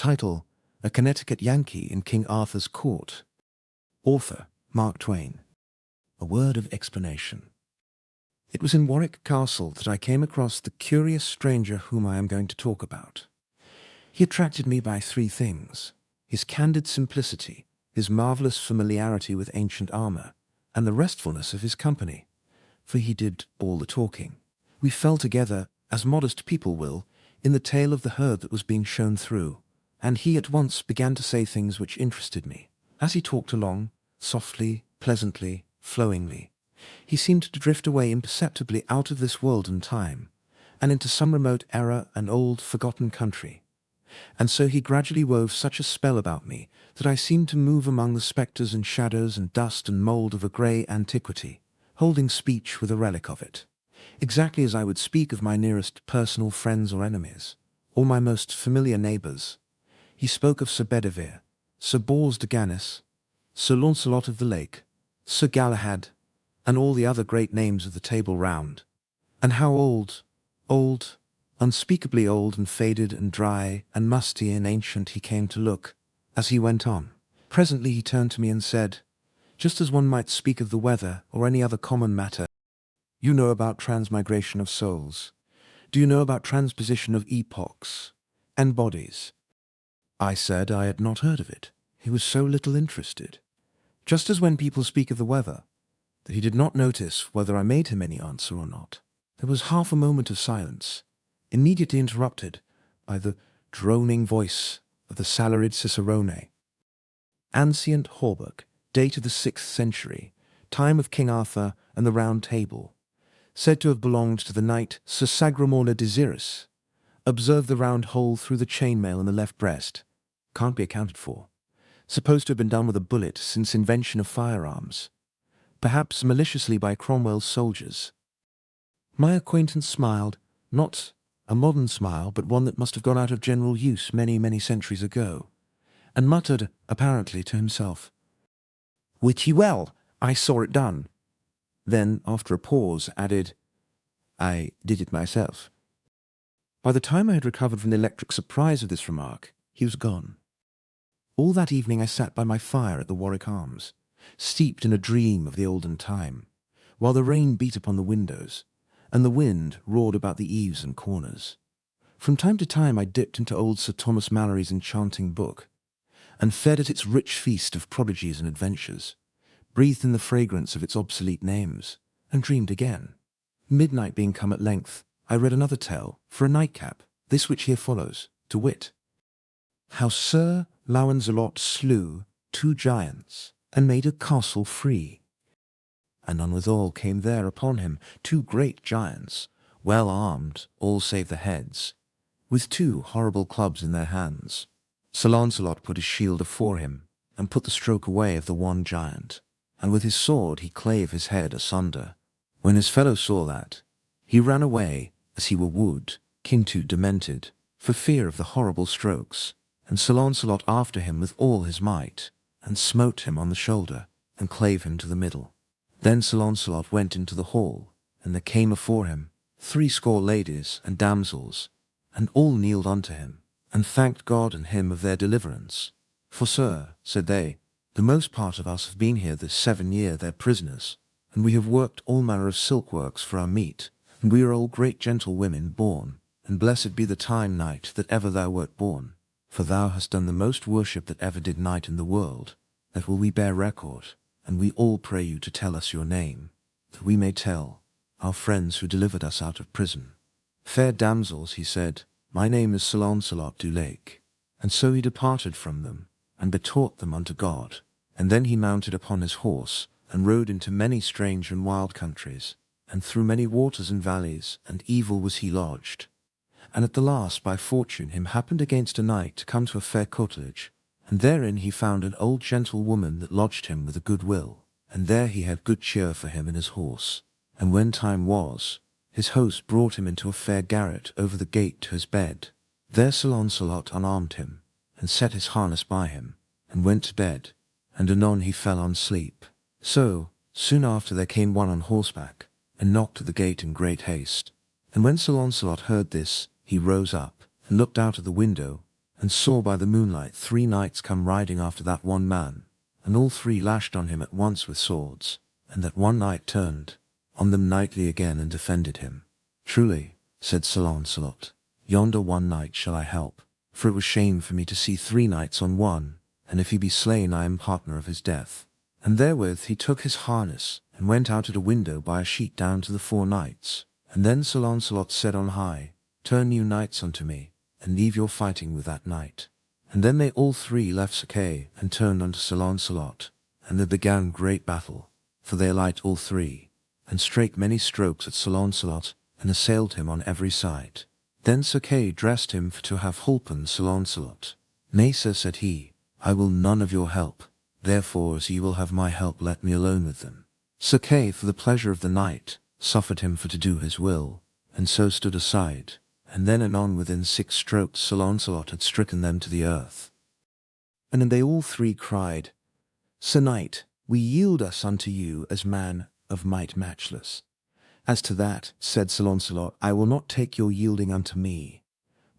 Title: A Connecticut Yankee in King Arthur's Court. Author: Mark Twain. A word of explanation. It was in Warwick Castle that I came across the curious stranger whom I am going to talk about. He attracted me by three things: his candid simplicity, his marvellous familiarity with ancient armour, and the restfulness of his company, for he did all the talking. We fell together, as modest people will, in the tail of the herd that was being shown through, and he at once began to say things which interested me. As he talked along, softly, pleasantly, flowingly, he seemed to drift away imperceptibly out of this world and time, and into some remote era and old, forgotten country. And so he gradually wove such a spell about me that I seemed to move among the spectres and shadows and dust and mould of a grey antiquity, holding speech with a relic of it, exactly as I would speak of my nearest personal friends or enemies, or my most familiar neighbours. He spoke of Sir Bedivere, Sir Bors de Ganis, Sir Launcelot of the Lake, Sir Galahad, and all the other great names of the Table Round, and how old, unspeakably old and faded and dry and musty and ancient he came to look, as he went on. Presently he turned to me and said, just as one might speak of the weather or any other common matter, "You know about transmigration of souls. Do you know about transposition of epochs and bodies?" I said I had not heard of it. He was so little interested, just as when people speak of the weather, that he did not notice whether I made him any answer or not. There was half a moment of silence, immediately interrupted by the droning voice of the salaried cicerone. Ancient Warwick, date of the 6th century, time of King Arthur and the Round Table, said to have belonged to the knight Sir Sagramor le Desirous. Observe the round hole through the chainmail in the left breast. Can't be accounted for. Supposed to have been done with a bullet since invention of firearms. Perhaps maliciously by Cromwell's soldiers. My acquaintance smiled, not a modern smile, but one that must have gone out of general use many, many centuries ago, and muttered, apparently to himself, "Witty well, I saw it done." Then, after a pause, added, "I did it myself." By the time I had recovered from the electric surprise of this remark, he was gone. All that evening I sat by my fire at the Warwick Arms, steeped in a dream of the olden time, while the rain beat upon the windows, and the wind roared about the eaves and corners. From time to time I dipped into old Sir Thomas Malory's enchanting book, and fed at its rich feast of prodigies and adventures, breathed in the fragrance of its obsolete names, and dreamed again. Midnight being come at length, I read another tale for a nightcap, this which here follows, to wit, how Sir Launcelot slew 2 giants, and made a castle free. And none withal came there upon him 2 great giants, well armed, all save the heads, with 2 horrible clubs in their hands. Sir Launcelot put his shield afore him, and put the stroke away of the one giant, and with his sword he clave his head asunder. When his fellow saw that, he ran away, as he were wood, into demented, for fear of the horrible strokes, and Sir Launcelot after him with all his might, and smote him on the shoulder, and clave him to the middle. Then Sir Launcelot went into the hall, and there came afore him 80 ladies and damsels, and all kneeled unto him, and thanked God and him of their deliverance. For, sir, said they, the most part of us have been here this 7 year their prisoners, and we have worked all manner of silk works for our meat, and we are all great gentlewomen born, and blessed be the time, knight, that ever thou wert born, for thou hast done the most worship that ever did knight in the world. That will we bear record, and we all pray you to tell us your name, that we may tell our friends who delivered us out of prison. Fair damsels, he said, my name is Sir Launcelot du Lake. And so he departed from them, and betaught them unto God, and then he mounted upon his horse, and rode into many strange and wild countries, and through many waters and valleys, and evil was he lodged. And at the last by fortune him happened against a knight to come to a fair cottage, and therein he found an old gentlewoman that lodged him with a good will, and there he had good cheer for him and his horse. And when time was, his host brought him into a fair garret over the gate to his bed. There Sir Launcelot unarmed him, and set his harness by him, and went to bed, and anon he fell on sleep. So, soon after there came one on horseback, and knocked at the gate in great haste. And when Sir Launcelot heard this, he rose up, and looked out of the window, and saw by the moonlight 3 knights come riding after that one man, and all 3 lashed on him at once with swords, and that one knight turned on them knightly again and defended him. Truly, said Sir Launcelot, yonder one knight shall I help, for it was shame for me to see 3 knights on one, and if he be slain I am partner of his death. And therewith he took his harness, and went out at a window by a sheet down to the 4 knights. And then Sir Launcelot said on high, Turn you knights unto me, and leave your fighting with that knight. And then they all 3 left Sir Kay, and turned unto Sir Launcelot, and there began great battle, for they alight all 3, and strake many strokes at Sir Launcelot, and assailed him on every side. Then Sir Kay dressed him for to have holpen Sir Launcelot. Nay, sir, said he, I will none of your help, therefore as ye will have my help let me alone with them. Sir Kay, for the pleasure of the knight, suffered him for to do his will, and so stood aside, and then anon within 6 strokes Sir Launcelot had stricken them to the earth. And then they all 3 cried, Sir Knight, we yield us unto you as man of might matchless. As to that, said Sir Launcelot, I will not take your yielding unto me,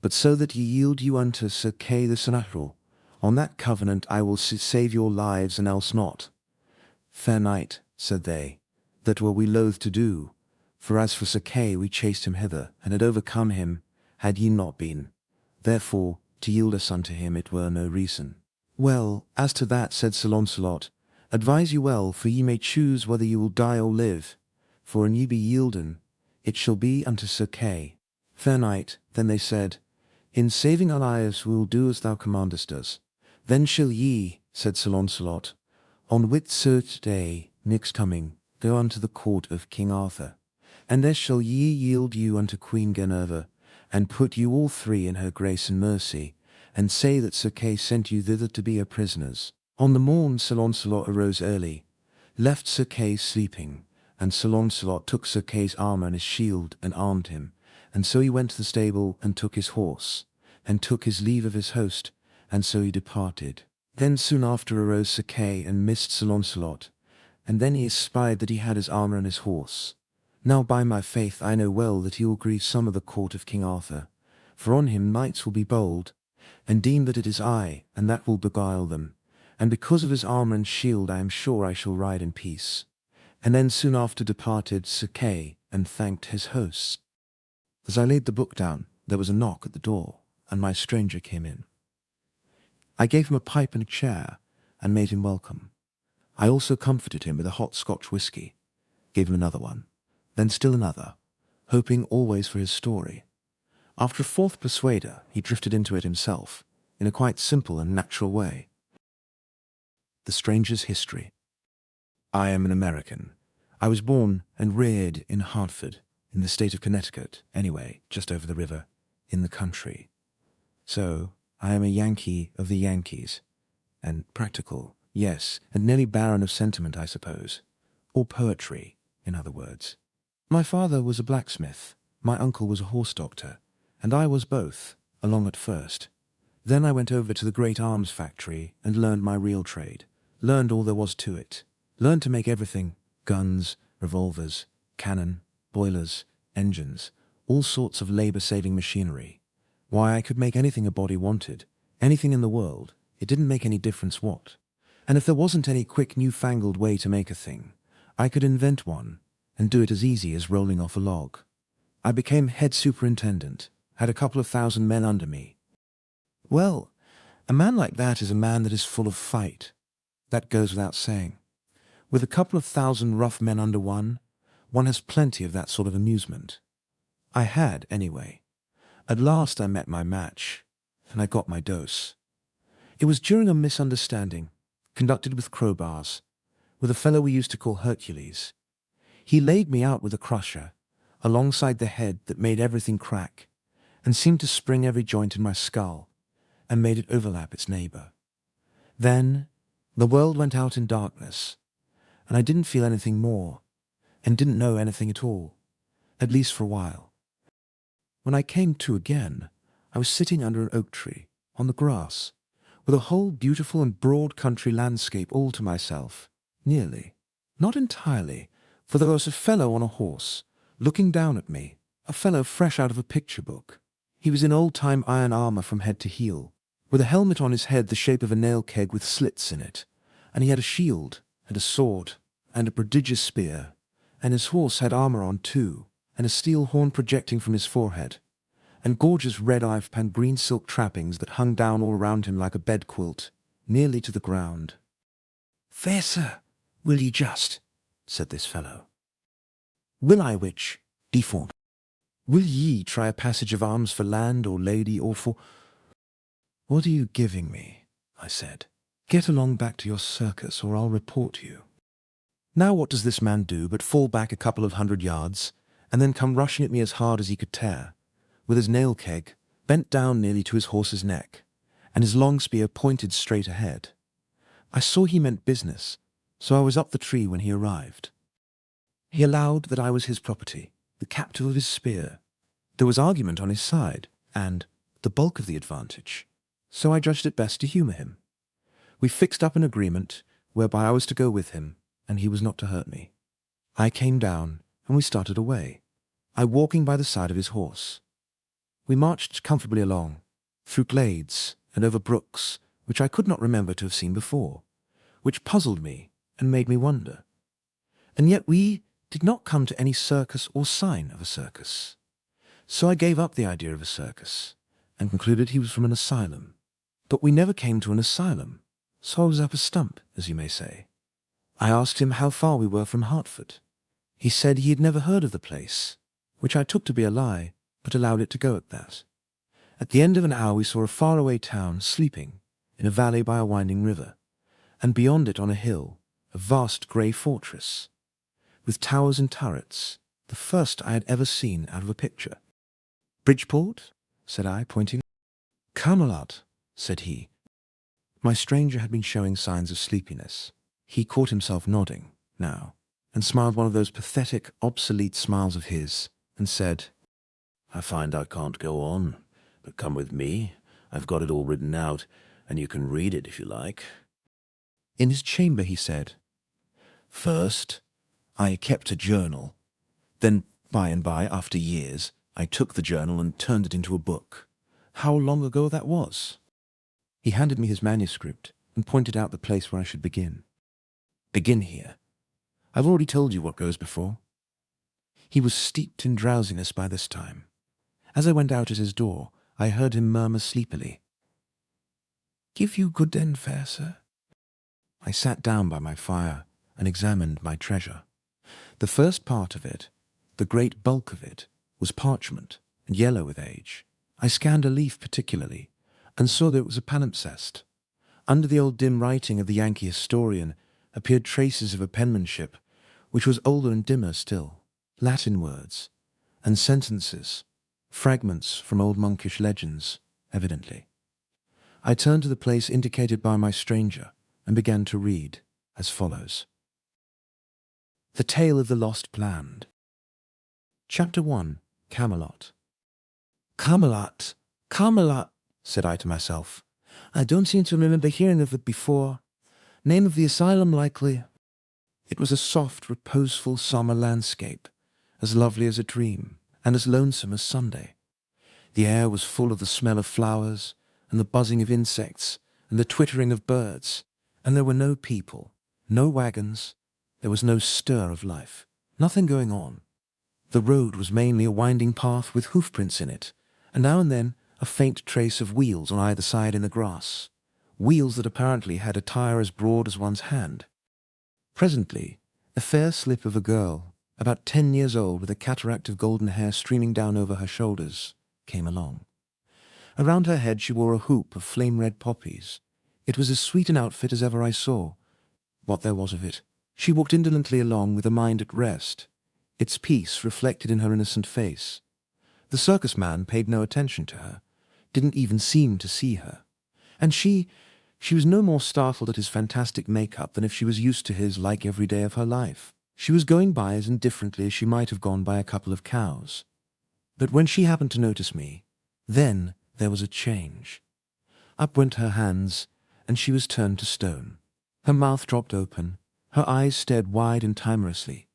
but so that ye yield you unto Sir Kay the seneschal. On that covenant I will save your lives, and else not. Fair knight, said they, that were we loath to do, for as for Sir Kay we chased him hither, and had overcome him, had ye not been. Therefore, to yield us unto him it were no reason. Well, as to that, said Sir Launcelot, advise you well, for ye may choose whether ye will die or live, for an ye be yielden, it shall be unto Sir Kay. Fair knight, then they said, in saving our lives we will do as thou commandest us. Then shall ye, said Sir Launcelot, on Whitsuert day next coming, go unto the court of King Arthur, and there shall ye yield you unto Queen Guinevere, and put you all 3 in her grace and mercy, and say that Sir Kay sent you thither to be her prisoners. On the morn Sir Launcelot arose early, left Sir Kay sleeping, and Sir Launcelot took Sir Kay's armour and his shield, and armed him, and so he went to the stable, and took his horse, and took his leave of his host, and so he departed. Then soon after arose Sir Kay, and missed Sir Launcelot, and then he espied that he had his armour and his horse. Now by my faith I know well that he will grieve some of the court of King Arthur, for on him knights will be bold, and deem that it is I, and that will beguile them, and because of his armour and shield I am sure I shall ride in peace. And then soon after departed Sir Kay, and thanked his hosts. As I laid the book down, there was a knock at the door, and my stranger came in. I gave him a pipe and a chair, and made him welcome. I also comforted him with a hot Scotch whisky, gave him another one, then still another, hoping always for his story. After a 4th persuader, he drifted into it himself, in a quite simple and natural way. The Stranger's History. I am an American. I was born and reared in Hartford, in the state of Connecticut, anyway, just over the river, in the country. So, I am a Yankee of the Yankees, and practical, yes, and nearly barren of sentiment, I suppose, or poetry, in other words. My father was a blacksmith, my uncle was a horse doctor, and I was both, along at first. Then I went over to the great arms factory and learned my real trade, learned all there was to it, learned to make everything, guns, revolvers, cannon, boilers, engines, all sorts of labor-saving machinery. Why, I could make anything a body wanted, anything in the world, it didn't make any difference what. And if there wasn't any quick newfangled way to make a thing, I could invent one, and do it as easy as rolling off a log. I became head superintendent, had a couple of 1,000 men under me. Well, a man like that is a man that is full of fight. That goes without saying. With a couple of 1,000 rough men under one has plenty of that sort of amusement. I had, anyway. At last I met my match, and I got my dose. It was during a misunderstanding, conducted with crowbars, with a fellow we used to call Hercules. He laid me out with a crusher, alongside the head that made everything crack, and seemed to spring every joint in my skull, and made it overlap its neighbour. Then the world went out in darkness, and I didn't feel anything more, and didn't know anything at all, at least for a while. When I came to again, I was sitting under an oak tree, on the grass, with a whole beautiful and broad country landscape all to myself, nearly. Not entirely, for there was a fellow on a horse, looking down at me, a fellow fresh out of a picture book. He was in old-time iron armour from head to heel, with a helmet on his head the shape of a nail keg with slits in it, and he had a shield, and a sword, and a prodigious spear, and his horse had armour on too, and a steel horn projecting from his forehead, and gorgeous red ive and green silk trappings that hung down all around him like a bed-quilt, nearly to the ground. "Fair sir, will ye just," said this fellow. "Will I which, deform? Will ye try a passage of arms for land or lady or for—" "What are you giving me?" I said. "Get along back to your circus or I'll report you." Now what does this man do but fall back a couple of 100 yards and then come rushing at me as hard as he could tear, with his nail keg bent down nearly to his horse's neck, and his long spear pointed straight ahead. I saw he meant business, so I was up the tree when he arrived. He allowed that I was his property, the captive of his spear. There was argument on his side, and the bulk of the advantage, so I judged it best to humour him. We fixed up an agreement whereby I was to go with him, and he was not to hurt me. I came down, and we started away, I walking by the side of his horse. We marched comfortably along, through glades and over brooks, which I could not remember to have seen before, which puzzled me and made me wonder. And yet we did not come to any circus or sign of a circus. So I gave up the idea of a circus, and concluded he was from an asylum. But we never came to an asylum, so I was up a stump, as you may say. I asked him how far we were from Hertford. He said he had never heard of the place, which I took to be a lie, but allowed it to go at that. At the end of an hour we saw a faraway town sleeping in a valley by a winding river, and beyond it on a hill a vast grey fortress, with towers and turrets, the first I had ever seen out of a picture. "Bridgeport?" said I, pointing. "Camelot," said he. My stranger had been showing signs of sleepiness. He caught himself nodding, now, and smiled one of those pathetic, obsolete smiles of his, and said, "I find I can't go on, but come with me. I've got it all written out, and you can read it if you like." In his chamber, he said, "First, I kept a journal. Then, by and by, after years, I took the journal and turned it into a book. How long ago that was?" He handed me his manuscript and pointed out the place where I should begin. "Begin here. I've already told you what goes before." He was steeped in drowsiness by this time. As I went out at his door, I heard him murmur sleepily, "Give you good den, fair sir?" I sat down by my fire and examined my treasure. The first part of it, the great bulk of it, was parchment and yellow with age. I scanned a leaf particularly, and saw that it was a palimpsest. Under the old dim writing of the Yankee historian appeared traces of a penmanship, which was older and dimmer still, Latin words, and sentences, fragments from old monkish legends, evidently. I turned to the place indicated by my stranger, and began to read, as follows. The Tale of the Lost Land. Chapter 1. Camelot. "Camelot, Camelot," said I to myself. "I don't seem to remember hearing of it before. Name of the asylum, likely." It was a soft, reposeful summer landscape, as lovely as a dream, and as lonesome as Sunday. The air was full of the smell of flowers, and the buzzing of insects, and the twittering of birds, and there were no people, no wagons, there was no stir of life, nothing going on. The road was mainly a winding path with hoofprints in it, and now and then a faint trace of wheels on either side in the grass, wheels that apparently had a tire as broad as one's hand. Presently, a fair slip of a girl, about 10 years old with a cataract of golden hair streaming down over her shoulders, came along. Around her head she wore a hoop of flame-red poppies. It was as sweet an outfit as ever I saw, what there was of it. She walked indolently along with a mind at rest, its peace reflected in her innocent face. The circus man paid no attention to her, didn't even seem to see her. And she was no more startled at his fantastic make-up than if she was used to his like every day of her life. She was going by as indifferently as she might have gone by a couple of cows. But when she happened to notice me, then there was a change. Up went her hands, and she was turned to stone. Her mouth dropped open, her eyes stared wide and timorously.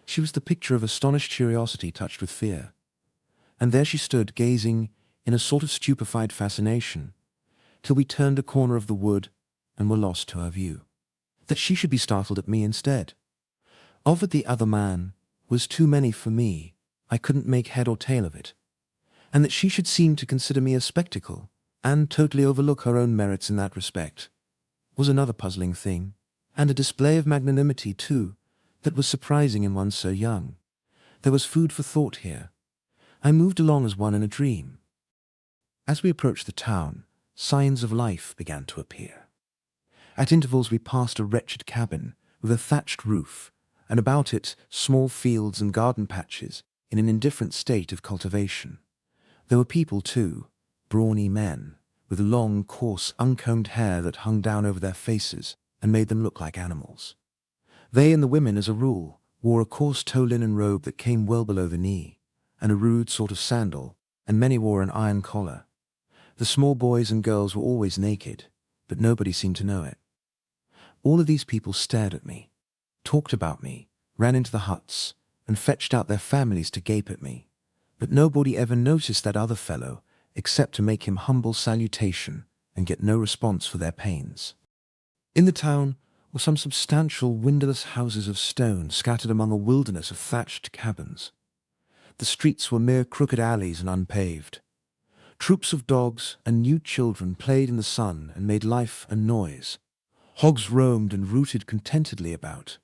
She was the picture of astonished curiosity touched with fear. And there she stood, gazing in a sort of stupefied fascination, till we turned a corner of the wood and were lost to our view. That she should be startled at me instead of at the other man was too many for me. I couldn't make head or tail of it. And that she should seem to consider me a spectacle, and totally overlook her own merits in that respect, was another puzzling thing, and a display of magnanimity, too, that was surprising in one so young. There was food for thought here. I moved along as one in a dream. As we approached the town, signs of life began to appear. At intervals we passed a wretched cabin with a thatched roof, and about it small fields and garden patches in an indifferent state of cultivation. There were people, too, brawny men, with long, coarse, uncombed hair that hung down over their faces and made them look like animals. They and the women, as a rule, wore a coarse tow linen robe that came well below the knee, and a rude sort of sandal, and many wore an iron collar. The small boys and girls were always naked, but nobody seemed to know it. All of these people stared at me, talked about me, ran into the huts, and fetched out their families to gape at me, but nobody ever noticed that other fellow except to make him humble salutation and get no response for their pains. In the town were some substantial windowless houses of stone scattered among a wilderness of thatched cabins. The streets were mere crooked alleys and unpaved. Troops of dogs and nude children played in the sun and made life and noise. Hogs roamed and rooted contentedly about,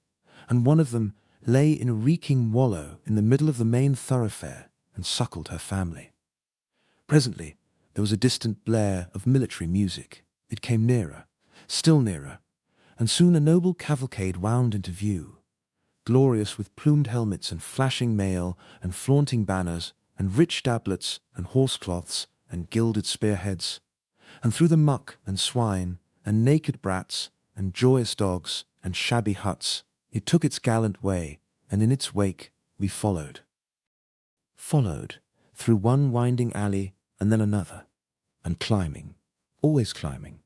and one of them lay in a reeking wallow in the middle of the main thoroughfare and suckled her family. Presently there was a distant blare of military music. It came nearer, still nearer, and soon a noble cavalcade wound into view, glorious with plumed helmets and flashing mail and flaunting banners and rich doublets and horsecloths and gilded spearheads, and through the muck and swine and naked brats and joyous dogs and shabby huts it took its gallant way, and in its wake we followed. Followed through one winding alley and then another, and climbing, always climbing,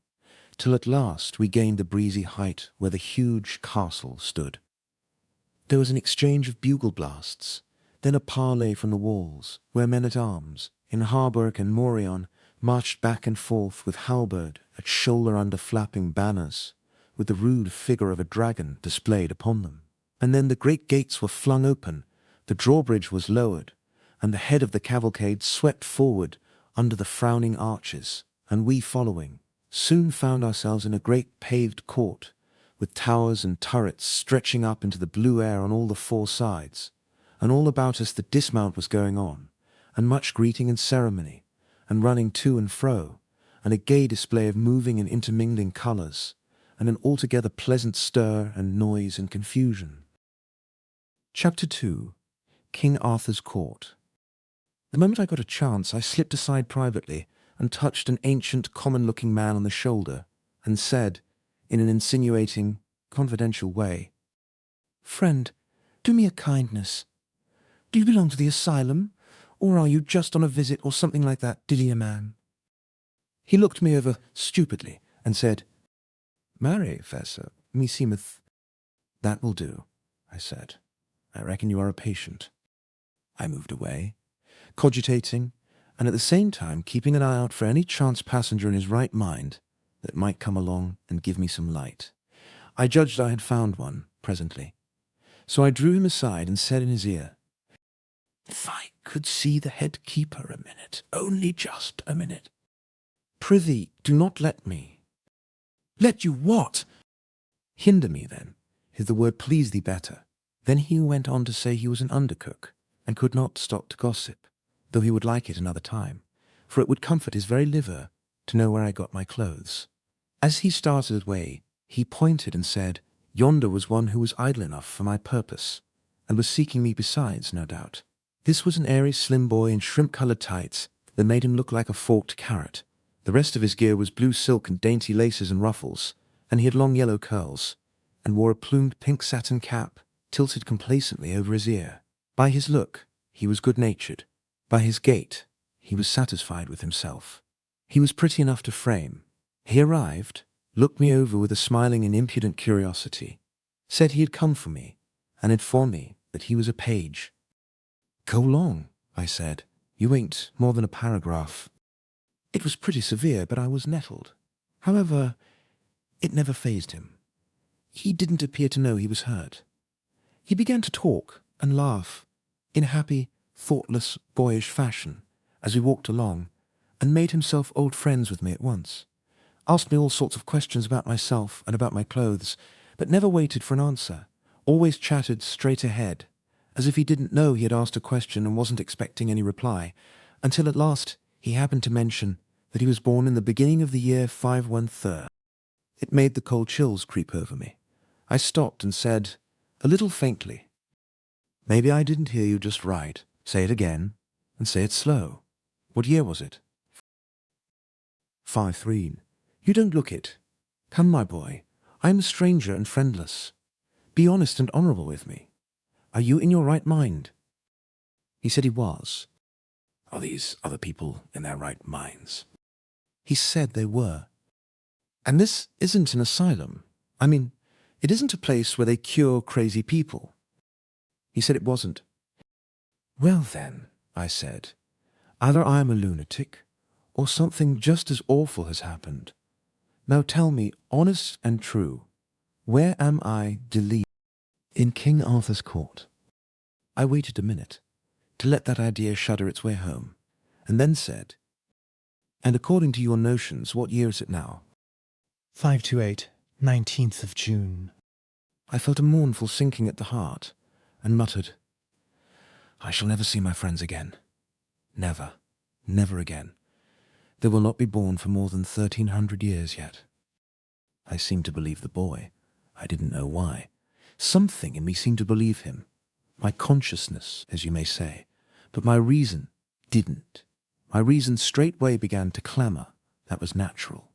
till at last we gained the breezy height where the huge castle stood. There was an exchange of bugle blasts, then a parley from the walls, where men-at-arms, in hauberk and morion, marched back and forth with halberd at shoulder under flapping banners, with the rude figure of a dragon displayed upon them. And then the great gates were flung open, the drawbridge was lowered, and the head of the cavalcade swept forward under the frowning arches, and we following, soon found ourselves in a great paved court, with towers and turrets stretching up into the blue air on all the four sides, and all about us the dismount was going on, and much greeting and ceremony, and running to and fro, and a gay display of moving and intermingling colours, and an altogether pleasant stir and noise and confusion. Chapter 2. King Arthur's Court. The moment I got a chance, I slipped aside privately and touched an ancient, common-looking man on the shoulder, and said, in an insinuating, confidential way, "Friend, do me a kindness. Do you belong to the asylum, or are you just on a visit or something like that, dilly man?" He looked me over stupidly and said, "Marry, fair sir, meseemeth—" "That will do," I said. "I reckon you are a patient." I moved away, cogitating, and at the same time keeping an eye out for any chance passenger in his right mind that might come along and give me some light. I judged I had found one, presently. So I drew him aside and said in his ear, "If I could see the head keeper a minute, only just a minute." "Prithee, do not let me." "Let you what?" "Hinder me, then, if the word please thee better." Then he went on to say he was an undercook, and could not stop to gossip, though he would like it another time, for it would comfort his very liver to know where I got my clothes. As he started away, he pointed and said, yonder was one who was idle enough for my purpose, and was seeking me besides, no doubt. This was an airy slim boy in shrimp-coloured tights that made him look like a forked carrot. The rest of his gear was blue silk and dainty laces and ruffles, and he had long yellow curls, and wore a plumed pink satin cap tilted complacently over his ear. By his look, he was good-natured. By his gait, he was satisfied with himself. He was pretty enough to frame. He arrived, looked me over with a smiling and impudent curiosity, said he had come for me, and informed me that he was a page. "Go long," I said. "You ain't more than a paragraph." It was pretty severe, but I was nettled. However, it never fazed him. He didn't appear to know he was hurt. He began to talk and laugh in a happy, thoughtless, boyish fashion as we walked along, and made himself old friends with me at once. Asked me all sorts of questions about myself and about my clothes, but never waited for an answer, always chatted straight ahead, as if he didn't know he had asked a question and wasn't expecting any reply, until at last he happened to mention that he was born in the beginning of the year 513. It made the cold chills creep over me. I stopped and said, a little faintly, "Maybe I didn't hear you just right. Say it again, and say it slow. What year was it?" 5-3. You don't look it. Come, my boy, I am a stranger and friendless. Be honest and honourable with me. Are you in your right mind? He said he was. Are these other people in their right minds? He said they were. And this isn't an asylum. I mean, it isn't a place where they cure crazy people. He said it wasn't. Well then, I said, either I am a lunatic, or something just as awful has happened. Now tell me, honest and true, where am I deleted? In King Arthur's court. I waited a minute, to let that idea shudder its way home, and then said, and according to your notions, what year is it now? 528, 19th of June. I felt a mournful sinking at the heart, and muttered, I shall never see my friends again. Never, never again. They will not be born for more than 1,300 years yet. I seemed to believe the boy. I didn't know why. Something in me seemed to believe him. My consciousness, as you may say. But my reason didn't. My reason straightway began to clamour. That was natural.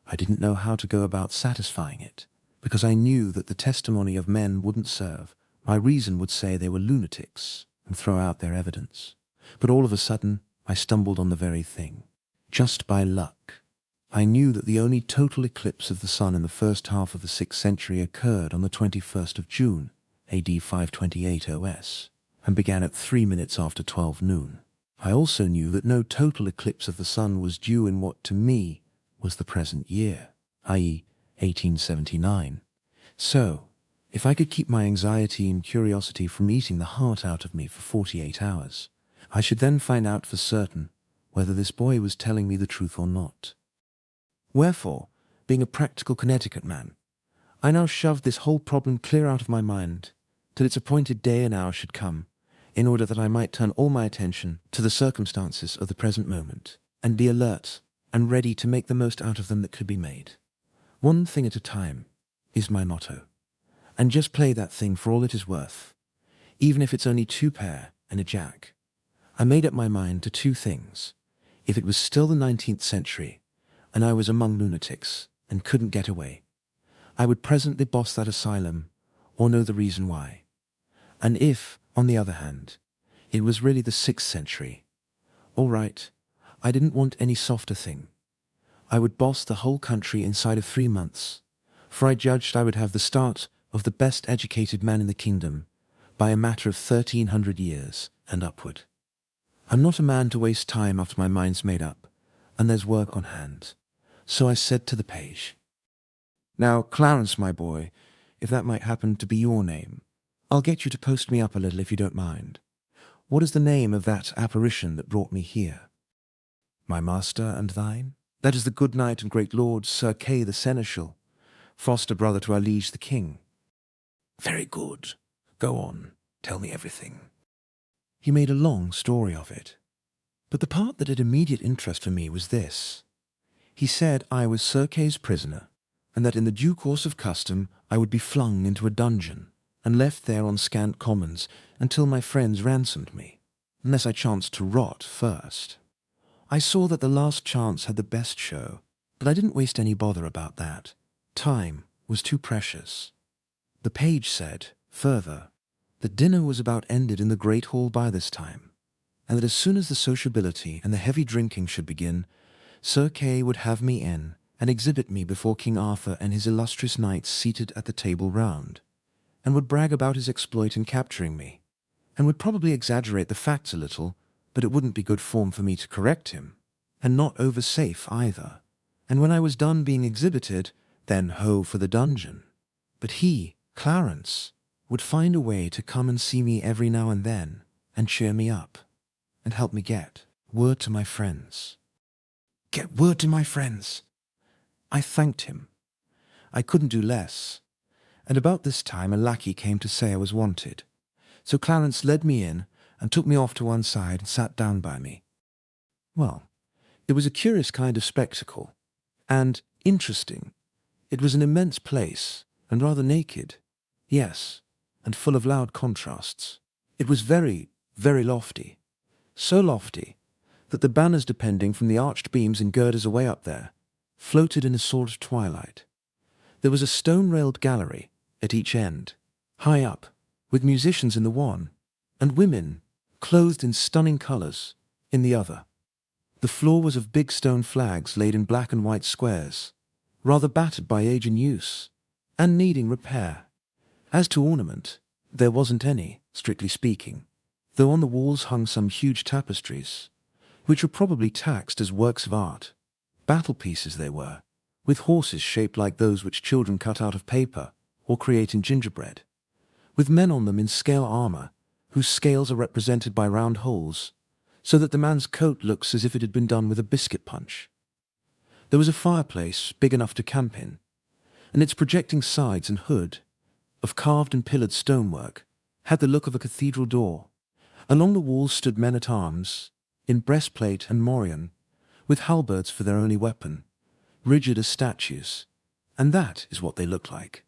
I didn't know how to go about satisfying it, because I knew that the testimony of men wouldn't serve. My reason would say they were lunatics and throw out their evidence. But all of a sudden, I stumbled on the very thing. Just by luck. I knew that the only total eclipse of the sun in the first half of the 6th century occurred on the 21st of June, AD 528 OS, and began at 3 minutes after 12 noon. I also knew that no total eclipse of the sun was due in what to me was the present year, i.e. 1879. So, if I could keep my anxiety and curiosity from eating the heart out of me for 48 hours, I should then find out for certain whether this boy was telling me the truth or not. Wherefore, being a practical Connecticut man, I now shoved this whole problem clear out of my mind, till its appointed day and hour should come, in order that I might turn all my attention to the circumstances of the present moment, and be alert and ready to make the most out of them that could be made. One thing at a time is my motto, and just play that thing for all it is worth, even if it's only 2 pair and a jack. I made up my mind to 2 things. If it was still the 19th century, and I was among lunatics, and couldn't get away, I would presently boss that asylum, or know the reason why. And if, on the other hand, it was really the 6th century, all right, I didn't want any softer thing. I would boss the whole country inside of 3 months, for I judged I would have the start of the best educated man in the kingdom by a matter of 1,300 years and upward. I'm not a man to waste time after my mind's made up, and there's work on hand. So I said to the page, Now, Clarence, my boy, if that might happen to be your name, I'll get you to post me up a little if you don't mind. What is the name of that apparition that brought me here? My master and thine? That is the good knight and great lord Sir Kay the Seneschal, foster brother to our liege the king. Very good. Go on. Tell me everything. He made a long story of it. But the part that had immediate interest for me was this. He said I was Sir Kay's prisoner, and that in the due course of custom I would be flung into a dungeon, and left there on scant commons until my friends ransomed me, unless I chanced to rot first. I saw that the last chance had the best show, but I didn't waste any bother about that. Time was too precious. The page said, further, that dinner was about ended in the great hall by this time, and that as soon as the sociability and the heavy drinking should begin, Sir Kay would have me in and exhibit me before King Arthur and his illustrious knights seated at the table round, and would brag about his exploit in capturing me, and would probably exaggerate the facts a little, but it wouldn't be good form for me to correct him, and not over safe either, and when I was done being exhibited, then ho for the dungeon. But he, Clarence, would find a way to come and see me every now and then, and cheer me up, and help me get word to my friends. Get word to my friends! I thanked him. I couldn't do less, and about this time a lackey came to say I was wanted. So Clarence led me in and took me off to one side and sat down by me. Well, it was a curious kind of spectacle, and interesting. It was an immense place, and rather naked, yes, and full of loud contrasts. It was very, very lofty, so lofty that the banners depending from the arched beams and girders away up there floated in a sort of twilight. There was a stone-railed gallery at each end, high up, with musicians in the one, and women, clothed in stunning colours, in the other. The floor was of big stone flags laid in black and white squares, rather battered by age and use, and needing repair. As to ornament, there wasn't any, strictly speaking, though on the walls hung some huge tapestries, which were probably taxed as works of art. Battle pieces they were, with horses shaped like those which children cut out of paper or create in gingerbread, with men on them in scale armour, whose scales are represented by round holes, so that the man's coat looks as if it had been done with a biscuit punch. There was a fireplace big enough to camp in, and its projecting sides and hood, of carved and pillared stonework, had the look of a cathedral door. Along the walls stood men-at-arms, in breastplate and morion, with halberds for their only weapon, rigid as statues, and that is what they looked like.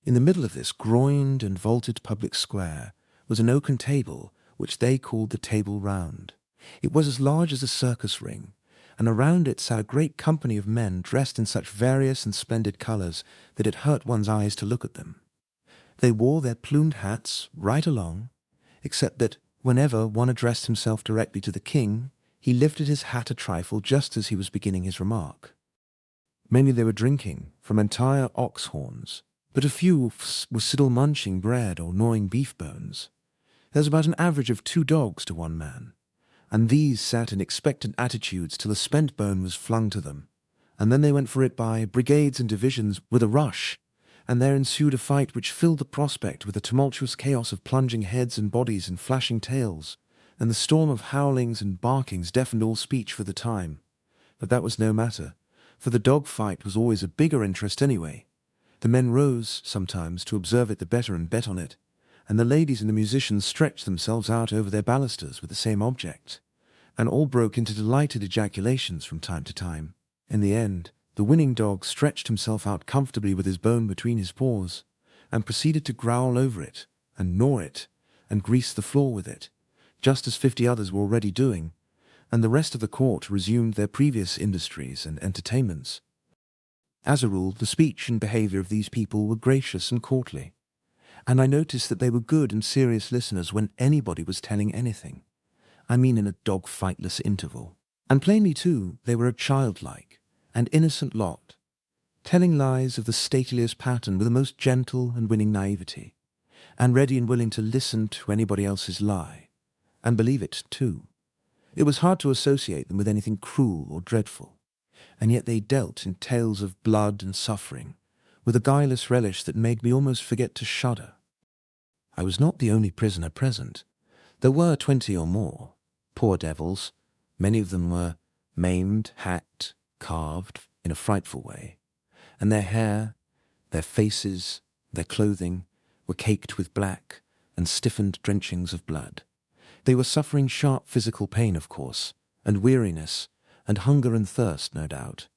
In the middle of this groined and vaulted public square was an oaken table, which they called the Table Round. It was as large as a circus ring, and around it sat a great company of men dressed in such various and splendid colours that it hurt one's eyes to look at them. They wore their plumed hats right along, except that whenever one addressed himself directly to the king, he lifted his hat a trifle just as he was beginning his remark. Mainly they were drinking from entire ox horns, but a few were still munching bread or gnawing beef bones. There was about an average of 2 dogs to one man, and these sat in expectant attitudes till a spent bone was flung to them, and then they went for it by brigades and divisions with a rush, and there ensued a fight which filled the prospect with a tumultuous chaos of plunging heads and bodies and flashing tails, and the storm of howlings and barkings deafened all speech for the time. But that was no matter, for the dog fight was always a bigger interest anyway. The men rose, sometimes, to observe it the better and bet on it, and the ladies and the musicians stretched themselves out over their balusters with the same object, and all broke into delighted ejaculations from time to time. In the end, the winning dog stretched himself out comfortably with his bone between his paws, and proceeded to growl over it, and gnaw it, and grease the floor with it, just as 50 others were already doing, and the rest of the court resumed their previous industries and entertainments. As a rule, the speech and behaviour of these people were gracious and courtly, and I noticed that they were good and serious listeners when anybody was telling anything. I mean in a dog-fightless interval. And plainly, too, they were a childlike and innocent lot, telling lies of the stateliest pattern with a most gentle and winning naivety, and ready and willing to listen to anybody else's lie, and believe it, too. It was hard to associate them with anything cruel or dreadful, and yet they dealt in tales of blood and suffering, with a guileless relish that made me almost forget to shudder. I was not the only prisoner present. There were 20 or more. Poor devils. Many of them were maimed, hacked, carved in a frightful way, and their hair, their faces, their clothing were caked with black and stiffened drenchings of blood. They were suffering sharp physical pain, of course, and weariness, and hunger and thirst, no doubt,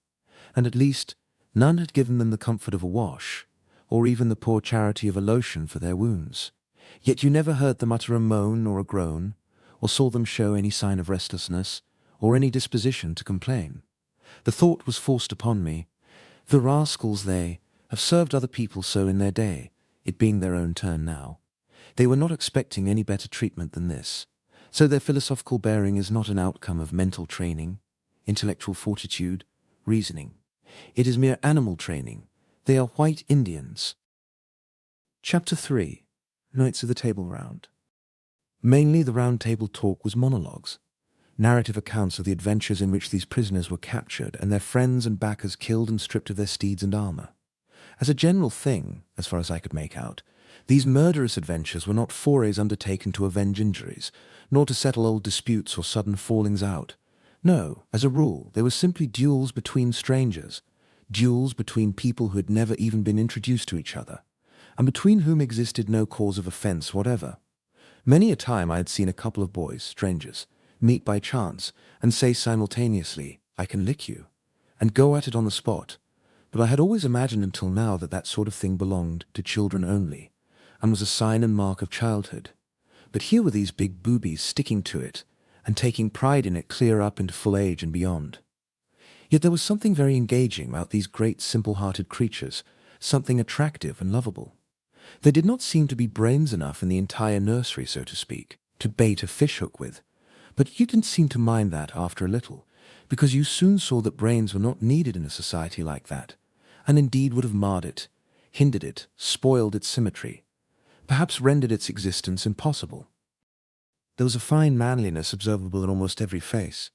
and at least none had given them the comfort of a wash, or even the poor charity of a lotion for their wounds. Yet you never heard them utter a moan or a groan, or saw them show any sign of restlessness, or any disposition to complain. The thought was forced upon me, the rascals they have served other people so in their day, it being their own turn now. They were not expecting any better treatment than this, so their philosophical bearing is not an outcome of mental training, intellectual fortitude, reasoning. It is mere animal training. They are white Indians. Chapter 3. Knights of the Table Round. Mainly the round table talk was monologues. narrative accounts of the adventures in which these prisoners were captured and their friends and backers killed and stripped of their steeds and armor. As a general thing, as far as I could make out, these murderous adventures were not forays undertaken to avenge injuries, nor to settle old disputes or sudden fallings out. No, as a rule, they were simply duels between strangers, duels between people who had never even been introduced to each other, and between whom existed no cause of offense whatever. Many a time I had seen a couple of boys, strangers, meet by chance and say simultaneously, "I can lick you," and go at it on the spot, but I had always imagined until now that that sort of thing belonged to children only, and was a sign and mark of childhood. But here were these big boobies sticking to it, and taking pride in it clear up into full age and beyond. Yet there was something very engaging about these great simple-hearted creatures, something attractive and lovable. There did not seem to be brains enough in the entire nursery, so to speak, to bait a fishhook with, but you didn't seem to mind that after a little, because you soon saw that brains were not needed in a society like that, and indeed would have marred it, hindered it, spoiled its symmetry, perhaps rendered its existence impossible. There was a fine manliness observable in almost every face,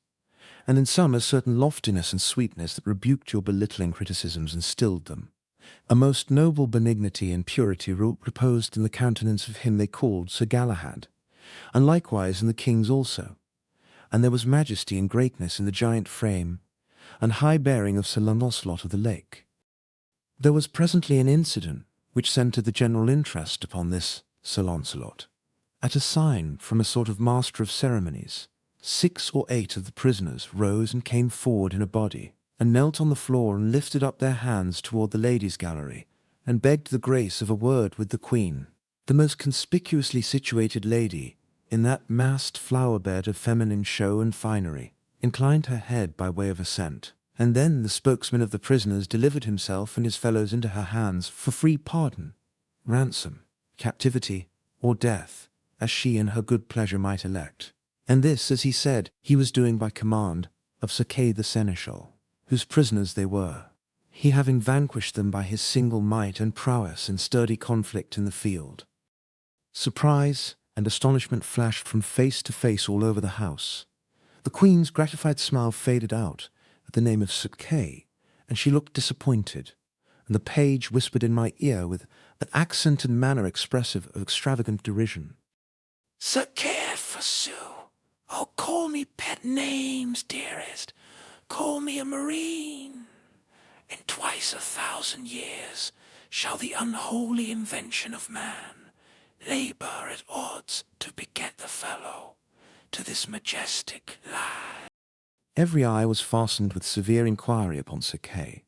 and in some a certain loftiness and sweetness that rebuked your belittling criticisms and stilled them. A most noble benignity and purity reposed in the countenance of him they called Sir Galahad, and likewise in the king's also, and there was majesty and greatness in the giant frame, and high bearing of Sir Launcelot of the Lake. There was presently an incident which centred the general interest upon this Sir Launcelot. At a sign from a sort of master of ceremonies, 6 or 8 of the prisoners rose and came forward in a body, and knelt on the floor and lifted up their hands toward the ladies' gallery, and begged the grace of a word with the Queen. The most conspicuously situated lady, in that massed flower-bed of feminine show and finery, inclined her head by way of assent, and then the spokesman of the prisoners delivered himself and his fellows into her hands for free pardon, ransom, captivity, or death, as she in her good pleasure might elect. And this, as he said, he was doing by command of Sir Kay the Seneschal, whose prisoners they were, he having vanquished them by his single might and prowess in sturdy conflict in the field. Surprise and astonishment flashed from face to face all over the house. The Queen's gratified smile faded out at the name of Sir Kay, and she looked disappointed, and the page whispered in my ear with an accent and manner expressive of extravagant derision, "Sir Kay, forsooth! Oh, call me pet names, dearest. Call me a marine. In twice 1,000 years shall the unholy invention of man labour at odds to beget the fellow to this majestic lad." Every eye was fastened with severe inquiry upon Sir Kay,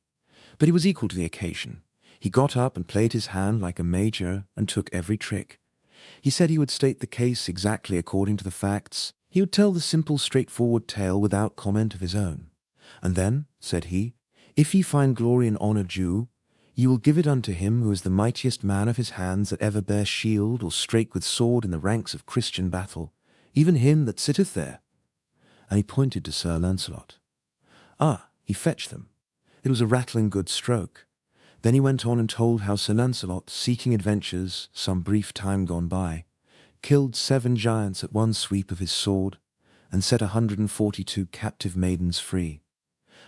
but he was equal to the occasion. He got up and played his hand like a major and took every trick. He said he would state the case exactly according to the facts. He would tell the simple, straightforward tale without comment of his own. And then, said he, if ye find glory and honour due, ye will give it unto him who is the mightiest man of his hands that ever bare shield or strake with sword in the ranks of Christian battle, even him that sitteth there. And he pointed to Sir Launcelot. Ah, he fetched them. It was a rattling good stroke. Then he went on and told how Sir Launcelot, seeking adventures some brief time gone by, killed 7 giants at one sweep of his sword, and set 142 captive maidens free,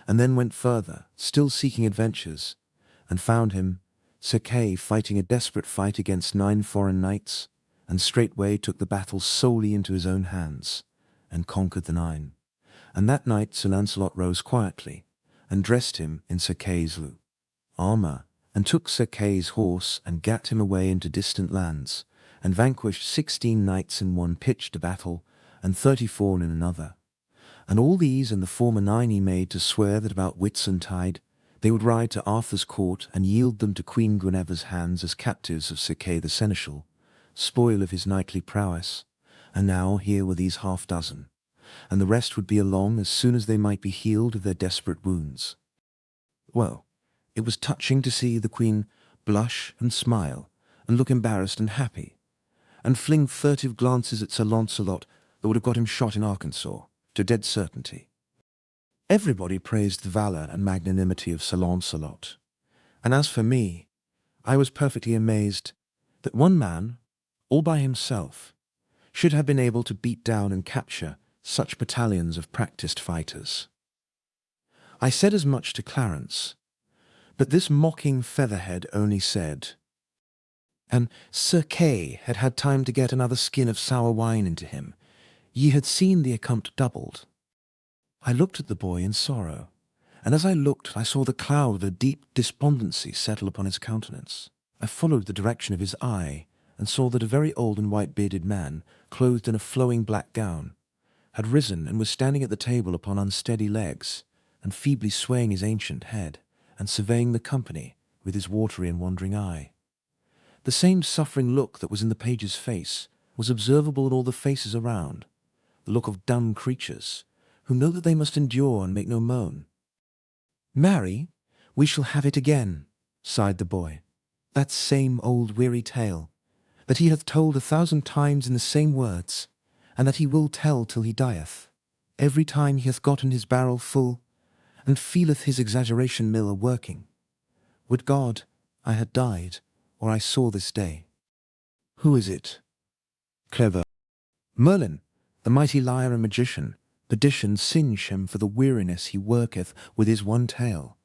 and then went further, still seeking adventures, and found him, Sir Kay, fighting a desperate fight against 9 foreign knights, and straightway took the battle solely into his own hands, and conquered the 9. And that night Sir Launcelot rose quietly, and dressed him in Sir Kay's armour, and took Sir Kay's horse, and gat him away into distant lands, and vanquished 16 knights in one pitched battle, and 34 in another. And all these and the former 9 he made to swear that about Whitsuntide they would ride to Arthur's court and yield them to Queen Guinevere's hands as captives of Sir Kay the Seneschal, spoil of his knightly prowess. And now here were these 6, and the rest would be along as soon as they might be healed of their desperate wounds. Well, it was touching to see the Queen blush and smile, and look embarrassed and happy, and fling furtive glances at Sir Launcelot that would have got him shot in Arkansas, to dead certainty. Everybody praised the valour and magnanimity of Sir Launcelot, and as for me, I was perfectly amazed that one man, all by himself, should have been able to beat down and capture such battalions of practised fighters. I said as much to Clarence, but this mocking featherhead only said, "And Sir Kay had had time to get another skin of sour wine into him. Ye had seen the account doubled." I looked at the boy in sorrow, and as I looked I saw the cloud of a deep despondency settle upon his countenance. I followed the direction of his eye, and saw that a very old and white-bearded man, clothed in a flowing black gown, had risen and was standing at the table upon unsteady legs, and feebly swaying his ancient head, and surveying the company with his watery and wandering eye. The same suffering look that was in the page's face was observable in all the faces around, the look of dumb creatures, who know that they must endure and make no moan. "Marry, we shall have it again," sighed the boy, "that same old weary tale, that he hath told 1,000 times in the same words, and that he will tell till he dieth, every time he hath gotten his barrel full, and feeleth his exaggeration mill a-working. Would God I had died, or I saw this day." "Who is it?" "Clever. Merlin, the mighty liar and magician. Perdition singe him for the weariness he worketh with his one tale,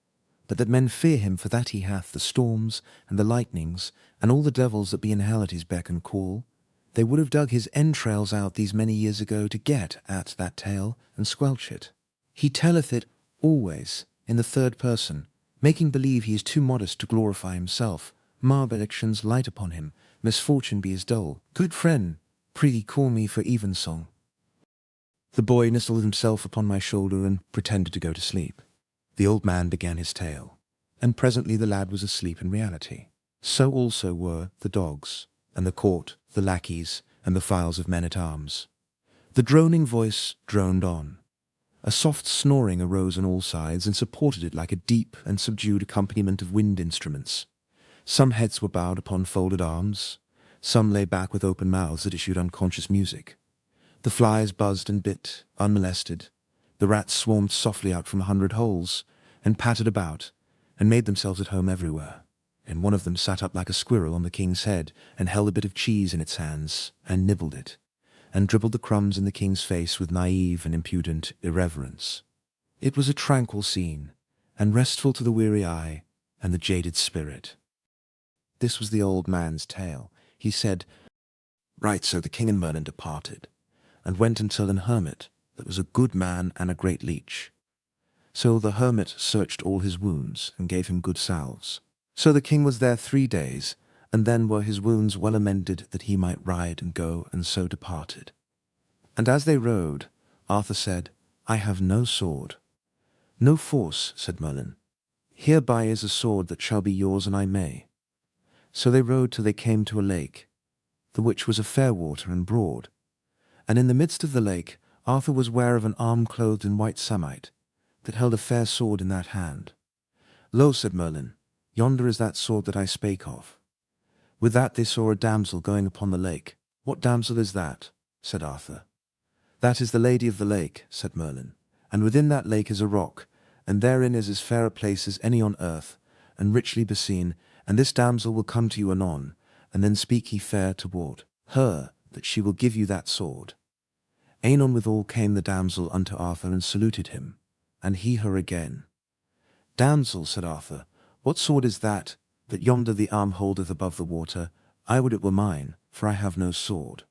but that men fear him for that he hath the storms and the lightnings and all the devils that be in hell at his beck and call. They would have dug his entrails out these many years ago to get at that tale and squelch it. He telleth it always in the third person, making believe he is too modest to glorify himself. Maledictions light upon him, misfortune be his dole. Good friend, prithee call me for evensong." The boy nestled himself upon my shoulder and pretended to go to sleep. The old man began his tale, and presently the lad was asleep in reality. So also were the dogs, and the court, the lackeys, and the files of men-at-arms. The droning voice droned on. A soft snoring arose on all sides and supported it like a deep and subdued accompaniment of wind instruments. Some heads were bowed upon folded arms, some lay back with open mouths that issued unconscious music. The flies buzzed and bit, unmolested. The rats swarmed softly out from 100 holes, and pattered about, and made themselves at home everywhere. And one of them sat up like a squirrel on the king's head, and held a bit of cheese in its hands, and nibbled it, and dribbled the crumbs in the king's face with naive and impudent irreverence. It was a tranquil scene, and restful to the weary eye and the jaded spirit. This was the old man's tale. He said, "Right so the king and Merlin departed, and went until an hermit that was a good man and a great leech. So the hermit searched all his wounds, and gave him good salves. So the king was there 3 days, and then were his wounds well amended that he might ride and go, and so departed. And as they rode, Arthur said, I have no sword. No force, said Merlin. Hereby is a sword that shall be yours, and I may. So they rode till they came to a lake, the which was a fair water and broad. And in the midst of the lake Arthur was ware of an arm clothed in white samite, that held a fair sword in that hand. Lo, said Merlin, yonder is that sword that I spake of. With that they saw a damsel going upon the lake. What damsel is that? Said Arthur. That is the lady of the lake, said Merlin, and within that lake is a rock, and therein is as fair a place as any on earth, and richly beseen, and this damsel will come to you anon, and then speak ye fair toward her, that she will give you that sword. Anon withal came the damsel unto Arthur, and saluted him, and he her again. Damsel, said Arthur, what sword is that yonder the arm holdeth above the water? I would it were mine, for I have no sword.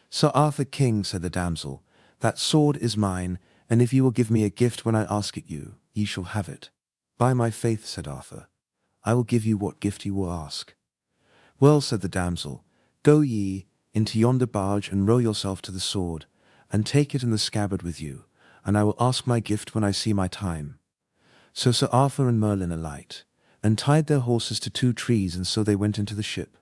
Sir Arthur King, said the damsel, that sword is mine, and if ye will give me a gift when I ask it you, ye shall have it. By my faith, said Arthur, I will give you what gift ye will ask. Well, said the damsel, go ye into yonder barge, and row yourself to the sword, and take it in the scabbard with you, and I will ask my gift when I see my time. So Sir Arthur and Merlin alight, and tied their horses to 2 trees, and so they went into the ship.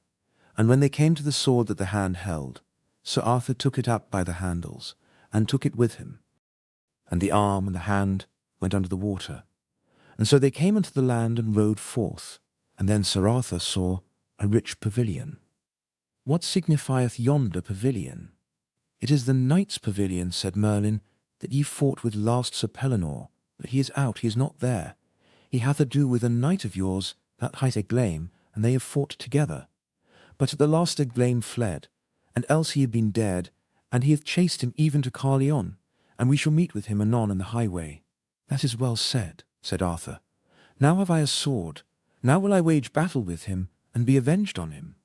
And when they came to the sword that the hand held, Sir Arthur took it up by the handles, and took it with him, and the arm and the hand went under the water. And so they came unto the land, and rode forth. And then Sir Arthur saw a rich pavilion. What signifieth yonder pavilion? It is the knight's pavilion, said Merlin, that ye fought with last Sir Pellinore, but he is out, he is not there. He hath ado with a knight of yours, that hight Eglaime, and they have fought together. But at the last Eglaime fled, and else he had been dead, and he hath chased him even to Carleon, and we shall meet with him anon in the highway." "That is well said," said Arthur. "Now have I a sword, now will I wage battle with him, and be avenged on him."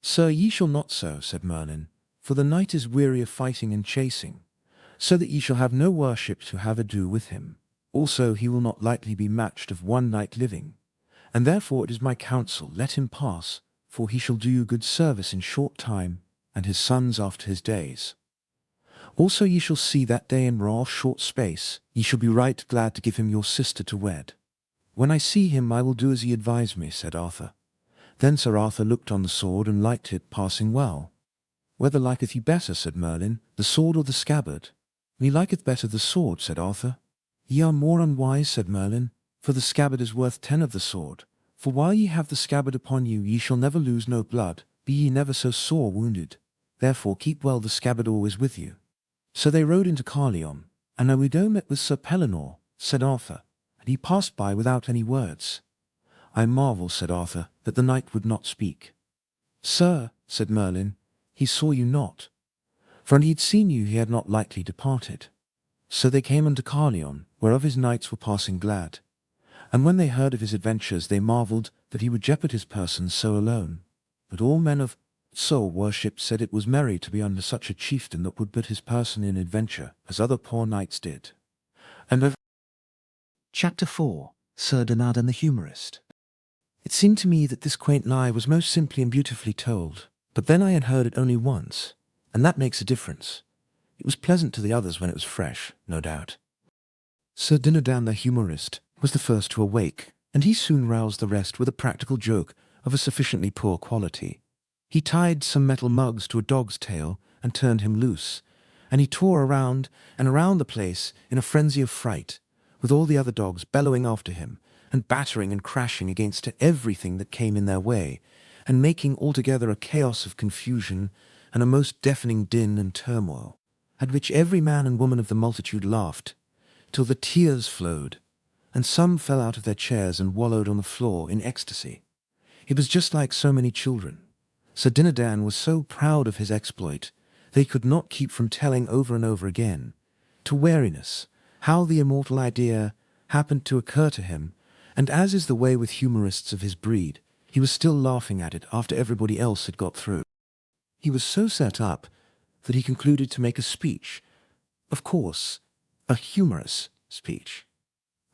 "Sir, ye shall not so," said Merlin, "for the knight is weary of fighting and chasing, so that ye shall have no worship to have ado with him. Also he will not lightly be matched of one knight living, and therefore it is my counsel, let him pass, for he shall do you good service in short time, and his sons after his days. Also ye shall see that day in raw short space, ye shall be right glad to give him your sister to wed." "When I see him I will do as ye advise me," said Arthur. Then Sir Arthur looked on the sword and liked it passing well. "Whether liketh you better," said Merlin, "the sword or the scabbard?" "Me liketh better the sword," said Arthur. "Ye are more unwise," said Merlin, "for the scabbard is worth 10 of the sword. For while ye have the scabbard upon you, ye shall never lose no blood, be ye never so sore wounded. Therefore keep well the scabbard always with you." So they rode into Carlion, and a widow met with Sir Pellinore, said Arthur, and he passed by without any words. "I marvel," said Arthur, "that the knight would not speak." "Sir," said Merlin, "he saw you not, for an he had seen you he had not lightly departed." So they came unto Carlion, whereof his knights were passing glad. And when they heard of his adventures, they marvelled that he would jeopard his person so alone. But all men of soul worship said it was merry to be under such a chieftain that would put his person in adventure, as other poor knights did. And Chapter 4. Sir Dinadan the Humorist. It seemed to me that this quaint lie was most simply and beautifully told, but then I had heard it only once, and that makes a difference. It was pleasant to the others when it was fresh, no doubt. Sir Dinadan the Humorist was the first to awake, and he soon roused the rest with a practical joke of a sufficiently poor quality. He tied some metal mugs to a dog's tail and turned him loose, and he tore around and around the place in a frenzy of fright, with all the other dogs bellowing after him and battering and crashing against everything that came in their way, and making altogether a chaos of confusion and a most deafening din and turmoil, at which every man and woman of the multitude laughed, till the tears flowed, and some fell out of their chairs and wallowed on the floor in ecstasy. It was just like so many children. Sir Dinadan was so proud of his exploit that he could not keep from telling over and over again, to weariness, how the immortal idea happened to occur to him, and as is the way with humorists of his breed, he was still laughing at it after everybody else had got through. He was so set up that he concluded to make a speech. Of course, a humorous speech.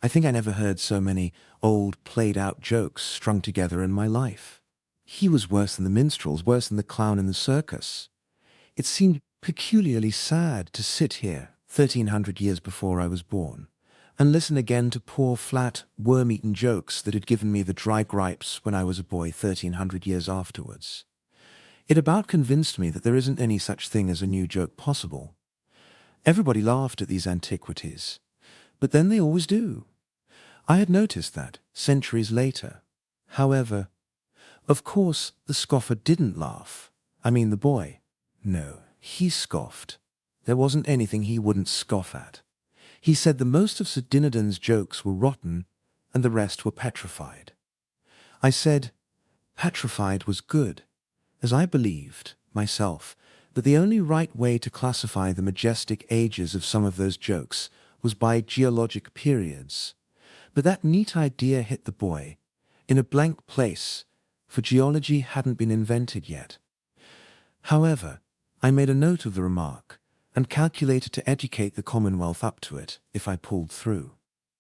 I think I never heard so many old, played-out jokes strung together in my life. He was worse than the minstrels, worse than the clown in the circus. It seemed peculiarly sad to sit here 1,300 years before I was born, and listen again to poor, flat, worm-eaten jokes that had given me the dry gripes when I was a boy 1,300 years afterwards. It about convinced me that there isn't any such thing as a new joke possible. Everybody laughed at these antiquities, but then they always do. I had noticed that, centuries later. However, of course, the scoffer didn't laugh. I mean the boy. No, he scoffed. There wasn't anything he wouldn't scoff at. He said the most of Sir Dinadan's jokes were rotten, and the rest were petrified. I said petrified was good, as I believed, myself, that the only right way to classify the majestic ages of some of those jokes was by geologic periods. But that neat idea hit the boy in a blank place, for geology hadn't been invented yet. However, I made a note of the remark, and calculated to educate the Commonwealth up to it, if I pulled through.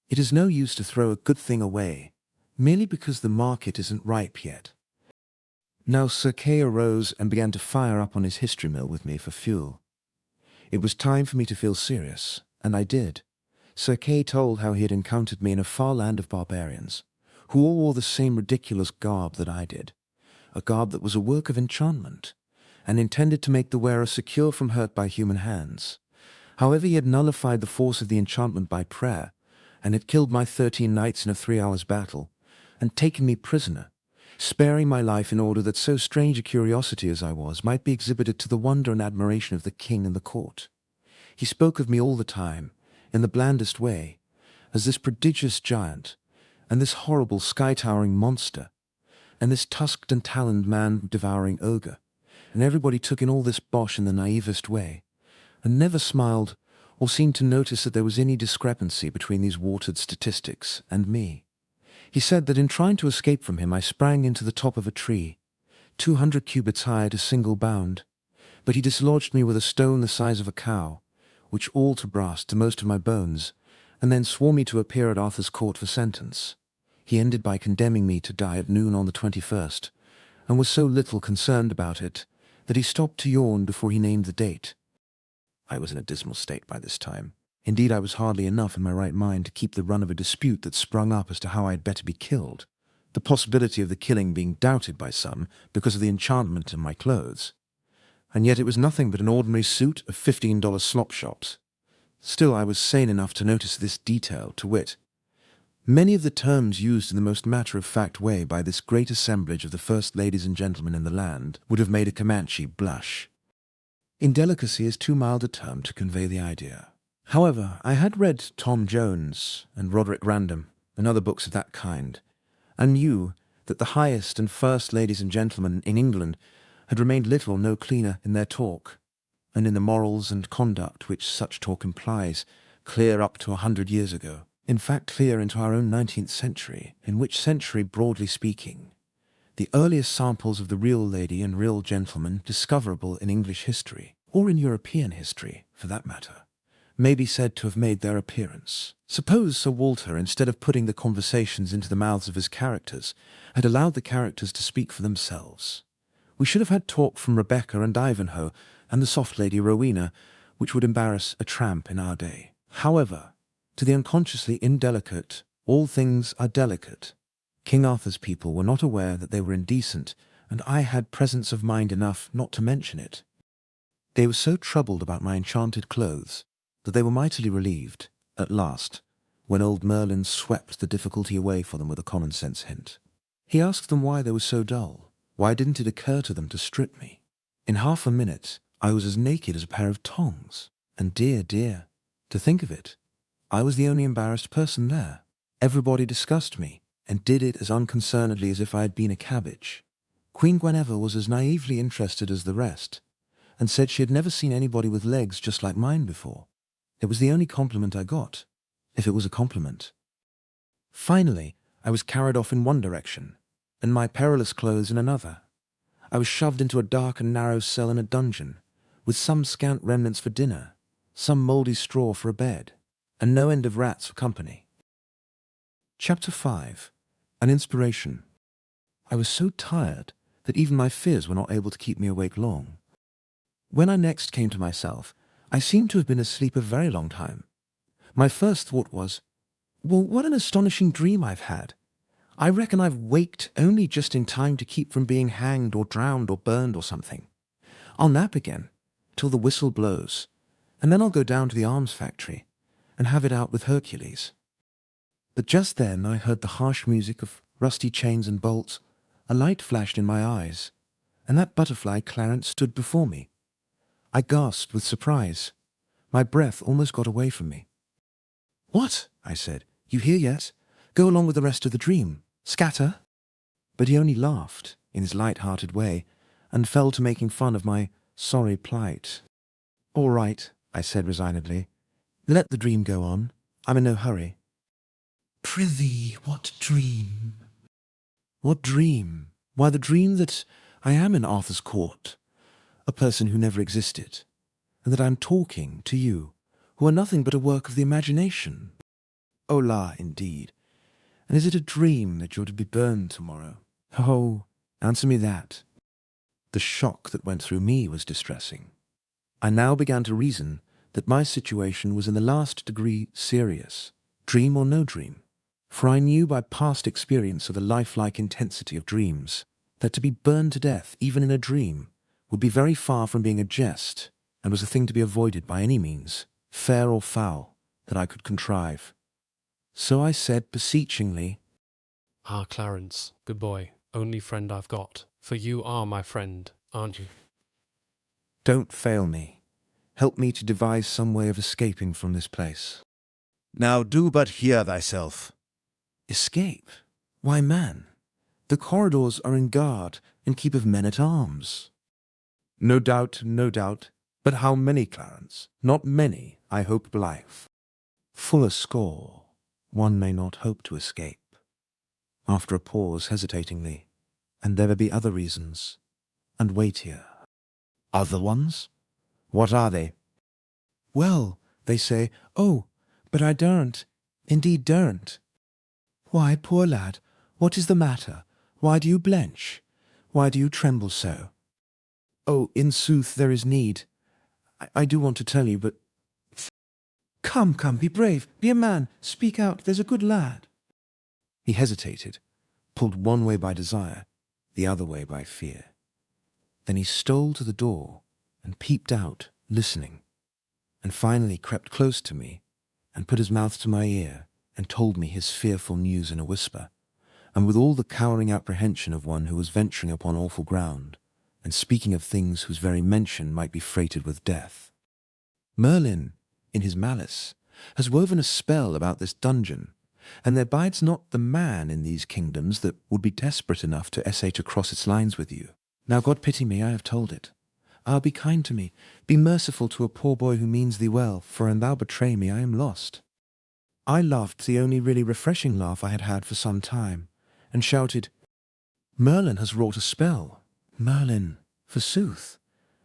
It is no use to throw a good thing away, merely because the market isn't ripe yet. Now Sir Kay arose and began to fire up on his history mill with me for fuel. It was time for me to feel serious, and I did. Sir Kay told how he had encountered me in a far land of barbarians, who all wore the same ridiculous garb that I did, a garb that was a work of enchantment, and intended to make the wearer secure from hurt by human hands. However, he had nullified the force of the enchantment by prayer, and had killed my 13 knights in a 3 hours battle, and taken me prisoner, sparing my life in order that so strange a curiosity as I was might be exhibited to the wonder and admiration of the king and the court. He spoke of me all the time, in the blandest way, as this prodigious giant, and this horrible sky-towering monster, and this tusked and taloned man-devouring ogre, and everybody took in all this bosh in the naivest way, and never smiled or seemed to notice that there was any discrepancy between these watered statistics and me. He said that in trying to escape from him I sprang into the top of a tree, 200 cubits high at a single bound, but he dislodged me with a stone the size of a cow, which all to brass to most of my bones, and then swore me to appear at Arthur's court for sentence. He ended by condemning me to die at noon on the 21st, and was so little concerned about it that he stopped to yawn before he named the date. I was in a dismal state by this time. Indeed, I was hardly enough in my right mind to keep the run of a dispute that sprung up as to how I had better be killed, the possibility of the killing being doubted by some because of the enchantment in my clothes. And yet it was nothing but an ordinary suit of $15 slop shops. Still, I was sane enough to notice this detail, to wit, many of the terms used in the most matter-of-fact way by this great assemblage of the first ladies and gentlemen in the land would have made a Comanche blush. Indelicacy is too mild a term to convey the idea. However, I had read Tom Jones and Roderick Random and other books of that kind, and knew that the highest and first ladies and gentlemen in England had remained little or no cleaner in their talk, and in the morals and conduct which such talk implies, clear up to 100 years ago. In fact, clear into our own 19th century, in which century, broadly speaking, the earliest samples of the real lady and real gentleman discoverable in English history, or in European history, for that matter, may be said to have made their appearance. Suppose Sir Walter, instead of putting the conversations into the mouths of his characters, had allowed the characters to speak for themselves. We should have had talk from Rebecca and Ivanhoe and the soft lady Rowena, which would embarrass a tramp in our day. However, to the unconsciously indelicate, all things are delicate. King Arthur's people were not aware that they were indecent, and I had presence of mind enough not to mention it. They were so troubled about my enchanted clothes that they were mightily relieved, at last, when old Merlin swept the difficulty away for them with a common-sense hint. He asked them why they were so dull. Why didn't it occur to them to strip me? In half a minute, I was as naked as a pair of tongs. And dear, dear, to think of it, I was the only embarrassed person there. Everybody discussed me, and did it as unconcernedly as if I had been a cabbage. Queen Guinevere was as naively interested as the rest, and said she had never seen anybody with legs just like mine before. It was the only compliment I got, if it was a compliment. Finally, I was carried off in one direction, and my perilous clothes in another. I was shoved into a dark and narrow cell in a dungeon, with some scant remnants for dinner, some mouldy straw for a bed, and no end of rats for company. Chapter 5. An Inspiration. I was so tired that even my fears were not able to keep me awake long. When I next came to myself, I seemed to have been asleep a very long time. My first thought was, well, what an astonishing dream I've had. I reckon I've waked only just in time to keep from being hanged or drowned or burned or something. I'll nap again, till the whistle blows, and then I'll go down to the arms factory and have it out with Hercules. But just then I heard the harsh music of rusty chains and bolts, a light flashed in my eyes, and that butterfly Clarence stood before me. I gasped with surprise. My breath almost got away from me. "What?" I said. "You here yet? Go along with the rest of the dream. Scatter?" But he only laughed, in his light-hearted way, and fell to making fun of my sorry plight. "All right," I said resignedly. "Let the dream go on. I'm in no hurry." Prithee, what dream? "What dream? Why, the dream that I am in Arthur's court, a person who never existed, and that I am talking to you, who are nothing but a work of the imagination. Oh la, indeed. And is it a dream that you're to be burned tomorrow? Oh, answer me that." The shock that went through me was distressing. I now began to reason that my situation was in the last degree serious, dream or no dream, for I knew by past experience of the lifelike intensity of dreams that to be burned to death, even in a dream, would be very far from being a jest, and was a thing to be avoided by any means, fair or foul, that I could contrive. So I said beseechingly, "Ah, Clarence, good boy, only friend I've got, for you are my friend, aren't you?" "Don't fail me. Help me to devise some way of escaping from this place." "Now do but hear thyself." "Escape? Why, man, the corridors are in guard and keep of men-at-arms." No doubt, But how many, Clarence? Not many, I hope, life. Full a score, one may not hope to escape. After a pause, hesitatingly, and there be other reasons, and wait here. Other ones? What are they? Well, they say, oh, but I daren't, indeed daren't. Why, poor lad, what is the matter? Why do you blench? Why do you tremble so? Oh, in sooth, there is need. I do want to tell you, but... Come, be brave, be a man, speak out, there's a good lad. He hesitated, pulled one way by desire, the other way by fear. Then he stole to the door and peeped out, listening, and finally crept close to me and put his mouth to my ear and told me his fearful news in a whisper, and with all the cowering apprehension of one who was venturing upon awful ground, and speaking of things whose very mention might be freighted with death. Merlin, in his malice, has woven a spell about this dungeon, and there bides not the man in these kingdoms that would be desperate enough to essay to cross its lines with you. Now God pity me, I have told it. Ah, be kind to me, be merciful to a poor boy who means thee well, for an thou betray me, I am lost. I laughed the only really refreshing laugh I had had for some time, and shouted, Merlin has wrought a spell. Merlin, forsooth.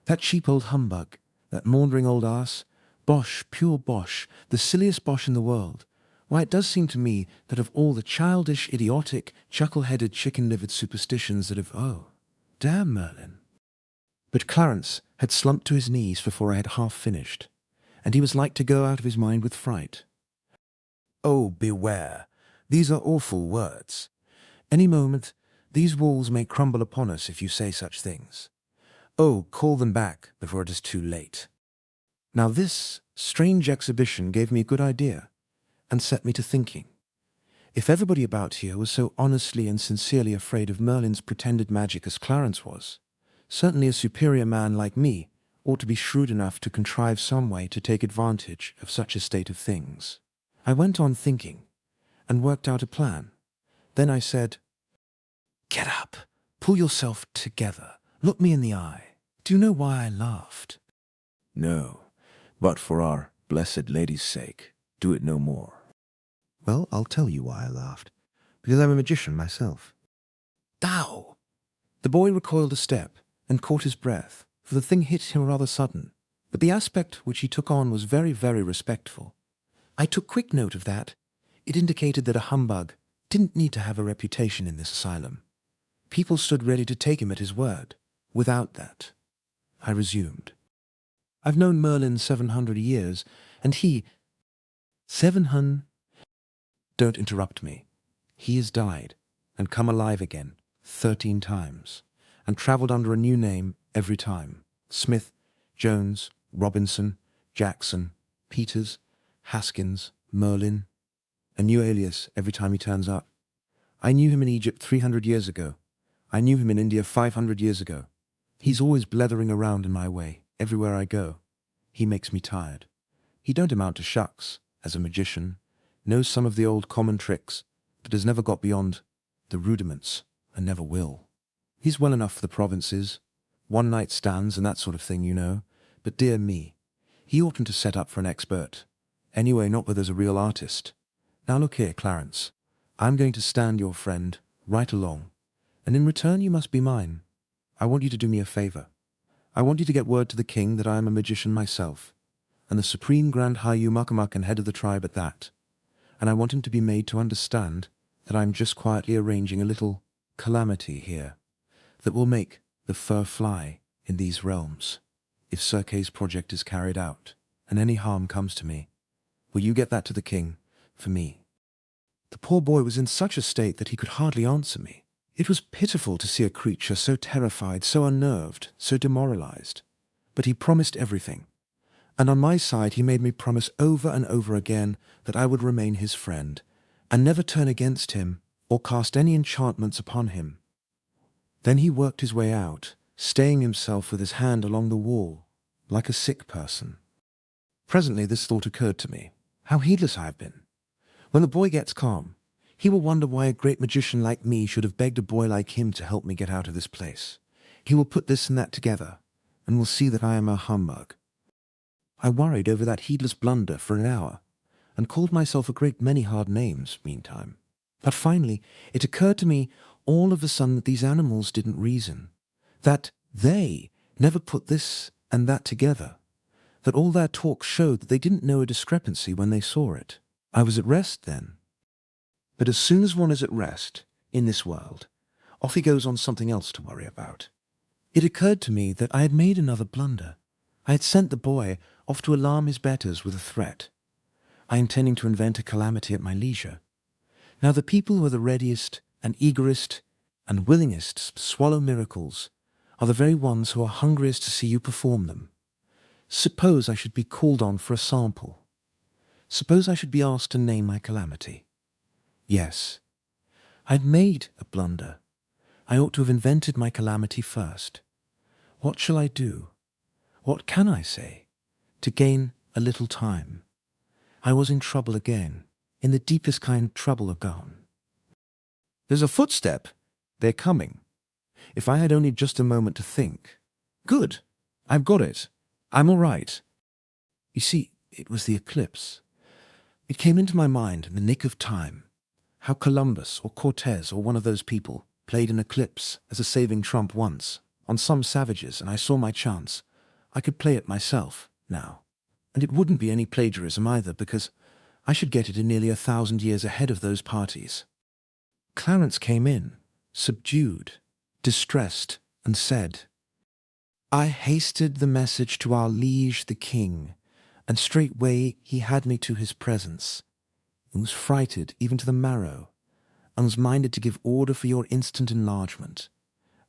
That cheap old humbug, that maundering old ass, bosh, pure bosh, the silliest bosh in the world. Why, it does seem to me that of all the childish, idiotic, chuckle-headed, chicken-livered superstitions that have... Oh, damn Merlin. But Clarence had slumped to his knees before I had half finished, and he was like to go out of his mind with fright. Oh, beware! These are awful words. Any moment, these walls may crumble upon us if you say such things. Oh, call them back before it is too late. Now this strange exhibition gave me a good idea, and set me to thinking. If everybody about here was so honestly and sincerely afraid of Merlin's pretended magic as Clarence was, certainly a superior man like me ought to be shrewd enough to contrive some way to take advantage of such a state of things. I went on thinking, and worked out a plan. Then I said, Get up, pull yourself together, look me in the eye. Do you know why I laughed? No, but for our blessed Lady's sake, do it no more. Well, I'll tell you why I laughed. Because I'm a magician myself. Thou! The boy recoiled a step, and caught his breath, for the thing hit him rather sudden, but the aspect which he took on was very, very respectful. I took quick note of that. It indicated that a humbug didn't need to have a reputation in this asylum. People stood ready to take him at his word. Without that, I resumed. I've known Merlin 700 years, and he... 700... Don't interrupt me. He has died, and come alive again, 13 times, and travelled under a new name every time. Smith, Jones, Robinson, Jackson, Peters, Haskins, Merlin. A new alias every time he turns up. I knew him in Egypt 300 years ago. I knew him in India 500 years ago. He's always blethering around in my way, everywhere I go. He makes me tired. He don't amount to shucks, as a magician, knows some of the old common tricks, but has never got beyond the rudiments, and never will. He's well enough for the provinces, one-night stands and that sort of thing, you know, but dear me, he oughtn't to set up for an expert. Anyway, not where there's a real artist. Now look here, Clarence, I'm going to stand your friend right along, and in return you must be mine. I want you to do me a favour. I want you to get word to the king that I am a magician myself, and the Supreme Grand Hayu Muckamuck and head of the tribe at that. And I want him to be made to understand that I'm just quietly arranging a little calamity here that will make the fur fly in these realms, if Sir Kay's project is carried out, and any harm comes to me. Will you get that to the king, for me? The poor boy was in such a state that he could hardly answer me. It was pitiful to see a creature so terrified, so unnerved, so demoralized. But he promised everything. And on my side he made me promise over and over again that I would remain his friend, and never turn against him or cast any enchantments upon him. Then he worked his way out, staying himself with his hand along the wall, like a sick person. Presently this thought occurred to me. How heedless I have been. When the boy gets calm, he will wonder why a great magician like me should have begged a boy like him to help me get out of this place. He will put this and that together, and will see that I am a humbug, I worried over that heedless blunder for an hour, and called myself a great many hard names meantime. But finally it occurred to me all of a sudden that these animals didn't reason, that they never put this and that together, that all their talk showed that they didn't know a discrepancy when they saw it. I was at rest then. But as soon as one is at rest in this world, off he goes on something else to worry about. It occurred to me that I had made another blunder. I had sent the boy off to alarm his betters with a threat, I intending to invent a calamity at my leisure. Now the people who are the readiest and eagerest and willingest to swallow miracles are the very ones who are hungriest to see you perform them. Suppose I should be called on for a sample. Suppose I should be asked to name my calamity. Yes, I had made a blunder. I ought to have invented my calamity first. What shall I do? What can I say to gain a little time? I was in trouble again, in the deepest kind of trouble gone. There's a footstep. They're coming. If I had only just a moment to think. Good. I've got it. I'm all right. You see, it was the eclipse. It came into my mind in the nick of time. How Columbus or Cortez or one of those people played an eclipse as a saving trump once on some savages, and I saw my chance. I could play it myself now. And it wouldn't be any plagiarism either, because I should get it in nearly 1,000 years ahead of those parties. Clarence came in, subdued, distressed, and said, I hasted the message to our liege the king, and straightway he had me to his presence, and was frighted even to the marrow, and was minded to give order for your instant enlargement,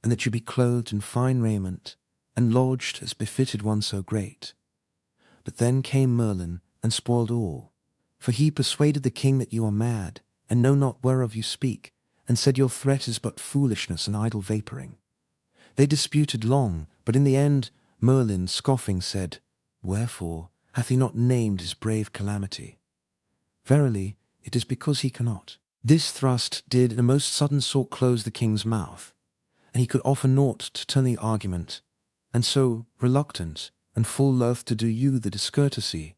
and that you be clothed in fine raiment, and lodged as befitted one so great. But then came Merlin, and spoiled all, for he persuaded the king that you are mad, and know not whereof you speak, and said your threat is but foolishness and idle vapouring. They disputed long, but in the end Merlin, scoffing, said, Wherefore hath he not named his brave calamity? Verily, it is because he cannot. This thrust did in a most sudden sort close the king's mouth, and he could offer naught to turn the argument, and so, reluctant, and full loath to do you the discourtesy,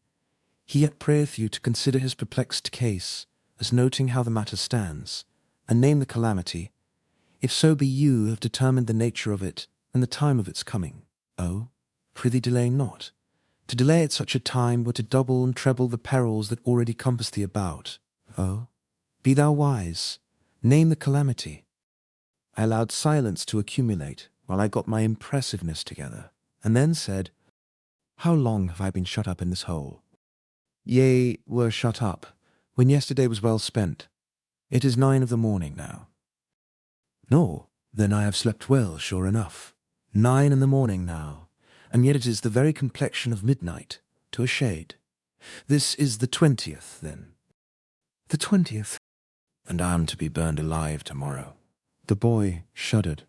he yet prayeth you to consider his perplexed case, as noting how the matter stands, and name the calamity, if so be you have determined the nature of it, and the time of its coming. Oh, prithee delay not. To delay at such a time were to double and treble the perils that already compass thee about. Oh, be thou wise, name the calamity. I allowed silence to accumulate, while I got my impressiveness together, and then said, How long have I been shut up in this hole? Yea, were shut up, when yesterday was well spent. It is 9 of the morning now. No, then I have slept well, sure enough. 9 in the morning now, and yet it is the very complexion of midnight, to a shade. This is the 20th, then. The 20th. And I am to be burned alive tomorrow. The boy shuddered.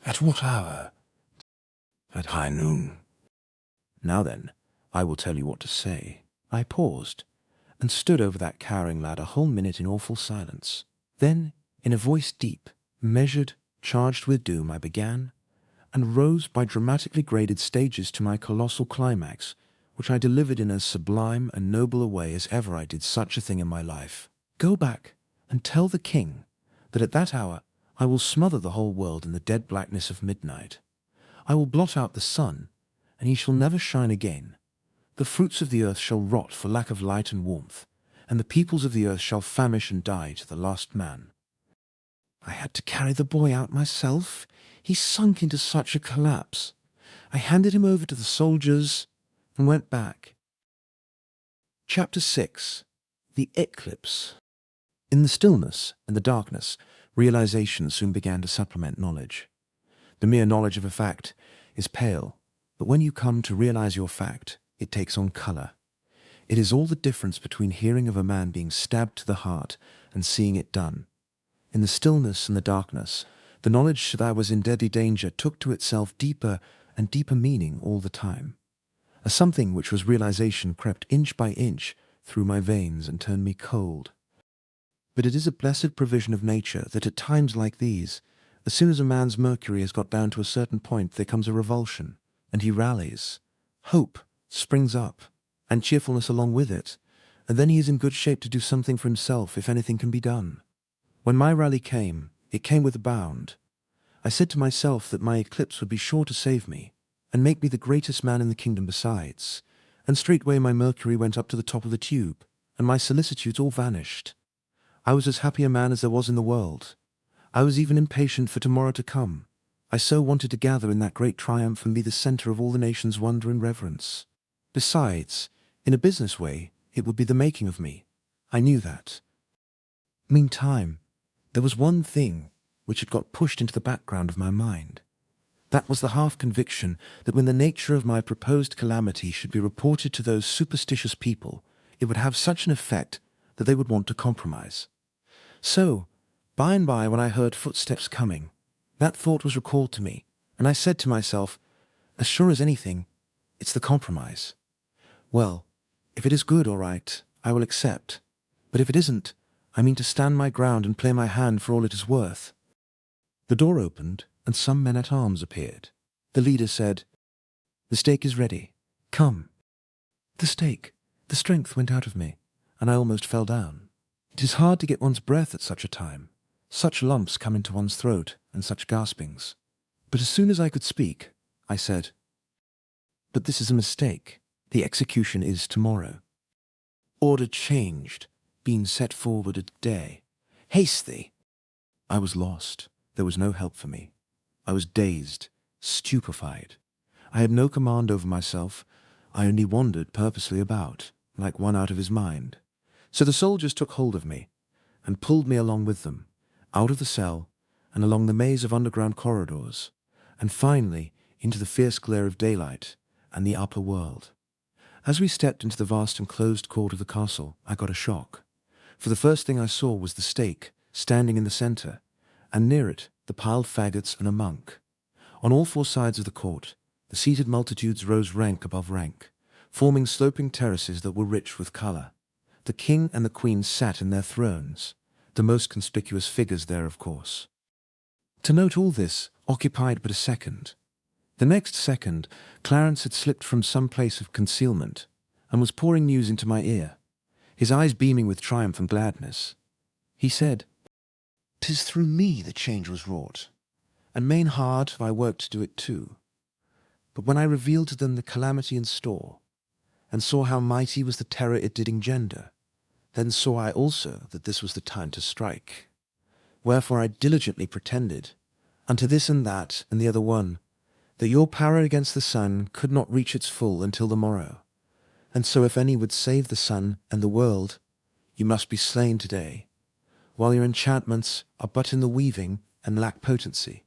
At what hour? At high noon. Now then, I will tell you what to say. I paused, and stood over that cowering lad a whole minute in awful silence. Then, in a voice deep, measured, charged with doom, I began, and rose by dramatically graded stages to my colossal climax, which I delivered in as sublime and noble a way as ever I did such a thing in my life. Go back, and tell the king that at that hour I will smother the whole world in the dead blackness of midnight. I will blot out the sun, and he shall never shine again. The fruits of the earth shall rot for lack of light and warmth, and the peoples of the earth shall famish and die to the last man. I had to carry the boy out myself. He sunk into such a collapse. I handed him over to the soldiers and went back. Chapter 6. The Eclipse. In the stillness and the darkness, realization soon began to supplement knowledge. The mere knowledge of a fact is pale, but when you come to realize your fact, it takes on color. It is all the difference between hearing of a man being stabbed to the heart and seeing it done. In the stillness and the darkness, the knowledge that I was in deadly danger took to itself deeper and deeper meaning all the time. A something which was realization crept inch by inch through my veins and turned me cold. But it is a blessed provision of nature that at times like these, as soon as a man's mercury has got down to a certain point, there comes a revulsion, and he rallies. Hope springs up, and cheerfulness along with it, and then he is in good shape to do something for himself if anything can be done. When my rally came, it came with a bound. I said to myself that my eclipse would be sure to save me, and make me the greatest man in the kingdom besides, and straightway my mercury went up to the top of the tube, and my solicitudes all vanished. I was as happy a man as there was in the world. I was even impatient for tomorrow to come. I so wanted to gather in that great triumph and be the centre of all the nation's wonder and reverence. Besides, in a business way, it would be the making of me. I knew that. Meantime, there was one thing which had got pushed into the background of my mind. That was the half-conviction that when the nature of my proposed calamity should be reported to those superstitious people, it would have such an effect that they would want to compromise. So, by and by, when I heard footsteps coming, that thought was recalled to me, and I said to myself, as sure as anything, it's the compromise. Well, if it is good, all right, I will accept. But if it isn't, I mean to stand my ground and play my hand for all it is worth. The door opened, and some men-at-arms appeared. The leader said, "The stake is ready. Come." The stake. The strength went out of me, and I almost fell down. It is hard to get one's breath at such a time. Such lumps come into one's throat, and such gaspings. But as soon as I could speak, I said, "But this is a mistake. The execution is tomorrow. Order changed, being set forward a day. Haste thee." I was lost. There was no help for me. I was dazed, stupefied. I had no command over myself. I only wandered purposely about, like one out of his mind. So the soldiers took hold of me, and pulled me along with them, out of the cell, and along the maze of underground corridors, and finally into the fierce glare of daylight and the upper world. As we stepped into the vast enclosed court of the castle, I got a shock. For the first thing I saw was the stake, standing in the centre, and near it the piled faggots and a monk. On all four sides of the court, the seated multitudes rose rank above rank, forming sloping terraces that were rich with colour. The king and the queen sat in their thrones, the most conspicuous figures there, of course. To note all this occupied but a second. The next second, Clarence had slipped from some place of concealment, and was pouring news into my ear, his eyes beaming with triumph and gladness. He said, "'Tis through me the change was wrought, and main hard have I worked to do it too. But when I revealed to them the calamity in store, and saw how mighty was the terror it did engender, then saw I also that this was the time to strike. Wherefore I diligently pretended, unto this and that and the other one, that your power against the sun could not reach its full until the morrow. And so if any would save the sun and the world, you must be slain today, while your enchantments are but in the weaving and lack potency.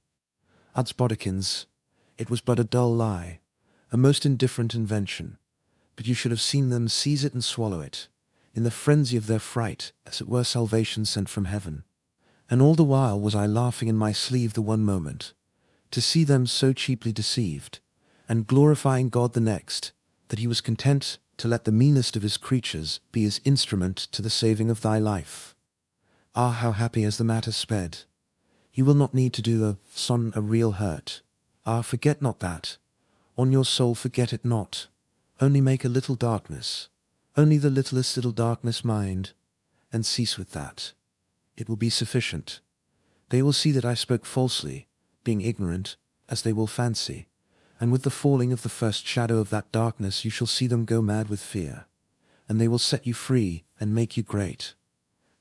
Udsbodikins, it was but a dull lie, a most indifferent invention, but you should have seen them seize it and swallow it, in the frenzy of their fright, as it were salvation sent from heaven. And all the while was I laughing in my sleeve the one moment, to see them so cheaply deceived, and glorifying God the next, that he was content to let the meanest of his creatures be his instrument to the saving of thy life. Ah, how happy as the matter sped! You will not need to do the son a real hurt. Ah, forget not that. On your soul forget it not. Only make a little darkness, only the littlest little darkness mind, and cease with that. It will be sufficient. They will see that I spoke falsely, being ignorant, as they will fancy, and with the falling of the first shadow of that darkness you shall see them go mad with fear, and they will set you free and make you great.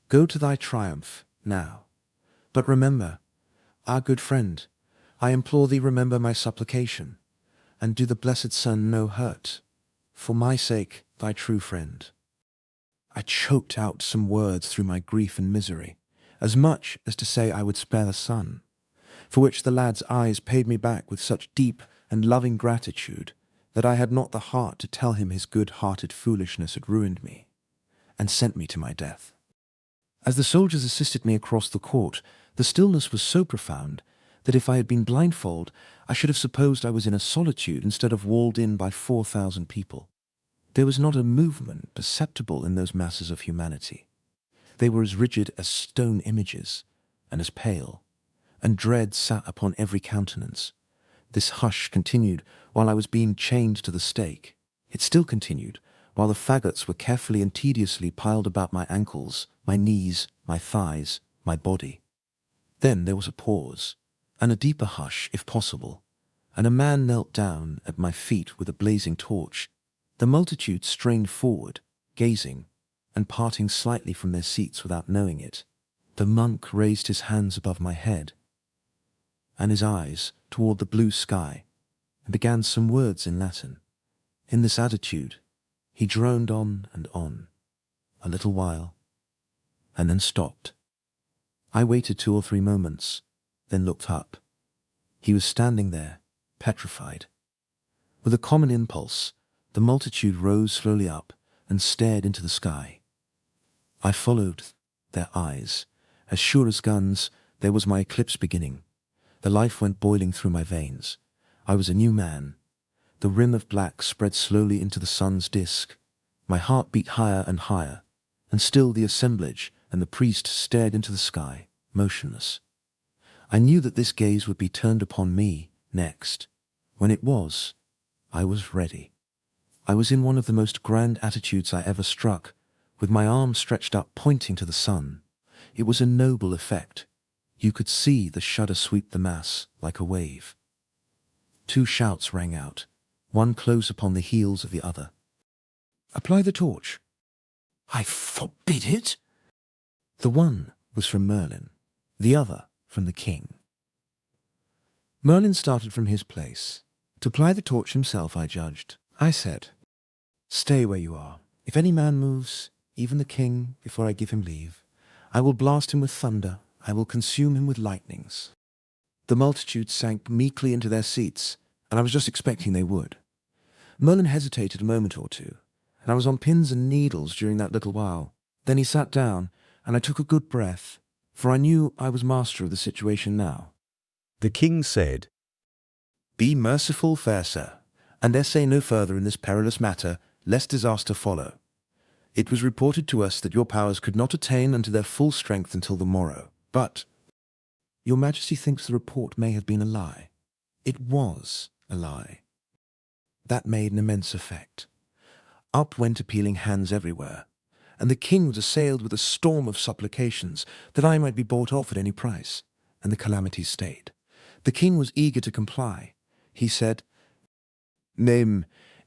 Go to thy triumph, now. But remember, our good friend, I implore thee remember my supplication, and do the blessed sun no hurt, for my sake, thy true friend." I choked out some words through my grief and misery, as much as to say I would spare the sun, for which the lad's eyes paid me back with such deep and loving gratitude that I had not the heart to tell him his good-hearted foolishness had ruined me, and sent me to my death. As the soldiers assisted me across the court, the stillness was so profound that if I had been blindfold, I should have supposed I was in a solitude instead of walled in by 4,000 people. There was not a movement perceptible in those masses of humanity. They were as rigid as stone images, and as pale, and dread sat upon every countenance. This hush continued while I was being chained to the stake. It still continued, while the faggots were carefully and tediously piled about my ankles, my knees, my thighs, my body. Then there was a pause, and a deeper hush, if possible, and a man knelt down at my feet with a blazing torch. The multitude strained forward, gazing, and parting slightly from their seats without knowing it. The monk raised his hands above my head, and his eyes toward the blue sky, and began some words in Latin. In this attitude, he droned on and on, a little while, and then stopped. I waited 2 or 3 moments, then looked up. He was standing there, petrified. With a common impulse, the multitude rose slowly up and stared into the sky. I followed their eyes. As sure as guns, there was my eclipse beginning. The life went boiling through my veins. I was a new man. The rim of black spread slowly into the sun's disk. My heart beat higher and higher, and still the assemblage and the priest stared into the sky, motionless. I knew that this gaze would be turned upon me next. When it was, I was ready. I was in one of the most grand attitudes I ever struck, with my arm stretched up pointing to the sun. It was a noble effect. You could see the shudder sweep the mass like a wave. 2 shouts rang out, one close upon the heels of the other. "Apply the torch." I forbid it. The one was from Merlin, the other from the king. Merlin started from his place. To apply the torch himself, I judged. I said, "Stay where you are. If any man moves, even the king, before I give him leave, I will blast him with thunder, I will consume him with lightnings." The multitude sank meekly into their seats, and I was just expecting they would. Merlin hesitated a moment or two, and I was on pins and needles during that little while. Then he sat down, and I took a good breath, for I knew I was master of the situation now. The king said, "Be merciful, fair sir, and essay no further in this perilous matter, lest disaster follow. It was reported to us that your powers could not attain unto their full strength until the morrow, but your majesty thinks the report may have been a lie. It was a lie." That made an immense effect. Up went appealing hands everywhere, and the king was assailed with a storm of supplications that I might be bought off at any price, and the calamity stayed. The king was eager to comply. He said, "Name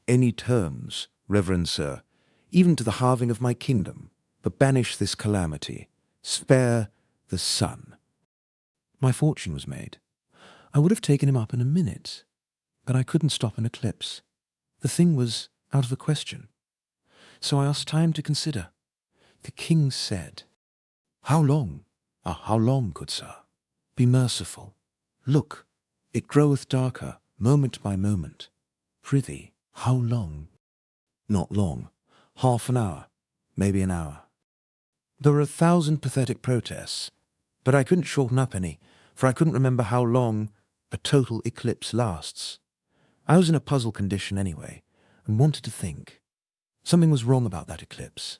any terms, reverend sir, even to the halving of my kingdom, but banish this calamity. Spare the sun." My fortune was made. I would have taken him up in a minute, but I couldn't stop an eclipse. The thing was out of the question. So I asked time to consider. The king said, "How long? How long, good sir? Be merciful. Look, it groweth darker, moment by moment. Prithee, how long?" "Not long. Half an hour, maybe an hour." There were 1,000 pathetic protests, but I couldn't shorten up any, for I couldn't remember how long a total eclipse lasts. I was in a puzzle condition anyway, and wanted to think. Something was wrong about that eclipse,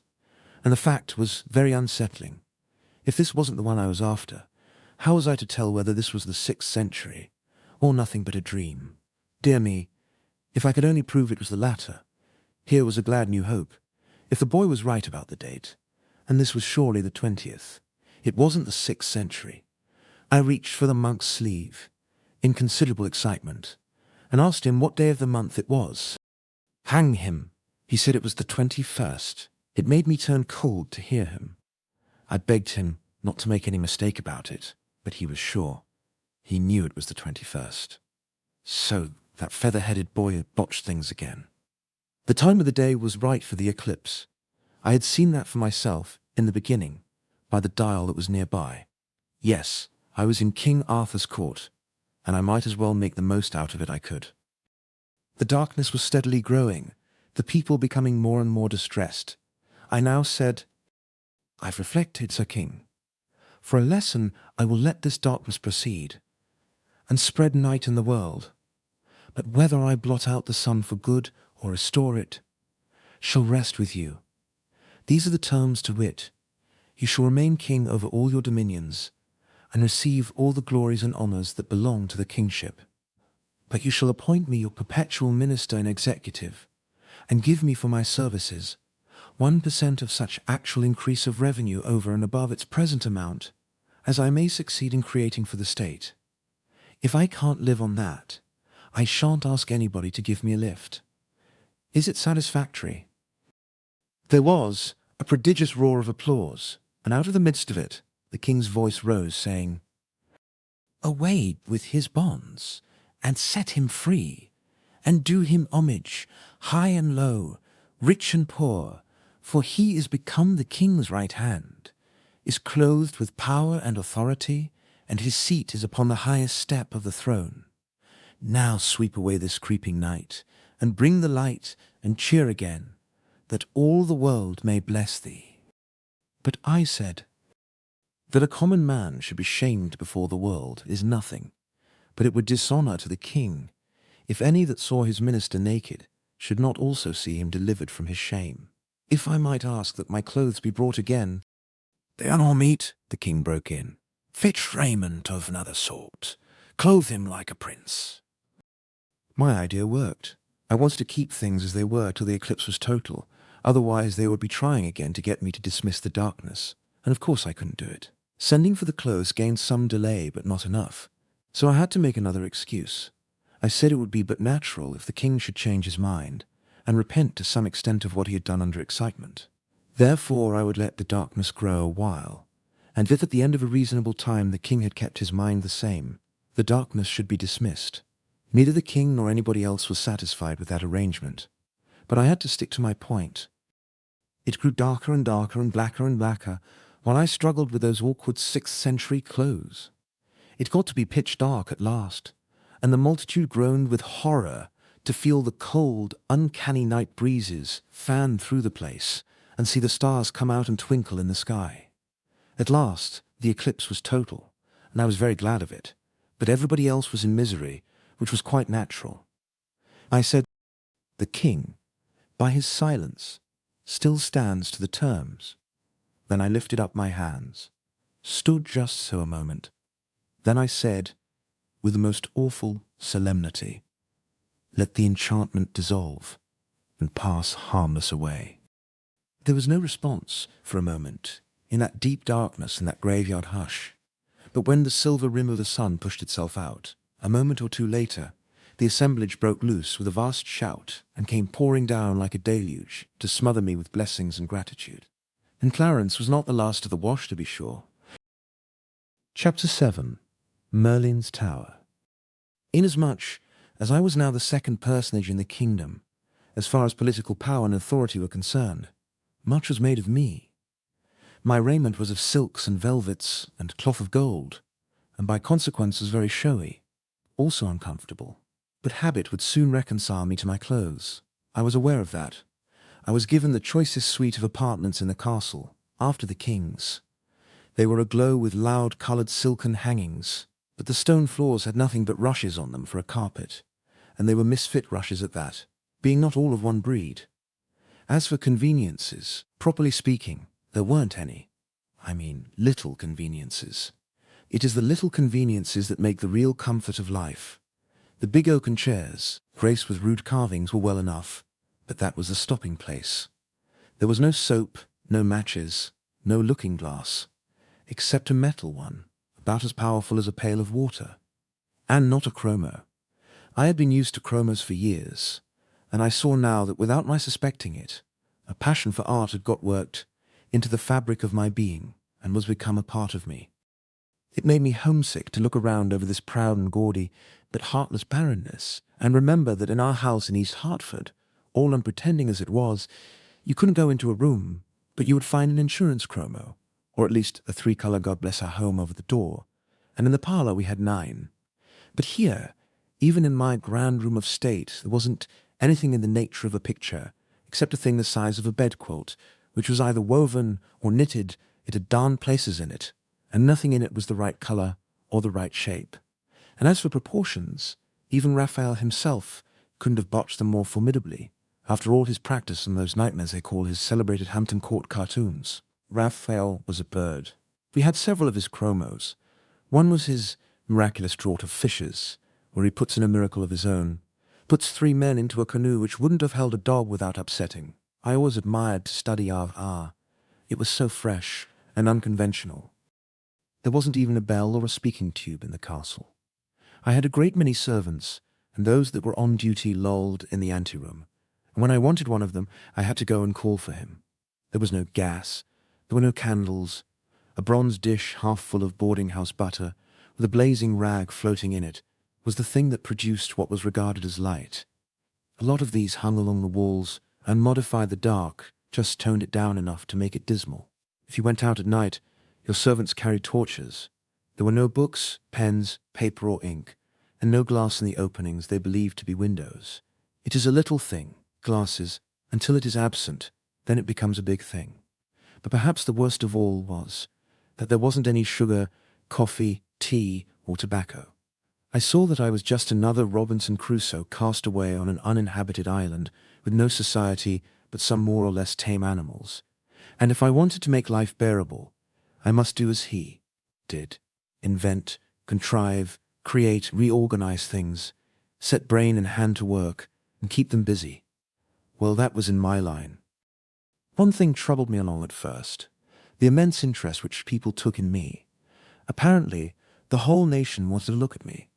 and the fact was very unsettling. If this wasn't the one I was after, how was I to tell whether this was the 6th century, or nothing but a dream? Dear me, if I could only prove it was the latter, here was a glad new hope. If the boy was right about the date, and this was surely the 20th, it wasn't the 6th century. I reached for the monk's sleeve, in considerable excitement, and asked him what day of the month it was. Hang him! He said it was the 21st. It made me turn cold to hear him. I begged him not to make any mistake about it, but he was sure. He knew it was the 21st. So that feather-headed boy had botched things again. The time of the day was right for the eclipse. I had seen that for myself, in the beginning, by the dial that was nearby. Yes, I was in King Arthur's court, and I might as well make the most out of it I could. The darkness was steadily growing, the people becoming more and more distressed. I now said, "I've reflected, Sir King. For a lesson I will let this darkness proceed, and spread night in the world. But whether I blot out the sun for good or restore it, shall rest with you. These are the terms to wit. You shall remain king over all your dominions, and receive all the glories and honours that belong to the kingship. But you shall appoint me your perpetual minister and executive, and give me for my services 1% of such actual increase of revenue over and above its present amount as I may succeed in creating for the state. If I can't live on that, I shan't ask anybody to give me a lift. Is it satisfactory?" There was a prodigious roar of applause, and out of the midst of it the king's voice rose, saying, "Away with his bonds, and set him free, and do him homage, high and low, rich and poor, for he is become the king's right hand, is clothed with power and authority, and his seat is upon the highest step of the throne. Now sweep away this creeping night, and bring the light and cheer again, that all the world may bless thee." But I said, "That a common man should be shamed before the world is nothing, but it would dishonour to the king if any that saw his minister naked should not also see him delivered from his shame. If I might ask that my clothes be brought again—" "They are no meet," the king broke in. "Fetch raiment of another sort. Clothe him like a prince." My idea worked. I wanted to keep things as they were till the eclipse was total, otherwise they would be trying again to get me to dismiss the darkness, and of course I couldn't do it. Sending for the clothes gained some delay, but not enough, so I had to make another excuse. I said it would be but natural if the king should change his mind, and repent to some extent of what he had done under excitement. Therefore I would let the darkness grow a while, and if at the end of a reasonable time the king had kept his mind the same, the darkness should be dismissed. Neither the king nor anybody else was satisfied with that arrangement, but I had to stick to my point. It grew darker and darker and blacker, while I struggled with those awkward 6th century clothes. It got to be pitch dark at last, and the multitude groaned with horror to feel the cold, uncanny night breezes fan through the place, and see the stars come out and twinkle in the sky. At last the eclipse was total, and I was very glad of it, but everybody else was in misery, which was quite natural. I said, "The king, by his silence, still stands to the terms." Then I lifted up my hands, stood just so a moment. Then I said, with the most awful solemnity, "Let the enchantment dissolve and pass harmless away." There was no response for a moment in that deep darkness and that graveyard hush, but when the silver rim of the sun pushed itself out, a moment or two later, the assemblage broke loose with a vast shout and came pouring down like a deluge to smother me with blessings and gratitude. And Clarence was not the last of the wash, to be sure. Chapter 7. Merlin's Tower. Inasmuch as I was now the second personage in the kingdom, as far as political power and authority were concerned, much was made of me. My raiment was of silks and velvets and cloth of gold, and by consequence was very showy, also uncomfortable. But habit would soon reconcile me to my clothes. I was aware of that. I was given the choicest suite of apartments in the castle, after the king's. They were aglow with loud-coloured silken hangings, but the stone floors had nothing but rushes on them for a carpet, and they were misfit rushes at that, being not all of one breed. As for conveniences, properly speaking, there weren't any. I mean, little conveniences. It is the little conveniences that make the real comfort of life. The big oaken chairs, graced with rude carvings, were well enough, but that was the stopping place. There was no soap, no matches, no looking-glass, except a metal one, about as powerful as a pail of water, and not a chromo. I had been used to chromos for years, and I saw now that without my suspecting it, a passion for art had got worked into the fabric of my being and was become a part of me. It made me homesick to look around over this proud and gaudy but heartless barrenness, and remember that in our house in East Hartford, all unpretending as it was, you couldn't go into a room, but you would find an insurance chromo, or at least a 3-colour God Bless Our Home over the door, and in the parlour we had 9. But here, even in my grand room of state, there wasn't anything in the nature of a picture, except a thing the size of a bedquilt, which was either woven or knitted. It had darned places in it, and nothing in it was the right colour or the right shape. And as for proportions, even Raphael himself couldn't have botched them more formidably, after all his practice on those nightmares they call his celebrated Hampton Court cartoons. Raphael was a bird. We had several of his chromos. One was his miraculous draught of fishes, where he puts in a miracle of his own. puts 3 men into a canoe which wouldn't have held a dog without upsetting. I always admired to study art. It was so fresh and unconventional. There wasn't even a bell or a speaking tube in the castle. I had a great many servants, and those that were on duty lolled in the anteroom. And when I wanted one of them, I had to go and call for him. There was no gas, there were no candles. A bronze dish half full of boarding-house butter, with a blazing rag floating in it, was the thing that produced what was regarded as light. A lot of these hung along the walls, and modified the dark, just toned it down enough to make it dismal. If you went out at night, your servants carried torches. There were no books, pens, paper or ink, and no glass in the openings they believed to be windows. It is a little thing, glasses, until it is absent, then it becomes a big thing. But perhaps the worst of all was that there wasn't any sugar, coffee, tea, or tobacco. I saw that I was just another Robinson Crusoe cast away on an uninhabited island with no society but some more or less tame animals. And if I wanted to make life bearable, I must do as he did. Invent, contrive, create, reorganize things, set brain and hand to work, and keep them busy. Well, that was in my line. One thing troubled me along at first, the immense interest which people took in me. Apparently, the whole nation wanted to look at me.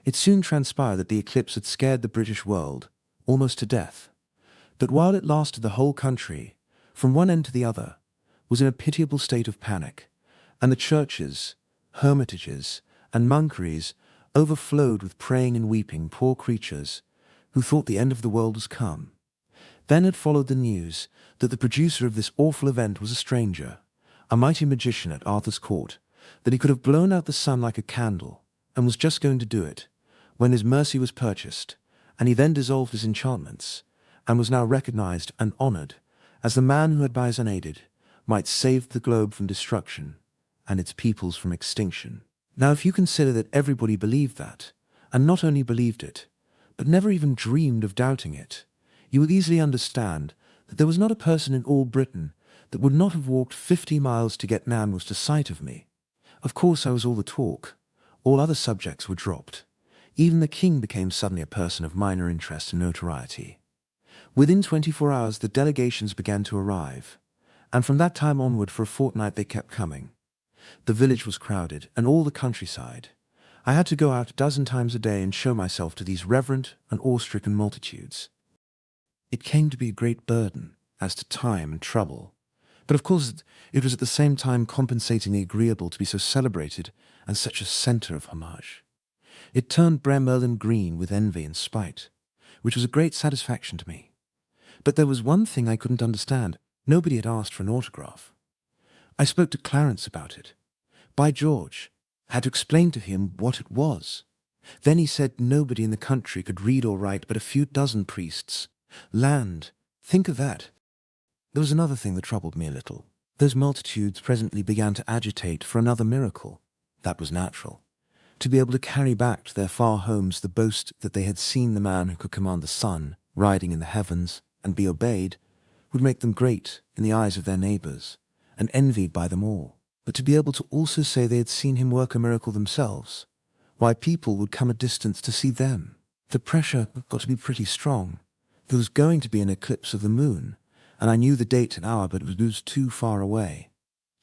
It soon transpired that the eclipse had scared the British world, almost to death. But while it lasted, the whole country, from one end to the other, was in a pitiable state of panic, and the churches, hermitages, and monkeries overflowed with praying and weeping poor creatures who thought the end of the world was come. Then had followed the news that the producer of this awful event was a stranger, a mighty magician at Arthur's court, that he could have blown out the sun like a candle, and was just going to do it, when his mercy was purchased, and he then dissolved his enchantments, and was now recognized and honored as the man who had by his unaided might save the globe from destruction and its peoples from extinction. Now if you consider that everybody believed that, and not only believed it, but never even dreamed of doubting it, you will easily understand that there was not a person in all Britain that would not have walked 50 miles to get man was to sight of me. Of course I was all the talk. All other subjects were dropped. Even the king became suddenly a person of minor interest and notoriety. Within 24 hours the delegations began to arrive, and from that time onward for a fortnight they kept coming. The village was crowded, and all the countryside. I had to go out a dozen times a day and show myself to these reverent and awe-stricken multitudes. It came to be a great burden, as to time and trouble, but of course it was at the same time compensatingly agreeable to be so celebrated and such a centre of homage. It turned Brer Merlin green with envy and spite, which was a great satisfaction to me. But there was one thing I couldn't understand. Nobody had asked for an autograph. I spoke to Clarence about it. By George, I had to explain to him what it was. Then he said nobody in the country could read or write but a few dozen priests. Land, think of that. There was another thing that troubled me a little. Those multitudes presently began to agitate for another miracle. That was natural. To be able to carry back to their far homes the boast that they had seen the man who could command the sun, riding in the heavens, and be obeyed, would make them great in the eyes of their neighbours, and envied by them all. But to be able to also say they had seen him work a miracle themselves, why people would come a distance to see them. The pressure got to be pretty strong. There was going to be an eclipse of the moon, and I knew the date and hour, but it was too far away.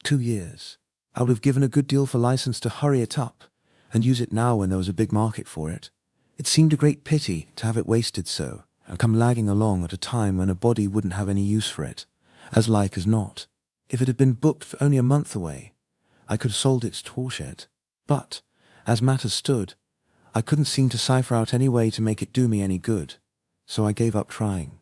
2 years. I would have given a good deal for license to hurry it up, and use it now when there was a big market for it. It seemed a great pity to have it wasted so, and come lagging along at a time when a body wouldn't have any use for it, as like as not. If it had been booked for only a month away, I could have sold it to Torchet. But, as matters stood, I couldn't seem to cipher out any way to make it do me any good, so I gave up trying.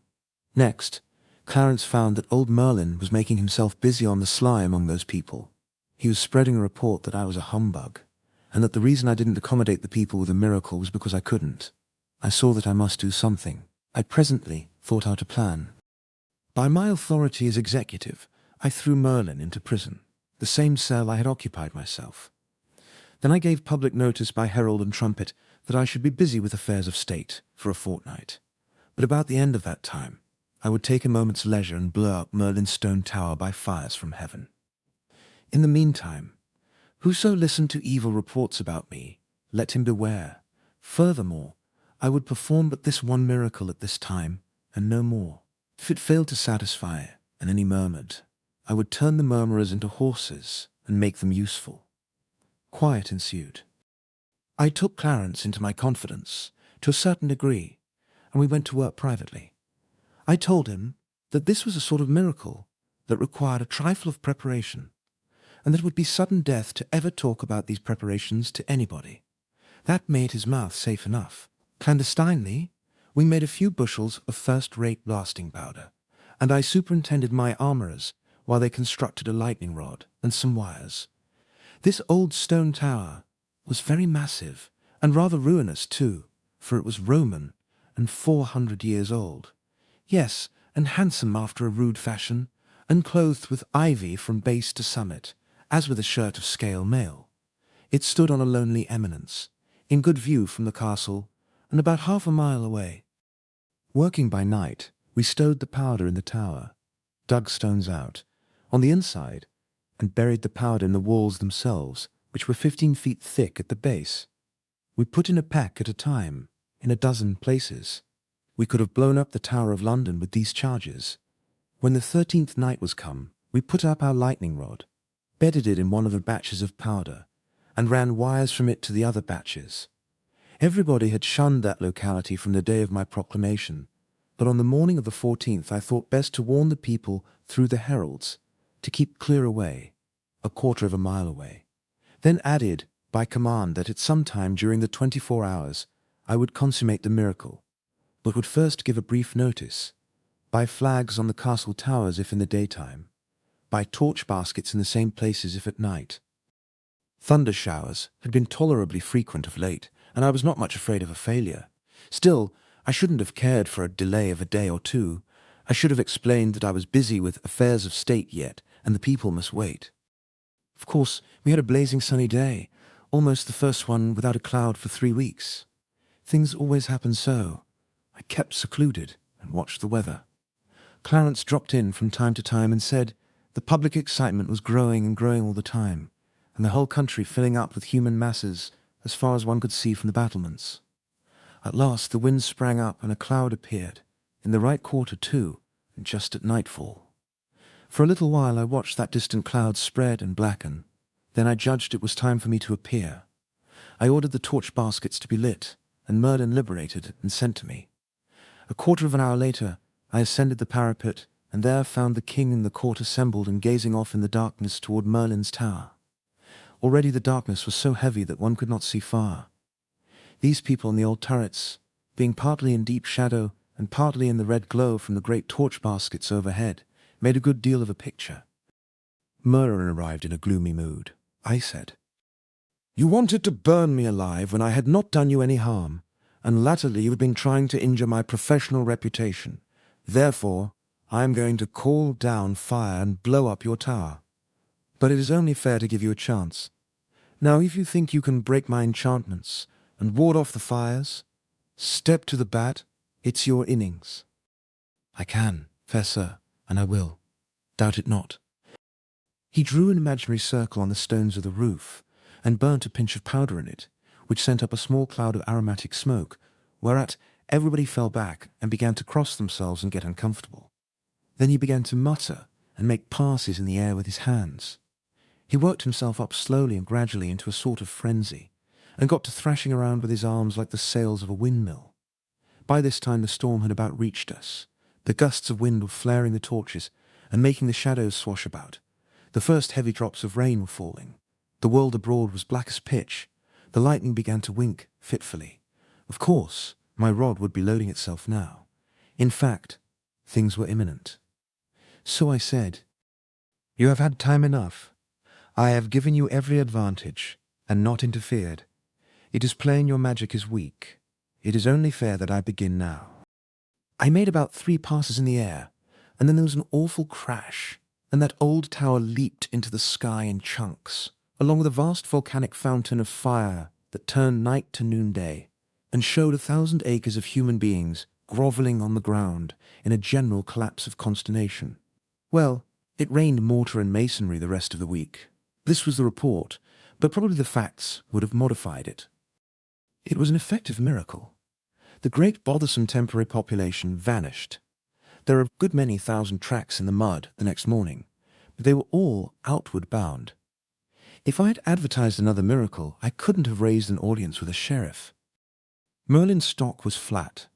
Next, Clarence found that old Merlin was making himself busy on the sly among those people. He was spreading a report that I was a humbug, and that the reason I didn't accommodate the people with a miracle was because I couldn't. I saw that I must do something. I presently thought out a plan. By my authority as executive, I threw Merlin into prison, the same cell I had occupied myself. Then I gave public notice by herald and trumpet that I should be busy with affairs of state for a fortnight. But about the end of that time, I would take a moment's leisure and blow up Merlin's stone tower by fires from heaven. In the meantime, whoso listened to evil reports about me, let him beware. Furthermore, I would perform but this one miracle at this time, and no more. If it failed to satisfy, and any murmured, I would turn the murmurers into horses and make them useful. Quiet ensued. I took Clarence into my confidence, to a certain degree, and we went to work privately. I told him that this was a sort of miracle that required a trifle of preparation, and that it would be sudden death to ever talk about these preparations to anybody. That made his mouth safe enough. Clandestinely, we made a few bushels of first-rate blasting powder, and I superintended my armourers while they constructed a lightning rod and some wires. This old stone tower was very massive, and rather ruinous too, for it was Roman and 400 years old. Yes, and handsome after a rude fashion, and clothed with ivy from base to summit, as with a shirt of scale mail. It stood on a lonely eminence, in good view from the castle, and about half a mile away. Working by night, we stowed the powder in the tower, dug stones out, on the inside, and buried the powder in the walls themselves, which were 15 feet thick at the base. We put in a peck at a time, in a dozen places. We could have blown up the Tower of London with these charges. When the 13th night was come, we put up our lightning rod, bedded it in one of the batches of powder, and ran wires from it to the other batches. Everybody had shunned that locality from the day of my proclamation, but on the morning of the 14th I thought best to warn the people through the heralds to keep clear away, a quarter of a mile away. Then added, by command, that at some time during the 24 hours I would consummate the miracle, but would first give a brief notice, by flags on the castle towers if in the daytime, by torch baskets in the same places if at night. Thunder showers had been tolerably frequent of late, and I was not much afraid of a failure. Still, I shouldn't have cared for a delay of a day or two. I should have explained that I was busy with affairs of state yet, and the people must wait. Of course, we had a blazing sunny day, almost the first one without a cloud for 3 weeks. Things always happen so. I kept secluded and watched the weather. Clarence dropped in from time to time and said the public excitement was growing and growing all the time, and the whole country filling up with human masses as far as one could see from the battlements. At last the wind sprang up and a cloud appeared, in the right quarter too, and just at nightfall. For a little while I watched that distant cloud spread and blacken. Then I judged it was time for me to appear. I ordered the torch baskets to be lit, and Merlin liberated and sent to me. A quarter of an hour later I ascended the parapet, and there found the king and the court assembled and gazing off in the darkness toward Merlin's tower. Already the darkness was so heavy that one could not see far. These people in the old turrets, being partly in deep shadow and partly in the red glow from the great torch baskets overhead, made a good deal of a picture. Merlin arrived in a gloomy mood. I said, "You wanted to burn me alive when I had not done you any harm, and latterly you have been trying to injure my professional reputation. Therefore, I am going to call down fire and blow up your tower. But it is only fair to give you a chance. Now, if you think you can break my enchantments and ward off the fires, step to the bat. It's your innings." "I can, fair sir, and I will. Doubt it not." He drew an imaginary circle on the stones of the roof, and burnt a pinch of powder in it, which sent up a small cloud of aromatic smoke, whereat everybody fell back and began to cross themselves and get uncomfortable. Then he began to mutter and make passes in the air with his hands. He worked himself up slowly and gradually into a sort of frenzy, and got to thrashing around with his arms like the sails of a windmill. By this time the storm had about reached us. The gusts of wind were flaring the torches and making the shadows swash about. The first heavy drops of rain were falling. The world abroad was black as pitch. The lightning began to wink fitfully. Of course, my rod would be loading itself now. In fact, things were imminent. So I said, "You have had time enough. I have given you every advantage, and not interfered. It is plain your magic is weak. It is only fair that I begin now." I made about 3 passes in the air, and then there was an awful crash, and that old tower leaped into the sky in chunks, along with a vast volcanic fountain of fire that turned night to noonday, and showed 1,000 acres of human beings grovelling on the ground in a general collapse of consternation. Well, it rained mortar and masonry the rest of the week. This was the report, but probably the facts would have modified it. It was an effective miracle. The great bothersome temporary population vanished. There are a good many thousand tracks in the mud the next morning, but they were all outward bound. If I had advertised another miracle, I couldn't have raised an audience with a sheriff. Merlin's stock was flat.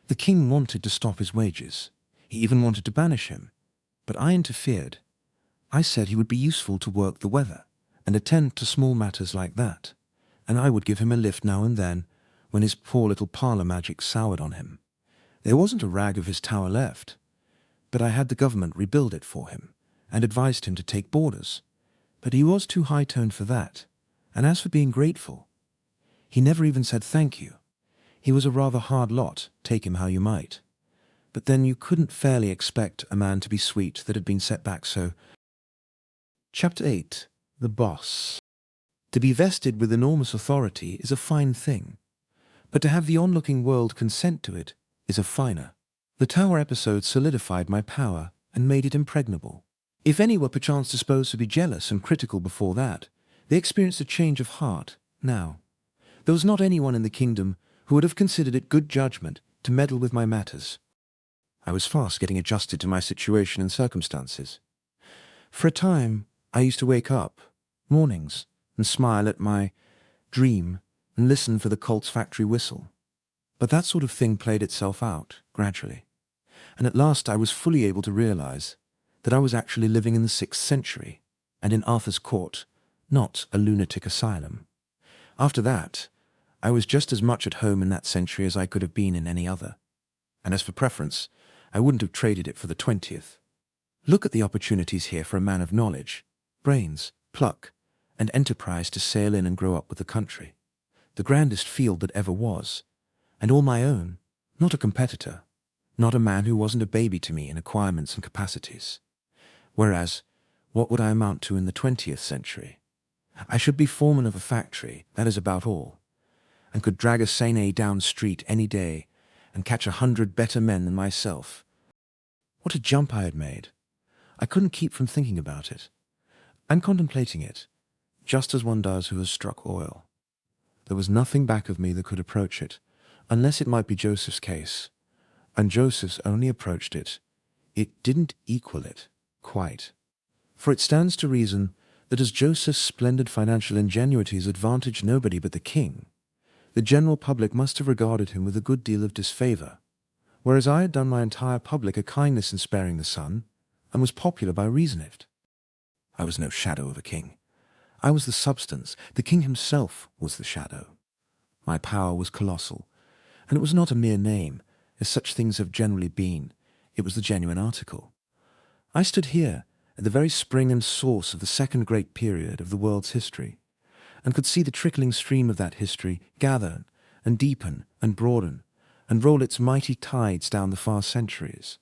The king wanted to stop his wages. He even wanted to banish him. But I interfered. I said he would be useful to work the weather and attend to small matters like that, and I would give him a lift now and then when his poor little parlour magic soured on him. There wasn't a rag of his tower left, but I had the government rebuild it for him and advised him to take boarders. But he was too high-toned for that, and as for being grateful, he never even said thank you. He was a rather hard lot, take him how you might. But then you couldn't fairly expect a man to be sweet that had been set back so. Chapter 8. The Boss. To be vested with enormous authority is a fine thing, but to have the onlooking world consent to it is a finer. The Tower episode solidified my power and made it impregnable. If any were perchance disposed to be jealous and critical before that, they experienced a change of heart now. There was not anyone in the kingdom who would have considered it good judgment to meddle with my matters. I was fast getting adjusted to my situation and circumstances. For a time, I used to wake up, mornings, and smile at my dream and listen for the Colt's factory whistle. But that sort of thing played itself out, gradually, and at last I was fully able to realize that I was actually living in the 6th century, and in Arthur's court, not a lunatic asylum. After that, I was just as much at home in that century as I could have been in any other. And as for preference, I wouldn't have traded it for the 20th. Look at the opportunities here for a man of knowledge, brains, pluck, and enterprise to sail in and grow up with the country. The grandest field that ever was, and all my own, not a competitor, not a man who wasn't a baby to me in acquirements and capacities. Whereas, what would I amount to in the 20th century? I should be foreman of a factory, that is about all, and could drag a seine down street any day and catch 100 better men than myself. What a jump I had made! I couldn't keep from thinking about it, and contemplating it, just as one does who has struck oil. There was nothing back of me that could approach it, unless it might be Joseph's case, and Joseph's only approached it. It didn't equal it, quite. For it stands to reason that as Joseph's splendid financial ingenuities advantaged nobody but the king, the general public must have regarded him with a good deal of disfavour, whereas I had done my entire public a kindness in sparing the son, and was popular by reason of it. I was no shadow of a king. I was the substance. The king himself was the shadow. My power was colossal, and it was not a mere name, as such things have generally been. It was the genuine article. I stood here, at the very spring and source of the second great period of the world's history, and could see the trickling stream of that history gather and deepen and broaden and roll its mighty tides down the far centuries,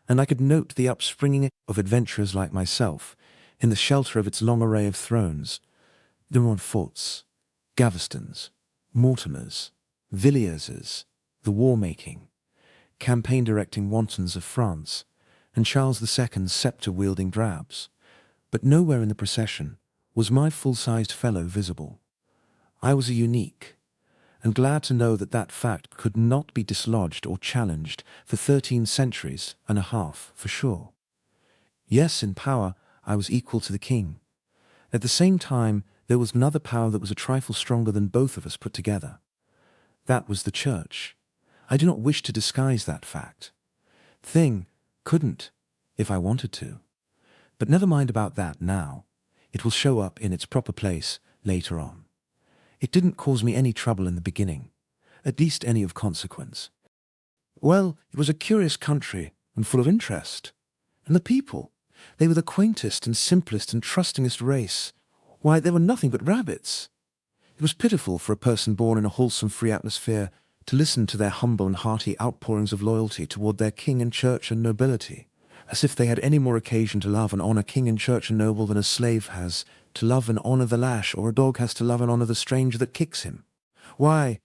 and I could note the upspringing of adventurers like myself in the shelter of its long array of thrones, de Montforts, Gavestons, Mortimers, Villierses, the war-making, campaign-directing wantons of France, and Charles II's sceptre-wielding drabs, but nowhere in the procession was my full-sized fellow visible. I was a unique, and glad to know that that fact could not be dislodged or challenged for 13 centuries and a half for sure. Yes, in power I was equal to the king. At the same time, there was another power that was a trifle stronger than both of us put together. That was the church. I do not wish to disguise that fact. Thing couldn't, if I wanted to. But never mind about that now. It will show up in its proper place later on. It didn't cause me any trouble in the beginning, at least any of consequence. Well, it was a curious country and full of interest. And the people, they were the quaintest and simplest and trustingest race. Why, they were nothing but rabbits. It was pitiful for a person born in a wholesome free atmosphere to listen to their humble and hearty outpourings of loyalty toward their king and church and nobility, as if they had any more occasion to love and honour king and church and noble than a slave has to love and honour the lash, or a dog has to love and honour the stranger that kicks him. Why,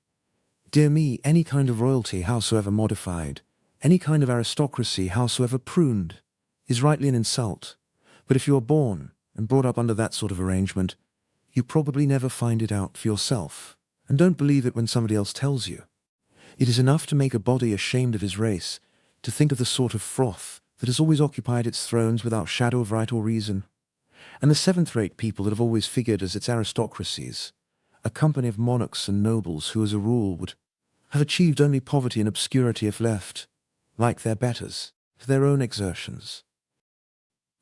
dear me, any kind of royalty, howsoever modified, any kind of aristocracy, howsoever pruned, is rightly an insult. But if you are born and brought up under that sort of arrangement, you probably never find it out for yourself, and don't believe it when somebody else tells you. It is enough to make a body ashamed of his race, to think of the sort of froth that has always occupied its thrones without shadow of right or reason, and the seventh-rate people that have always figured as its aristocracies, a company of monarchs and nobles who as a rule would have achieved only poverty and obscurity if left, like their betters, to their own exertions.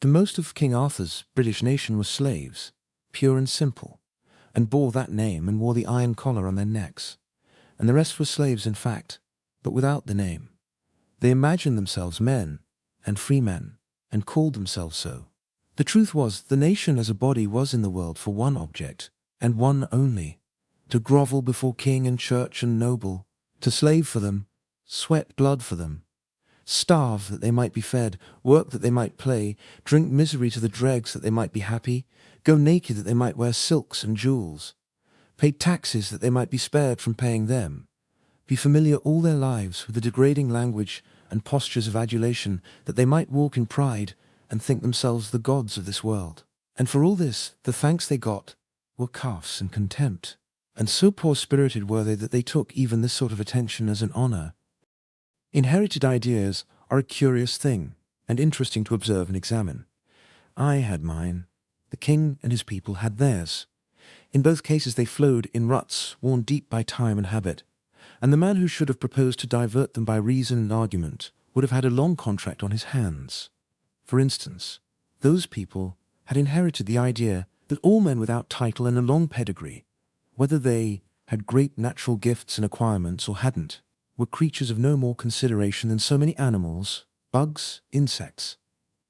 The most of King Arthur's British nation were slaves, pure and simple, and bore that name and wore the iron collar on their necks, and the rest were slaves in fact, but without the name. They imagined themselves men, and free men, and called themselves so. The truth was, the nation as a body was in the world for one object, and one only, to grovel before king and church and noble, to slave for them, sweat blood for them, starve that they might be fed, work that they might play, drink misery to the dregs that they might be happy, go naked that they might wear silks and jewels, pay taxes that they might be spared from paying them, be familiar all their lives with the degrading language and postures of adulation that they might walk in pride and think themselves the gods of this world. And for all this, the thanks they got were cuffs and contempt, and so poor-spirited were they that they took even this sort of attention as an honour. Inherited ideas are a curious thing, and interesting to observe and examine. I had mine. The king and his people had theirs. In both cases they flowed in ruts worn deep by time and habit, and the man who should have proposed to divert them by reason and argument would have had a long contract on his hands. For instance, those people had inherited the idea that all men without title and a long pedigree, whether they had great natural gifts and acquirements or hadn't, were creatures of no more consideration than so many animals, bugs, insects,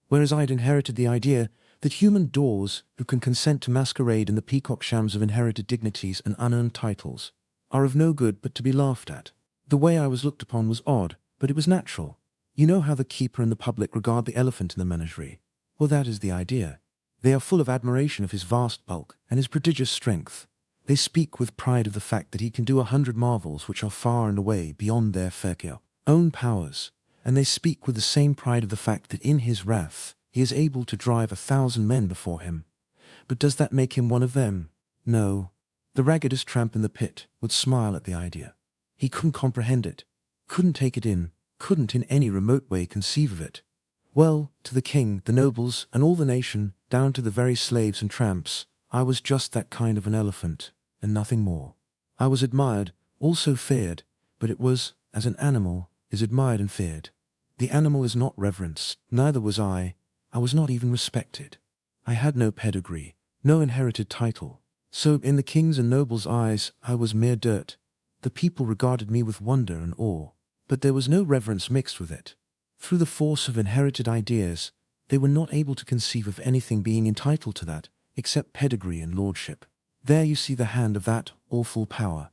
whereas I had inherited the idea that human daws who can consent to masquerade in the peacock shams of inherited dignities and unearned titles are of no good but to be laughed at. The way I was looked upon was odd, but it was natural. You know how the keeper and the public regard the elephant in the menagerie? Well, that is the idea. They are full of admiration of his vast bulk and his prodigious strength. They speak with pride of the fact that he can do 100 marvels which are far and away beyond their own powers, and they speak with the same pride of the fact that in his wrath he is able to drive 1,000 men before him. But does that make him one of them? No. The raggedest tramp in the pit would smile at the idea. He couldn't comprehend it, couldn't take it in, couldn't in any remote way conceive of it. Well, to the king, the nobles, and all the nation, down to the very slaves and tramps, I was just that kind of an elephant, and nothing more. I was admired, also feared, but it was, as an animal is admired and feared. The animal is not reverenced, neither was I. I was not even respected. I had no pedigree, no inherited title. So in the king's and nobles' eyes I was mere dirt. The people regarded me with wonder and awe, but there was no reverence mixed with it. Through the force of inherited ideas, they were not able to conceive of anything being entitled to that, except pedigree and lordship. There you see the hand of that awful power.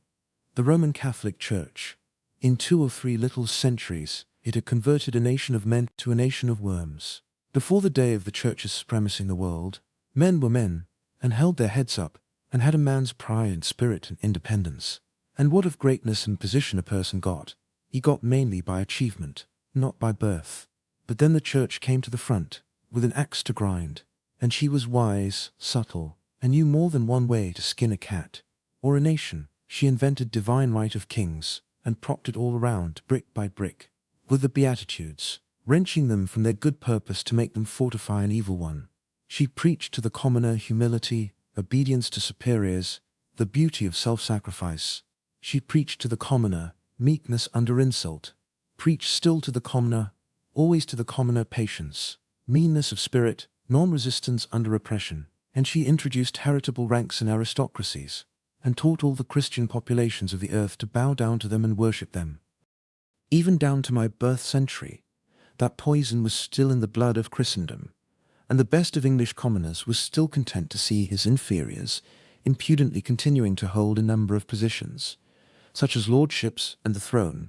The Roman Catholic Church. In 2 or 3 little centuries, it had converted a nation of men to a nation of worms. Before the day of the Church's supremacy in the world, men were men, and held their heads up, and had a man's pride and spirit and independence. And what of greatness and position a person got? He got mainly by achievement, not by birth. But then the Church came to the front, with an axe to grind, and she was wise, subtle, and knew more than one way to skin a cat, or a nation. She invented divine right of kings, and propped it all around, brick by brick, with the Beatitudes, wrenching them from their good purpose to make them fortify an evil one. She preached to the commoner humility, obedience to superiors, the beauty of self-sacrifice. She preached to the commoner meekness under insult, preached still to the commoner, always to the commoner patience, meanness of spirit, non-resistance under oppression, and she introduced heritable ranks and aristocracies, and taught all the Christian populations of the earth to bow down to them and worship them. Even down to my birth century, that poison was still in the blood of Christendom, and the best of English commoners was still content to see his inferiors impudently continuing to hold a number of positions, such as lordships and the throne,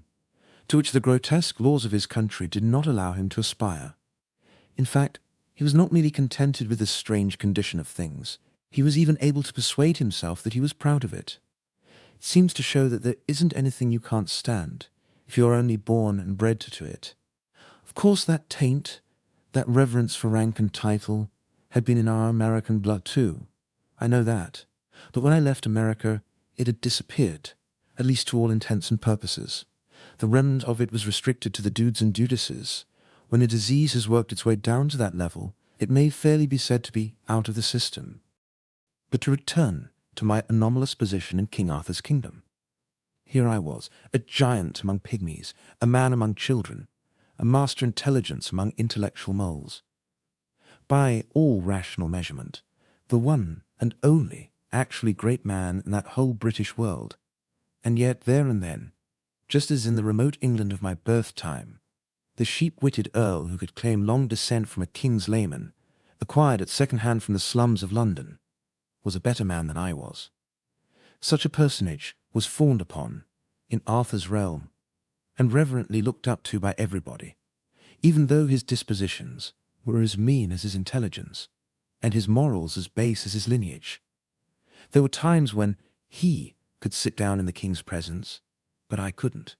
to which the grotesque laws of his country did not allow him to aspire. In fact, he was not merely contented with this strange condition of things, he was even able to persuade himself that he was proud of it. It seems to show that there isn't anything you can't stand, if you are only born and bred to it. Of course that taint, that reverence for rank and title, had been in our American blood too. I know that. But when I left America, it had disappeared, at least to all intents and purposes. The remnant of it was restricted to the dudes and dudesses. When a disease has worked its way down to that level, it may fairly be said to be out of the system. But to return to my anomalous position in King Arthur's kingdom. Here I was, a giant among pygmies, a man among children, a master intelligence among intellectual moles. By all rational measurement, the one and only actually great man in that whole British world. And yet there and then, just as in the remote England of my birth time, the sheep-witted earl who could claim long descent from a king's layman, acquired at second hand from the slums of London, was a better man than I was. Such a personage was fawned upon in Arthur's realm, and reverently looked up to by everybody, even though his dispositions were as mean as his intelligence, and his morals as base as his lineage. There were times when he could sit down in the king's presence, but I couldn't.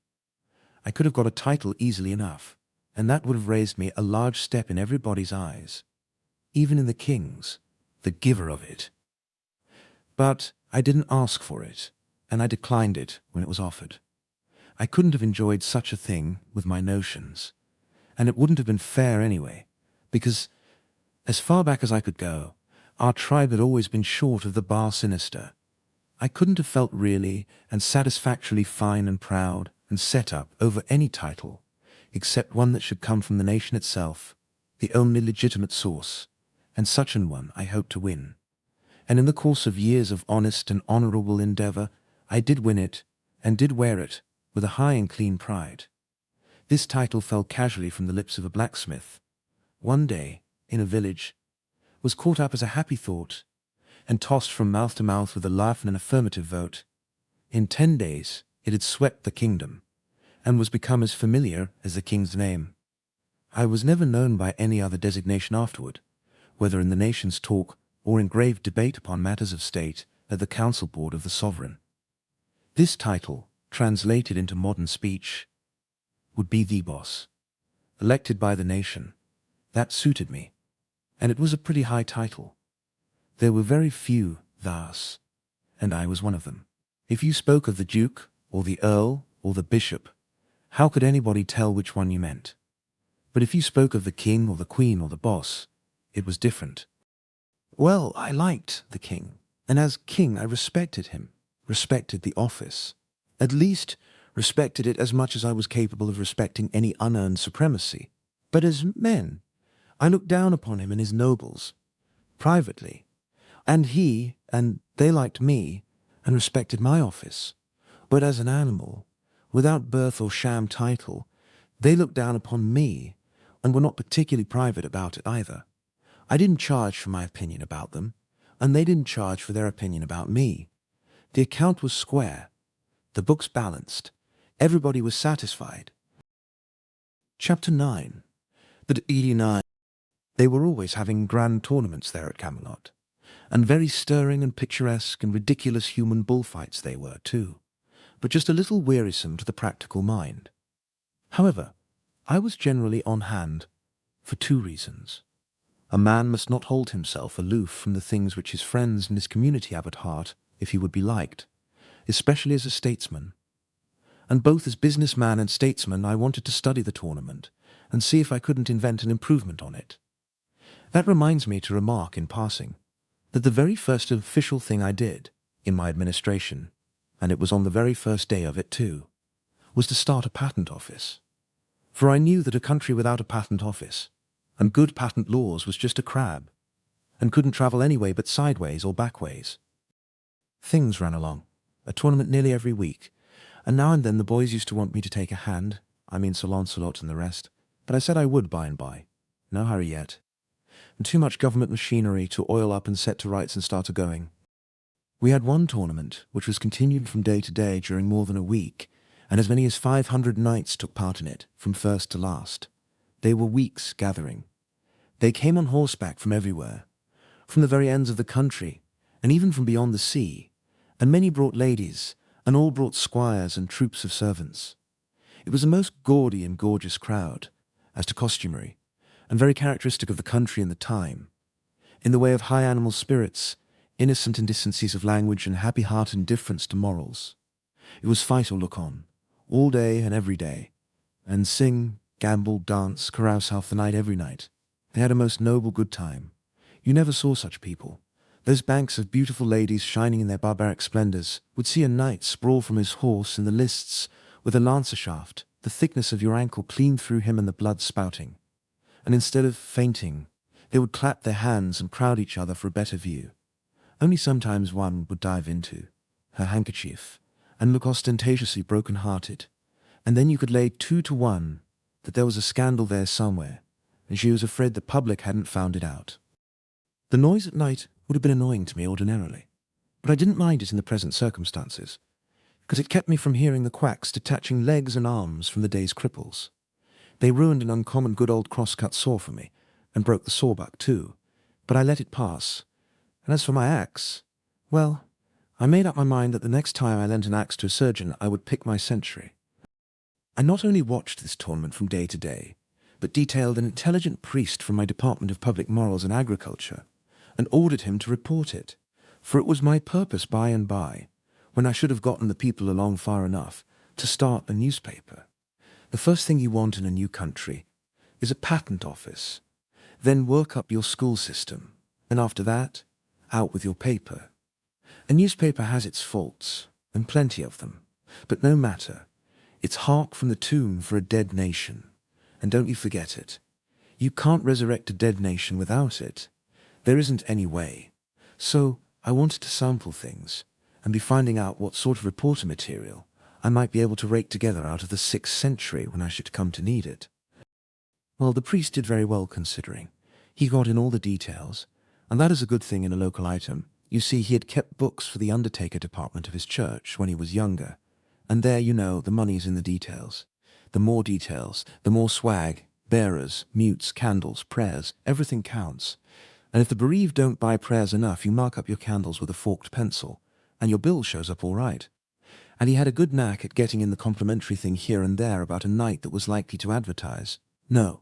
I could have got a title easily enough, and that would have raised me a large step in everybody's eyes, even in the king's, the giver of it. But I didn't ask for it, and I declined it when it was offered. I couldn't have enjoyed such a thing with my notions, and it wouldn't have been fair anyway, because, as far back as I could go, our tribe had always been short of the bar sinister. I couldn't have felt really and satisfactorily fine and proud and set up over any title, except one that should come from the nation itself, the only legitimate source, and such an one I hoped to win. And in the course of years of honest and honourable endeavour, I did win it, and did wear it, with a high and clean pride. This title fell casually from the lips of a blacksmith, one day, in a village, was caught up as a happy thought, and tossed from mouth to mouth with a laugh and an affirmative vote. In 10 days it had swept the kingdom, and was become as familiar as the king's name. I was never known by any other designation afterward, whether in the nation's talk or in grave debate upon matters of state at the council board of the sovereign. This title, translated into modern speech, would be the boss, elected by the nation. That suited me, and it was a pretty high title. There were very few thus, and I was one of them. If you spoke of the duke, or the earl, or the bishop, how could anybody tell which one you meant? But if you spoke of the king, or the queen, or the boss, it was different. Well, I liked the king, and as king I respected him, respected the office. At least, respected it as much as I was capable of respecting any unearned supremacy. But as men, I looked down upon him and his nobles, privately, and he and they liked me and respected my office. But as an animal, without birth or sham title, they looked down upon me and were not particularly private about it either. I didn't charge for my opinion about them, and they didn't charge for their opinion about me. The account was square, the books balanced, everybody was satisfied. Chapter 9. But 89. They were always having grand tournaments there at Camelot, and very stirring and picturesque and ridiculous human bullfights they were too, but just a little wearisome to the practical mind. However, I was generally on hand for 2 reasons. A man must not hold himself aloof from the things which his friends and his community have at heart if he would be liked, especially as a statesman. And both as businessman and statesman I wanted to study the tournament and see if I couldn't invent an improvement on it. That reminds me to remark in passing that the very first official thing I did in my administration, and it was on the very first day of it too, was to start a patent office. For I knew that a country without a patent office and good patent laws was just a crab, and couldn't travel any way but sideways or backways. Things ran along, a tournament nearly every week, and now and then the boys used to want me to take a hand, I mean Sir Launcelot and the rest, but I said I would by and by. No hurry yet. And too much government machinery to oil up and set to rights and start a-going. We had one tournament, which was continued from day to day during more than a week, and as many as 500 knights took part in it, from first to last. They were weeks gathering. They came on horseback from everywhere, from the very ends of the country, and even from beyond the sea, and many brought ladies, and all brought squires and troops of servants. It was a most gaudy and gorgeous crowd, as to costumery, and very characteristic of the country and the time, in the way of high animal spirits, innocent indecencies of language, and happy-hearted indifference to morals. It was fight or look on, all day and every day, and sing, gamble, dance, carouse half the night every night. They had a most noble good time. You never saw such people. Those banks of beautiful ladies shining in their barbaric splendors would see a knight sprawl from his horse in the lists with a lancer shaft, the thickness of your ankle clean through him and the blood spouting. And instead of fainting, they would clap their hands and crowd each other for a better view. Only sometimes one would dive into her handkerchief and look ostentatiously broken-hearted, and then you could lay 2 to 1 that there was a scandal there somewhere, and she was afraid the public hadn't found it out. The noise at night would have been annoying to me ordinarily, but I didn't mind it in the present circumstances, because it kept me from hearing the quacks detaching legs and arms from the day's cripples. They ruined an uncommon good old cross-cut saw for me, and broke the sawbuck too, but I let it pass. And as for my axe, well, I made up my mind that the next time I lent an axe to a surgeon I would pick my century. I not only watched this tournament from day to day, but detailed an intelligent priest from my Department of Public Morals and Agriculture, and ordered him to report it, for it was my purpose by and by, when I should have gotten the people along far enough, to start a newspaper. The first thing you want in a new country is a patent office, then work up your school system, and after that, out with your paper. A newspaper has its faults, and plenty of them, but no matter. It's hark from the tomb for a dead nation, and don't you forget it. You can't resurrect a dead nation without it. There isn't any way. So I wanted to sample things, and be finding out what sort of reporter material I might be able to rake together out of the 6th century when I should come to need it. Well, the priest did very well considering. He got in all the details, and that is a good thing in a local item. You see, he had kept books for the undertaker department of his church when he was younger, and there, you know, the money's in the details. The more details, the more swag, bearers, mutes, candles, prayers, everything counts. And if the bereaved don't buy prayers enough, you mark up your candles with a forked pencil, and your bill shows up all right. And he had a good knack at getting in the complimentary thing here and there about a knight that was likely to advertise. No,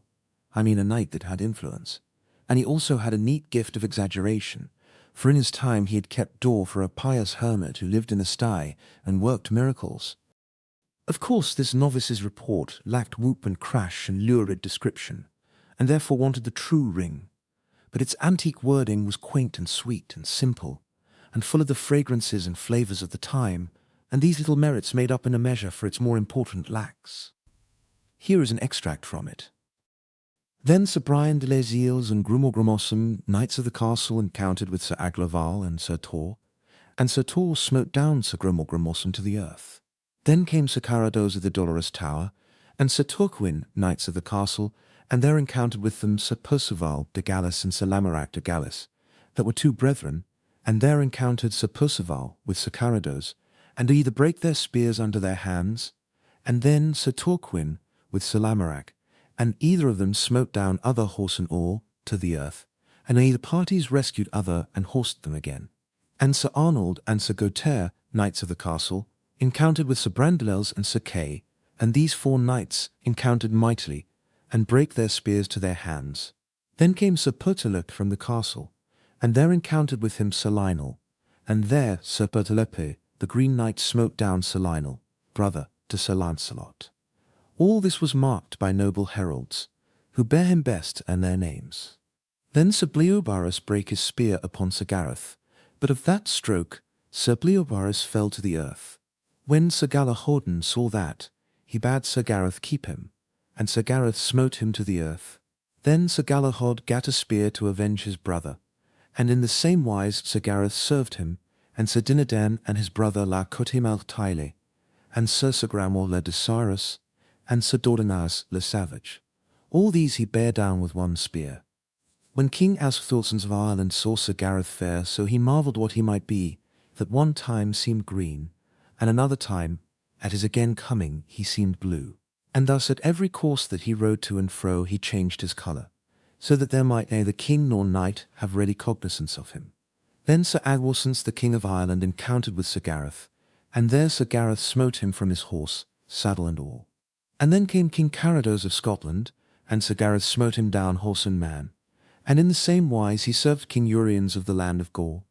I mean a knight that had influence. And he also had a neat gift of exaggeration, for in his time he had kept door for a pious hermit who lived in a sty and worked miracles. Of course, this novice's report lacked whoop and crash and lurid description, and therefore wanted the true ring. But its antique wording was quaint and sweet and simple, and full of the fragrances and flavours of the time, and these little merits made up in a measure for its more important lacks. Here is an extract from it. Then Sir Brian de les Isles and Grummel Grummosum, knights of the castle, encountered with Sir Aglaval and Sir Tor, and Sir Tor smote down Sir Grummel Grummosum to the earth. Then came Sir Carados of the Dolorous Tower, and Sir Turquin, knights of the castle, and there encountered with them Sir Perceval de Gallis and Sir Lamorac de Gallis, that were 2 brethren, and there encountered Sir Perceval with Sir Carados, and either brake their spears under their hands, and then Sir Turquin with Sir Lamorac, and either of them smote down other horse and all to the earth, and either parties rescued other and horsed them again. And Sir Arnold and Sir Gauthier, knights of the castle, encountered with Sir Brandelels and Sir Kay, and these 4 knights encountered mightily, and brake their spears to their hands. Then came Sir Pertolope from the castle, and there encountered with him Sir Lionel, and there Sir Pertolope, the Green Knight, smote down Sir Lionel, brother to Sir Launcelot. All this was marked by noble heralds, who bear him best and their names. Then Sir Bleobarus brake his spear upon Sir Gareth, but of that stroke Sir Bleobarus fell to the earth. When Sir Galahordan saw that, he bade Sir Gareth keep him, and Sir Gareth smote him to the earth. Then Sir Galahad gat a spear to avenge his brother, and in the same wise Sir Gareth served him, and Sir Dinadan and his brother La Cotemal Taile, and Sir Sagramor le Desirous, and Sir Dordanaz le Savage. All these he bare down with one spear. When King Asthulsons of Ireland saw Sir Gareth fare, so he marvelled what he might be, that one time seemed green, and another time, at his again coming, he seemed blue. And thus at every course that he rode to and fro he changed his colour, so that there might neither king nor knight have ready cognizance of him. Then Sir Agwarsons the King of Ireland encountered with Sir Gareth, and there Sir Gareth smote him from his horse, saddle and all. And then came King Carados of Scotland, and Sir Gareth smote him down horse and man. And in the same wise he served King Uriens of the land of Gore.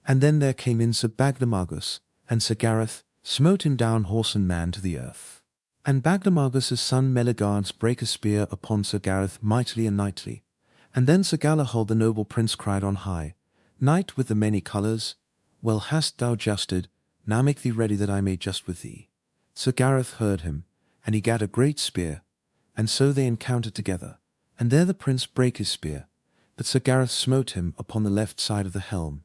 And then there came in Sir Bagdemagus, and Sir Gareth smote him down horse and man to the earth. And Bagdemagus' son Melegards brake a spear upon Sir Gareth mightily and knightly. And then Sir Galahad the noble prince cried on high, Knight with the many colours, well hast thou justed, now make thee ready that I may just with thee. Sir Gareth heard him, and he gat a great spear, and so they encountered together. And there the prince brake his spear, but Sir Gareth smote him upon the left side of the helm,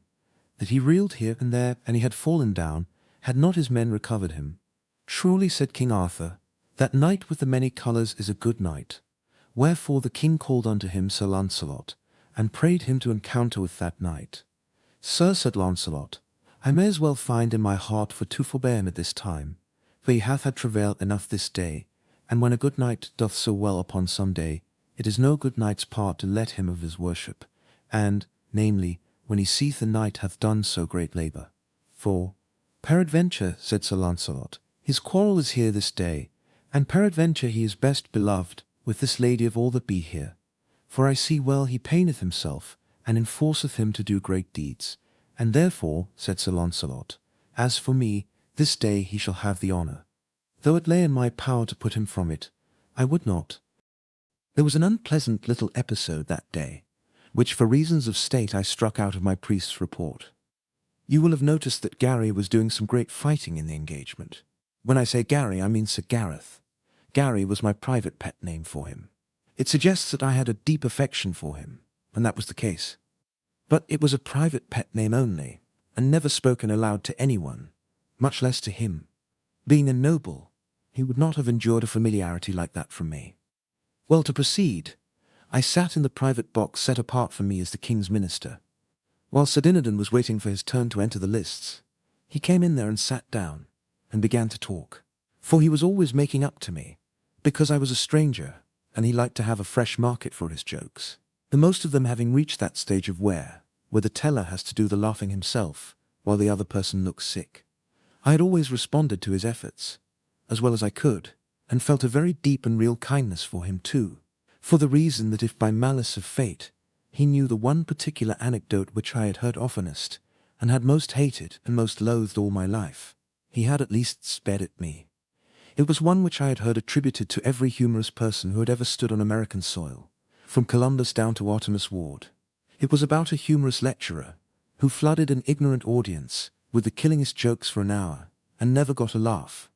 that he reeled here and there, and he had fallen down, had not his men recovered him. Truly, said King Arthur, that knight with the many colours is a good knight. Wherefore the king called unto him Sir Launcelot, and prayed him to encounter with that knight. Sir, said Launcelot, I may as well find in my heart for to forbear him at this time, for he hath had travail enough this day, and when a good knight doth so well upon some day, it is no good knight's part to let him of his worship, and, namely, when he seeth a knight hath done so great labour. For, peradventure, said Sir Launcelot, his quarrel is here this day, and peradventure he is best beloved with this lady of all that be here. For I see well he paineth himself, and enforceth him to do great deeds. And therefore, said Sir Launcelot, as for me, this day he shall have the honour. Though it lay in my power to put him from it, I would not. There was an unpleasant little episode that day, which for reasons of state I struck out of my priest's report. You will have noticed that Gary was doing some great fighting in the engagement. When I say Gary, I mean Sir Gareth. Gary was my private pet name for him. It suggests that I had a deep affection for him, and that was the case. But it was a private pet name only, and never spoken aloud to anyone, much less to him. Being a noble, he would not have endured a familiarity like that from me. Well, to proceed, I sat in the private box set apart for me as the king's minister. While Sir Dinadan was waiting for his turn to enter the lists, he came in there and sat down, and began to talk. For he was always making up to me, because I was a stranger, and he liked to have a fresh market for his jokes. The most of them having reached that stage of where the teller has to do the laughing himself, while the other person looks sick. I had always responded to his efforts, as well as I could, and felt a very deep and real kindness for him too, for the reason that if by malice of fate he knew the one particular anecdote which I had heard oftenest, and had most hated and most loathed all my life, he had at least spared it me. It was one which I had heard attributed to every humorous person who had ever stood on American soil, from Columbus down to Artemus Ward. It was about a humorous lecturer, who flooded an ignorant audience with the killingest jokes for an hour, and never got a laugh.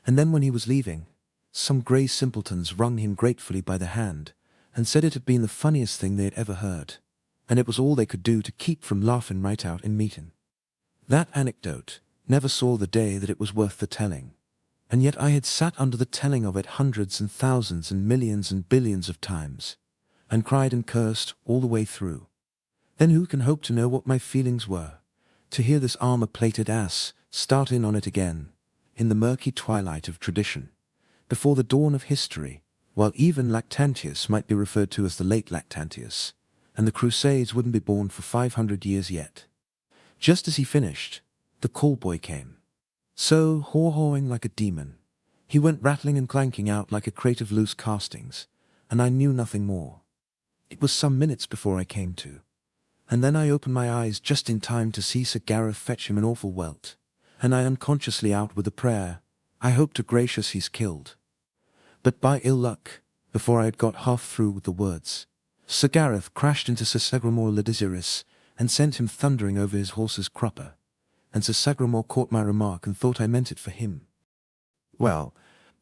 And then when he was leaving, some grey simpletons wrung him gratefully by the hand, and said it had been the funniest thing they had ever heard, and it was all they could do to keep from laughing right out in meeting. That anecdote never saw the day that it was worth the telling, and yet I had sat under the telling of it hundreds and thousands and millions and billions of times, and cried and cursed all the way through. Then who can hope to know what my feelings were, to hear this armour-plated ass start in on it again, in the murky twilight of tradition, before the dawn of history, while even Lactantius might be referred to as the late Lactantius, and the Crusades wouldn't be born for 500 years yet. Just as he finished, the call-boy came. So, haw-hawing like a demon, he went rattling and clanking out like a crate of loose castings, and I knew nothing more. It was some minutes before I came to, and then I opened my eyes just in time to see Sir Gareth fetch him an awful welt, and I unconsciously out with a prayer, I hope to gracious he's killed. But by ill luck, before I had got half through with the words, Sir Gareth crashed into Sir Sagramore le Desirous, and sent him thundering over his horse's crupper, and Sir Sagramore caught my remark and thought I meant it for him. Well,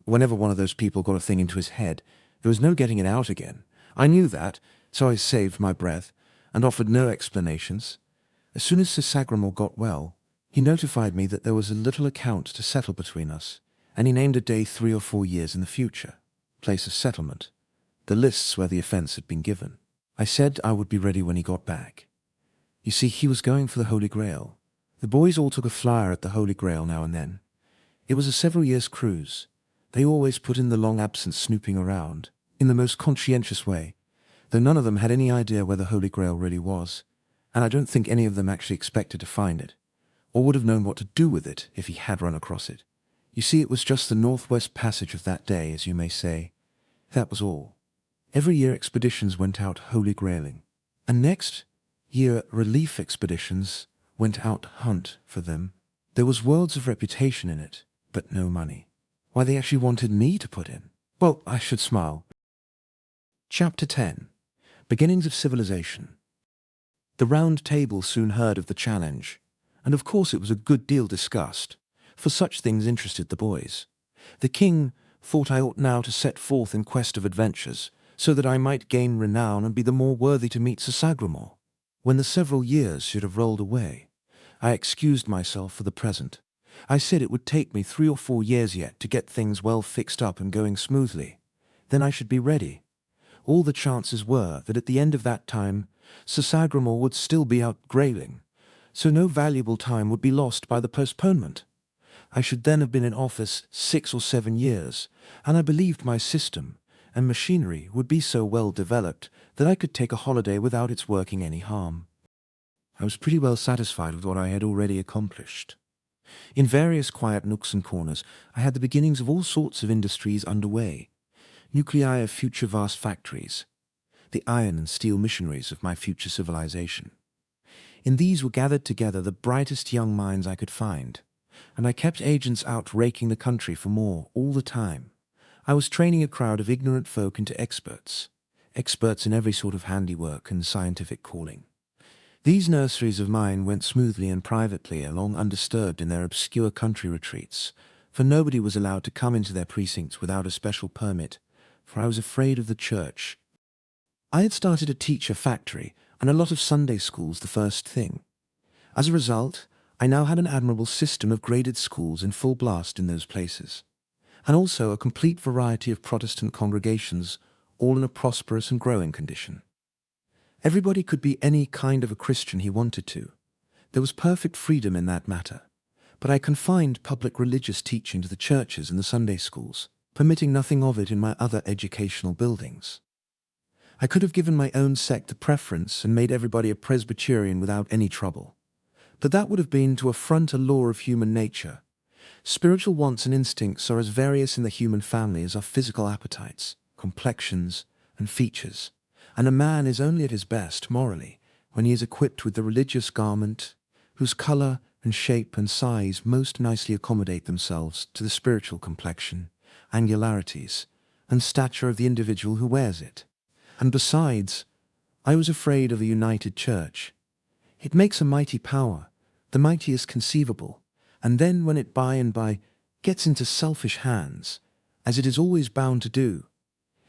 whenever one of those people got a thing into his head, there was no getting it out again. I knew that, so I saved my breath, and offered no explanations. As soon as Sir Sagramore got well, he notified me that there was a little account to settle between us, and he named a day 3 or 4 years in the future, place of settlement, the lists where the offence had been given. I said I would be ready when he got back. You see, he was going for the Holy Grail. The boys all took a flyer at the Holy Grail now and then. It was a several years' cruise. They always put in the long absence snooping around, in the most conscientious way, though none of them had any idea where the Holy Grail really was, and I don't think any of them actually expected to find it, or would have known what to do with it if he had run across it. You see, it was just the Northwest Passage of that day, as you may say. That was all. Every year expeditions went out Holy Grailing, and next year relief expeditions went out hunt for them. There was worlds of reputation in it, but no money. Why they actually wanted me to put in. Well, I should smile. Chapter 10. Beginnings of Civilization. The Round Table soon heard of the challenge, and of course it was a good deal discussed, for such things interested the boys. The king thought I ought now to set forth in quest of adventures, so that I might gain renown and be the more worthy to meet Sir Sagramor. When the several years should have rolled away, I excused myself for the present. I said it would take me 3 or 4 years yet to get things well fixed up and going smoothly. Then I should be ready. All the chances were that at the end of that time, Sir Sagramor would still be out grailing, so no valuable time would be lost by the postponement. I should then have been in office 6 or 7 years, and I believed my system and machinery would be so well developed that I could take a holiday without its working any harm. I was pretty well satisfied with what I had already accomplished. In various quiet nooks and corners, I had the beginnings of all sorts of industries underway, nuclei of future vast factories, the iron and steel missionaries of my future civilization. In these were gathered together the brightest young minds I could find, and I kept agents out raking the country for more all the time. I was training a crowd of ignorant folk into experts in every sort of handiwork and scientific calling. These nurseries of mine went smoothly and privately along undisturbed in their obscure country retreats, for nobody was allowed to come into their precincts without a special permit, for I was afraid of the church. I had started a teacher factory and a lot of Sunday schools the first thing. As a result, I now had an admirable system of graded schools in full blast in those places, and also a complete variety of Protestant congregations, all in a prosperous and growing condition. Everybody could be any kind of a Christian he wanted to. There was perfect freedom in that matter, but I confined public religious teaching to the churches and the Sunday schools, permitting nothing of it in my other educational buildings. I could have given my own sect the preference and made everybody a Presbyterian without any trouble, but that would have been to affront a law of human nature. Spiritual wants and instincts are as various in the human family as are physical appetites, complexions, and features, and a man is only at his best morally when he is equipped with the religious garment whose colour and shape and size most nicely accommodate themselves to the spiritual complexion, angularities, and stature of the individual who wears it. And besides, I was afraid of a united church. It makes a mighty power, the mightiest conceivable, and then when it by and by gets into selfish hands, as it is always bound to do,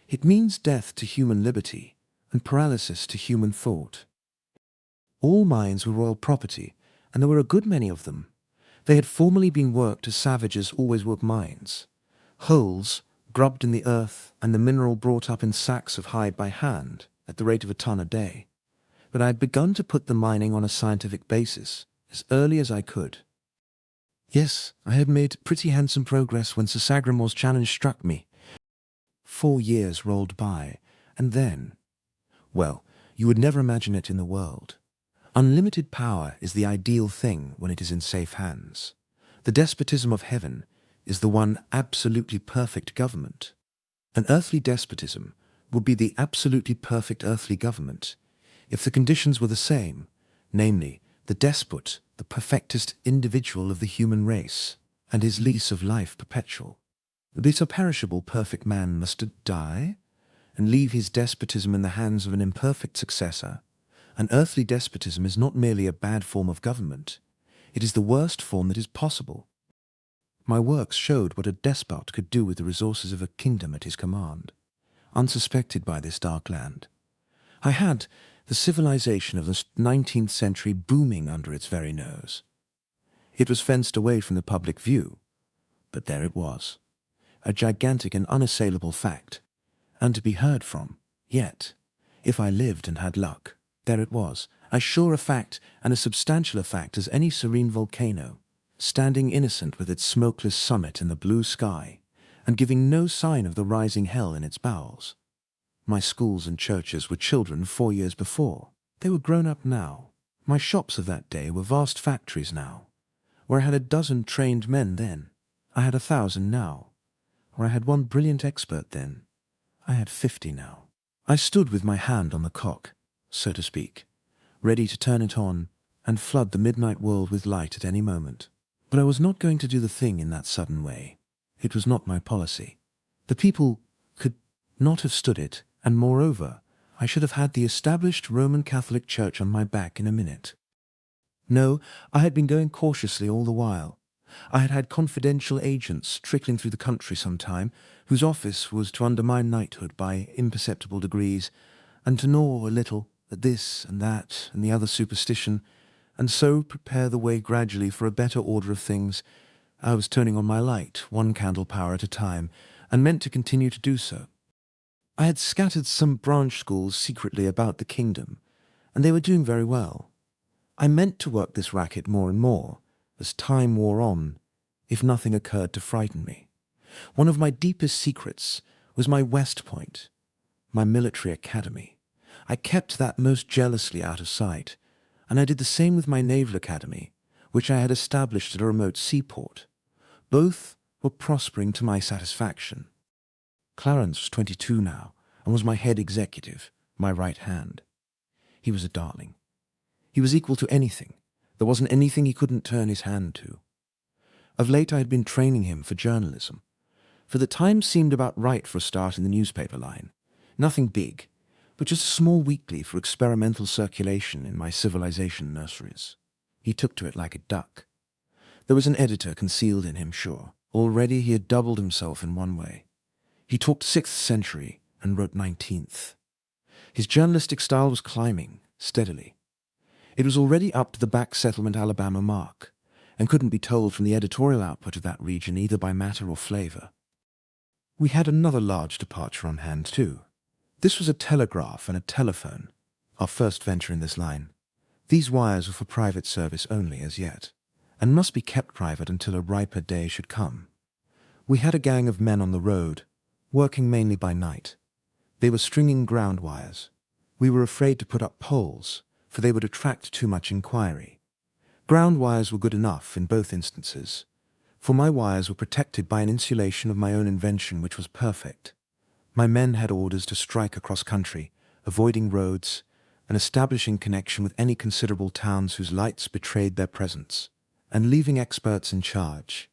it means death to human liberty and paralysis to human thought. All mines were royal property, and there were a good many of them. They had formerly been worked as savages always work mines, holes grubbed in the earth and the mineral brought up in sacks of hide by hand at the rate of a ton a day. But I had begun to put the mining on a scientific basis as early as I could. Yes, I had made pretty handsome progress when Sir Sagramor's challenge struck me. 4 years rolled by, and then, well, you would never imagine it in the world. Unlimited power is the ideal thing when it is in safe hands. The despotism of heaven is the one absolutely perfect government. An earthly despotism would be the absolutely perfect earthly government if the conditions were the same, namely, the despot, the perfectest individual of the human race, and his lease of life perpetual. This perishable perfect man must die, and leave his despotism in the hands of an imperfect successor. An earthly despotism is not merely a bad form of government, it is the worst form that is possible. My works showed what a despot could do with the resources of a kingdom at his command, unsuspected by this dark land. I had the civilization of the 19th century booming under its very nose. It was fenced away from the public view, but there it was, a gigantic and unassailable fact, and to be heard from, yet, if I lived and had luck, there it was, as sure a fact and a substantial a fact as any serene volcano, standing innocent with its smokeless summit in the blue sky, and giving no sign of the rising hell in its bowels. My schools and churches were children 4 years before. They were grown up now. My shops of that day were vast factories now. Where I had a dozen trained men then, I had 1,000 now. Where I had one brilliant expert then, I had 50 now. I stood with my hand on the cock, so to speak, ready to turn it on and flood the midnight world with light at any moment. But I was not going to do the thing in that sudden way. It was not my policy. The people could not have stood it, and moreover, I should have had the established Roman Catholic Church on my back in a minute. No, I had been going cautiously all the while. I had had confidential agents trickling through the country some time, whose office was to undermine knighthood by imperceptible degrees, and to gnaw a little at this and that and the other superstition, and so prepare the way gradually for a better order of things. I was turning on my light, one candle power at a time, and meant to continue to do so. I had scattered some branch schools secretly about the kingdom, and they were doing very well. I meant to work this racket more and more, as time wore on, if nothing occurred to frighten me. One of my deepest secrets was my West Point, my military academy. I kept that most jealously out of sight, and I did the same with my naval academy, which I had established at a remote seaport. Both were prospering to my satisfaction. Clarence was 22 now, and was my head executive, my right hand. He was a darling. He was equal to anything. There wasn't anything he couldn't turn his hand to. Of late I had been training him for journalism, for the time seemed about right for a start in the newspaper line. Nothing big, but just a small weekly for experimental circulation in my civilization nurseries. He took to it like a duck. There was an editor concealed in him, sure. Already he had doubled himself in one way. He talked 6th century and wrote 19th. His journalistic style was climbing, steadily. It was already up to the back settlement Alabama mark, and couldn't be told from the editorial output of that region either by matter or flavor. We had another large departure on hand, too. This was a telegraph and a telephone, our first venture in this line. These wires were for private service only as yet, and must be kept private until a riper day should come. We had a gang of men on the road, working mainly by night. They were stringing ground wires. We were afraid to put up poles, for they would attract too much inquiry. Ground wires were good enough in both instances, for my wires were protected by an insulation of my own invention which was perfect. My men had orders to strike across country, avoiding roads, and establishing connection with any considerable towns whose lights betrayed their presence, and leaving experts in charge.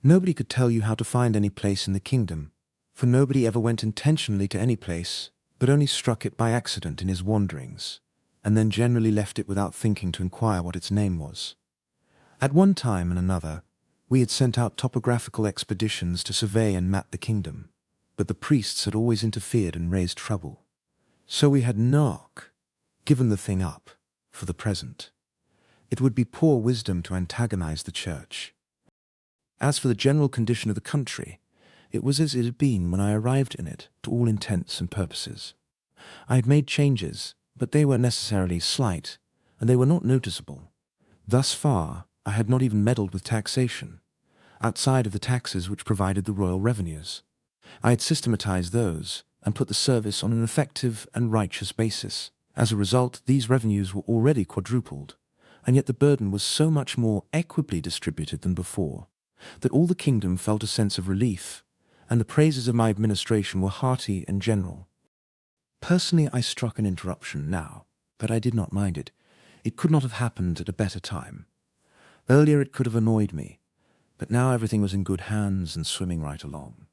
Nobody could tell you how to find any place in the kingdom, for nobody ever went intentionally to any place, but only struck it by accident in his wanderings, and then generally left it without thinking to inquire what its name was. At one time and another, we had sent out topographical expeditions to survey and map the kingdom, but the priests had always interfered and raised trouble. So we had given the thing up, for the present. It would be poor wisdom to antagonize the church. As for the general condition of the country, it was as it had been when I arrived in it, to all intents and purposes. I had made changes, but they were necessarily slight, and they were not noticeable. Thus far, I had not even meddled with taxation, outside of the taxes which provided the royal revenues. I had systematized those, and put the service on an effective and righteous basis. As a result, these revenues were already quadrupled, and yet the burden was so much more equably distributed than before, that all the kingdom felt a sense of relief, and the praises of my administration were hearty and general. Personally, I struck an interruption now, but I did not mind it. It could not have happened at a better time. Earlier it could have annoyed me, but now everything was in good hands and swimming right along.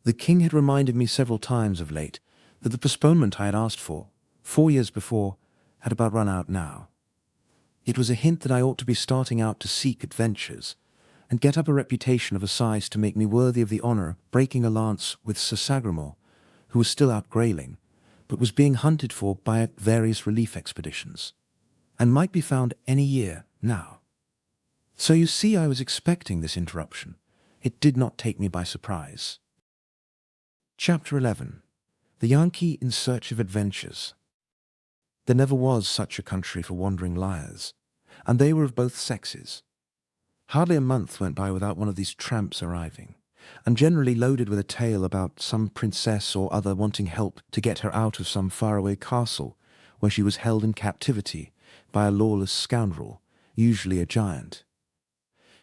The king had reminded me several times of late that the postponement I had asked for, 4 years before, had about run out now. It was a hint that I ought to be starting out to seek adventures, and get up a reputation of a size to make me worthy of the honour of breaking a lance with Sir Sagramore, who was still out grailing, but was being hunted for by various relief expeditions, and might be found any year now. So you see, I was expecting this interruption. It did not take me by surprise. Chapter 11. The Yankee in Search of Adventures. There never was such a country for wandering liars, and they were of both sexes. Hardly a month went by without one of these tramps arriving, and generally loaded with a tale about some princess or other wanting help to get her out of some faraway castle where she was held in captivity by a lawless scoundrel, usually a giant.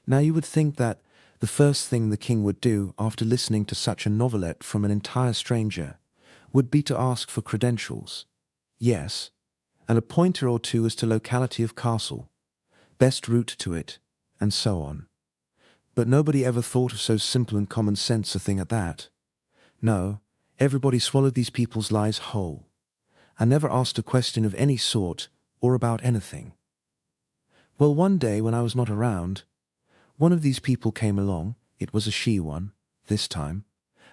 Now you would think that the first thing the king would do after listening to such a novelette from an entire stranger would be to ask for credentials. Yes, and a pointer or two as to locality of castle, best route to it, and so on. But nobody ever thought of so simple and common sense a thing at that. No, everybody swallowed these people's lies whole, and never asked a question of any sort or about anything. Well, one day when I was not around, one of these people came along, it was a she one, this time,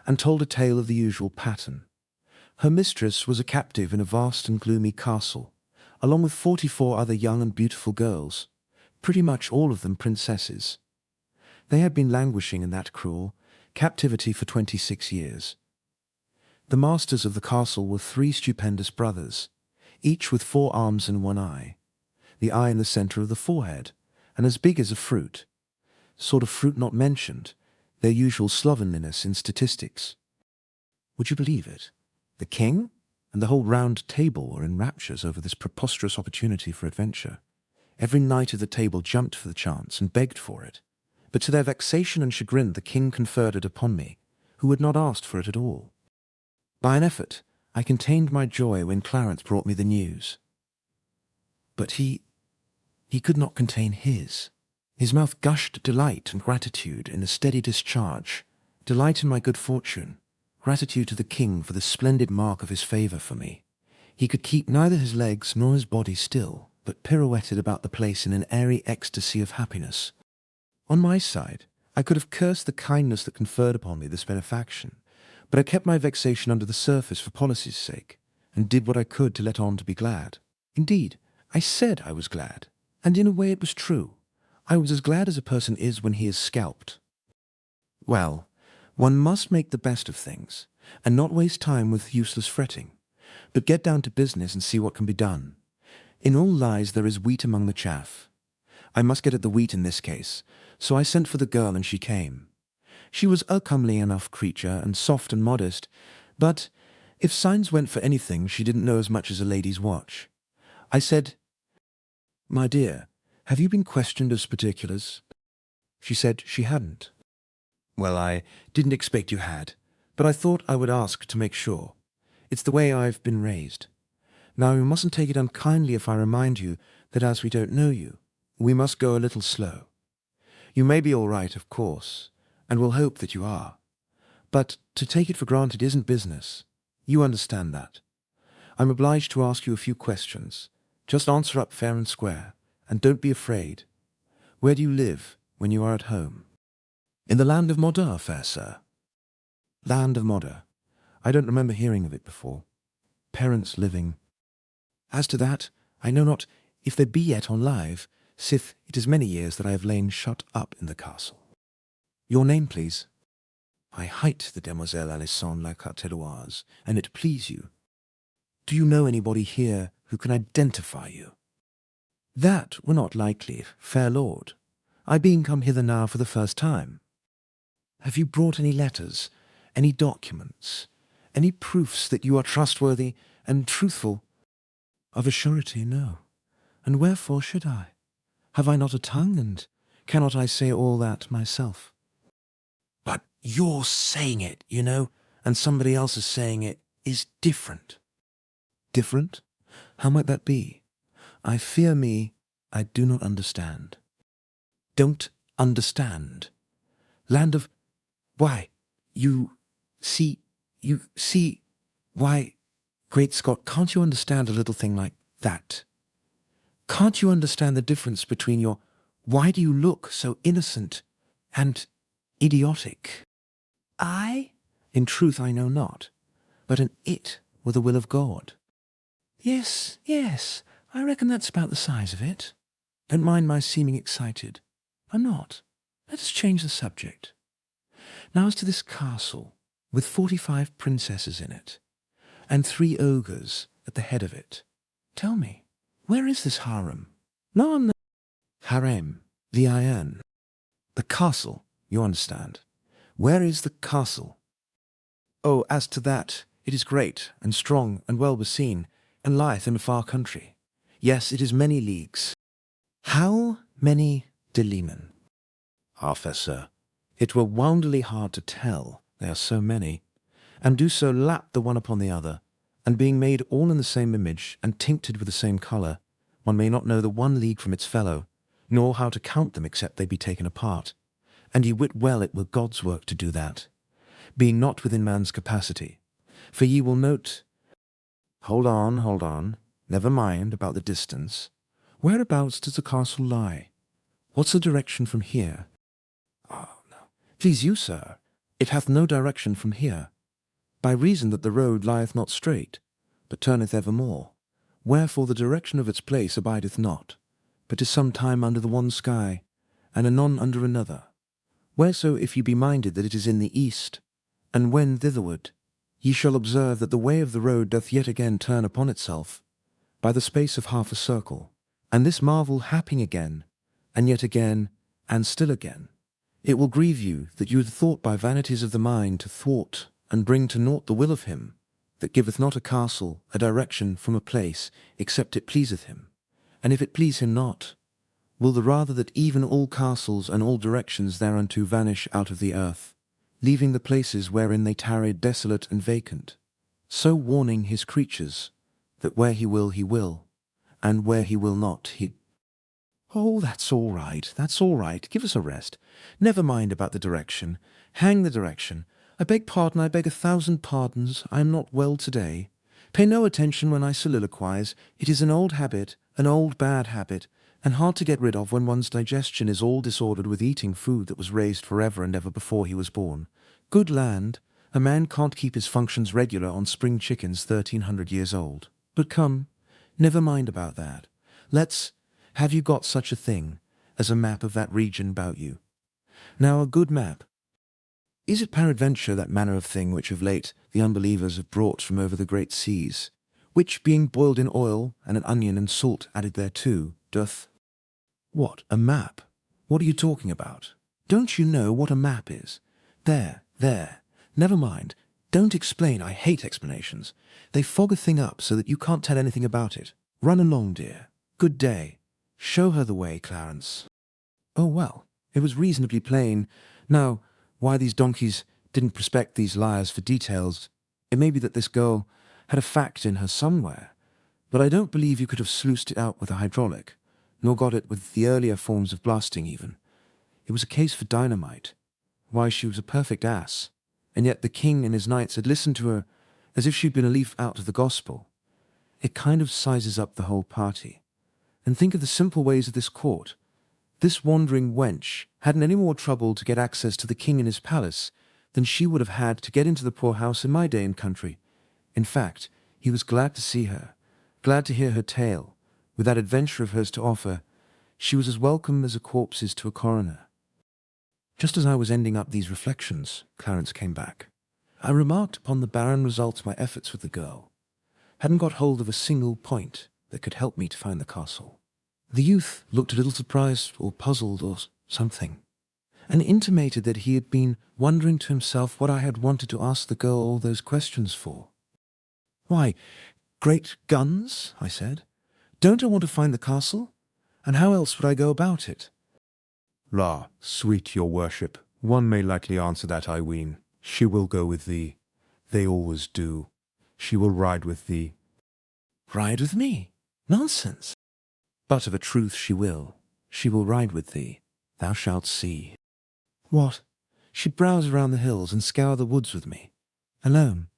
and told a tale of the usual pattern. Her mistress was a captive in a vast and gloomy castle, along with 44 other young and beautiful girls, pretty much all of them princesses. They had been languishing in that cruel captivity for 26 years. The masters of the castle were 3 stupendous brothers, each with 4 arms and 1 eye, the eye in the center of the forehead, and as big as a fruit. Sort of fruit not mentioned, their usual slovenliness in statistics. Would you believe it? The king and the whole round table were in raptures over this preposterous opportunity for adventure. Every knight of the table jumped for the chance and begged for it. But to their vexation and chagrin the king conferred it upon me, who had not asked for it at all. By an effort, I contained my joy when Clarence brought me the news. But he could not contain his. His mouth gushed delight and gratitude in a steady discharge, delight in my good fortune, gratitude to the king for the splendid mark of his favour for me. He could keep neither his legs nor his body still, but pirouetted about the place in an airy ecstasy of happiness. On my side, I could have cursed the kindness that conferred upon me this benefaction, but I kept my vexation under the surface for policy's sake, and did what I could to let on to be glad. Indeed, I said I was glad, and in a way it was true. I was as glad as a person is when he is scalped. Well, one must make the best of things, and not waste time with useless fretting, but get down to business and see what can be done. In all lies there is wheat among the chaff. I must get at the wheat in this case, so I sent for the girl and she came. She was a comely enough creature and soft and modest, but if signs went for anything, she didn't know as much as a lady's watch. I said, "My dear, have you been questioned as particulars?" She said she hadn't. "Well, I didn't expect you had, but I thought I would ask to make sure. It's the way I've been raised. Now, you mustn't take it unkindly if I remind you that as we don't know you, we must go a little slow. You may be all right, of course, and we'll hope that you are. But to take it for granted isn't business. You understand that. I'm obliged to ask you a few questions. Just answer up fair and square, and don't be afraid. Where do you live when you are at home?" "In the land of Modar, fair sir." "Land of Modar. I don't remember hearing of it before. Parents living. As to that, I know not if there be yet on live, sith it is many years that I have lain shut up in the castle." "Your name, please." "I hight the Demoiselle Alison la Cartelloise, and it please you. Do you know anybody here who can identify you?" "That were not likely, fair lord, I being come hither now for the first time." "Have you brought any letters, any documents, any proofs that you are trustworthy and truthful?" "Of a surety, no. And wherefore should I? Have I not a tongue, and cannot I say all that myself?" "But you're saying it, you know, and somebody else is saying it is different." "Different? How might that be? I fear me I do not understand." "Don't understand? Land of... Why, you see, why, great Scott, can't you understand a little thing like that? Can't you understand the difference between your why do you look so innocent and idiotic? I? In truth I know not, but an it with the will of God." Yes, I reckon that's about the size of it. Don't mind my seeming excited. I'm not. Let us change the subject. Now as to this castle, with 45 princesses in it, and 3 ogres at the head of it. Tell me, where is this harem? No. Harem, V-I-N. The castle, you understand. Where is the castle? Oh, as to that, it is great, and strong, and well beseen, and lieth in a far country. Yes, it is many leagues. How many leman? Fair sir. It were woundily hard to tell, they are so many, and do so lap the one upon the other, and being made all in the same image, and tincted with the same colour, one may not know the one league from its fellow, nor how to count them except they be taken apart, And ye wit well it were God's work to do that, being not within man's capacity. For ye will note— Hold on, never mind about the distance. Whereabouts does the castle lie? What's the direction from here? Oh, no. Please you, sir, it hath no direction from here, by reason that the road lieth not straight, but turneth evermore. Wherefore the direction of its place abideth not, but is some time under the one sky, and anon under another. Whereso if ye be minded that it is in the east, and wend thitherward, ye shall observe that the way of the road doth yet again turn upon itself, by the space of half a circle, and this marvel happing again, and yet again, and still again. It will grieve you that you had thought by vanities of the mind to thwart and bring to naught the will of him, that giveth not a castle a direction from a place, except it pleaseth him. And if it please him not, will the rather that even all castles and all directions thereunto vanish out of the earth, leaving the places wherein they tarried desolate and vacant, so warning his creatures, that where he will, and where he will not, he— Oh, that's all right, give us a rest. Never mind about the direction. Hang the direction. I beg pardon, I beg 1,000 pardons, I am not well today. Pay no attention when I soliloquize. It is an old habit, an old bad habit, and hard to get rid of when one's digestion is all disordered with eating food that was raised forever and ever before he was born. Good land, a man can't keep his functions regular on spring chickens 1,300 years old. But come, never mind about that. Have you got such a thing as a map of that region about you? Now a good map. Is it peradventure that manner of thing which of late the unbelievers have brought from over the great seas, which being boiled in oil and an onion and salt added thereto, doth— What, a map? What are you talking about? Don't you know what a map is? There, never mind. Don't explain, I hate explanations. They fog a thing up so that you can't tell anything about it. Run along, dear. Good day. Show her the way, Clarence. Oh, well, it was reasonably plain. Now, why these donkeys didn't prospect these liars for details, it may be that this girl had a fact in her somewhere, but I don't believe you could have sluiced it out with a hydraulic, nor got it with the earlier forms of blasting even. It was a case for dynamite. Why, she was a perfect ass, and yet the king and his knights had listened to her as if she'd been a leaf out of the gospel. It kind of sizes up the whole party. And think of the simple ways of this court. This wandering wench hadn't any more trouble to get access to the king in his palace than she would have had to get into the poor house in my day and country. In fact, he was glad to see her, glad to hear her tale. With that adventure of hers to offer, she was as welcome as a corpse is to a coroner. Just as I was ending up these reflections, Clarence came back. I remarked upon the barren result of my efforts with the girl. Hadn't got hold of a single point that could help me to find the castle. The youth looked a little surprised or puzzled or something, and intimated that he had been wondering to himself what I had wanted to ask the girl all those questions for. Why, great guns, I said. Don't I want to find the castle? And how else would I go about it? La, sweet your worship, one may likely answer that, I ween. She will go with thee. They always do. She will ride with thee. Ride with me? Nonsense. But of a truth she will. She will ride with thee. Thou shalt see. What? She'd browse around the hills and scour the woods with me. Alone,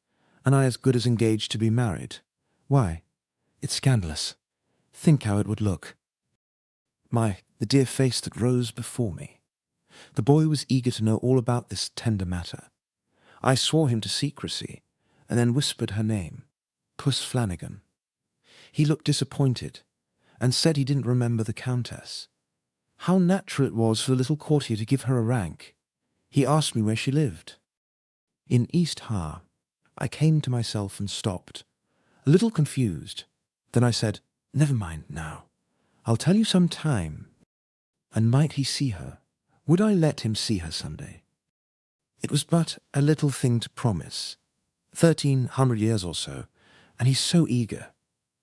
and I as good as engaged to be married. Why, it's scandalous. Think how it would look. The dear face that rose before me. The boy was eager to know all about this tender matter. I swore him to secrecy, and then whispered her name, Puss Flanagan. He looked disappointed, and said he didn't remember the Countess. How natural it was for the little courtier to give her a rank. He asked me where she lived. In East Ha. I came to myself and stopped, a little confused. Then I said, Never mind now. I'll tell you some time. And might he see her? Would I let him see her some day? It was but a little thing to promise. 1,300 years or so, and he's so eager.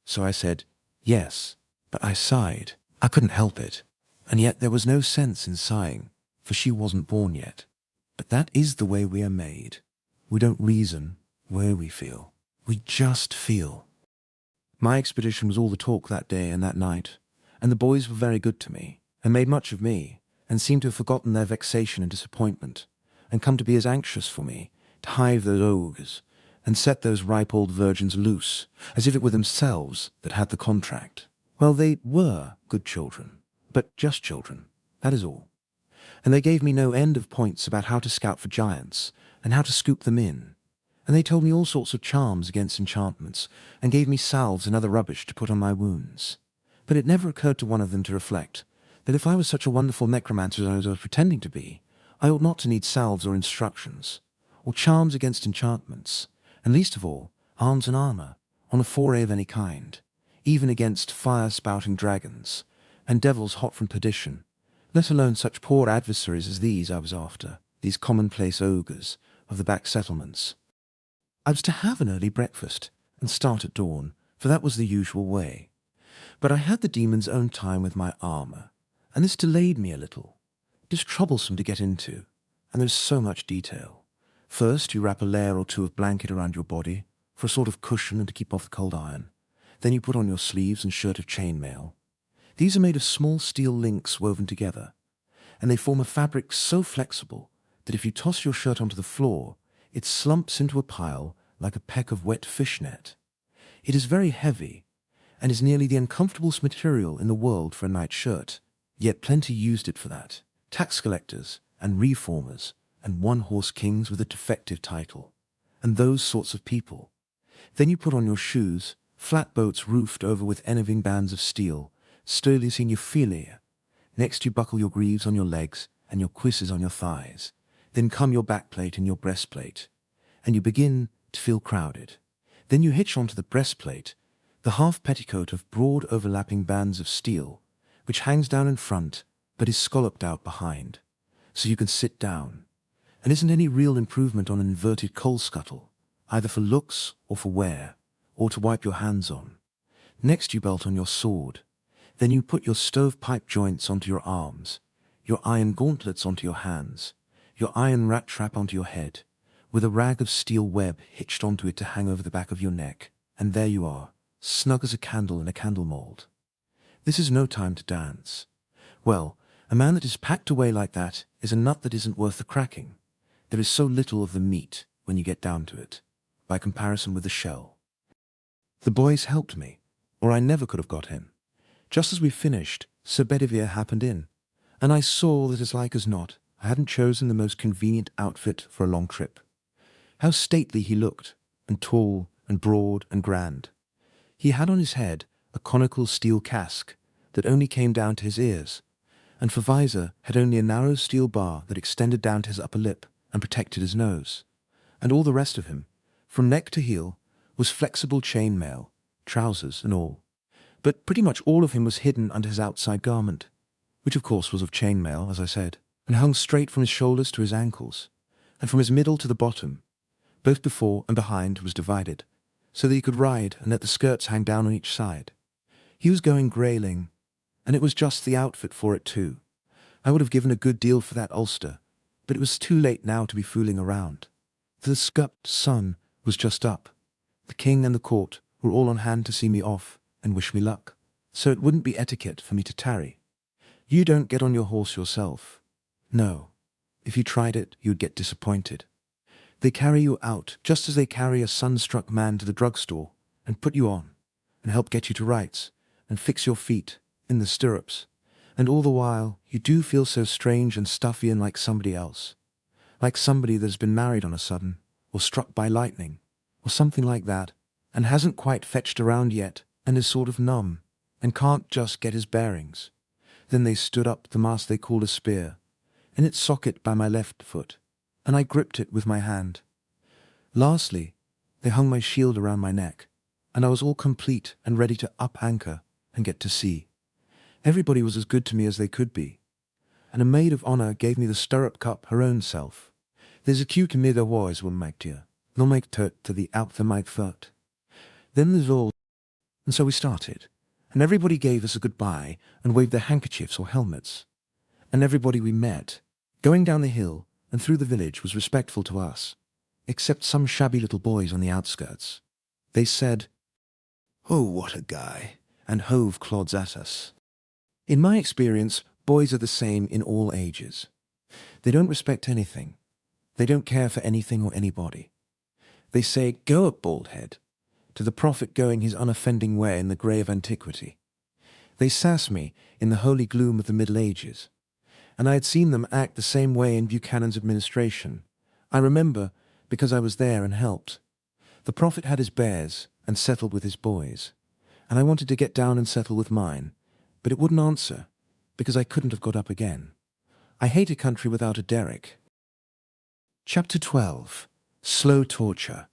So I said, yes, but I sighed. I couldn't help it. And yet there was no sense in sighing, for she wasn't born yet. But that is the way we are made. We don't reason where we feel. We just feel. My expedition was all the talk that day and that night, and the boys were very good to me, and made much of me, and seemed to have forgotten their vexation and disappointment, and come to be as anxious for me, to hive those ogres, and set those ripe old virgins loose, as if it were themselves that had the contract. Well, they were good children, but just children, that is all. And they gave me no end of points about how to scout for giants, and how to scoop them in. And they told me all sorts of charms against enchantments, and gave me salves and other rubbish to put on my wounds. But it never occurred to one of them to reflect that if I was such a wonderful necromancer as I was pretending to be, I ought not to need salves or instructions, or charms against enchantments, and least of all, arms and armour, on a foray of any kind, even against fire-spouting dragons, and devils hot from perdition, let alone such poor adversaries as these I was after, these commonplace ogres of the back settlements. I was to have an early breakfast, and start at dawn, for that was the usual way. But I had the demon's own time with my armour, and this delayed me a little. It is troublesome to get into, and there is so much detail. First, you wrap a layer or two of blanket around your body, for a sort of cushion and to keep off the cold iron. Then you put on your sleeves and shirt of chainmail. These are made of small steel links woven together, and they form a fabric so flexible that if you toss your shirt onto the floor, it slumps into a pile like a peck of wet fishnet. It is very heavy, and is nearly the uncomfortablest material in the world for a night shirt, yet plenty used it for that. Tax collectors and reformers and one-horse kings with a defective title, and those sorts of people. Then you put on your shoes, flat boats roofed over with enerving bands of steel, sturdy signophilia. Next you buckle your greaves on your legs and your cuisses on your thighs. Then come your backplate and your breastplate, and you begin to feel crowded. Then you hitch onto the breastplate the half petticoat of broad overlapping bands of steel, which hangs down in front but is scalloped out behind, so you can sit down, and isn't any real improvement on an inverted coal scuttle, either for looks or for wear, or to wipe your hands on. Next you belt on your sword. Then you put your stovepipe joints onto your arms, your iron gauntlets onto your hands, your iron rat trap onto your head, with a rag of steel web hitched onto it to hang over the back of your neck, and there you are, snug as a candle in a candle mould. This is no time to dance. Well, a man that is packed away like that is a nut that isn't worth the cracking. There is so little of the meat when you get down to it, by comparison with the shell. The boys helped me, or I never could have got in. Just as we finished, Sir Bedivere happened in, and I saw that as like as not I hadn't chosen the most convenient outfit for a long trip. How stately he looked, and tall, and broad, and grand. He had on his head a conical steel casque that only came down to his ears, and for visor had only a narrow steel bar that extended down to his upper lip and protected his nose. And all the rest of him, from neck to heel, was flexible chainmail, trousers and all. But pretty much all of him was hidden under his outside garment, which of course was of chainmail, as I said, and hung straight from his shoulders to his ankles, and from his middle to the bottom, both before and behind was divided, so that he could ride and let the skirts hang down on each side. He was going greyling, and it was just the outfit for it too. I would have given a good deal for that ulster, but it was too late now to be fooling around. The scupped sun was just up. The king and the court were all on hand to see me off and wish me luck, so it wouldn't be etiquette for me to tarry. You don't get on your horse yourself. No, if you tried it, you'd get disappointed. They carry you out just as they carry a sunstruck man to the drugstore and put you on, and help get you to rights, and fix your feet in the stirrups, and all the while you do feel so strange and stuffy and like somebody else, like somebody that has been married on a sudden, or struck by lightning, or something like that, and hasn't quite fetched around yet, and is sort of numb, and can't just get his bearings. Then they stood up the mast they called a spear, in its socket by my left foot, and I gripped it with my hand. Lastly, they hung my shield around my neck, and I was all complete and ready to up anchor and get to sea. Everybody was as good to me as they could be, and a maid of honour gave me the stirrup cup her own self. There's a cute middag wars will make dear, they'll make turt to the out the make thurt. Then there's all, and so we started, and everybody gave us a goodbye and waved their handkerchiefs or helmets, and everybody we met, going down the hill and through the village, was respectful to us, except some shabby little boys on the outskirts. They said, "Oh, what a guy," and hove clods at us. In my experience, Boys are the same in all ages. They don't respect anything. They don't care for anything or anybody. They say, "Go up, bald head," to the prophet going his unoffending way in the grey of antiquity. They sass me in the holy gloom of the Middle Ages, and I had seen them act the same way in Buchanan's administration. I remember because I was there and helped. The prophet had his bears and settled with his boys, and I wanted to get down and settle with mine, but it wouldn't answer, because I couldn't have got up again. I hate a country without a derrick. Chapter 12. Slow Torture.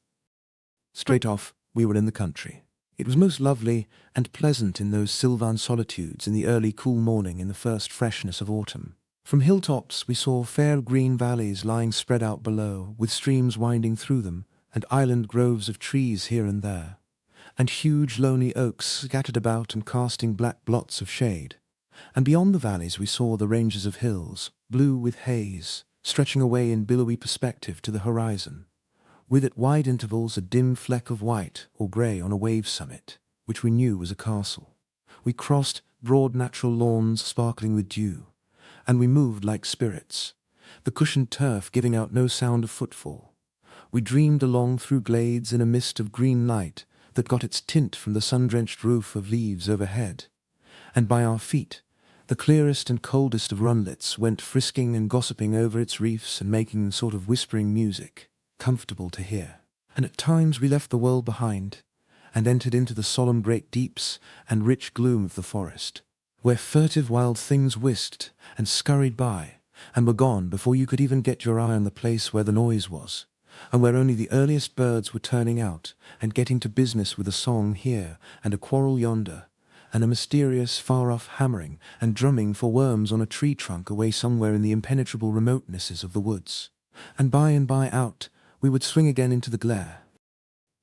Straight off, we were in the country. It was most lovely and pleasant in those sylvan solitudes in the early cool morning in the first freshness of autumn. From hilltops we saw fair green valleys lying spread out below, with streams winding through them, and island groves of trees here and there, and huge lonely oaks scattered about and casting black blots of shade. And beyond the valleys we saw the ranges of hills, blue with haze, stretching away in billowy perspective to the horizon, with at wide intervals a dim fleck of white or grey on a wave summit, which we knew was a castle. We crossed broad natural lawns sparkling with dew, and we moved like spirits, the cushioned turf giving out no sound of footfall. We dreamed along through glades in a mist of green light that got its tint from the sun-drenched roof of leaves overhead, and by our feet the clearest and coldest of runlets went frisking and gossiping over its reefs and making a sort of whispering music, comfortable to hear. And at times we left the world behind and entered into the solemn great deeps and rich gloom of the forest, where furtive wild things whisked and scurried by and were gone before you could even get your eye on the place where the noise was, and where only the earliest birds were turning out and getting to business with a song here and a quarrel yonder, and a mysterious far-off hammering and drumming for worms on a tree trunk away somewhere in the impenetrable remotenesses of the woods. And by out we would swing again into the glare.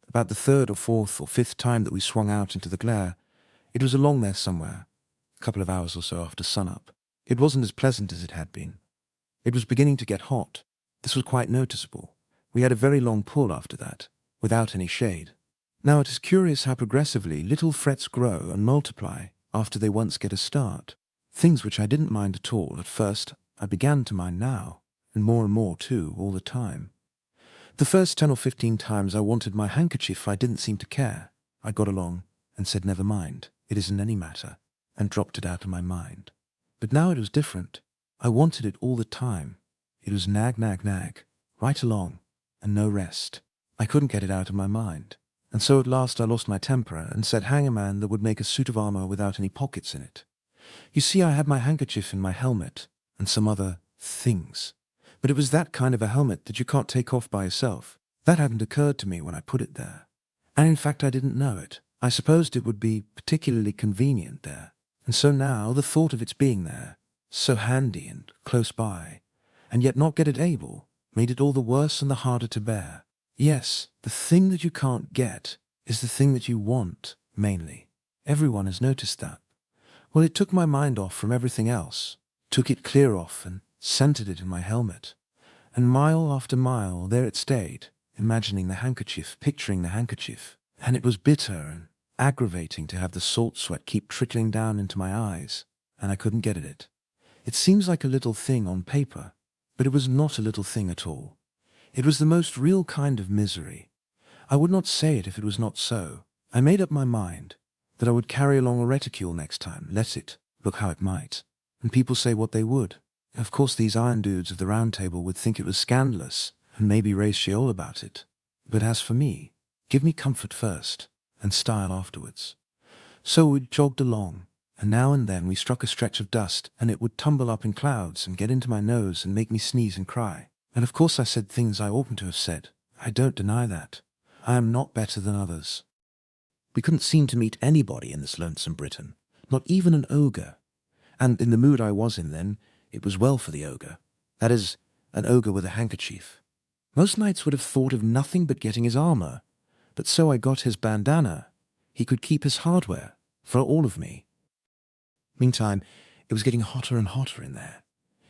About the third or fourth or fifth time that we swung out into the glare, it was along there somewhere, a couple of hours or so after sunup. It wasn't as pleasant as it had been. It was beginning to get hot. This was quite noticeable. We had a very long pull after that, without any shade. Now it is curious how progressively little frets grow and multiply after they once get a start. Things which I didn't mind at all at first I began to mind now, and more too, all the time. The first 10 or 15 times I wanted my handkerchief I didn't seem to care. I got along and said never mind, it isn't any matter, and dropped it out of my mind. But now it was different. I wanted it all the time. It was nag, right along, and no rest. I couldn't get it out of my mind. And so at last I lost my temper and said hang a man that would make a suit of armour without any pockets in it. You see, I had my handkerchief in my helmet, and some other things. But it was that kind of a helmet that you can't take off by yourself. That hadn't occurred to me when I put it there. And in fact I didn't know it. I supposed it would be particularly convenient there. And so now the thought of its being there, so handy and close by, and yet not get it able, made it all the worse and the harder to bear. Yes, the thing that you can't get is the thing that you want, mainly. Everyone has noticed that. Well, it took my mind off from everything else, took it clear off and centered it in my helmet. And mile after mile there it stayed, imagining the handkerchief, picturing the handkerchief. And it was bitter and aggravating to have the salt sweat keep trickling down into my eyes, and I couldn't get at it. It seems like a little thing on paper, but it was not a little thing at all. It was the most real kind of misery. I would not say it if it was not so. I made up my mind that I would carry along a reticule next time, let it look how it might, and people say what they would. Of course these iron dudes of the Round Table would think it was scandalous, and maybe raise Sheol about it. But as for me, give me comfort first, and style afterwards. So we jogged along, and now and then we struck a stretch of dust, and it would tumble up in clouds and get into my nose and make me sneeze and cry. And of course I said things I oughtn't to have said. I don't deny that. I am not better than others. We couldn't seem to meet anybody in this lonesome Britain, not even an ogre. And in the mood I was in then, it was well for the ogre. That is, an ogre with a handkerchief. Most knights would have thought of nothing but getting his armour, but so I got his bandana. He could keep his hardware, for all of me. Meantime, it was getting hotter and hotter in there.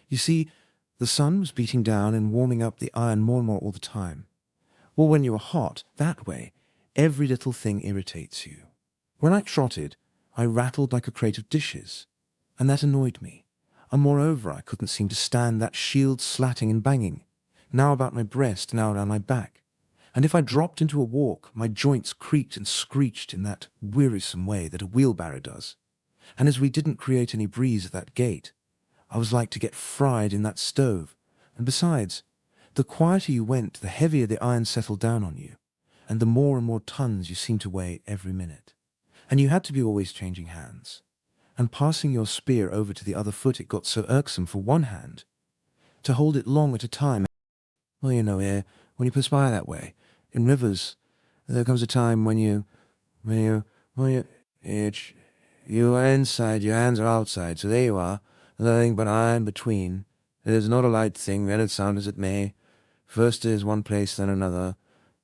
You see, the sun was beating down and warming up the iron more and more all the time. Well, when you are hot, that way, every little thing irritates you. When I trotted, I rattled like a crate of dishes, and that annoyed me. And moreover, I couldn't seem to stand that shield slatting and banging, now about my breast, now down my back. And if I dropped into a walk, my joints creaked and screeched in that wearisome way that a wheelbarrow does. And as we didn't create any breeze at that gate, I was like to get fried in that stove. And besides, the quieter you went, the heavier the iron settled down on you, and the more and more tons you seemed to weigh every minute. And you had to be always changing hands. And passing your spear over to the other foot, it got so irksome for one hand to hold it long at a time. Well, you know, when you perspire that way, in rivers, there comes a time when you are inside, your hands are outside, so there you are, nothing but iron between. It is not a light thing, let it sound as it may. First it is one place, then another,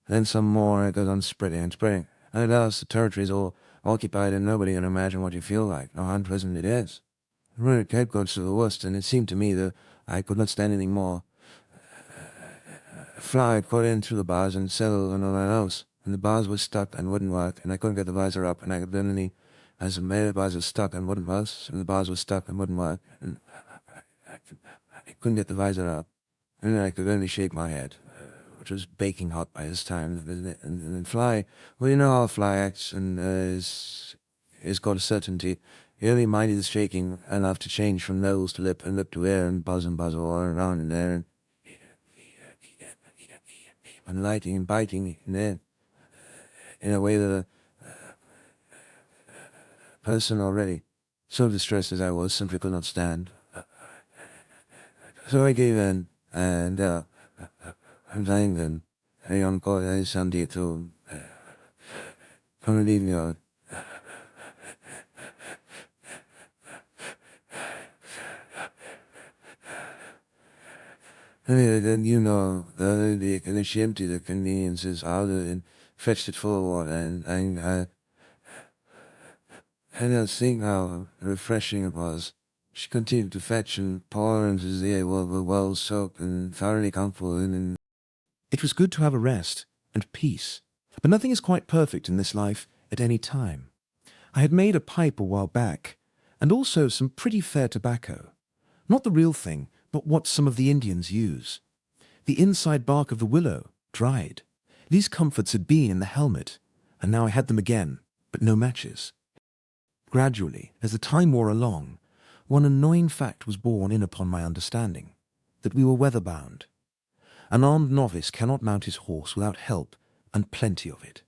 then some more, it goes on spreading and spreading. And at last the territory is all occupied, and nobody can imagine what you feel like, nor how unpleasant it is. The ruined Cape goes to the worst, and it seemed to me that I could not stand anything more. A fly had caught in through the bars and settled on my nose, and the bars were stuck and wouldn't work, and I couldn't get the visor up, and I could only, as the bars were stuck and wouldn't work, and the bars were stuck and wouldn't work, and I couldn't get the visor up, and I could only shake my head, which was baking hot by this time, and then fly, well, you know how a fly acts, and is got a certainty. He only minded the shaking enough to change from nose to lip and lip to ear and buzz all around in there, and lighting and biting in there, in a way that a person already so distressed as I was simply could not stand. So I gave in, and I'm saying then, hey, on call, I sound it to come and leave me out. Then you know, the she emptied the conveniences out and fetched it full of water, and I don't think how refreshing it was. She continued to fetch and pour into the air were well soaked and thoroughly comfortable, and it was good to have a rest and peace. But nothing is quite perfect in this life at any time. I had made a pipe a while back, and also some pretty fair tobacco. Not the real thing, but what some of the Indians use. The inside bark of the willow, dried. These comforts had been in the helmet, and now I had them again, but no matches. Gradually, as the time wore along, one annoying fact was borne in upon my understanding, that we were weather-bound. An armed novice cannot mount his horse without help, and plenty of it.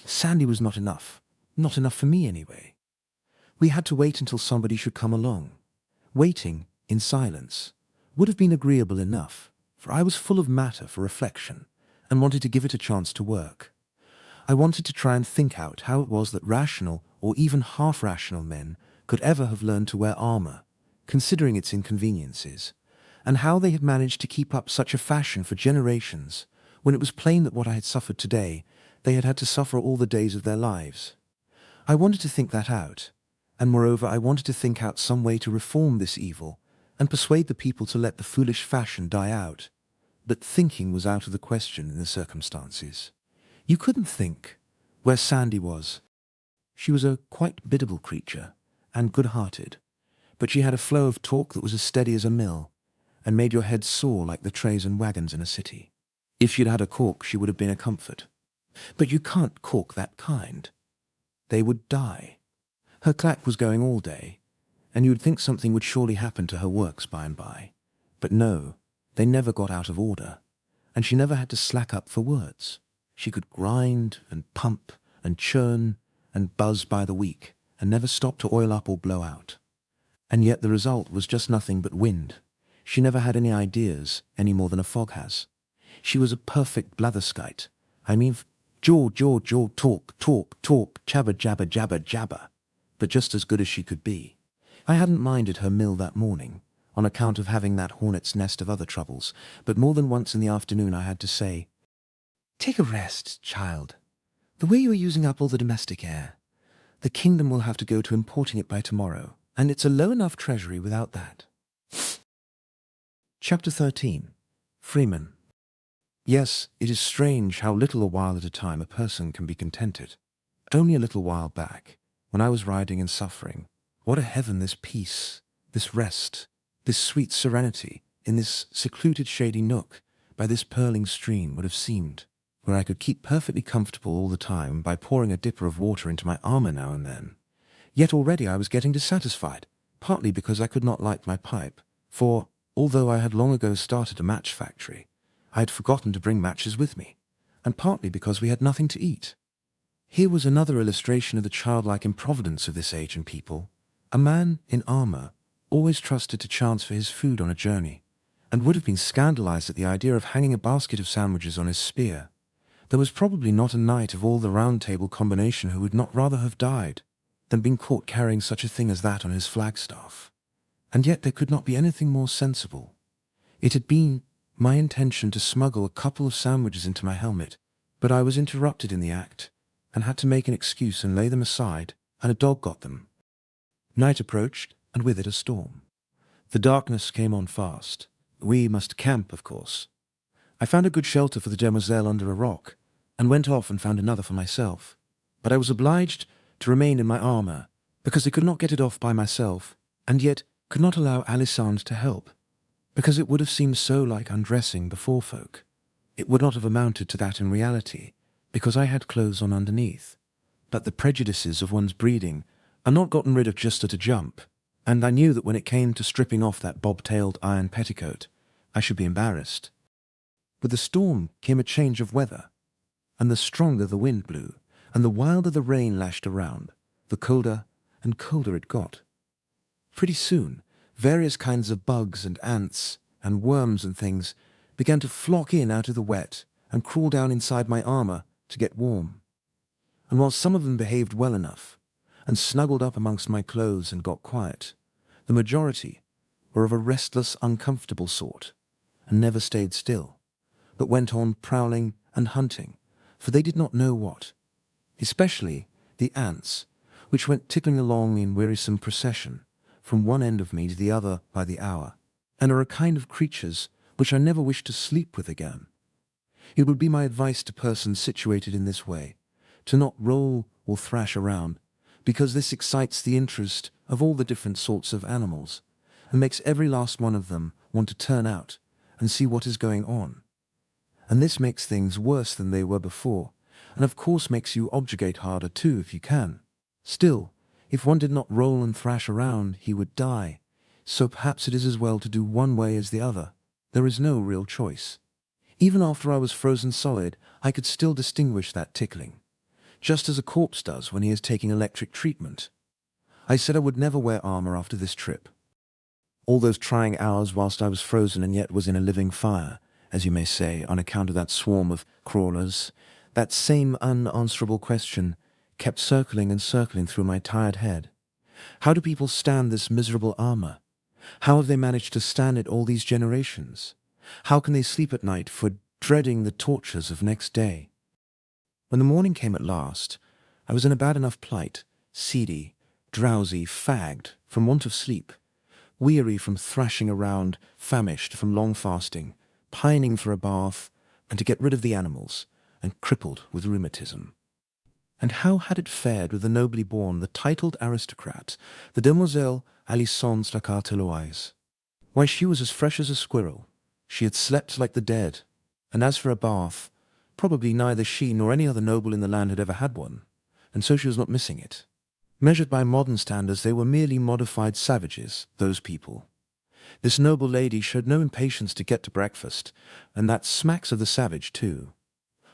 Sandy was not enough for me anyway. We had to wait until somebody should come along. Waiting, in silence, would have been agreeable enough, for I was full of matter for reflection, and wanted to give it a chance to work. I wanted to try and think out how it was that rational or even half-rational men could ever have learned to wear armor, considering its inconveniences, and how they had managed to keep up such a fashion for generations, when it was plain that what I had suffered today, they had had to suffer all the days of their lives. I wanted to think that out, and moreover I wanted to think out some way to reform this evil, and persuade the people to let the foolish fashion die out. But thinking was out of the question in the circumstances. You couldn't think where Sandy was. She was a quite biddable creature, and good-hearted, but she had a flow of talk that was as steady as a mill, and made your head sore like the trays and wagons in a city. If she'd had a cork, she would have been a comfort. But you can't cork that kind. They would die. Her clack was going all day, and you'd think something would surely happen to her works by and by. But no, they never got out of order, and she never had to slack up for words. She could grind and pump and churn and buzz by the week, and never stop to oil up or blow out. And yet the result was just nothing but wind. She never had any ideas, any more than a fog has. She was a perfect blatherskite. I mean, jaw, talk, jabber, jabber, but just as good as she could be. I hadn't minded her mill that morning, on account of having that hornet's nest of other troubles, but more than once in the afternoon I had to say, "Take a rest, child. The way you are using up all the domestic air, the kingdom will have to go to importing it by tomorrow, and it's a low enough treasury without that." Chapter 13. Freeman. Yes, it is strange how little a while at a time a person can be contented. Only a little while back, when I was riding and suffering, what a heaven this peace, this rest, This sweet serenity, in this secluded shady nook, by this purling stream would have seemed, where I could keep perfectly comfortable all the time by pouring a dipper of water into my armour now and then. Yet already I was getting dissatisfied, partly because I could not light my pipe, for, although I had long ago started a match factory, I had forgotten to bring matches with me, and partly because we had nothing to eat. Here was another illustration of the childlike improvidence of this age and people. A man in armour always trusted to chance for his food on a journey, and would have been scandalized at the idea of hanging a basket of sandwiches on his spear. There was probably not a knight of all the Round Table combination who would not rather have died than been caught carrying such a thing as that on his flagstaff. And yet there could not be anything more sensible. It had been my intention to smuggle a couple of sandwiches into my helmet, but I was interrupted in the act, and had to make an excuse and lay them aside, and a dog got them. Night approached, and with it a storm. The darkness came on fast. We must camp, of course. I found a good shelter for the demoiselle under a rock, and went off and found another for myself. But I was obliged to remain in my armour, because I could not get it off by myself, and yet could not allow Alisande to help, because it would have seemed so like undressing before folk. It would not have amounted to that in reality, because I had clothes on underneath. But the prejudices of one's breeding are not gotten rid of just at a jump, and I knew that when it came to stripping off that bob-tailed iron petticoat, I should be embarrassed. With the storm came a change of weather, and the stronger the wind blew, and the wilder the rain lashed around, the colder and colder it got. Pretty soon, various kinds of bugs and ants and worms and things began to flock in out of the wet and crawl down inside my armour to get warm. And while some of them behaved well enough, and snuggled up amongst my clothes and got quiet, the majority were of a restless, uncomfortable sort, and never stayed still, but went on prowling and hunting, for they did not know what, especially the ants, which went tickling along in wearisome procession, from one end of me to the other by the hour, and are a kind of creatures which I never wish to sleep with again. It would be my advice to persons situated in this way, to not roll or thrash around, because this excites the interest of all the different sorts of animals, and makes every last one of them want to turn out and see what is going on. And this makes things worse than they were before, and of course makes you objurgate harder too if you can. Still, if one did not roll and thrash around, he would die, so perhaps it is as well to do one way as the other. There is no real choice. Even after I was frozen solid, I could still distinguish that tickling, just as a corpse does when he is taking electric treatment. I said I would never wear armour after this trip. All those trying hours whilst I was frozen and yet was in a living fire, as you may say, on account of that swarm of crawlers, that same unanswerable question kept circling and circling through my tired head. How do people stand this miserable armour? How have they managed to stand it all these generations? How can they sleep at night for dreading the tortures of next day? When the morning came at last, I was in a bad enough plight, seedy, drowsy, fagged from want of sleep, weary from thrashing around, famished from long fasting, pining for a bath, and to get rid of the animals, and crippled with rheumatism. And how had it fared with the nobly born, the titled aristocrat, the demoiselle Alisande Staccato-Loise? Why, she was as fresh as a squirrel. She had slept like the dead, and as for a bath, probably neither she nor any other noble in the land had ever had one, and so she was not missing it. Measured by modern standards, they were merely modified savages, those people. This noble lady showed no impatience to get to breakfast, and that smacks of the savage too.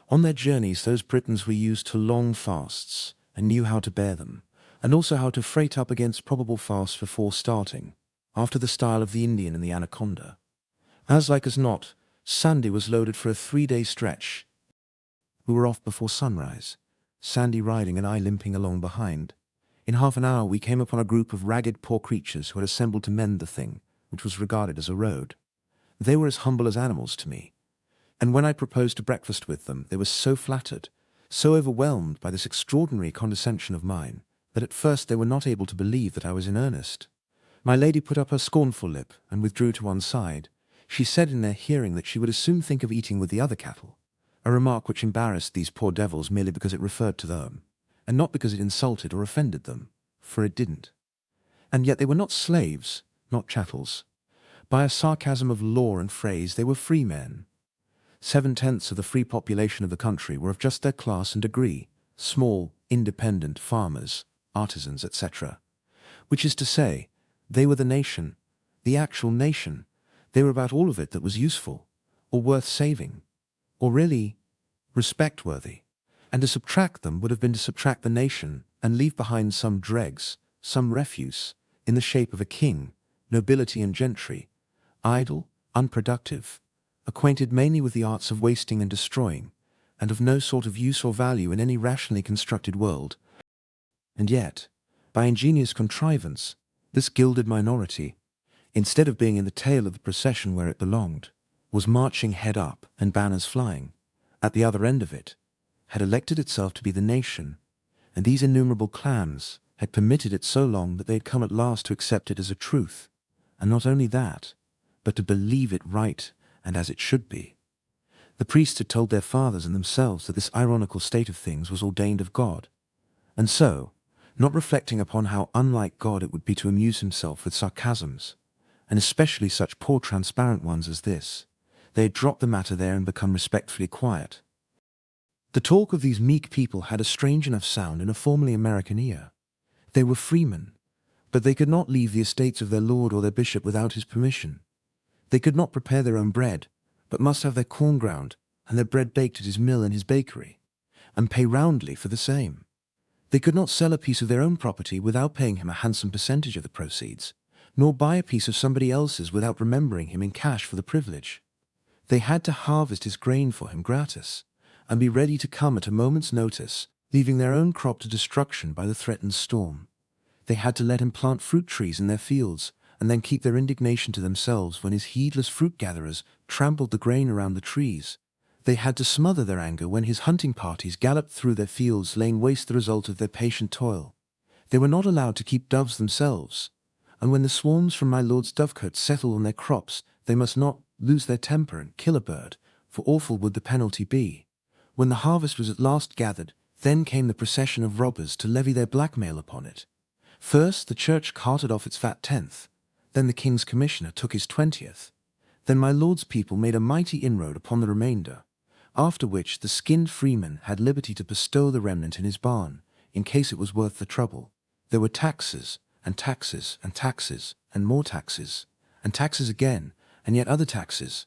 On their journeys, those Britons were used to long fasts, and knew how to bear them, and also how to freight up against probable fasts before starting, after the style of the Indian and the anaconda. As like as not, Sandy was loaded for a 3-day stretch. We were off before sunrise, Sandy riding and I limping along behind. In half an hour we came upon a group of ragged poor creatures who had assembled to mend the thing, which was regarded as a road. They were as humble as animals to me, and when I proposed to breakfast with them, they were so flattered, so overwhelmed by this extraordinary condescension of mine, that at first they were not able to believe that I was in earnest. My lady put up her scornful lip and withdrew to one side. She said in their hearing that she would as soon think of eating with the other cattle, a remark which embarrassed these poor devils merely because it referred to them, and not because it insulted or offended them, for it didn't. And yet they were not slaves, not chattels. By a sarcasm of law and phrase, they were free men. 7/10 of the free population of the country were of just their class and degree, small, independent farmers, artisans, etc. Which is to say, they were the nation, the actual nation. They were about all of it that was useful, or worth saving, or really respect-worthy. And to subtract them would have been to subtract the nation and leave behind some dregs, some refuse, in the shape of a king, nobility and gentry, idle, unproductive, acquainted mainly with the arts of wasting and destroying, and of no sort of use or value in any rationally constructed world. And yet, by ingenious contrivance, this gilded minority, instead of being in the tail of the procession where it belonged, was marching head up and banners flying, at the other end of it, had elected itself to be the nation, and these innumerable clans had permitted it so long that they had come at last to accept it as a truth, and not only that, but to believe it right and as it should be. The priests had told their fathers and themselves that this ironical state of things was ordained of God, and so, not reflecting upon how unlike God it would be to amuse himself with sarcasms, and especially such poor transparent ones as this, they had dropped the matter there and become respectfully quiet. The talk of these meek people had a strange enough sound in a formerly American ear. They were freemen, but they could not leave the estates of their lord or their bishop without his permission. They could not prepare their own bread, but must have their corn ground and their bread baked at his mill and his bakery, and pay roundly for the same. They could not sell a piece of their own property without paying him a handsome percentage of the proceeds, nor buy a piece of somebody else's without remembering him in cash for the privilege. They had to harvest his grain for him gratis, and be ready to come at a moment's notice, leaving their own crop to destruction by the threatened storm. They had to let him plant fruit trees in their fields, and then keep their indignation to themselves when his heedless fruit-gatherers trampled the grain around the trees. They had to smother their anger when his hunting parties galloped through their fields, laying waste the result of their patient toil. They were not allowed to keep doves themselves, and when the swarms from my lord's dovecotes settled on their crops, they must not lose their temper and kill a bird, for awful would the penalty be. When the harvest was at last gathered, then came the procession of robbers to levy their blackmail upon it. First the church carted off its fat 10th, then the king's commissioner took his 20th, then my lord's people made a mighty inroad upon the remainder, after which the skinned freeman had liberty to bestow the remnant in his barn, in case it was worth the trouble. There were taxes, and taxes, and taxes, and more taxes, and taxes again, and yet other taxes,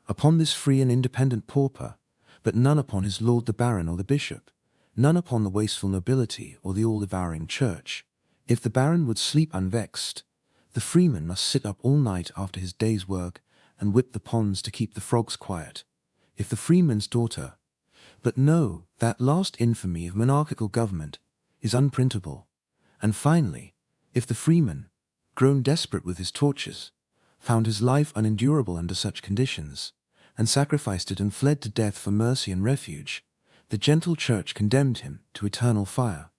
upon this free and independent pauper, but none upon his lord the baron or the bishop, none upon the wasteful nobility or the all-devouring church. If the baron would sleep unvexed, the freeman must sit up all night after his day's work and whip the ponds to keep the frogs quiet. If the freeman's daughter— but no, that last infamy of monarchical government is unprintable. And finally, if the freeman, grown desperate with his tortures, found his life unendurable under such conditions, and sacrificed it and fled to death for mercy and refuge, the gentle church condemned him to eternal fire.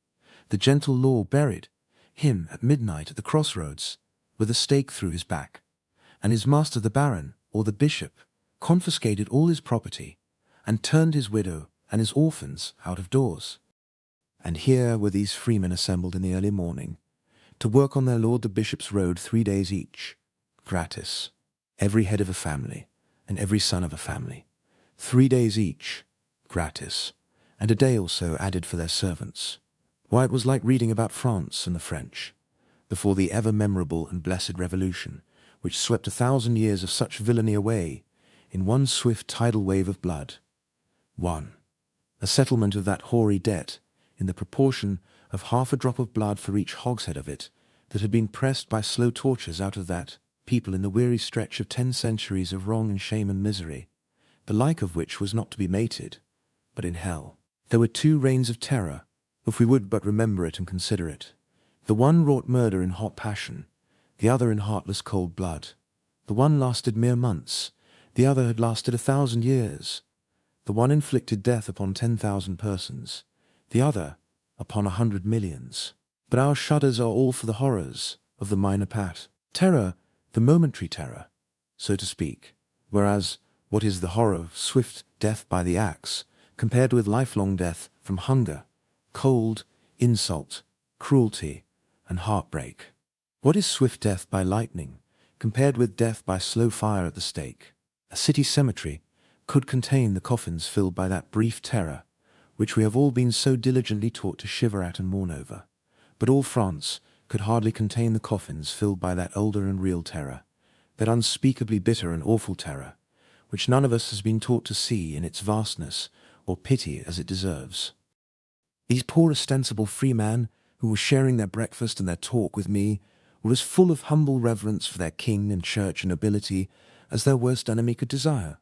The gentle law buried him at midnight at the crossroads, with a stake through his back, and his master the baron, or the bishop, confiscated all his property, and turned his widow and his orphans out of doors. And here were these freemen assembled in the early morning, to work on their lord the bishop's road 3 days each, gratis, every head of a family, and every son of a family, 3 days each, gratis, and a day or so added for their servants. Why, it was like reading about France and the French, before the ever-memorable and blessed Revolution, which swept 1,000 years of such villainy away in one swift tidal wave of blood. 1. A settlement of that hoary debt in the proportion of half a drop of blood for each hogshead of it that had been pressed by slow tortures out of that people in the weary stretch of 10 centuries of wrong and shame and misery, the like of which was not to be mated, but in hell. There were 2 reigns of terror, if we would but remember it and consider it. The one wrought murder in hot passion, the other in heartless cold blood. The one lasted mere months, the other had lasted 1,000 years. The one inflicted death upon 10,000 persons, the other upon 100 millions. But our shudders are all for the horrors of the minor part. Terror, the momentary terror, so to speak, whereas what is the horror of swift death by the axe, compared with lifelong death from hunger, cold, insult, cruelty, and heartbreak? What is swift death by lightning, compared with death by slow fire at the stake. A city cemetery could contain the coffins filled by that brief terror, which we have all been so diligently taught to shiver at and mourn over. But all France could hardly contain the coffins filled by that older and real terror, that unspeakably bitter and awful terror, which none of us has been taught to see in its vastness or pity as it deserves. These poor ostensible freemen who were sharing their breakfast and their talk with me were as full of humble reverence for their king and church and nobility as their worst enemy could desire.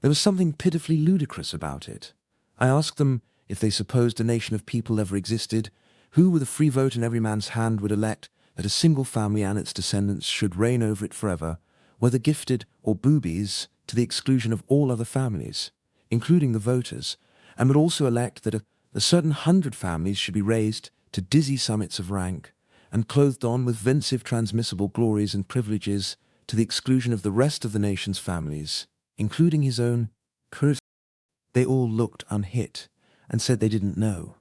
There was something pitifully ludicrous about it. I asked them if they supposed a nation of people ever existed, who with a free vote in every man's hand would elect that a single family and its descendants should reign over it forever, whether gifted or boobies, to the exclusion of all other families, including the voters, and would also elect that a certain 100 families should be raised to dizzy summits of rank, and clothed on with pensive transmissible glories and privileges to the exclusion of the rest of the nation's families, including his own. They all looked unhit, and said they didn't know,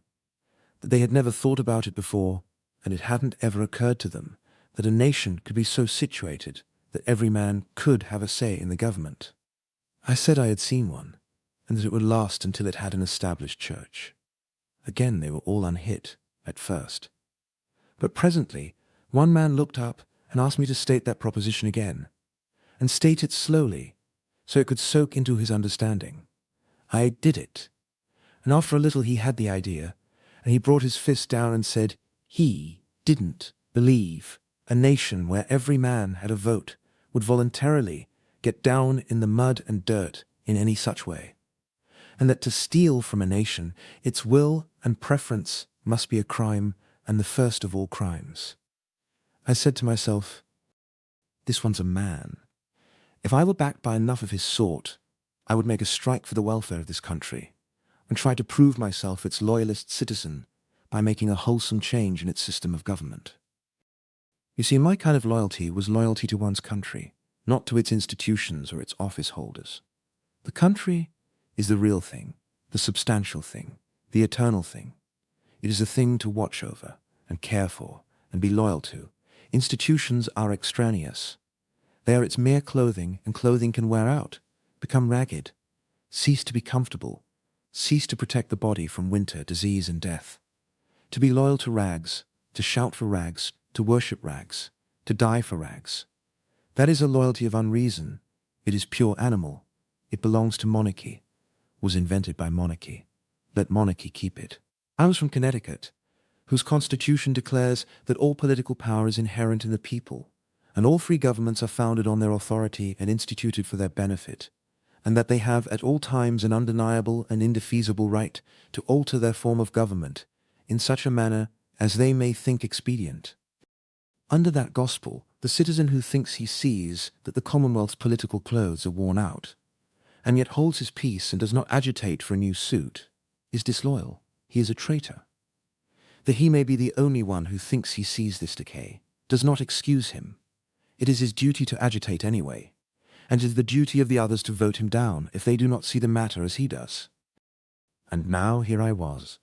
that they had never thought about it before, and it hadn't ever occurred to them that a nation could be so situated that every man could have a say in the government. I said I had seen one, and that it would last until it had an established church. Again they were all unhit, at first. But presently one man looked up and asked me to state that proposition again, and state it slowly, so it could soak into his understanding. I did it, and after a little he had the idea, and he brought his fist down and said he didn't believe a nation where every man had a vote would voluntarily get down in the mud and dirt in any such way, and that to steal from a nation its will and preference must be a crime, and the first of all crimes. I said to myself, this one's a man. If I were backed by enough of his sort, I would make a strike for the welfare of this country, and try to prove myself its loyalist citizen by making a wholesome change in its system of government. You see, my kind of loyalty was loyalty to one's country, not to its institutions or its office holders. The country is the real thing, the substantial thing, the eternal thing. It is a thing to watch over and care for and be loyal to. Institutions are extraneous. They are its mere clothing, and clothing can wear out, become ragged, cease to be comfortable, cease to protect the body from winter, disease, and death. To be loyal to rags, to shout for rags, to worship rags, to die for rags. That is a loyalty of unreason. It is pure animal. It belongs to monarchy, was invented by monarchy. Let monarchy keep it. I was from Connecticut, whose constitution declares that all political power is inherent in the people, and all free governments are founded on their authority and instituted for their benefit, and that they have at all times an undeniable and indefeasible right to alter their form of government in such a manner as they may think expedient. Under that gospel, the citizen who thinks he sees that the Commonwealth's political clothes are worn out, and yet holds his peace and does not agitate for a new suit, is disloyal. He is a traitor. That he may be the only one who thinks he sees this decay does not excuse him. It is his duty to agitate anyway, and it is the duty of the others to vote him down if they do not see the matter as he does. And now here I was,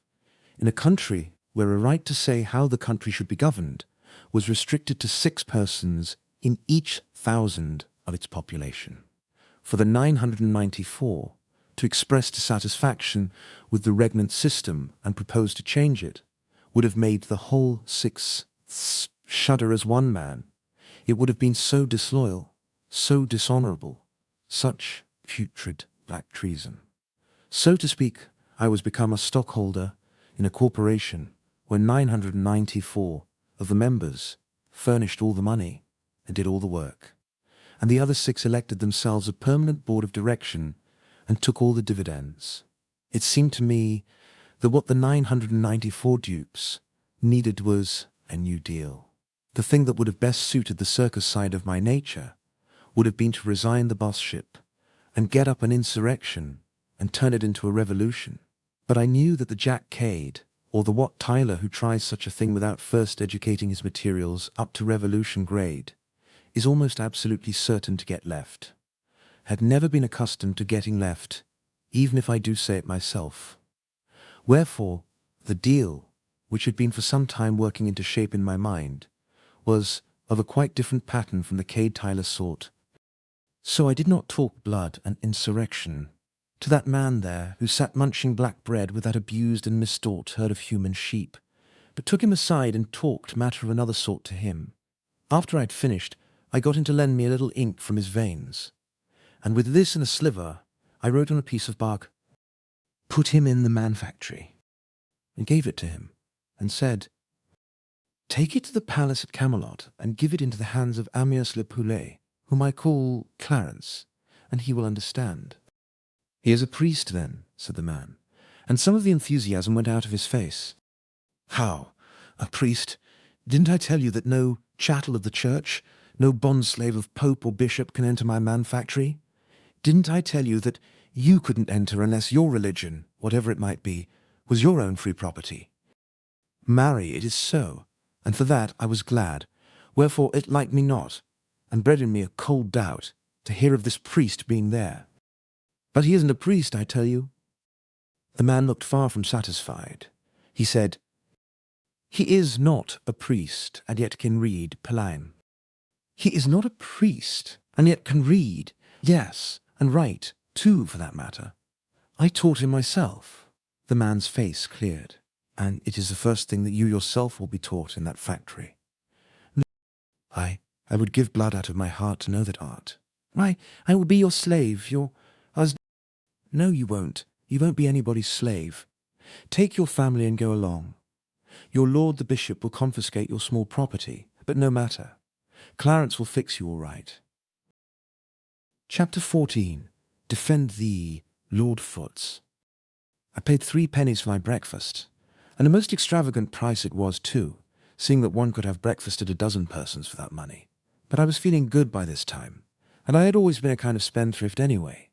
in a country where a right to say how the country should be governed was restricted to 6 persons in each 1,000 of its population. For the 994 to express dissatisfaction with the regnant system and propose to change it would have made the whole 6 shudder as one man. It would have been so disloyal, so dishonourable, such putrid black treason. So to speak, I was become a stockholder in a corporation where 994 of the members furnished all the money and did all the work, and the other 6 elected themselves a permanent board of direction and took all the dividends. It seemed to me that what the 994 dupes needed was a new deal. The thing that would have best suited the circus side of my nature would have been to resign the bossship and get up an insurrection and turn it into a revolution. But I knew that the Jack Cade, or the Wat Tyler who tries such a thing without first educating his materials up to revolution grade, is almost absolutely certain to get left. Had never been accustomed to getting left, even if I do say it myself. Wherefore, the deal, which had been for some time working into shape in my mind, was of a quite different pattern from the Cade Tyler sort. So I did not talk blood and insurrection to that man there who sat munching black bread with that abused and mistaught herd of human sheep, but took him aside and talked matter of another sort to him. After I'd finished, I got him to lend me a little ink from his veins, and with this in a sliver, I wrote on a piece of bark, "Put him in the man-factory," and gave it to him, and said, "Take it to the palace at Camelot, and give it into the hands of Amyas le Poulet, whom I call Clarence, and he will understand." "He is a priest, then," said the man, and some of the enthusiasm went out of his face. "How? A priest? Didn't I tell you that no chattel of the church, no bond-slave of pope or bishop can enter my man-factory? Didn't I tell you that you couldn't enter unless your religion, whatever it might be, was your own free property? Marry, it is so, and for that I was glad, wherefore it liked me not, and bred in me a cold doubt, to hear of this priest being there. But he isn't a priest, I tell you." The man looked far from satisfied. He said, "He is not a priest, and yet can read Pelaim." "He is not a priest, and yet can read, yes, and write, too, for that matter. I taught him myself." The man's face cleared. "And it is the first thing that you yourself will be taught in that factory?" I would give blood out of my heart to know that art." "I will be your slave, your husband." "No, you won't. You won't be anybody's slave. Take your family and go along. Your lord the bishop will confiscate your small property, but no matter. Clarence will fix you all right." Chapter 14. Defend Thee, Lord Foots. I paid 3 pennies for my breakfast, and a most extravagant price it was too, seeing that one could have breakfasted a dozen persons for that money. But I was feeling good by this time, and I had always been a kind of spendthrift anyway.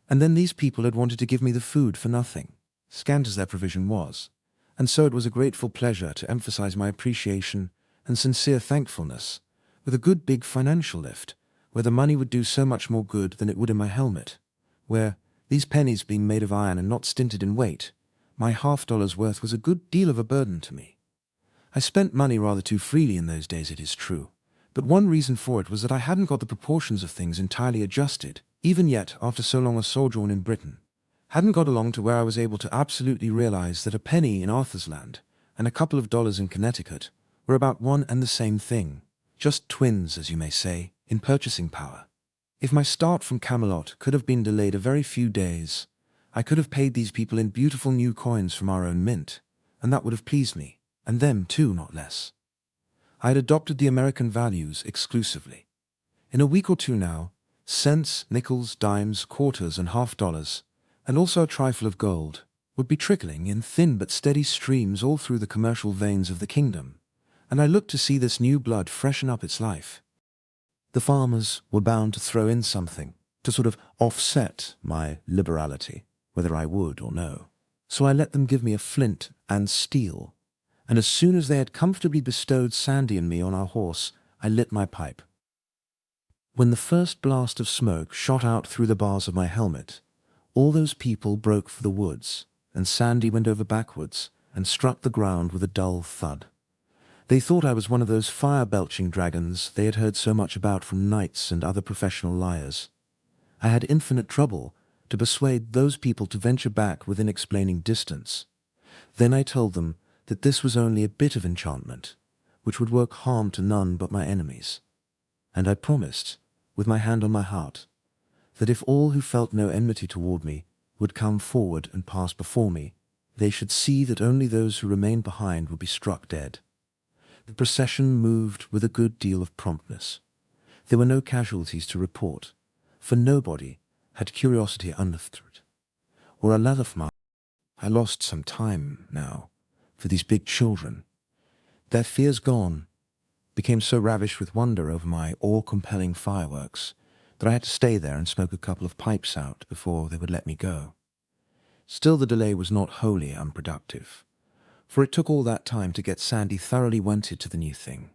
And then these people had wanted to give me the food for nothing, scant as their provision was, and so it was a grateful pleasure to emphasize my appreciation and sincere thankfulness with a good big financial lift, where the money would do so much more good than it would in my helmet, where, these pennies being made of iron and not stinted in weight, my $half worth was a good deal of a burden to me. I spent money rather too freely in those days, it is true, but one reason for it was that I hadn't got the proportions of things entirely adjusted, even yet after so long a sojourn in Britain. Hadn't got along to where I was able to absolutely realize that a penny in Arthur's land and a couple of dollars in Connecticut were about one and the same thing, just twins, as you may say, in purchasing power. If my start from Camelot could have been delayed a very few days, I could have paid these people in beautiful new coins from our own mint, and that would have pleased me, and them too, not less. I had adopted the American values exclusively. In a week or two now, cents, nickels, dimes, quarters, and $half, and also a trifle of gold, would be trickling in thin but steady streams all through the commercial veins of the kingdom, and I looked to see this new blood freshen up its life. The farmers were bound to throw in something to sort of offset my liberality, whether I would or no. So I let them give me a flint and steel, and as soon as they had comfortably bestowed Sandy and me on our horse, I lit my pipe. When the first blast of smoke shot out through the bars of my helmet, all those people broke for the woods, and Sandy went over backwards and struck the ground with a dull thud. They thought I was one of those fire-belching dragons they had heard so much about from knights and other professional liars. I had infinite trouble to persuade those people to venture back within explaining distance. Then I told them that this was only a bit of enchantment, which would work harm to none but my enemies. And I promised, with my hand on my heart, that if all who felt no enmity toward me would come forward and pass before me, they should see that only those who remained behind would be struck dead. The procession moved with a good deal of promptness. There were no casualties to report, for nobody had curiosity unearthed, or a latherfmark. I lost some time now for these big children. Their fears gone, became so ravished with wonder over my awe-compelling fireworks that I had to stay there and smoke a couple of pipes out before they would let me go. Still, the delay was not wholly unproductive, for it took all that time to get Sandy thoroughly wonted to the new thing,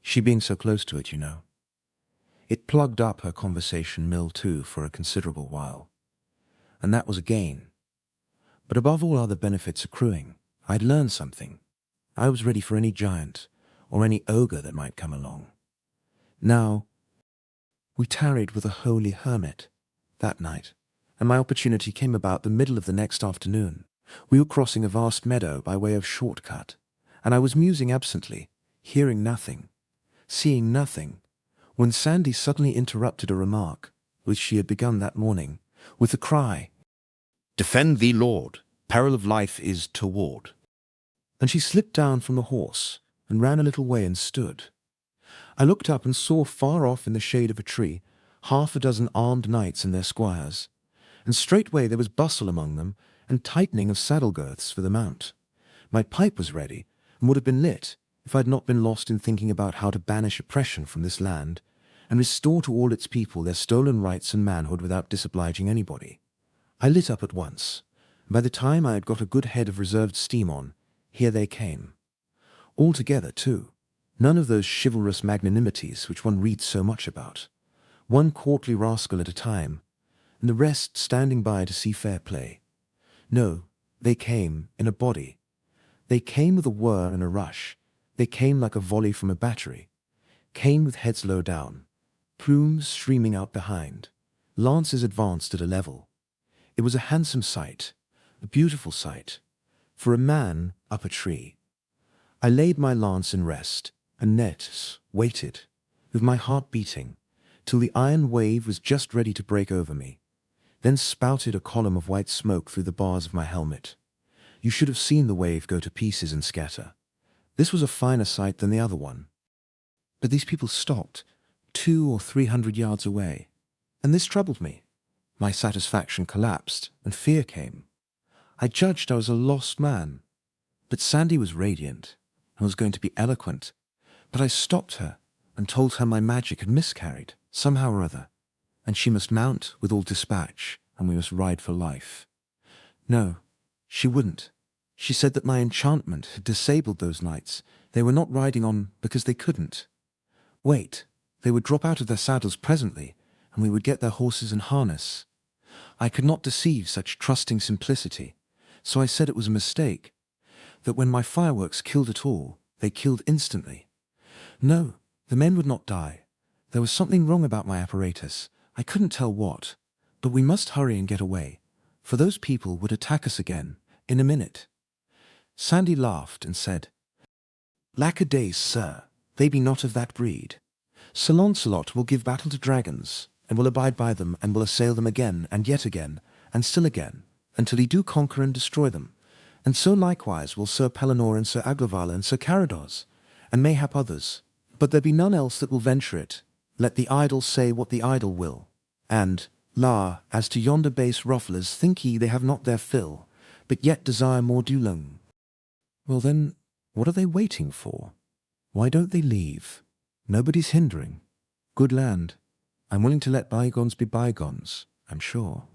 she being so close to it, you know. It plugged up her conversation mill too for a considerable while, and that was a gain. But above all other benefits accruing, I'd learned something. I was ready for any giant or any ogre that might come along, Now, we tarried with a holy hermit that night, and my opportunity came about the middle of the next afternoon. We were crossing a vast meadow by way of shortcut, and I was musing absently, hearing nothing, seeing nothing, when Sandy suddenly interrupted a remark, which she had begun that morning, with the cry, "Defend thee, Lord! Peril of life is toward." and she slipped down from the horse and ran a little way and stood. I looked up and saw far off in the shade of a tree 6 armed knights and their squires, and straightway there was bustle among them and tightening of saddle-girths for the mount. My pipe was ready, and would have been lit if I had not been lost in thinking about how to banish oppression from this land, and restore to all its people their stolen rights and manhood without disobliging anybody. I lit up at once, and by the time I had got a good head of reserved steam on, here they came. All together, too. None of those chivalrous magnanimities which one reads so much about. One courtly rascal at a time, and the rest standing by to see fair play. No, they came in a body. They came with a whir and a rush. They came like a volley from a battery. Came with heads low down, plumes streaming out behind, lances advanced at a level. It was a handsome sight, a beautiful sight, for a man up a tree. I laid my lance in rest, and next waited, with my heart beating, till the iron wave was just ready to break over me. Then spouted a column of white smoke through the bars of my helmet. You should have seen the wave go to pieces and scatter. This was a finer sight than the other one. But these people stopped, 200 or 300 yards away, and this troubled me. My satisfaction collapsed, and fear came. I judged I was a lost man. But Sandy was radiant, and was going to be eloquent. But I stopped her, and told her my magic had miscarried, somehow or other, and she must mount with all dispatch, and we must ride for life. No, she wouldn't. She said that my enchantment had disabled those knights. They were not riding on because they couldn't. Wait, they would drop out of their saddles presently, and we would get their horses in harness. I could not deceive such trusting simplicity, so I said it was a mistake, that when my fireworks killed at all, they killed instantly. No, the men would not die. There was something wrong about my apparatus. I couldn't tell what, but we must hurry and get away, for those people would attack us again, in a minute. Sandy laughed and said, "Lack a days, sir, they be not of that breed. Sir Launcelot will give battle to dragons, and will abide by them, and will assail them again, and yet again, and still again, until he do conquer and destroy them. And so likewise will Sir Pellinore and Sir Aglavala and Sir Carados, and mayhap others. But there be none else that will venture it. Let the idle say what the idle will. And, la, as to yonder base rufflers, think ye they have not their fill, but yet desire more dulung." Well then, what are they waiting for? Why don't they leave? Nobody's hindering. Good land. I'm willing to let bygones be bygones, I'm sure.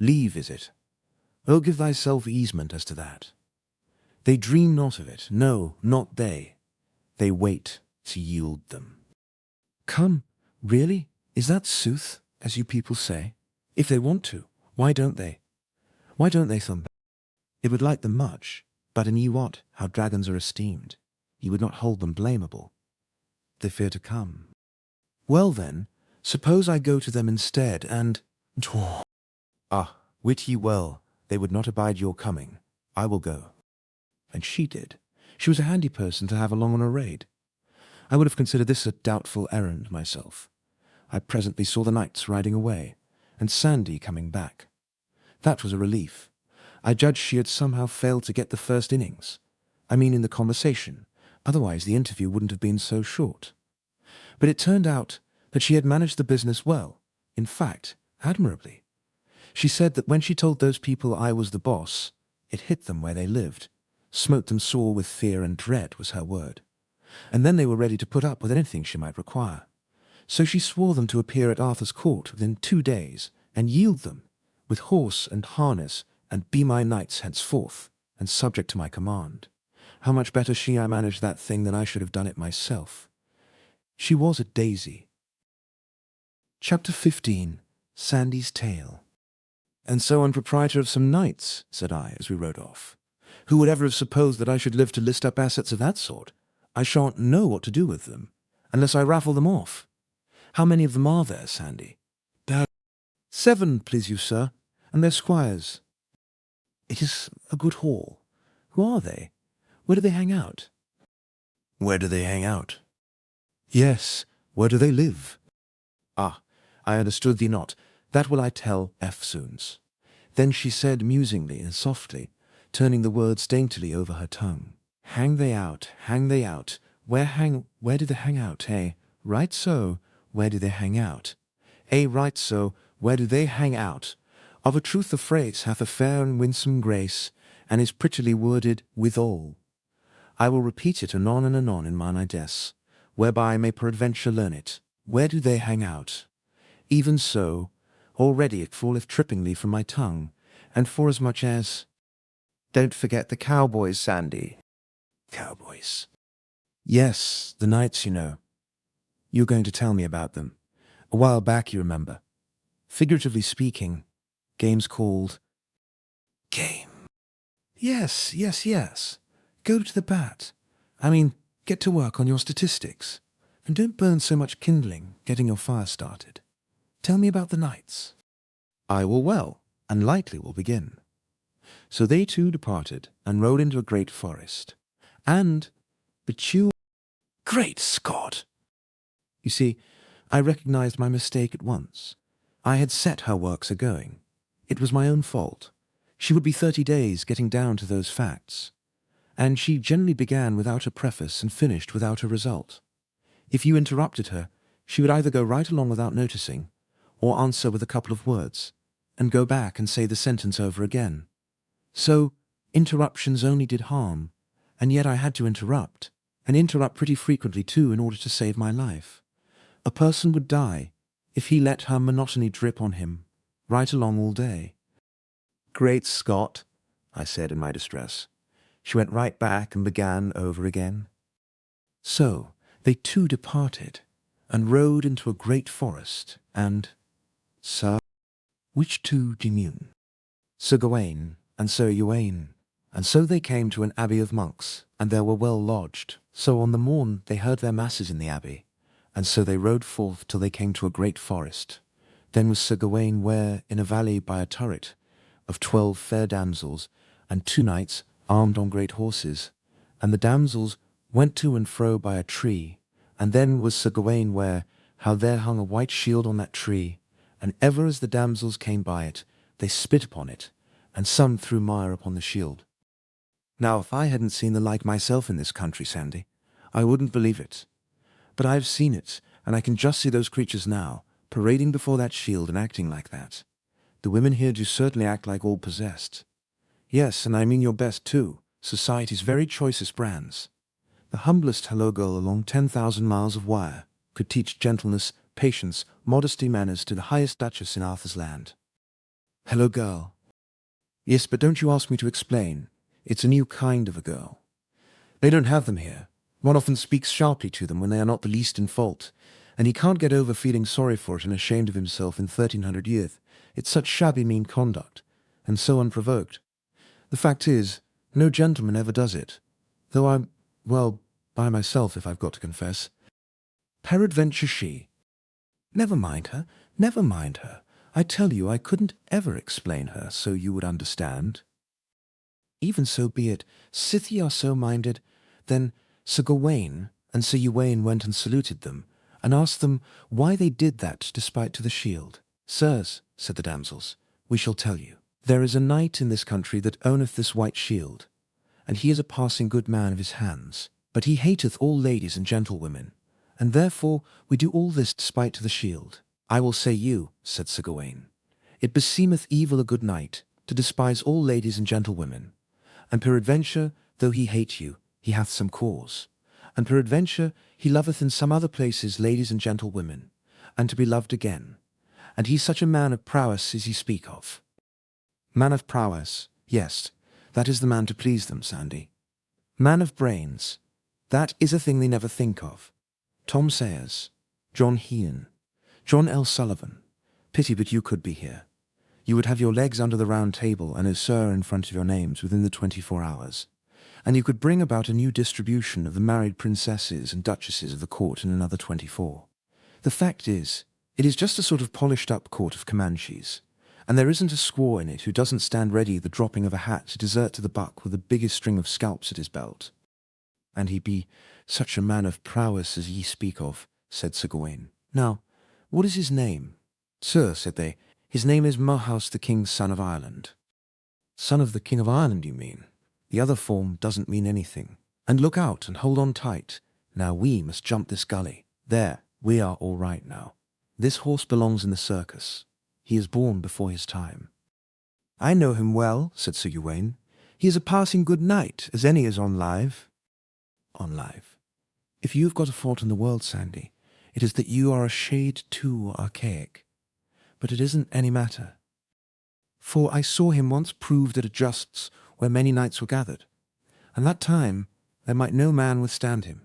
Leave, is it? Oh, give thyself easement as to that. They dream not of it, no, not they. They wait to yield them. Come, really? Is that sooth, as you people say? If they want to, why don't they? Why don't they thumb? It would like them much, but an ye wot how dragons are esteemed. Ye would not hold them blamable. They fear to come. Well then, suppose I go to them instead, and— Ah, wit ye well, they would not abide your coming. I will go. And she did. She was a handy person to have along on a raid. I would have considered this a doubtful errand myself. I presently saw the knights riding away, and Sandy coming back. That was a relief. I judged she had somehow failed to get the first innings. I mean in the conversation, otherwise the interview wouldn't have been so short. But it turned out that she had managed the business well, in fact, admirably. She said that when she told those people I was the boss, it hit them where they lived, smote them sore with fear and dread was her word. And then they were ready to put up with anything she might require. So she swore them to appear at Arthur's court within 2 days, and yield them, with horse and harness, and be my knights henceforth, and subject to my command. How much better I managed that thing than I should have done it myself. She was a daisy. Chapter 15. Sandy's Tale. "And so I'm proprietor of some knights," said I, as we rode off. "Who would ever have supposed that I should live to list up assets of that sort? I shan't know what to do with them. unless I raffle them off. How many of them are there, Sandy? 7, please you, sir, and they're squires. It is a good hall. Who are they? Where do they hang out? Where do they hang out? Yes, where do they live? Ah, I understood thee not. That will I tell eftsoons. Then she said musingly and softly, turning the words daintily over her tongue. Hang they out, where do they hang out, eh? Right so, where do they hang out? Eh, right so, where do they hang out? Of a truth the phrase hath a fair and winsome grace, and is prettily worded withal. I will repeat it anon and anon in mine ides, whereby I may peradventure learn it. Where do they hang out? Even so, already it falleth trippingly from my tongue, and forasmuch as— Don't forget the cowboys, Sandy. Cowboys. Yes, the knights, you know. You're going to tell me about them. A while back, you remember. Figuratively speaking, games called— Game. Yes. Go to the bat. I mean, get to work on your statistics. And don't burn so much kindling getting your fire started. Tell me about the knights. I will well, and lightly will begin. So they two departed, and rode into a great forest. And Great Scott! You see, I recognized my mistake at once. I had set her works a-going. It was my own fault. She would be 30 days getting down to those facts. And she generally began without a preface and finished without a result. If you interrupted her, she would either go right along without noticing, or answer with a couple of words, and go back and say the sentence over again. So, interruptions only did harm, and yet I had to interrupt, and interrupt pretty frequently too in order to save my life. A person would die if he let her monotony drip on him, right along all day. Great Scott, I said in my distress. She went right back and began over again. So they two departed, and rode into a great forest, and— Sir, which two do you mean? Sir Gawain and Sir Uwaine. And so they came to an abbey of monks, and there were well lodged. So on the morn they heard their masses in the abbey, and so they rode forth till they came to a great forest. Then was Sir Gawain ware in a valley by a turret of 12 fair damsels, and 2 knights armed on great horses, and the damsels went to and fro by a tree. And then was Sir Gawain ware how there hung a white shield on that tree, and ever as the damsels came by it, they spit upon it, and some threw mire upon the shield. Now if I hadn't seen the like myself in this country, Sandy, I wouldn't believe it. But I've seen it, and I can just see those creatures now, parading before that shield and acting like that. The women here do certainly act like all possessed. Yes, and I mean your best too, society's very choicest brands. The humblest hello girl along 10,000 miles of wire could teach gentleness, patience, modesty, manners to the highest duchess in Arthur's land. Hello girl. Yes, but don't you ask me to explain. It's a new kind of a girl. They don't have them here. One often speaks sharply to them when they are not the least in fault, and he can't get over feeling sorry for it and ashamed of himself in 1300 years. It's such shabby mean conduct, and so unprovoked. The fact is, no gentleman ever does it, though I'm, well, by myself if I've got to confess. Peradventure she— Never mind her. I tell you I couldn't ever explain her so you would understand. Even so be it, sith ye are so minded, then Sir Gawain and Sir Uwaine went and saluted them, and asked them why they did that despite to the shield. Sirs, said the damsels, we shall tell you. There is a knight in this country that owneth this white shield, and he is a passing good man of his hands, but he hateth all ladies and gentlewomen, and therefore we do all this despite to the shield. I will say you, said Sir Gawain, it beseemeth evil a good knight to despise all ladies and gentlewomen, and peradventure, though he hate you, he hath some cause, and peradventure he loveth in some other places ladies and gentlewomen, and to be loved again, and he such a man of prowess as ye speak of. Man of prowess, yes, that is the man to please them, Sandy. Man of brains, that is a thing they never think of. Tom Sayers, John Hean, John L. Sullivan. Pity but you could be here. You would have your legs under the round table and a sir in front of your names within the 24 hours. and you could bring about a new distribution of the married princesses and duchesses of the court in another 24. The fact is, it is just a sort of polished-up court of Comanches, and there isn't a squaw in it who doesn't stand ready at the dropping of a hat to desert to the buck with the biggest string of scalps at his belt. And he be such a man of prowess as ye speak of, said Sir Gawain. Now, what is his name? Sir, said they, his name is Marhaus, the king's son of Ireland. Son of the king of Ireland, you mean? The other form doesn't mean anything. And look out and hold on tight. Now we must jump this gully. There, we are all right now. This horse belongs in the circus. He is born before his time. I know him well, said Sir Gawain. He is a passing good knight, as any is on live. On live. If you've got a fault in the world, Sandy, it is that you are a shade too archaic. But it isn't any matter. For I saw him once proved at a justs where many knights were gathered, and that time there might no man withstand him.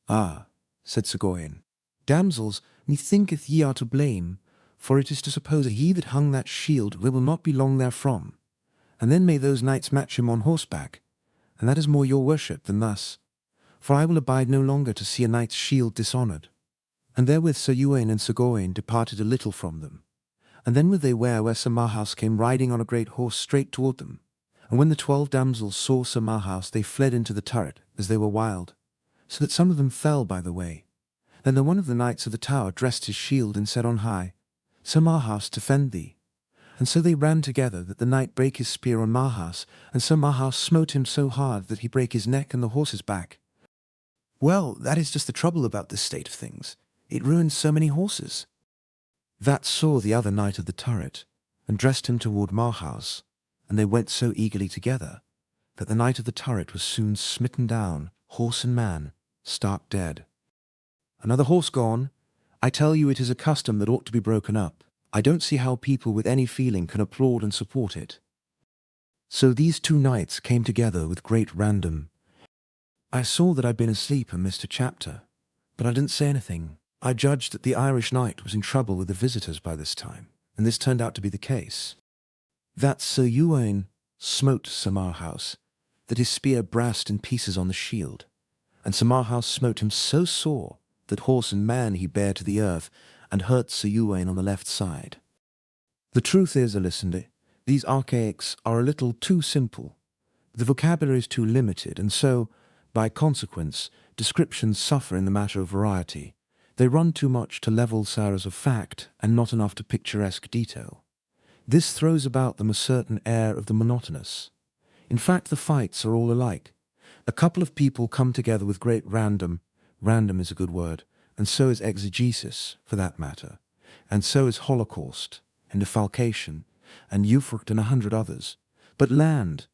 Ah, said Sir Gawain, damsels, methinketh ye are to blame, for it is to suppose that he that hung that shield will not be long therefrom, and then may those knights match him on horseback, and that is more your worship than thus. For I will abide no longer to see a knight's shield dishonoured. And therewith Sir Uwaine and Sir Gawain departed a little from them, and then were they where Sir Marhaus came riding on a great horse straight toward them. And when the 12 damsels saw Sir Marhaus, they fled into the turret, as they were wild, so that some of them fell by the way. Then the one of the knights of the tower dressed his shield and said on high, Sir Marhaus, defend thee. And so they ran together, that the knight brake his spear on Marhaus, and Sir Marhaus smote him so hard that he brake his neck and the horse's back. Well, that is just the trouble about this state of things. It ruins so many horses. That saw the other knight of the turret, and dressed him toward Marhaus, and they went so eagerly together, that the knight of the turret was soon smitten down, horse and man, stark dead. Another horse gone. I tell you it is a custom that ought to be broken up. I don't see how people with any feeling can applaud and support it. So these 2 knights came together with great random. I saw that I'd been asleep and missed a chapter, but I didn't say anything. I judged that the Irish knight was in trouble with the visitors by this time, and this turned out to be the case. That Sir Uwaine smote Sir Marhaus, that his spear brast in pieces on the shield, and Sir Marhaus smote him so sore that horse and man he bare to the earth, and hurt Sir Uwaine on the left side. The truth is, Elisinde, these archaics are a little too simple. The vocabulary is too limited, and so, by consequence, descriptions suffer in the matter of variety. They run too much to level sorrows of fact, and not enough to picturesque detail. This throws about them a certain air of the monotonous. In fact, the fights are all alike. A couple of people come together with great random is a good word, and so is exegesis, for that matter, and so is holocaust, and defalcation, and Euphract and 100 others. But land,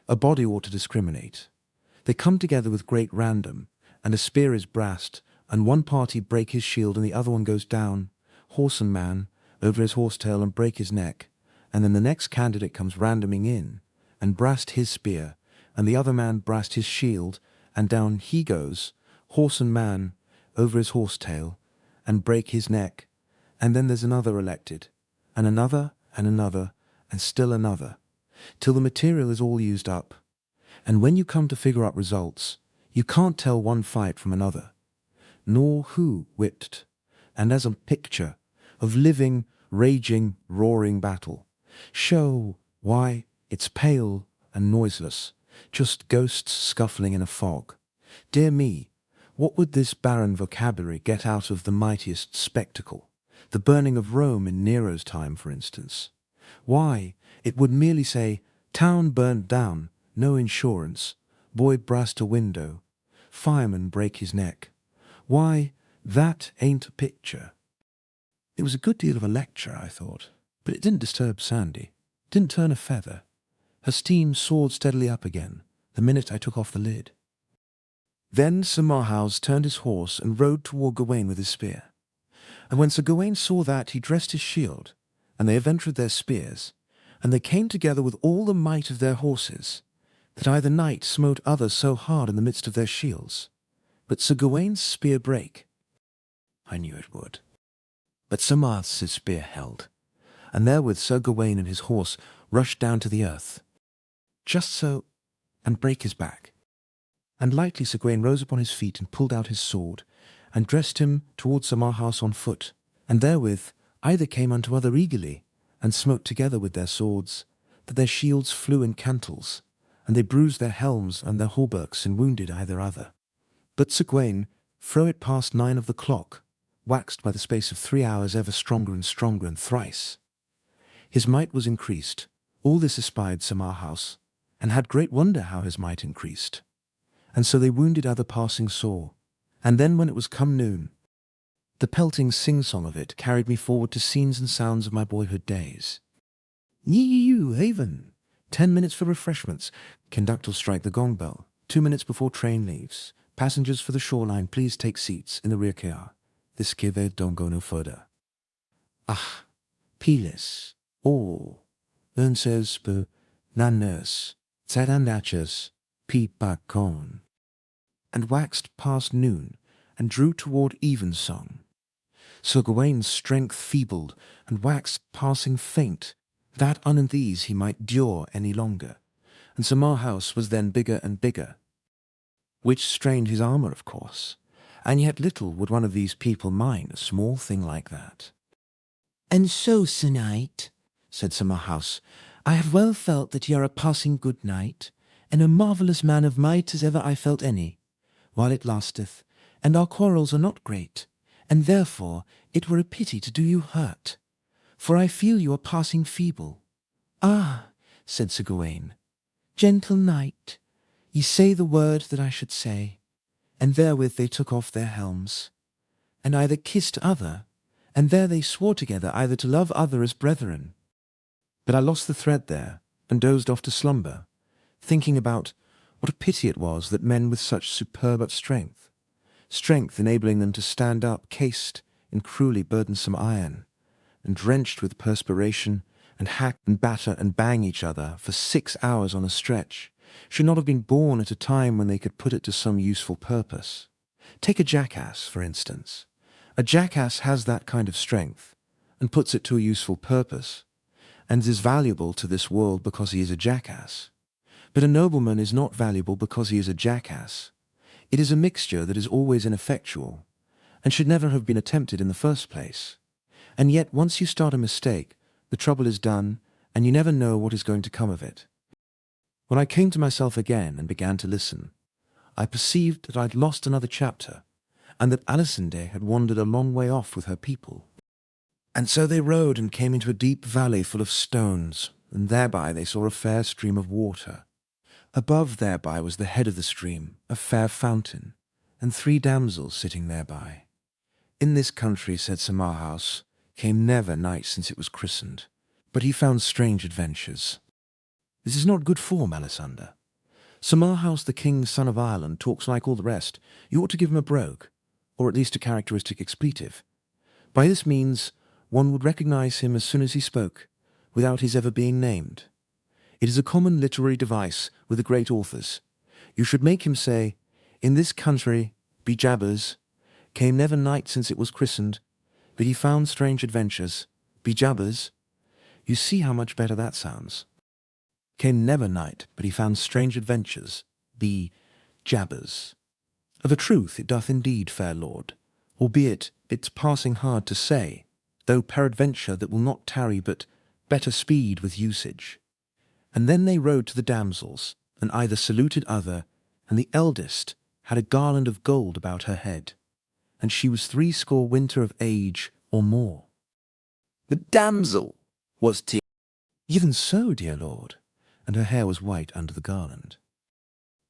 a body ought to discriminate. They come together with great random, and a spear is brast, and one party break his shield and the other one goes down, horse and man, over his horsetail and break his neck, and then the next candidate comes randoming in, and brast his spear, and the other man brast his shield, and down he goes, horse and man, over his horsetail, and break his neck, and then there's another elected, and another, and still another, till the material is all used up. And when you come to figure out results, you can't tell one fight from another, nor who whipped, and as a picture of living, raging, roaring battle. Show, why, it's pale and noiseless, just ghosts scuffling in a fog. Dear me, what would this barren vocabulary get out of the mightiest spectacle? The burning of Rome in Nero's time, for instance. Why, it would merely say, town burned down, no insurance, boy brast a window, fireman break his neck. Why, that ain't a picture. It was a good deal of a lecture, I thought, but it didn't disturb Sandy, didn't turn a feather. Her steam soared steadily up again, the minute I took off the lid. Then Sir Marhaus turned his horse and rode toward Gawain with his spear. And when Sir Gawain saw that, he dressed his shield, and they aventured their spears, and they came together with all the might of their horses, that either knight smote other so hard in the midst of their shields. But Sir Gawain's spear brake. I knew it would. But Sir Marhaus' spear held, and therewith Sir Gawain and his horse rushed down to the earth. Just so, and brake his back. And lightly Sir Gawain rose upon his feet and pulled out his sword, and dressed him towards Sir Marhaus on foot, and therewith either came unto other eagerly, and smote together with their swords, that their shields flew in cantels, and they bruised their helms and their hauberks, and wounded either other. But Sir Gawain, fro it past 9 of the clock, waxed by the space of 3 hours ever stronger, and thrice. His might was increased. All this espied Sir Marhaus, and had great wonder how his might increased. And so they wounded other passing sore. And then when it was come noon, the pelting sing-song of it carried me forward to scenes and sounds of my boyhood days. Yee-you, haven! 10 minutes for refreshments. Conductor strike the gong bell. 2 minutes before train leaves. Passengers for the shoreline, please take seats in the rear car. This kive don't go no further. Ah, pilis, all, says per nanes, tzadandachas, pipakon. And waxed past noon, and drew toward evensong. Sir Gawain's strength feebled, and waxed passing faint, that unnen these he might dure any longer, and Sir Marhaus was then bigger and bigger, which strained his armour, of course, and yet little would one of these people mind a small thing like that. And so, Sir Knight, said Sir Marhaus, I have well felt that ye are a passing good knight, and a marvellous man of might as ever I felt any, while it lasteth, and our quarrels are not great, and therefore it were a pity to do you hurt, for I feel you are passing feeble. Ah, said Sir Gawain, gentle knight, ye say the word that I should say. And therewith they took off their helms, and either kissed other, and there they swore together either to love other as brethren. But I lost the thread there, and dozed off to slumber, thinking about what a pity it was that men with such superb strength enabling them to stand up cased in cruelly burdensome iron, and drenched with perspiration, and hack and batter and bang each other for 6 hours on a stretch, should not have been born at a time when they could put it to some useful purpose. Take a jackass, for instance. A jackass has that kind of strength, and puts it to a useful purpose, and is valuable to this world because he is a jackass. But a nobleman is not valuable because he is a jackass. It is a mixture that is always ineffectual, and should never have been attempted in the first place. And yet once you start a mistake, the trouble is done, and you never know what is going to come of it. When I came to myself again and began to listen, I perceived that I had lost another chapter, and that Alisande had wandered a long way off with her people. And so they rode and came into a deep valley full of stones, and thereby they saw a fair stream of water. Above thereby was the head of the stream, a fair fountain, and 3 damsels sitting thereby. In this country, said Sir Marhaus, came never knight since it was christened, but he found strange adventures. This is not good form, Alisander. Sir Marhaus, the king's son of Ireland, talks like all the rest. You ought to give him a brogue, or at least a characteristic expletive. By this means one would recognize him as soon as he spoke, without his ever being named. It is a common literary device with the great authors. You should make him say, in this country, be jabbers, came never knight since it was christened, but he found strange adventures, be jabbers. You see how much better that sounds. Came never knight, but he found strange adventures, be jabbers. Of a truth it doth indeed, fair lord, albeit it's passing hard to say, though peradventure that will not tarry, but better speed with usage. And then they rode to the damsels, and either saluted other, and the eldest had a garland of gold about her head, and she was 80 winter of age or more. The damsel was Even so, dear lord, and her hair was white under the garland.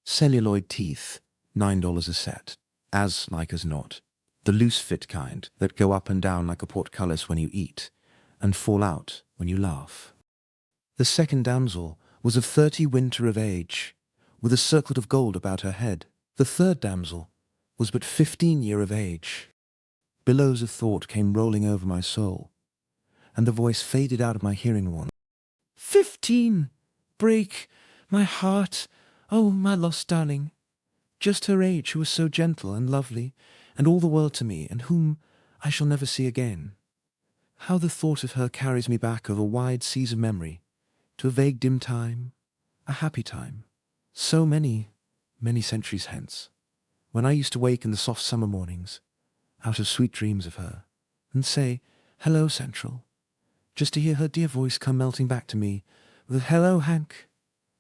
Celluloid teeth, $9 a set, as like as not, the loose-fit kind that go up and down like a portcullis when you eat, and fall out when you laugh. The second damsel was of 30 winter of age, with a circlet of gold about her head. The third damsel was but 15 year of age. Billows of thought came rolling over my soul, and the voice faded out of my hearing once. 15! Break my heart, oh, my lost darling! Just her age, who was so gentle and lovely, and all the world to me, and whom I shall never see again. How the thought of her carries me back over wide seas of memory, to a vague dim time, a happy time, so many many centuries hence, when I used to wake in the soft summer mornings, out of sweet dreams of her, and say, "Hello, Central," just to hear her dear voice come melting back to me with "Hello, Hank."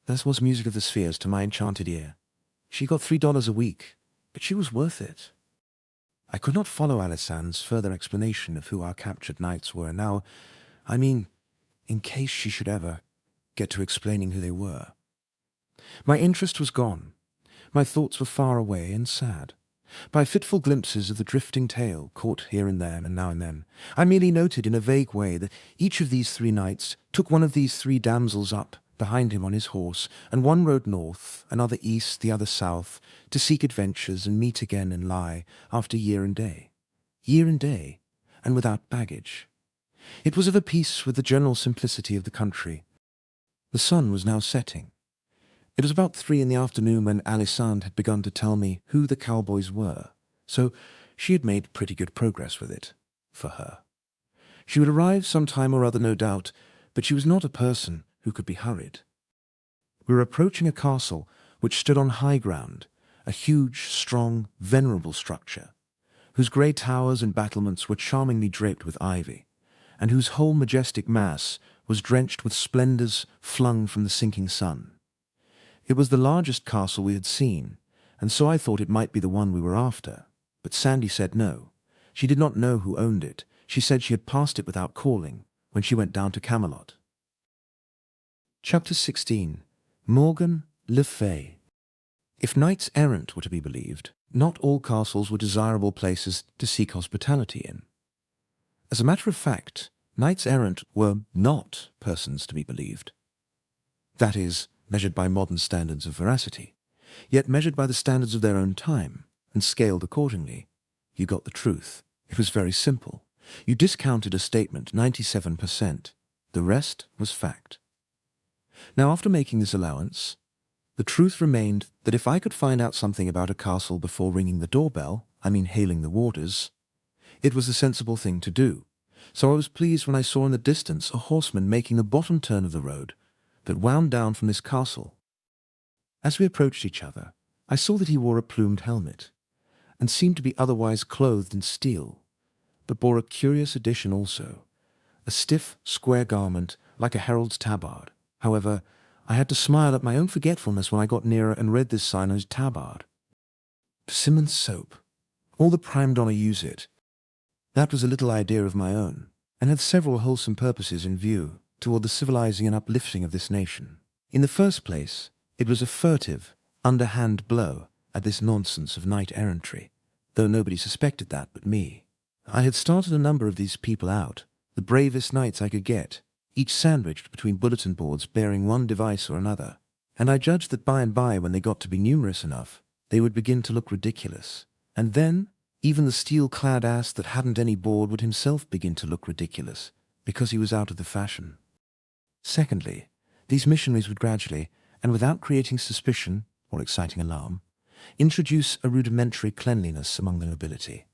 That was music of the spheres to my enchanted ear. She got $3 a week, but she was worth it. I could not follow Alisand's further explanation of who our captured knights were now. I mean, in case she should ever get to explaining who they were. My interest was gone. My thoughts were far away and sad. By fitful glimpses of the drifting tale, caught here and there and now and then, I merely noted in a vague way that each of these 3 knights took one of these 3 damsels up behind him on his horse, and one rode north, another east, the other south, to seek adventures and meet again and lie after year and day, and without baggage. It was of a piece with the general simplicity of the country. The sun was now setting. It was about 3 in the afternoon when Alisande had begun to tell me who the cowboys were, so she had made pretty good progress with it, for her. She would arrive some time or other, no doubt, but she was not a person who could be hurried. We were approaching a castle which stood on high ground, a huge, strong, venerable structure, whose grey towers and battlements were charmingly draped with ivy, and whose whole majestic mass was drenched with splendours flung from the sinking sun. It was the largest castle we had seen, and so I thought it might be the one we were after, but Sandy said no. She did not know who owned it. She said she had passed it without calling when she went down to Camelot. Chapter 16. Morgan Le Fay. If knights-errant were to be believed, not all castles were desirable places to seek hospitality in. As a matter of fact, knights-errant were not persons to be believed. That is, measured by modern standards of veracity, yet measured by the standards of their own time, and scaled accordingly. You got the truth. It was very simple. You discounted a statement 97%. The rest was fact. Now, after making this allowance, the truth remained that if I could find out something about a castle before ringing the doorbell, hailing the warders, it was the sensible thing to do. So I was pleased when I saw in the distance a horseman making the bottom turn of the road that wound down from this castle. As we approached each other, I saw that he wore a plumed helmet, and seemed to be otherwise clothed in steel, but bore a curious addition also, a stiff, square garment like a herald's tabard. However, I had to smile at my own forgetfulness when I got nearer and read this sign on his tabard. Persimmon soap. All the prime donna use it. That was a little idea of my own, and had several wholesome purposes in view toward the civilizing and uplifting of this nation. In the first place, it was a furtive, underhand blow at this nonsense of knight-errantry, though nobody suspected that but me. I had started a number of these people out, the bravest knights I could get, each sandwiched between bulletin boards bearing one device or another, and I judged that by and by, when they got to be numerous enough, they would begin to look ridiculous, and then even the steel-clad ass that hadn't any board would himself begin to look ridiculous, because he was out of the fashion. Secondly, these missionaries would gradually, and without creating suspicion or exciting alarm, introduce a rudimentary cleanliness among the nobility,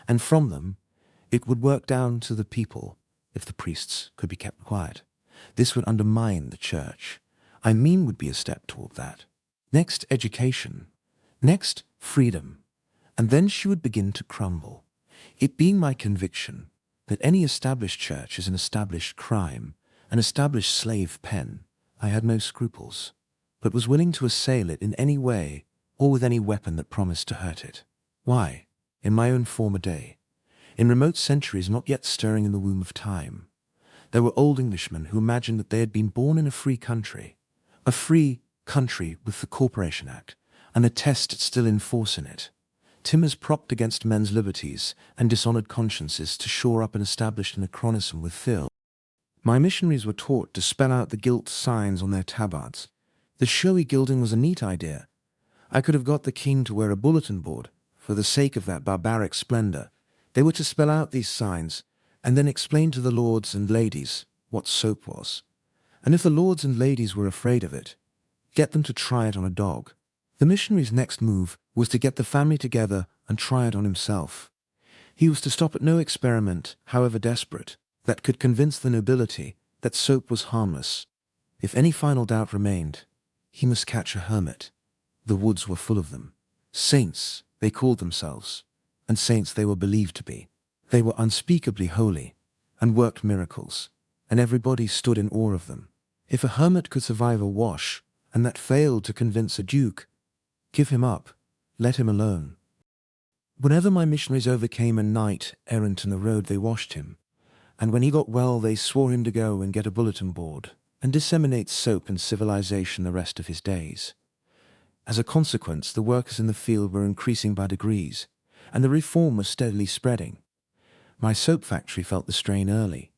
and from them it would work down to the people, if the priests could be kept quiet. This would undermine the church. Would be a step toward that. Next, education. Next, freedom. And then she would begin to crumble. It being my conviction that any established church is an established crime, an established slave pen, I had no scruples, but was willing to assail it in any way or with any weapon that promised to hurt it. Why? In my own former day, in remote centuries not yet stirring in the womb of time, there were old Englishmen who imagined that they had been born in a free country with the Corporation Act, and a test still in force in it, timbers propped against men's liberties and dishonoured consciences to shore up an established anachronism with fill. My missionaries were taught to spell out the gilt signs on their tabards. The showy gilding was a neat idea. I could have got the king to wear a bulletin board, for the sake of that barbaric splendour. They were to spell out these signs, and then explain to the lords and ladies what soap was. And if the lords and ladies were afraid of it, get them to try it on a dog. The missionary's next move was to get the family together and try it on himself. He was to stop at no experiment, however desperate, that could convince the nobility that soap was harmless. If any final doubt remained, he must catch a hermit. The woods were full of them. Saints, they called themselves, and saints they were believed to be. They were unspeakably holy, and worked miracles, and everybody stood in awe of them. If a hermit could survive a wash, and that failed to convince a duke, give him up, let him alone. Whenever my missionaries overcame a knight errant in the road, they washed him, and when he got well they swore him to go and get a bulletin board, and disseminate soap and civilization the rest of his days. As a consequence, the workers in the field were increasing by degrees, and the reform was steadily spreading. My soap factory felt the strain early.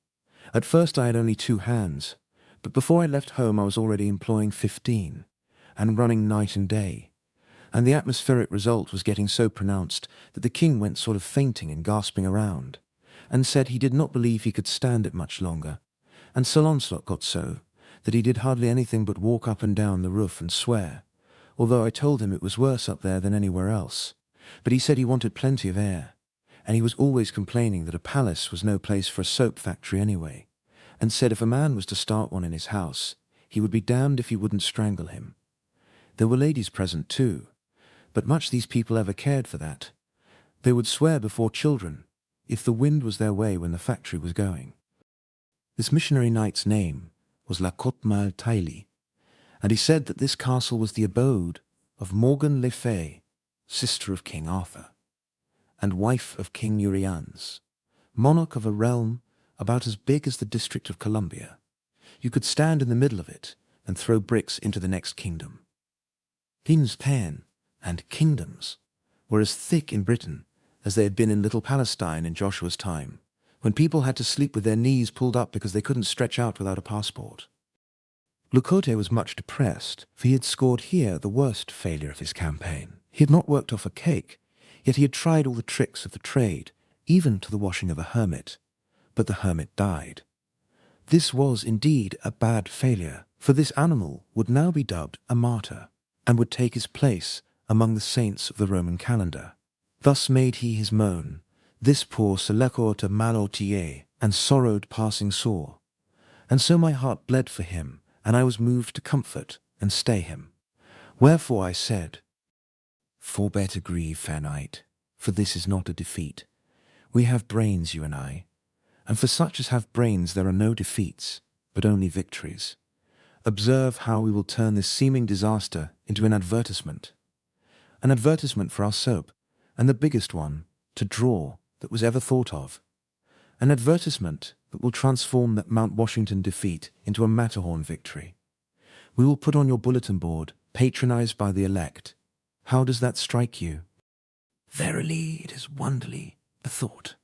At first I had only 2 hands, but before I left home I was already employing 15, and running night and day. And the atmospheric result was getting so pronounced that the king went sort of fainting and gasping around, and said he did not believe he could stand it much longer. And Sir Launcelot got so that he did hardly anything but walk up and down the roof and swear, although I told him it was worse up there than anywhere else. But he said he wanted plenty of air, and he was always complaining that a palace was no place for a soap factory anyway, and said if a man was to start one in his house, he would be damned if he wouldn't strangle him. There were ladies present too, but much these people ever cared for that. They would swear before children, if the wind was their way when the factory was going. This missionary knight's name was La Cote Tailly, and he said that this castle was the abode of Morgan le Fay, sister of King Arthur, and wife of King Uriens, monarch of a realm about as big as the District of Columbia. You could stand in the middle of it and throw bricks into the next kingdom. King's pen and kingdoms were as thick in Britain as they had been in Little Palestine in Joshua's time, when people had to sleep with their knees pulled up because they couldn't stretch out without a passport. Lucote was much depressed, for he had scored here the worst failure of his campaign. He had not worked off a cake, yet he had tried all the tricks of the trade, even to the washing of a hermit. But the hermit died. This was indeed a bad failure, for this animal would now be dubbed a martyr, and would take his place among the saints of the Roman calendar. Thus made he his moan, this poor Selecor to Malotier, and sorrowed passing sore. And so my heart bled for him, and I was moved to comfort and stay him. Wherefore I said, Forbear to grieve, fair knight, for this is not a defeat. We have brains, you and I, and for such as have brains there are no defeats, but only victories. Observe how we will turn this seeming disaster into an advertisement for our soap, and the biggest one, to draw, that was ever thought of. An advertisement that will transform that Mount Washington defeat into a Matterhorn victory. We will put on your bulletin board, patronized by the elect. How does that strike you? Verily, it is wonderly a thought.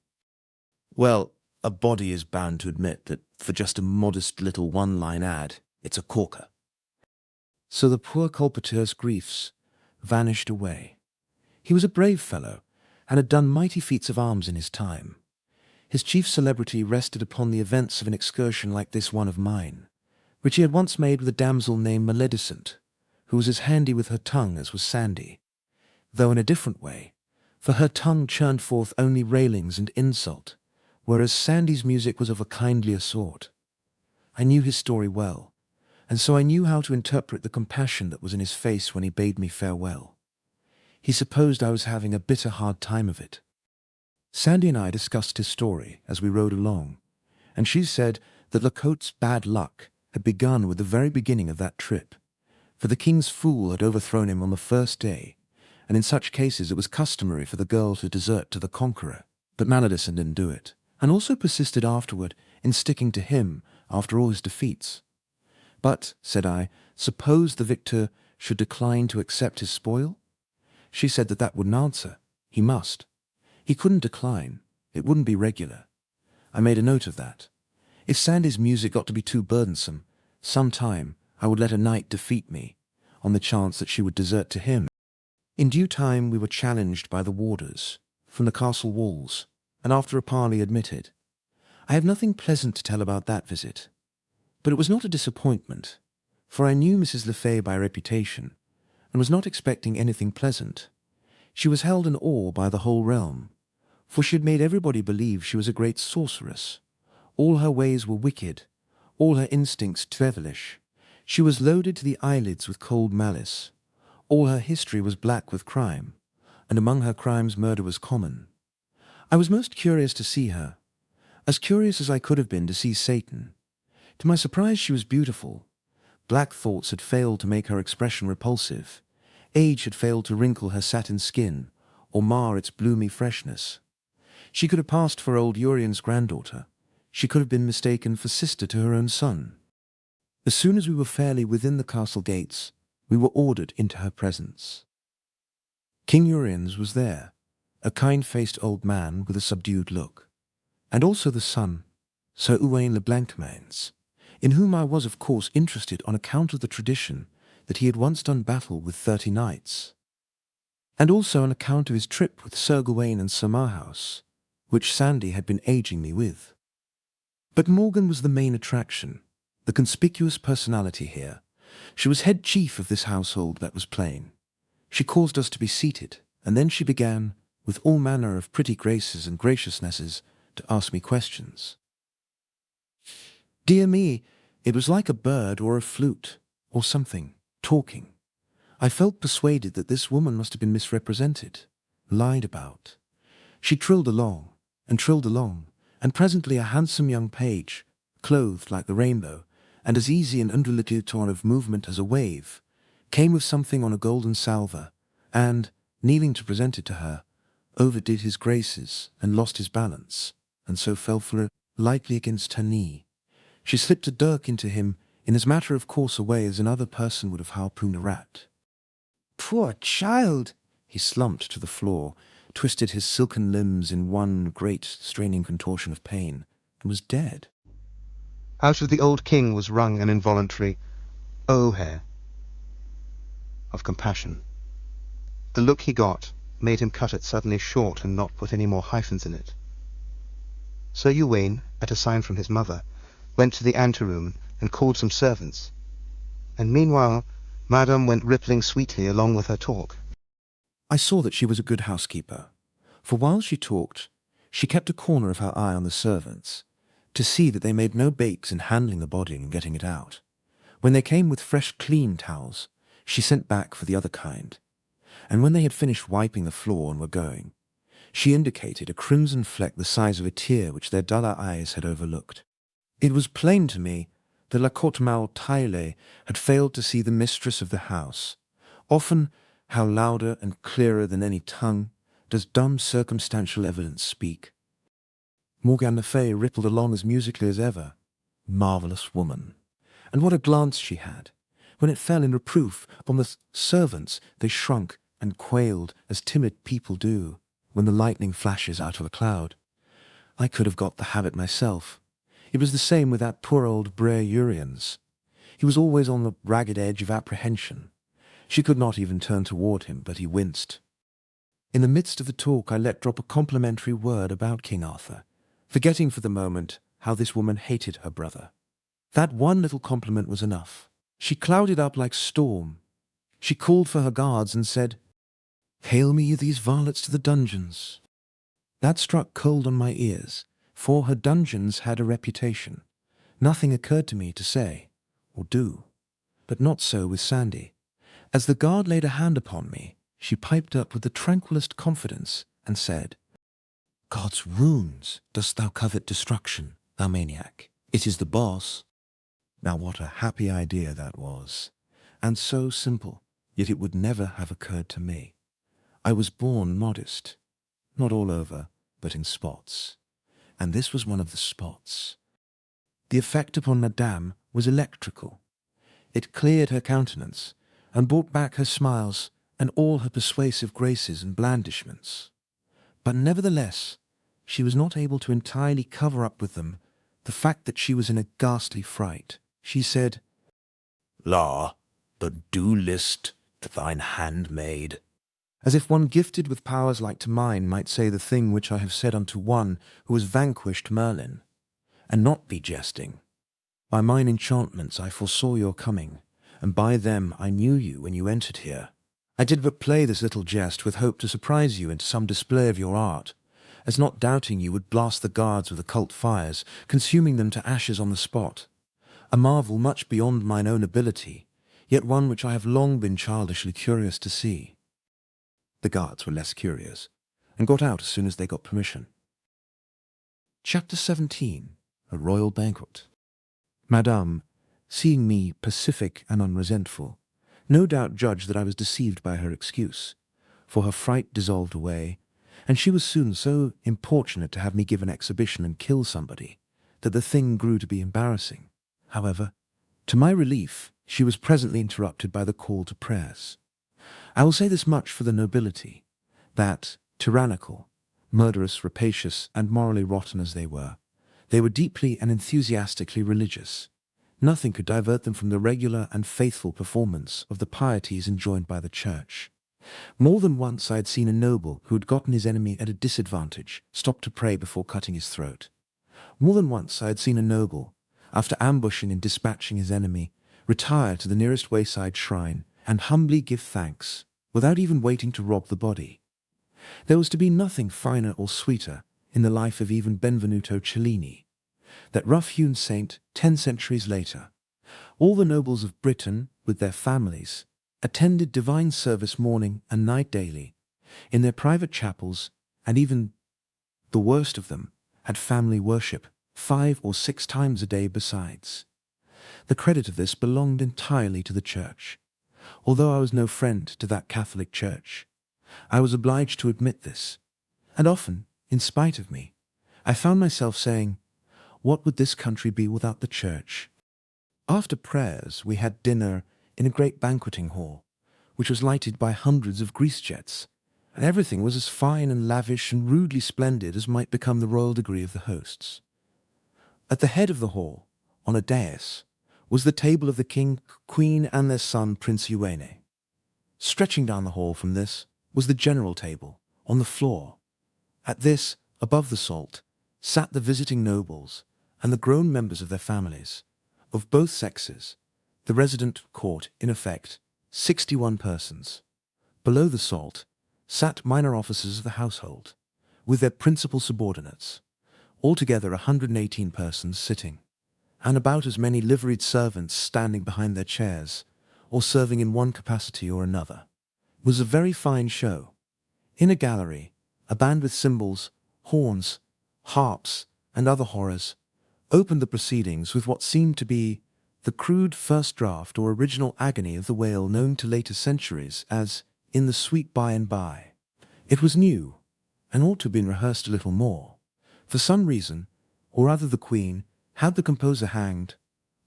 Well, a body is bound to admit that for just a modest little one-line ad, it's a corker. So the poor colporteur's griefs vanished away. He was a brave fellow, and had done mighty feats of arms in his time. His chief celebrity rested upon the events of an excursion like this one of mine, which he had once made with a damsel named Maledicent, who was as handy with her tongue as was Sandy, though in a different way, for her tongue churned forth only railings and insult, whereas Sandy's music was of a kindlier sort. I knew his story well, and so I knew how to interpret the compassion that was in his face when he bade me farewell. He supposed I was having a bitter hard time of it. Sandy and I discussed his story as we rode along, and she said that Lecote's bad luck had begun with the very beginning of that trip, for the king's fool had overthrown him on the first day, and in such cases it was customary for the girl to desert to the conqueror, but Maledicent didn't do it, and also persisted afterward in sticking to him after all his defeats. But, said I, suppose the victor should decline to accept his spoil? She said that wouldn't answer. He must. He couldn't decline. It wouldn't be regular. I made a note of that. If Sandy's music got to be too burdensome, some time I would let a knight defeat me, on the chance that she would desert to him. In due time we were challenged by the warders, from the castle walls, and after a parley admitted. I have nothing pleasant to tell about that visit, but it was not a disappointment, for I knew Mrs. Le Fay by reputation, and was not expecting anything pleasant. She was held in awe by the whole realm, for she had made everybody believe she was a great sorceress. All her ways were wicked, all her instincts devilish. She was loaded to the eyelids with cold malice. All her history was black with crime, and among her crimes murder was common. I was most curious to see her, as curious as I could have been to see Satan. To my surprise, she was beautiful. Black thoughts had failed to make her expression repulsive. Age had failed to wrinkle her satin skin or mar its bloomy freshness. She could have passed for old Urian's granddaughter. She could have been mistaken for sister to her own son. As soon as we were fairly within the castle gates, we were ordered into her presence. King Urian's was there, a kind-faced old man with a subdued look, and also the son, Sir Owain le Blancmains, in whom I was of course interested on account of the tradition that he had once done battle with 30 knights, and also on account of his trip with Sir Gawain and Sir Marhaus, which Sandy had been aging me with. But Morgan was the main attraction, the conspicuous personality here. She was head chief of this household, that was plain. She caused us to be seated, and then she began, with all manner of pretty graces and graciousnesses, to ask me questions. Dear me, it was like a bird or a flute, or something, talking. I felt persuaded that this woman must have been misrepresented, lied about. She trilled along, and presently a handsome young page, clothed like the rainbow, and as easy and undulatoire of movement as a wave, came with something on a golden salver, and, kneeling to present it to her, overdid his graces and lost his balance, and so fell lightly against her knee. She slipped a dirk into him in as matter-of-course a way as another person would have harpooned a rat. Poor child! He slumped to the floor, twisted his silken limbs in one great straining contortion of pain, and was dead. Out of the old king was wrung an involuntary "Oh-hair" of compassion. The look he got made him cut it suddenly short and not put any more hyphens in it. Sir Uwaine, at a sign from his mother, went to the anteroom and called some servants, and meanwhile Madame went rippling sweetly along with her talk. I saw that she was a good housekeeper, for while she talked, she kept a corner of her eye on the servants, to see that they made no bakes in handling the body and getting it out. When they came with fresh clean towels, she sent back for the other kind, and when they had finished wiping the floor and were going, she indicated a crimson fleck the size of a tear which their duller eyes had overlooked. It was plain to me that La Cote Mal Taille had failed to see the mistress of the house. Often, how louder and clearer than any tongue does dumb circumstantial evidence speak. Morgane le Fay rippled along as musically as ever. Marvellous woman! And what a glance she had! When it fell in reproof upon the servants, they shrunk and quailed as timid people do when the lightning flashes out of a cloud. I could have got the habit myself. It was the same with that poor old Brer Urians. He was always on the ragged edge of apprehension. She could not even turn toward him, but he winced. In the midst of the talk I let drop a complimentary word about King Arthur, forgetting for the moment how this woman hated her brother. That one little compliment was enough. She clouded up like storm. She called for her guards and said, "Hail me, these varlets, to the dungeons." That struck cold on my ears, for her dungeons had a reputation. Nothing occurred to me to say or do, but not so with Sandy. As the guard laid a hand upon me, she piped up with the tranquillest confidence and said, "God's runes, dost thou covet destruction, thou maniac? It is the boss." Now what a happy idea that was, and so simple, yet it would never have occurred to me. I was born modest, not all over, but in spots, and this was one of the spots. The effect upon Madame was electrical. It cleared her countenance, and brought back her smiles and all her persuasive graces and blandishments. But nevertheless, she was not able to entirely cover up with them the fact that she was in a ghastly fright. She said, "La, but do list to thine handmaid." as if one gifted with powers like to mine might say the thing which I have said unto one who has vanquished Merlin, and not be jesting. By mine enchantments I foresaw your coming, and by them I knew you when you entered here. I did but play this little jest with hope to surprise you into some display of your art, as not doubting you would blast the guards with occult fires, consuming them to ashes on the spot. A marvel much beyond mine own ability, yet one which I have long been childishly curious to see. The guards were less curious, and got out as soon as they got permission. Chapter 17. A Royal Banquet. Madame, seeing me pacific and unresentful, no doubt judged that I was deceived by her excuse, for her fright dissolved away, and she was soon so importunate to have me give an exhibition and kill somebody, that the thing grew to be embarrassing. However, to my relief, she was presently interrupted by the call to prayers. I will say this much for the nobility, that, tyrannical, murderous, rapacious, and morally rotten as they were deeply and enthusiastically religious. Nothing could divert them from the regular and faithful performance of the pieties enjoined by the Church. More than once I had seen a noble who had gotten his enemy at a disadvantage stop to pray before cutting his throat. More than once I had seen a noble, after ambushing and dispatching his enemy, retire to the nearest wayside shrine and humbly give thanks, without even waiting to rob the body. There was to be nothing finer or sweeter in the life of even Benvenuto Cellini, that rough-hewn saint 10 centuries later. All the nobles of Britain, with their families, attended divine service morning and night daily, in their private chapels, and even the worst of them had family worship 5 or 6 times a day besides. The credit of this belonged entirely to the Church. Although I was no friend to that Catholic Church, I was obliged to admit this, and often, in spite of me, I found myself saying, "What would this country be without the Church?" After prayers, we had dinner in a great banqueting hall, which was lighted by hundreds of grease jets, and everything was as fine and lavish and rudely splendid as might become the royal degree of the hosts. At the head of the hall, on a dais, was the table of the king, queen, and their son, Prince Eugène. Stretching down the hall from this was the general table, on the floor. At this, above the salt, sat the visiting nobles and the grown members of their families, of both sexes, the resident court, in effect, 61 persons. Below the salt sat minor officers of the household, with their principal subordinates, altogether 118 persons sitting, and about as many liveried servants standing behind their chairs, or serving in one capacity or another. It was a very fine show. In a gallery, a band with cymbals, horns, harps, and other horrors opened the proceedings with what seemed to be the crude first draft or original agony of the wail known to later centuries as "In the Sweet By and By." It was new, and ought to have been rehearsed a little more. For some reason, or rather the Queen, had the composer hanged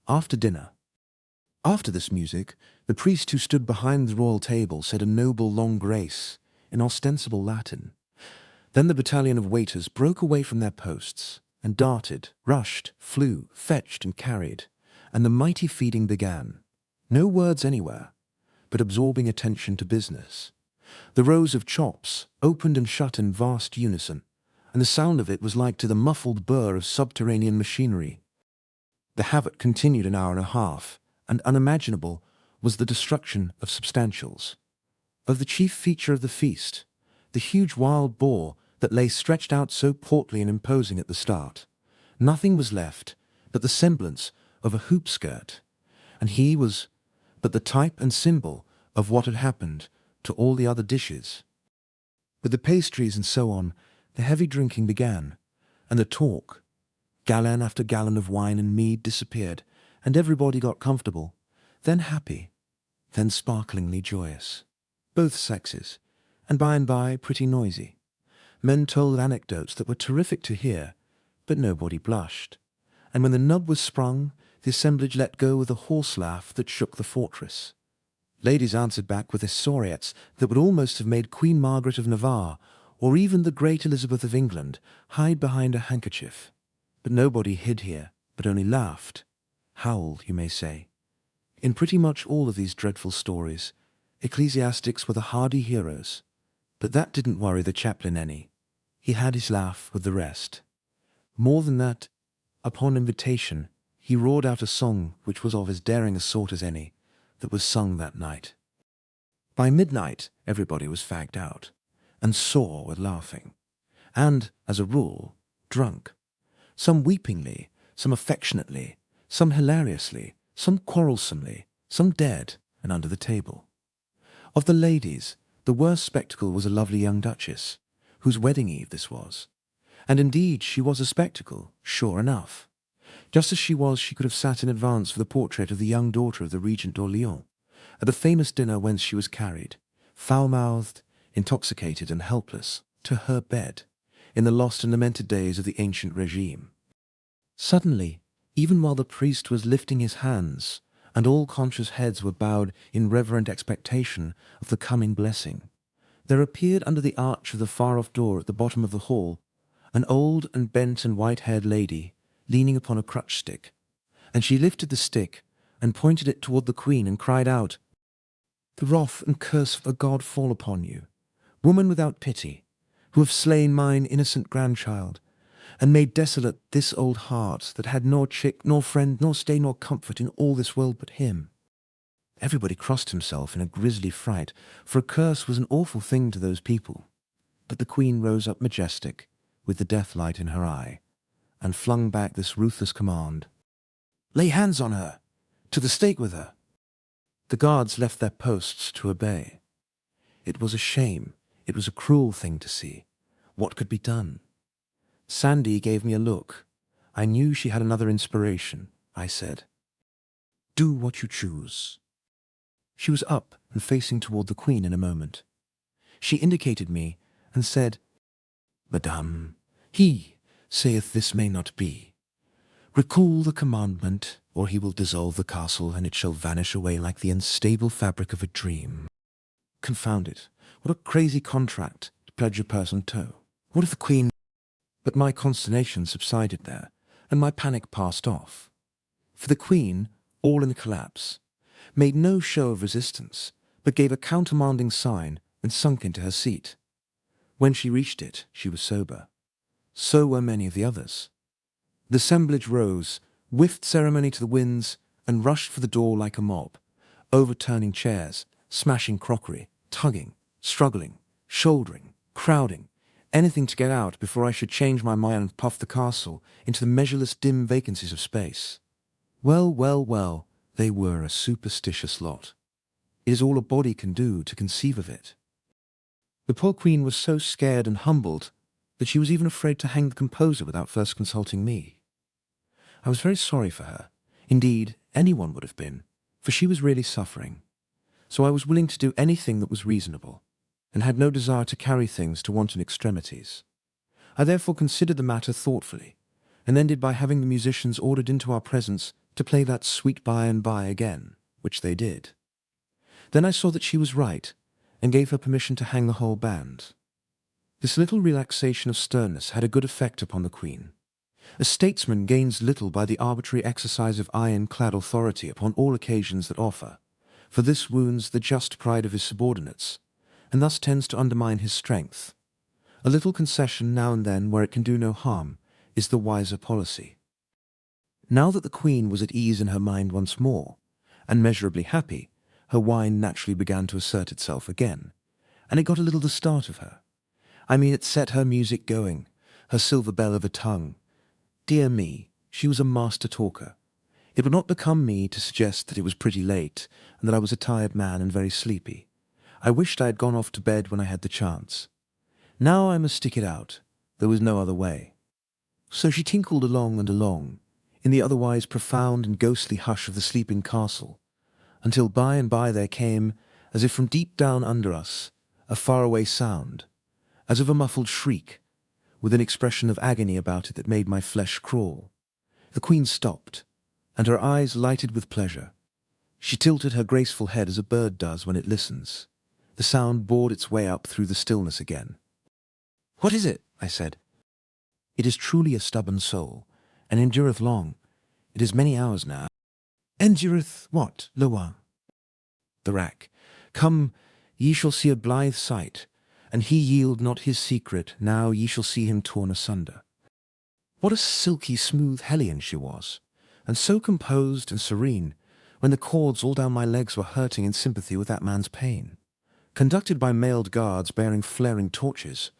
after dinner. After this music, the priest who stood behind the royal table said a noble long grace in ostensible Latin. Then the battalion of waiters broke away from their posts, and darted, rushed, flew, fetched, and carried, and the mighty feeding began. No words anywhere, but absorbing attention to business. The rows of chops opened and shut in vast unison, and the sound of it was like to the muffled burr of subterranean machinery. The havoc continued an hour and a half, and unimaginable was the destruction of substantials. Of the chief feature of the feast, the huge wild boar that lay stretched out so portly and imposing at the start, nothing was left but the semblance of a hoop skirt, and he was but the type and symbol of what had happened to all the other dishes. With the pastries and so on, the heavy drinking began, and the talk. Gallon after gallon of wine and mead disappeared, and everybody got comfortable, then happy, then sparklingly joyous. Both sexes, and by pretty noisy. Men told anecdotes that were terrific to hear, but nobody blushed. And when the nub was sprung, the assemblage let go with a horse laugh that shook the fortress. Ladies answered back with historiettes that would almost have made Queen Margaret of Navarre, or even the great Elizabeth of England, hide behind a handkerchief. But nobody hid here, but only laughed. Howled, you may say. In pretty much all of these dreadful stories, ecclesiastics were the hardy heroes. But that didn't worry the chaplain any. He had his laugh with the rest. More than that, upon invitation, he roared out a song which was of as daring a sort as any that was sung that night. By midnight, everybody was fagged out, and sore with laughing, and, as a rule, drunk. Some weepingly, some affectionately, some hilariously, some quarrelsomely, some dead, and under the table. Of the ladies, the worst spectacle was a lovely young duchess, whose wedding eve this was. And indeed she was a spectacle, sure enough. Just as she was, she could have sat in advance for the portrait of the young daughter of the Regent d'Orléans, at the famous dinner whence she was carried, foul-mouthed, intoxicated and helpless, to her bed, in the lost and lamented days of the ancient regime. Suddenly, even while the priest was lifting his hands, and all conscious heads were bowed in reverent expectation of the coming blessing, there appeared under the arch of the far-off door at the bottom of the hall an old and bent and white-haired lady, leaning upon a crutch-stick, and she lifted the stick and pointed it toward the Queen and cried out, "The wrath and curse of the god fall upon you, woman without pity, who have slain mine innocent grandchild, and made desolate this old heart that had nor chick, nor friend, nor stay, nor comfort in all this world but him." Everybody crossed himself in a grisly fright, for a curse was an awful thing to those people. But the Queen rose up majestic, with the death light in her eye, and flung back this ruthless command, "Lay hands on her! To the stake with her!" The guards left their posts to obey. It was a shame, it was a cruel thing to see. What could be done? Sandy gave me a look. I knew she had another inspiration. I said, "Do what you choose." She was up and facing toward the Queen in a moment. She indicated me and said, "Madame, he saith this may not be. Recall the commandment, or he will dissolve the castle, and it shall vanish away like the unstable fabric of a dream." Confound it, what a crazy contract to pledge a person to. What if the Queen... But my consternation subsided there, and my panic passed off. For the Queen, all in a collapse, made no show of resistance, but gave a countermanding sign and sunk into her seat. When she reached it, she was sober. So were many of the others. The assemblage rose, whiffed ceremony to the winds, and rushed for the door like a mob, overturning chairs, smashing crockery, tugging, struggling, shouldering, crowding, anything to get out before I should change my mind and puff the castle into the measureless dim vacancies of space. Well, well, well, they were a superstitious lot. It is all a body can do to conceive of it. The poor Queen was so scared and humbled that she was even afraid to hang the composer without first consulting me. I was very sorry for her. Indeed, anyone would have been, for she was really suffering. So I was willing to do anything that was reasonable, and had no desire to carry things to wanton extremities. I therefore considered the matter thoughtfully, and ended by having the musicians ordered into our presence to play that Sweet By and By again, which they did. Then I saw that she was right, and gave her permission to hang the whole band. This little relaxation of sternness had a good effect upon the Queen. A statesman gains little by the arbitrary exercise of iron-clad authority upon all occasions that offer, for this wounds the just pride of his subordinates, and thus tends to undermine his strength. A little concession now and then where it can do no harm is the wiser policy. Now that the Queen was at ease in her mind once more, and measurably happy, her wine naturally began to assert itself again, and it got a little the start of her. I mean, it set her music going, her silver bell of a tongue. Dear me, she was a master talker. It would not become me to suggest that it was pretty late, and that I was a tired man and very sleepy. I wished I had gone off to bed when I had the chance. Now I must stick it out. There was no other way. So she tinkled along and along, in the otherwise profound and ghostly hush of the sleeping castle, until by and by there came, as if from deep down under us, a faraway sound, as of a muffled shriek, with an expression of agony about it that made my flesh crawl. The Queen stopped, and her eyes lighted with pleasure. She tilted her graceful head as a bird does when it listens. The sound bored its way up through the stillness again. "What is it?" I said. "It is truly a stubborn soul, and endureth long. It is many hours now." "Endureth what, Loin?" "The rack. Come, ye shall see a blithe sight, and he yield not his secret, now ye shall see him torn asunder." What a silky smooth hellion she was, and so composed and serene, when the cords all down my legs were hurting in sympathy with that man's pain. Conducted by mailed guards bearing flaring torches,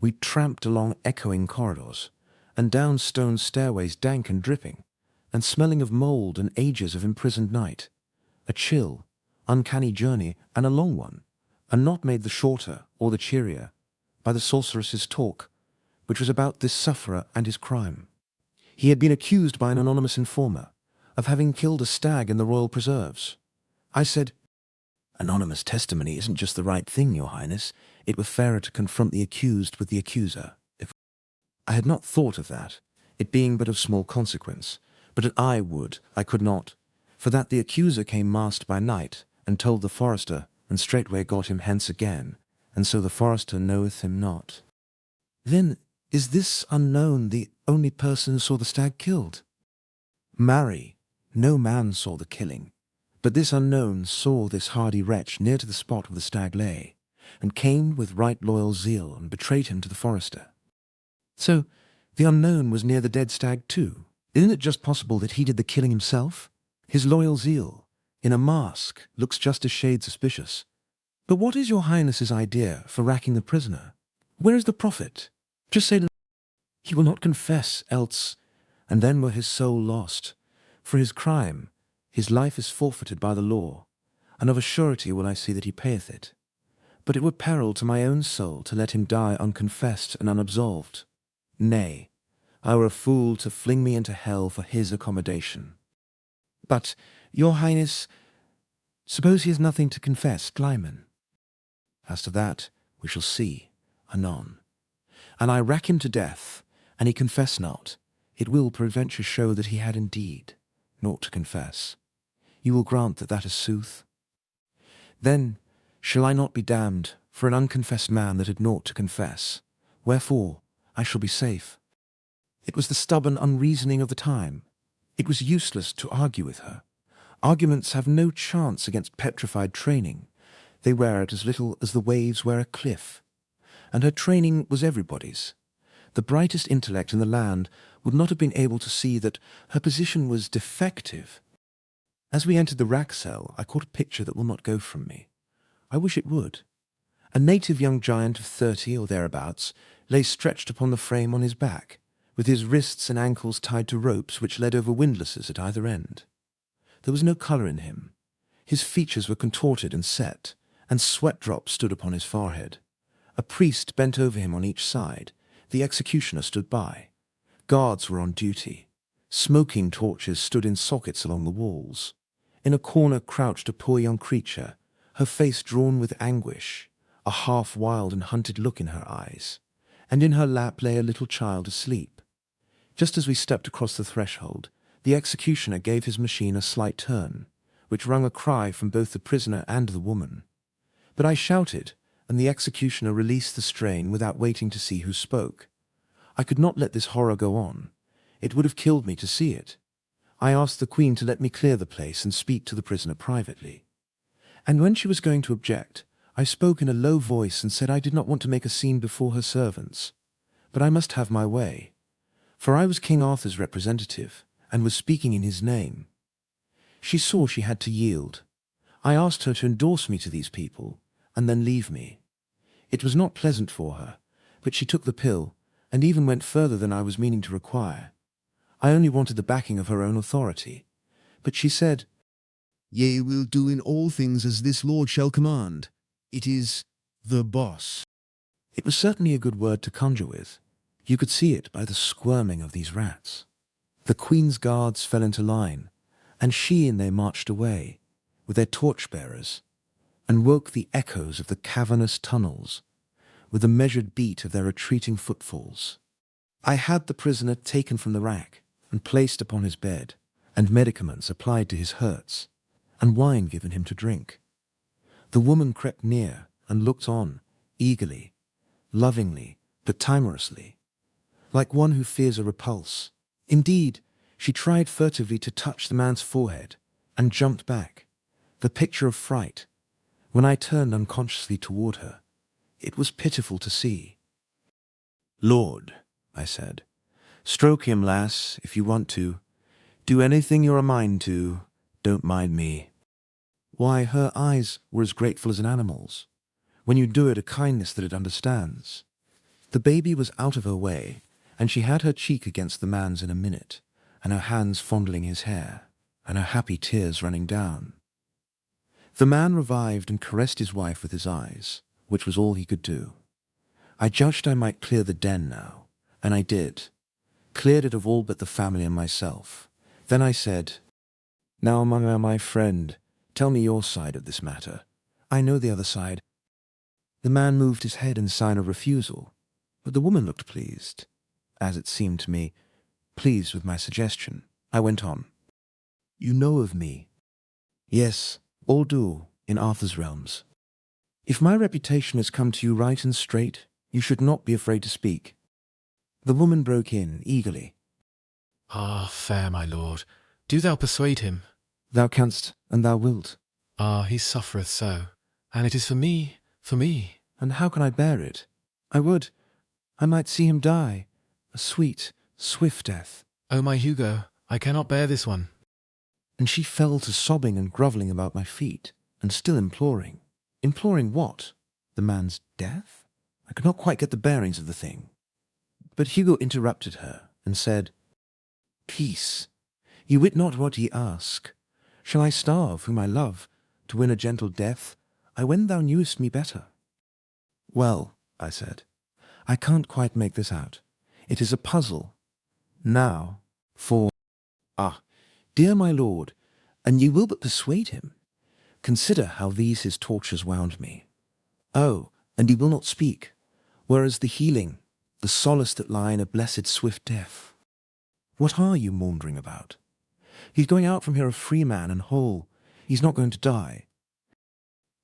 we tramped along echoing corridors, and down stone stairways dank and dripping, and smelling of mould and ages of imprisoned night. A chill, uncanny journey, and a long one, and not made the shorter or the cheerier by the sorceress's talk, which was about this sufferer and his crime. He had been accused by an anonymous informer of having killed a stag in the royal preserves. I said, "Anonymous testimony isn't just the right thing, Your Highness. It were fairer to confront the accused with the accuser." I had not thought of that, it being but of small consequence, but that I could not, for that the accuser came masked by night, and told the forester, and straightway got him hence again, and so the forester knoweth him not. Then is this unknown the only person who saw the stag killed? Marry, no man saw the killing, but this unknown saw this hardy wretch near to the spot where the stag lay, and came with right loyal zeal, and betrayed him to the forester. So, the unknown was near the dead stag too. Isn't it just possible that he did the killing himself? His loyal zeal, in a mask, looks just a shade suspicious. But what is your Highness's idea for racking the prisoner? Where is the profit? Just say, he will not confess, else, and then were his soul lost. For his crime, his life is forfeited by the law, and of a surety will I see that he payeth it. But it were peril to my own soul to let him die unconfessed and unabsolved. Nay, I were a fool to fling me into hell for his accommodation. But, Your Highness, suppose he has nothing to confess, Glyman. As to that, we shall see, anon. And I rack him to death, and he confess not, it will peradventure show that he had indeed naught to confess. You will grant that that is sooth? Then shall I not be damned for an unconfessed man that had naught to confess, wherefore I shall be safe. It was the stubborn unreasoning of the time. It was useless to argue with her. Arguments have no chance against petrified training. They wear it as little as the waves wear a cliff. And her training was everybody's. The brightest intellect in the land would not have been able to see that her position was defective. As we entered the rack cell, I caught a picture that will not go from me. I wish it would. A native young giant of 30 or thereabouts lay stretched upon the frame on his back, with his wrists and ankles tied to ropes which led over windlasses at either end. There was no colour in him. His features were contorted and set, and sweat drops stood upon his forehead. A priest bent over him on each side. The executioner stood by. Guards were on duty. Smoking torches stood in sockets along the walls. In a corner crouched a poor young creature, her face drawn with anguish, a half-wild and hunted look in her eyes, and in her lap lay a little child asleep. Just as we stepped across the threshold, the executioner gave his machine a slight turn, which wrung a cry from both the prisoner and the woman. But I shouted, and the executioner released the strain without waiting to see who spoke. I could not let this horror go on. It would have killed me to see it. I asked the Queen to let me clear the place and speak to the prisoner privately. And when she was going to object, I spoke in a low voice and said I did not want to make a scene before her servants, but I must have my way, for I was King Arthur's representative, and was speaking in his name. She saw she had to yield. I asked her to endorse me to these people, and then leave me. It was not pleasant for her, but she took the pill, and even went further than I was meaning to require. I only wanted the backing of her own authority, but she said, "Ye will do in all things as this lord shall command. It is the boss." It was certainly a good word to conjure with. You could see it by the squirming of these rats. The Queen's guards fell into line, and she and they marched away, with their torch-bearers, and woke the echoes of the cavernous tunnels, with the measured beat of their retreating footfalls. I had the prisoner taken from the rack, and placed upon his bed, and medicaments applied to his hurts, and wine given him to drink. The woman crept near, and looked on, eagerly, lovingly, but timorously, like one who fears a repulse. Indeed, she tried furtively to touch the man's forehead, and jumped back, the picture of fright. When I turned unconsciously toward her, it was pitiful to see. "Lord," I said, "stroke him, lass, if you want to. Do anything you're a mind to. Don't mind me." Why, her eyes were as grateful as an animal's. When you do it a kindness that it understands. The baby was out of her way, and she had her cheek against the man's in a minute, and her hands fondling his hair, and her happy tears running down. The man revived and caressed his wife with his eyes, which was all he could do. I judged I might clear the den now, and I did. Cleared it of all but the family and myself. Then I said, "Now, my friend, tell me your side of this matter. I know the other side." The man moved his head in sign of refusal, but the woman looked pleased, as it seemed to me, pleased with my suggestion. I went on. "You know of me." "Yes, all do, in Arthur's realms. If my reputation has come to you right and straight, you should not be afraid to speak." The woman broke in eagerly. "Ah, fair my lord, do thou persuade him." "Thou canst, and thou wilt." "Ah, he suffereth so, and it is for me. "And how can I bear it? I would. I might see him die, a sweet, swift death." "Oh, my Hugo, I cannot bear this one." And she fell to sobbing and grovelling about my feet, and still imploring. Imploring what? The man's death? I could not quite get the bearings of the thing. But Hugo interrupted her, and said, "Peace. You wit not what ye ask. Shall I starve whom I love, to win a gentle death? I when thou knewest me better." "Well," I said, "I can't quite make this out. It is a puzzle. Now, for— Ah, dear my lord, and ye will but persuade him. Consider how these his tortures wound me. Oh, and he will not speak, whereas the healing, the solace that lie in a blessed swift death. What are you maundering about? He's going out from here a free man and whole. He's not going to die."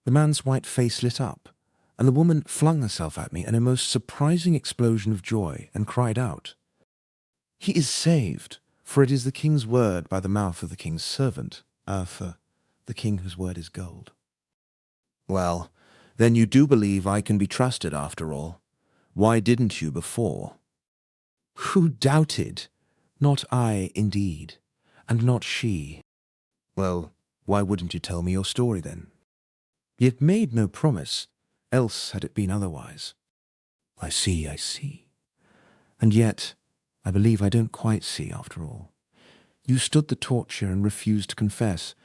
The man's white face lit up, and the woman flung herself at me in a most surprising explosion of joy, and cried out, "He is saved, for it is the king's word by the mouth of the king's servant, Arthur, the king whose word is gold." "Well, then you do believe I can be trusted after all. Why didn't you before?" "Who doubted? Not I, indeed, and not she." "Well, why wouldn't you tell me your story then?" "You've made no promise, else had it been otherwise." I see. And yet, I believe I don't quite see after all. You stood the torture and refused to confess,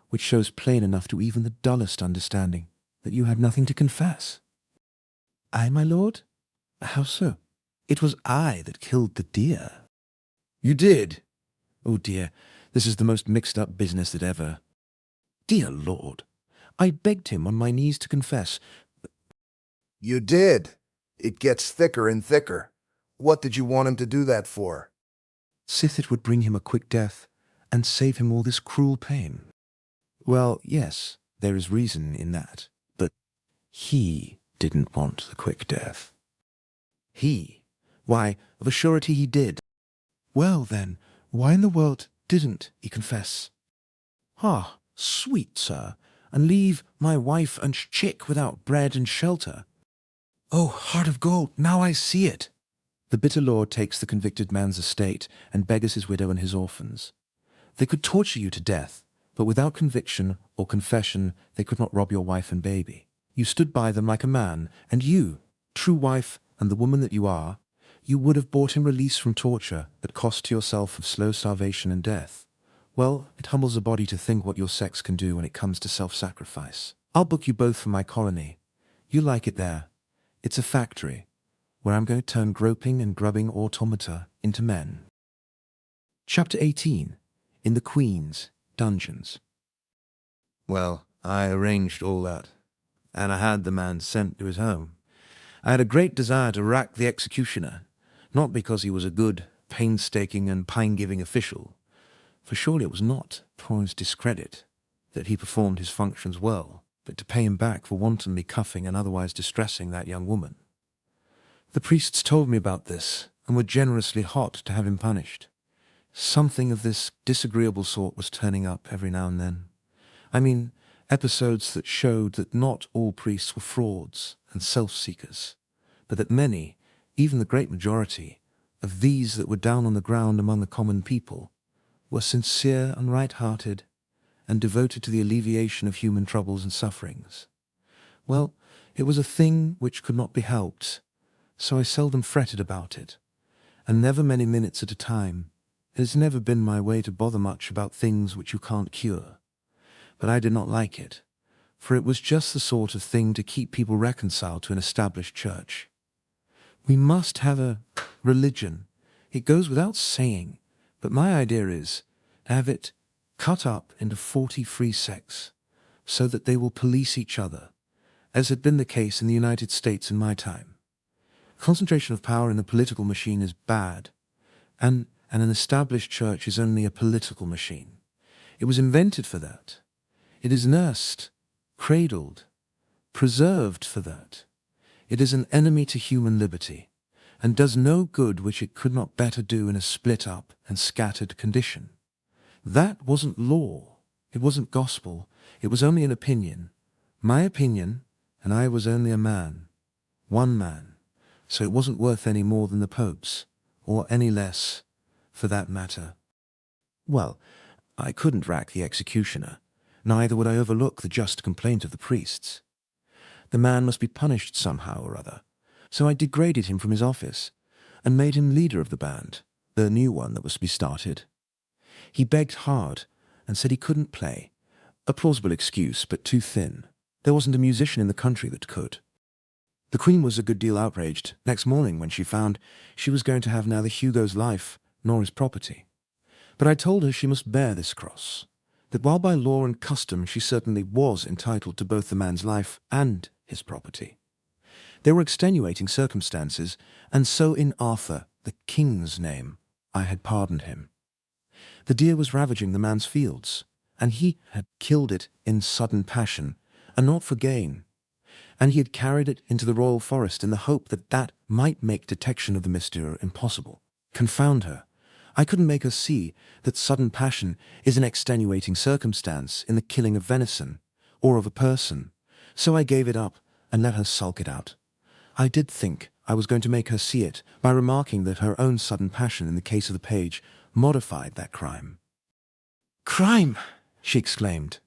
which shows plain enough to even the dullest understanding that you had nothing to confess." "I, my lord? How so?" "It was I that killed the deer." "You did? Oh dear, this is the most mixed-up business that ever—" "Dear lord, I begged him on my knees to confess." You did. It gets thicker and thicker. What did you want him to do that for?" "Sith it would bring him a quick death, and save him all this cruel pain." "Well, yes, there is reason in that, but he didn't want the quick death." "He? Why, of a surety he did." "Well, then, why in the world didn't he confess?" "Ah, sweet sir, and leave my wife and chick without bread and shelter." "Oh, heart of gold, now I see it." The bitter lord takes the convicted man's estate and beggars his widow and his orphans. They could torture you to death, but without conviction or confession they could not rob your wife and baby. You stood by them like a man, and you, true wife and the woman that you are, you would have bought him release from torture at cost to yourself of slow starvation and death. Well, it humbles a body to think what your sex can do when it comes to self-sacrifice. I'll book you both for my colony. You like it there. It's a factory, where I'm going to turn groping and grubbing automata into men. Chapter 18. In the Queen's Dungeons. Well, I arranged all that, and I had the man sent to his home. I had a great desire to rack the executioner, not because he was a good, painstaking, and pine-giving official, for surely it was not Twain's discredit that he performed his functions well, but to pay him back for wantonly cuffing and otherwise distressing that young woman. The priests told me about this, and were generously hot to have him punished. Something of this disagreeable sort was turning up every now and then. I mean, episodes that showed that not all priests were frauds and self-seekers, but that many, even the great majority, of these that were down on the ground among the common people, were sincere and right-hearted, and devoted to the alleviation of human troubles and sufferings. Well, it was a thing which could not be helped, so I seldom fretted about it, and never many minutes at a time. It has never been my way to bother much about things which you can't cure. But I did not like it, for it was just the sort of thing to keep people reconciled to an established church. We must have a religion. It goes without saying, but my idea is to have it cut up into 40 free sects, so that they will police each other, as had been the case in the United States in my time. Concentration of power in the political machine is bad, and an established church is only a political machine. It was invented for that. It is nursed, cradled, preserved for that. It is an enemy to human liberty, and does no good which it could not better do in a split-up and scattered condition. That wasn't law. It wasn't gospel. It was only an opinion. My opinion, and I was only a man. One man. So it wasn't worth any more than the Pope's, or any less, for that matter. Well, I couldn't rack the executioner, neither would I overlook the just complaint of the priests. The man must be punished somehow or other, so I degraded him from his office, and made him leader of the band, the new one that was to be started. He begged hard, and said he couldn't play. A plausible excuse, but too thin. There wasn't a musician in the country that could. The Queen was a good deal outraged next morning when she found she was going to have neither Hugo's life nor his property. But I told her she must bear this cross, that while by law and custom she certainly was entitled to both the man's life and his property, there were extenuating circumstances, and so in Arthur, the king's name, I had pardoned him. The deer was ravaging the man's fields, and he had killed it in sudden passion, and not for gain. And he had carried it into the royal forest in the hope that that might make detection of the mystery impossible. Confound her! I couldn't make her see that sudden passion is an extenuating circumstance in the killing of venison, or of a person, so I gave it up and let her sulk it out. I did think I was going to make her see it by remarking that her own sudden passion in the case of the page modified that crime. "Crime!" she exclaimed.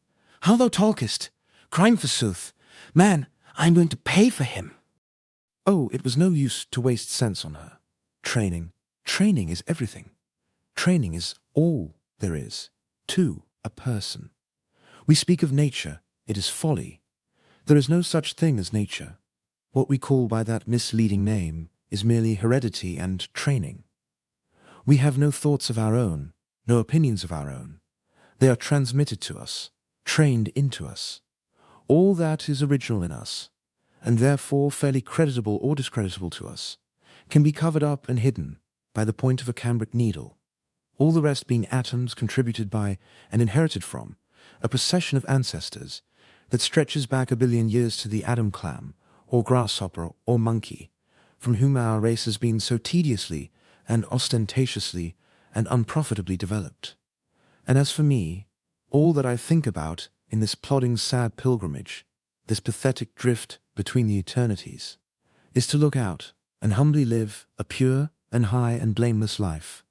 "How thou talkest! Crime, forsooth! Man, I am going to pay for him!" Oh, it was no use to waste sense on her. Training is everything. Training is all there is to a person. We speak of nature. It is folly. There is no such thing as nature. What we call by that misleading name is merely heredity and training. We have no thoughts of our own, no opinions of our own. They are transmitted to us, trained into us. All that is original in us, and therefore fairly creditable or discreditable to us, can be covered up and hidden by the point of a cambric needle, all the rest being atoms contributed by and inherited from a procession of ancestors that stretches back 1 billion years to the Adam clam, or grasshopper, or monkey, from whom our race has been so tediously and ostentatiously and unprofitably developed. And as for me, all that I think about in this plodding sad pilgrimage, this pathetic drift between the eternities, is to look out and humbly live a pure and high and blameless life,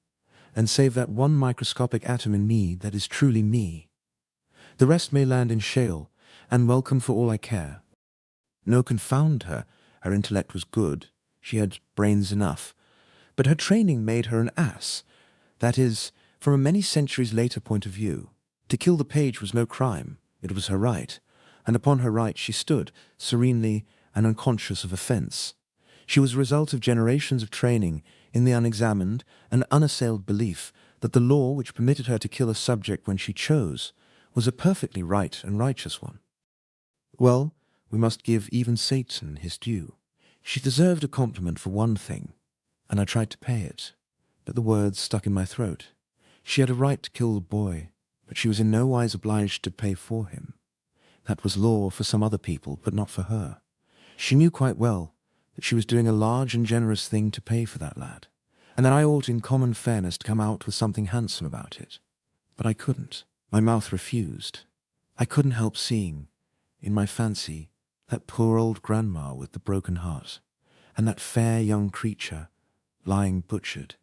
and save that one microscopic atom in me that is truly me. The rest may land in shale, and welcome for all I care. No, confound her, her intellect was good, she had brains enough, but her training made her an ass. That is, from a many centuries later point of view, to kill the page was no crime, it was her right, and upon her right she stood, serenely and unconscious of offence. She was a result of generations of training in the unexamined and unassailed belief that the law which permitted her to kill a subject when she chose was a perfectly right and righteous one. Well, we must give even Satan his due. She deserved a compliment for one thing, and I tried to pay it, but the words stuck in my throat. She had a right to kill the boy, but she was in no wise obliged to pay for him. That was law for some other people, but not for her. She knew quite well that she was doing a large and generous thing to pay for that lad, and that I ought in common fairness to come out with something handsome about it. But I couldn't. My mouth refused. I couldn't help seeing, in my fancy, that poor old grandma with the broken heart, and that fair young creature lying butchered,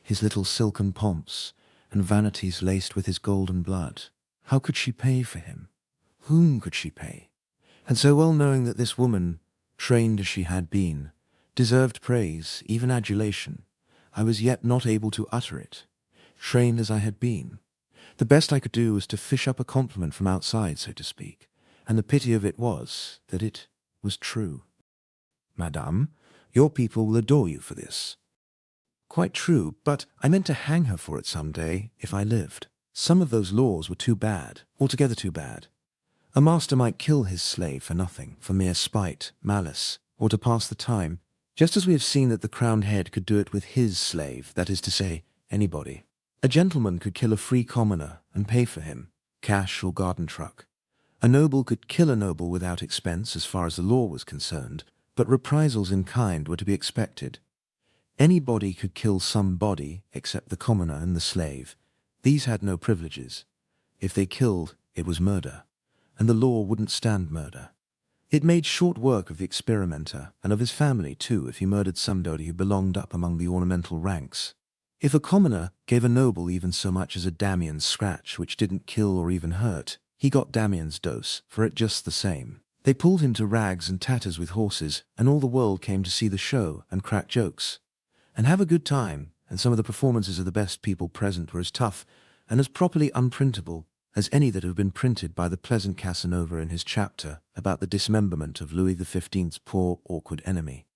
his little silken pomps and vanities laced with his golden blood. How could she pay for him? Whom could she pay? And so well knowing that this woman, trained as she had been, deserved praise, even adulation, I was yet not able to utter it, trained as I had been. The best I could do was to fish up a compliment from outside, so to speak, and the pity of it was that it was true. Madame, your people will adore you for this. Quite true, but I meant to hang her for it some day, if I lived. Some of those laws were too bad, altogether too bad. A master might kill his slave for nothing, for mere spite, malice, or to pass the time, just as we have seen that the crowned head could do it with his slave, that is to say, anybody. A gentleman could kill a free commoner and pay for him, cash or garden truck. A noble could kill a noble without expense as far as the law was concerned, but reprisals in kind were to be expected. Anybody could kill somebody except the commoner and the slave. These had no privileges. If they killed, it was murder, and the law wouldn't stand murder. It made short work of the experimenter, and of his family too, if he murdered somebody who belonged up among the ornamental ranks. If a commoner gave a noble even so much as a Damien's scratch, which didn't kill or even hurt, he got Damien's dose for it just the same. They pulled him to rags and tatters with horses, and all the world came to see the show and crack jokes and have a good time, and some of the performances of the best people present were as tough and as properly unprintable as any that have been printed by the pleasant Casanova in his chapter about the dismemberment of Louis XV's poor, awkward enemy.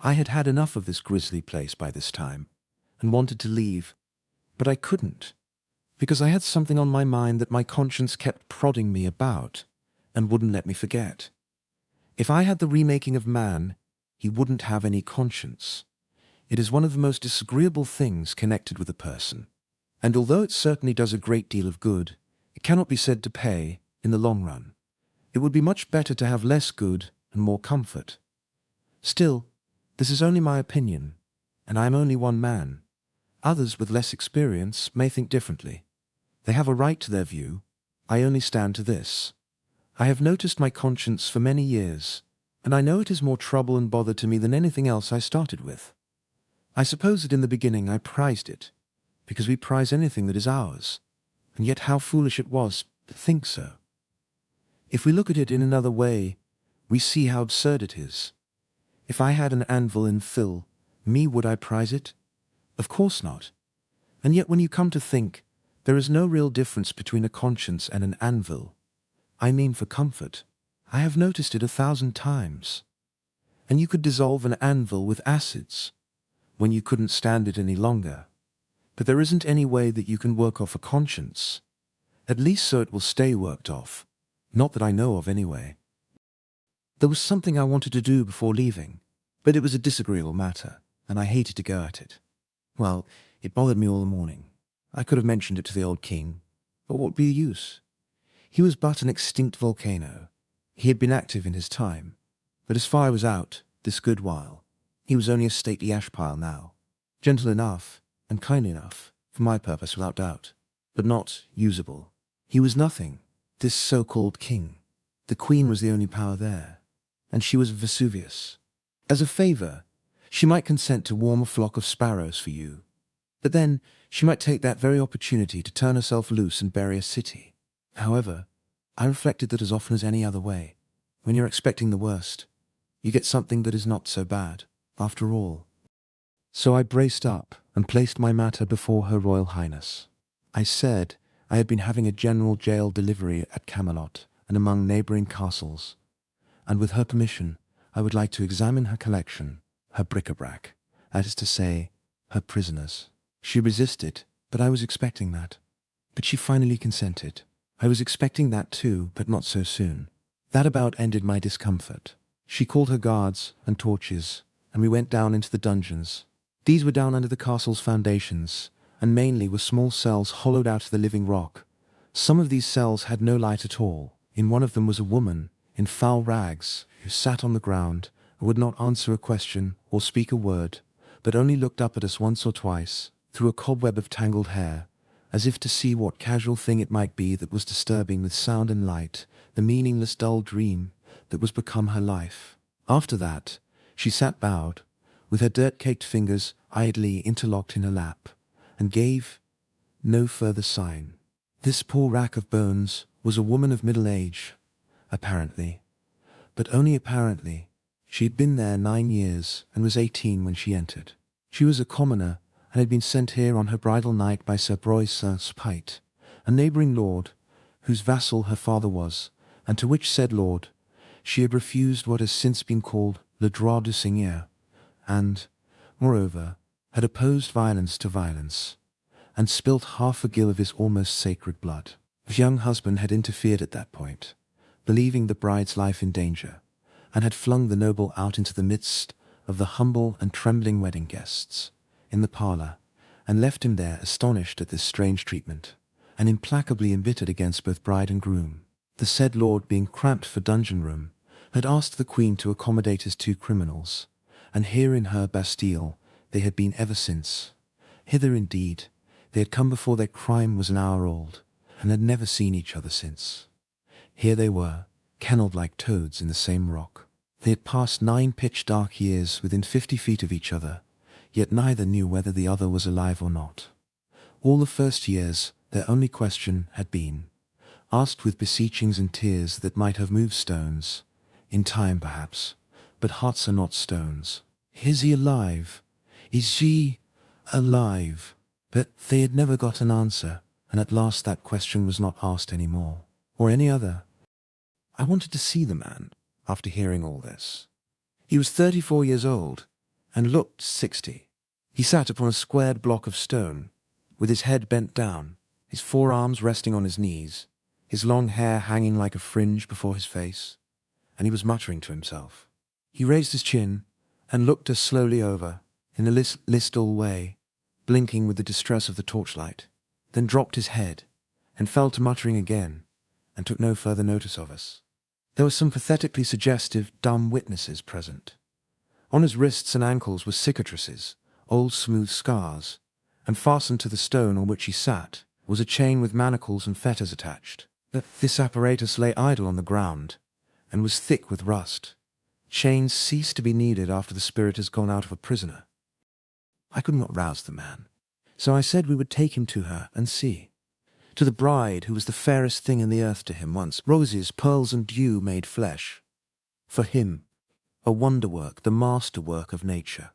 I had had enough of this grisly place by this time, and wanted to leave, but I couldn't, because I had something on my mind that my conscience kept prodding me about, and wouldn't let me forget. If I had the remaking of man, he wouldn't have any conscience. It is one of the most disagreeable things connected with a person, and although it certainly does a great deal of good, it cannot be said to pay in the long run. It would be much better to have less good and more comfort. Still, this is only my opinion, and I am only one man. Others with less experience may think differently. They have a right to their view. I only stand to this. I have noticed my conscience for many years, and I know it is more trouble and bother to me than anything else I started with. I suppose that in the beginning I prized it, because we prize anything that is ours, and yet how foolish it was to think so. If we look at it in another way, we see how absurd it is. If I had an anvil in Phil, would I prize it? Of course not. And yet when you come to think, there is no real difference between a conscience and an anvil. I mean for comfort. I have noticed it 1,000 times. And you could dissolve an anvil with acids, when you couldn't stand it any longer. But there isn't any way that you can work off a conscience. At least so it will stay worked off. Not that I know of anyway. There was something I wanted to do before leaving, but it was a disagreeable matter, and I hated to go at it. Well, it bothered me all the morning. I could have mentioned it to the old king, but what would be the use? He was but an extinct volcano. He had been active in his time, but his fire was out this good while. He was only a stately ash pile now, gentle enough and kind enough, for my purpose without doubt, but not usable. He was nothing, this so-called king. The queen was the only power there, and she was Vesuvius. As a favour, she might consent to warm a flock of sparrows for you, but then she might take that very opportunity to turn herself loose and bury a city. However, I reflected that as often as any other way, when you're expecting the worst, you get something that is not so bad, after all. So I braced up and placed my matter before Her Royal Highness. I said I had been having a general jail delivery at Camelot and among neighbouring castles, and with her permission I would like to examine her collection, her bric-a-brac, that is to say, her prisoners. She resisted, but I was expecting that. But she finally consented. I was expecting that too, but not so soon. That about ended my discomfort. She called her guards and torches, and we went down into the dungeons. These were down under the castle's foundations, and mainly were small cells hollowed out of the living rock. Some of these cells had no light at all. In one of them was a woman, in foul rags, who sat on the ground, and would not answer a question or speak a word, but only looked up at us once or twice, through a cobweb of tangled hair, as if to see what casual thing it might be that was disturbing with sound and light the meaningless dull dream that was become her life. After that, she sat bowed, with her dirt-caked fingers idly interlocked in her lap, and gave no further sign. This poor rack of bones was a woman of middle age, apparently, but only apparently. She had been there 9 years, and was 18 when she entered. She was a commoner, and had been sent here on her bridal night by Sir Broyes Saint-Spite, a neighbouring lord, whose vassal her father was, and to which said lord she had refused what has since been called le droit du seigneur, and, moreover, had opposed violence to violence, and spilt half a gill of his almost sacred blood. His young husband had interfered at that point, believing the bride's life in danger, and had flung the noble out into the midst of the humble and trembling wedding guests, in the parlour, and left him there astonished at this strange treatment, and implacably embittered against both bride and groom. The said lord, being cramped for dungeon room, had asked the queen to accommodate his two criminals, and here in her Bastille they had been ever since. Hither indeed they had come before their crime was an hour old, and had never seen each other since. Here they were, kennelled like toads in the same rock. They had passed 9 pitch-dark years within 50 feet of each other, yet neither knew whether the other was alive or not. All the first years their only question had been, asked with beseechings and tears that might have moved stones, in time perhaps, but hearts are not stones. Is he alive? Is she alive? But they had never got an answer, and at last that question was not asked any more, or any other. I wanted to see the man, after hearing all this. He was 34 years old, and looked 60. He sat upon a squared block of stone, with his head bent down, his forearms resting on his knees, his long hair hanging like a fringe before his face, and he was muttering to himself. He raised his chin, and looked us slowly over, in a listle way, blinking with the distress of the torchlight, then dropped his head, and fell to muttering again, and took no further notice of us. There were some pathetically suggestive, dumb witnesses present. On his wrists and ankles were cicatrices, old smooth scars, and fastened to the stone on which he sat was a chain with manacles and fetters attached. This apparatus lay idle on the ground, and was thick with rust. Chains cease to be needed after the spirit has gone out of a prisoner. I could not rouse the man, so I said we would take him to her and see. To the bride, who was the fairest thing in the earth to him once, roses, pearls, and dew made flesh. For him, a wonder-work, the master-work of nature,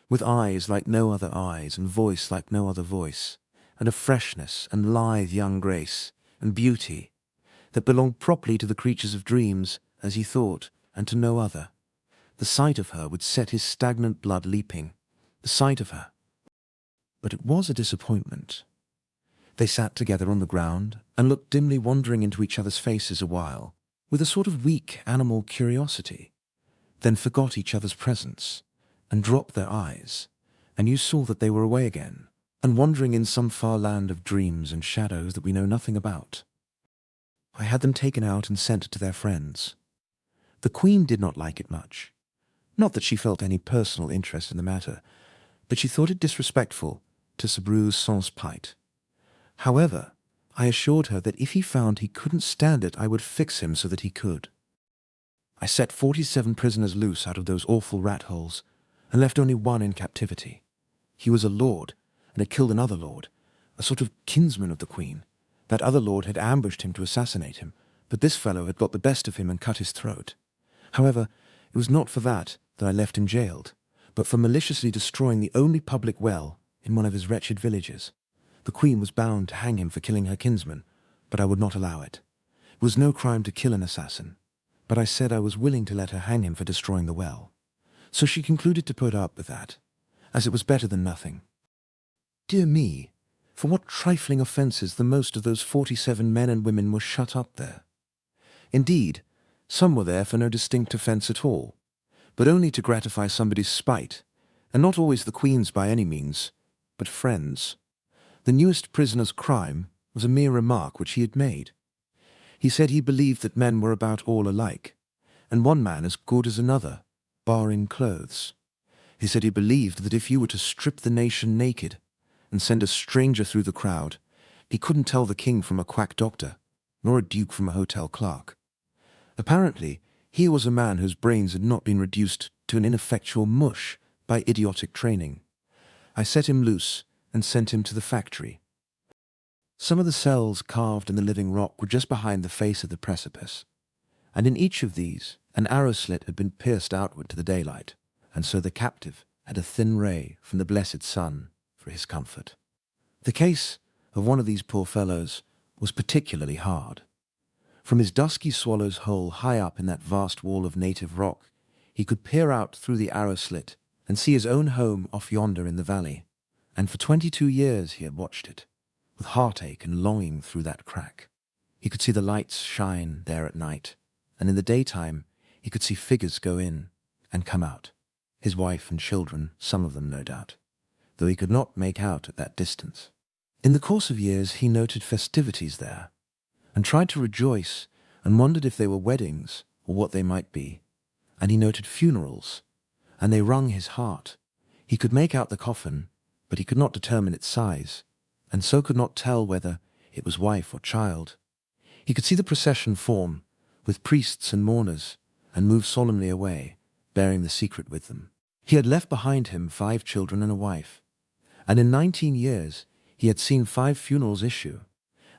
with eyes like no other eyes, and voice like no other voice, and a freshness and lithe young grace, and beauty, that belonged properly to the creatures of dreams, as he thought, and to no other. The sight of her would set his stagnant blood leaping, the sight of her. But it was a disappointment. They sat together on the ground, and looked dimly wondering into each other's faces a while, with a sort of weak animal curiosity, then forgot each other's presence, and dropped their eyes, and you saw that they were away again, and wandering in some far land of dreams and shadows that we know nothing about. I had them taken out and sent to their friends. The Queen did not like it much. Not that she felt any personal interest in the matter, but she thought it disrespectful to s'abuse sans pite. However, I assured her that if he found he couldn't stand it, I would fix him so that he could. I set 47 prisoners loose out of those awful rat holes, and left only one in captivity. He was a lord, and had killed another lord, a sort of kinsman of the Queen. That other lord had ambushed him to assassinate him, but this fellow had got the best of him and cut his throat. However, it was not for that I left him jailed, but for maliciously destroying the only public well in one of his wretched villages. The Queen was bound to hang him for killing her kinsman, but I would not allow it. It was no crime to kill an assassin, but I said I was willing to let her hang him for destroying the well. So she concluded to put up with that, as it was better than nothing. Dear me, for what trifling offences the most of those 47 men and women were shut up there. Indeed, some were there for no distinct offence at all, but only to gratify somebody's spite, and not always the Queen's by any means, but friends. The newest prisoner's crime was a mere remark which he had made. He said he believed that men were about all alike, and one man as good as another, barring clothes. He said he believed that if you were to strip the nation naked and send a stranger through the crowd, he couldn't tell the king from a quack doctor, nor a duke from a hotel clerk. Apparently, he was a man whose brains had not been reduced to an ineffectual mush by idiotic training. I set him loose and sent him to the factory. Some of the cells carved in the living rock were just behind the face of the precipice, and in each of these an arrow slit had been pierced outward to the daylight, and so the captive had a thin ray from the blessed sun for his comfort. The case of one of these poor fellows was particularly hard. From his dusky swallow's hole high up in that vast wall of native rock, he could peer out through the arrow slit and see his own home off yonder in the valley. And for 22 years he had watched it, with heartache and longing through that crack. He could see the lights shine there at night, and in the daytime he could see figures go in and come out, his wife and children, some of them no doubt, though he could not make out at that distance. In the course of years he noted festivities there, and tried to rejoice and wondered if they were weddings or what they might be. And he noted funerals, and they wrung his heart. He could make out the coffin, but he could not determine its size, and so could not tell whether it was wife or child. He could see the procession form, with priests and mourners, and move solemnly away, bearing the secret with them. He had left behind him 5 children and a wife, and in 19 years he had seen 5 funerals issue,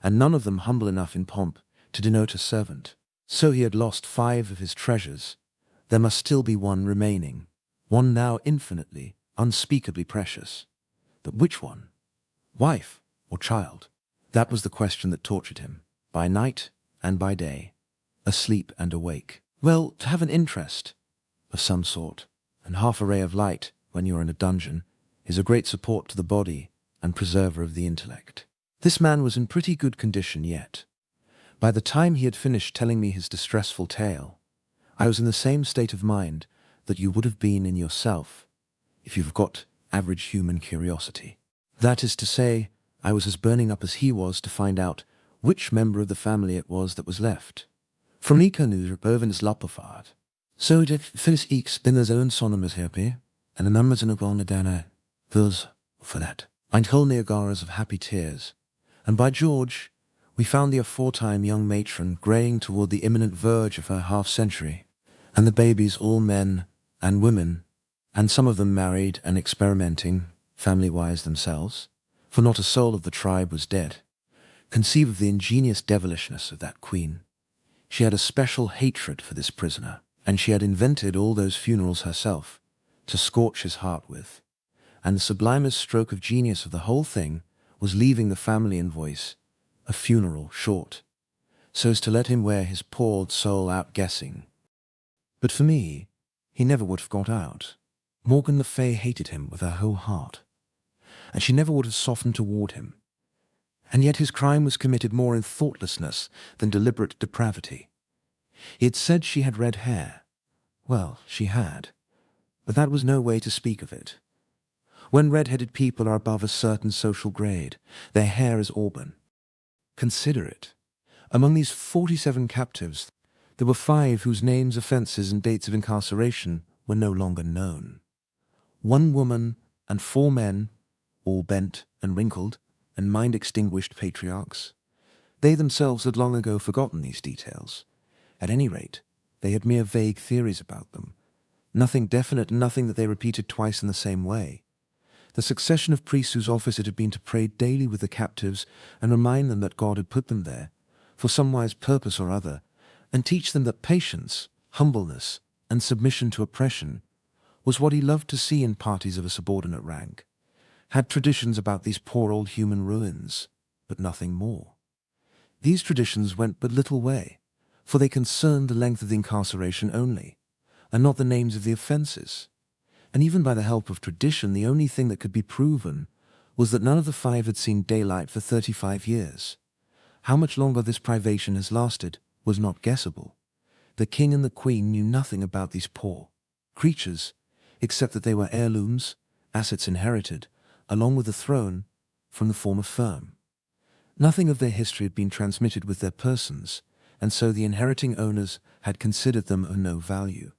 and none of them humble enough in pomp to denote a servant. So he had lost 5 of his treasures. There must still be one remaining, one now infinitely, unspeakably precious. But which one? Wife or child? That was the question that tortured him, by night and by day, asleep and awake. Well, to have an interest of some sort, and half a ray of light when you are in a dungeon, is a great support to the body and preserver of the intellect. This man was in pretty good condition yet. By the time he had finished telling me his distressful tale, I was in the same state of mind that you would have been in yourself if you've got average human curiosity. That is to say, I was as burning up as he was to find out which member of the family it was that was left. From Nika nu er boven is lappenvaart. Zo dit finnes iets binnen zo'n sonnemusherpie, and the numbers in a gewone daarna, those for that. Ein whole Niagaras of happy tears, and by George, we found the aforetime young matron greying toward the imminent verge of her half-century, and the babies all men and women, and some of them married and experimenting, family-wise themselves, for not a soul of the tribe was dead. Conceive of the ingenious devilishness of that queen. She had a special hatred for this prisoner, and she had invented all those funerals herself, to scorch his heart with. And the sublimest stroke of genius of the whole thing was leaving the family invoice a funeral short, so as to let him wear his poor soul out guessing. But for me, he never would have got out. Morgan le Fay hated him with her whole heart, and she never would have softened toward him. And yet his crime was committed more in thoughtlessness than deliberate depravity. He had said she had red hair. Well, she had, but that was no way to speak of it. When red-headed people are above a certain social grade, their hair is auburn. Consider it. Among these 47 captives, there were 5 whose names, offences, and dates of incarceration were no longer known. 1 woman and 4 men, all bent and wrinkled, and mind-extinguished patriarchs. They themselves had long ago forgotten these details. At any rate, they had mere vague theories about them. Nothing definite and nothing that they repeated twice in the same way. The succession of priests whose office it had been to pray daily with the captives and remind them that God had put them there, for some wise purpose or other, and teach them that patience, humbleness, and submission to oppression was what he loved to see in parties of a subordinate rank, had traditions about these poor old human ruins, but nothing more. These traditions went but little way, for they concerned the length of the incarceration only, and not the names of the offences. And even by the help of tradition, the only thing that could be proven was that none of the 5 had seen daylight for 35 years. How much longer this privation has lasted was not guessable. The king and the queen knew nothing about these poor creatures, except that they were heirlooms, assets inherited, along with the throne, from the former firm. Nothing of their history had been transmitted with their persons, and so the inheriting owners had considered them of no value,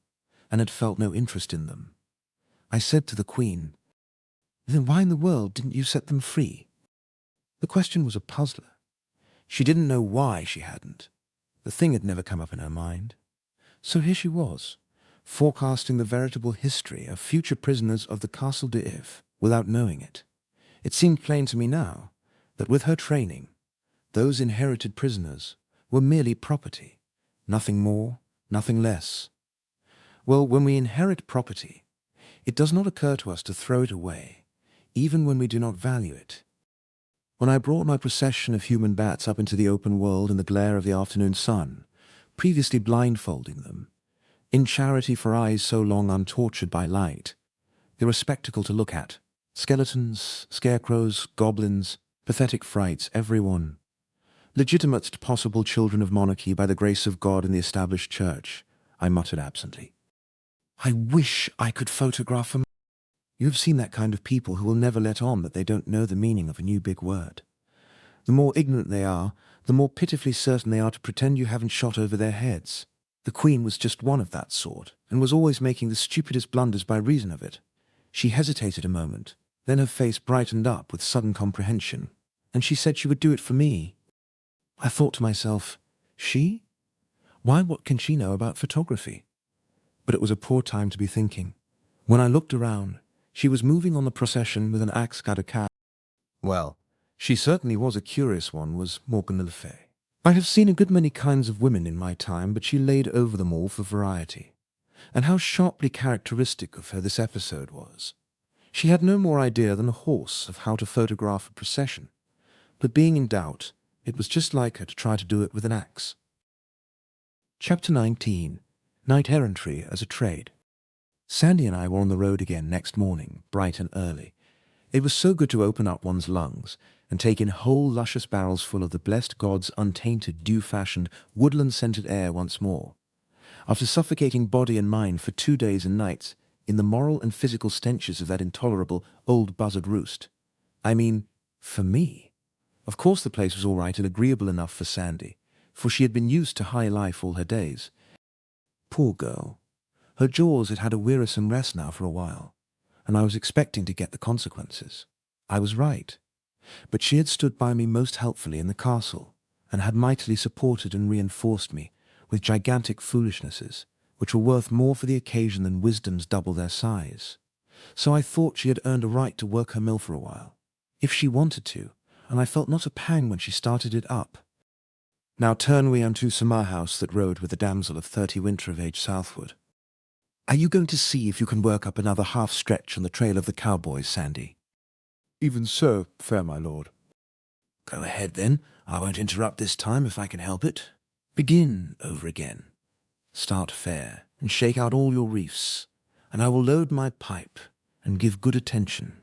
and had felt no interest in them. I said to the queen, "Then why in the world didn't you set them free?" The question was a puzzler. She didn't know why she hadn't. The thing had never come up in her mind. So here she was, forecasting the veritable history of future prisoners of the Castle d'If, without knowing it. It seemed plain to me now that with her training, those inherited prisoners were merely property, nothing more, nothing less. Well, when we inherit property, it does not occur to us to throw it away, even when we do not value it. when I brought my procession of human bats up into the open world in the glare of the afternoon sun, previously blindfolding them, in charity for eyes so long untortured by light, they were a spectacle to look at. Skeletons, scarecrows, goblins, pathetic frights, every one. Legitimate possible children of monarchy by the grace of God and the established church, I muttered absently. I wish I could photograph them. You have seen that kind of people who will never let on that they don't know the meaning of a new big word. The more ignorant they are, the more pitifully certain they are to pretend you haven't shot over their heads. The Queen was just one of that sort, and was always making the stupidest blunders by reason of it. She hesitated a moment, then her face brightened up with sudden comprehension, and she said she would do it for me. I thought to myself, she? Why, what can she know about photography? But it was a poor time to be thinking. When I looked around, she was moving on the procession with an axe cut a cat. Well, she certainly was a curious one, was Morgan le Fay. I have seen a good many kinds of women in my time, but she laid over them all for variety. And how sharply characteristic of her this episode was. She had no more idea than a horse of how to photograph a procession, but being in doubt, it was just like her to try to do it with an axe. Chapter 19. Knight-errantry as a Trade. Sandy and I were on the road again next morning, bright and early. It was so good to open up one's lungs and take in whole luscious barrels full of the blessed God's untainted, dew-fashioned, woodland-scented air once more. After suffocating body and mind for 2 days and nights in the moral and physical stenches of that intolerable old buzzard roost. I mean, for me. Of course the place was all right and agreeable enough for Sandy, for she had been used to high life all her days. Poor girl. Her jaws had had a wearisome rest now for a while, and I was expecting to get the consequences. I was right. But she had stood by me most helpfully in the castle, and had mightily supported and reinforced me with gigantic foolishnesses, which were worth more for the occasion than wisdoms double their size. So I thought she had earned a right to work her mill for a while, if she wanted to, and I felt not a pang when she started it up. Now turn we unto Summer House that rode with the damsel of 30 winter of age southward. Are you going to see if you can work up another half stretch on the trail of the cowboys, Sandy? Even so, fair my lord. Go ahead then. I won't interrupt this time if I can help it. Begin over again. Start fair, and shake out all your reefs, and I will load my pipe, and give good attention.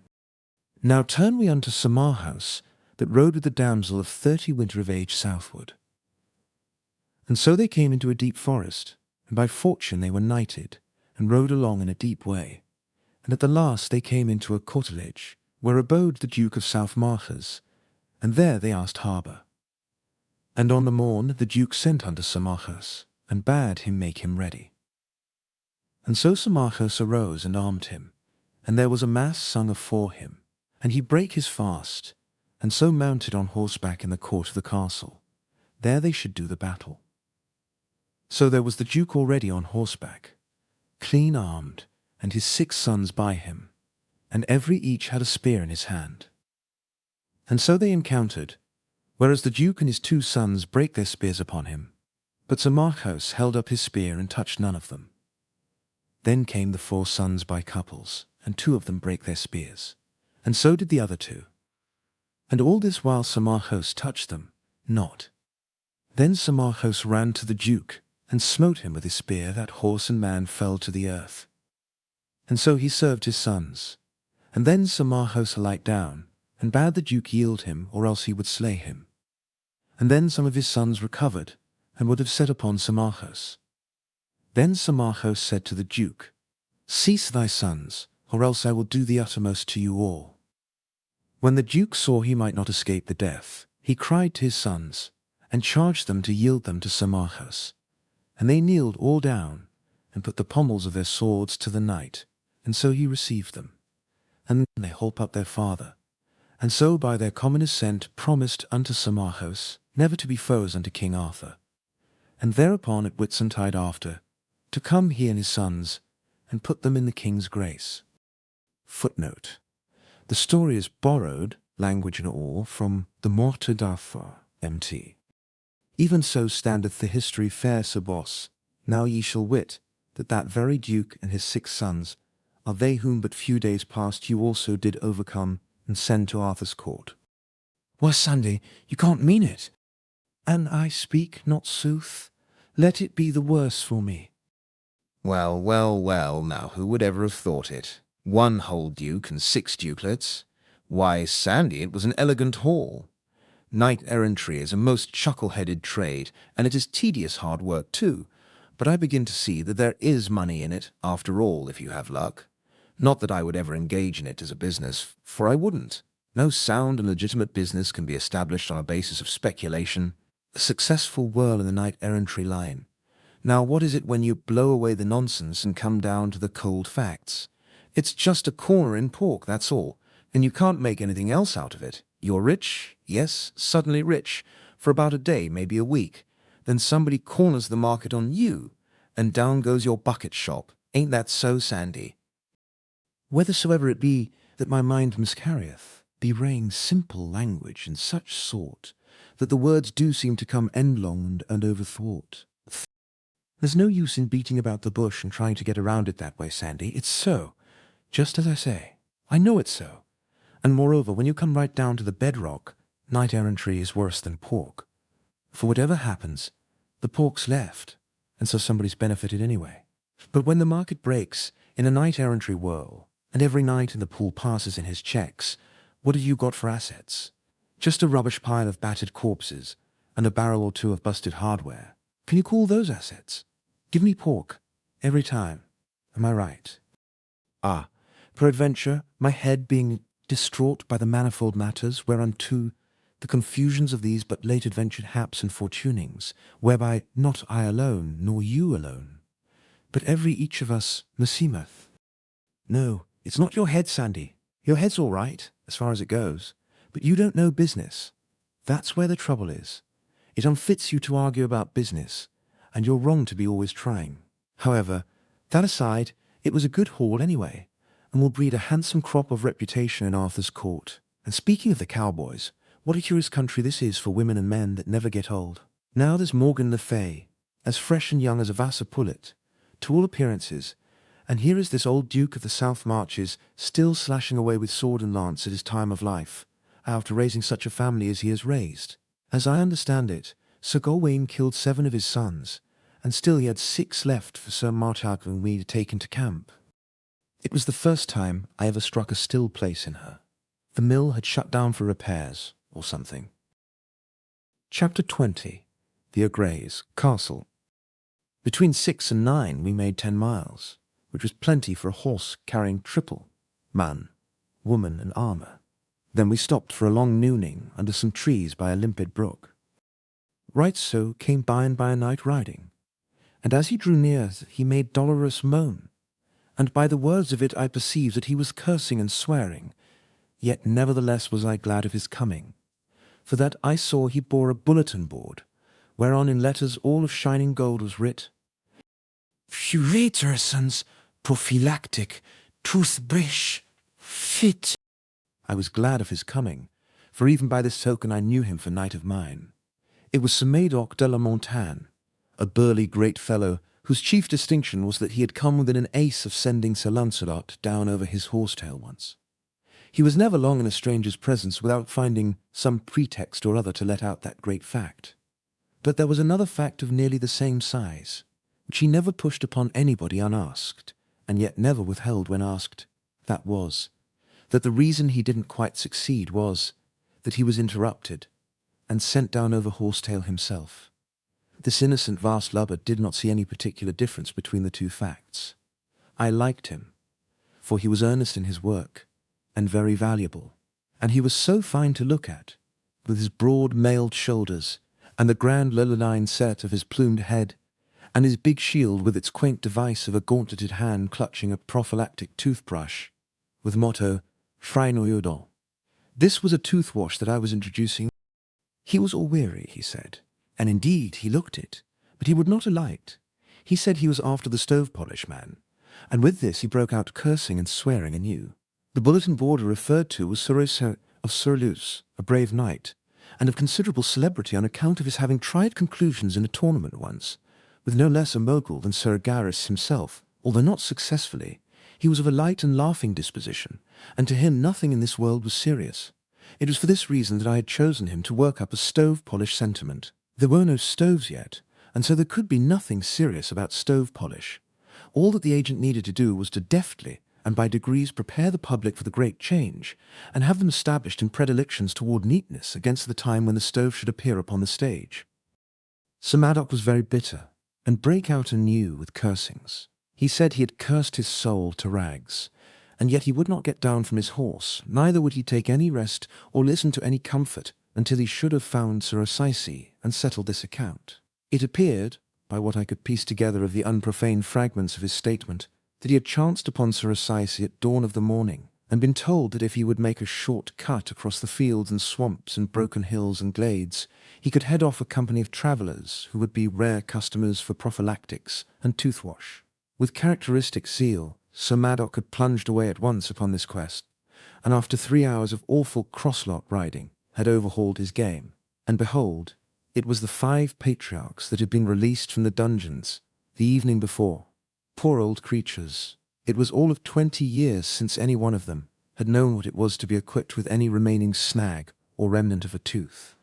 Now turn we unto Summer House that rode with the damsel of 30 winter of age southward. And so they came into a deep forest, and by fortune they were knighted, and rode along in a deep way. And at the last they came into a courtelage, where abode the Duke of South Marches, and there they asked harbour. And on the morn the Duke sent unto Sir Marches, and bade him make him ready. And so Sir Marches arose and armed him, and there was a mass sung afore him, and he brake his fast, and so mounted on horseback in the court of the castle. There they should do the battle. So there was the Duke already on horseback, clean armed, and his 6 sons by him, and every each had a spear in his hand. And so they encountered, whereas the Duke and his 2 sons brake their spears upon him, but Sir Marches held up his spear and touched none of them. Then came the 4 sons by couples, and 2 of them brake their spears, and so did the other 2. And all this while Sir Marches touched them not. Then Sir Marches ran to the Duke, and smote him with his spear, that horse and man fell to the earth. And so he served his sons. And then Sir Marches alight down, and bade the Duke yield him, or else he would slay him. And then some of his sons recovered, and would have set upon Sir Marches. Then Sir Marches said to the Duke, Cease thy sons, or else I will do the uttermost to you all. When the Duke saw he might not escape the death, he cried to his sons, and charged them to yield them to Sir Marches. And they kneeled all down, and put the pommels of their swords to the knight, and so he received them. And they holp up their father, and so by their common assent promised unto Sir Marches never to be foes unto King Arthur. And thereupon at Whitsuntide after, to come he and his sons, and put them in the king's grace. Footnote. The story is borrowed, language and all, from the Morte d'Arthur, M.T. Even so standeth the history, fair Sir Boss. Now ye shall wit, that that very Duke and his 6 sons are they whom but few days past you also did overcome and send to Arthur's court. Why, Sandy, you can't mean it. An I speak not sooth, let it be the worse for me. Well, well, well, now who would ever have thought it? 1 whole duke and 6 dukelets? Why, Sandy, it was an elegant haul. Knight-errantry is a most chuckle-headed trade, and it is tedious hard work too, but I begin to see that there is money in it, after all, if you have luck. Not that I would ever engage in it as a business, for I wouldn't. No sound and legitimate business can be established on a basis of speculation. A successful whirl in the knight-errantry line. Now, what is it when you blow away the nonsense and come down to the cold facts? It's just a corner in pork, that's all, and you can't make anything else out of it. You're rich, yes, suddenly rich, for about a day, maybe a week. Then somebody corners the market on you, and down goes your bucket shop. Ain't that so, Sandy? Whithersoever it be that my mind miscarrieth, bewraying simple language in such sort, that the words do seem to come endlong and overthwart. There's no use in beating about the bush and trying to get around it that way, Sandy. It's so. Just as I say. I know it's so. And moreover, when you come right down to the bedrock, knight-errantry is worse than pork. For whatever happens, the pork's left, and so somebody's benefited anyway. But when the market breaks in a knight-errantry whirl, and every knight in the pool passes in his checks, what have you got for assets? Just a rubbish pile of battered corpses, and a barrel or two of busted hardware. Can you call those assets? Give me pork, every time. Am I right? Ah, peradventure, my head being distraught by the manifold matters whereunto the confusions of these but late adventured haps and fortunings, whereby not I alone, nor you alone, but every each of us meseemeth. No, it's not your head, Sandy. Your head's all right, as far as it goes, but you don't know business. That's where the trouble is. It unfits you to argue about business, and you're wrong to be always trying. However, that aside, it was a good haul anyway, and will breed a handsome crop of reputation in Arthur's court. And speaking of the cowboys, what a curious country this is for women and men that never get old. Now there's Morgan le Fay, as fresh and young as a Vassar pullet, to all appearances, and here is this old Duke of the South Marches still slashing away with sword and lance at his time of life, after raising such a family as he has raised. As I understand it, Sir Gawain killed 7 of his sons, and still he had 6 left for Sir Marthac and me to take into camp. It was the first time I ever struck a still place in her. The mill had shut down for repairs, or something. Chapter 20. The O'Greys, Castle. Between 6 and 9 we made 10 miles, which was plenty for a horse carrying triple, man, woman, and armour. Then we stopped for a long nooning under some trees by a limpid brook. Right so came by and by a knight riding, and as he drew near he made dolorous moan, and by the words of it I perceived that he was cursing and swearing, yet nevertheless was I glad of his coming, for that I saw he bore a bulletin board, whereon in letters all of shining gold was writ, Furatorsons prophylactic toothbrush fit. I was glad of his coming, for even by this token I knew him for knight of mine. It was Sir Madoc de la Montagne, a burly great fellow whose chief distinction was that he had come within an ace of sending Sir Launcelot down over his horsetail once. He was never long in a stranger's presence without finding some pretext or other to let out that great fact. But there was another fact of nearly the same size, which he never pushed upon anybody unasked, and yet never withheld when asked. That was, that the reason he didn't quite succeed was that he was interrupted, and sent down over horsetail himself. This innocent vast lubber did not see any particular difference between the two facts. I liked him, for he was earnest in his work, and very valuable, and he was so fine to look at, with his broad mailed shoulders, and the grand leonine set of his plumed head, and his big shield with its quaint device of a gauntleted hand clutching a prophylactic toothbrush, with motto, Freinoyodon. This was a toothwash that I was introducing. He was all weary, he said, and indeed he looked it, but he would not alight. He said he was after the stove-polish man, and with this he broke out cursing and swearing anew. The bulletin boarder referred to was Sir of Surlus, a brave knight, and of considerable celebrity on account of his having tried conclusions in a tournament once, with no less a mogul than Sir Gareth himself. Although not successfully, he was of a light and laughing disposition, and to him nothing in this world was serious. It was for this reason that I had chosen him to work up a stove-polish sentiment. There were no stoves yet, and so there could be nothing serious about stove polish. All that the agent needed to do was to deftly and by degrees prepare the public for the great change, and have them established in predilections toward neatness against the time when the stove should appear upon the stage. Sir Maddock was very bitter, and brake out anew with cursings. He said he had cursed his soul to rags, and yet he would not get down from his horse, neither would he take any rest or listen to any comfort until he should have found Sir Osicey and settled this account. It appeared, by what I could piece together of the unprofaned fragments of his statement, that he had chanced upon Sir Osicey at dawn of the morning, and been told that if he would make a short cut across the fields and swamps and broken hills and glades, he could head off a company of travellers who would be rare customers for prophylactics and toothwash. With characteristic zeal, Sir Maddock had plunged away at once upon this quest, and after 3 hours of awful crosslot riding, had overhauled his game. And behold, it was the 5 patriarchs that had been released from the dungeons the evening before. Poor old creatures! It was all of 20 years since any one of them had known what it was to be equipped with any remaining snag or remnant of a tooth.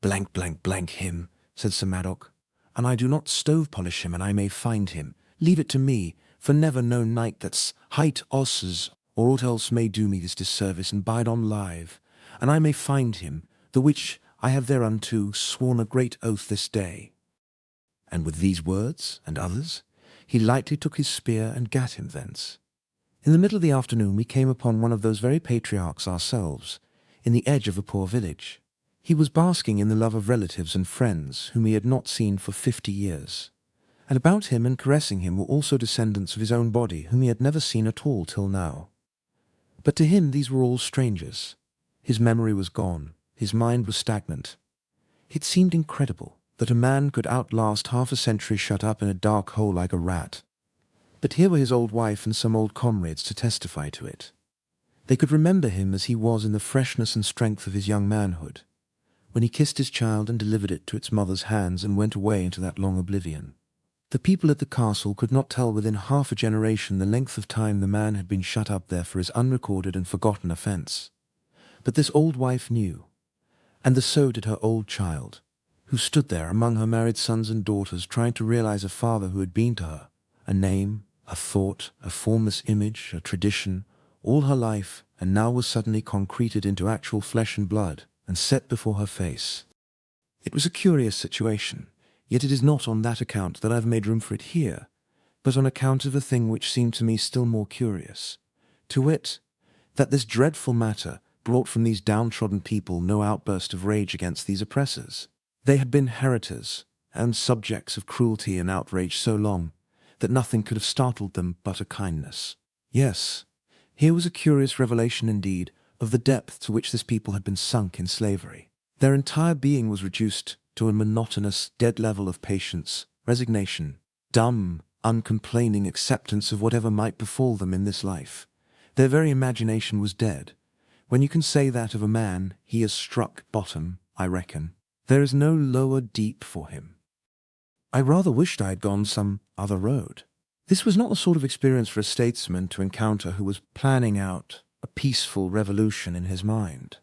"Blank, blank, blank him," said Sir Maddock, "and I do not stove-polish him, and I may find him. Leave it to me, for never no knight that's hight osses or aught else may do me this disservice and bide on live, and I may find him, the which I have thereunto sworn a great oath this day." And with these words and others, he lightly took his spear and gat him thence. In the middle of the afternoon we came upon one of those very patriarchs ourselves, in the edge of a poor village. He was basking in the love of relatives and friends whom he had not seen for 50 years. And about him and caressing him were also descendants of his own body whom he had never seen at all till now. But to him these were all strangers. His memory was gone, his mind was stagnant. It seemed incredible that a man could outlast half a century shut up in a dark hole like a rat. But here were his old wife and some old comrades to testify to it. They could remember him as he was in the freshness and strength of his young manhood, when he kissed his child and delivered it to its mother's hands and went away into that long oblivion. The people at the castle could not tell within half a generation the length of time the man had been shut up there for his unrecorded and forgotten offence. But this old wife knew, and so did her old child, who stood there among her married sons and daughters trying to realize a father who had been to her, a name, a thought, a formless image, a tradition, all her life, and now was suddenly concreted into actual flesh and blood, and set before her face. It was a curious situation, yet it is not on that account that I have made room for it here, but on account of a thing which seemed to me still more curious, to wit, that this dreadful matter brought from these downtrodden people no outburst of rage against these oppressors. They had been heritors and subjects of cruelty and outrage so long that nothing could have startled them but a kindness. Yes, here was a curious revelation indeed of the depth to which this people had been sunk in slavery. Their entire being was reduced to a monotonous, dead level of patience, resignation, dumb, uncomplaining acceptance of whatever might befall them in this life. Their very imagination was dead. When you can say that of a man, he has struck bottom, I reckon. There is no lower deep for him. I rather wished I had gone some other road. This was not the sort of experience for a statesman to encounter who was planning out a peaceful revolution in his mind,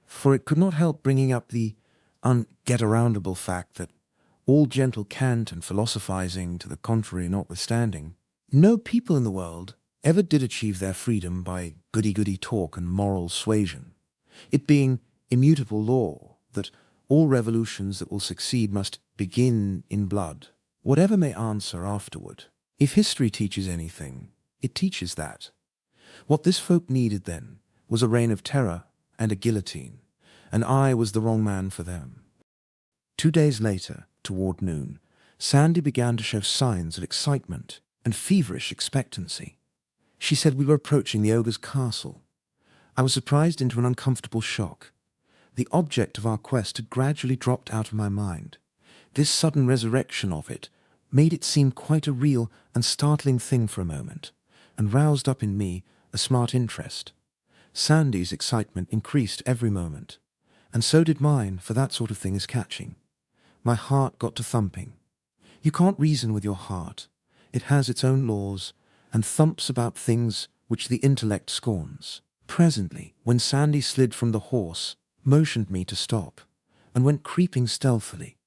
for it could not help bringing up the unget-aroundable fact that, all gentle cant and philosophizing to the contrary notwithstanding, no people in the world ever did achieve their freedom by goody-goody talk and moral suasion, it being immutable law that all revolutions that will succeed must begin in blood, whatever may answer afterward. If history teaches anything, it teaches that. What this folk needed then was a reign of terror and a guillotine, and I was the wrong man for them. 2 days later, toward noon, Sandy began to show signs of excitement and feverish expectancy. She said we were approaching the ogre's castle. I was surprised into an uncomfortable shock. The object of our quest had gradually dropped out of my mind. This sudden resurrection of it made it seem quite a real and startling thing for a moment, and roused up in me a smart interest. Sandy's excitement increased every moment, and so did mine, for that sort of thing is catching. My heart got to thumping. You can't reason with your heart. It has its own laws, and thumps about things which the intellect scorns. Presently, when Sandy slid from the horse, motioned me to stop, and went creeping stealthily,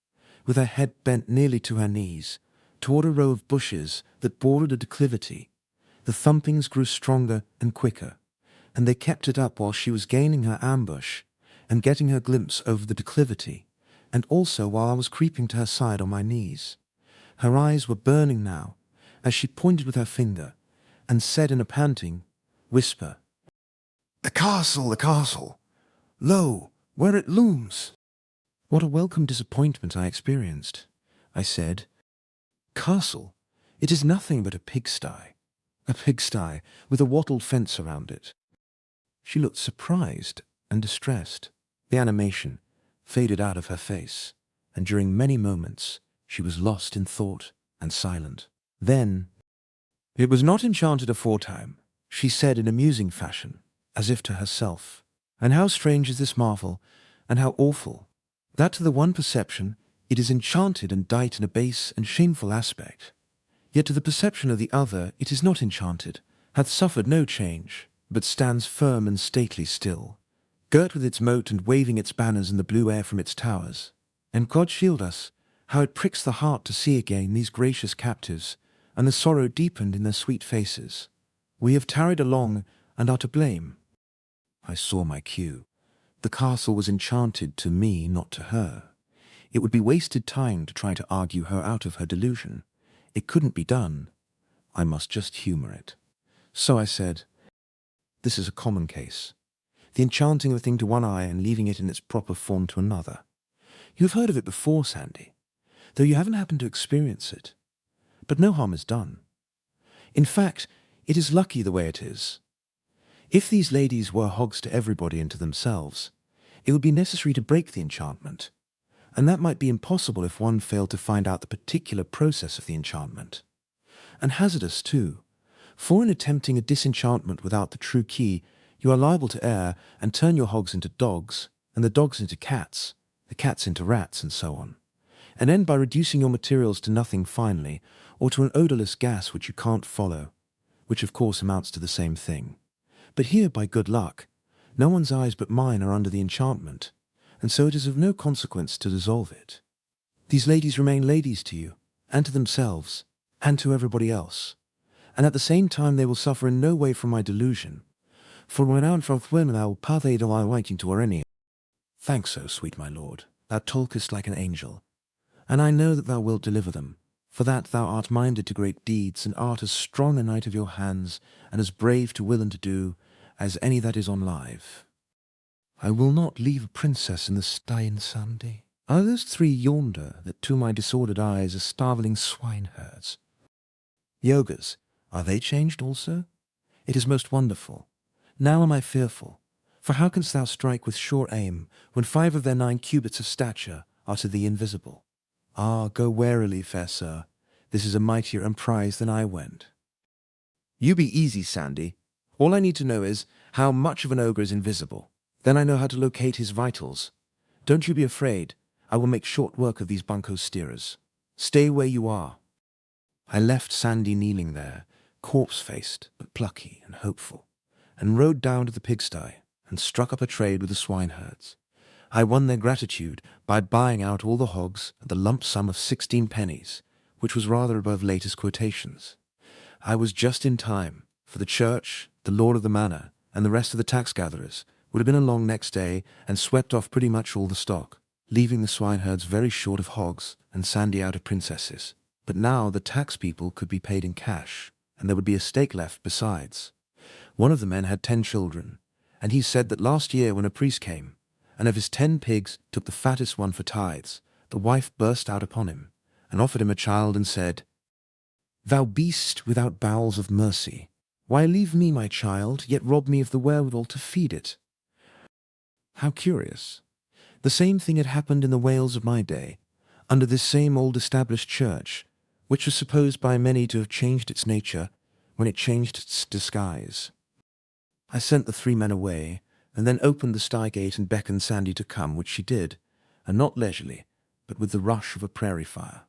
with her head bent nearly to her knees, toward a row of bushes that bordered a declivity, the thumpings grew stronger and quicker, and they kept it up while she was gaining her ambush and getting her glimpse over the declivity, and also while I was creeping to her side on my knees. Her eyes were burning now, as she pointed with her finger, and said in a panting whisper, The castle, the castle! Lo, where it looms! What a welcome disappointment I experienced. I said, Castle? It is nothing but a pigsty with a wattled fence around it. She looked surprised and distressed. The animation faded out of her face, and during many moments she was lost in thought and silent. Then, It was not enchanted aforetime, she said in a musing fashion, as if to herself. And how strange is this marvel, and how awful, that to the one perception it is enchanted and dight in a base and shameful aspect. Yet to the perception of the other it is not enchanted, hath suffered no change, but stands firm and stately still, girt with its moat and waving its banners in the blue air from its towers. And God shield us, how it pricks the heart to see again these gracious captives, and the sorrow deepened in their sweet faces. We have tarried along, and are to blame. I saw my cue. The castle was enchanted to me, not to her. It would be wasted time to try to argue her out of her delusion. It couldn't be done. I must just humour it. So I said, This is a common case. The enchanting of a thing to one eye and leaving it in its proper form to another. You have heard of it before, Sandy, though you haven't happened to experience it. But no harm is done. In fact, it is lucky the way it is. If these ladies were hogs to everybody and to themselves, it would be necessary to break the enchantment, and that might be impossible if one failed to find out the particular process of the enchantment. And hazardous, too, for in attempting a disenchantment without the true key, you are liable to err and turn your hogs into dogs, and the dogs into cats, the cats into rats, and so on, and end by reducing your materials to nothing finally, or to an odourless gas which you can't follow, which of course amounts to the same thing. But here, by good luck, no one's eyes but mine are under the enchantment, and so it is of no consequence to dissolve it. These ladies remain ladies to you, and to themselves, and to everybody else, and at the same time they will suffer in no way from my delusion, for when out from women I will pathe to my waiting to any. Thanks, O sweet my lord, thou talkest like an angel, and I know that thou wilt deliver them, for that thou art minded to great deeds, and art as strong a knight of your hands, and as brave to will and to do, as any that is on live. I will not leave a princess in the Stein, Sandy. Are those three yonder that to my disordered eyes are starveling swineherds? The ogres, are they changed also? It is most wonderful. Now am I fearful, for how canst thou strike with sure aim, when 5 of their 9 cubits of stature are to thee invisible? Ah, go warily, fair sir, this is a mightier emprise than I went. You be easy, Sandy. All I need to know is how much of an ogre is invisible. Then I know how to locate his vitals. Don't you be afraid. I will make short work of these bunco steerers. Stay where you are. I left Sandy kneeling there, corpse-faced but plucky and hopeful, and rode down to the pigsty and struck up a trade with the swineherds. I won their gratitude by buying out all the hogs at the lump sum of 16 pennies, which was rather above latest quotations. I was just in time, for the church, the lord of the manor, and the rest of the tax-gatherers would have been along next day and swept off pretty much all the stock, leaving the swineherds very short of hogs and Sandy out of princesses. But now the tax people could be paid in cash, and there would be a stake left besides. One of the men had 10 children, and he said that last year when a priest came, and of his 10 pigs took the fattest one for tithes, the wife burst out upon him, and offered him a child, and said, Thou beast without bowels of mercy, why leave me my child, yet rob me of the wherewithal to feed it? How curious. The same thing had happened in the Wales of my day, under this same old established church, which was supposed by many to have changed its nature when it changed its disguise. I sent the 3 men away, and then opened the sty gate and beckoned Sandy to come, which she did, and not leisurely, but with the rush of a prairie fire.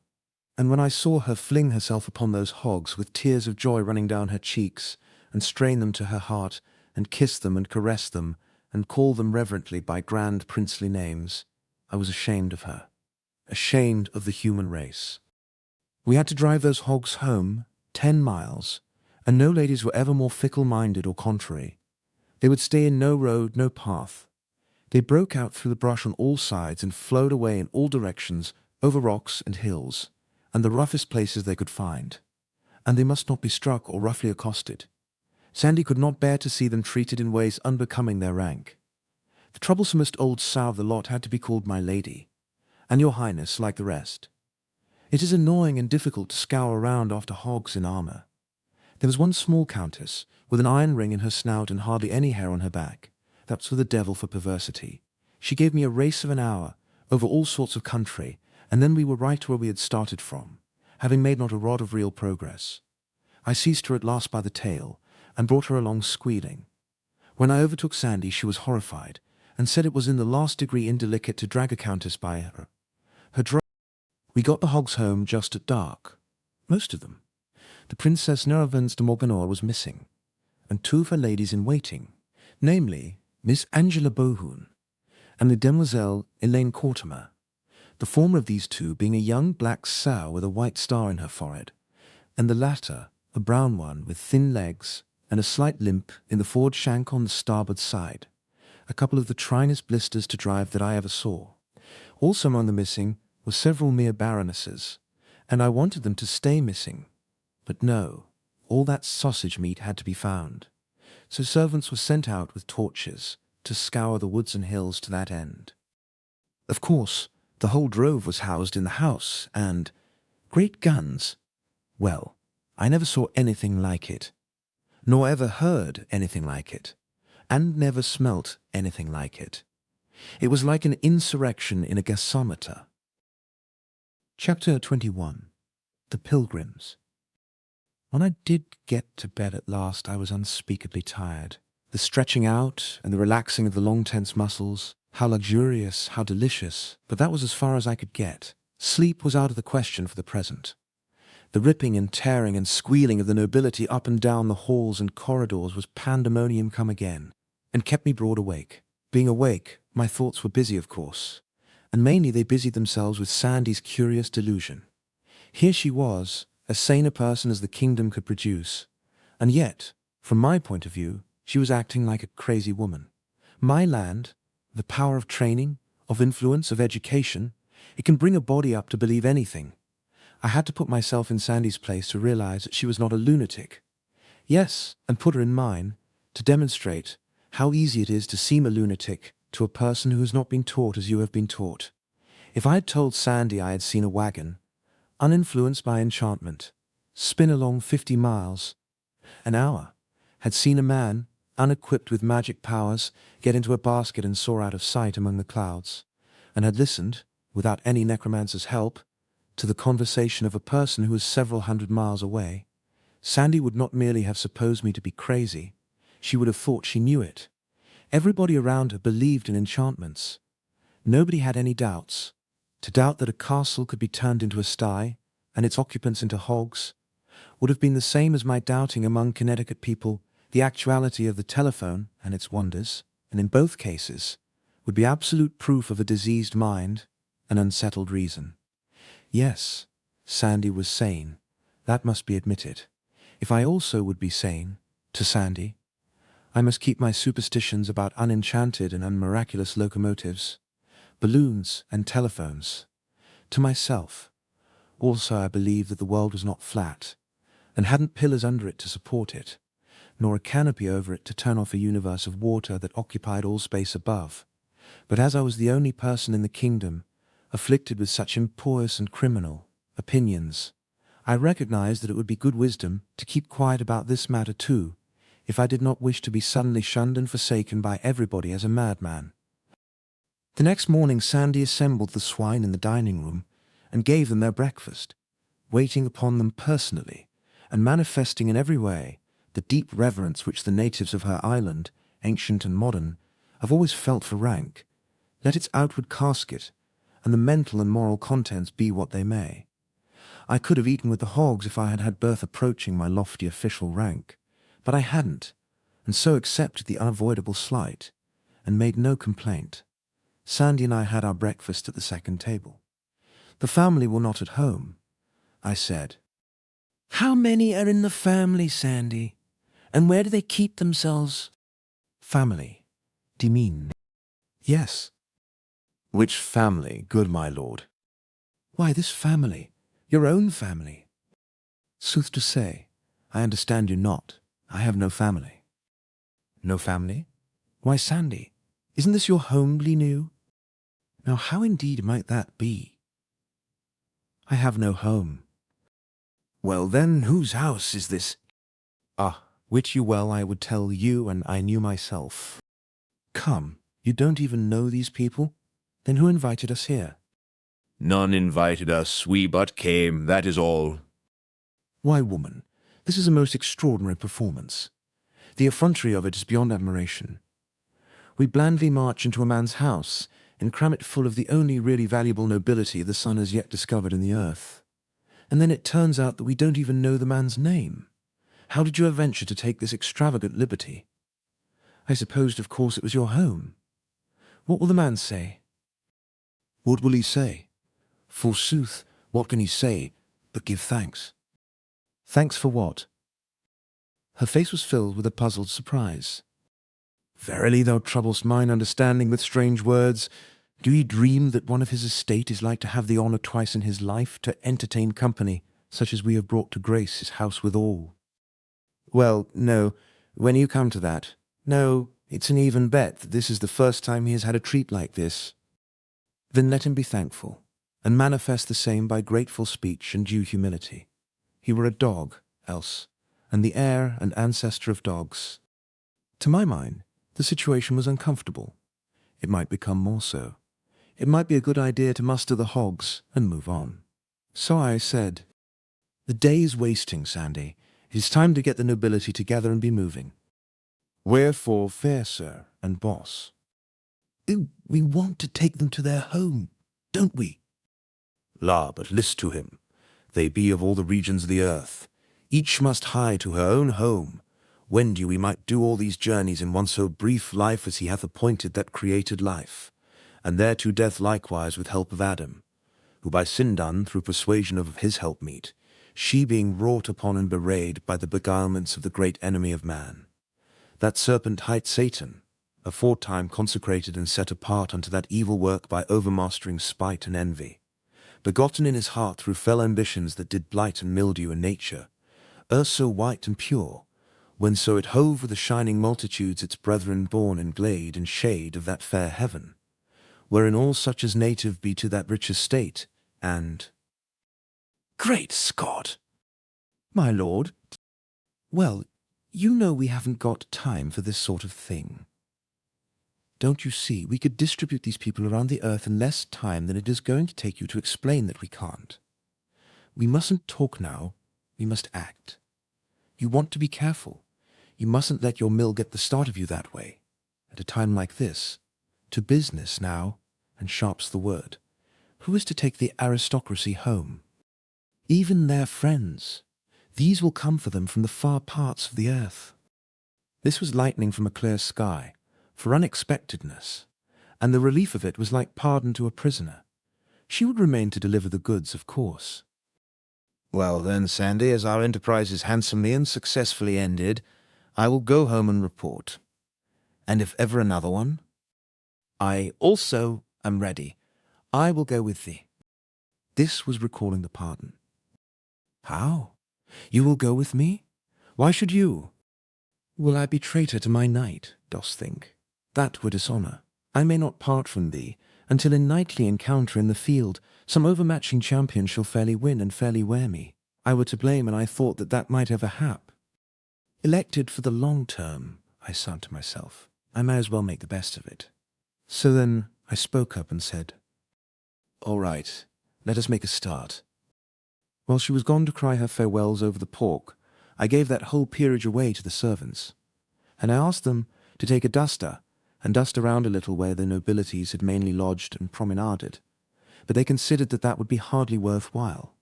And when I saw her fling herself upon those hogs with tears of joy running down her cheeks, and strain them to her heart, and kiss them and caress them, and call them reverently by grand princely names, I was ashamed of her, ashamed of the human race. We had to drive those hogs home 10 miles, and no ladies were ever more fickle-minded or contrary. They would stay in no road, no path. They broke out through the brush on all sides and flowed away in all directions, over rocks and hills, and the roughest places they could find. And they must not be struck or roughly accosted. Sandy could not bear to see them treated in ways unbecoming their rank. The troublesomest old sow of the lot had to be called my lady, and your highness like the rest. It is annoying and difficult to scour around after hogs in armour. There was one small countess, with an iron ring in her snout and hardly any hair on her back. That's for the devil for perversity. She gave me a race of an hour, over all sorts of country, and then we were right where we had started from, having made not a rod of real progress. I seized her at last by the tail, and brought her along squealing. When I overtook Sandy, she was horrified, and said it was in the last degree indelicate to drag a countess by her. We got the hogs home just at dark. Most of them. The Princess Neravens de Morganore was missing, and 2 of her ladies in waiting, namely Miss Angela Bohun and the Demoiselle Elaine Cortimer, the former of these 2 being a young black sow with a white star in her forehead, and the latter a brown one with thin legs and a slight limp in the forward shank on the starboard side, a couple of the trinest blisters to drive that I ever saw. Also among the missing were several mere baronesses, and I wanted them to stay missing. But no, all that sausage meat had to be found, so servants were sent out with torches to scour the woods and hills to that end. Of course, the whole drove was housed in the house, and, great guns, well, I never saw anything like it, nor ever heard anything like it, and never smelt anything like it. It was like an insurrection in a gasometer. Chapter 21. The Pilgrims. When I did get to bed at last, I was unspeakably tired. The stretching out and the relaxing of the long tense muscles, how luxurious, how delicious, but that was as far as I could get. Sleep was out of the question for the present. The ripping and tearing and squealing of the nobility up and down the halls and corridors was pandemonium come again, and kept me broad awake. Being awake, my thoughts were busy, of course, and mainly they busied themselves with Sandy's curious delusion. Here she was, as sane a person as the kingdom could produce, and yet, from my point of view, she was acting like a crazy woman. My land, the power of training, of influence, of education, it can bring a body up to believe anything. I had to put myself in Sandy's place to realize that she was not a lunatic. Yes, and put her in mine, to demonstrate how easy it is to seem a lunatic to a person who has not been taught as you have been taught. If I had told Sandy I had seen a wagon, uninfluenced by enchantment, spin along 50 miles an hour, had seen a man, unequipped with magic powers, get into a basket and soar out of sight among the clouds, and had listened, without any necromancer's help, to the conversation of a person who was several hundred miles away, Sandy would not merely have supposed me to be crazy, she would have thought she knew it. Everybody around her believed in enchantments. Nobody had any doubts. To doubt that a castle could be turned into a sty, and its occupants into hogs, would have been the same as my doubting among Connecticut people the actuality of the telephone and its wonders, and in both cases would be absolute proof of a diseased mind and unsettled reason. Yes, Sandy was sane, that must be admitted. If I also would be sane, to Sandy, I must keep my superstitions about unenchanted and unmiraculous locomotives, balloons and telephones, to myself. Also I believed that the world was not flat, and hadn't pillars under it to support it, nor a canopy over it to turn off a universe of water that occupied all space above. But as I was the only person in the kingdom afflicted with such impious and criminal opinions, I recognized that it would be good wisdom to keep quiet about this matter too, if I did not wish to be suddenly shunned and forsaken by everybody as a madman. The next morning Sandy assembled the swine in the dining room and gave them their breakfast, waiting upon them personally, and manifesting in every way the deep reverence which the natives of her island, ancient and modern, have always felt for rank, let its outward casket and the mental and moral contents be what they may. I could have eaten with the hogs if I had had birth approaching my lofty official rank, but I hadn't, and so accepted the unavoidable slight, and made no complaint. Sandy and I had our breakfast at the second table. The family were not at home. I said, "How many are in the family, Sandy? And where do they keep themselves?" "Family? Do you mean?" "Yes." Which family, good my lord? "Why, this family. Your own family." "Sooth to say, I understand you not. I have no family." "No family? Why, Sandy, isn't this your homely new? Now how indeed might that be?" "I have no home." Well then, whose house is this? "Ah, wit you well I would tell you and I knew myself." "Come, you don't even know these people? Then who invited us here?" None invited us, we but came, that is all. "Why, woman, this is a most extraordinary performance. The effrontery of it is beyond admiration. We blandly march into a man's house and cram it full of the only really valuable nobility the sun has yet discovered in the earth. And then it turns out that we don't even know the man's name. How did you venture to take this extravagant liberty? I supposed, of course, it was your home. What will the man say?" What will he say? Forsooth, what can he say but give thanks? "Thanks for what?" Her face was filled with a puzzled surprise. "Verily thou troublest mine understanding with strange words. Do ye dream that one of his estate is like to have the honour twice in his life to entertain company, such as we have brought to grace his house withal?" "Well, no, when you come to that, no, it's an even bet that this is the first time he has had a treat like this." "Then let him be thankful, and manifest the same by grateful speech and due humility. He were a dog, else, and the heir and ancestor of dogs." To my mind, the situation was uncomfortable. It might become more so. It might be a good idea to muster the hogs and move on. So I said, "The day is wasting, Sandy. It is time to get the nobility together and be moving." "Wherefore, fair sir and boss?" "We want to take them to their home, don't we?" La, but list to him. They be of all the regions of the earth. Each must hie to her own home. Wend you we might do all these journeys in one so brief life as he hath appointed that created life, and thereto death likewise with help of Adam, who by sin done through persuasion of his helpmeet, she being wrought upon and bewrayed by the beguilements of the great enemy of man. That serpent hight Satan, aforetime consecrated and set apart unto that evil work by overmastering spite and envy, begotten in his heart through fell ambitions that did blight and mildew in nature, erst so white and pure, when so it hove with the shining multitudes its brethren born in glade and shade of that fair heaven, wherein all such as native be to that rich estate, and— "Great Scott! My lord, well, you know we haven't got time for this sort of thing. Don't you see, we could distribute these people around the earth in less time than it is going to take you to explain that we can't. We mustn't talk now, we must act. You want to be careful. You mustn't let your mill get the start of you that way. At a time like this, to business now, and sharp's the word. Who is to take the aristocracy home? Even their friends. These will come for them from the far parts of the earth." This was lightning from a clear sky, for unexpectedness, and the relief of it was like pardon to a prisoner. She would remain to deliver the goods, of course. Well then, Sandy, as our enterprise is handsomely and successfully ended, I will go home and report. And if ever another one, I also am ready. I will go with thee. This was recalling the pardon. How? You will go with me? Why should you? Will I be traitor to my knight, dost think? That were dishonour. I may not part from thee, until in knightly encounter in the field some overmatching champion shall fairly win and fairly wear me. I were to blame, and I thought that that might ever hap. Elected for the long term, I said to myself, I may as well make the best of it. So then I spoke up and said, "All right, let us make a start." While she was gone to cry her farewells over the pork, I gave that whole peerage away to the servants, and I asked them to take a duster and dust around a little where the nobilities had mainly lodged and promenaded, but they considered that that would be hardly worth while,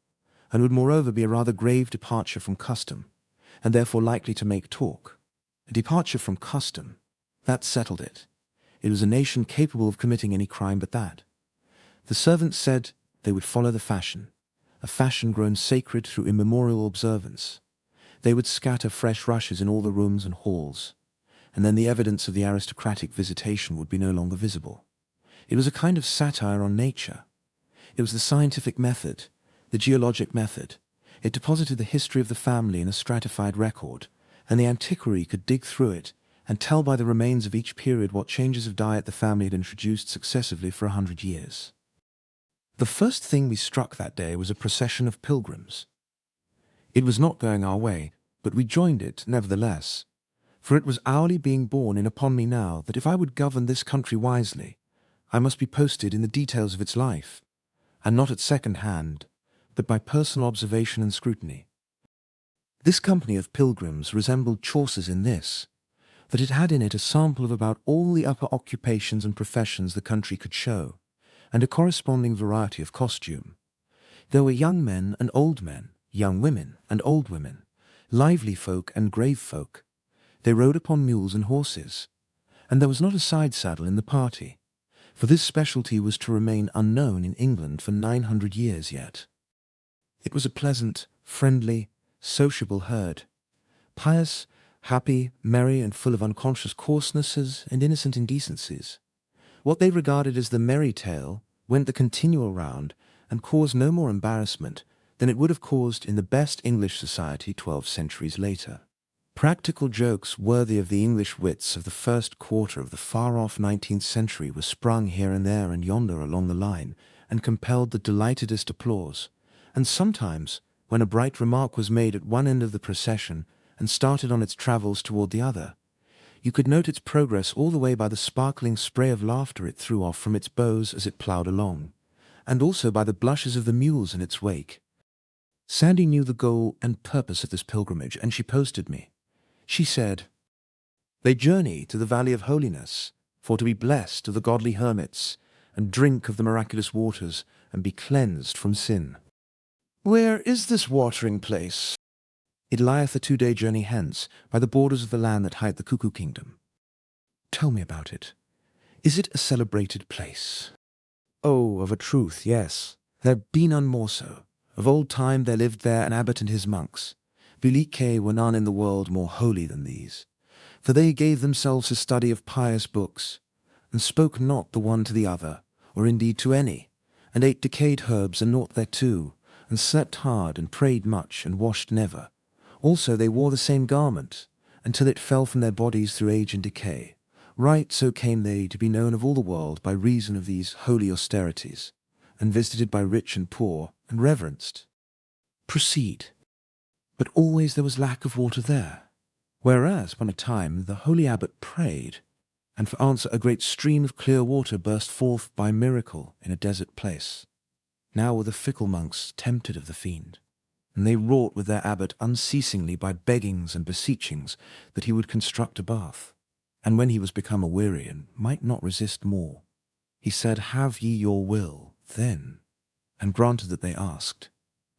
and would moreover be a rather grave departure from custom, and therefore likely to make talk. a departure from custom. That settled it. It was a nation capable of committing any crime but that. The servants said they would follow the fashion, a fashion grown sacred through immemorial observance. They would scatter fresh rushes in all the rooms and halls, and then the evidence of the aristocratic visitation would be no longer visible. It was a kind of satire on nature. It was the scientific method, the geologic method. It deposited the history of the family in a stratified record, and the antiquary could dig through it and tell by the remains of each period what changes of diet the family had introduced successively for 100 years. The first thing we struck that day was a procession of pilgrims. It was not going our way, but we joined it nevertheless, for it was hourly being borne in upon me now that if I would govern this country wisely, I must be posted in the details of its life, and not at second hand, but by personal observation and scrutiny. This company of pilgrims resembled Chaucer's in this, that it had in it a sample of about all the upper occupations and professions the country could show, and a corresponding variety of costume. There were young men and old men, young women and old women, lively folk and grave folk. They rode upon mules and horses, and there was not a side saddle in the party, for this specialty was to remain unknown in England for 900 years yet. It was a pleasant, friendly, sociable herd, pious, happy, merry, and full of unconscious coarsenesses and innocent indecencies. What they regarded as the merry tale went the continual round and caused no more embarrassment than it would have caused in the best English society 12 centuries later. Practical jokes worthy of the English wits of the first quarter of the far-off 19th century were sprung here and there and yonder along the line, and compelled the delightedest applause. And sometimes, when a bright remark was made at one end of the procession and started on its travels toward the other, you could note its progress all the way by the sparkling spray of laughter it threw off from its bows as it ploughed along, and also by the blushes of the mules in its wake. Sandy knew the goal and purpose of this pilgrimage, and she posted me. She said, "They journey to the Valley of Holiness, for to be blessed of the godly hermits, and drink of the miraculous waters, and be cleansed from sin." "Where is this watering place?" "It lieth a 2-day journey hence, by the borders of the land that hight the Cuckoo Kingdom." "Tell me about it. Is it a celebrated place?" "Oh, of a truth, yes. There be none more so. Of old time there lived there an abbot and his monks. Belike were none in the world more holy than these, for they gave themselves to study of pious books, and spoke not the one to the other, or indeed to any, and ate decayed herbs and naught thereto, and slept hard, and prayed much, and washed never. Also they wore the same garment, until it fell from their bodies through age and decay. Right so came they to be known of all the world by reason of these holy austerities, and visited by rich and poor, and reverenced." "Proceed." "But always there was lack of water there, whereas upon a time the holy abbot prayed, and for answer a great stream of clear water burst forth by miracle in a desert place. Now were the fickle monks tempted of the fiend, and they wrought with their abbot unceasingly by beggings and beseechings that he would construct a bath. And when he was become aweary and might not resist more, he said, 'Have ye your will, then?' and granted that they asked.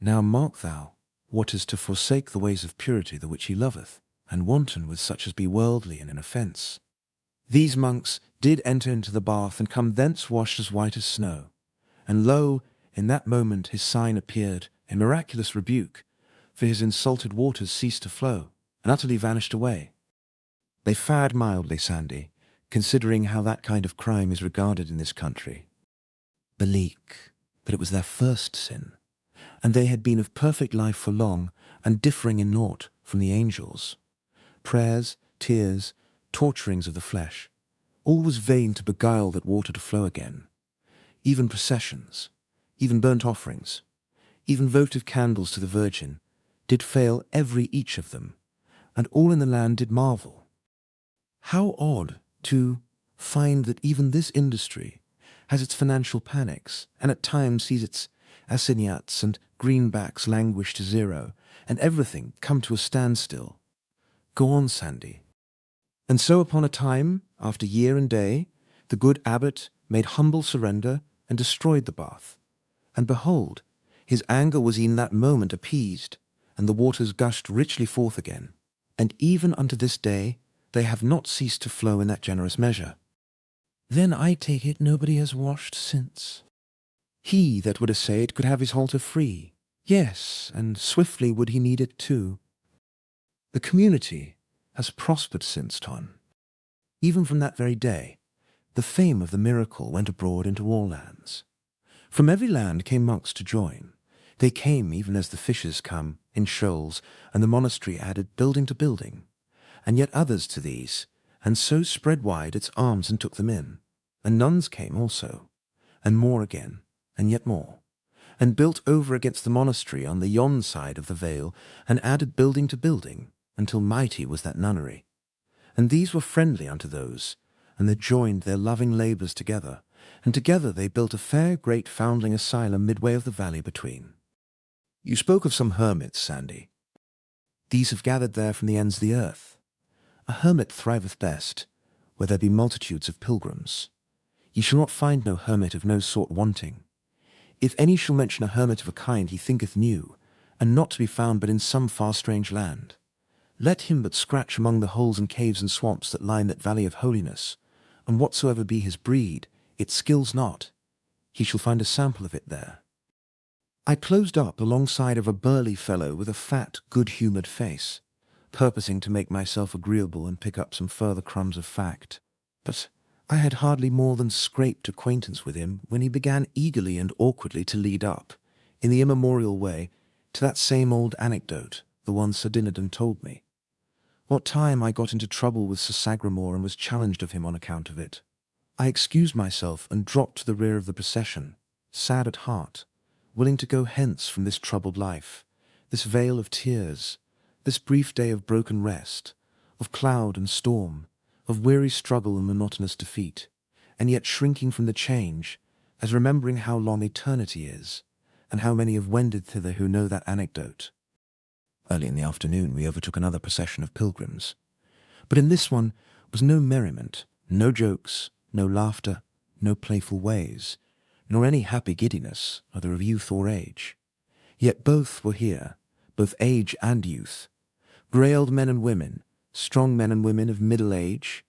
Now mark thou what is to forsake the ways of purity the which he loveth, and wanton with such as be worldly and in offence. These monks did enter into the bath, and come thence washed as white as snow. And lo, in that moment his sign appeared, a miraculous rebuke, for his insulted waters ceased to flow, and utterly vanished away. They fared mildly, Sandy, considering how that kind of crime is regarded in this country. Belike, but it was their first sin, and they had been of perfect life for long, and differing in naught from the angels. Prayers, tears, torturings of the flesh, all was vain to beguile that water to flow again. Even processions, even burnt offerings, even votive candles to the Virgin, did fail every each of them, and all in the land did marvel. How odd, to find that even this industry has its financial panics, and at times sees its assignats and greenbacks languish to zero, and everything come to a standstill. Go on, Sandy. And so upon a time, after year and day, the good abbot made humble surrender and destroyed the bath. And behold, his anger was in that moment appeased, and the waters gushed richly forth again. And even unto this day they have not ceased to flow in that generous measure. Then I take it nobody has washed since. He that would essay it could have his halter free. Yes, and swiftly would he need it too. The community has prospered since, Ton. Even from that very day, the fame of the miracle went abroad into all lands. From every land came monks to join. They came even as the fishes come, in shoals, and the monastery added building to building, and yet others to these, and so spread wide its arms and took them in. And nuns came also, and more again, and yet more, and built over against the monastery on the yon side of the vale, and added building to building, until mighty was that nunnery. And these were friendly unto those, and they joined their loving labours together, and together they built a fair great foundling asylum midway of the valley between. You spoke of some hermits, Sandy. These have gathered there from the ends of the earth. A hermit thriveth best, where there be multitudes of pilgrims. Ye shall not find no hermit of no sort wanting. If any shall mention a hermit of a kind he thinketh new, and not to be found but in some far strange land, let him but scratch among the holes and caves and swamps that line that valley of holiness, and whatsoever be his breed, it skills not, he shall find a sample of it there. I closed up alongside of a burly fellow with a fat, good-humoured face, purposing to make myself agreeable and pick up some further crumbs of fact. But I had hardly more than scraped acquaintance with him when he began eagerly and awkwardly to lead up, in the immemorial way, to that same old anecdote, the one Sir Dinadan told me. What time I got into trouble with Sir Sagramore and was challenged of him on account of it. I excused myself and dropped to the rear of the procession, sad at heart, willing to go hence from this troubled life, this vale of tears, this brief day of broken rest, of cloud and storm, of weary struggle and monotonous defeat, and yet shrinking from the change, as remembering how long eternity is, and how many have wended thither who know that anecdote. Early in the afternoon we overtook another procession of pilgrims, but in this one was no merriment, no jokes, no laughter, no playful ways, nor any happy giddiness, either of youth or age. Yet both were here, both age and youth, grey-old men and women, strong men and women of middle age,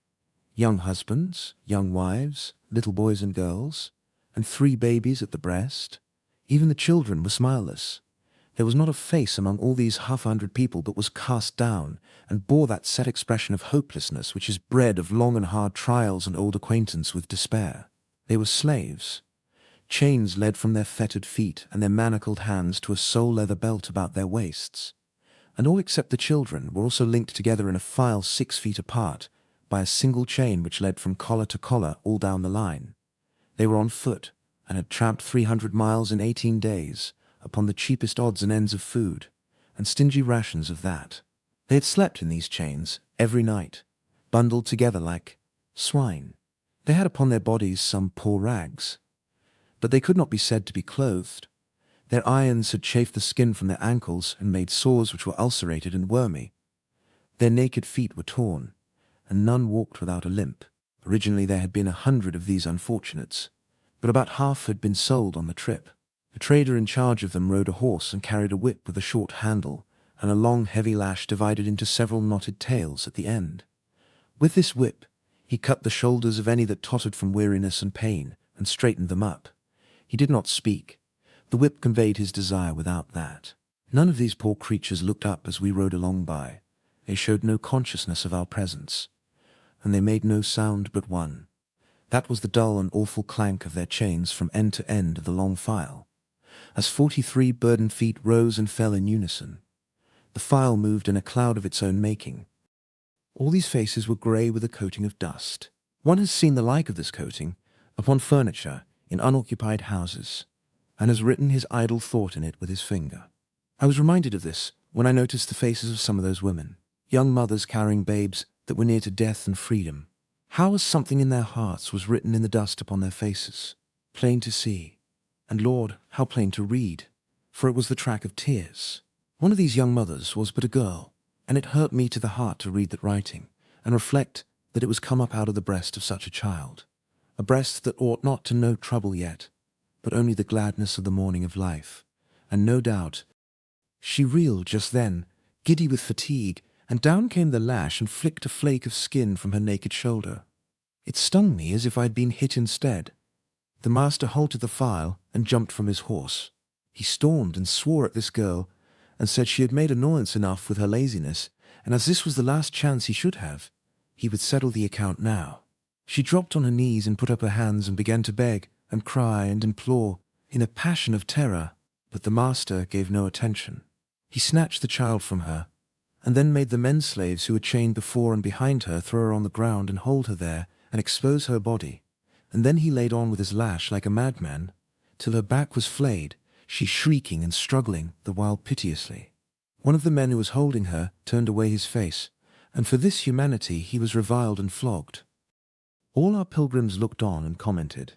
young husbands, young wives, little boys and girls, and 3 babies at the breast. Even the children were smileless. There was not a face among all these 100 people but was cast down, and bore that set expression of hopelessness which is bred of long and hard trials and old acquaintance with despair. They were slaves. Chains led from their fettered feet and their manacled hands to a sole leather belt about their waists, and all except the children were also linked together in a file 6 feet apart by a single chain which led from collar to collar all down the line. They were on foot, and had tramped 300 miles in 18 days, upon the cheapest odds and ends of food, and stingy rations of that. They had slept in these chains every night, bundled together like swine. They had upon their bodies some poor rags, but they could not be said to be clothed. Their irons had chafed the skin from their ankles and made sores which were ulcerated and wormy. Their naked feet were torn, and none walked without a limp. Originally there had been 100 of these unfortunates, but about half had been sold on the trip. The trader in charge of them rode a horse and carried a whip with a short handle, and a long heavy lash divided into several knotted tails at the end. With this whip he cut the shoulders of any that tottered from weariness and pain, and straightened them up. He did not speak. The whip conveyed his desire without that. None of these poor creatures looked up as we rode along by. They showed no consciousness of our presence, and they made no sound but one. That was the dull and awful clank of their chains from end to end of the long file, as 43 burdened feet rose and fell in unison. The file moved in a cloud of its own making. All these faces were grey with a coating of dust. One has seen the like of this coating upon furniture in unoccupied houses, and has written his idle thought in it with his finger. I was reminded of this when I noticed the faces of some of those women, young mothers carrying babes that were near to death and freedom. How as something in their hearts was written in the dust upon their faces, plain to see, and Lord, how plain to read, for it was the track of tears. One of these young mothers was but a girl, and it hurt me to the heart to read that writing, and reflect that it was come up out of the breast of such a child, a breast that ought not to know trouble yet, but only the gladness of the morning of life. And no doubt she reeled just then, giddy with fatigue, and down came the lash and flicked a flake of skin from her naked shoulder. It stung me as if I'd been hit instead. The master halted the file and jumped from his horse. He stormed and swore at this girl and said she had made annoyance enough with her laziness, and as this was the last chance he should have, he would settle the account now. She dropped on her knees and put up her hands and began to beg and cry and implore in a passion of terror, but the master gave no attention. He snatched the child from her, and then made the men slaves who were chained before and behind her throw her on the ground and hold her there and expose her body, and then he laid on with his lash like a madman, till her back was flayed, she shrieking and struggling the while piteously. One of the men who was holding her turned away his face, and for this humanity he was reviled and flogged. All our pilgrims looked on and commented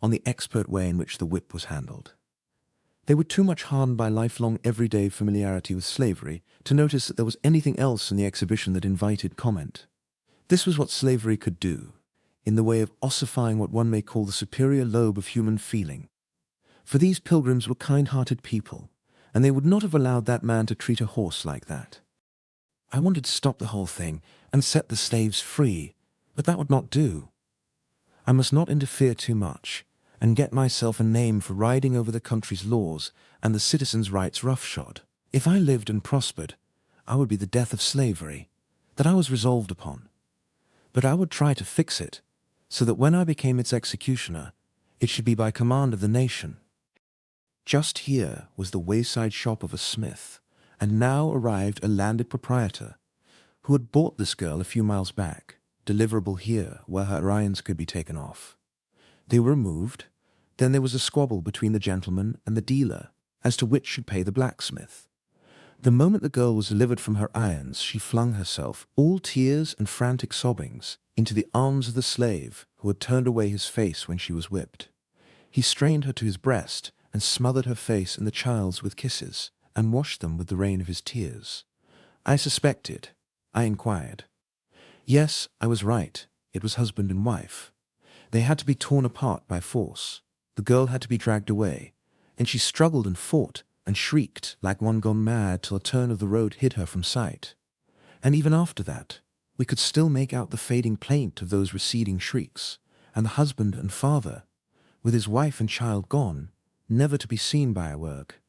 on the expert way in which the whip was handled. They were too much hardened by lifelong everyday familiarity with slavery to notice that there was anything else in the exhibition that invited comment. This was what slavery could do, in the way of ossifying what one may call the superior lobe of human feeling. For these pilgrims were kind-hearted people, and they would not have allowed that man to treat a horse like that. I wanted to stop the whole thing and set the slaves free, but that would not do. I must not interfere too much, and get myself a name for riding over the country's laws and the citizens' rights roughshod. If I lived and prospered, I would be the death of slavery, that I was resolved upon. But I would try to fix it, so that when I became its executioner, it should be by command of the nation. Just here was the wayside shop of a smith, and now arrived a landed proprietor, who had bought this girl a few miles back, deliverable here where her irons could be taken off. They were removed. Then there was a squabble between the gentleman and the dealer as to which should pay the blacksmith. The moment the girl was delivered from her irons, she flung herself, all tears and frantic sobbings, into the arms of the slave who had turned away his face when she was whipped. He strained her to his breast and smothered her face and the child's with kisses, and washed them with the rain of his tears. I suspected. I inquired. Yes, I was right. It was husband and wife. They had to be torn apart by force. The girl had to be dragged away, and she struggled and fought and shrieked like one gone mad till a turn of the road hid her from sight. And even after that, we could still make out the fading plaint of those receding shrieks, and the husband and father, with his wife and child gone, never to be seen by a work.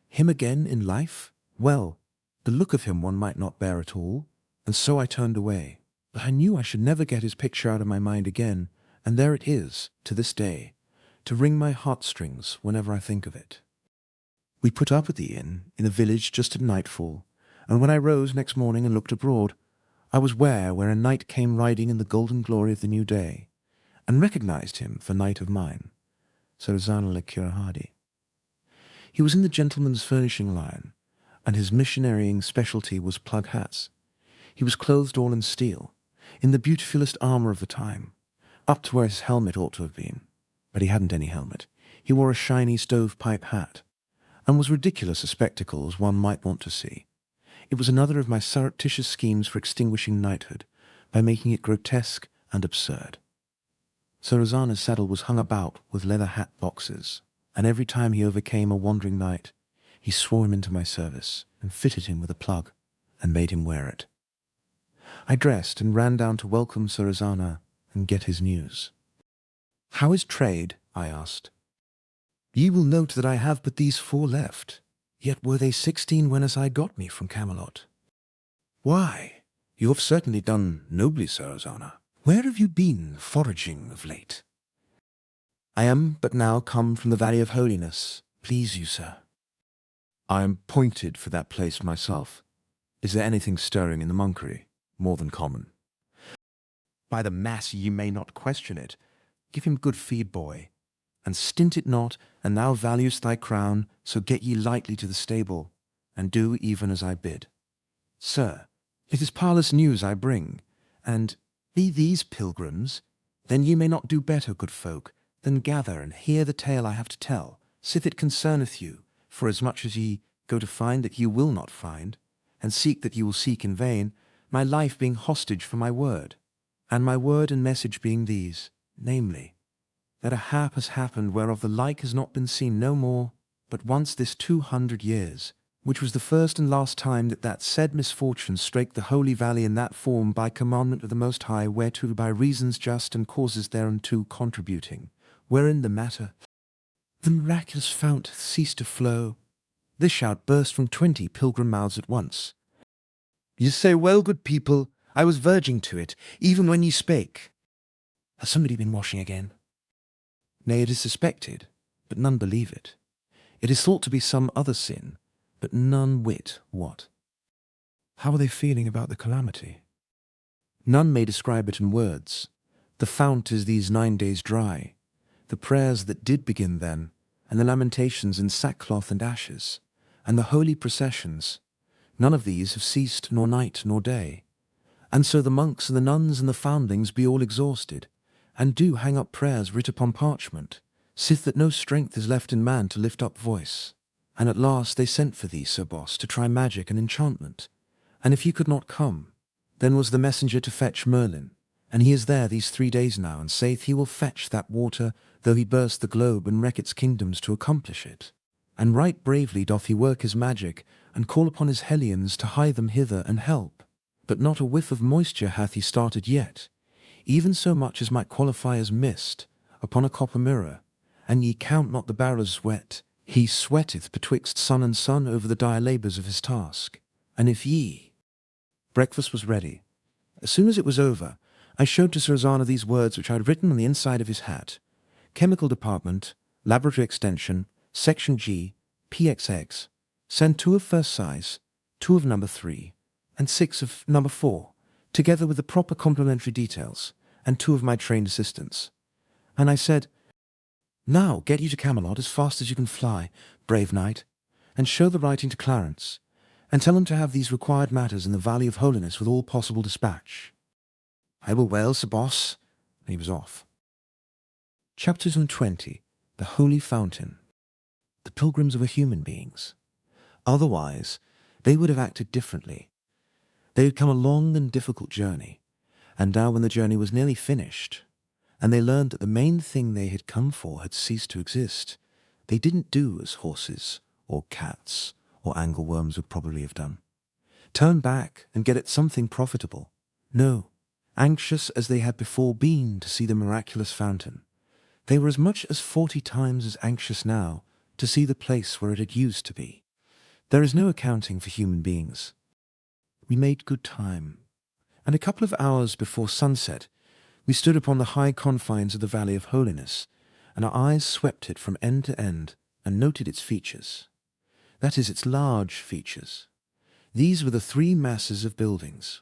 Him again in life? Well, the look of him one might not bear at all, and so I turned away. But I knew I should never get his picture out of my mind again, and there it is, to this day, to wring my heartstrings whenever I think of it. We put up at the inn in a village just at nightfall, and when I rose next morning and looked abroad, I was where a knight came riding in the golden glory of the new day, and recognized him for knight of mine, Sir Rosanna le Cure Hardy. He was in the gentleman's furnishing line, and his missionarying specialty was plug hats. He was clothed all in steel, in the beautifulest armour of the time, up to where his helmet ought to have been, but he hadn't any helmet. He wore a shiny stovepipe hat, and was ridiculous a spectacle as one might want to see. It was another of my surreptitious schemes for extinguishing knighthood, by making it grotesque and absurd. Sir Rosanna's saddle was hung about with leather hat boxes, and every time he overcame a wandering knight, he swore him into my service, and fitted him with a plug, and made him wear it. I dressed and ran down to welcome Sir Rosanna and get his news. "How is trade?" I asked. "Ye will note that I have but these 4 left, yet were they 16 whenas I got me from Camelot." "Why, you have certainly done nobly, Sir Rosanna. Where have you been foraging of late?" "I am but now come from the Valley of Holiness, please you, sir." "I am pointed for that place myself. Is there anything stirring in the monkery, more than common?" "By the mass ye may not question it. Give him good feed, boy, and stint it not, and thou valuest thy crown, so get ye lightly to the stable, and do even as I bid. Sir, it is parlous news I bring, and be these pilgrims? Then ye may not do better, good folk, than gather and hear the tale I have to tell, sith it concerneth you, for as much as ye go to find that ye will not find, and seek that ye will seek in vain, my life being hostage for my word, and my word and message being these, namely, that a hap has happened whereof the like has not been seen no more, but once this 200 years, which was the first and last time that said misfortune strake the holy valley in that form by commandment of the Most High, whereto by reasons just and causes thereunto contributing, wherein the matter, the miraculous fount hath ceased to flow. This shout burst from 20 pilgrim mouths at once. Ye say well, good people, I was verging to it, even when ye spake. Has somebody been washing again? Nay, it is suspected, but none believe it. It is thought to be some other sin, but none wit what. How are they feeling about the calamity? None may describe it in words. The fount is these 9 days dry, the prayers that did begin then, and the lamentations in sackcloth and ashes, and the holy processions, none of these have ceased nor night nor day. And so the monks and the nuns and the foundlings be all exhausted, and do hang up prayers writ upon parchment, sith that no strength is left in man to lift up voice. And at last they sent for thee, Sir Boss, to try magic and enchantment. And if ye could not come, then was the messenger to fetch Merlin, and he is there these 3 days now, and saith he will fetch that water, though he burst the globe and wreck its kingdoms to accomplish it. And right bravely doth he work his magic, and call upon his hellions to hie them hither and help. But not a whiff of moisture hath he started yet, even so much as might qualify as mist upon a copper mirror. And ye count not the barrows wet, he sweateth betwixt sun and sun over the dire labours of his task. And if ye... Breakfast was ready. As soon as it was over, I showed to Sir Ozana these words which I had written on the inside of his hat: Chemical Department, Laboratory Extension, Section G, PXX. Send 2 of first size, 2 of number 3, and 6 of number 4, together with the proper complimentary details, and 2 of my trained assistants. And I said, Now get you to Camelot as fast as you can fly, brave knight, and show the writing to Clarence, and tell him to have these required matters in the Valley of Holiness with all possible dispatch. I will well, Sir Boss. And he was off. Chapter 20. The Holy Fountain. The pilgrims were human beings. Otherwise, they would have acted differently. They had come a long and difficult journey, and now when the journey was nearly finished, and they learned that the main thing they had come for had ceased to exist, they didn't do as horses, or cats, or angleworms would probably have done. Turn back and get at something profitable. No, anxious as they had before been to see the miraculous fountain, they were as much as 40 times as anxious now to see the place where it had used to be. There is no accounting for human beings. We made good time, and a couple of hours before sunset we stood upon the high confines of the Valley of Holiness, and our eyes swept it from end to end and noted its features. That is, its large features. These were the 3 masses of buildings.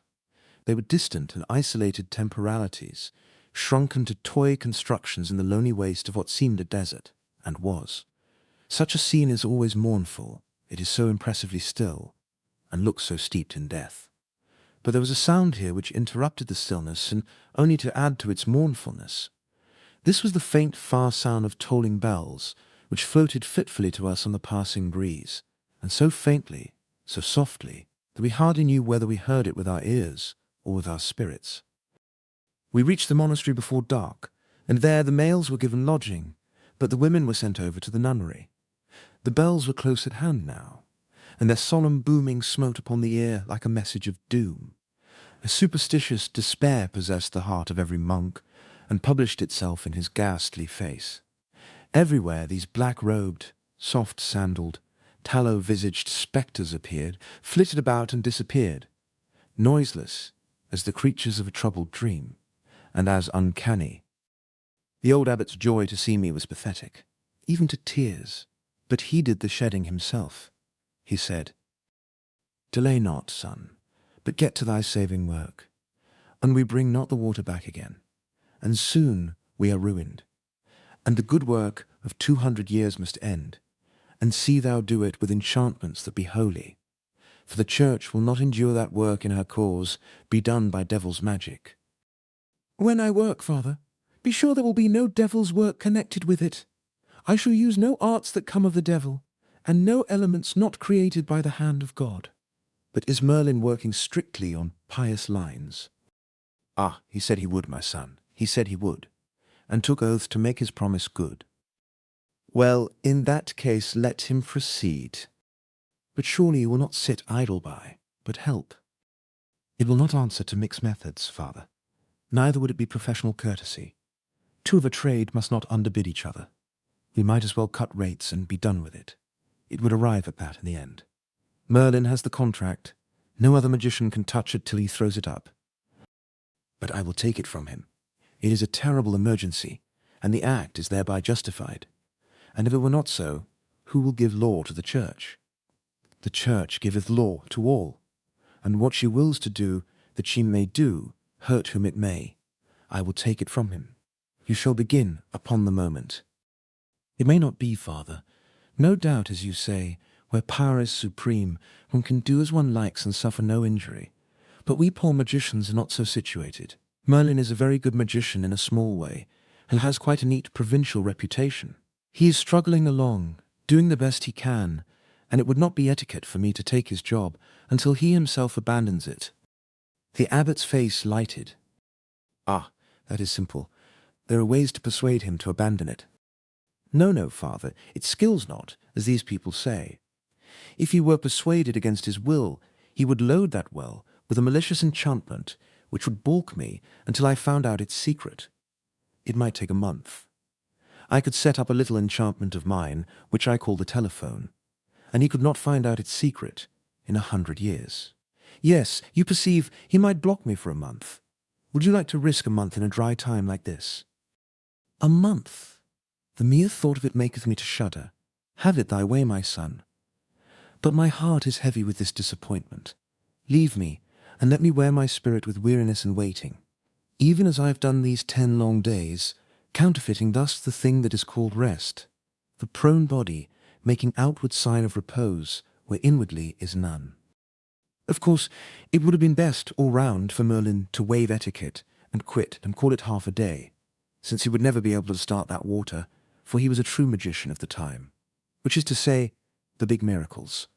They were distant and isolated temporalities, shrunken to toy constructions in the lonely waste of what seemed a desert, and was. Such a scene is always mournful, it is so impressively still, and looks so steeped in death. But there was a sound here which interrupted the stillness, and only to add to its mournfulness. This was the faint far sound of tolling bells, which floated fitfully to us on the passing breeze, and so faintly, so softly, that we hardly knew whether we heard it with our ears or with our spirits. We reached the monastery before dark, and there the males were given lodging, but the women were sent over to the nunnery. The bells were close at hand now, and their solemn booming smote upon the ear like a message of doom. A superstitious despair possessed the heart of every monk, and published itself in his ghastly face. Everywhere these black-robed, soft-sandaled, tallow-visaged spectres appeared, flitted about and disappeared, noiseless as the creatures of a troubled dream, and as uncanny. The old abbot's joy to see me was pathetic, even to tears, but he did the shedding himself. He said, Delay not, son, but get to thy saving work, and we bring not the water back again, and soon we are ruined, and the good work of 200 years must end, and see thou do it with enchantments that be holy, for the Church will not endure that work in her cause be done by devil's magic. When I work, father, be sure there will be no devil's work connected with it. I shall use no arts that come of the devil, and no elements not created by the hand of God. But is Merlin working strictly on pious lines? Ah, he said he would, my son, he said he would, and took oath to make his promise good. Well, in that case let him proceed. But surely you will not sit idle by, but help. It will not answer to mix methods, Father. Neither would it be professional courtesy. Two of a trade must not underbid each other. We might as well cut rates and be done with it. It would arrive at that in the end. Merlin has the contract. No other magician can touch it till he throws it up. But I will take it from him. It is a terrible emergency, and the act is thereby justified. And if it were not so, who will give law to the Church? The Church giveth law to all, and what she wills to do, that she may do, hurt whom it may. I will take it from him. You shall begin upon the moment. It may not be, Father. No doubt, as you say, where power is supreme, one can do as one likes and suffer no injury. But we poor magicians are not so situated. Merlin is a very good magician in a small way, and has quite a neat provincial reputation. He is struggling along, doing the best he can, and it would not be etiquette for me to take his job until he himself abandons it. The abbot's face lighted. Ah, that is simple. There are ways to persuade him to abandon it. No, Father, it skills not, as these people say. If he were persuaded against his will, he would load that well with a malicious enchantment which would balk me until I found out its secret. It might take a month. I could set up a little enchantment of mine, which I call the telephone, and he could not find out its secret in 100 years. Yes, you perceive, he might block me for a month. Would you like to risk a month in a dry time like this? A month! The mere thought of it maketh me to shudder. Have it thy way, my son. But my heart is heavy with this disappointment. Leave me, and let me wear my spirit with weariness and waiting, even as I have done these 10 long days, counterfeiting thus the thing that is called rest, the prone body making outward sign of repose where inwardly is none. Of course, it would have been best all round for Merlin to waive etiquette and quit and call it half a day, since he would never be able to start that water, for he was a true magician of the time, which is to say, the big miracles,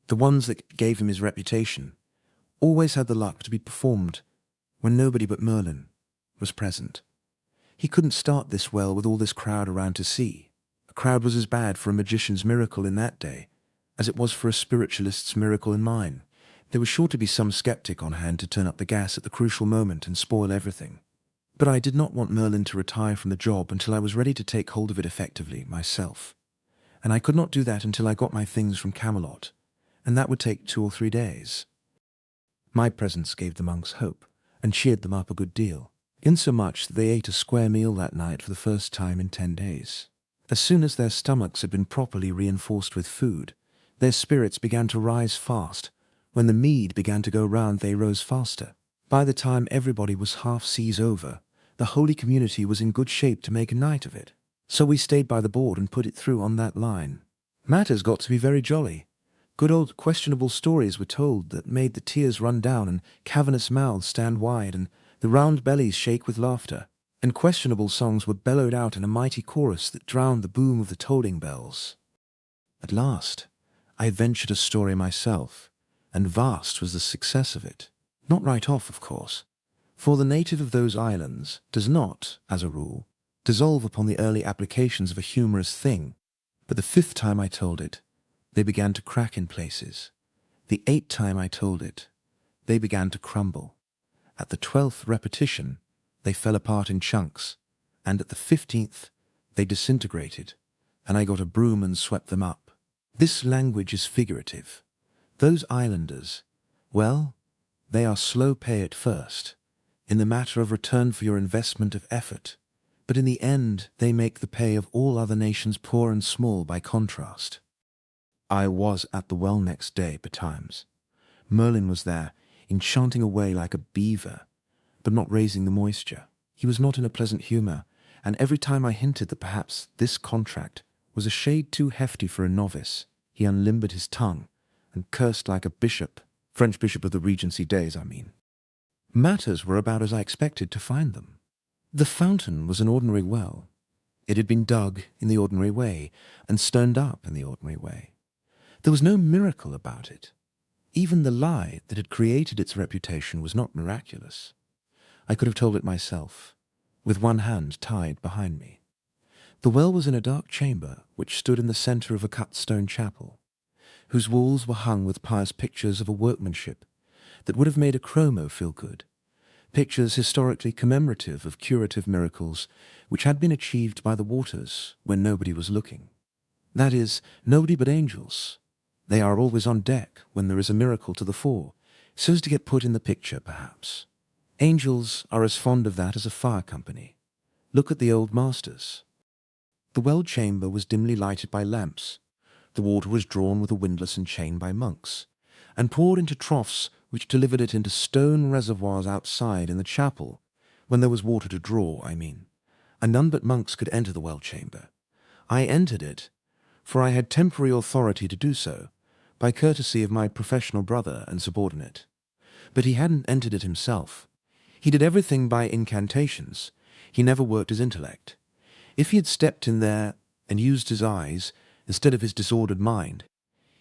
the ones that gave him his reputation, always had the luck to be performed when nobody but Merlin was present. He couldn't start this well with all this crowd around to see. A crowd was as bad for a magician's miracle in that day as it was for a spiritualist's miracle in mine. There was sure to be some skeptic on hand to turn up the gas at the crucial moment and spoil everything. But I did not want Merlin to retire from the job until I was ready to take hold of it effectively myself. And I could not do that until I got my things from Camelot, and that would take 2 or 3 days. My presence gave the monks hope, and cheered them up a good deal, insomuch that they ate a square meal that night for the first time in 10 days. As soon as their stomachs had been properly reinforced with food, their spirits began to rise fast. When the mead began to go round, they rose faster. By the time everybody was half seas over, the holy community was in good shape to make a night of it. So we stayed by the board and put it through on that line. Matters got to be very jolly. Good old questionable stories were told that made the tears run down and cavernous mouths stand wide and the round bellies shake with laughter, and questionable songs were bellowed out in a mighty chorus that drowned the boom of the tolling bells. At last, I ventured a story myself, and vast was the success of it. Not right off, of course, for the native of those islands does not, as a rule, dissolve upon the early applications of a humorous thing, but the 5th time I told it, they began to crack in places. The 8th time I told it, they began to crumble. At the 12th repetition, they fell apart in chunks, and at the 15th, they disintegrated, and I got a broom and swept them up. This language is figurative. Those islanders, well, they are slow pay at first, in the matter of return for your investment of effort, but in the end they make the pay of all other nations poor and small by contrast. I was at the well next day betimes. Merlin was there, enchanting away like a beaver, but not raising the moisture. He was not in a pleasant humour, and every time I hinted that perhaps this contract was a shade too hefty for a novice, he unlimbered his tongue and cursed like a bishop, French bishop of the Regency days, I mean. Matters were about as I expected to find them. The fountain was an ordinary well. It had been dug in the ordinary way and stirred up in the ordinary way. There was no miracle about it. Even the lie that had created its reputation was not miraculous. I could have told it myself, with one hand tied behind me. The well was in a dark chamber which stood in the centre of a cut stone chapel. whose walls were hung with pious pictures of a workmanship that would have made a chromo feel good, pictures historically commemorative of curative miracles which had been achieved by the waters when nobody was looking. That is, nobody but angels. They are always on deck when there is a miracle to the fore, so as to get put in the picture, perhaps. Angels are as fond of that as a fire company. Look at the old masters. The well chamber was dimly lighted by lamps. The water was drawn with a windlass and chain by monks, and poured into troughs which delivered it into stone reservoirs outside in the chapel, when there was water to draw, I mean, and none but monks could enter the well chamber. I entered it, for I had temporary authority to do so, by courtesy of my professional brother and subordinate. But he hadn't entered it himself. He did everything by incantations. He never worked his intellect. If he had stepped in there and used his eyes instead of his disordered mind,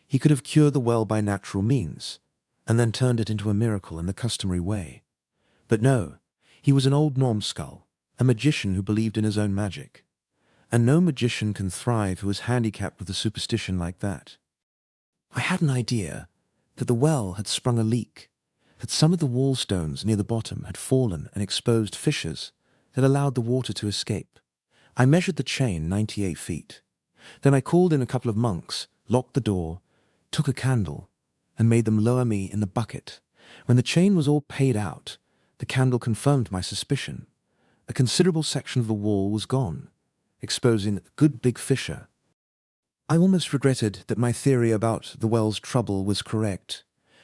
he could have cured the well by natural means, and then turned it into a miracle in the customary way. But no, he was an old numbskull, a magician who believed in his own magic. And no magician can thrive who is handicapped with a superstition like that. I had an idea that the well had sprung a leak, that some of the wall stones near the bottom had fallen and exposed fissures that allowed the water to escape. I measured the chain 98 feet. Then I called in a couple of monks, locked the door, took a candle, and made them lower me in the bucket. When the chain was all paid out, the candle confirmed my suspicion. A considerable section of the wall was gone, exposing a good big fissure. I almost regretted that my theory about the well's trouble was correct,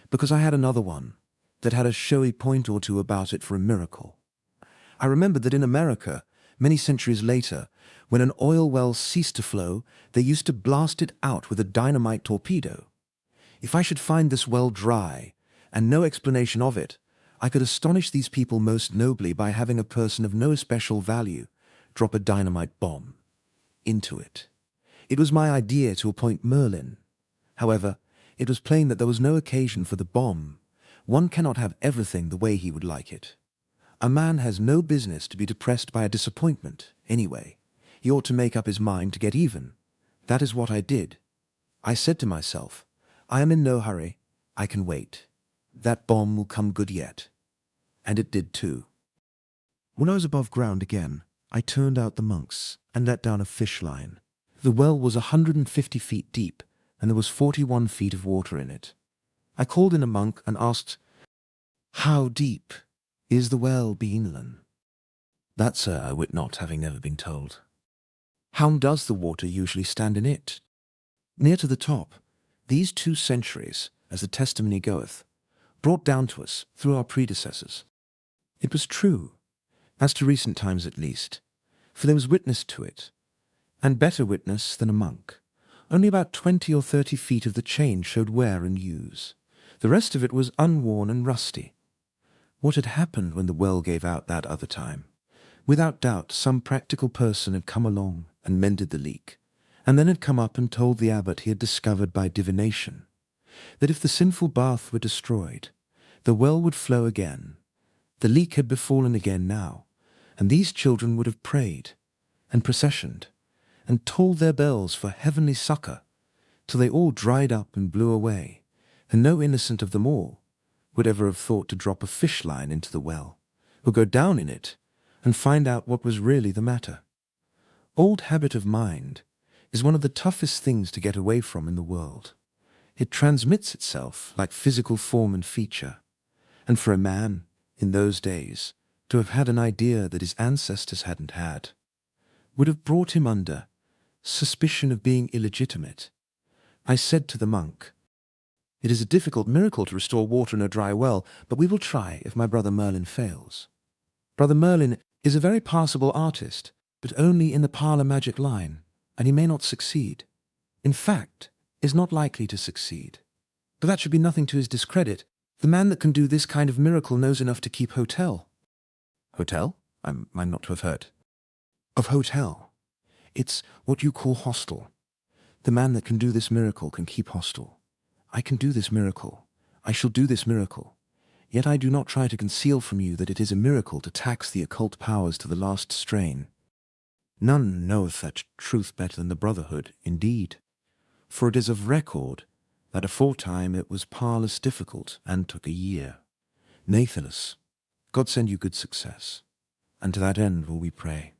because I had another one that had a showy point or two about it for a miracle. I remembered that in America, many centuries later, when an oil well ceased to flow, they used to blast it out with a dynamite torpedo. If I should find this well dry, and no explanation of it, I could astonish these people most nobly by having a person of no especial value drop a dynamite bomb into it. It was my idea to appoint Merlin. However, it was plain that there was no occasion for the bomb. One cannot have everything the way he would like it. A man has no business to be depressed by a disappointment, anyway. He ought to make up his mind to get even. That is what I did. I said to myself, I am in no hurry. I can wait. That bomb will come good yet. And it did too. When I was above ground again, I turned out the monks and let down a fish line. The well was 150 feet deep, and there was 41 feet of water in it. I called in a monk and asked, How deep is the well, Beanlan? That, sir, I wit not, having never been told. How does the water usually stand in it? Near to the top, these 2 centuries, as the testimony goeth, brought down to us through our predecessors. It was true, as to recent times at least, for there was witness to it, and better witness than a monk. Only about 20 or 30 feet of the chain showed wear and use. The rest of it was unworn and rusty. What had happened when the well gave out that other time? Without doubt, some practical person had come along and mended the leak, and then had come up and told the abbot he had discovered by divination that if the sinful bath were destroyed, the well would flow again. The leak had befallen again now, and these children would have prayed and processioned and tolled their bells for heavenly succour till they all dried up and blew away, and no innocent of them all would ever have thought to drop a fish line into the well, or go down in it and find out what was really the matter. Old habit of mind is one of the toughest things to get away from in the world. It transmits itself like physical form and feature, and for a man, in those days, to have had an idea that his ancestors hadn't had, would have brought him under suspicion of being illegitimate. I said to the monk, It is a difficult miracle to restore water in a dry well, but we will try if my brother Merlin fails. Brother Merlin is a very passable artist, but only in the parlour magic line, and he may not succeed. In fact, is not likely to succeed. But that should be nothing to his discredit. The man that can do this kind of miracle knows enough to keep hotel. Hotel? I might not to have heard. Of hotel. It's what you call hostel. The man that can do this miracle can keep hostel. I can do this miracle. I shall do this miracle. Yet I do not try to conceal from you that it is a miracle to tax the occult powers to the last strain. None knoweth that truth better than the brotherhood, indeed. For it is of record that aforetime it was parlous difficult and took a year. Nathanus, God send you good success, and to that end will we pray.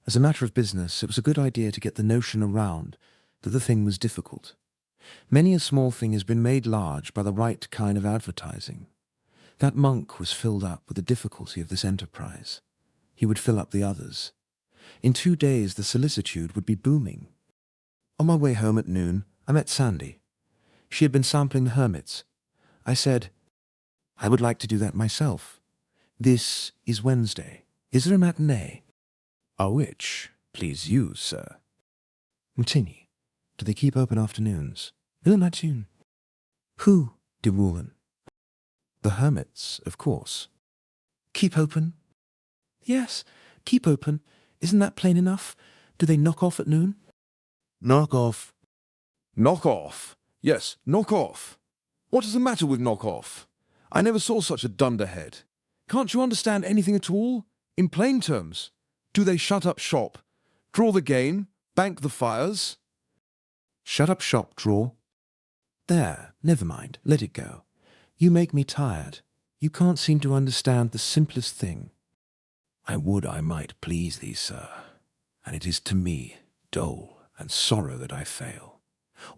As a matter of business, it was a good idea to get the notion around that the thing was difficult. Many a small thing has been made large by the right kind of advertising. That monk was filled up with the difficulty of this enterprise. He would fill up the others. In 2 days the solicitude would be booming. On my way home at noon, I met Sandy. She had been sampling the hermits. I said, I would like to do that myself. This is Wednesday. Is there a matinee? A which, please you, sir? Mutini. Do they keep open afternoons? Le matin. Who, de Woolen? The hermits, of course. Keep open? Yes, keep open. Isn't that plain enough? Do they knock off at noon? Knock off. Knock off? Yes, knock off. What is the matter with knock off? I never saw such a dunderhead. Can't you understand anything at all? In plain terms, do they shut up shop, draw the gain, bank the fires? Shut up shop, draw. There, never mind, let it go. You make me tired. You can't seem to understand the simplest thing. I would I might please thee, sir, and it is to me dole and sorrow that I fail.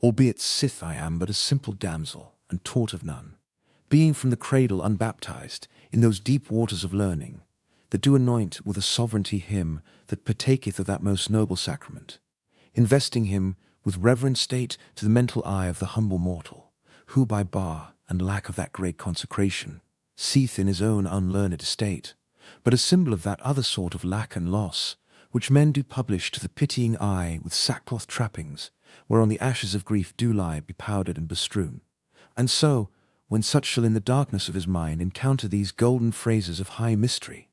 Albeit sith I am but a simple damsel, and taught of none, being from the cradle unbaptized in those deep waters of learning, that do anoint with a sovereignty him that partaketh of that most noble sacrament, investing him with reverent state to the mental eye of the humble mortal, who by bar and lack of that great consecration seeth in his own unlearned estate but a symbol of that other sort of lack and loss, which men do publish to the pitying eye with sackcloth trappings, whereon the ashes of grief do lie bepowdered and bestrewn. And so, when such shall in the darkness of his mind encounter these golden phrases of high mystery,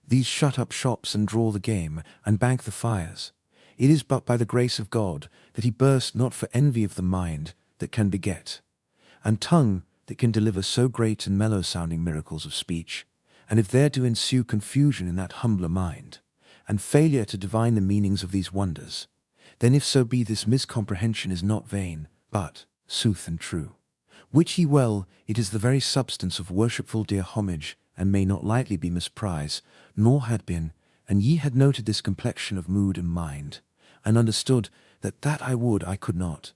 these shut up shops and draw the game, and bank the fires, it is but by the grace of God that he burst not for envy of the mind that can beget, and tongue that can deliver so great and mellow-sounding miracles of speech, and if there do ensue confusion in that humbler mind, and failure to divine the meanings of these wonders, then if so be this miscomprehension is not vain, but sooth and true, which ye well it is the very substance of worshipful dear homage, and may not lightly be misprized, nor had been, and ye had noted this complexion of mood and mind, and understood that I would I could not,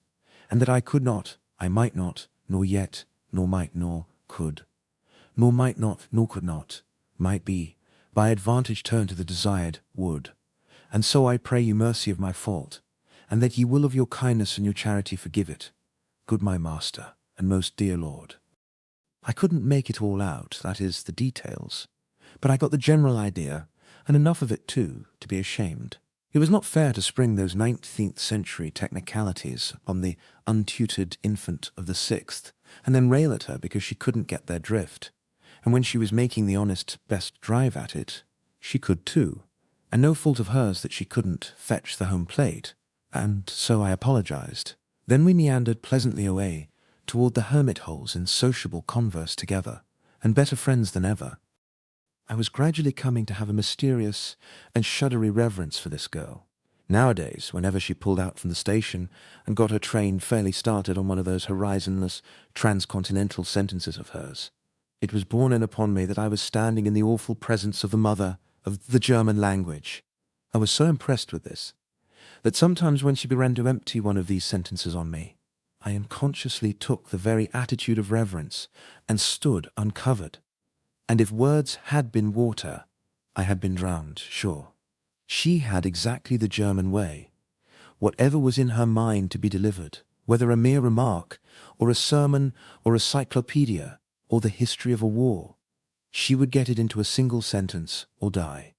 and that I could not, I might not, nor yet, nor might, nor could, nor might not, nor could not, might be, by advantage turn to the desired would. And so I pray you mercy of my fault, and that ye will of your kindness and your charity forgive it, good my master, and most dear lord. I couldn't make it all out, that is, the details, but I got the general idea, and enough of it too, to be ashamed. It was not fair to spring those 19th century technicalities on the untutored infant of the 6th, and then rail at her because she couldn't get their drift. And when she was making the honest best drive at it, she could too, and no fault of hers that she couldn't fetch the home plate, and so I apologized. Then we meandered pleasantly away toward the hermit holes in sociable converse together, and better friends than ever. I was gradually coming to have a mysterious and shuddery reverence for this girl. Nowadays, whenever she pulled out from the station and got her train fairly started on one of those horizonless, transcontinental sentences of hers, it was borne in upon me that I was standing in the awful presence of the mother of the German language. I was so impressed with this, that sometimes when she began to empty one of these sentences on me, I unconsciously took the very attitude of reverence and stood uncovered. And if words had been water, I had been drowned, sure. She had exactly the German way. Whatever was in her mind to be delivered, whether a mere remark, or a sermon, or a cyclopedia, or the history of a war, she would get it into a single sentence or die.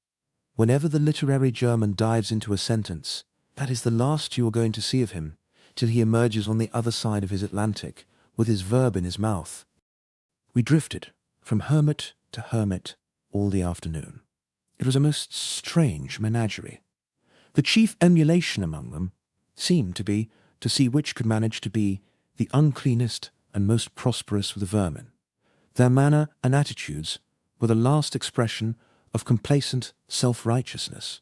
Whenever the literary German dives into a sentence, that is the last you are going to see of him, till he emerges on the other side of his Atlantic, with his verb in his mouth. We drifted from hermit to hermit all the afternoon. It was a most strange menagerie. The chief emulation among them seemed to be to see which could manage to be the uncleanest and most prosperous of the vermin. Their manner and attitudes were the last expression of complacent self-righteousness.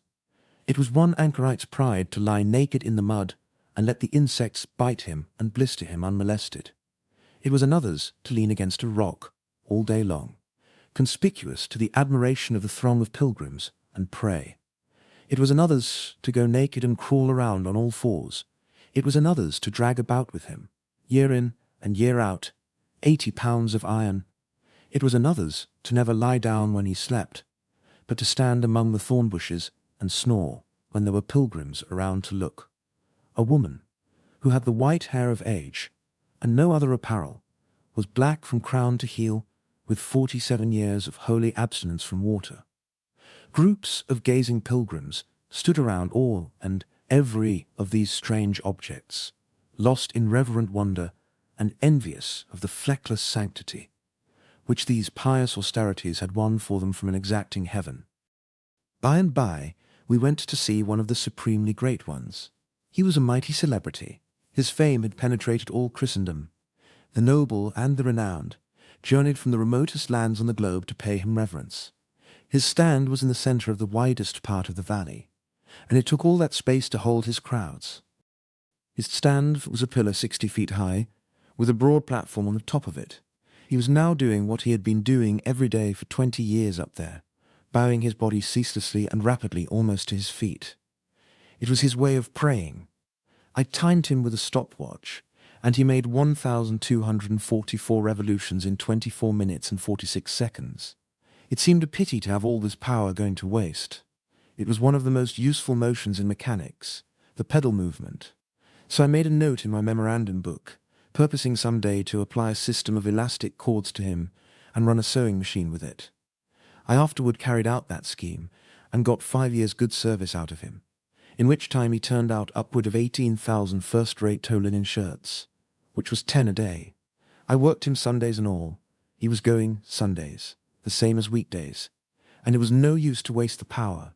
It was one anchorite's pride to lie naked in the mud and let the insects bite him and blister him unmolested. It was another's to lean against a rock all day long, conspicuous to the admiration of the throng of pilgrims, and pray. It was another's to go naked and crawl around on all fours. It was another's to drag about with him, year in and year out, 80 pounds of iron. It was another's to never lie down when he slept, but to stand among the thorn bushes and snore when there were pilgrims around to look. A woman, who had the white hair of age, and no other apparel, was black from crown to heel, with 47 years of holy abstinence from water. Groups of gazing pilgrims stood around all and every of these strange objects, lost in reverent wonder and envious of the fleckless sanctity which these pious austerities had won for them from an exacting heaven. By and by, we went to see one of the supremely great ones. He was a mighty celebrity. His fame had penetrated all Christendom. The noble and the renowned journeyed from the remotest lands on the globe to pay him reverence. His stand was in the centre of the widest part of the valley, and it took all that space to hold his crowds. His stand was a pillar 60 feet high, with a broad platform on the top of it. He was now doing what he had been doing every day for 20 years up there, bowing his body ceaselessly and rapidly almost to his feet. It was his way of praying. I timed him with a stopwatch, and he made 1,244 revolutions in 24 minutes and 46 seconds. It seemed a pity to have all this power going to waste. It was one of the most useful motions in mechanics, the pedal movement. So I made a note in my memorandum book, purposing some day to apply a system of elastic cords to him and run a sewing machine with it. I afterward carried out that scheme and got 5 years' good service out of him, in which time he turned out upward of 18,000 first-rate tow linen shirts, which was 10 a day. I worked him Sundays and all. He was going Sundays, the same as weekdays, and it was no use to waste the power.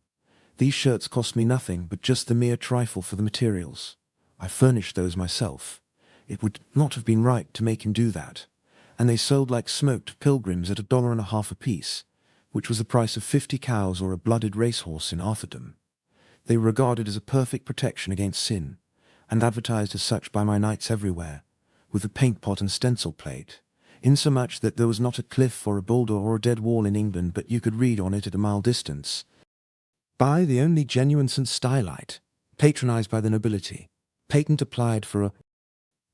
These shirts cost me nothing but just the mere trifle for the materials. I furnished those myself. It would not have been right to make him do that, and they sold like smoke to pilgrims at $1.50 apiece, which was the price of 50 cows or a blooded racehorse in Arthurdom. They were regarded as a perfect protection against sin, and advertised as such by my knights everywhere, with a paint pot and stencil plate, insomuch that there was not a cliff or a boulder or a dead wall in England but you could read on it at a mile distance, "By the only genuine St. Stylite, patronized by the nobility, patent applied for a..."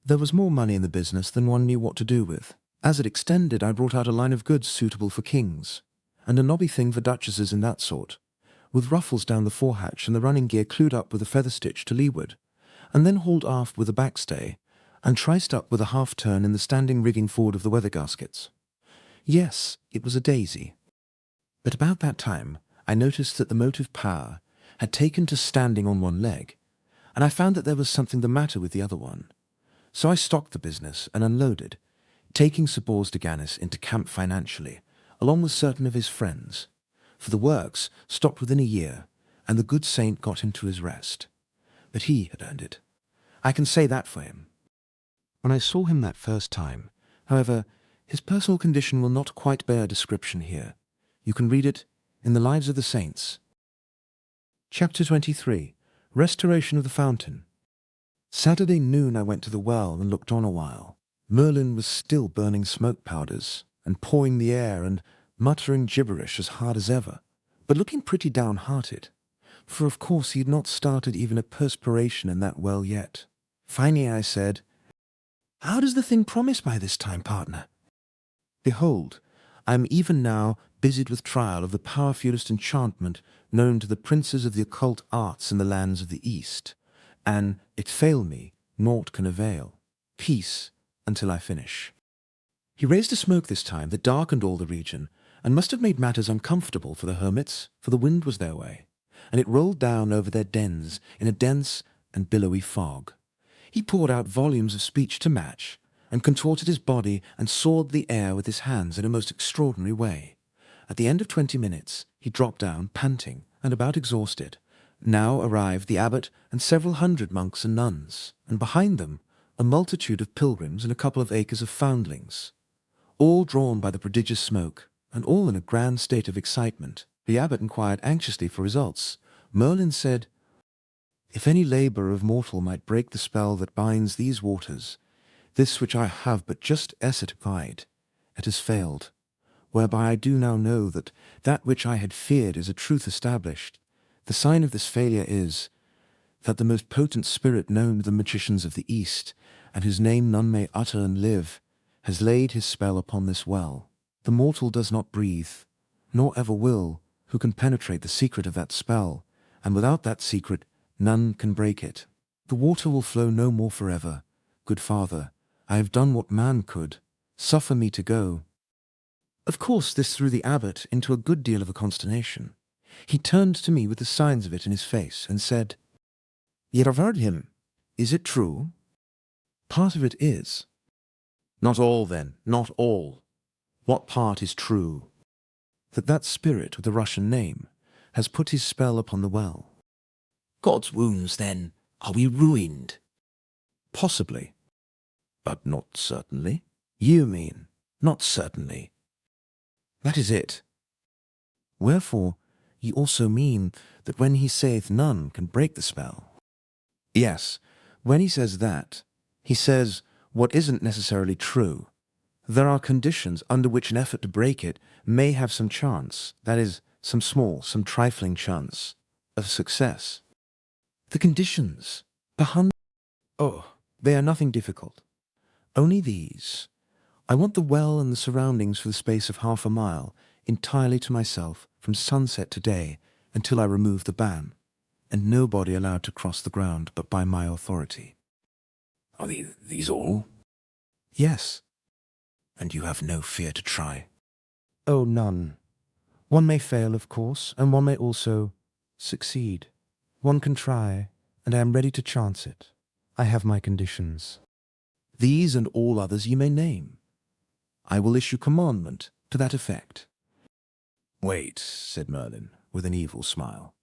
There was more money in the business than one knew what to do with. As it extended, I brought out a line of goods suitable for kings, and a nobby thing for duchesses and that sort, with ruffles down the forehatch and the running gear clewed up with a feather stitch to leeward, and then hauled aft with a backstay, and triced up with a half-turn in the standing rigging forward of the weather gaskets. Yes, it was a daisy. But about that time, I noticed that the motive power had taken to standing on one leg, and I found that there was something the matter with the other one. So I stocked the business and unloaded, taking Sir Bors de Ganis into camp financially, along with certain of his friends, for the works stopped within a year, and the good saint got him to his rest. But he had earned it. I can say that for him. When I saw him that first time, however, his personal condition will not quite bear description here. You can read it in the Lives of the Saints. Chapter 23. Restoration of the Fountain. Saturday noon I went to the well and looked on a while. Merlin was still burning smoke powders, and pawing the air, and muttering gibberish as hard as ever, but looking pretty downhearted, for of course he had not started even a perspiration in that well yet. Finally I said, "How does the thing promise by this time, partner?" "Behold, I am even now busied with trial of the powerfulest enchantment known to the princes of the occult arts in the lands of the East, and it fail me, naught can avail. Peace until I finish." He raised a smoke this time that darkened all the region, and must have made matters uncomfortable for the hermits, for the wind was their way, and it rolled down over their dens in a dense and billowy fog. He poured out volumes of speech to match, and contorted his body and sawed the air with his hands in a most extraordinary way. At the end of 20 minutes, he dropped down, panting, and about exhausted. Now arrived the abbot and several hundred monks and nuns, and behind them a multitude of pilgrims and a couple of acres of foundlings, all drawn by the prodigious smoke, and all in a grand state of excitement. The abbot inquired anxiously for results. Merlin said, If any labour of mortal might break the spell that binds these waters, this which I have but just essetified, it has failed, whereby I do now know that that which I had feared is a truth established. The sign of this failure is, that the most potent spirit known to the magicians of the East, and whose name none may utter and live, has laid his spell upon this well. The mortal does not breathe, nor ever will, who can penetrate the secret of that spell, and without that secret none can break it. The water will flow no more forever. Good father, I have done what man could. Suffer me to go. Of course this threw the abbot into a good deal of a consternation. He turned to me with the signs of it in his face, and said, "You have heard him. Is it true?" "Part of it is." "Not all, then, not all. What part is true?" "That spirit with the Russian name has put his spell upon the well." God's wounds, then, are we ruined? "Possibly." But not certainly. "You mean, Not certainly. that is it. Wherefore, ye also mean that when he saith none can break the spell." "Yes, when he says that, he says what isn't necessarily true. There are conditions under which an effort to break it may have some chance, that is, some small, some trifling chance, of success." "The conditions? Oh, they are nothing difficult. Only these. I want the well and the surroundings for the space of 1/2 a mile, entirely to myself, from sunset to day, until I remove the ban, and nobody allowed to cross the ground but by my authority." Are these all? "Yes." And you have no fear to try? "Oh, none. One may fail, of course, and one may also succeed. One can try, and I am ready to chance it. I have my conditions. These and all others ye may name. I will issue commandment to that effect." Wait, said Merlin, with an evil smile.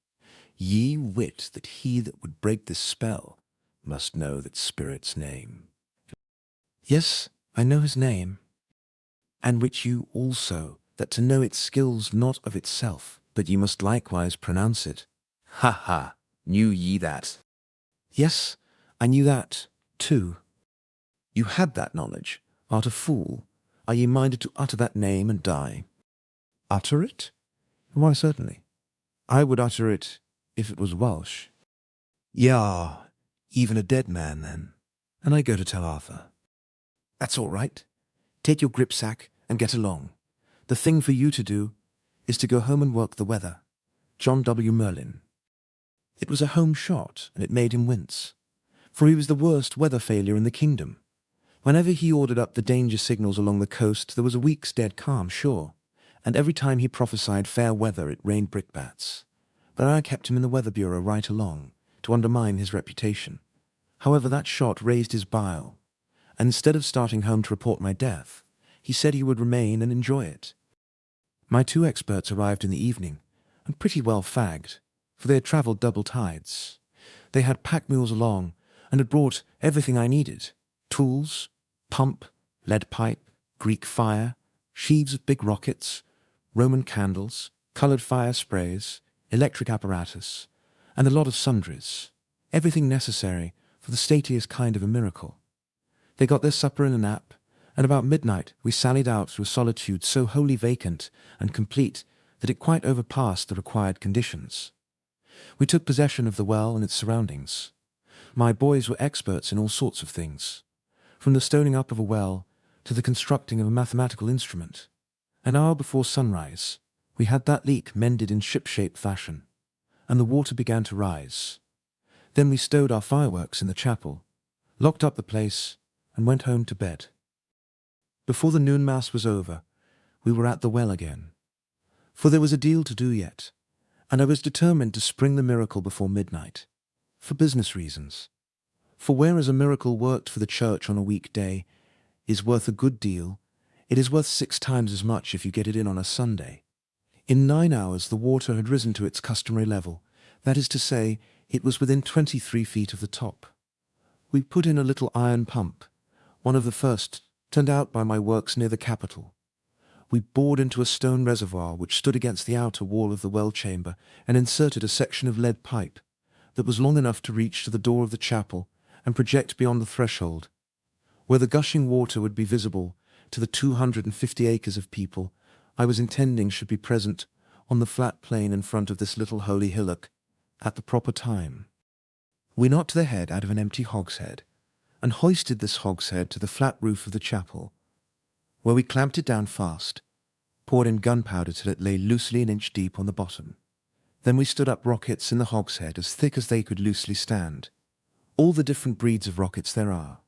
"Ye wit that he that would break this spell must know that spirit's name." "Yes, I know his name, and which you also, that to know it skills not of itself, but ye must likewise pronounce it." Ha ha! Knew ye that? "Yes, I knew that, too." "You had that knowledge, art a fool. Are ye minded to utter that name and die?" "Utter it? Why, certainly. I would utter it if it was Welsh." "Ye are even a dead man, then, and I go to tell Arthur." "That's all right. Take your gripsack and get along. The thing for you to do is to go home and work the weather. John W. Merlin." It was a home shot, and it made him wince, for he was the worst weather failure in the kingdom. Whenever he ordered up the danger signals along the coast, there was a week's dead calm, sure, and every time he prophesied fair weather it rained brickbats. But I kept him in the Weather Bureau right along, to undermine his reputation. However, that shot raised his bile, and instead of starting home to report my death, he said he would remain and enjoy it. My 2 experts arrived in the evening, and pretty well fagged, for they had travelled double tides. They had pack mules along, and had brought everything I needed: tools, pump, lead pipe, Greek fire, sheaves of big rockets, Roman candles, coloured fire sprays, electric apparatus, and a lot of sundries, everything necessary for the stateliest kind of a miracle. They got their supper in a nap, and about midnight we sallied out to a solitude so wholly vacant and complete that it quite overpassed the required conditions. We took possession of the well and its surroundings. My boys were experts in all sorts of things, from the stoning up of a well to the constructing of a mathematical instrument. An hour before sunrise, we had that leak mended in ship-shape fashion, and the water began to rise. Then we stowed our fireworks in the chapel, locked up the place, and went home to bed. Before the noon mass was over, we were at the well again, for there was a deal to do yet, and I was determined to spring the miracle before midnight, for business reasons. For whereas a miracle worked for the church on a weekday is worth a good deal, it is worth 6 times as much if you get it in on a Sunday. In 9 hours the water had risen to its customary level, that is to say, it was within 23 feet of the top. We put in a little iron pump, one of the first turned out by my works near the Capitol. We bored into a stone reservoir which stood against the outer wall of the well chamber and inserted a section of lead pipe, that was long enough to reach to the door of the chapel and project beyond the threshold, where the gushing water would be visible to the 250 acres of people I was intending should be present on the flat plain in front of this little holy hillock at the proper time. We knocked the head out of an empty hogshead and hoisted this hogshead to the flat roof of the chapel, where we clamped it down fast, poured in gunpowder till it lay loosely an inch deep on the bottom. Then we stood up rockets in the hogshead as thick as they could loosely stand, all the different breeds of rockets there are,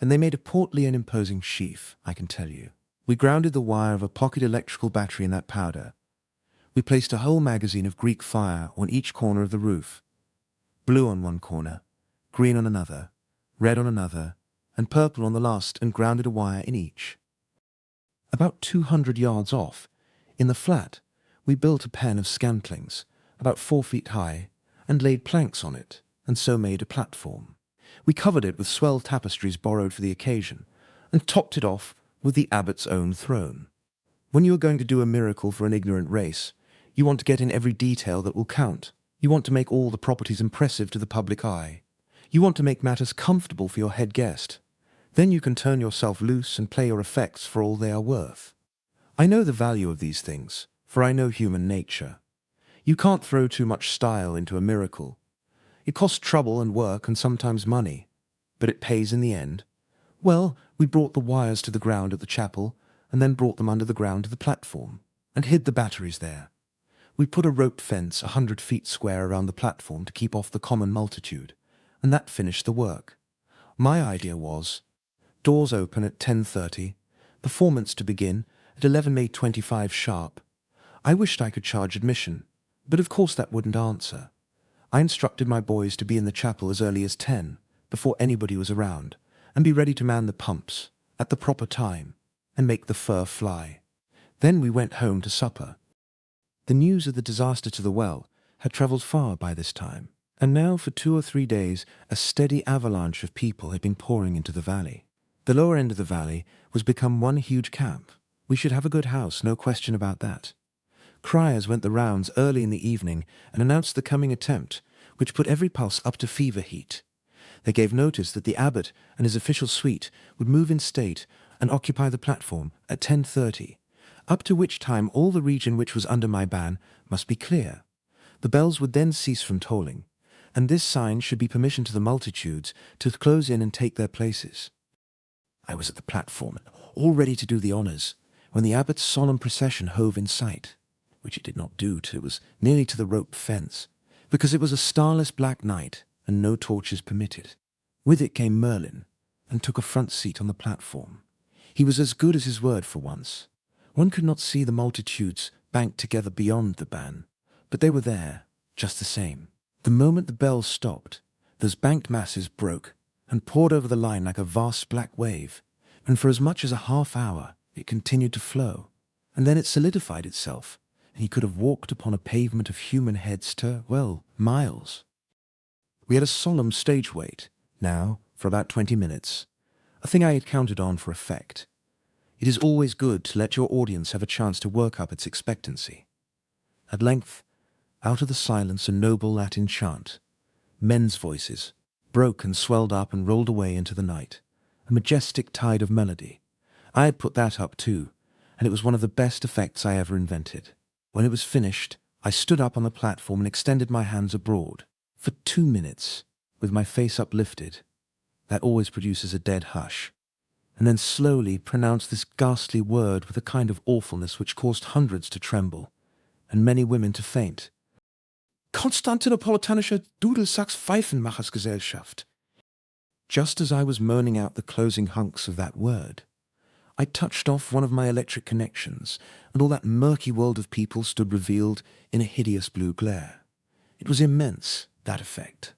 and they made a portly and imposing sheaf, I can tell you. We grounded the wire of a pocket electrical battery in that powder. We placed a whole magazine of Greek fire on each corner of the roof, blue on one corner, green on another, red on another, and purple on the last, and grounded a wire in each. About 200 yards off, in the flat, we built a pen of scantlings, about 4 feet high, and laid planks on it, and so made a platform. We covered it with swell tapestries borrowed for the occasion, and topped it off with the abbot's own throne. When you are going to do a miracle for an ignorant race, you want to get in every detail that will count. You want to make all the properties impressive to the public eye. You want to make matters comfortable for your head guest. Then you can turn yourself loose and play your effects for all they are worth. I know the value of these things, for I know human nature. You can't throw too much style into a miracle. It costs trouble and work and sometimes money, but it pays in the end. Well, we brought the wires to the ground at the chapel, and then brought them under the ground to the platform, and hid the batteries there. We put a rope fence 100 feet square around the platform to keep off the common multitude, and that finished the work. My idea was, doors open at 10:30, performance to begin at 11:25 sharp. I wished I could charge admission, but of course that wouldn't answer. I instructed my boys to be in the chapel as early as 10, before anybody was around, and be ready to man the pumps at the proper time and make the fur fly. Then we went home to supper. The news of the disaster to the well had travelled far by this time, and now for 2 or 3 days a steady avalanche of people had been pouring into the valley. The lower end of the valley was become one huge camp. We should have a good house, no question about that. Criers went the rounds early in the evening and announced the coming attempt, which put every pulse up to fever heat. They gave notice that the abbot and his official suite would move in state and occupy the platform at 10:30, up to which time all the region which was under my ban must be clear. The bells would then cease from tolling, and this sign should be permission to the multitudes to close in and take their places. I was at the platform, all ready to do the honours, when the abbot's solemn procession hove in sight, which it did not do till it was nearly to the rope fence, because it was a starless black night, and no torches permitted. With it came Merlin, and took a front seat on the platform. He was as good as his word for once. One could not see the multitudes banked together beyond the ban, but they were there, just the same. The moment the bells stopped, those banked masses broke, and poured over the line like a vast black wave, and for as much as a half hour it continued to flow, and then it solidified itself, and he could have walked upon a pavement of human heads to, well, miles. We had a solemn stage wait, now, for about 20 minutes, a thing I had counted on for effect. It is always good to let your audience have a chance to work up its expectancy. At length, out of the silence a noble Latin chant, men's voices, broke and swelled up and rolled away into the night, a majestic tide of melody. I had put that up too, and it was one of the best effects I ever invented. When it was finished, I stood up on the platform and extended my hands abroad. For 2 minutes, with my face uplifted, that always produces a dead hush, and then slowly pronounced this ghastly word with a kind of awfulness which caused hundreds to tremble, and many women to faint. Konstantinopolitanische Dudelsachs-Pfeifenmachersgesellschaft. Just as I was moaning out the closing hunks of that word, I touched off one of my electric connections, and all that murky world of people stood revealed in a hideous blue glare. It was immense, that effect.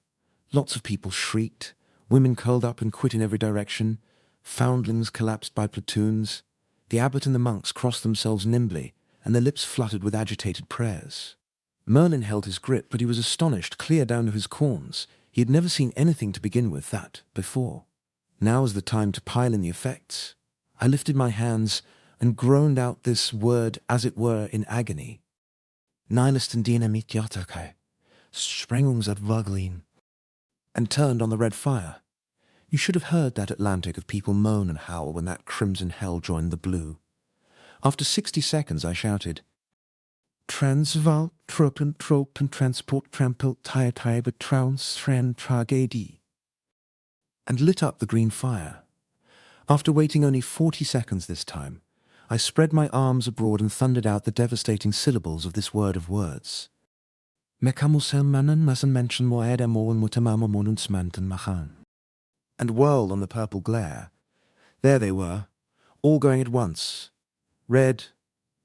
Lots of people shrieked, women curled up and quit in every direction, foundlings collapsed by platoons. The abbot and the monks crossed themselves nimbly, and their lips fluttered with agitated prayers. Merlin held his grip, but he was astonished clear down to his corns. He had never seen anything to begin with that before. Now was the time to pile in the effects. I lifted my hands and groaned out this word as it were in agony. Nihilist and dynamit yatakai. Sprengungsabwagling, and turned on the red fire. You should have heard that Atlantic of people moan and howl when that crimson hell joined the blue. After 60 seconds I shouted, Transvaal, Tropen, Tropen, Transport, Trampel, Tye, Betrauens, Tran, Tragedie, and lit up the green fire. After waiting only 40 seconds this time, I spread my arms abroad and thundered out the devastating syllables of this word of words. Mekamusel mannen massen Menschen moed amon mutamama monunsmanten machan. And whirled on the purple glare. There they were, all going at once. Red,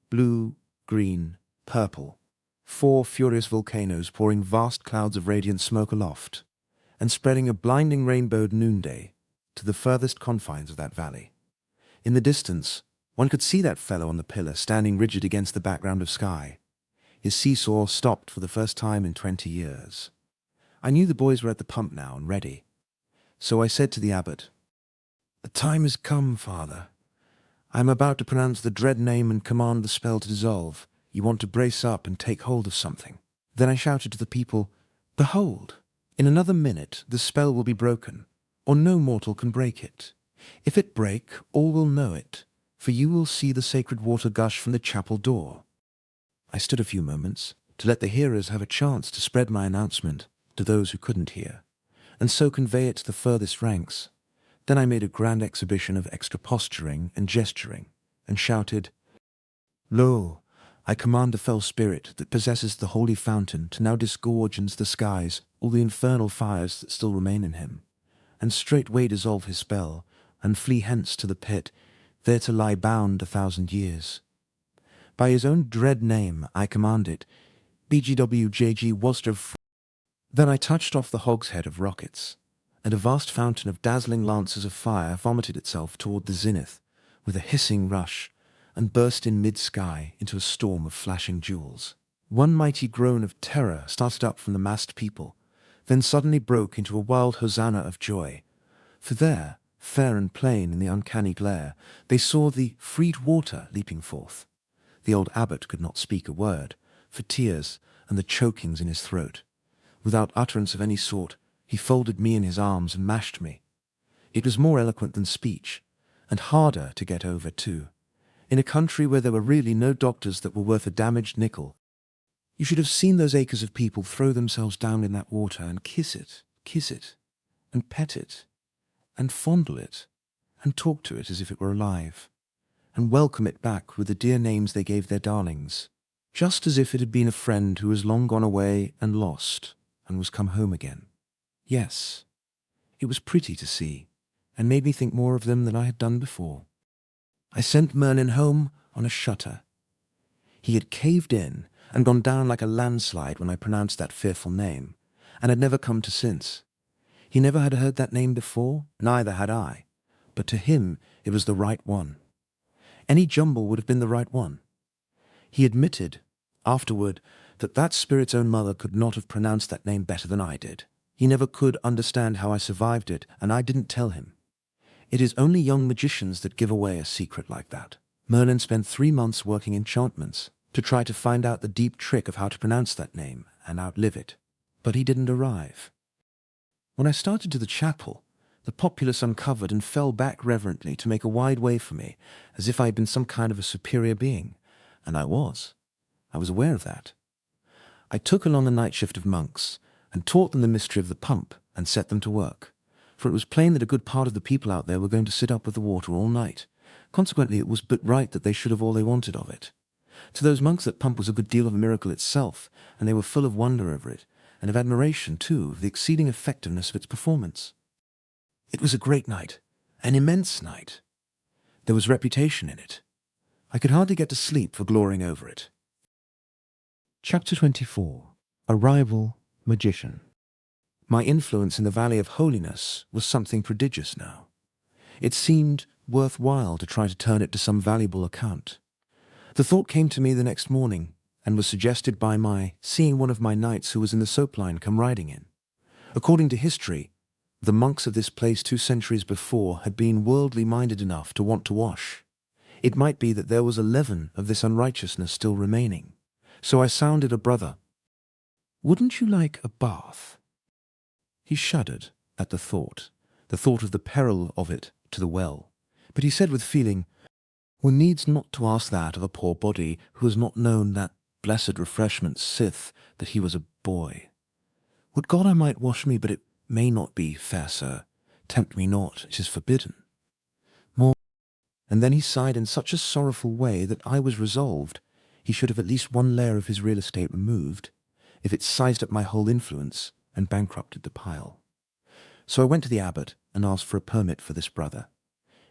blue, green, purple. 4 furious volcanoes pouring vast clouds of radiant smoke aloft, and spreading a blinding rainbowed noonday to the furthest confines of that valley. In the distance, one could see that fellow on the pillar standing rigid against the background of sky. His seesaw stopped for the first time in 20 years. I knew the boys were at the pump now and ready. So I said to the abbot, The time has come, Father. I am about to pronounce the dread name and command the spell to dissolve. You want to brace up and take hold of something. Then I shouted to the people, Behold, in another minute the spell will be broken, or no mortal can break it. If it break, all will know it, for you will see the sacred water gush from the chapel door. I stood a few moments to let the hearers have a chance to spread my announcement to those who couldn't hear, and so convey it to the furthest ranks. Then I made a grand exhibition of extra posturing and gesturing, and shouted, Lo, I command the fell spirit that possesses the holy fountain to now disgorge into the skies all the infernal fires that still remain in him, and straightway dissolve his spell, and flee hence to the pit, there to lie bound 1,000 years. By his own dread name I command it, BGWJG Worcester. Then I touched off the hogshead of rockets, and a vast fountain of dazzling lances of fire vomited itself toward the zenith with a hissing rush, and burst in mid-sky into a storm of flashing jewels. One mighty groan of terror started up from the massed people, then suddenly broke into a wild hosanna of joy. For there, fair and plain in the uncanny glare, they saw the freed water leaping forth. The old abbot could not speak a word, for tears and the chokings in his throat. Without utterance of any sort, he folded me in his arms and mashed me. It was more eloquent than speech, and harder to get over too. In a country where there were really no doctors that were worth a damaged nickel. You should have seen those acres of people throw themselves down in that water and kiss it, and pet it, and fondle it, and talk to it as if it were alive, and welcome it back with the dear names they gave their darlings, just as if it had been a friend who was long gone away and lost, and was come home again. Yes, it was pretty to see, and made me think more of them than I had done before. I sent Merlin home on a shutter. He had caved in and gone down like a landslide when I pronounced that fearful name, and had never come to since. He never had heard that name before, neither had I, but to him it was the right one. Any jumble would have been the right one. He admitted, afterward, that that spirit's own mother could not have pronounced that name better than I did. He never could understand how I survived it, and I didn't tell him. It is only young magicians that give away a secret like that. Merlin spent 3 months working enchantments to try to find out the deep trick of how to pronounce that name and outlive it. But he didn't arrive. When I started to the chapel, the populace uncovered and fell back reverently to make a wide way for me, as if I had been some kind of a superior being. And I was. I was aware of that. I took along a night shift of monks, and taught them the mystery of the pump, and set them to work. For it was plain that a good part of the people out there were going to sit up with the water all night. Consequently, it was but right that they should have all they wanted of it. To those monks that pump was a good deal of a miracle itself, and they were full of wonder over it, and of admiration, too, of the exceeding effectiveness of its performance. It was a great night, an immense night. There was reputation in it. I could hardly get to sleep for glorying over it. Chapter 24. A Rival Magician. My influence in the Valley of Holiness was something prodigious now. It seemed worthwhile to try to turn it to some valuable account. The thought came to me the next morning, and was suggested by my seeing one of my knights who was in the soap line come riding in. According to history, the monks of this place 2 centuries before had been worldly minded enough to want to wash. It might be that there was a leaven of this unrighteousness still remaining. So I sounded a brother. Wouldn't you like a bath?" He shuddered at the thought of the peril of it to the well, but he said with feeling, "One needs not to ask that of a poor body who has not known that blessed refreshment sith that he was a boy. Would God I might wash me, but it may not be, fair sir. Tempt me not, it is forbidden. More." And then he sighed in such a sorrowful way that I was resolved he should have at least one layer of his real estate removed, if it sized up my whole influence and bankrupted the pile. So I went to the abbot and asked for a permit for this brother.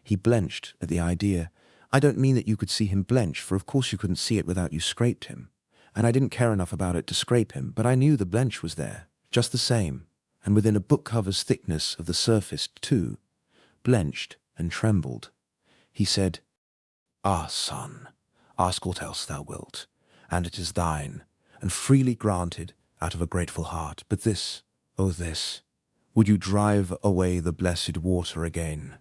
He blenched at the idea. I don't mean that you could see him blench, for of course you couldn't see it without you scraped him, and I didn't care enough about it to scrape him, but I knew the blench was there, just the same, and within a book cover's thickness of the surface too, blenched and trembled. He said, "Ah, son, ask what else thou wilt, and it is thine, and freely granted out of a grateful heart. But this, oh this, would you drive away the blessed water again?"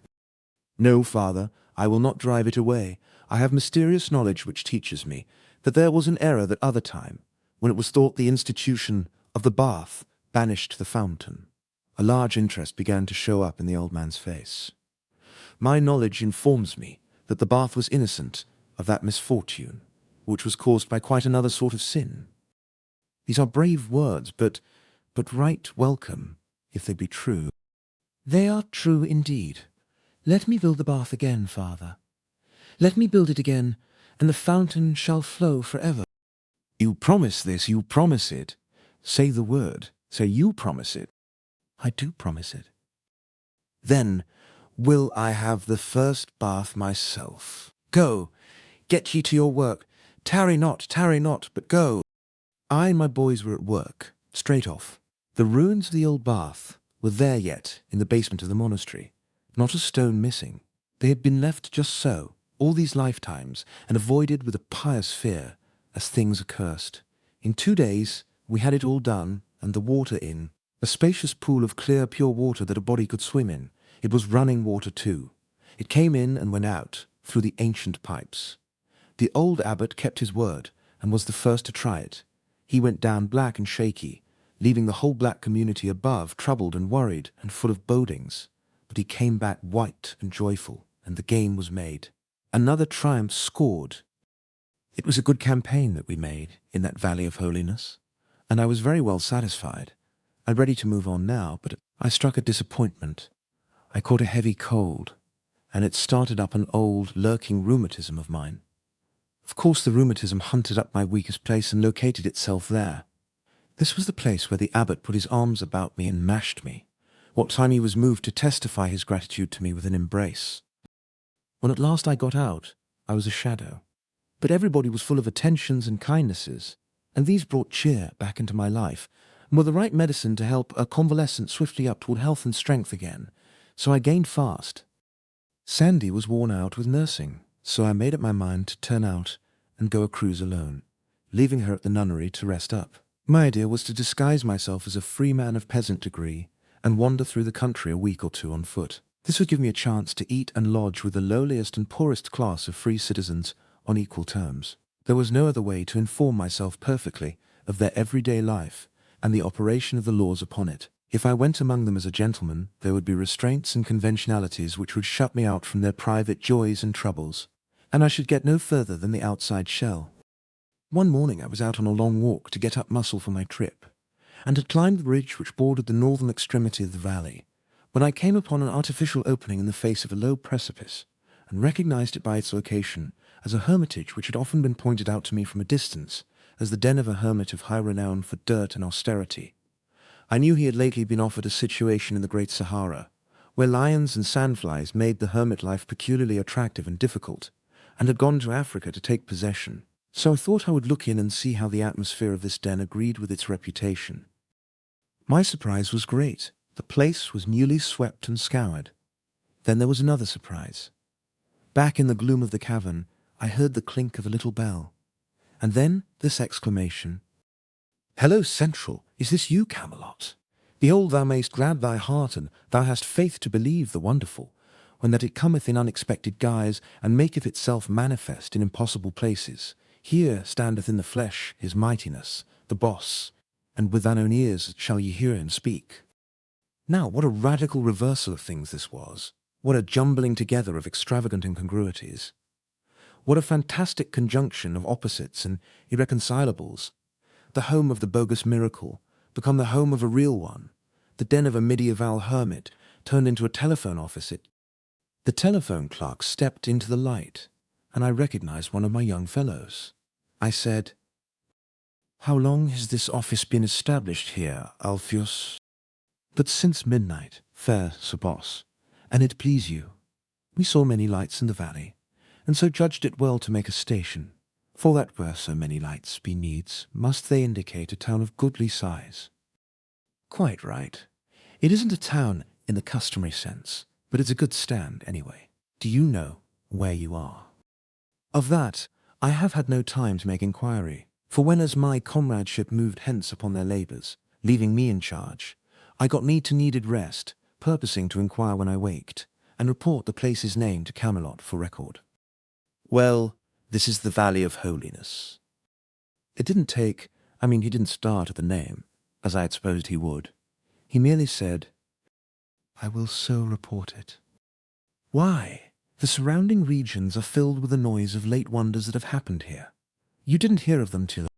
"No, father, I will not drive it away. I have mysterious knowledge which teaches me that there was an error that other time, when it was thought the institution of the bath banished the fountain." A large interest began to show up in the old man's face. "My knowledge informs me that the bath was innocent of that misfortune, which was caused by quite another sort of sin. These are brave words, but right welcome, if they be true." "They are true indeed. Let me build the bath again, father. Let me build it again, and the fountain shall flow forever." "You promise this, you promise it. Say the word, say you promise it." "I do promise it." "Then will I have the first bath myself. Go, get ye to your work. Tarry not, but go." I and my boys were at work, straight off. The ruins of the old bath were there yet in the basement of the monastery. Not a stone missing. They had been left just so, all these lifetimes, and avoided with a pious fear, as things accursed. In 2 days we had it all done, and the water in, a spacious pool of clear, pure water that a body could swim in. It was running water too. It came in and went out, through the ancient pipes. The old abbot kept his word, and was the first to try it. He went down black and shaky, leaving the whole black community above troubled and worried and full of bodings. But he came back white and joyful, and the game was made. Another triumph scored. It was a good campaign that we made in that valley of holiness, and I was very well satisfied. I'm ready to move on now, but I struck a disappointment. I caught a heavy cold, and it started up an old, lurking rheumatism of mine. Of course the rheumatism hunted up my weakest place and located itself there. This was the place where the abbot put his arms about me and mashed me, what time he was moved to testify his gratitude to me with an embrace. When at last I got out, I was a shadow. But everybody was full of attentions and kindnesses, and these brought cheer back into my life, and were the right medicine to help a convalescent swiftly up toward health and strength again. So I gained fast. Sandy was worn out with nursing, so I made up my mind to turn out and go a cruise alone, leaving her at the nunnery to rest up. My idea was to disguise myself as a free man of peasant degree and wander through the country a week or 2 on foot. This would give me a chance to eat and lodge with the lowliest and poorest class of free citizens on equal terms. There was no other way to inform myself perfectly of their everyday life and the operation of the laws upon it. If I went among them as a gentleman, there would be restraints and conventionalities which would shut me out from their private joys and troubles, and I should get no further than the outside shell. One morning I was out on a long walk to get up muscle for my trip, and had climbed the ridge which bordered the northern extremity of the valley, when I came upon an artificial opening in the face of a low precipice, and recognized it by its location as a hermitage which had often been pointed out to me from a distance as the den of a hermit of high renown for dirt and austerity. I knew he had lately been offered a situation in the Great Sahara, where lions and sandflies made the hermit life peculiarly attractive and difficult, and had gone to Africa to take possession. So I thought I would look in and see how the atmosphere of this den agreed with its reputation. My surprise was great. The place was newly swept and scoured. Then there was another surprise. Back in the gloom of the cavern, I heard the clink of a little bell, and then this exclamation, "Hello, Central, is this you, Camelot? Behold, thou mayst glad thy heart, and thou hast faith to believe the wonderful, when that it cometh in unexpected guise, and maketh itself manifest in impossible places. Here standeth in the flesh his mightiness, the boss, and with thine own ears shall ye hear him speak. Now, what a radical reversal of things this was. What a jumbling together of extravagant incongruities. What a fantastic conjunction of opposites and irreconcilables. The home of the bogus miracle become the home of a real one. The den of a medieval hermit turned into a telephone office. The telephone clerk stepped into the light, and I recognized one of my young fellows. I said, "How long has this office been established here, Alpheus?" "But since midnight, fair Sir Boss, and it please you. We saw many lights in the valley, and so judged it well to make a station. For that where so many lights be needs, must they indicate a town of goodly size." "Quite right. It isn't a town in the customary sense, but it's a good stand anyway. Do you know where you are?" Of that I have had no time to make inquiry, for when as my comradeship moved hence upon their labours, leaving me in charge, I got need to needed rest, purposing to inquire when I waked, and report the place's name to Camelot for record. "Well, this is the Valley of Holiness." It didn't take, he didn't start at the name, as I had supposed he would. He merely said, "I will so report it." "Why? The surrounding regions are filled with the noise of late wonders that have happened here. You didn't hear of them till—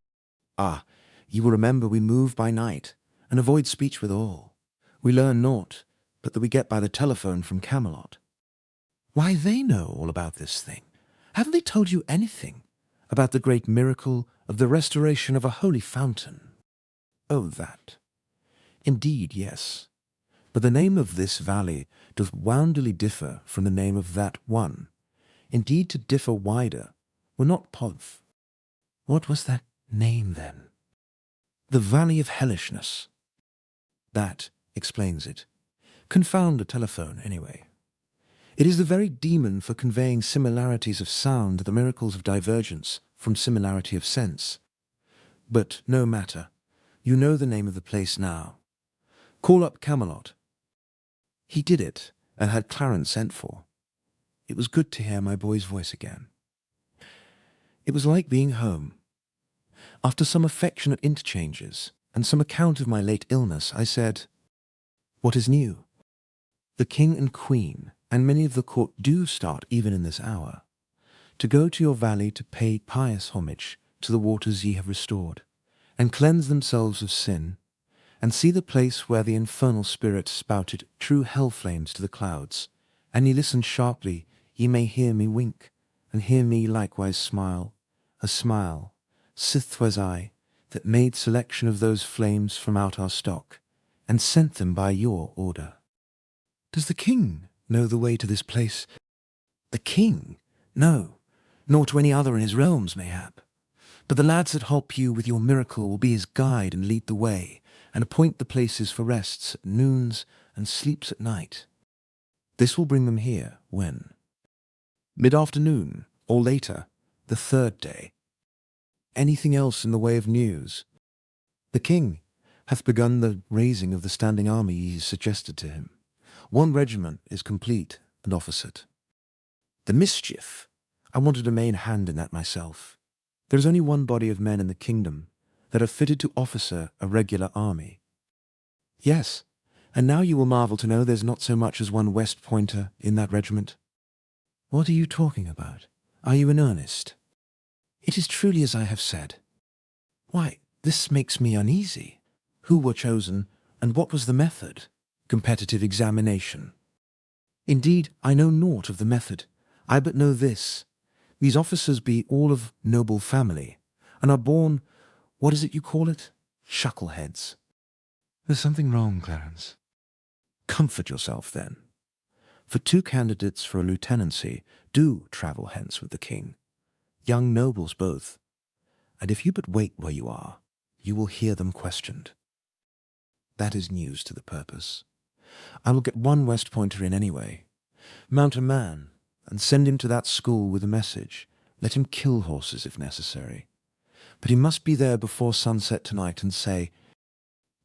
Ah, you will remember we move by night, and avoid speech with all. We learn naught, but that we get by the telephone from Camelot. Why, they know all about this thing. Haven't they told you anything about the great miracle of the restoration of a holy fountain?" "Oh, that. Indeed, yes. But the name of this valley doth woundily differ from the name of that one. Indeed, to differ wider were not Podv." "What was that name, then?" "The Valley of Hellishness." "That explains it. Confound a telephone, anyway. It is the very demon for conveying similarities of sound to the miracles of divergence from similarity of sense. But no matter. You know the name of the place now. Call up Camelot." He did it, and had Clarence sent for. It was good to hear my boy's voice again. It was like being home. After some affectionate interchanges, and some account of my late illness, I said, "What is new?" "The King and Queen, and many of the court do start even in this hour, to go to your valley to pay pious homage to the waters ye have restored, and cleanse themselves of sin, and see the place where the infernal spirit spouted true hell flames to the clouds, and ye listen sharply, ye may hear me wink, and hear me likewise smile, a smile, sith 'twas I that made selection of those flames from out our stock, and sent them by your order." "Does the king know the way to this place?" "The king? No, nor to any other in his realms, mayhap. But the lads that help you with your miracle will be his guide and lead the way, and appoint the places for rests at noons and sleeps at night. This will bring them here, when? Mid-afternoon, or later, the third day. Anything else in the way of news? The king hath begun the raising of the standing army ye suggested to him. 1 regiment is complete and officered. The mischief! I wanted a main hand in that myself. There is only one body of men in the kingdom that are fitted to officer a regular army. Yes, and now you will marvel to know there's not so much as one West Pointer in that regiment." "What are you talking about? Are you in earnest?" "It is truly as I have said." "Why, this makes me uneasy. Who were chosen, and what was the method?" "Competitive examination." "Indeed, I know naught of the method. I but know this. These officers be all of noble family, and are born— what is it you call it? Shuckleheads." "There's something wrong, Clarence." "Comfort yourself, then. For 2 candidates for a lieutenancy do travel hence with the king. Young nobles both. And if you but wait where you are, you will hear them questioned. That is news to the purpose. I will get 1 West Pointer in anyway. Mount a man, and send him to that school with a message. Let him kill horses if necessary. But he must be there before sunset tonight and say,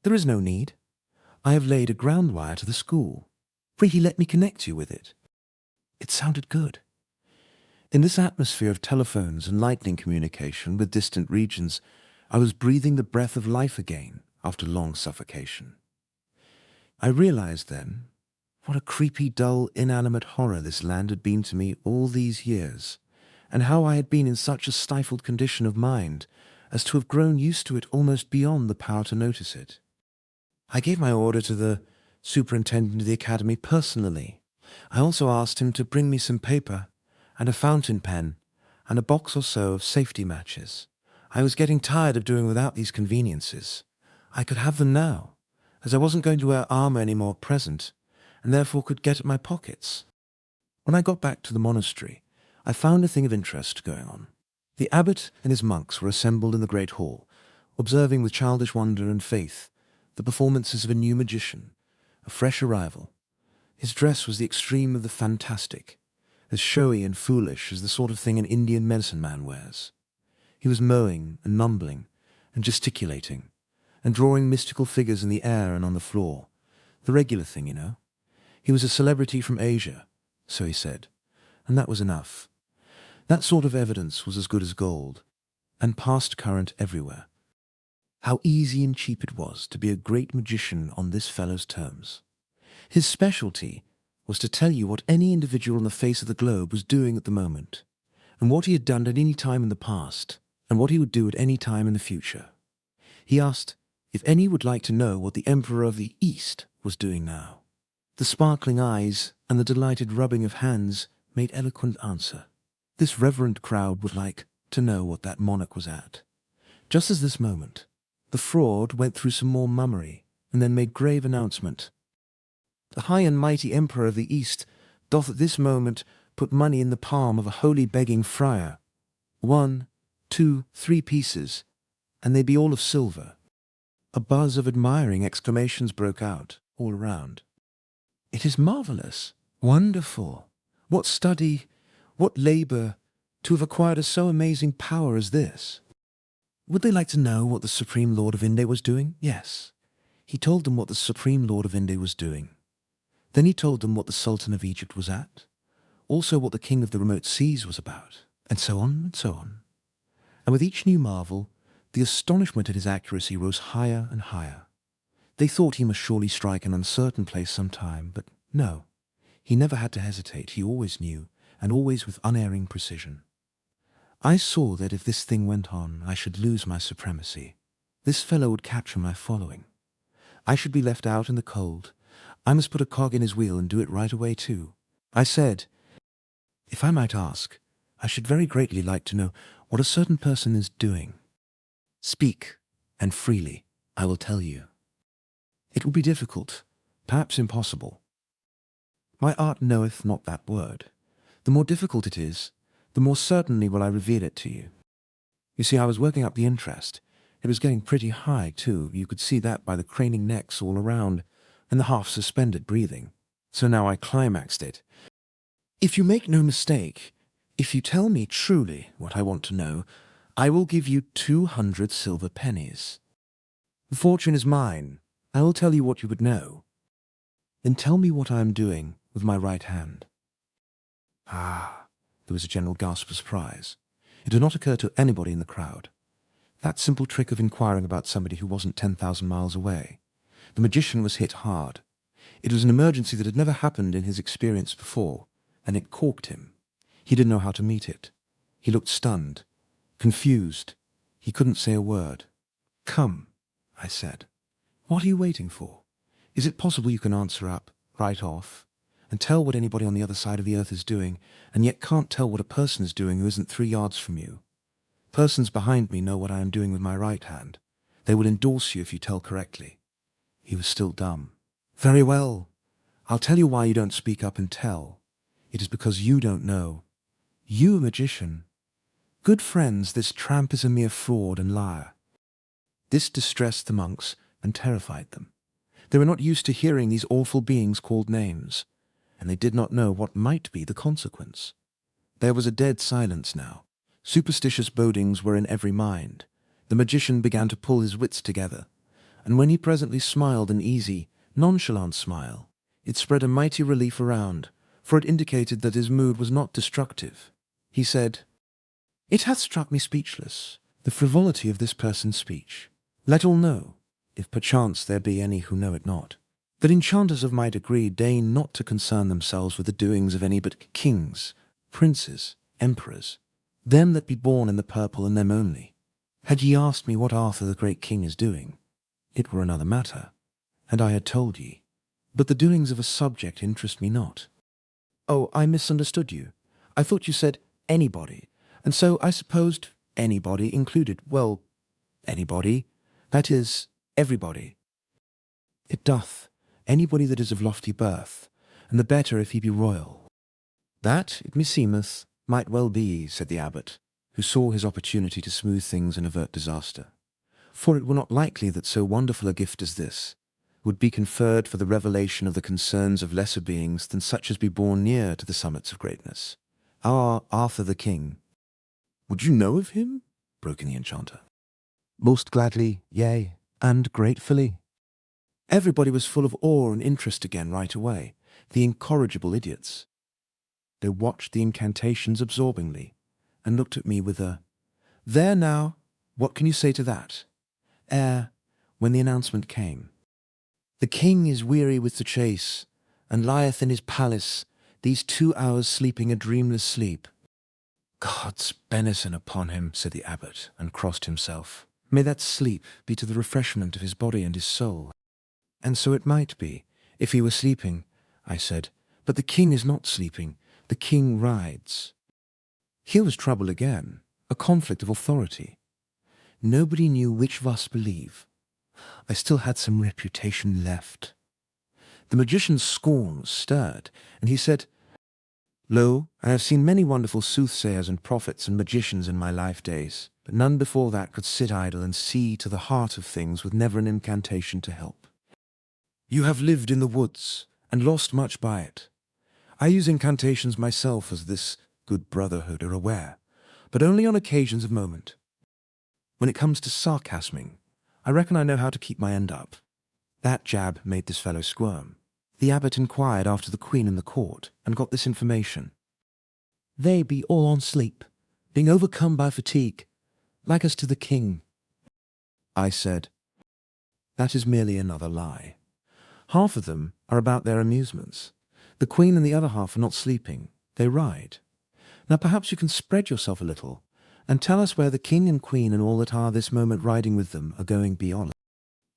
'There is no need. I have laid a ground wire to the school. Pray let me connect you with it.'" It sounded good. In this atmosphere of telephones and lightning communication with distant regions, I was breathing the breath of life again, after long suffocation. I realized then what a creepy, dull, inanimate horror this land had been to me all these years, and how I had been in such a stifled condition of mind as to have grown used to it almost beyond the power to notice it. I gave my order to the superintendent of the academy personally. I also asked him to bring me some paper and a fountain pen and a box or so of safety matches. I was getting tired of doing without these conveniences. I could have them now, as I wasn't going to wear armor any more at present, and therefore could get at my pockets. When I got back to the monastery, I found a thing of interest going on. The abbot and his monks were assembled in the great hall, observing with childish wonder and faith the performances of a new magician, a fresh arrival. His dress was the extreme of the fantastic, as showy and foolish as the sort of thing an Indian medicine man wears. He was mowing and mumbling and gesticulating and drawing mystical figures in the air and on the floor, the regular thing, you know. He was a celebrity from Asia, so he said, and that was enough. That sort of evidence was as good as gold, and passed current everywhere. How easy and cheap it was to be a great magician on this fellow's terms. His specialty was to tell you what any individual on the face of the globe was doing at the moment, and what he had done at any time in the past, and what he would do at any time in the future. He asked if any would like to know what the Emperor of the East was doing now. The sparkling eyes and the delighted rubbing of hands made eloquent answer. This reverent crowd would like to know what that monarch was at. Just as this moment, the fraud went through some more mummery, and then made grave announcement. The high and mighty Emperor of the East doth at this moment put money in the palm of a holy begging friar. 1, 2, 3 pieces, and they be all of silver. A buzz of admiring exclamations broke out all around. It is marvellous, wonderful. What study, what labour, to have acquired a so amazing power as this. Would they like to know what the Supreme Lord of India was doing? Yes. He told them what the Supreme Lord of India was doing. Then he told them what the Sultan of Egypt was at, also what the King of the Remote Seas was about, and so on and so on. And with each new marvel, the astonishment at his accuracy rose higher and higher. They thought he must surely strike an uncertain place some time, but no. He never had to hesitate. He always knew, and always with unerring precision. I saw that if this thing went on, I should lose my supremacy. This fellow would capture my following. I should be left out in the cold. I must put a cog in his wheel and do it right away too. I said, if I might ask, I should very greatly like to know what a certain person is doing. Speak, and freely, I will tell you. It will be difficult, perhaps impossible. My art knoweth not that word. The more difficult it is, the more certainly will I reveal it to you. You see, I was working up the interest. It was getting pretty high, too. You could see that by the craning necks all around, and the half-suspended breathing. So now I climaxed it. If you make no mistake, if you tell me truly what I want to know, I will give you 200 silver pennies. The fortune is mine. I will tell you what you would know. Then tell me what I am doing with my right hand. Ah! There was a general gasp of surprise. It did not occur to anybody in the crowd. That simple trick of inquiring about somebody who wasn't 10,000 miles away. The magician was hit hard. It was an emergency that had never happened in his experience before, and it corked him. He didn't know how to meet it. He looked stunned, confused. He couldn't say a word. Come, I said. What are you waiting for? Is it possible you can answer up, right off, and tell what anybody on the other side of the earth is doing, and yet can't tell what a person is doing who isn't 3 yards from you? Persons behind me know what I am doing with my right hand. They will endorse you if you tell correctly. He was still dumb. Very well. I'll tell you why you don't speak up and tell. It is because you don't know. You a magician. Good friends, this tramp is a mere fraud and liar. This distressed the monks and terrified them. They were not used to hearing these awful beings called names, and they did not know what might be the consequence. There was a dead silence now. Superstitious bodings were in every mind. The magician began to pull his wits together, and when he presently smiled an easy, nonchalant smile, it spread a mighty relief around, for it indicated that his mood was not destructive. He said, "It hath struck me speechless, the frivolity of this person's speech. Let all know, if perchance there be any who know it not, that enchanters of my degree deign not to concern themselves with the doings of any but kings, princes, emperors, them that be born in the purple and them only. Had ye asked me what Arthur the great king is doing, it were another matter, and I had told ye. But the doings of a subject interest me not. Oh, I misunderstood you. I thought you said anybody, and so I supposed anybody included, well, anybody, that is, everybody. It doth, anybody that is of lofty birth, and the better if he be royal. That, it meseemeth, might well be, said the abbot, who saw his opportunity to smooth things and avert disaster. For it were not likely that so wonderful a gift as this would be conferred for the revelation of the concerns of lesser beings than such as be born near to the summits of greatness. Our Arthur the king. Would you know of him? Broke in the enchanter. Most gladly, yea, and gratefully. Everybody was full of awe and interest again right away, the incorrigible idiots. They watched the incantations absorbingly, and looked at me with a, "There now, what can you say to that?" air, when the announcement came. The king is weary with the chase, and lieth in his palace, these 2 hours sleeping a dreamless sleep. God's benison upon him, said the abbot, and crossed himself. May that sleep be to the refreshment of his body and his soul. And so it might be, if he were sleeping, I said, but the king is not sleeping, the king rides. Here was trouble again, a conflict of authority. Nobody knew which of us believe. I still had some reputation left. The magician's scorn was stirred, and he said, Lo, I have seen many wonderful soothsayers and prophets and magicians in my life days, but none before that could sit idle and see to the heart of things with never an incantation to help. You have lived in the woods, and lost much by it. I use incantations myself, as this good brotherhood are aware, but only on occasions of moment. When it comes to sarcasming, I reckon I know how to keep my end up. That jab made this fellow squirm. The abbot inquired after the queen in the court, and got this information. They be all on sleep, being overcome by fatigue, like as to the king. I said, that is merely another lie. Half of them are about their amusements. The queen and the other half are not sleeping, they ride. Now perhaps you can spread yourself a little, and tell us where the king and queen and all that are this moment riding with them are going beyond.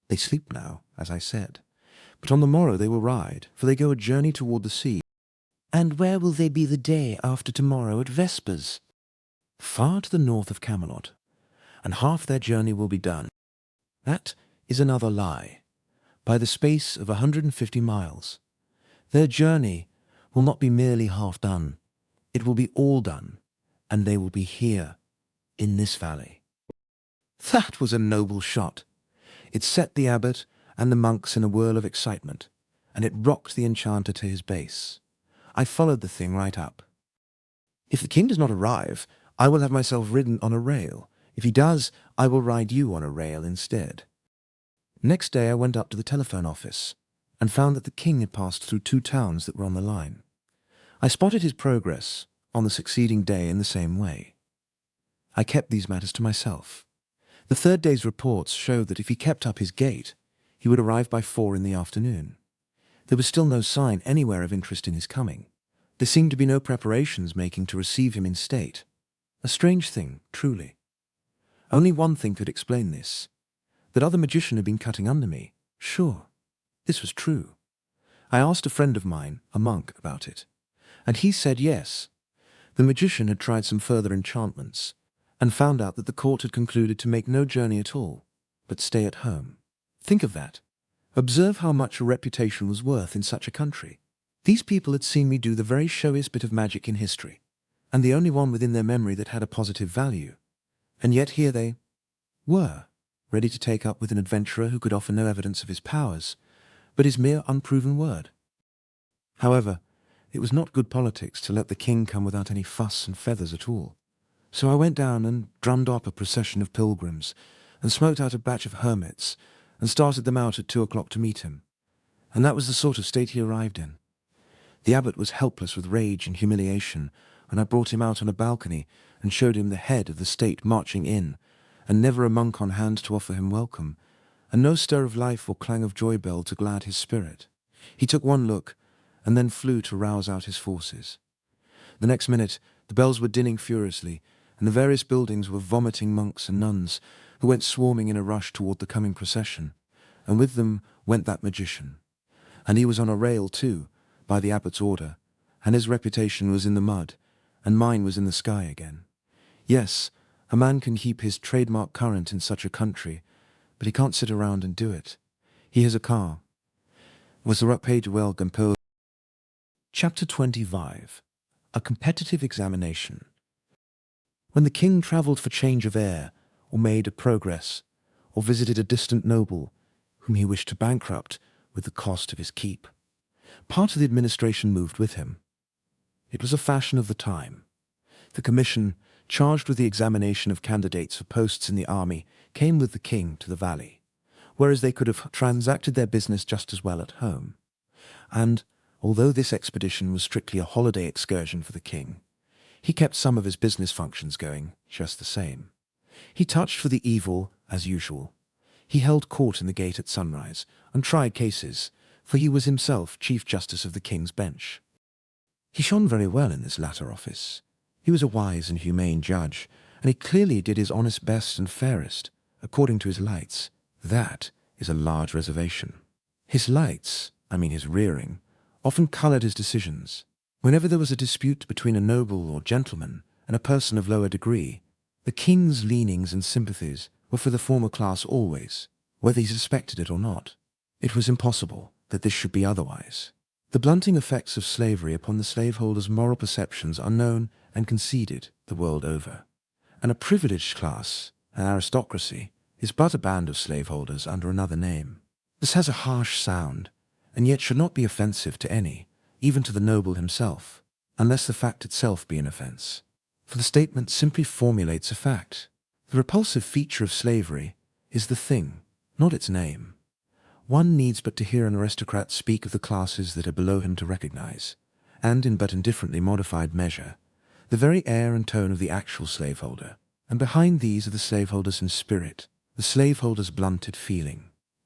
They sleep now, as I said, but on the morrow they will ride, for they go a journey toward the sea. And where will they be the day after tomorrow at vespers? Far to the north of Camelot, and half their journey will be done. That is another lie. By the space of 150 miles. Their journey will not be merely half done. It will be all done, and they will be here, in this valley. That was a noble shot. It set the abbot and the monks in a whirl of excitement, and it rocked the enchanter to his base. I followed the thing right up. If the king does not arrive, I will have myself ridden on a rail. If he does, I will ride you on a rail instead. Next day I went up to the telephone office, and found that the king had passed through 2 towns that were on the line. I spotted his progress on the succeeding day in the same way. I kept these matters to myself. The 3rd day's reports showed that if he kept up his gait, he would arrive by 4 in the afternoon. There was still no sign anywhere of interest in his coming. There seemed to be no preparations making to receive him in state. A strange thing, truly. Only one thing could explain this. That other magician had been cutting under me. Sure, this was true. I asked a friend of mine, a monk, about it, and he said yes. The magician had tried some further enchantments, and found out that the court had concluded to make no journey at all, but stay at home. Think of that. Observe how much a reputation was worth in such a country. These people had seen me do the very showiest bit of magic in history, and the only one within their memory that had a positive value. And yet here they were, ready to take up with an adventurer who could offer no evidence of his powers, but his mere unproven word. However, it was not good politics to let the king come without any fuss and feathers at all. So I went down and drummed up a procession of pilgrims, and smoked out a batch of hermits, and started them out at 2 o'clock to meet him. And that was the sort of state he arrived in. The abbot was helpless with rage and humiliation, and I brought him out on a balcony and showed him the head of the state marching in, and never a monk on hand to offer him welcome, and no stir of life or clang of joy bell to glad his spirit. He took one look, and then flew to rouse out his forces. The next minute, the bells were dinning furiously, and the various buildings were vomiting monks and nuns, who went swarming in a rush toward the coming procession, and with them went that magician. And he was on a rail too, by the abbot's order, and his reputation was in the mud, and mine was in the sky again. Yes, a man can keep his trademark current in such a country, but he can't sit around and do it. He has a car. Was the page well composed? Chapter 25. A competitive examination. When the king travelled for change of air, or made a progress, or visited a distant noble whom he wished to bankrupt with the cost of his keep, part of the administration moved with him. It was a fashion of the time. The commission, charged with the examination of candidates for posts in the army, came with the king to the valley, whereas they could have transacted their business just as well at home. And, although this expedition was strictly a holiday excursion for the king, he kept some of his business functions going just the same. He touched for the evil, as usual. He held court in the gate at sunrise, and tried cases, for he was himself Chief Justice of the King's Bench. He shone very well in this latter office. He was a wise and humane judge, and he clearly did his honest best and fairest, according to his lights. That is a large reservation. His lights, I mean his rearing, often coloured his decisions. Whenever there was a dispute between a noble or gentleman and a person of lower degree, the king's leanings and sympathies were for the former class always, whether he suspected it or not. It was impossible that this should be otherwise. The blunting effects of slavery upon the slaveholders' moral perceptions are known and conceded the world over. And a privileged class, an aristocracy, is but a band of slaveholders under another name. This has a harsh sound, and yet should not be offensive to any, even to the noble himself, unless the fact itself be an offence. For the statement simply formulates a fact. The repulsive feature of slavery is the thing, not its name. One needs but to hear an aristocrat speak of the classes that are below him to recognize, and in but indifferently modified measure, the very air and tone of the actual slaveholder, and behind these are the slaveholders in spirit, the slaveholder's blunted feeling.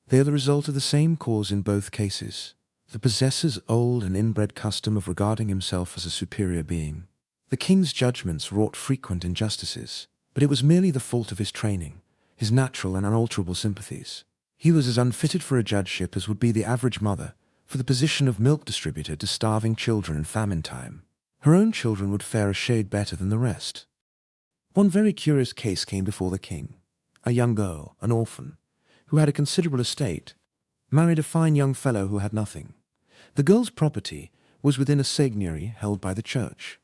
They are the result of the same cause in both cases, the possessor's old and inbred custom of regarding himself as a superior being. The king's judgments wrought frequent injustices, but it was merely the fault of his training, his natural and unalterable sympathies. He was as unfitted for a judgeship as would be the average mother for the position of milk distributor to starving children in famine time. Her own children would fare a shade better than the rest. One very curious case came before the king. A young girl, an orphan, who had a considerable estate, married a fine young fellow who had nothing. The girl's property was within a seigneury held by the church.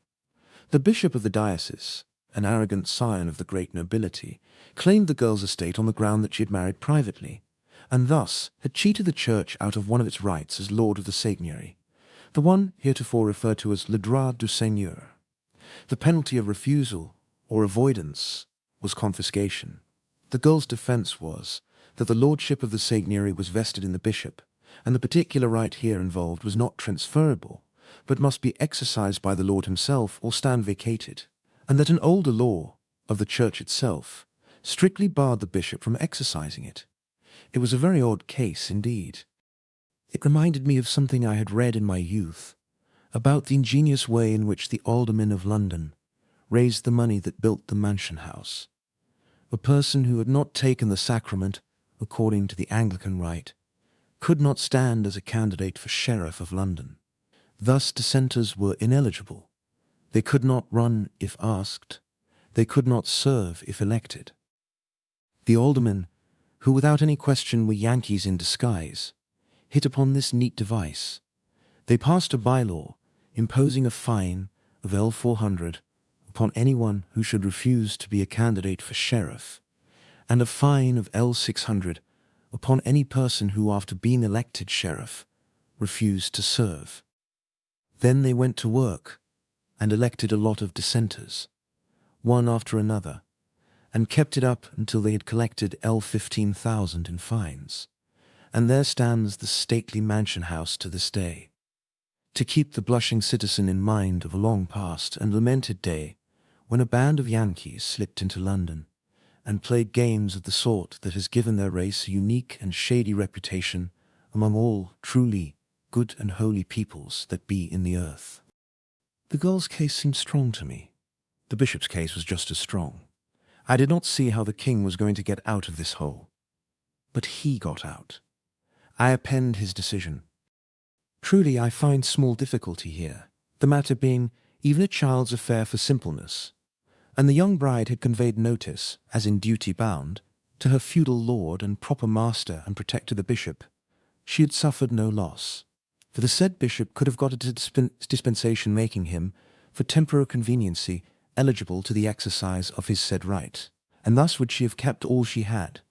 The bishop of the diocese, an arrogant scion of the great nobility, claimed the girl's estate on the ground that she had married privately, and thus had cheated the church out of one of its rights as lord of the seigneury, the one heretofore referred to as le droit du seigneur. The penalty of refusal or avoidance was confiscation. The girl's defence was that the lordship of the seigneury was vested in the bishop, and the particular right here involved was not transferable, but must be exercised by the lord himself or stand vacated, and that an older law of the church itself strictly barred the bishop from exercising it. It was a very odd case indeed. It reminded me of something I had read in my youth, about the ingenious way in which the aldermen of London raised the money that built the Mansion House. A person who had not taken the sacrament according to the Anglican rite could not stand as a candidate for Sheriff of London. Thus dissenters were ineligible. They could not run if asked. They could not serve if elected. The aldermen, who without any question were Yankees in disguise, hit upon this neat device. They passed a bylaw imposing a fine of L400 upon anyone who should refuse to be a candidate for sheriff, and a fine of L600 upon any person who, after being elected sheriff, refused to serve. Then they went to work and elected a lot of dissenters, one after another, and kept it up until they had collected L15,000 in fines. And there stands the stately Mansion House to this day, to keep the blushing citizen in mind of a long past and lamented day when a band of Yankees slipped into London and played games of the sort that has given their race a unique and shady reputation among all truly good and holy peoples that be in the earth. The girl's case seemed strong to me. The bishop's case was just as strong. I did not see how the king was going to get out of this hole. But he got out. I append his decision. Truly I find small difficulty here, the matter being even a child's affair for simpleness, and the young bride had conveyed notice, as in duty bound, to her feudal lord and proper master and protector the bishop. She had suffered no loss, for the said bishop could have got a dispensation making him, for temporal conveniency, eligible to the exercise of his said right, and thus would she have kept all she had,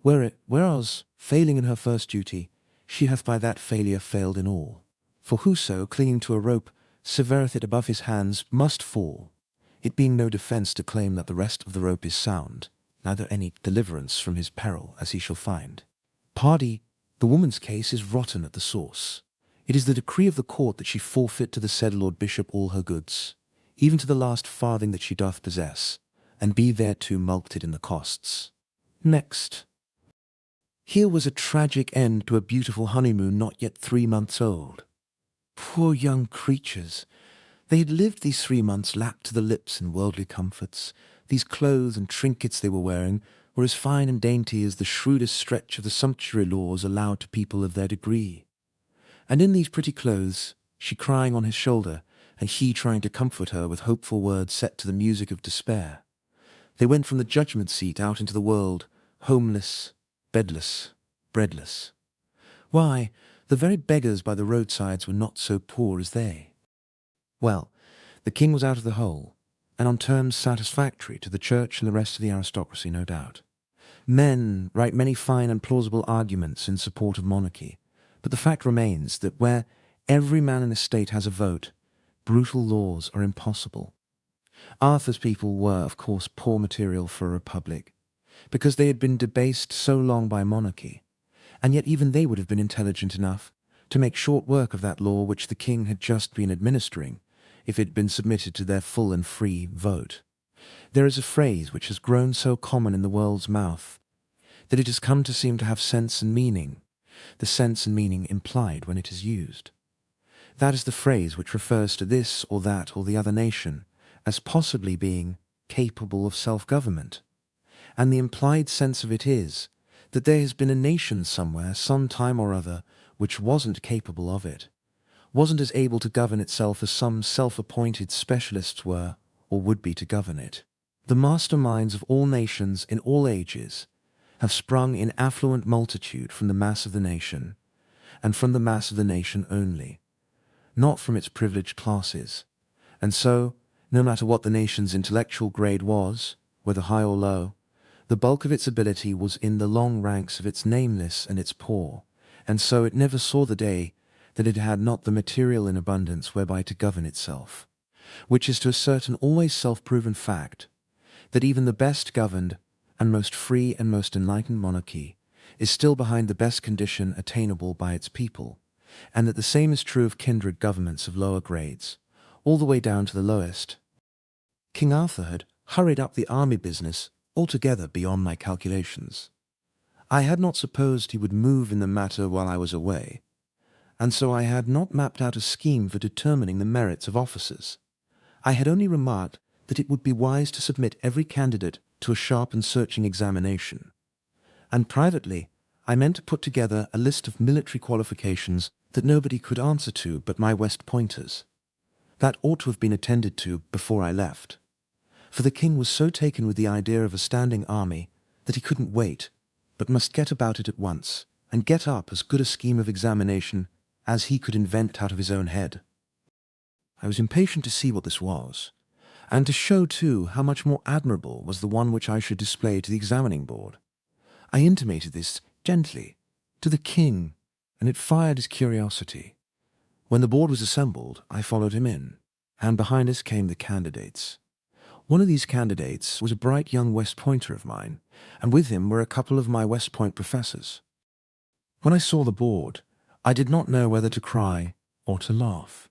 whereas, failing in her first duty, she hath by that failure failed in all. For whoso, clinging to a rope, severeth it above his hands, must fall, it being no defence to claim that the rest of the rope is sound, neither any deliverance from his peril, as he shall find. Pardie, the woman's case is rotten at the source. It is the decree of the court that she forfeit to the said Lord Bishop all her goods, even to the last farthing that she doth possess, and be thereto mulcted in the costs. Next, here was a tragic end to a beautiful honeymoon not yet 3 months old. Poor young creatures! They had lived these 3 months lapped to the lips in worldly comforts. These clothes and trinkets they were wearing were as fine and dainty as the shrewdest stretch of the sumptuary laws allowed to people of their degree. And in these pretty clothes, she crying on his shoulder, and he trying to comfort her with hopeful words set to the music of despair, they went from the judgment seat out into the world, homeless, bedless, breadless. Why, the very beggars by the roadsides were not so poor as they. Well, the king was out of the hole, and on terms satisfactory to the church and the rest of the aristocracy, no doubt. Men write many fine and plausible arguments in support of monarchy, but the fact remains that where every man in the state has a vote, brutal laws are impossible. Arthur's people were, of course, poor material for a republic, because they had been debased so long by monarchy, and yet even they would have been intelligent enough to make short work of that law which the king had just been administering, if it had been submitted to their full and free vote. There is a phrase which has grown so common in the world's mouth that it has come to seem to have sense and meaning, the sense and meaning implied when it is used. That is the phrase which refers to this or that or the other nation as possibly being capable of self-government, and the implied sense of it is that there has been a nation somewhere, some time or other, which wasn't capable of it, wasn't as able to govern itself as some self-appointed specialists were or would be to govern it. The masterminds of all nations in all ages have sprung in affluent multitude from the mass of the nation, and from the mass of the nation only, not from its privileged classes, and so, no matter what the nation's intellectual grade was, whether high or low, the bulk of its ability was in the long ranks of its nameless and its poor, and so it never saw the day that it had not the material in abundance whereby to govern itself, which is to a certain always self-proven fact, that even the best governed and most free and most enlightened monarchy is still behind the best condition attainable by its people, and that the same is true of kindred governments of lower grades, all the way down to the lowest. King Arthur had hurried up the army business altogether beyond my calculations. I had not supposed he would move in the matter while I was away, and so I had not mapped out a scheme for determining the merits of officers. I had only remarked that it would be wise to submit every candidate to a sharp and searching examination, and privately I meant to put together a list of military qualifications that nobody could answer to but my West Pointers. That ought to have been attended to before I left, for the king was so taken with the idea of a standing army that he couldn't wait, but must get about it at once, and get up as good a scheme of examination as he could invent out of his own head. I was impatient to see what this was, and to show, too, how much more admirable was the one which I should display to the examining board. I intimated this gently to the king, and it fired his curiosity. When the board was assembled, I followed him in, and behind us came the candidates. One of these candidates was a bright young West Pointer of mine, and with him were a couple of my West Point professors. When I saw the board, I did not know whether to cry or to laugh.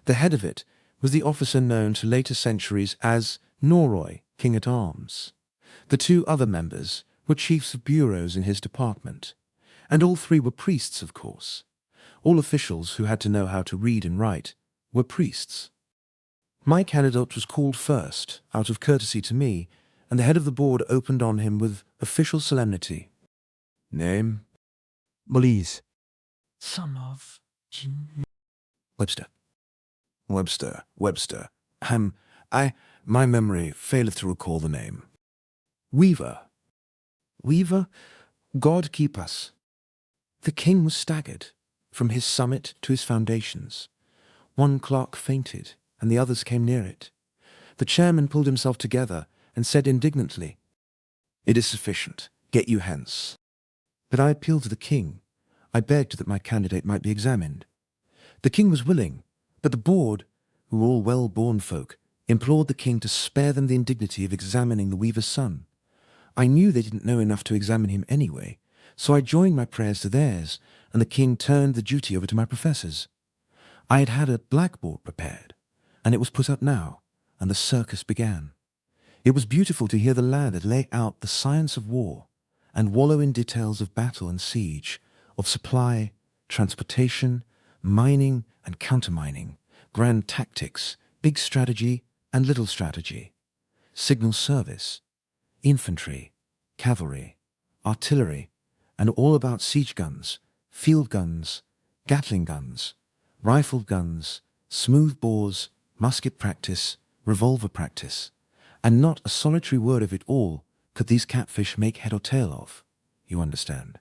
The head of it was the officer known to later centuries as Norroy, King-at-Arms, The two other members were chiefs of bureaus in his department, and all three were priests, of course. All officials who had to know how to read and write were priests. My candidate was called first, out of courtesy to me, and the head of the board opened on him with official solemnity. Name? Molise. Son of Webster. Webster. My memory faileth to recall the name. Weaver. Weaver? God keep us. The king was staggered, from his summit to his foundations. One clerk fainted, and the others came near it. The chairman pulled himself together and said indignantly, "It is sufficient. Get you hence." But I appealed to the king. I begged that my candidate might be examined. The king was willing, but the board, who were all well-born folk, implored the king to spare them the indignity of examining the weaver's son. I knew they didn't know enough to examine him anyway, so I joined my prayers to theirs, and the king turned the duty over to my professors. I had had a blackboard prepared, and it was put up now, and the circus began. It was beautiful to hear the lad lay out the science of war, and wallow in details of battle and siege, of supply, transportation, mining and countermining, grand tactics, big strategy and little strategy, signal service, infantry, cavalry, artillery, and all about siege guns, field guns, Gatling guns, rifled guns, smooth bores, musket practice, revolver practice, and not a solitary word of it all could these catfish make head or tail of, you understand.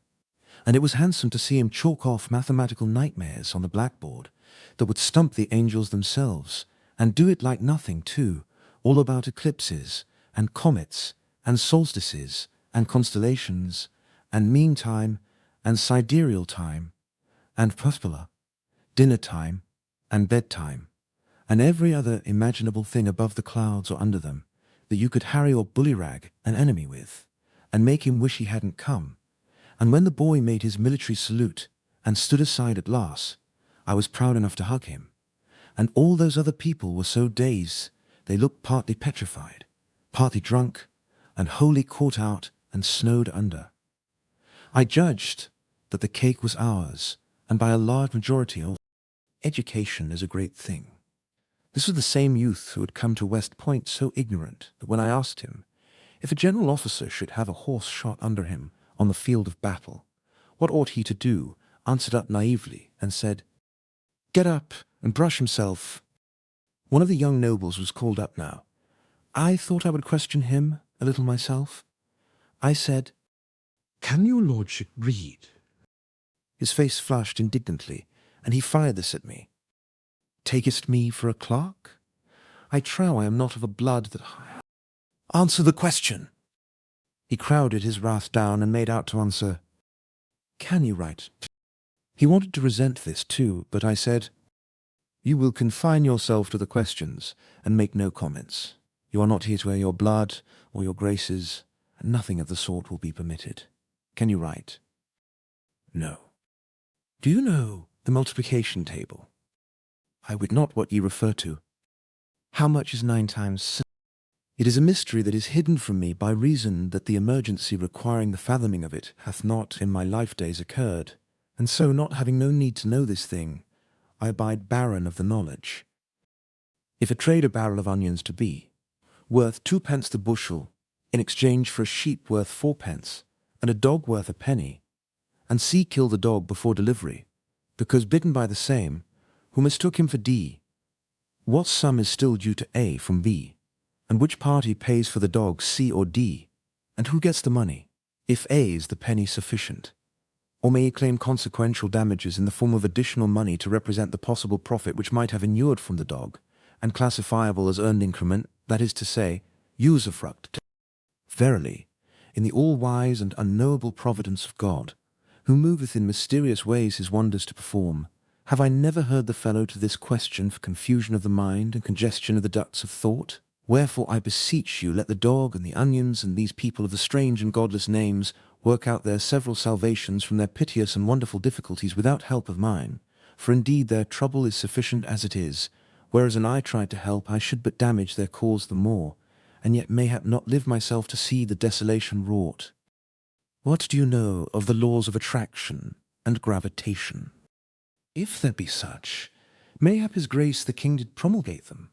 And it was handsome to see him chalk off mathematical nightmares on the blackboard that would stump the angels themselves, and do it like nothing, too, all about eclipses, and comets, and solstices, and constellations, and meantime, and sidereal time, and puspula, dinner time, and bedtime, and every other imaginable thing above the clouds or under them that you could harry or bullyrag an enemy with, and make him wish he hadn't come. And when the boy made his military salute and stood aside at last, I was proud enough to hug him. And all those other people were so dazed they looked partly petrified, partly drunk, and wholly caught out and snowed under. I judged that the cake was ours, and by a large majority of education is a great thing. This was the same youth who had come to West Point so ignorant that when I asked him, if a general officer should have a horse shot under him on the field of battle, what ought he to do, answered up naively and said, "Get up and brush himself." One of the young nobles was called up now. I thought I would question him a little myself. I said, "Can your lordship read?" His face flushed indignantly, and he fired this at me. "Takest me for a clerk? I trow I am not of a blood that Answer the question." He crowded his wrath down and made out to answer, "Can you write?" He wanted to resent this too, but I said, "You will confine yourself to the questions and make no comments. You are not here to air your blood or your graces, and nothing of the sort will be permitted. Can you write?" "No." "Do you know the multiplication table?" "I would not what ye refer to." "How much is 9 times 6? It is a mystery that is hidden from me by reason that the emergency requiring the fathoming of it hath not in my life days occurred, and so not having no need to know this thing, I abide barren of the knowledge. If a trader barrel of onions to be, worth 2 pence the bushel, in exchange for a sheep worth 4 pence, and a dog worth a penny, and C kill the dog before delivery, because bitten by the same, who mistook him for D, what sum is still due to A from B? And which party pays for the dog, C or D? And who gets the money, if A is the penny sufficient? Or may he claim consequential damages in the form of additional money to represent the possible profit which might have inured from the dog, and classifiable as earned increment, that is to say, usufruct? Verily, in the all-wise and unknowable providence of God, who moveth in mysterious ways his wonders to perform, have I never heard the fellow to this question for confusion of the mind and congestion of the ducts of thought? Wherefore I beseech you, let the dog and the onions and these people of the strange and godless names work out their several salvations from their piteous and wonderful difficulties without help of mine. For indeed their trouble is sufficient as it is, whereas an I tried to help I should but damage their cause the more, and yet mayhap not live myself to see the desolation wrought. What do you know of the laws of attraction and gravitation? If there be such, mayhap his grace the king did promulgate them,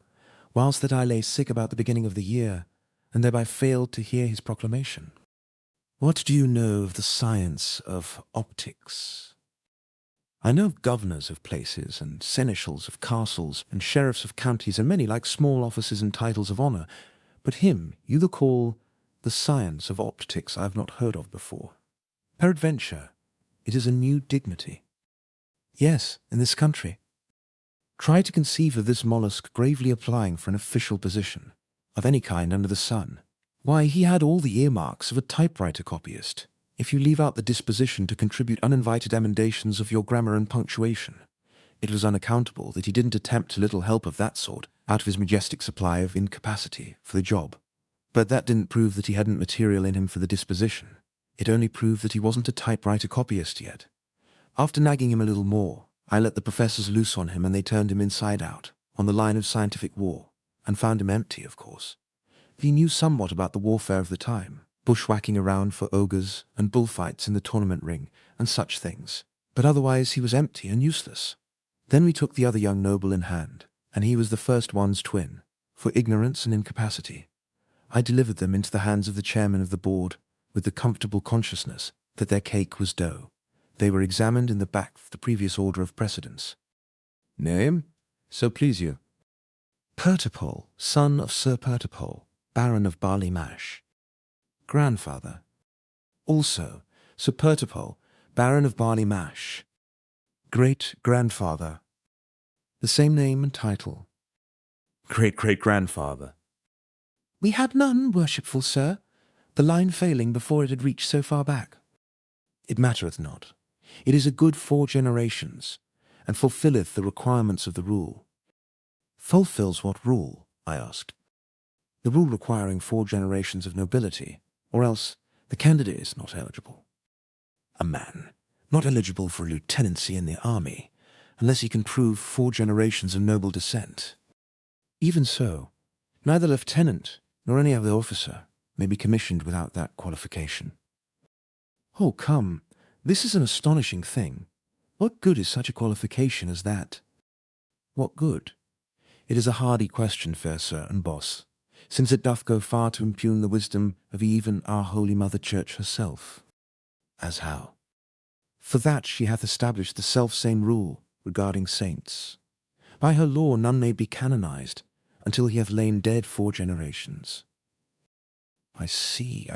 whilst that I lay sick about the beginning of the year, and thereby failed to hear his proclamation. What do you know of the science of optics? I know of governors of places, and seneschals of castles, and sheriffs of counties, and many like small offices and titles of honour, but him you the call the science of optics I have not heard of before. Peradventure, it is a new dignity. Yes, in this country. Try to conceive of this mollusk gravely applying for an official position, of any kind under the sun. Why, he had all the earmarks of a typewriter copyist, if you leave out the disposition to contribute uninvited emendations of your grammar and punctuation. It was unaccountable that he didn't attempt a little help of that sort out of his majestic supply of incapacity for the job. But that didn't prove that he hadn't material in him for the disposition. It only proved that he wasn't a typewriter copyist yet. After nagging him a little more, I let the professors loose on him and they turned him inside out, on the line of scientific war, and found him empty, of course. He knew somewhat about the warfare of the time, bushwhacking around for ogres and bullfights in the tournament ring and such things, but otherwise he was empty and useless. Then we took the other young noble in hand, and he was the first one's twin, for ignorance and incapacity. I delivered them into the hands of the chairman of the board, with the comfortable consciousness that their cake was dough. They were examined in the back of the previous order of precedence. Name, so please you. Pertipole, son of Sir Pertipole, Baron of Barley Mash. Grandfather. Also, Sir Pertipole, Baron of Barley Mash. Great-grandfather. The same name and title. Great-great-grandfather. We had none, worshipful sir, the line failing before it had reached so far back. It mattereth not. It is a good 4 generations, and fulfilleth the requirements of the rule. Fulfills what rule? I asked. The rule requiring 4 generations of nobility, or else the candidate is not eligible. A man, not eligible for a lieutenancy in the army, unless he can prove 4 generations of noble descent. Even so, neither lieutenant nor any other officer may be commissioned without that qualification. Oh, come, this is an astonishing thing. What good is such a qualification as that? What good? It is a hardy question, fair sir and boss, since it doth go far to impugn the wisdom of even our Holy Mother Church herself. As how? For that she hath established the self-same rule regarding saints. By her law none may be canonized until he hath lain dead 4 generations. I see.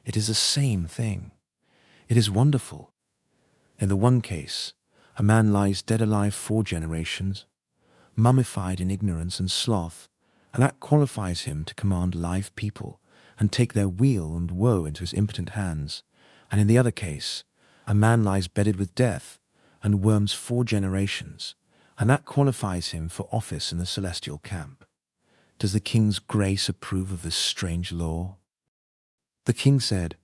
It is the same thing. It is wonderful. In the one case, a man lies dead alive 4 generations, mummified in ignorance and sloth, and that qualifies him to command live people and take their weal and woe into his impotent hands. And in the other case, a man lies bedded with death and worms 4 generations, and that qualifies him for office in the celestial camp. Does the king's grace approve of this strange law? The king said,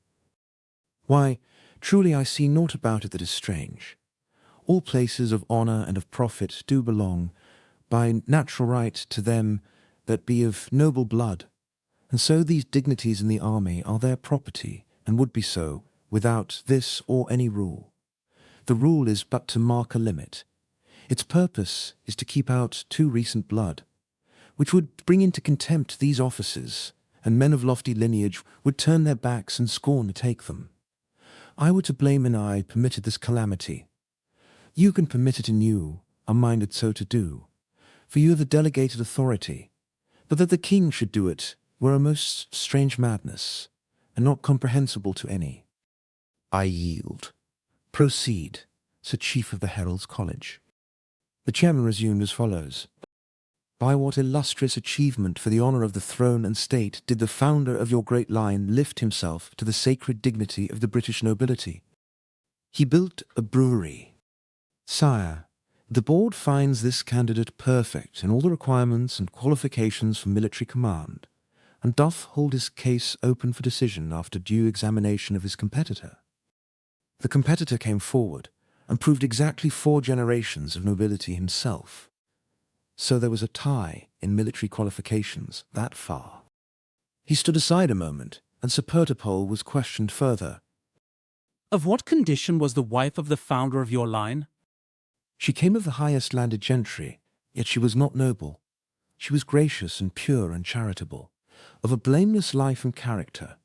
Why, truly I see naught about it that is strange. All places of honour and of profit do belong, by natural right, to them that be of noble blood, and so these dignities in the army are their property, and would be so, without this or any rule. The rule is but to mark a limit. Its purpose is to keep out too recent blood, which would bring into contempt these offices, and men of lofty lineage would turn their backs and scorn to take them. I were to blame an I permitted this calamity. You can permit it in you, are minded so to do, for you are the delegated authority, but that the king should do it were a most strange madness, and not comprehensible to any. I yield. Proceed, Sir Chief of the Heralds' College. The chairman resumed as follows. By what illustrious achievement for the honour of the throne and state did the founder of your great line lift himself to the sacred dignity of the British nobility? He built a brewery. Sire, the board finds this candidate perfect in all the requirements and qualifications for military command, and doth hold his case open for decision after due examination of his competitor. The competitor came forward and proved exactly 4 generations of nobility himself. So there was a tie in military qualifications that far. He stood aside a moment, and Sir Pertipole was questioned further. Of what condition was the wife of the founder of your line? She came of the highest landed gentry, yet she was not noble. She was gracious and pure and charitable, of a blameless life and character,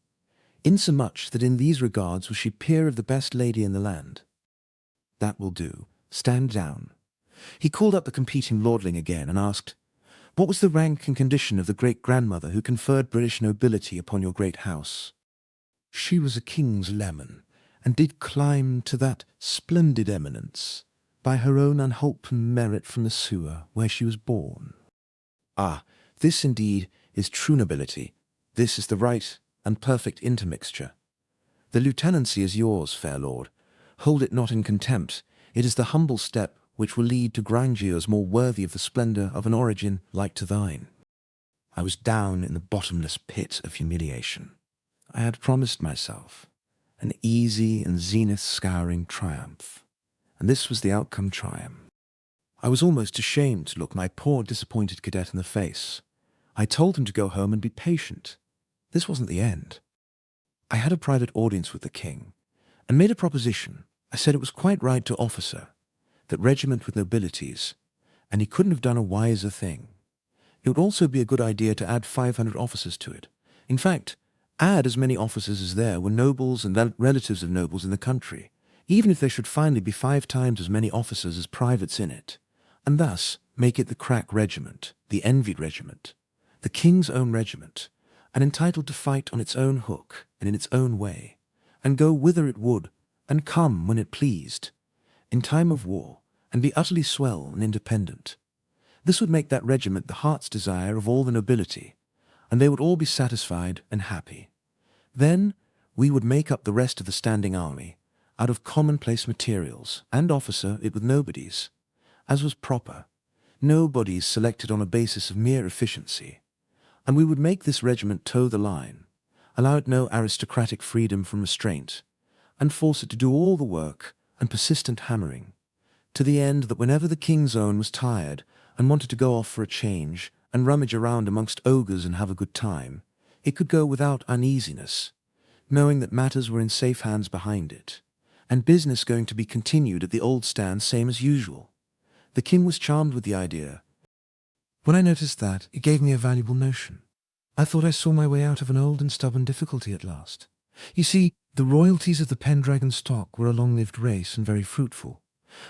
insomuch that in these regards was she peer of the best lady in the land. That will do. Stand down. He called up the competing lordling again and asked, what was the rank and condition of the great-grandmother who conferred British nobility upon your great house? She was a king's leman, and did climb to that splendid eminence by her own unholpen merit from the sewer where she was born. Ah, this indeed is true nobility. This is the right and perfect intermixture. The lieutenancy is yours, fair lord. Hold it not in contempt. It is the humble step which will lead to grandeurs more worthy of the splendour of an origin like to thine. I was down in the bottomless pit of humiliation. I had promised myself an easy and zenith-scouring triumph, and this was the outcome triumph. I was almost ashamed to look my poor disappointed cadet in the face. I told him to go home and be patient. This wasn't the end. I had a private audience with the king, and made a proposition. I said it was quite right to officer that regiment with nobilities, and he couldn't have done a wiser thing. It would also be a good idea to add 500 officers to it. In fact, add as many officers as there were nobles and relatives of nobles in the country, even if there should finally be 5 times as many officers as privates in it, and thus make it the crack regiment, the envied regiment, the king's own regiment, and entitled to fight on its own hook and in its own way, and go whither it would, and come when it pleased, in time of war, and be utterly swell and independent. This would make that regiment the heart's desire of all the nobility, and they would all be satisfied and happy. Then we would make up the rest of the standing army out of commonplace materials, and officer it with nobodies, as was proper, nobodies selected on a basis of mere efficiency, and we would make this regiment toe the line, allow it no aristocratic freedom from restraint, and force it to do all the work and persistent hammering, to the end that whenever the king's own was tired and wanted to go off for a change and rummage around amongst ogres and have a good time, it could go without uneasiness, knowing that matters were in safe hands behind it, and business going to be continued at the old stand same as usual. The king was charmed with the idea. When I noticed that, it gave me a valuable notion. I thought I saw my way out of an old and stubborn difficulty at last. You see, the royalties of the Pendragon stock were a long-lived race and very fruitful.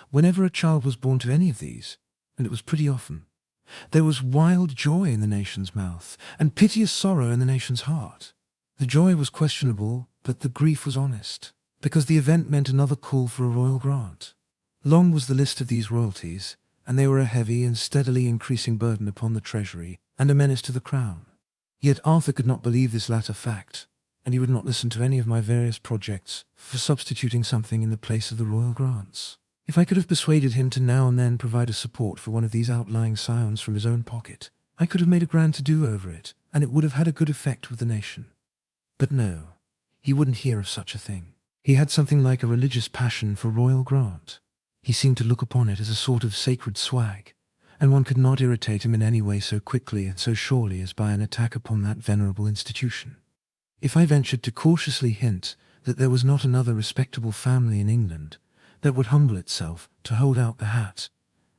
Whenever a child was born to any of these, and it was pretty often, there was wild joy in the nation's mouth, and piteous sorrow in the nation's heart. The joy was questionable, but the grief was honest, because the event meant another call for a royal grant. Long was the list of these royalties, and they were a heavy and steadily increasing burden upon the treasury, and a menace to the crown. Yet Arthur could not believe this latter fact, and he would not listen to any of my various projects for substituting something in the place of the royal grants. If I could have persuaded him to now and then provide a support for one of these outlying scions from his own pocket, I could have made a grand to-do over it, and it would have had a good effect with the nation. But no, he wouldn't hear of such a thing. He had something like a religious passion for royal grant. He seemed to look upon it as a sort of sacred swag, and one could not irritate him in any way so quickly and so surely as by an attack upon that venerable institution. If I ventured to cautiously hint that there was not another respectable family in England that would humble itself to hold out the hat,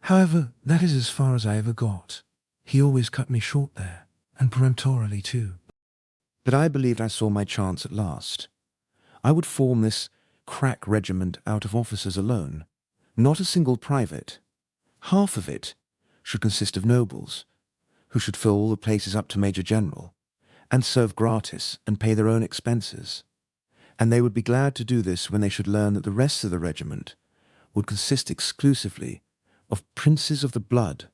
however, that is as far as I ever got. He always cut me short there, and peremptorily too. But I believed I saw my chance at last. I would form this crack regiment out of officers alone, not a single private. Half of it should consist of nobles, who should fill all the places up to Major General, and serve gratis and pay their own expenses. And they would be glad to do this when they should learn that the rest of the regiment would consist exclusively of princes of the blood.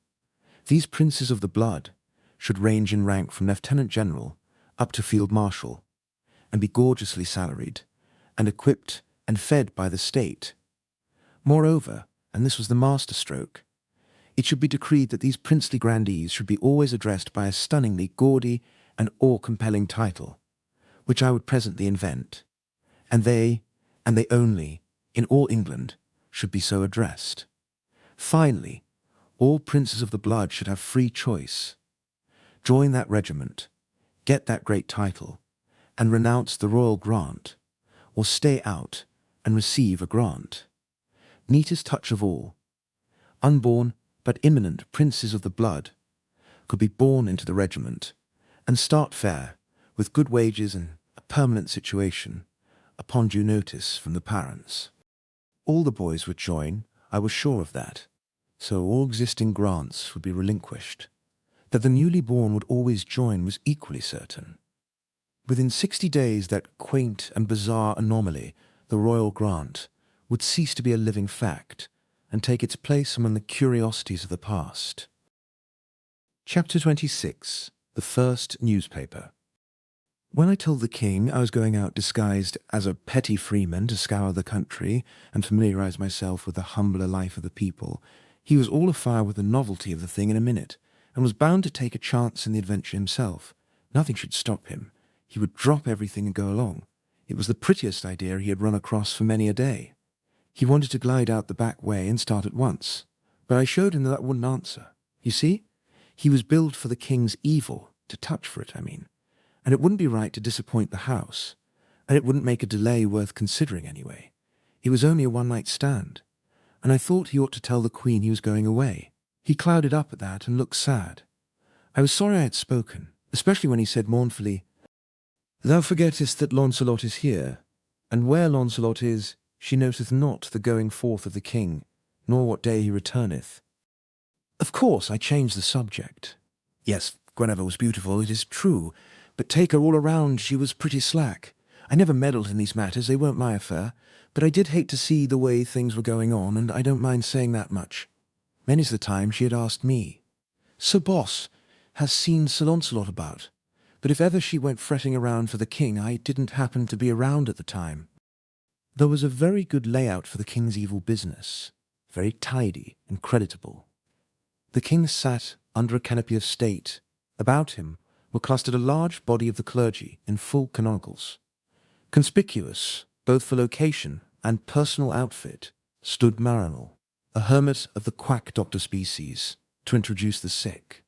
These princes of the blood should range in rank from lieutenant general up to field marshal, and be gorgeously salaried, and equipped and fed by the state. Moreover, and this was the master stroke, it should be decreed that these princely grandees should be always addressed by a stunningly gaudy and awe-compelling title, which I would presently invent, and they only, in all England, should be so addressed. Finally, all princes of the blood should have free choice. Join that regiment, get that great title, and renounce the royal grant, or stay out and receive a grant. Neatest touch of all, unborn but imminent princes of the blood could be born into the regiment, and start fair, with good wages and a permanent situation, upon due notice from the parents. All the boys would join, I was sure of that, so all existing grants would be relinquished. That the newly born would always join was equally certain. Within 60 days that quaint and bizarre anomaly, the royal grant, would cease to be a living fact, and take its place among the curiosities of the past. Chapter 26. The First Newspaper. When I told the king I was going out disguised as a petty freeman to scour the country and familiarize myself with the humbler life of the people, he was all afire with the novelty of the thing in a minute, and was bound to take a chance in the adventure himself. Nothing should stop him. He would drop everything and go along. It was the prettiest idea he had run across for many a day. He wanted to glide out the back way and start at once, but I showed him that wouldn't answer. You see, he was billed for the king's evil, to touch for it, I mean, and it wouldn't be right to disappoint the house, and it wouldn't make a delay worth considering anyway. It was only a one-night stand, and I thought he ought to tell the queen he was going away. He clouded up at that and looked sad. I was sorry I had spoken, especially when he said mournfully, "Thou forgettest that Launcelot is here, and where Launcelot is, she noteth not the going forth of the king, nor what day he returneth." Of course I changed the subject. Yes, Guinevere was beautiful, it is true, but take her all around, she was pretty slack. I never meddled in these matters, they weren't my affair, but I did hate to see the way things were going on, and I don't mind saying that much. Many's the time she had asked me, "Sir Boss has seen Sir Launcelot about," but if ever she went fretting around for the king, I didn't happen to be around at the time. There was a very good layout for the king's evil business, very tidy and creditable. The king sat under a canopy of state. About him were clustered a large body of the clergy in full canonicals. Conspicuous, both for location and personal outfit, stood Marinal, a hermit of the quack doctor species, to introduce the sick.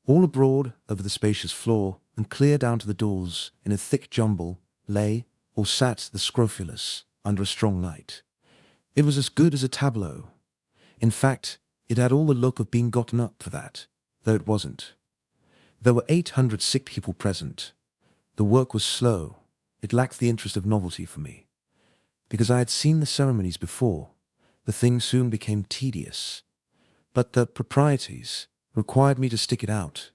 All abroad over the spacious floor, and clear down to the doors, in a thick jumble, lay or sat the scrofulous under a strong light. It was as good as a tableau. In fact, it had all the look of being gotten up for that, though it wasn't. There were 800 sick people present. The work was slow. It lacked the interest of novelty for me. Because I had seen the ceremonies before, the thing soon became tedious. But the proprieties required me to stick it out.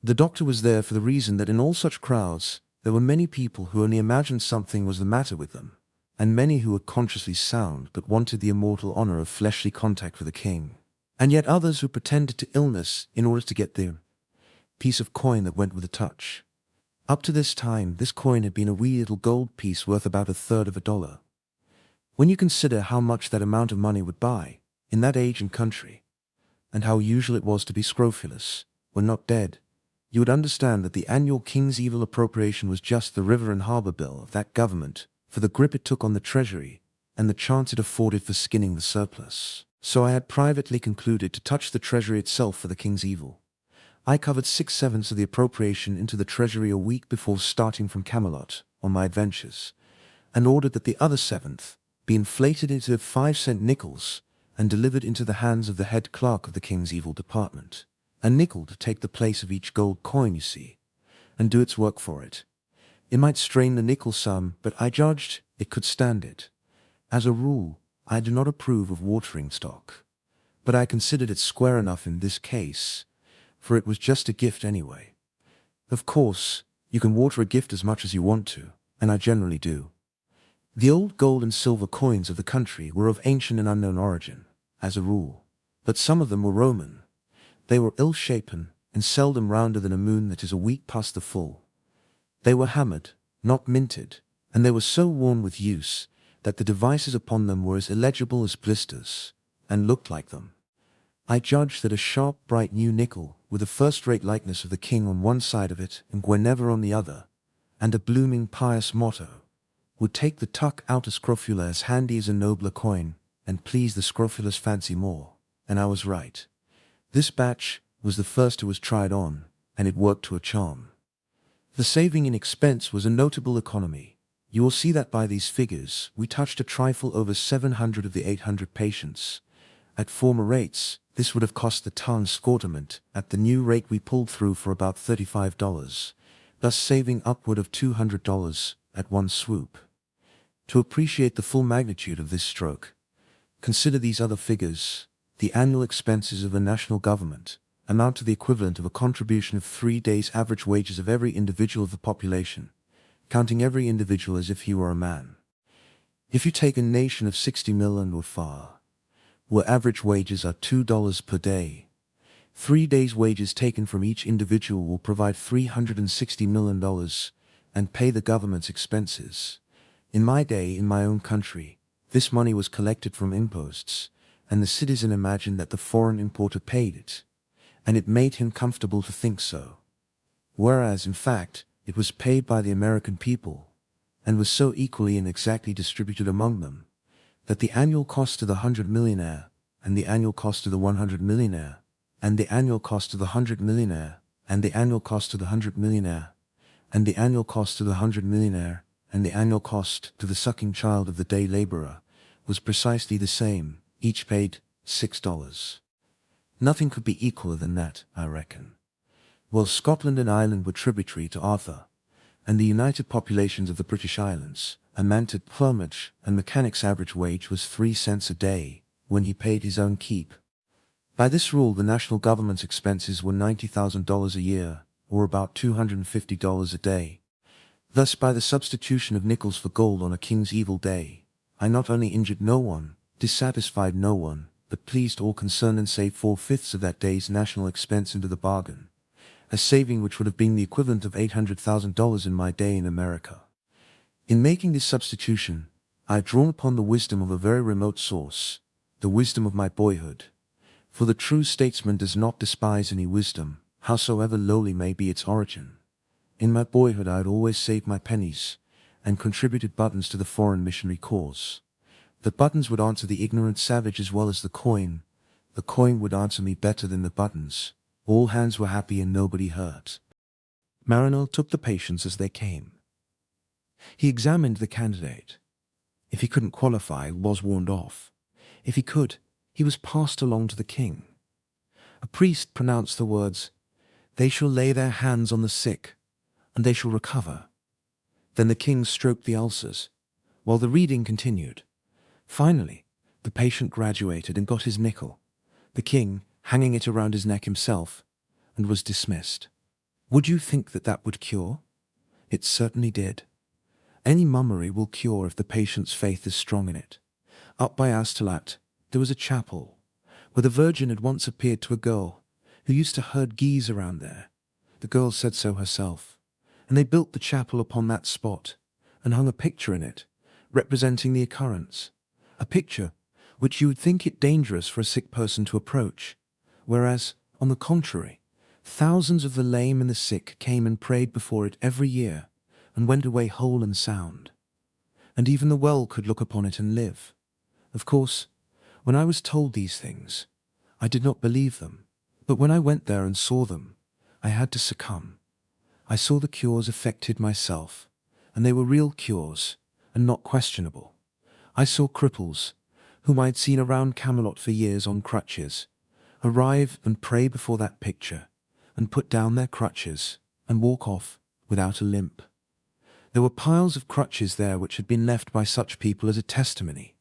The doctor was there for the reason that in all such crowds there were many people who only imagined something was the matter with them, and many who were consciously sound but wanted the immortal honor of fleshly contact with the king, and yet others who pretended to illness in order to get the piece of coin that went with the touch. Up to this time, this coin had been a wee little gold piece worth about $1/3. When you consider how much that amount of money would buy, in that age and country, and how usual it was to be scrofulous when not dead, you would understand that the annual King's Evil appropriation was just the river and harbour bill of that government for the grip it took on the treasury and the chance it afforded for skinning the surplus. So I had privately concluded to touch the treasury itself for the King's Evil. I covered 6/7 of the appropriation into the treasury a week before starting from Camelot on my adventures, and ordered that the other 7th be inflated into 5-cent nickels and delivered into the hands of the head clerk of the King's Evil department. A nickel to take the place of each gold coin, you see, and do its work for it. It might strain the nickel some, but I judged it could stand it. As a rule, I do not approve of watering stock, but I considered it square enough in this case, for it was just a gift anyway. Of course, you can water a gift as much as you want to, and I generally do. The old gold and silver coins of the country were of ancient and unknown origin, as a rule, but some of them were Roman. They were ill-shapen and seldom rounder than a moon that is a week past the full. They were hammered, not minted, and they were so worn with use that the devices upon them were as illegible as blisters, and looked like them. I judged that a sharp, bright new nickel, with a first-rate likeness of the king on one side of it and Guinevere on the other, and a blooming pious motto, would take the tuck out of scrofula as handy as a nobler coin, and please the scrofula's fancy more, and I was right. This batch was the first who was tried on, and it worked to a charm. The saving in expense was a notable economy. You will see that by these figures, we touched a trifle over 700 of the 800 patients. At former rates, this would have cost the town scortament. At the new rate we pulled through for about $35, thus saving upward of $200 at one swoop. To appreciate the full magnitude of this stroke, consider these other figures. The annual expenses of the national government amount to the equivalent of a contribution of 3 days' average wages of every individual of the population, counting every individual as if he were a man. If you take a nation of 60 million or far, where average wages are $2 per day, 3 days' wages taken from each individual will provide $360 million and pay the government's expenses. In my day, in my own country, this money was collected from imposts, and the citizen imagined that the foreign importer paid it, and it made him comfortable to think so. Whereas, in fact, it was paid by the American people, and was so equally and exactly distributed among them, that the annual cost to the 100 millionaire, and the annual cost to the 100 millionaire, and the annual cost to the 100 millionaire, and the annual cost to the 100 millionaire, and the annual cost to the 100 millionaire, and the annual cost to the sucking child of the day laborer was precisely the same. Each paid $6. Nothing could be equaler than that, I reckon. Well, Scotland and Ireland were tributary to Arthur, and the united populations of the British Islands, a man to plumage and mechanic's average wage was 3 cents a day when he paid his own keep. By this rule, the national government's expenses were $90,000 a year, or about $250 a day. Thus, by the substitution of nickels for gold on a king's evil day, I not only injured no one, dissatisfied no one, but pleased all concerned and saved 4/5 of that day's national expense into the bargain, a saving which would have been the equivalent of $800,000 in my day in America. In making this substitution, I have drawn upon the wisdom of a very remote source, the wisdom of my boyhood. For the true statesman does not despise any wisdom, howsoever lowly may be its origin. In my boyhood I had always saved my pennies, and contributed buttons to the foreign missionary cause. The buttons would answer the ignorant savage as well as the coin. The coin would answer me better than the buttons. All hands were happy and nobody hurt. Marino took the patients as they came. He examined the candidate. If he couldn't qualify, was warned off. If he could, he was passed along to the king. A priest pronounced the words, "They shall lay their hands on the sick, and they shall recover." Then the king stroked the ulcers, while the reading continued. Finally, the patient graduated and got his nickel, the king hanging it around his neck himself, and was dismissed. Would you think that that would cure? It certainly did. Any mummery will cure if the patient's faith is strong in it. Up by Astolat, there was a chapel, where the Virgin had once appeared to a girl who used to herd geese around there. The girl said so herself, and they built the chapel upon that spot, and hung a picture in it, representing the occurrence. A picture which you would think it dangerous for a sick person to approach, whereas, on the contrary, thousands of the lame and the sick came and prayed before it every year, and went away whole and sound. And even the well could look upon it and live. Of course, when I was told these things, I did not believe them, but when I went there and saw them, I had to succumb. I saw the cures effected myself, and they were real cures, and not questionable. I saw cripples, whom I had seen around Camelot for years on crutches, arrive and pray before that picture, and put down their crutches, and walk off without a limp. There were piles of crutches there which had been left by such people as a testimony.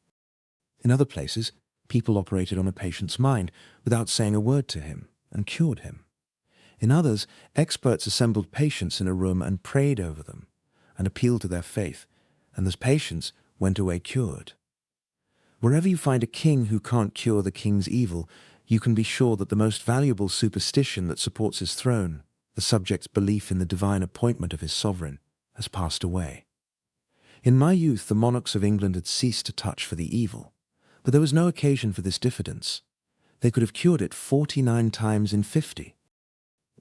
In other places, people operated on a patient's mind without saying a word to him, and cured him. In others, experts assembled patients in a room and prayed over them, and appealed to their faith, and those patients went away cured. Wherever you find a king who can't cure the king's evil, you can be sure that the most valuable superstition that supports his throne, the subject's belief in the divine appointment of his sovereign, has passed away. In my youth, the monarchs of England had ceased to touch for the evil, but there was no occasion for this diffidence. They could have cured it 49 times in 50.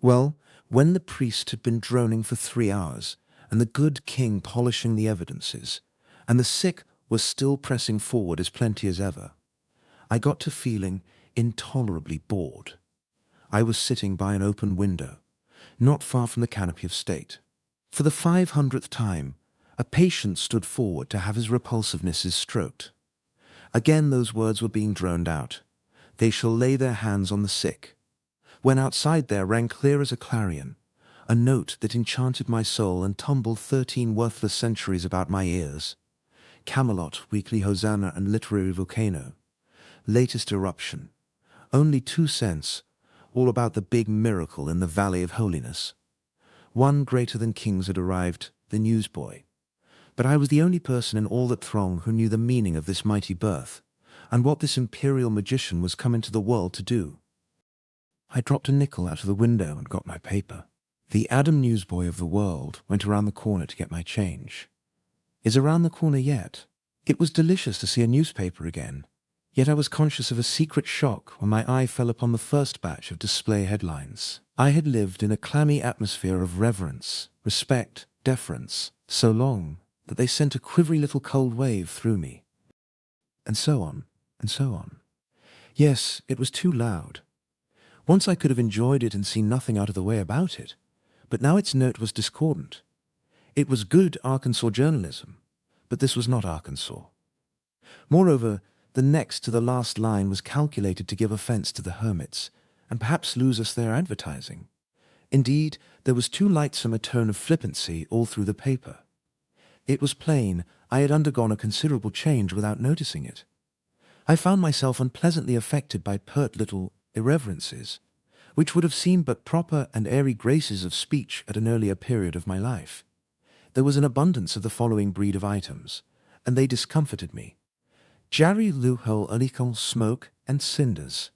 Well, when the priest had been droning for 3 hours, and the good king polishing the evidences, and the sick were still pressing forward as plenty as ever, I got to feeling intolerably bored. I was sitting by an open window, not far from the canopy of state. For the 500th time, a patient stood forward to have his repulsivenesses stroked. Again those words were being droned out. They shall lay their hands on the sick. When outside there rang clear as a clarion, a note that enchanted my soul and tumbled 13 worthless centuries about my ears. Camelot, Weekly Hosanna, and Literary Volcano. Latest eruption. Only 2 cents, all about the big miracle in the Valley of Holiness. One greater than kings had arrived, the newsboy. But I was the only person in all that throng who knew the meaning of this mighty birth, and what this imperial magician was come into the world to do. I dropped a nickel out of the window and got my paper. The Adam newsboy of the world went around the corner to get my change. Is around the corner yet. It was delicious to see a newspaper again, yet I was conscious of a secret shock when my eye fell upon the first batch of display headlines. I had lived in a clammy atmosphere of reverence, respect, deference, so long that they sent a quivery little cold wave through me. And so on, and so on. Yes, it was too loud. Once I could have enjoyed it and seen nothing out of the way about it, but now its note was discordant. It was good Arkansas journalism, but this was not Arkansas. Moreover, the next to the last line was calculated to give offence to the hermits, and perhaps lose us their advertising. Indeed, there was too lightsome a tone of flippancy all through the paper. It was plain I had undergone a considerable change without noticing it. I found myself unpleasantly affected by pert little irreverences, which would have seemed but proper and airy graces of speech at an earlier period of my life. There was an abundance of the following breed of items, and they discomforted me. Jarry Luhol Alicon smoke and cinders.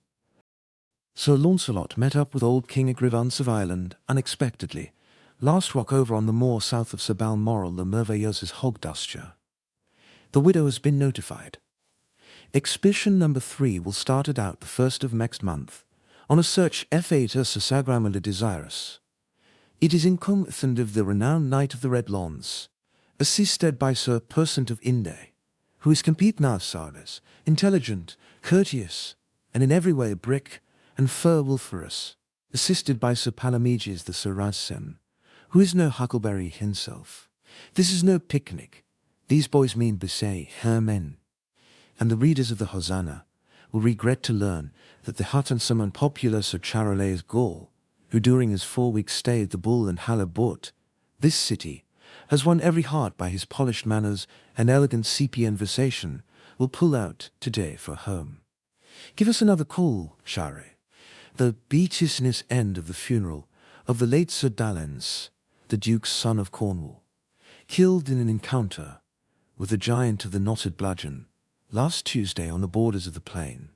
Sir Launcelot met up with old King Agrivance of Ireland unexpectedly, last walk over on the moor south of Sir Balmoral the Merveilleus's hog-dusture. The widow has been notified. Expedition number 3 will start it out the 1st of next month, on a search F8 Sir Sagramale Desirous. It is incumbent of the renowned Knight of the Red Lawns, assisted by Sir Persant of Inde, who is complete Narsales, intelligent, courteous, and in every way brick and fur-wolferous, assisted by Sir Palamedes the Saracen, who is no huckleberry himself. This is no picnic. These boys mean Bisset, Hermen. And the readers of the Hosanna will regret to learn that the handsome and popular Sir Charolais Gaul, who during his 4-week stay at the Bull and Halibut, this city, has won every heart by his polished manners and elegant sepia conversation, will pull out today for home. Give us another call, Share. The beatisness end of the funeral of the late Sir Dalens, the Duke's son of Cornwall, killed in an encounter with the giant of the knotted bludgeon, last Tuesday on the borders of the plain.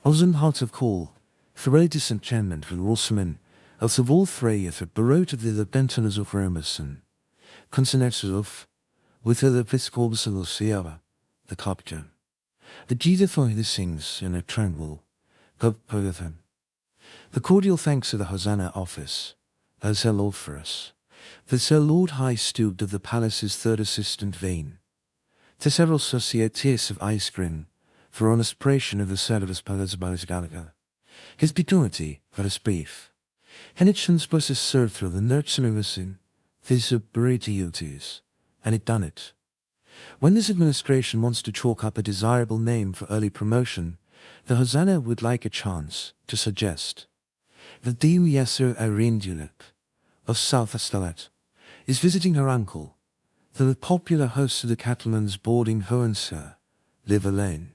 Ozen halt of call, Thoreau disenchantment with Rossaman, als of all Freyath at Barot of the Bentoners of Romerson, consonances of, with the Episcopus of Luciava, the captain. The Jidethoy the sings in a tranquil, Pugpugathan. The cordial thanks of the Hosanna office, as Sir Lord for us, the Sir Lord High Steward of the palace's 3rd assistant vein, to several societies of ice cream, for honest operation of the service palace Gallagher. His opportunity for his brief. Hennichens was served through the nurturing of sin, duties, and it done it. When this administration wants to chalk up a desirable name for early promotion, the Hosanna would like a chance to suggest that Dame Yasser Irene Dulip of South Astolat is visiting her uncle, the popular host of the cattlemen's boarding Hohenser, live alone,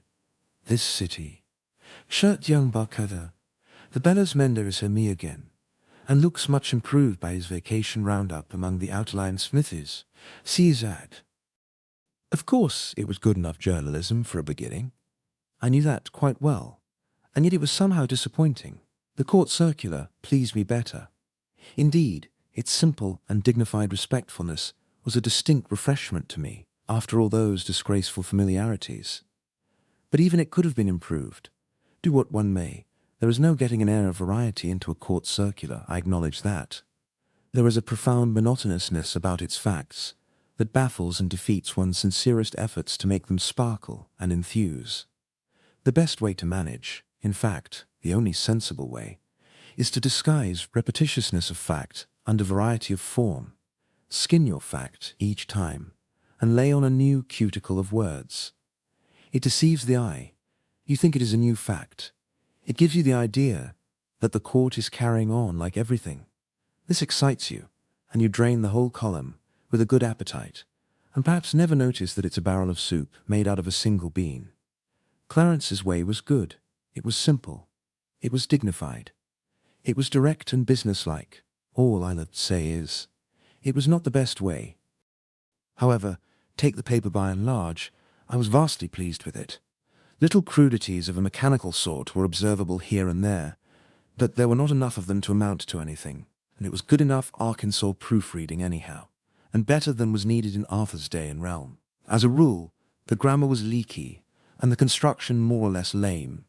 this city. Shirt young Barkada, the bellows mender is her me again, and looks much improved by his vacation roundup among the outlying smithies. Sees ad. Of course, it was good enough journalism for a beginning. I knew that quite well, and yet it was somehow disappointing. The court circular pleased me better. Indeed, its simple and dignified respectfulness was a distinct refreshment to me after all those disgraceful familiarities. But even it could have been improved. Do what one may, there is no getting an air of variety into a court circular, I acknowledge that. There is a profound monotonousness about its facts that baffles and defeats one's sincerest efforts to make them sparkle and enthuse. The best way to manage, in fact, the only sensible way, is to disguise repetitiousness of fact under variety of form, Skin your fact each time, and lay on a new cuticle of words. It deceives the eye. You think it is a new fact. It gives you the idea that the court is carrying on like everything. This excites you, and you drain the whole column with a good appetite, and perhaps never notice that it's a barrel of soup made out of a single bean. Clarence's way was good. It was simple. It was dignified. It was direct and businesslike. All I'll say is, it was not the best way. However, take the paper by and large, I was vastly pleased with it. Little crudities of a mechanical sort were observable here and there, but there were not enough of them to amount to anything, and it was good enough Arkansas proofreading anyhow, and better than was needed in Arthur's day and realm. As a rule, the grammar was leaky, and the construction more or less lame,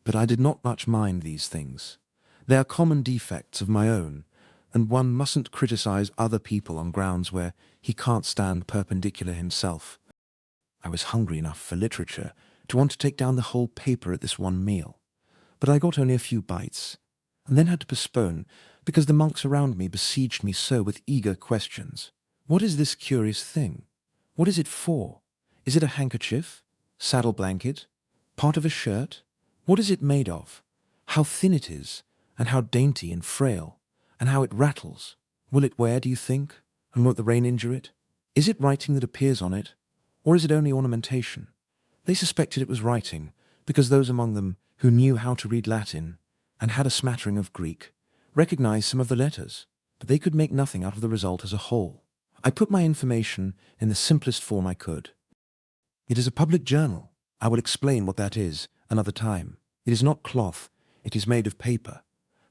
but I did not much mind these things. They are common defects of my own, and one mustn't criticize other people on grounds where he can't stand perpendicular himself. I was hungry enough for literature to want to take down the whole paper at this one meal, but I got only a few bites, and then had to postpone because the monks around me besieged me so with eager questions. What is this curious thing? What is it for? Is it a handkerchief? Saddle blanket? Part of a shirt? What is it made of? How thin it is, and how dainty and frail, and how it rattles. Will it wear, do you think? And won't the rain injure it? Is it writing that appears on it, or is it only ornamentation? They suspected it was writing, because those among them who knew how to read Latin, and had a smattering of Greek, recognized some of the letters, but they could make nothing out of the result as a whole. I put my information in the simplest form I could. It is a public journal. I will explain what that is another time. It is not cloth. It is made of paper.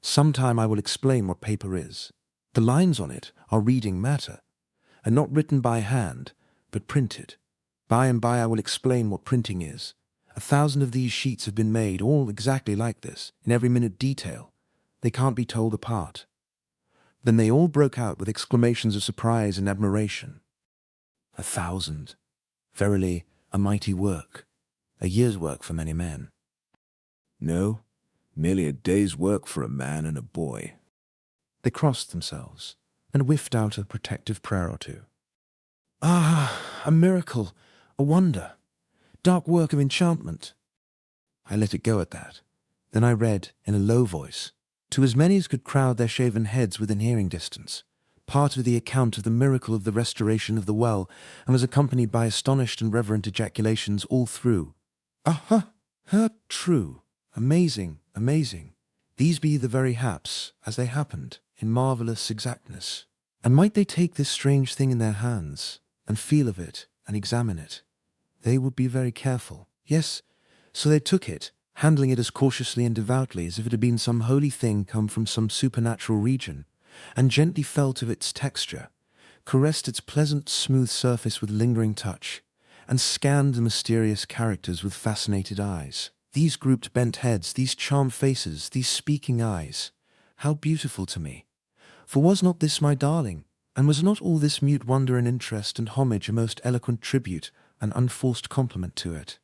Sometime I will explain what paper is. The lines on it are reading matter, and not written by hand, but printed. By and by I will explain what printing is. 1,000 of these sheets have been made, all exactly like this, in every minute detail. They can't be told apart. Then they all broke out with exclamations of surprise and admiration. 1,000. Verily, a mighty work. A year's work for many men. No, merely a day's work for a man and a boy. They crossed themselves, and whiffed out a protective prayer or two. Ah, a miracle, a wonder, dark work of enchantment. I let it go at that. Then I read, in a low voice, to as many as could crowd their shaven heads within hearing distance, part of the account of the miracle of the restoration of the well, and was accompanied by astonished and reverent ejaculations all through. Aha! True! Amazing! Amazing! These be the very haps, as they happened, in marvellous exactness. And might they take this strange thing in their hands, and feel of it, and examine it, they would be very careful. Yes, so they took it, handling it as cautiously and devoutly as if it had been some holy thing come from some supernatural region, and gently felt of its texture, caressed its pleasant smooth surface with lingering touch, and scanned the mysterious characters with fascinated eyes. These grouped bent heads, these charmed faces, these speaking eyes, how beautiful to me! For was not this my darling, and was not all this mute wonder and interest and homage a most eloquent tribute, an unforced compliment to it?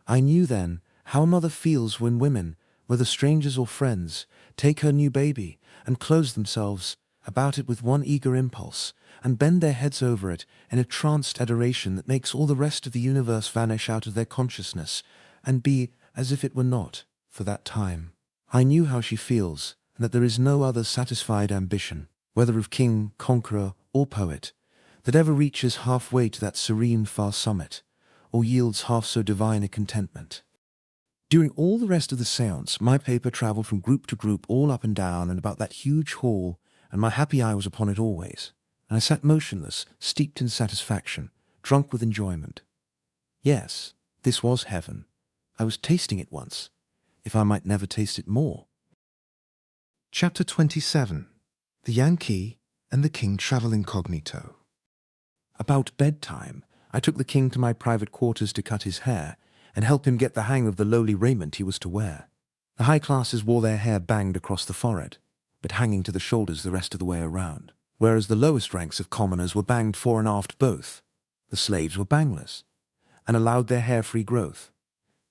I knew then how a mother feels when women, whether strangers or friends, take her new baby and close themselves about it with one eager impulse, and bend their heads over it in a tranced adoration that makes all the rest of the universe vanish out of their consciousness, and be as if it were not, for that time. I knew how she feels, and that there is no other satisfied ambition, whether of king, conqueror, or poet, that ever reaches halfway to that serene far summit, or yields half so divine a contentment. During all the rest of the séance, my paper travelled from group to group all up and down and about that huge hall, and my happy eye was upon it always, and I sat motionless, steeped in satisfaction, drunk with enjoyment. Yes, this was heaven. I was tasting it once, if I might never taste it more. Chapter 27. The Yankee and the King travel incognito. About bedtime, I took the king to my private quarters to cut his hair, and help him get the hang of the lowly raiment he was to wear. The high classes wore their hair banged across the forehead, but hanging to the shoulders the rest of the way around, whereas the lowest ranks of commoners were banged fore and aft both. The slaves were bangless, and allowed their hair free growth.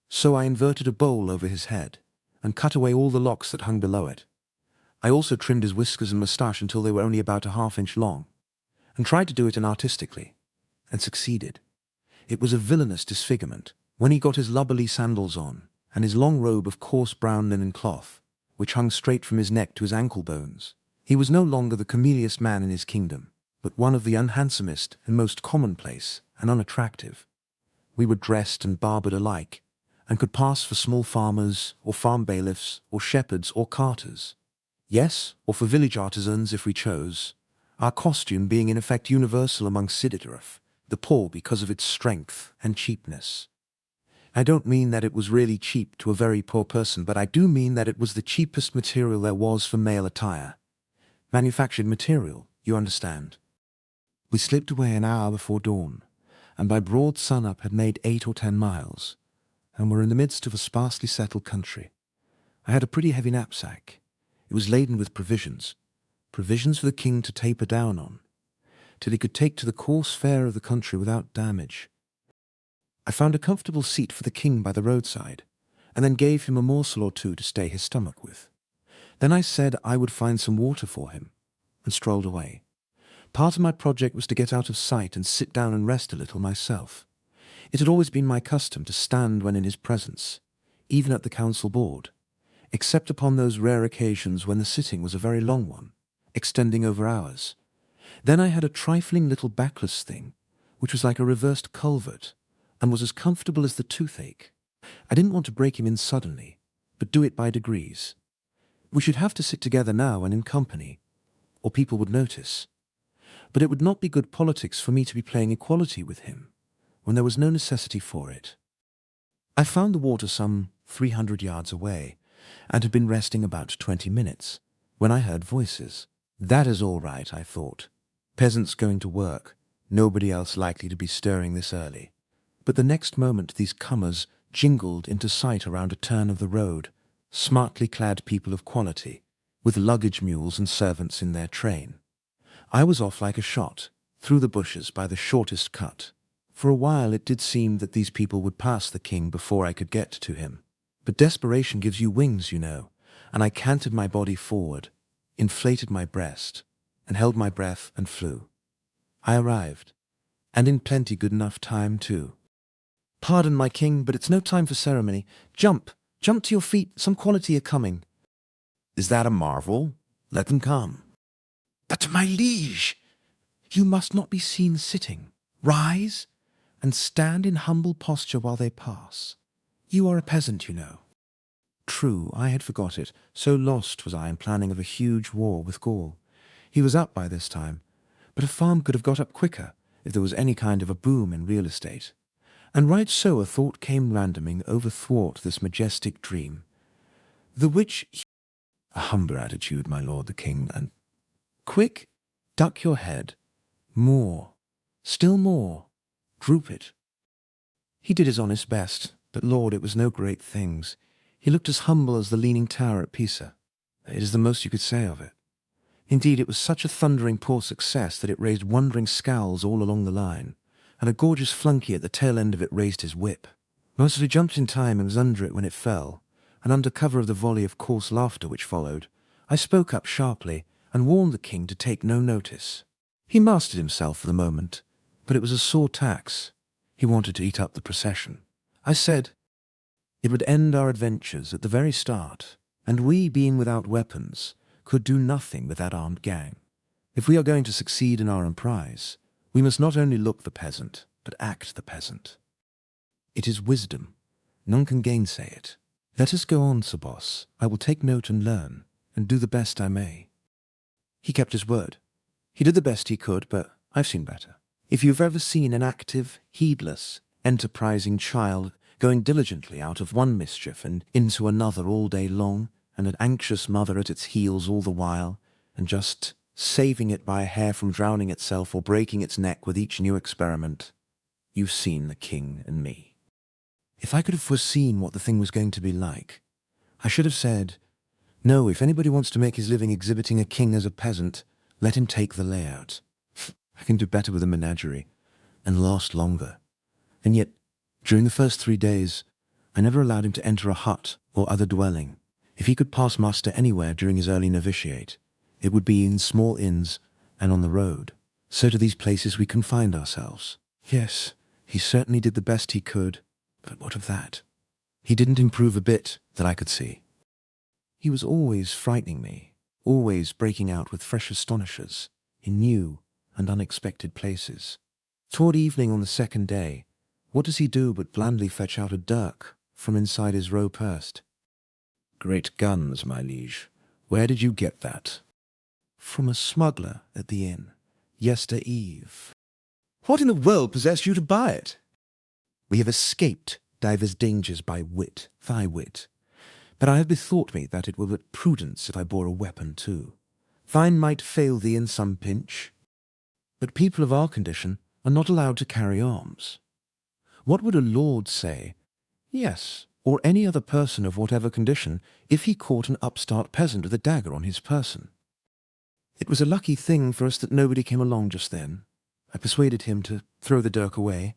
So I inverted a bowl over his head, and cut away all the locks that hung below it. I also trimmed his whiskers and moustache until they were only about a half-inch long, and tried to do it inartistically, and succeeded. It was a villainous disfigurement when he got his lubberly sandals on, and his long robe of coarse brown linen cloth, which hung straight from his neck to his ankle bones. He was no longer the comeliest man in his kingdom, but one of the unhandsomest and most commonplace and unattractive. We were dressed and barbered alike, and could pass for small farmers, or farm bailiffs, or shepherds, or carters. Yes, or for village artisans if we chose, our costume being in effect universal among Sididorf, the poor because of its strength and cheapness. I don't mean that it was really cheap to a very poor person, but I do mean that it was the cheapest material there was for male attire. Manufactured material, you understand. We slipped away an hour before dawn, and by broad sun-up had made 8 or 10 miles, and were in the midst of a sparsely settled country. I had a pretty heavy knapsack. It was laden with provisions for the king to taper down on, till he could take to the coarse fare of the country without damage. I found a comfortable seat for the king by the roadside, and then gave him a morsel or two to stay his stomach with. Then I said I would find some water for him, and strolled away. Part of my project was to get out of sight and sit down and rest a little myself. It had always been my custom to stand when in his presence, even at the council board, except upon those rare occasions when the sitting was a very long one, extending over hours. Then I had a trifling little backless thing, which was like a reversed culvert, and was as comfortable as the toothache. I didn't want to break him in suddenly, but do it by degrees. We should have to sit together now and in company, or people would notice. But it would not be good politics for me to be playing equality with him, when there was no necessity for it. I found the water some 300 yards away, and had been resting about 20 minutes, when I heard voices. That is all right, I thought. Peasants going to work, nobody else likely to be stirring this early. But the next moment these comers jingled into sight around a turn of the road, smartly clad people of quality, with luggage mules and servants in their train. I was off like a shot, through the bushes by the shortest cut. For a while it did seem that these people would pass the king before I could get to him. But desperation gives you wings, you know, and I canted my body forward, inflated my breast, and held my breath and flew. I arrived, and in plenty good enough time too. Pardon, my king, but it's no time for ceremony. Jump! Jump to your feet, some quality are coming. Is that a marvel? Let them come. But my liege, you must not be seen sitting. Rise, and stand in humble posture while they pass. You are a peasant, you know. True, I had forgot it, so lost was I in planning of a huge war with Gaul. He was up by this time, but a farm could have got up quicker if there was any kind of a boom in real estate. And right so a thought came randoming overthwart this majestic dream, the which... A humbler attitude, my lord the king, and... Quick, duck your head. More. Still more. Droop it. He did his honest best, but Lord, it was no great things. He looked as humble as the Leaning Tower at Pisa. It is the most you could say of it. Indeed, it was such a thundering poor success that it raised wondering scowls all along the line, and a gorgeous flunkey at the tail end of it raised his whip. Mostly jumped in time and was under it when it fell, and under cover of the volley of coarse laughter which followed, I spoke up sharply and warned the king to take no notice. He mastered himself for the moment, but it was a sore tax. He wanted to eat up the procession. I said it would end our adventures at the very start, and we, being without weapons, could do nothing with that armed gang. If we are going to succeed in our emprise, we must not only look the peasant, but act the peasant. It is wisdom. None can gainsay it. Let us go on, Sir Boss. I will take note and learn, and do the best I may. He kept his word. He did the best he could, but I've seen better. If you've ever seen an active, heedless, enterprising child going diligently out of one mischief and into another all day long, and an anxious mother at its heels all the while, and just saving it by a hair from drowning itself or breaking its neck with each new experiment, you've seen the king and me. If I could have foreseen what the thing was going to be like, I should have said, no, if anybody wants to make his living exhibiting a king as a peasant, let him take the layout. I can do better with a menagerie, and last longer. And yet, during the first 3 days, I never allowed him to enter a hut or other dwelling. If he could pass muster anywhere during his early novitiate, it would be in small inns and on the road. So to these places we confined ourselves. Yes, he certainly did the best he could, but what of that? He didn't improve a bit that I could see. He was always frightening me, always breaking out with fresh astonishers in new and unexpected places. Toward evening on the second day, what does he do but blandly fetch out a dirk from inside his row purse? Great guns, my liege. Where did you get that? From a smuggler at the inn, yester eve. What in the world possessed you to buy it? We have escaped divers dangers by wit, thy wit. But I have bethought me that it were but prudence if I bore a weapon too. Thine might fail thee in some pinch. But people of our condition are not allowed to carry arms. What would a lord say, yes, or any other person of whatever condition, if he caught an upstart peasant with a dagger on his person? It was a lucky thing for us that nobody came along just then. I persuaded him to throw the dirk away,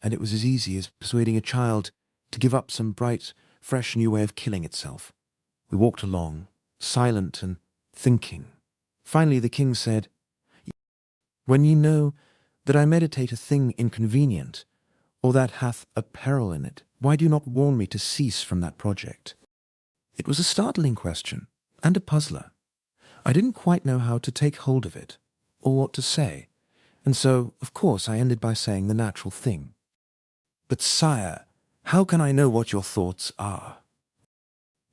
and it was as easy as persuading a child to give up some bright, fresh new way of killing itself. We walked along, silent and thinking. Finally the king said, "When ye know that I meditate a thing inconvenient, or that hath a peril in it, why do you not warn me to cease from that project?" It was a startling question, and a puzzler. I didn't quite know how to take hold of it, or what to say, and so, of course, I ended by saying the natural thing. "But, sire, how can I know what your thoughts are?"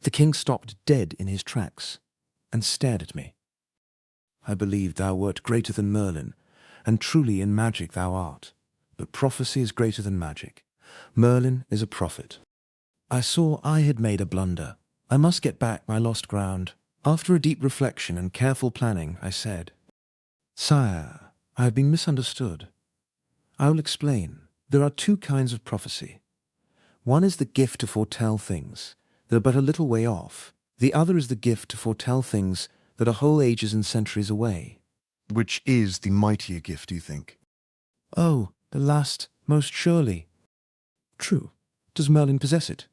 The king stopped dead in his tracks, and stared at me. "I believed thou wert greater than Merlin, and truly in magic thou art. But prophecy is greater than magic. Merlin is a prophet. I saw I had made a blunder. I must get back my lost ground. After a deep reflection and careful planning, I said, "Sire, I have been misunderstood. I will explain. There are two kinds of prophecy. One is the gift to foretell things that are but a little way off. The other is the gift to foretell things that are whole ages and centuries away." Which is the mightier gift, do you think? "Oh, the last, most surely." "True. Does Merlin possess it?"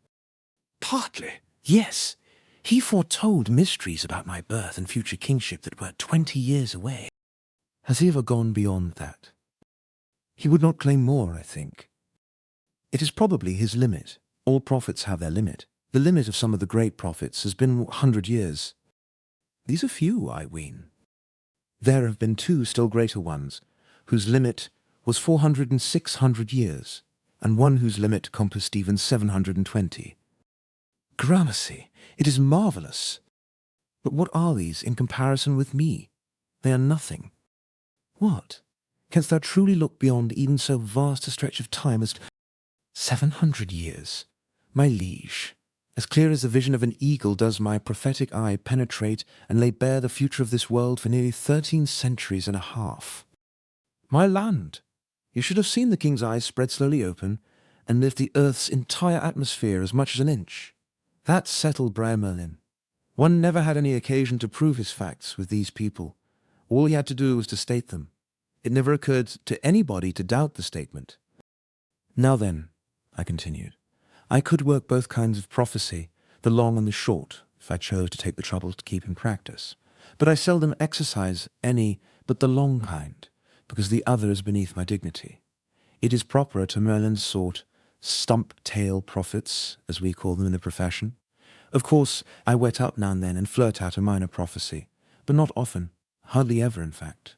"Partly, yes. He foretold mysteries about my birth and future kingship that were 20 years away." "Has he ever gone beyond that?" "He would not claim more, I think. It is probably his limit. All prophets have their limit. The limit of some of the great prophets has been 100 years. These are few, I ween. There have been two still greater ones, whose limit was 400 and 600 years, and one whose limit compassed even 720. Gramercy, it is marvellous. But what are these in comparison with me? They are nothing. What? Canst thou truly look beyond even so vast a stretch of time as 700 years? My liege, as clear as the vision of an eagle does my prophetic eye penetrate and lay bare the future of this world for nearly 13 centuries and a half. My land, you should have seen the king's eyes spread slowly open and lift the earth's entire atmosphere as much as an inch. That settled Brer Merlin. One never had any occasion to prove his facts with these people. All he had to do was to state them. It never occurred to anybody to doubt the statement. Now then, I continued, I could work both kinds of prophecy, the long and the short, if I chose to take the trouble to keep in practice. But I seldom exercise any but the long kind, because the other is beneath my dignity. It is proper to Merlin's sort, stump-tail prophets, as we call them in the profession. Of course, I wet up now and then and flirt out a minor prophecy, but not often, hardly ever, in fact.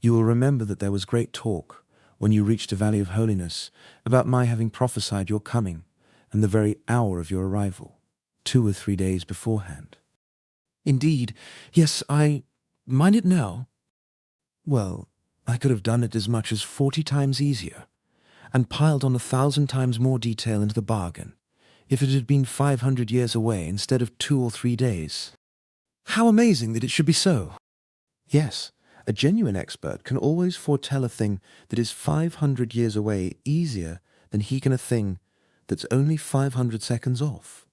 You will remember that there was great talk, when you reached the Valley of Holiness, about my having prophesied your coming, and the very hour of your arrival, 2 or 3 days beforehand. Indeed, yes, I mind it now. Well, I could have done it as much as 40 times easier, and piled on 1,000 times more detail into the bargain, if it had been 500 years away instead of 2 or 3 days. How amazing that it should be so! Yes, a genuine expert can always foretell a thing that is 500 years away easier than he can a thing that's only 500 seconds off.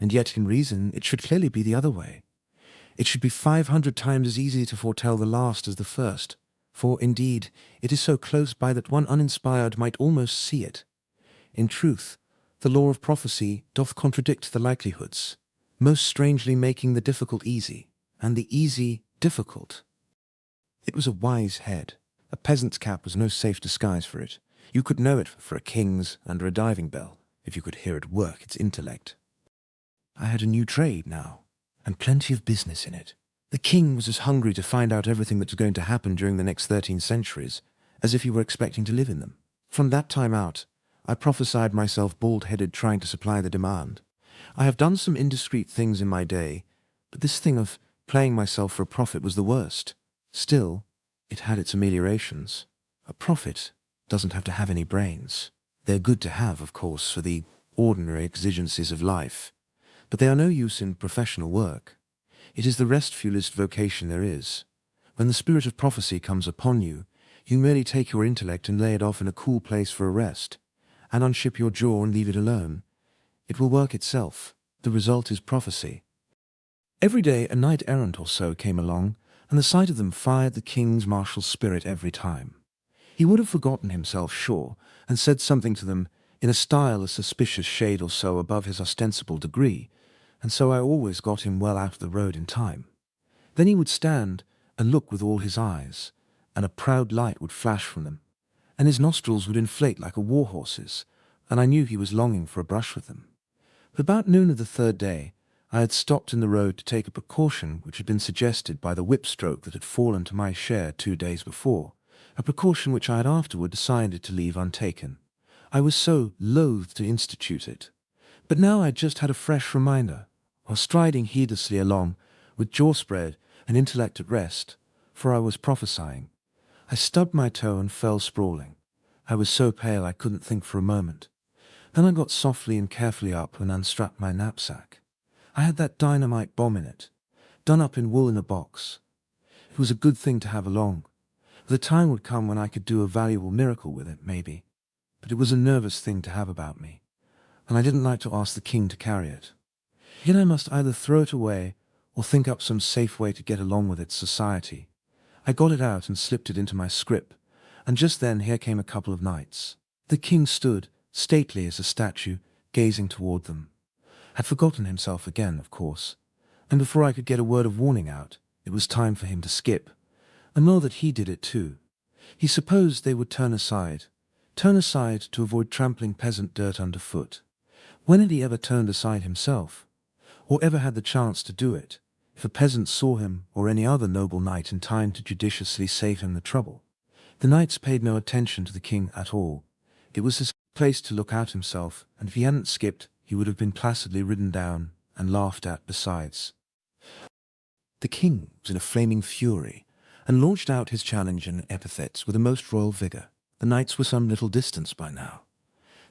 And yet in reason it should clearly be the other way. It should be 500 times as easy to foretell the last as the first, for indeed it is so close by that one uninspired might almost see it. In truth, the law of prophecy doth contradict the likelihoods, most strangely making the difficult easy, and the easy difficult. It was a wise head. A peasant's cap was no safe disguise for it. You could know it for a king's under a diving bell, if you could hear it work its intellect. I had a new trade now, and plenty of business in it. The king was as hungry to find out everything that was going to happen during the next 13 centuries as if he were expecting to live in them. From that time out, I prophesied myself bald-headed trying to supply the demand. I have done some indiscreet things in my day, but this thing of playing myself for a prophet was the worst. Still, it had its ameliorations. A prophet doesn't have to have any brains. They're good to have, of course, for the ordinary exigencies of life, but they are no use in professional work. It is the restfulest vocation there is. When the spirit of prophecy comes upon you, you merely take your intellect and lay it off in a cool place for a rest, and unship your jaw and leave it alone. It will work itself. The result is prophecy. Every day a knight-errant or so came along, and the sight of them fired the king's martial spirit every time. He would have forgotten himself, sure, and said something to them in a style a suspicious shade or so above his ostensible degree, and so I always got him well out of the road in time. Then he would stand and look with all his eyes, and a proud light would flash from them, and his nostrils would inflate like a war-horse's, and I knew he was longing for a brush with them. But about noon of the third day, I had stopped in the road to take a precaution which had been suggested by the whip-stroke that had fallen to my share 2 days before, a precaution which I had afterward decided to leave untaken. I was so loath to institute it. But now I had just had a fresh reminder, while striding heedlessly along, with jaw spread and intellect at rest, for I was prophesying. I stubbed my toe and fell sprawling. I was so pale I couldn't think for a moment. Then I got softly and carefully up and unstrapped my knapsack. I had that dynamite bomb in it, done up in wool in a box. It was a good thing to have along. The time would come when I could do a valuable miracle with it, maybe. But it was a nervous thing to have about me, and I didn't like to ask the king to carry it. Yet I must either throw it away or think up some safe way to get along with its society. I got it out and slipped it into my scrip, and just then here came a couple of knights. The king stood, stately as a statue, gazing toward them. Had forgotten himself again, of course, and before I could get a word of warning out, it was time for him to skip. I know that he did it too. He supposed they would turn aside to avoid trampling peasant dirt underfoot. When had he ever turned aside himself, or ever had the chance to do it, if a peasant saw him or any other noble knight in time to judiciously save him the trouble? The knights paid no attention to the king at all. It was his place to look out himself, and if he hadn't skipped, he would have been placidly ridden down and laughed at besides. The king was in a flaming fury, and launched out his challenge and epithets with a most royal vigour. The knights were some little distance by now.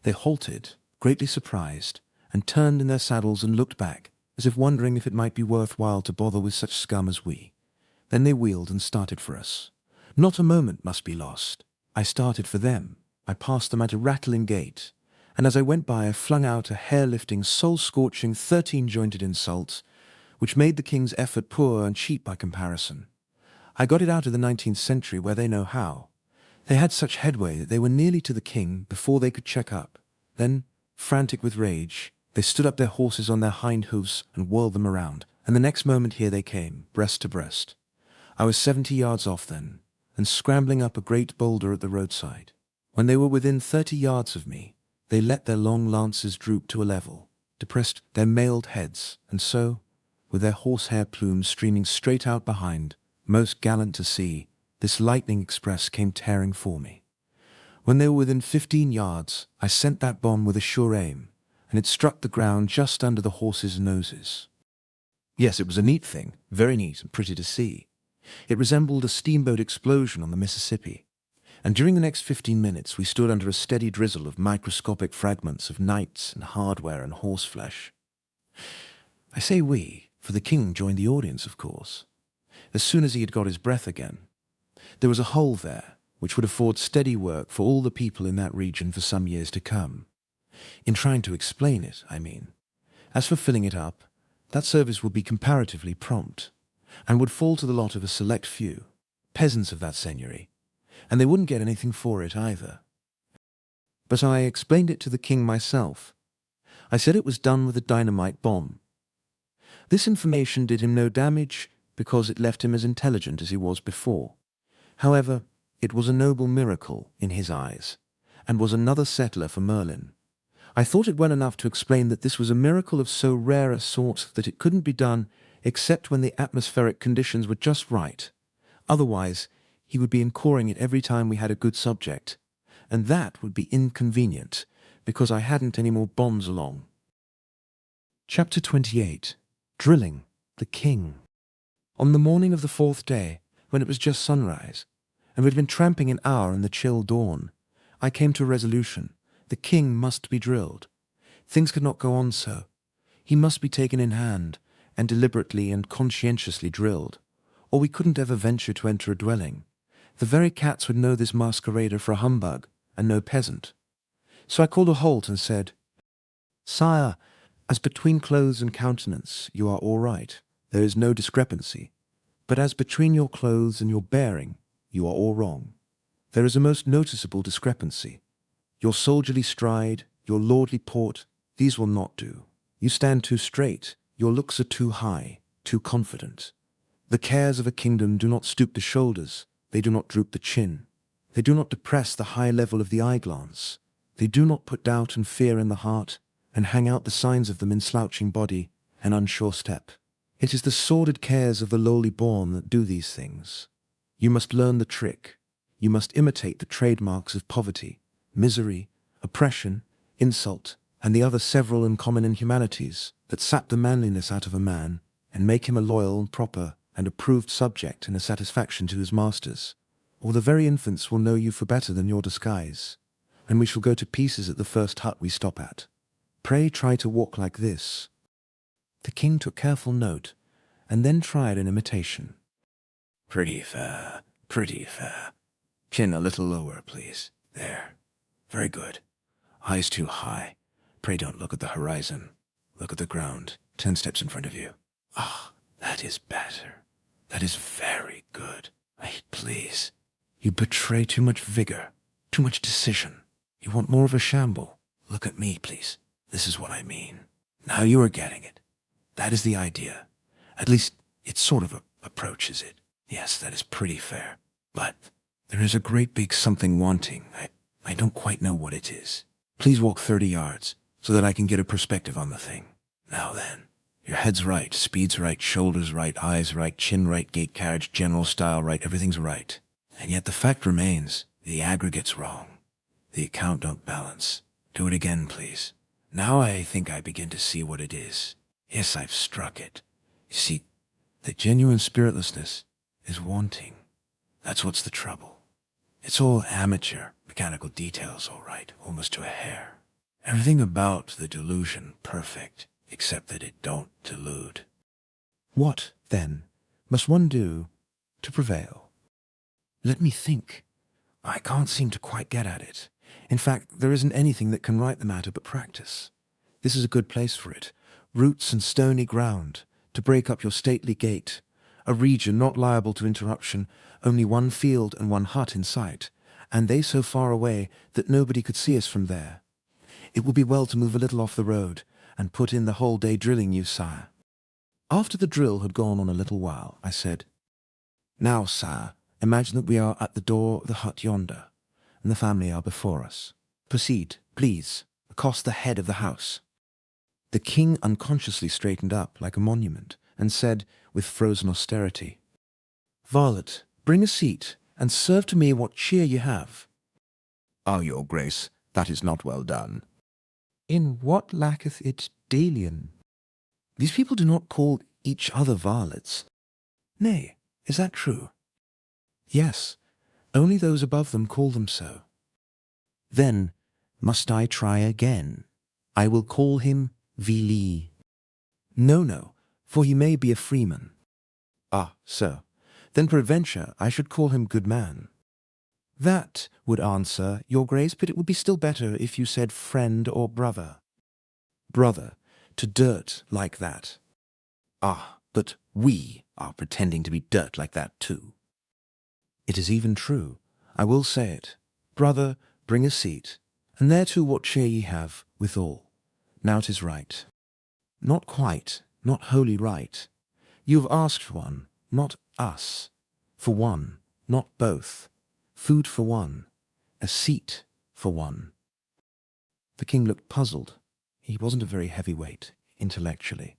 They halted, greatly surprised, and turned in their saddles and looked back, as if wondering if it might be worthwhile to bother with such scum as we. Then they wheeled and started for us. Not a moment must be lost. I started for them. I passed them at a rattling gait, and as I went by I flung out a hair-lifting, soul-scorching, 13-jointed insult, which made the king's effort poor and cheap by comparison. I got it out of the 19th century where they know how. They had such headway that they were nearly to the king before they could check up. Then, frantic with rage, they stood up their horses on their hind hoofs and whirled them around, and the next moment here they came, breast to breast. I was 70 yards off then, and scrambling up a great boulder at the roadside. When they were within 30 yards of me, they let their long lances droop to a level, depressed their mailed heads, and so, with their horsehair plumes streaming straight out behind, most gallant to see, this lightning express came tearing for me. When they were within 15 yards, I sent that bomb with a sure aim, and it struck the ground just under the horses' noses. Yes, it was a neat thing, very neat and pretty to see. It resembled a steamboat explosion on the Mississippi, and during the next 15 minutes we stood under a steady drizzle of microscopic fragments of knights and hardware and horseflesh. I say we, for the king joined the audience, of course. As soon as he had got his breath again, there was a hole there which would afford steady work for all the people in that region for some years to come. In trying to explain it, I mean. As for filling it up, that service would be comparatively prompt, and would fall to the lot of a select few, peasants of that seigneury, and they wouldn't get anything for it either. But I explained it to the king myself. I said it was done with a dynamite bomb. This information did him no damage, because it left him as intelligent as he was before. However, it was a noble miracle in his eyes, and was another settler for Merlin. I thought it well enough to explain that this was a miracle of so rare a sort that it couldn't be done except when the atmospheric conditions were just right. Otherwise, he would be encoring it every time we had a good subject, and that would be inconvenient, because I hadn't any more bonds along. Chapter 28. Drilling the King. On the morning of the 4th day, when it was just sunrise, and we had been tramping an hour in the chill dawn, I came to a resolution. The king must be drilled. Things could not go on so. He must be taken in hand, and deliberately and conscientiously drilled, or we couldn't ever venture to enter a dwelling. The very cats would know this masquerader for a humbug, and no peasant. So I called a halt and said, "Sire, as between clothes and countenance you are all right. There is no discrepancy. But as between your clothes and your bearing you are all wrong. There is a most noticeable discrepancy. Your soldierly stride, your lordly port, these will not do. You stand too straight, your looks are too high, too confident. The cares of a kingdom do not stoop the shoulders, they do not droop the chin. They do not depress the high level of the eye-glance. They do not put doubt and fear in the heart, and hang out the signs of them in slouching body and unsure step. It is the sordid cares of the lowly born that do these things. You must learn the trick. You must imitate the trademarks of poverty, misery, oppression, insult, and the other several and common inhumanities that sap the manliness out of a man and make him a loyal and proper and approved subject and a satisfaction to his masters. Or the very infants will know you for better than your disguise, and we shall go to pieces at the first hut we stop at. Pray try to walk like this." The king took careful note, and then tried an imitation. Pretty fair, pretty fair. Chin a little lower, please. There. Very good. Eyes too high. Pray don't look at the horizon. Look at the ground, 10 steps in front of you. Ah, that is better. That is very good. Please. You betray too much vigor, too much decision. You want more of a shamble. Look at me, please. This is what I mean. Now you are getting it. That is the idea. At least, it sort of approaches it. Yes, that is pretty fair. But there is a great big something wanting. I don't quite know what it is. Please walk 30 yards, so that I can get a perspective on the thing. Now then, your head's right, speed's right, shoulders right, eyes right, chin right, gait, carriage, general style right, everything's right. And yet the fact remains, the aggregate's wrong. The account don't balance. Do it again, please. Now I think I begin to see what it is. Yes, I've struck it. You see, the genuine spiritlessness is wanting. That's what's the trouble. It's all amateur, mechanical details, all right, almost to a hair. Everything about the delusion perfect, except that it don't delude. What, then, must one do to prevail? Let me think. I can't seem to quite get at it. In fact, there isn't anything that can right the matter but practice. This is a good place for it. Roots and stony ground, to break up your stately gait. A region not liable to interruption, only one field and one hut in sight, and they so far away that nobody could see us from there. It will be well to move a little off the road, and put in the whole day drilling you, sire. After the drill had gone on a little while, I said, "Now, sire, imagine that we are at the door of the hut yonder, and the family are before us. Proceed, please, across the head of the house." The king unconsciously straightened up like a monument, and said, with frozen austerity, "Varlet, bring a seat, and serve to me what cheer you have." "Ah, your grace, that is not well done." "In what lacketh it Delian? These people do not call each other varlets." "Nay, is that true?" "Yes, only those above them call them so." "Then must I try again? I will call him Vili." "No, for he may be a freeman." "Ah, so. Then peradventure I should call him good man." "That would answer, your grace, but it would be still better if you said friend or brother." "Brother, to dirt like that." "Ah, but we are pretending to be dirt like that too." "It is even true. I will say it. Brother, bring a seat, and thereto what cheer ye have, withal. Now 'tis right." "Not quite, not wholly right. You have asked for one, not us. For one, not both. Food for one, a seat for one. The king looked puzzled. He wasn't a very heavyweight, intellectually.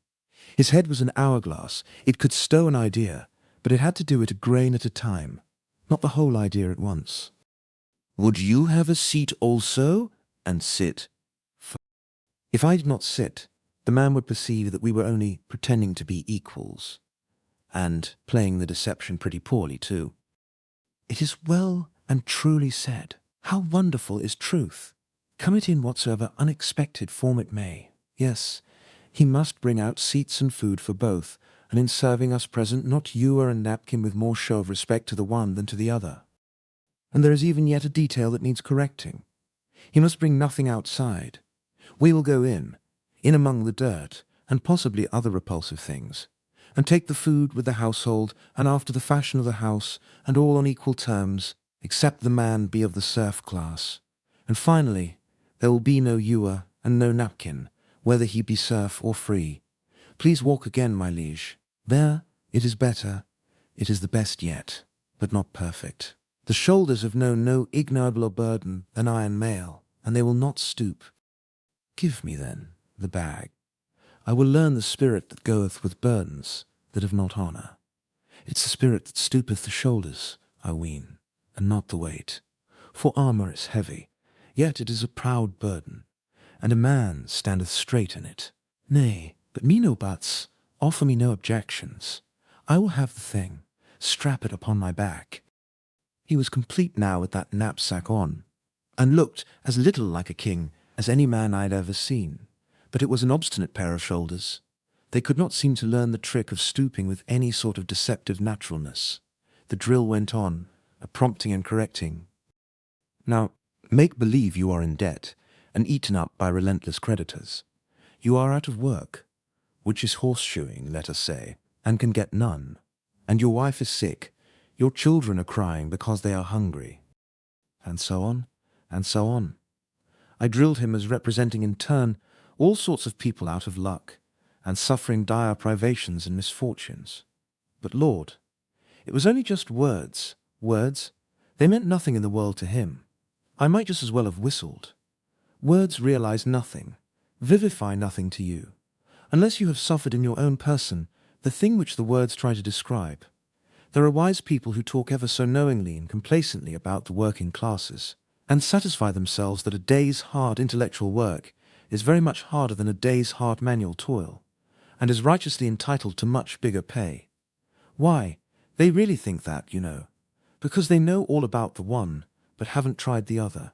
His head was an hourglass. It could stow an idea, but it had to do it a grain at a time, not the whole idea at once. Would you have a seat also, and sit? If I did not sit, the man would perceive that we were only pretending to be equals, and playing the deception pretty poorly too. It is well and truly said, how wonderful is truth, come it in whatsoever unexpected form it may. Yes, he must bring out seats and food for both, and in serving us present, not ewer and napkin with more show of respect to the one than to the other. And there is even yet a detail that needs correcting. He must bring nothing outside. We will go in among the dirt, and possibly other repulsive things, and take the food with the household, and after the fashion of the house, and all on equal terms, except the man be of the serf class. And finally, there will be no ewer and no napkin, whether he be serf or free. Please walk again, my liege. There, it is better. It is the best yet, but not perfect. The shoulders have known no ignobler burden than iron mail, and they will not stoop. Give me, then, the bag. I will learn the spirit that goeth with burdens that have not honour. It's the spirit that stoopeth the shoulders, I ween, and not the weight. For armour is heavy, yet it is a proud burden, and a man standeth straight in it. Nay, but me no buts, offer me no objections. I will have the thing, strap it upon my back. He was complete now with that knapsack on, and looked as little like a king as any man I had ever seen. But it was an obstinate pair of shoulders. They could not seem to learn the trick of stooping with any sort of deceptive naturalness. The drill went on, a prompting and correcting. Now, make believe you are in debt, and eaten up by relentless creditors. You are out of work, which is horseshoeing, let us say, and can get none. And your wife is sick, your children are crying because they are hungry. And so on, and so on. I drilled him as representing in turn all sorts of people out of luck, and suffering dire privations and misfortunes. But Lord, it was only just words. Words, they meant nothing in the world to him. I might just as well have whistled. Words realize nothing, vivify nothing to you, unless you have suffered in your own person the thing which the words try to describe. There are wise people who talk ever so knowingly and complacently about the working classes, and satisfy themselves that a day's hard intellectual work is very much harder than a day's hard manual toil, and is righteously entitled to much bigger pay. Why, they really think that, you know, because they know all about the one, but haven't tried the other.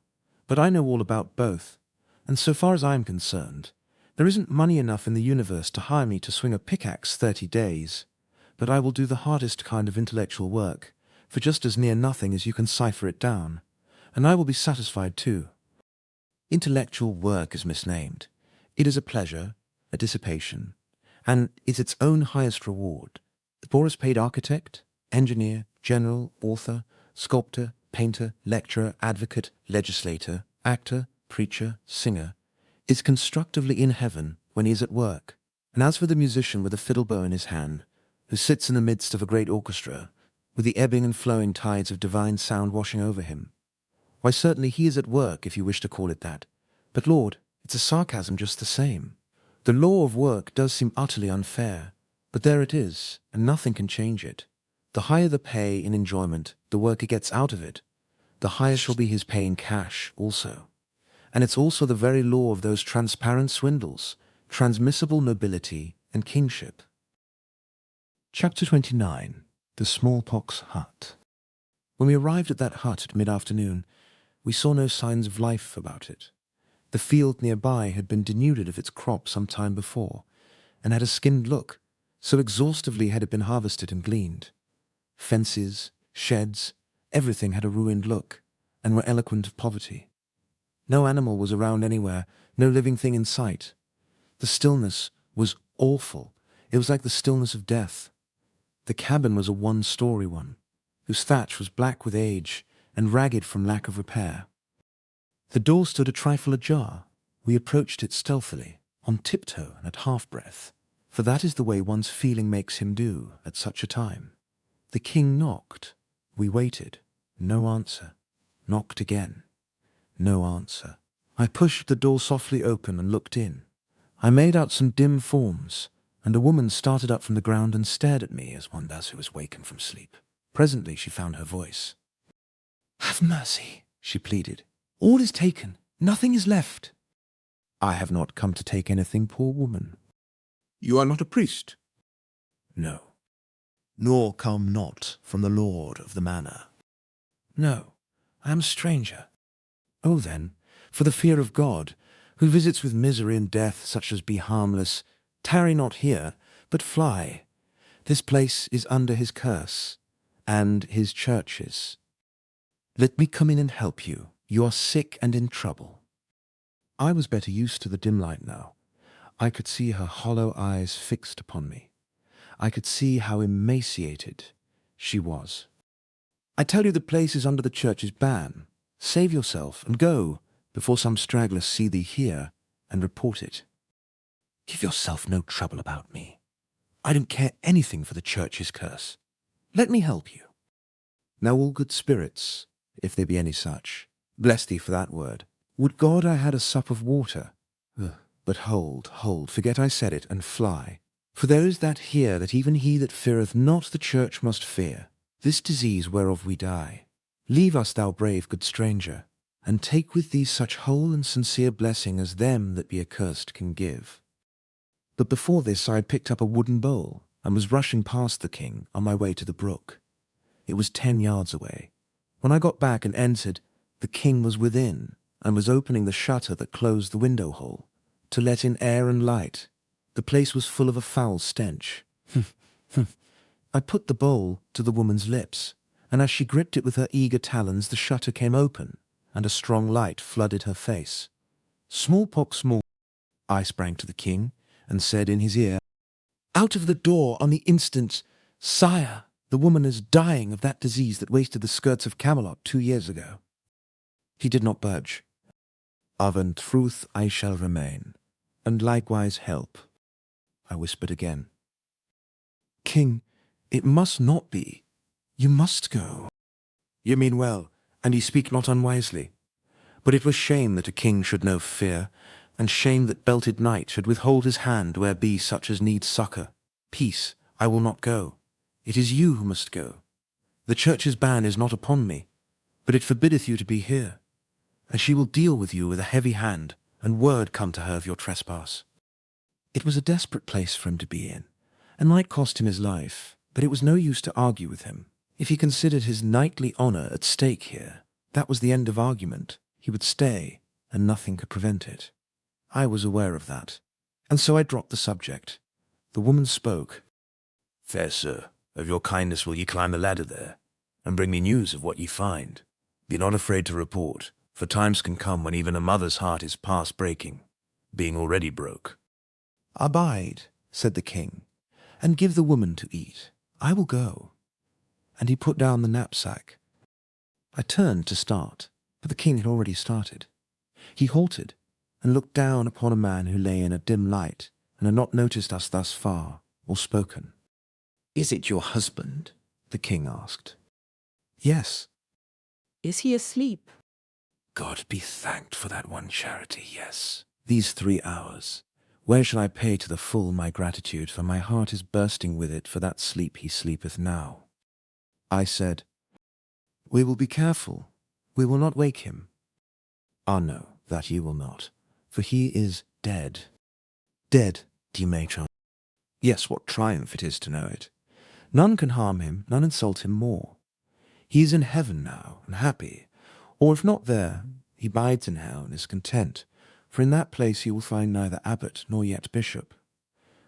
But I know all about both, and so far as I am concerned, there isn't money enough in the universe to hire me to swing a pickaxe 30 days, but I will do the hardest kind of intellectual work, for just as near nothing as you can cipher it down, and I will be satisfied too. Intellectual work is misnamed. It is a pleasure, a dissipation, and is its own highest reward. The poorest paid architect, engineer, general, author, sculptor, painter, lecturer, advocate, legislator, actor, preacher, singer, is constructively in heaven when he is at work. And as for the musician with a fiddle bow in his hand, who sits in the midst of a great orchestra, with the ebbing and flowing tides of divine sound washing over him, why certainly he is at work, if you wish to call it that. But Lord, it's a sarcasm just the same. The law of work does seem utterly unfair, but there it is, and nothing can change it. The higher the pay in enjoyment the worker gets out of it, the higher shall be his pay in cash also. And it's also the very law of those transparent swindles, transmissible nobility and kingship. Chapter 29. The Smallpox Hut. When we arrived at that hut at mid-afternoon, we saw no signs of life about it. The field nearby had been denuded of its crop some time before, and had a skinned look, so exhaustively had it been harvested and gleaned. Fences, sheds, everything had a ruined look, and were eloquent of poverty. No animal was around anywhere, no living thing in sight. The stillness was awful. It was like the stillness of death. The cabin was a one-story one, whose thatch was black with age and ragged from lack of repair. The door stood a trifle ajar. We approached it stealthily, on tiptoe and at half-breath, for that is the way one's feeling makes him do at such a time. The king knocked. We waited. No answer. Knocked again. No answer. I pushed the door softly open and looked in. I made out some dim forms, and a woman started up from the ground and stared at me as one does who has wakened from sleep. Presently she found her voice. "Have mercy," she pleaded. "All is taken. Nothing is left." "I have not come to take anything, poor woman." You are not a priest? "No." "Nor come not from the lord of the manor." "No, I am a stranger." "Oh then, for the fear of God, who visits with misery and death such as be harmless, tarry not here, but fly. This place is under his curse, and his churches. Let me come in and help you. You are sick and in trouble." I was better used to the dim light now. I could see her hollow eyes fixed upon me. I could see how emaciated she was. "I tell you the place is under the church's ban. Save yourself and go, before some stragglers see thee here, and report it." "Give yourself no trouble about me. I don't care anything for the church's curse. Let me help you." Now all good spirits, if there be any such, bless thee for that word. Would God I had a sup of water. But hold, forget I said it, and fly. For there is that here that even he that feareth not the church must fear, this disease whereof we die. Leave us, thou brave good stranger, and take with thee such whole and sincere blessing as them that be accursed can give. But before this I had picked up a wooden bowl, and was rushing past the king on my way to the brook. It was 10 yards away. When I got back and entered, the king was within, and was opening the shutter that closed the window hole, to let in air and light. The place was full of a foul stench. I put the bowl to the woman's lips, and as she gripped it with her eager talons, the shutter came open, and a strong light flooded her face. "Smallpox, small." I sprang to the king, and said in his ear, "Out of the door on the instant! Sire, the woman is dying of that disease that wasted the skirts of Camelot 2 years ago." He did not budge. "Of an truth I shall remain, and likewise help," I whispered again. "King, it must not be. You must go." "You mean well, and ye speak not unwisely. But it were shame that a king should know fear, and shame that belted knight should withhold his hand where be such as need succour. Peace, I will not go. It is you who must go. The church's ban is not upon me, but it forbiddeth you to be here, and she will deal with you with a heavy hand, and word come to her of your trespass." It was a desperate place for him to be in, and might cost him his life, but it was no use to argue with him. If he considered his knightly honour at stake here, that was the end of argument. He would stay, and nothing could prevent it. I was aware of that, and so I dropped the subject. The woman spoke. "Fair sir, of your kindness will ye climb the ladder there, and bring me news of what ye find. Be not afraid to report, for times can come when even a mother's heart is past breaking, being already broke." "Abide," said the king, "and give the woman to eat. I will go." And he put down the knapsack. I turned to start, but the king had already started. He halted, and looked down upon a man who lay in a dim light, and had not noticed us thus far, or spoken. "Is it your husband?" the king asked. "Yes." "Is he asleep?" "God be thanked for that one charity, yes. These 3 hours. Where shall I pay to the full my gratitude, for my heart is bursting with it for that sleep he sleepeth now." I said, "We will be careful. We will not wake him." "Ah no, that ye will not, for he is dead." "Dead, dear matron." "Yes, what triumph it is to know it. None can harm him, none insult him more. He is in heaven now, and happy, or if not there, he bides in hell and is content, for in that place he will find neither abbot nor yet bishop.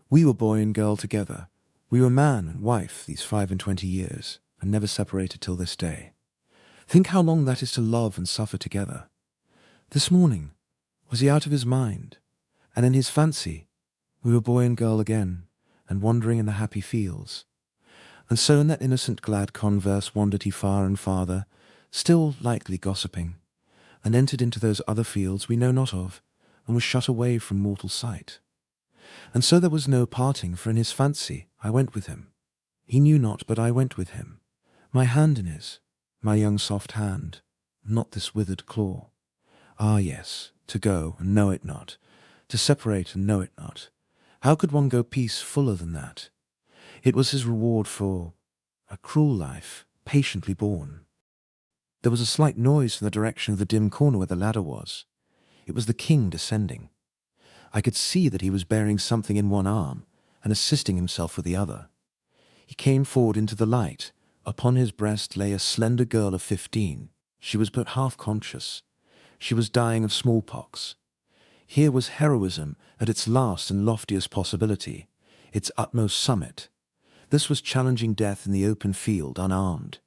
We were boy and girl together. We were man and wife these 25 years, and never separated till this day. Think how long that is to love and suffer together. This morning, was he out of his mind? And in his fancy, we were boy and girl again, and wandering in the happy fields. And so in that innocent glad converse wandered he far and farther, still lightly gossiping, and entered into those other fields we know not of, and was shut away from mortal sight. And so there was no parting, for in his fancy I went with him. He knew not, but I went with him. My hand in his, my young soft hand, not this withered claw. Ah, yes, to go and know it not, to separate and know it not. How could one go peace fuller than that? It was his reward for a cruel life, patiently borne. There was a slight noise from the direction of the dim corner where the ladder was. It was the king descending. I could see that he was bearing something in one arm and assisting himself with the other. He came forward into the light. Upon his breast lay a slender girl of 15. She was but half conscious. She was dying of smallpox. Here was heroism at its last and loftiest possibility, its utmost summit. This was challenging death in the open field, unarmed.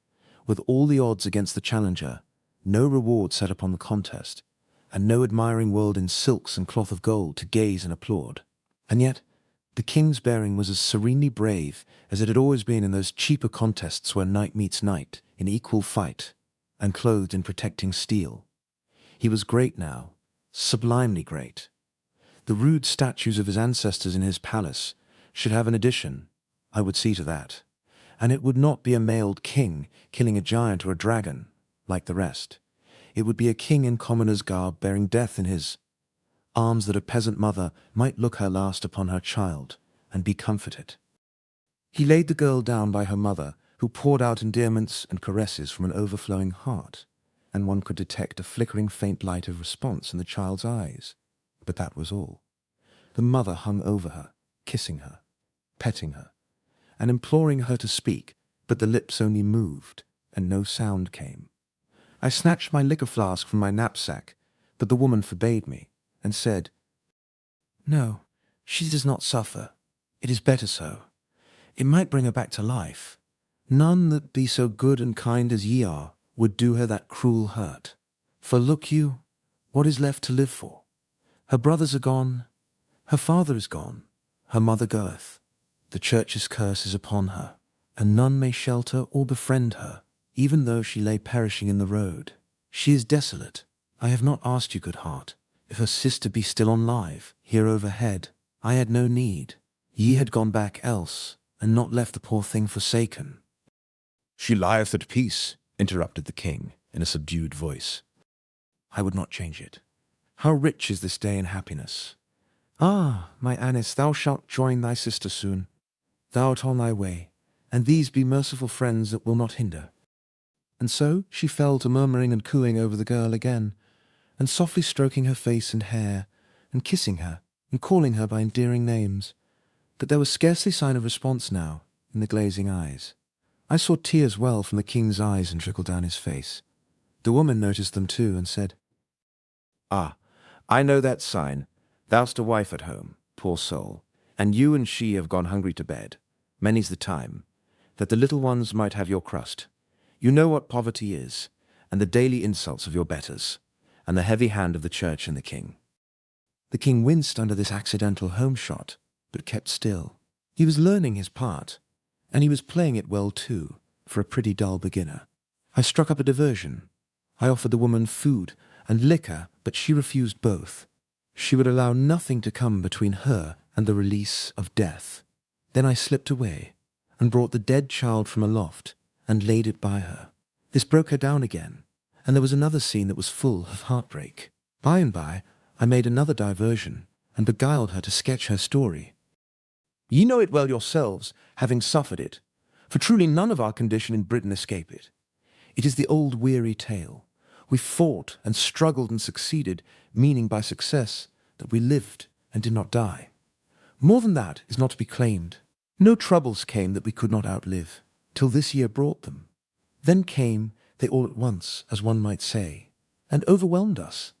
With all the odds against the challenger, no reward set upon the contest, and no admiring world in silks and cloth of gold to gaze and applaud. And yet, the king's bearing was as serenely brave as it had always been in those cheaper contests where knight meets knight in equal fight, and clothed in protecting steel. He was great now, sublimely great. The rude statues of his ancestors in his palace should have an addition. I would see to that. And it would not be a mailed king killing a giant or a dragon, like the rest. It would be a king in commoner's garb bearing death in his arms, that a peasant mother might look her last upon her child and be comforted. He laid the girl down by her mother, who poured out endearments and caresses from an overflowing heart, and one could detect a flickering faint light of response in the child's eyes. But that was all. The mother hung over her, kissing her, petting her, and imploring her to speak, but the lips only moved, and no sound came. I snatched my liquor flask from my knapsack, but the woman forbade me, and said, "No, she does not suffer. It is better so. It might bring her back to life. None that be so good and kind as ye are would do her that cruel hurt. For look you, what is left to live for? Her brothers are gone, her father is gone, her mother goeth. The church's curse is upon her, and none may shelter or befriend her, even though she lay perishing in the road. She is desolate. I have not asked you, good heart, if her sister be still on live, here overhead. I had no need. Ye had gone back else, and not left the poor thing forsaken." "She lieth at peace," interrupted the king in a subdued voice. "I would not change it. How rich is this day in happiness! Ah, my Annis, thou shalt join thy sister soon. Thou art on thy way, and these be merciful friends that will not hinder." And so she fell to murmuring and cooing over the girl again, and softly stroking her face and hair, and kissing her, and calling her by endearing names. But there was scarcely sign of response now in the glazing eyes. I saw tears well from the king's eyes and trickle down his face. The woman noticed them too, and said, "Ah, I know that sign. Thou'st a wife at home, poor soul, and you and she have gone hungry to bed. Many's the time, that the little ones might have your crust. You know what poverty is, and the daily insults of your betters, and the heavy hand of the church and the king." The king winced under this accidental home shot, but kept still. He was learning his part, and he was playing it well too, for a pretty dull beginner. I struck up a diversion. I offered the woman food and liquor, but she refused both. She would allow nothing to come between her and the release of death. Then I slipped away, and brought the dead child from aloft, and laid it by her. This broke her down again, and there was another scene that was full of heartbreak. By and by, I made another diversion, and beguiled her to sketch her story. "Ye know it well yourselves, having suffered it, for truly none of our condition in Britain escape it. It is the old weary tale. We fought and struggled and succeeded, meaning by success that we lived and did not die. More than that is not to be claimed. No troubles came that we could not outlive, till this year brought them. Then came they all at once, as one might say, and overwhelmed us.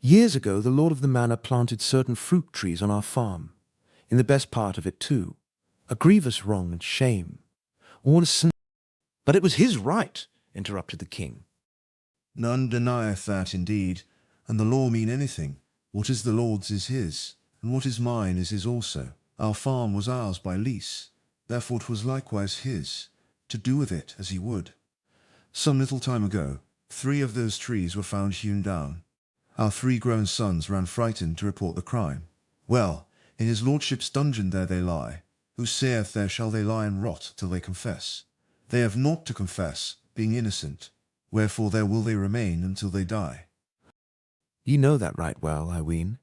Years ago the lord of the manor planted certain fruit trees on our farm, in the best part of it too, a grievous wrong and shame. All a sin—" "But it was his right," interrupted the king. "None denieth that indeed, and the law mean anything. What is the Lord's is his, and what is mine is his also. Our farm was ours by lease, therefore 'twas likewise his, to do with it as he would. Some little time ago, 3 of those trees were found hewn down. Our 3 grown sons ran frightened to report the crime. Well, in his lordship's dungeon there they lie, who saith there shall they lie and rot till they confess. They have naught to confess, being innocent. Wherefore there will they remain until they die. Ye know that right well, I ween.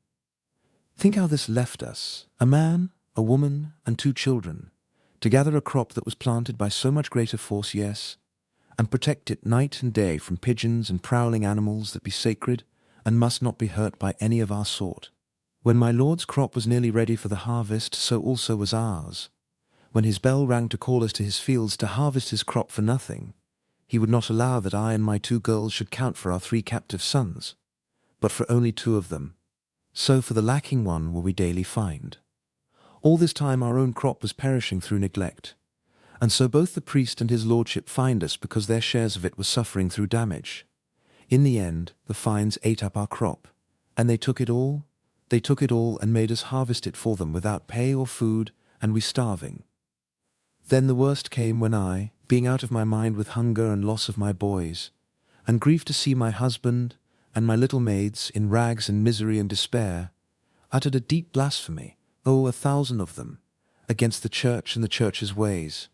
Think how this left us, a man, a woman, and 2 children, to gather a crop that was planted by so much greater force, yes, and protect it night and day from pigeons and prowling animals that be sacred and must not be hurt by any of our sort. When my lord's crop was nearly ready for the harvest, so also was ours. When his bell rang to call us to his fields to harvest his crop for nothing, he would not allow that I and my 2 girls should count for our 3 captive sons, but for only 2 of them. So for the lacking one will we daily find. All this time our own crop was perishing through neglect, and so both the priest and his lordship fined us because their shares of it were suffering through damage. In the end, the fines ate up our crop, and they took it all and made us harvest it for them without pay or food, and we starving. Then the worst came when I, being out of my mind with hunger and loss of my boys, and grief to see my husband and my little maids in rags and misery and despair, uttered a deep blasphemy, 1,000 of them, against the church and the church's ways.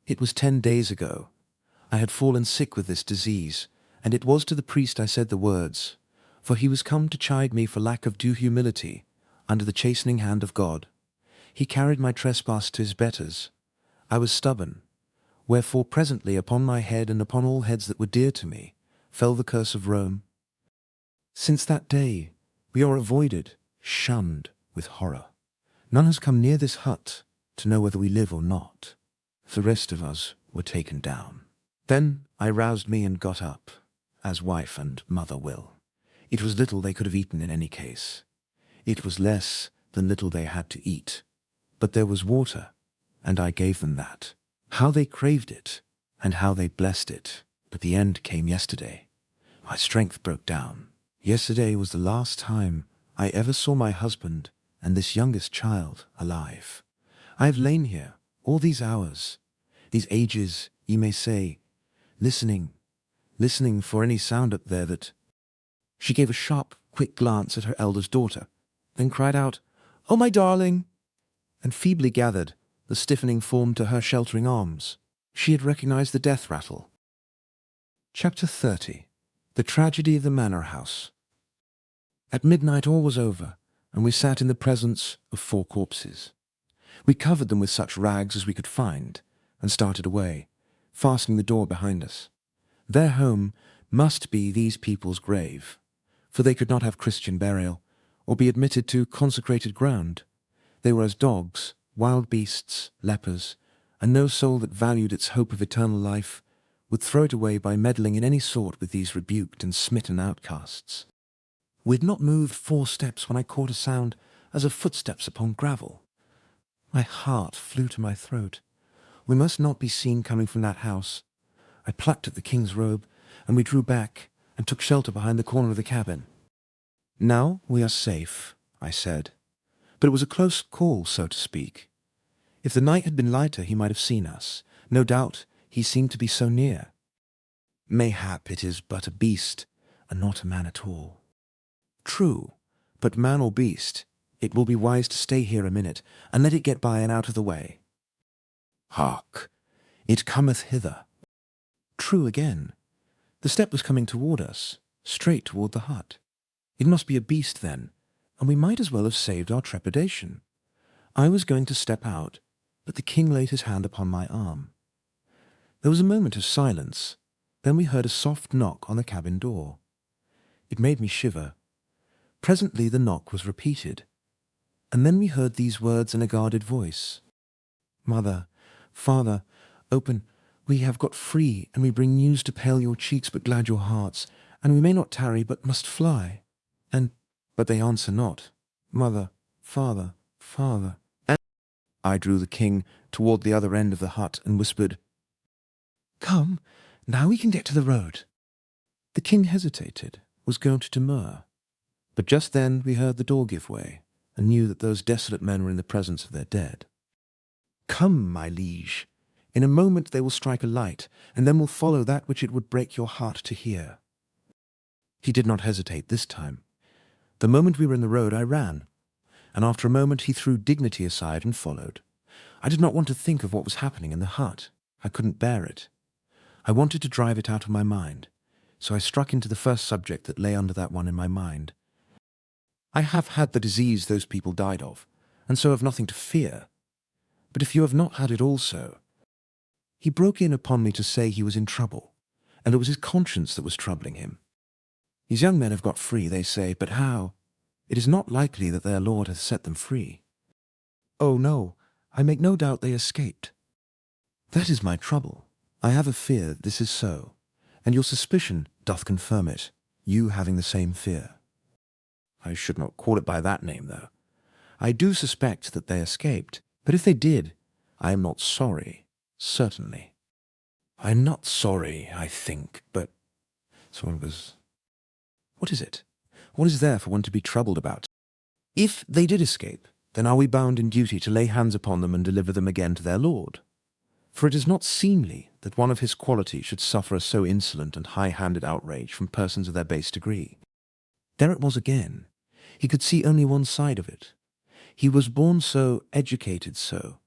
It was 10 days ago. I had fallen sick with this disease, and it was to the priest I said the words, for he was come to chide me for lack of due humility, under the chastening hand of God. He carried my trespass to his betters. I was stubborn, wherefore presently upon my head and upon all heads that were dear to me fell the curse of Rome. Since that day we are avoided, shunned with horror. None has come near this hut to know whether we live or not. The rest of us were taken down. Then I roused me and got up, as wife and mother will. It was little they could have eaten in any case. It was less than little they had to eat. But there was water, and I gave them that. How they craved it, and how they blessed it. But the end came yesterday. My strength broke down. Yesterday was the last time I ever saw my husband and this youngest child alive. I have lain here all these hours, these ages, ye may say, listening for any sound up there that... She gave a sharp, quick glance at her eldest daughter, then cried out, "Oh, my darling!" and feebly gathered the stiffening form to her sheltering arms. She had recognized the death rattle. Chapter 30. The Tragedy of the Manor House. At midnight all was over, and we sat in the presence of 4 corpses. We covered them with such rags as we could find, and started away, fastening the door behind us. Their home must be these people's grave, for they could not have Christian burial, or be admitted to consecrated ground. They were as dogs, wild beasts, lepers, and no soul that valued its hope of eternal life would throw it away by meddling in any sort with these rebuked and smitten outcasts. We had not moved 4 steps when I caught a sound as of footsteps upon gravel. My heart flew to my throat. We must not be seen coming from that house. I plucked at the king's robe, and we drew back and took shelter behind the corner of the cabin. "Now we are safe," I said. But it was a close call, so to speak. If the night had been lighter, he might have seen us. No doubt he seemed to be so near. Mayhap it is but a beast, and not a man at all. True, but man or beast, it will be wise to stay here a minute, and let it get by and out of the way. Hark! It cometh hither. True again. The step was coming toward us, straight toward the hut. It must be a beast then, and we might as well have saved our trepidation. I was going to step out, but the king laid his hand upon my arm. There was a moment of silence. Then we heard a soft knock on the cabin door. It made me shiver. Presently the knock was repeated, and then we heard these words in a guarded voice. "Mother, father, open. We have got free, and we bring news to pale your cheeks but glad your hearts, and we may not tarry but must fly." But they answer not. "Mother, father, father." And I drew the king toward the other end of the hut and whispered, "Come, now we can get to the road." The king hesitated, was going to demur. But just then we heard the door give way, and knew that those desolate men were in the presence of their dead. "Come, my liege. In a moment they will strike a light, and then will follow that which it would break your heart to hear." He did not hesitate this time. The moment we were in the road, I ran, and after a moment he threw dignity aside and followed. I did not want to think of what was happening in the hut. I couldn't bear it. I wanted to drive it out of my mind, so I struck into the first subject that lay under that one in my mind. I have had the disease those people died of, and so have nothing to fear. But if you have not had it also— He broke in upon me to say he was in trouble, and it was his conscience that was troubling him. These young men have got free, they say, but how? It is not likely that their Lord hath set them free. Oh no, I make no doubt they escaped. That is my trouble. I have a fear that this is so, and your suspicion doth confirm it, you having the same fear. I should not call it by that name, though. I do suspect that they escaped, but if they did, I am not sorry, certainly. I am not sorry, I think, but— So it was— What is it? What is there for one to be troubled about? If they did escape, then are we bound in duty to lay hands upon them and deliver them again to their Lord? For it is not seemly that one of his quality should suffer a so insolent and high-handed outrage from persons of their base degree. There it was again. He could see only one side of it. He was born so, educated so.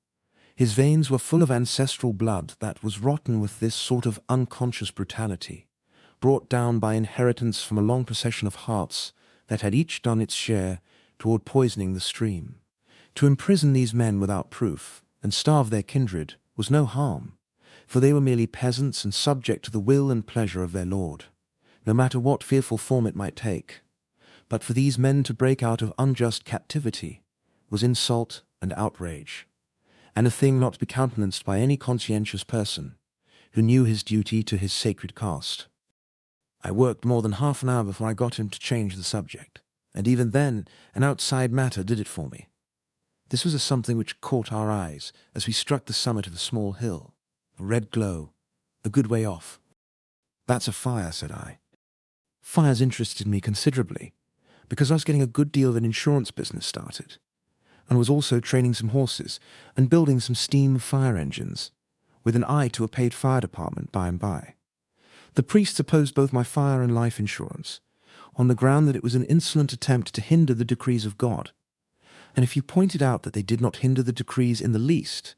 His veins were full of ancestral blood that was rotten with this sort of unconscious brutality, brought down by inheritance from a long procession of hearts that had each done its share toward poisoning the stream. To imprison these men without proof, and starve their kindred, was no harm, for they were merely peasants and subject to the will and pleasure of their lord, no matter what fearful form it might take. But for these men to break out of unjust captivity was insult and outrage, and a thing not to be countenanced by any conscientious person who knew his duty to his sacred caste. I worked more than half an hour before I got him to change the subject, and even then an outside matter did it for me. This was a something which caught our eyes as we struck the summit of a small hill, a red glow, a good way off. That's a fire, said I. Fires interested me considerably, because I was getting a good deal of an insurance business started, and was also training some horses and building some steam fire engines, with an eye to a paid fire department by and by. The priests opposed both my fire and life insurance, on the ground that it was an insolent attempt to hinder the decrees of God. And if you pointed out that they did not hinder the decrees in the least,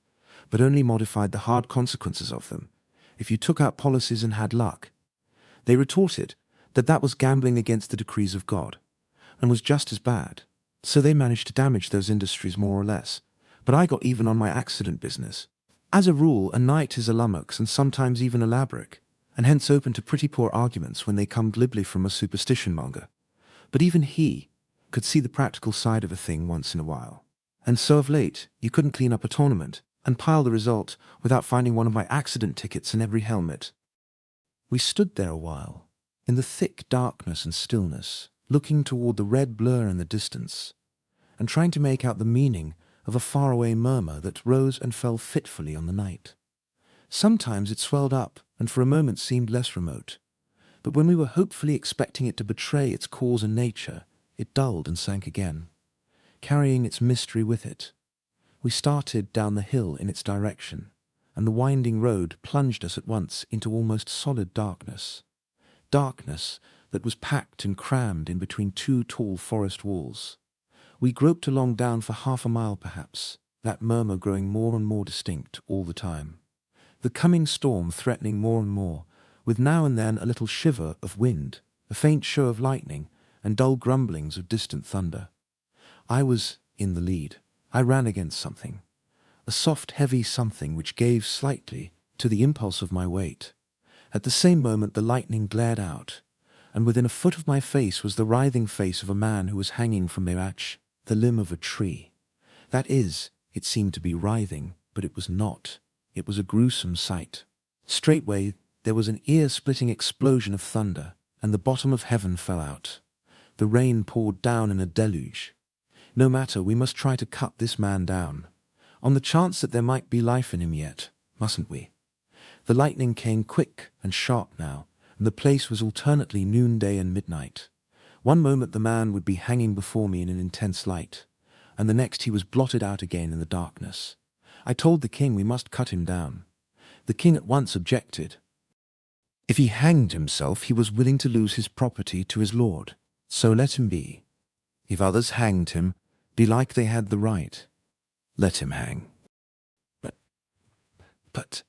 but only modified the hard consequences of them, if you took out policies and had luck, they retorted that that was gambling against the decrees of God, and was just as bad. So they managed to damage those industries more or less, but I got even on my accident business. As a rule, a knight is a lummox and sometimes even a labrick, and hence open to pretty poor arguments when they come glibly from a superstition monger. But even he could see the practical side of a thing once in a while. And so of late, you couldn't clean up a tournament and pile the result without finding one of my accident tickets in every helmet. We stood there a while, in the thick darkness and stillness, looking toward the red blur in the distance, and trying to make out the meaning of a faraway murmur that rose and fell fitfully on the night. Sometimes it swelled up and for a moment seemed less remote, but when we were hopefully expecting it to betray its cause and nature, it dulled and sank again, carrying its mystery with it. We started down the hill in its direction, and the winding road plunged us at once into almost solid darkness. Darkness that was packed and crammed in between two tall forest walls. We groped along down for half a mile perhaps, that murmur growing more and more distinct all the time. The coming storm threatening more and more, with now and then a little shiver of wind, a faint show of lightning, and dull grumblings of distant thunder. I was in the lead. I ran against something, a soft, heavy something which gave slightly to the impulse of my weight. At the same moment the lightning glared out, and within a foot of my face was the writhing face of a man who was hanging from the limb of a tree. That is, it seemed to be writhing, but it was not. It was a gruesome sight. Straightway there was an ear-splitting explosion of thunder, and the bottom of heaven fell out. The rain poured down in a deluge. No matter, we must try to cut this man down, on the chance that there might be life in him yet, mustn't we? The lightning came quick and sharp now, and the place was alternately noonday and midnight. One moment the man would be hanging before me in an intense light, and the next he was blotted out again in the darkness. I told the king we must cut him down. The king at once objected. If he hanged himself, he was willing to lose his property to his lord. So let him be. If others hanged him, belike they had the right. Let him hang. But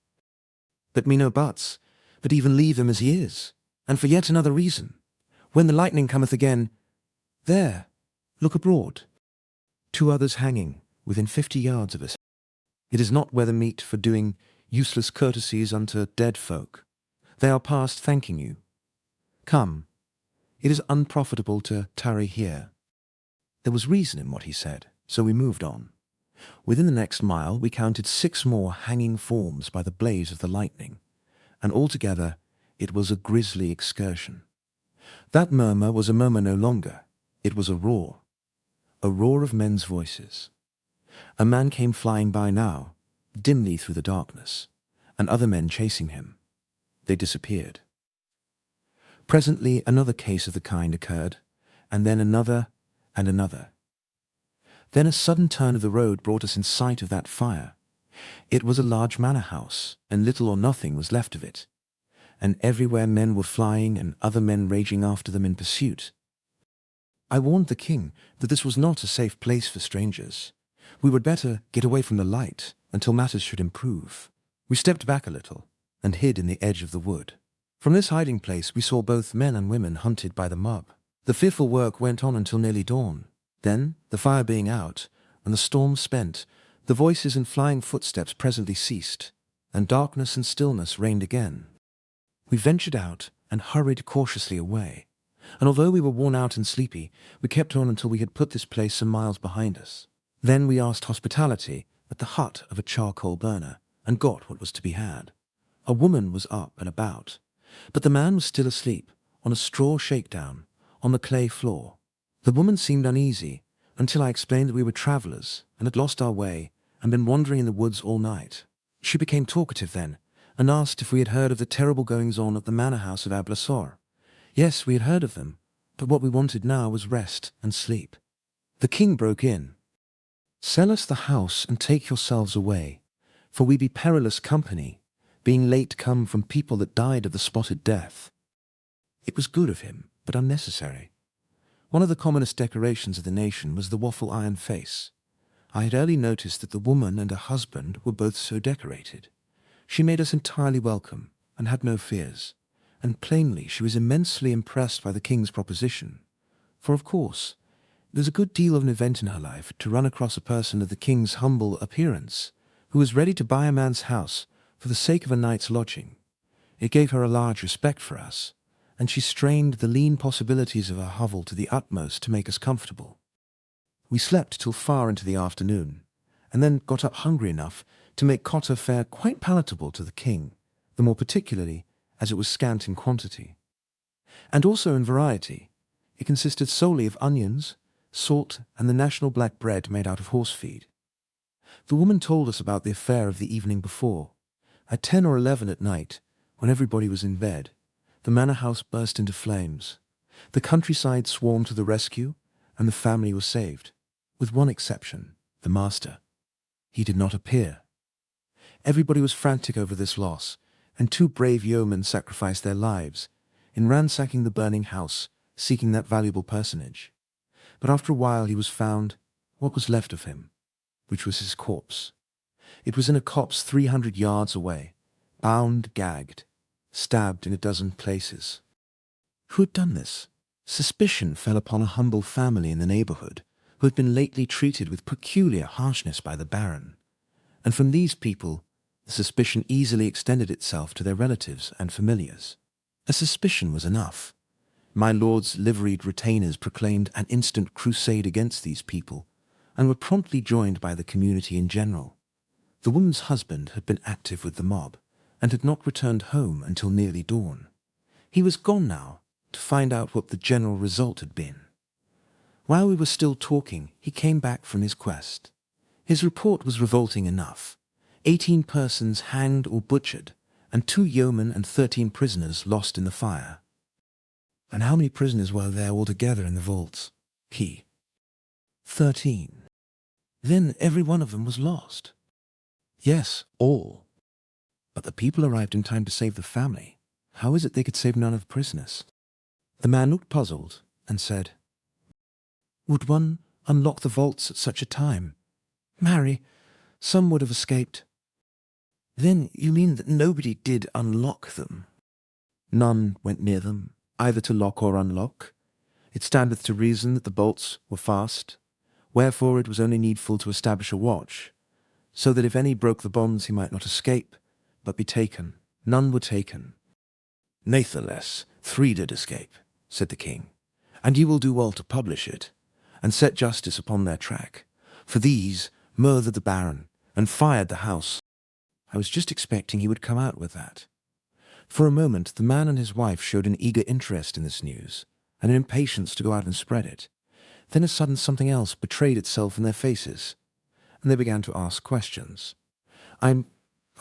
me no buts. but even leave him as he is, and for yet another reason. When the lightning cometh again, there, look abroad. 2 others hanging, within 50 yards of us. It is not weather meet for doing useless courtesies unto dead folk. They are past thanking you. Come, it is unprofitable to tarry here. There was reason in what he said, so we moved on. Within the next mile we counted 6 more hanging forms by the blaze of the lightning, and altogether it was a grisly excursion. That murmur was a murmur no longer, it was a roar of men's voices. A man came flying by now, dimly through the darkness, and other men chasing him. They disappeared. Presently another case of the kind occurred, and then another and another. Then a sudden turn of the road brought us in sight of that fire. It was a large manor house, and little or nothing was left of it, and everywhere men were flying and other men raging after them in pursuit. I warned the king that this was not a safe place for strangers. We would better get away from the light until matters should improve. We stepped back a little and hid in the edge of the wood. From this hiding place we saw both men and women hunted by the mob. The fearful work went on until nearly dawn. Then, the fire being out, and the storm spent, the voices and flying footsteps presently ceased, and darkness and stillness reigned again. We ventured out and hurried cautiously away, and although we were worn out and sleepy, we kept on until we had put this place some miles behind us. Then we asked hospitality at the hut of a charcoal burner, and got what was to be had. A woman was up and about, but the man was still asleep, on a straw shakedown, on the clay floor. The woman seemed uneasy, until I explained that we were travellers, and had lost our way, and been wandering in the woods all night. She became talkative then, and asked if we had heard of the terrible goings-on at the manor house of Ablasor. Yes, we had heard of them, but what we wanted now was rest and sleep. The king broke in. "Sell us the house and take yourselves away, for we be perilous company, being late come from people that died of the spotted death." It was good of him, but unnecessary. One of the commonest decorations of the nation was the waffle iron face. I had early noticed that the woman and her husband were both so decorated. She made us entirely welcome, and had no fears, and plainly she was immensely impressed by the king's proposition, for of course it was a good deal of an event in her life to run across a person of the king's humble appearance, who was ready to buy a man's house for the sake of a night's lodging. It gave her a large respect for us, and she strained the lean possibilities of her hovel to the utmost to make us comfortable. We slept till far into the afternoon, and then got up hungry enough to make cotter fare quite palatable to the king, the more particularly as it was scant in quantity. And also in variety. It consisted solely of onions, salt, and the national black bread made out of horse feed. The woman told us about the affair of the evening before. At 10 or 11 at night, when everybody was in bed, the manor house burst into flames. The countryside swarmed to the rescue, and the family was saved, with one exception, the master. He did not appear. Everybody was frantic over this loss, and 2 brave yeomen sacrificed their lives in ransacking the burning house, seeking that valuable personage. But after a while he was found, what was left of him, which was his corpse. It was in a copse 300 yards away, bound, gagged, stabbed in a dozen places. Who had done this? Suspicion fell upon a humble family in the neighbourhood, who had been lately treated with peculiar harshness by the baron, and from these people the suspicion easily extended itself to their relatives and familiars. A suspicion was enough. My lord's liveried retainers proclaimed an instant crusade against these people, and were promptly joined by the community in general. The woman's husband had been active with the mob, and had not returned home until nearly dawn. He was gone now, to find out what the general result had been. While we were still talking, he came back from his quest. His report was revolting enough. 18 persons hanged or butchered, and 2 yeomen and 13 prisoners lost in the fire. And how many prisoners were there altogether in the vaults? 13. Then every one of them was lost. Yes, all. But the people arrived in time to save the family. How is it they could save none of the prisoners? The man looked puzzled and said, "Would one unlock the vaults at such a time? Marry, some would have escaped." "Then you mean that nobody did unlock them?" None went near them, either to lock or unlock. It standeth to reason that the bolts were fast, wherefore it was only needful to establish a watch, so that if any broke the bonds he might not escape, but be taken. None were taken. Natheless, 3 did escape, said the king, and ye will do well to publish it, and set justice upon their track. For these murthered the baron, and fired the house. I was just expecting he would come out with that. For a moment the man and his wife showed an eager interest in this news, and an impatience to go out and spread it. Then a sudden something else betrayed itself in their faces, and they began to ask questions. I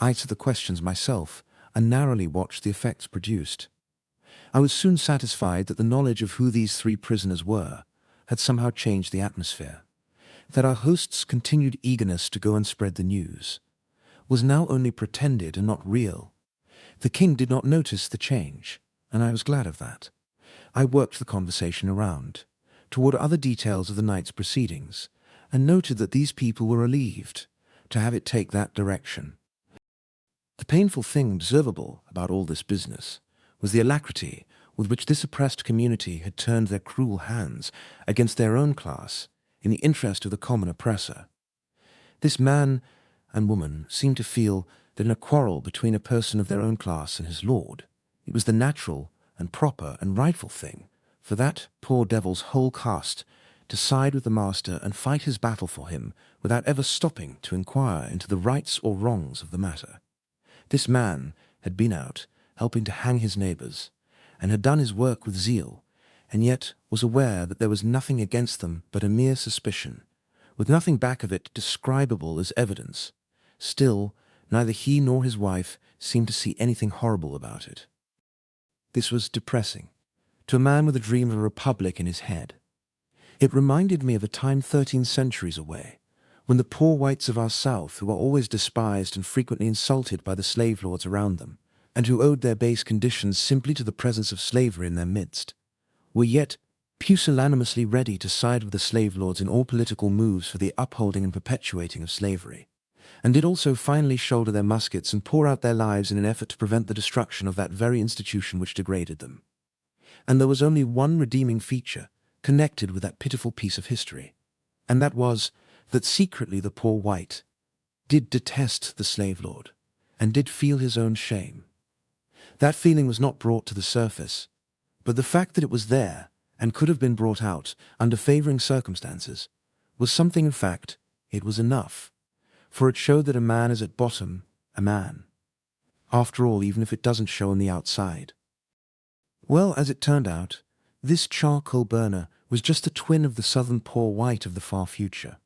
answered the questions myself, and narrowly watched the effects produced. I was soon satisfied that the knowledge of who these 3 prisoners were had somehow changed the atmosphere, that our host's continued eagerness to go and spread the news was now only pretended and not real. The king did not notice the change, and I was glad of that. I worked the conversation around, toward other details of the night's proceedings, and noted that these people were relieved to have it take that direction. The painful thing observable about all this business was the alacrity with which this oppressed community had turned their cruel hands against their own class in the interest of the common oppressor. This man and woman seemed to feel that in a quarrel between a person of their own class and his lord, it was the natural and proper and rightful thing for that poor devil's whole caste to side with the master and fight his battle for him without ever stopping to inquire into the rights or wrongs of the matter. This man had been out helping to hang his neighbours, and had done his work with zeal, and yet was aware that there was nothing against them but a mere suspicion, with nothing back of it describable as evidence. Still, neither he nor his wife seemed to see anything horrible about it. This was depressing, to a man with a dream of a republic in his head. It reminded me of a time 13 centuries away, when the poor whites of our South, who were always despised and frequently insulted by the slave lords around them, and who owed their base conditions simply to the presence of slavery in their midst, were yet pusillanimously ready to side with the slave lords in all political moves for the upholding and perpetuating of slavery, and did also finally shoulder their muskets and pour out their lives in an effort to prevent the destruction of that very institution which degraded them. And there was only one redeeming feature connected with that pitiful piece of history, and that was that secretly the poor white did detest the slave lord, and did feel his own shame. That feeling was not brought to the surface, but the fact that it was there, and could have been brought out under favouring circumstances, was something. In fact, it was enough, for it showed that a man is at bottom a man, after all, even if it doesn't show on the outside. Well, as it turned out, this charcoal burner was just a twin of the southern poor white of the far future.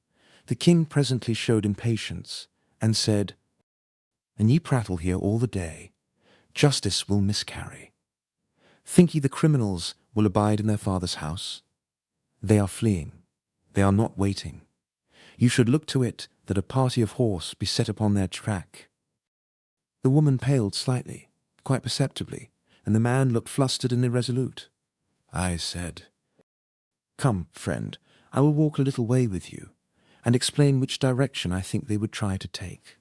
The king presently showed impatience, and said, "An ye prattle here all the day, justice will miscarry. Think ye the criminals will abide in their father's house? They are fleeing, they are not waiting. You should look to it that a party of horse be set upon their track." The woman paled slightly, quite perceptibly, and the man looked flustered and irresolute. I said, "Come, friend, I will walk a little way with you, and explain which direction I think they would try to take.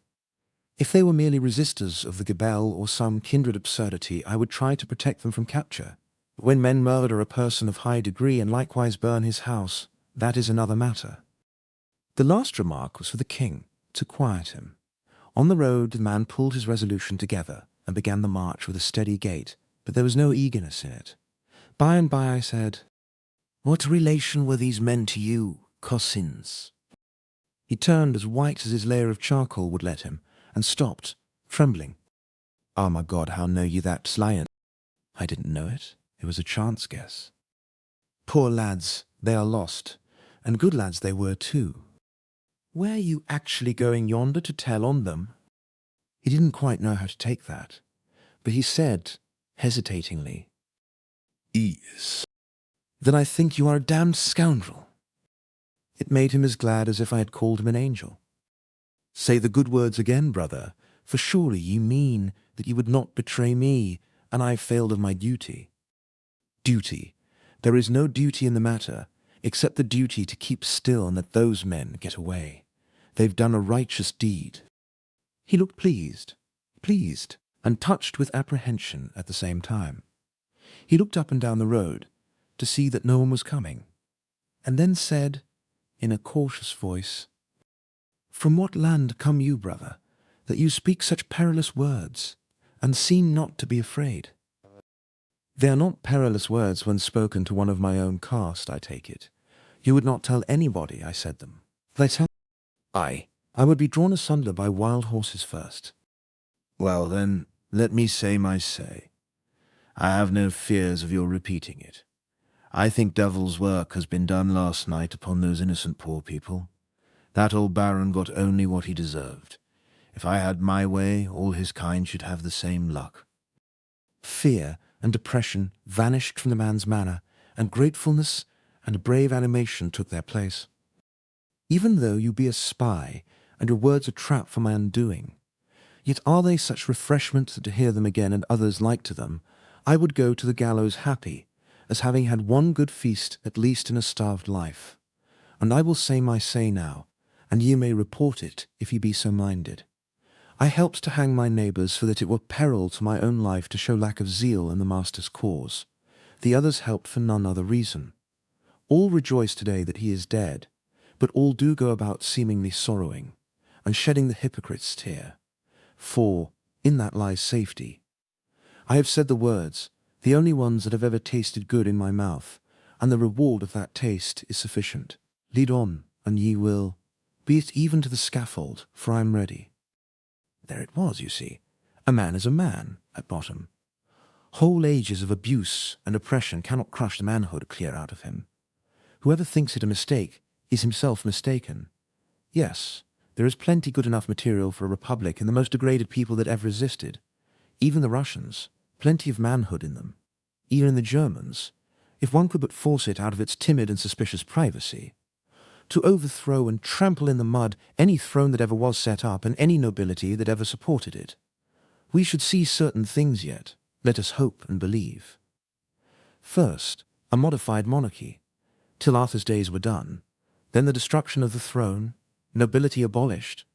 If they were merely resistors of the Gabelle or some kindred absurdity, I would try to protect them from capture. But when men murder a person of high degree and likewise burn his house, that is another matter." The last remark was for the king, to quiet him. On the road the man pulled his resolution together and began the march with a steady gait, but there was no eagerness in it. By and by I said, "What relation were these men to you, cousins?" He turned as white as his layer of charcoal would let him, and stopped, trembling. "Ah, my God, how know ye that, Slyan?" I didn't know it. It was a chance guess. "Poor lads, they are lost, and good lads they were too." "Where are you actually going yonder to tell on them?" He didn't quite know how to take that, but he said, hesitatingly, "Ease." "Then I think you are a damned scoundrel." It made him as glad as if I had called him an angel. "Say the good words again, brother, for surely you mean that you would not betray me, and I have failed of my duty." "Duty? There is no duty in the matter, except the duty to keep still and let those men get away. They've done a righteous deed." He looked pleased, and touched with apprehension at the same time. He looked up and down the road to see that no one was coming, and then said, in a cautious voice, "From what land come you, brother, that you speak such perilous words, and seem not to be afraid?" "They are not perilous words when spoken to one of my own caste, I take it. You would not tell anybody I said them." "They tell I would be drawn asunder by wild horses first." "Well, then, let me say my say. I have no fears of your repeating it. I think devil's work has been done last night upon those innocent poor people. That old baron got only what he deserved. If I had my way, all his kind should have the same luck." Fear and depression vanished from the man's manner, and gratefulness and a brave animation took their place. "Even though you be a spy, and your words a trap for my undoing, yet are they such refreshment that to hear them again and others like to them, I would go to the gallows happy, as having had one good feast at least in a starved life. And I will say my say now, and ye may report it, if ye be so minded. I helped to hang my neighbours, for that it were peril to my own life to show lack of zeal in the master's cause. The others helped for none other reason. All rejoice today that he is dead, but all do go about seemingly sorrowing, and shedding the hypocrite's tear. For in that lies safety. I have said the words, the only ones that have ever tasted good in my mouth, and the reward of that taste is sufficient. Lead on, and ye will, be it even to the scaffold, for I am ready." There it was, you see. A man is a man, at bottom. Whole ages of abuse and oppression cannot crush the manhood clear out of him. Whoever thinks it a mistake is himself mistaken. Yes, there is plenty good enough material for a republic in the most degraded people that ever existed. Even the Russians, plenty of manhood in them. Even the Germans, if one could but force it out of its timid and suspicious privacy. To overthrow and trample in the mud any throne that ever was set up and any nobility that ever supported it. We should see certain things yet, let us hope and believe. First, a modified monarchy, till Arthur's days were done, then the destruction of the throne, nobility abolished,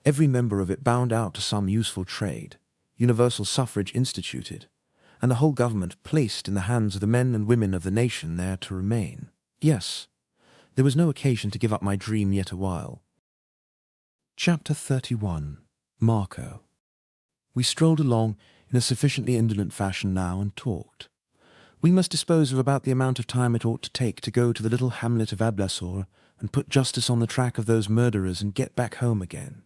every member of it bound out to some useful trade, universal suffrage instituted, and the whole government placed in the hands of the men and women of the nation there to remain. Yes, there was no occasion to give up my dream yet awhile. Chapter 31. Marco. We strolled along in a sufficiently indolent fashion now and talked. We must dispose of about the amount of time it ought to take to go to the little hamlet of Ablassor and put justice on the track of those murderers and get back home again.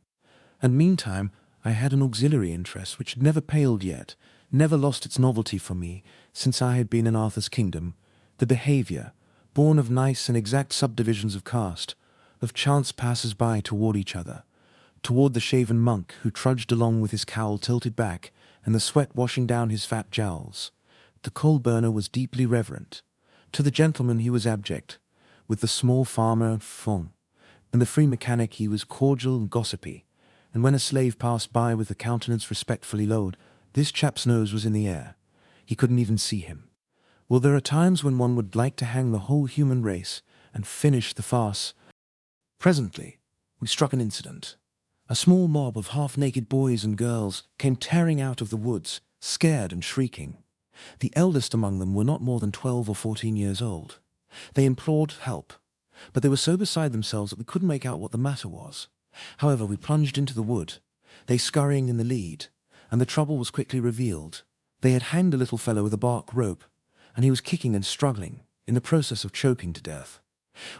And meantime I had an auxiliary interest which had never paled yet, never lost its novelty for me since I had been in Arthur's kingdom, the behaviour, born of nice and exact subdivisions of caste, of chance passers-by toward each other, toward the shaven monk who trudged along with his cowl tilted back and the sweat washing down his fat jowls. The coal-burner was deeply reverent. To the gentleman he was abject, with the small farmer fond, and the free mechanic he was cordial and gossipy, and when a slave passed by with the countenance respectfully lowered, this chap's nose was in the air. He couldn't even see him. Well, there are times when one would like to hang the whole human race and finish the farce. Presently, we struck an incident. A small mob of half-naked boys and girls came tearing out of the woods, scared and shrieking. The eldest among them were not more than 12 or 14 years old. They implored help, but they were so beside themselves that we couldn't make out what the matter was. However, we plunged into the wood, they scurrying in the lead, and the trouble was quickly revealed. They had hanged a little fellow with a bark rope, and he was kicking and struggling, in the process of choking to death.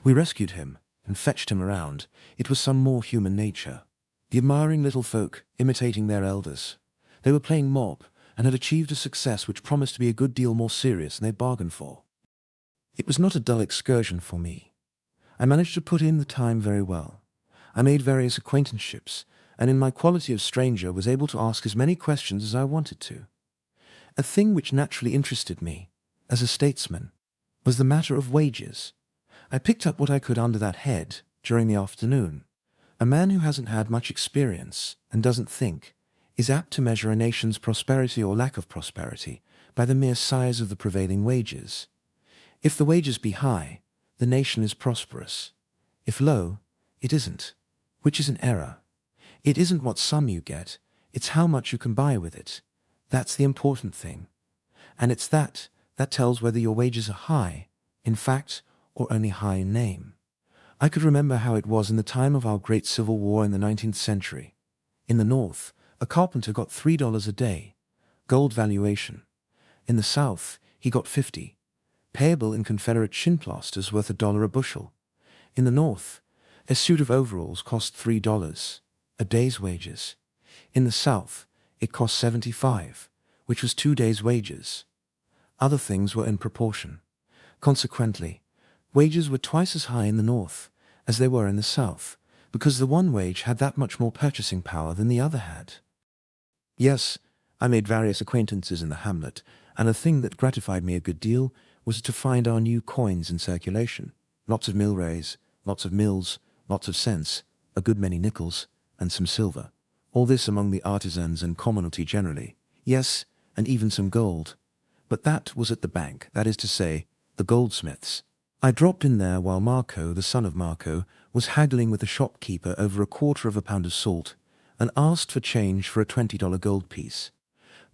We rescued him and fetched him around. It was some more human nature. The admiring little folk imitating their elders. They were playing mob, and had achieved a success which promised to be a good deal more serious than they bargained for. It was not a dull excursion for me. I managed to put in the time very well. I made various acquaintanceships, and in my quality of stranger was able to ask as many questions as I wanted to. A thing which naturally interested me, as a statesman, was the matter of wages. I picked up what I could under that head during the afternoon. A man who hasn't had much experience and doesn't think is apt to measure a nation's prosperity or lack of prosperity by the mere size of the prevailing wages. If the wages be high, the nation is prosperous. If low, it isn't, which is an error. It isn't what sum you get, it's how much you can buy with it. That's the important thing. And it's that That tells whether your wages are high, in fact, or only high in name. I could remember how it was in the time of our great Civil War in the 19th century. In the North, a carpenter got $3 a day, gold valuation. In the South, he got 50, payable in Confederate shin plasters worth $1 a bushel. In the North, a suit of overalls cost $3, a day's wages. In the South, it cost 75, which was 2 days' wages. Other things were in proportion. Consequently, wages were twice as high in the North as they were in the South, because the one wage had that much more purchasing power than the other had. Yes, I made various acquaintances in the hamlet, and a thing that gratified me a good deal was to find our new coins in circulation. Lots of millrays, lots of mills, lots of cents, a good many nickels, and some silver. All this among the artisans and commonalty generally. Yes, and even some gold. But that was at the bank, that is to say, the goldsmith's. I dropped in there while Marco, the son of Marco, was haggling with the shopkeeper over a quarter of a pound of salt, and asked for change for a $20 gold piece.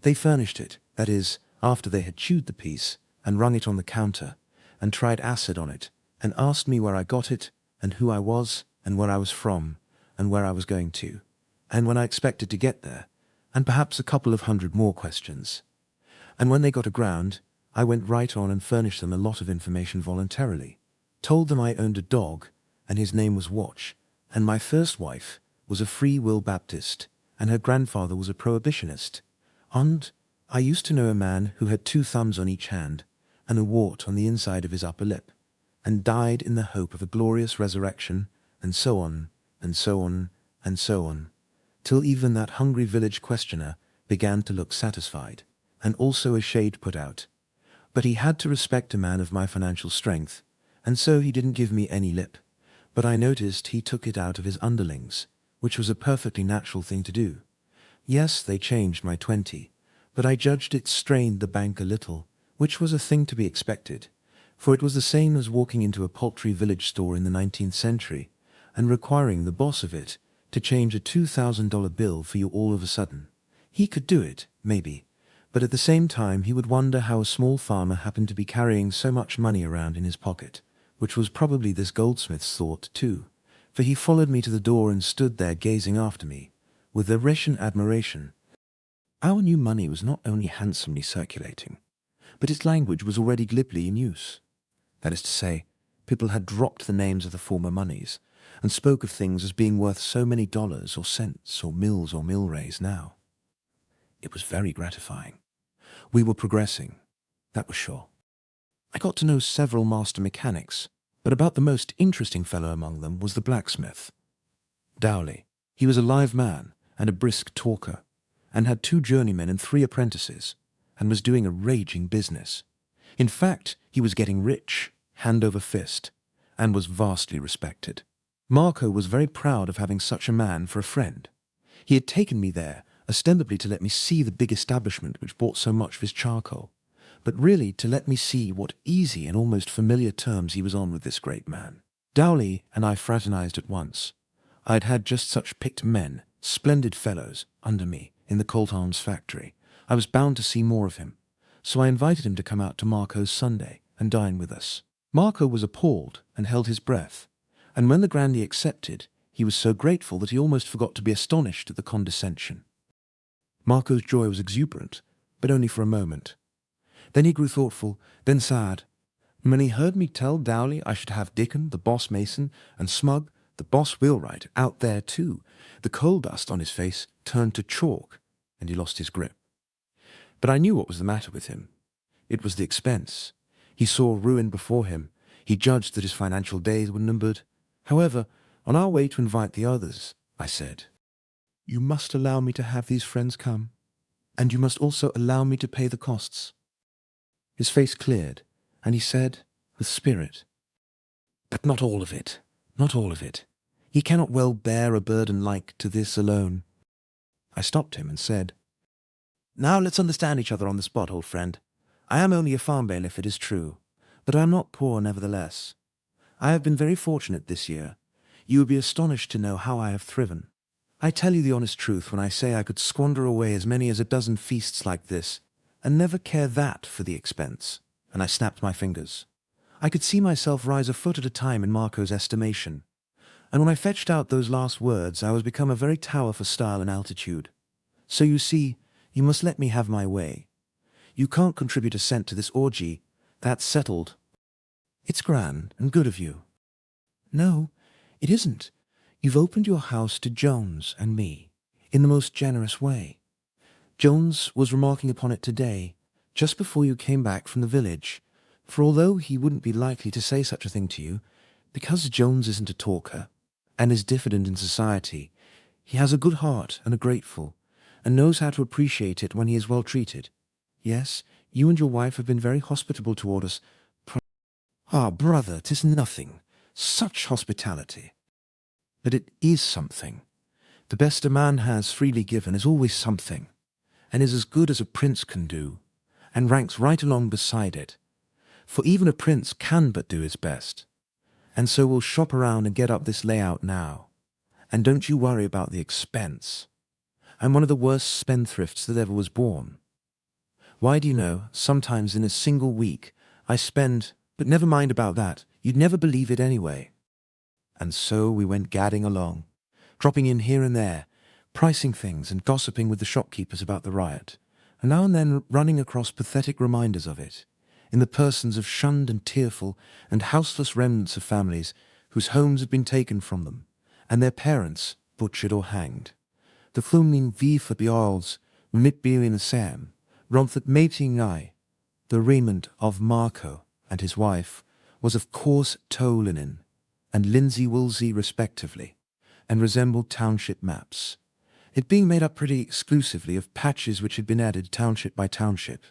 They furnished it, that is, after they had chewed the piece, and rung it on the counter, and tried acid on it, and asked me where I got it, and who I was, and where I was from, and where I was going to, and when I expected to get there, and perhaps a couple of hundred more questions. And when they got aground, I went right on and furnished them a lot of information voluntarily. Told them I owned a dog, and his name was Watch, and my first wife was a Free Will Baptist, and her grandfather was a Prohibitionist. And I used to know a man who had 2 thumbs on each hand, and a wart on the inside of his upper lip, and died in the hope of a glorious resurrection, and so on, and so on, and so on, till even that hungry village questioner began to look satisfied, and also a shade put out. But he had to respect a man of my financial strength, and so he didn't give me any lip. But I noticed he took it out of his underlings, which was a perfectly natural thing to do. Yes, they changed my 20, but I judged it strained the bank a little, which was a thing to be expected, for it was the same as walking into a paltry village store in the 19th century, and requiring the boss of it to change a $2,000 bill for you all of a sudden. He could do it, maybe, but at the same time he would wonder how a small farmer happened to be carrying so much money around in his pocket, which was probably this goldsmith's thought too, for he followed me to the door and stood there gazing after me, with a Russian admiration. Our new money was not only handsomely circulating, but its language was already glibly in use. That is to say, people had dropped the names of the former monies, and spoke of things as being worth so many dollars or cents or mills or millrays now. It was very gratifying. We were progressing, that was sure. I got to know several master mechanics, but about the most interesting fellow among them was the blacksmith. Dowley. He was a live man and a brisk talker, and had 2 journeymen and 3 apprentices, and was doing a raging business. In fact, he was getting rich, hand over fist, and was vastly respected. Marco was very proud of having such a man for a friend. He had taken me there, ostensibly to let me see the big establishment which bought so much of his charcoal, but really to let me see what easy and almost familiar terms he was on with this great man. Dowley and I fraternized at once. I had had just such picked men, splendid fellows, under me in the Colt Arms factory. I was bound to see more of him, so I invited him to come out to Marco's Sunday and dine with us. Marco was appalled and held his breath, and when the grandee accepted, he was so grateful that he almost forgot to be astonished at the condescension. Marco's joy was exuberant, but only for a moment. Then he grew thoughtful, then sad. And when he heard me tell Dowley I should have Dickon, the boss mason, and Smug, the boss wheelwright, out there too, the coal dust on his face turned to chalk, and he lost his grip. But I knew what was the matter with him. It was the expense. He saw ruin before him. He judged that his financial days were numbered. However, on our way to invite the others, I said, "You must allow me to have these friends come, and you must also allow me to pay the costs." His face cleared, and he said, with spirit, "But not all of it, not all of it. He cannot well bear a burden like to this alone." I stopped him and said, "Now let's understand each other on the spot, old friend. I am only a farm bailiff, it is true, but I am not poor nevertheless. I have been very fortunate this year. You would be astonished to know how I have thriven. I tell you the honest truth when I say I could squander away as many as a dozen feasts like this, and never care that for the expense. and I snapped my fingers. I could see myself rise a foot at a time in Marco's estimation, and when I fetched out those last words, I was become a very tower for style and altitude. So you see, you must let me have my way. You can't contribute a cent to this orgy. That's settled. It's grand and good of you. No, it isn't. You've opened your house to Jones and me in the most generous way. Jones was remarking upon it today, just before you came back from the village, for although he wouldn't be likely to say such a thing to you, because Jones isn't a talker, and is diffident in society, he has a good heart and a grateful, and knows how to appreciate it when he is well treated. Yes, you and your wife have been very hospitable toward us. Ah, brother, 'tis nothing. Such hospitality. But it is something. The best a man has freely given is always something, and is as good as a prince can do, and ranks right along beside it. For even a prince can but do his best. And so we'll shop around and get up this layout now. And don't you worry about the expense. I'm one of the worst spendthrifts that ever was born. Why do you know, sometimes in a single week, I spend, but never mind about that, you'd never believe it anyway. And so we went gadding along, dropping in here and there, pricing things and gossiping with the shopkeepers about the riot, and now and then running across pathetic reminders of it, in the persons of shunned and tearful and houseless remnants of families whose homes had been taken from them, and their parents butchered or hanged. The fluming vi for beals, mitbeelin Sam, romthet mating I. The raiment of Marco and his wife was of coarse tow linen, and linsey-woolsey respectively, and resembled township maps, it being made up pretty exclusively of patches which had been added township by township,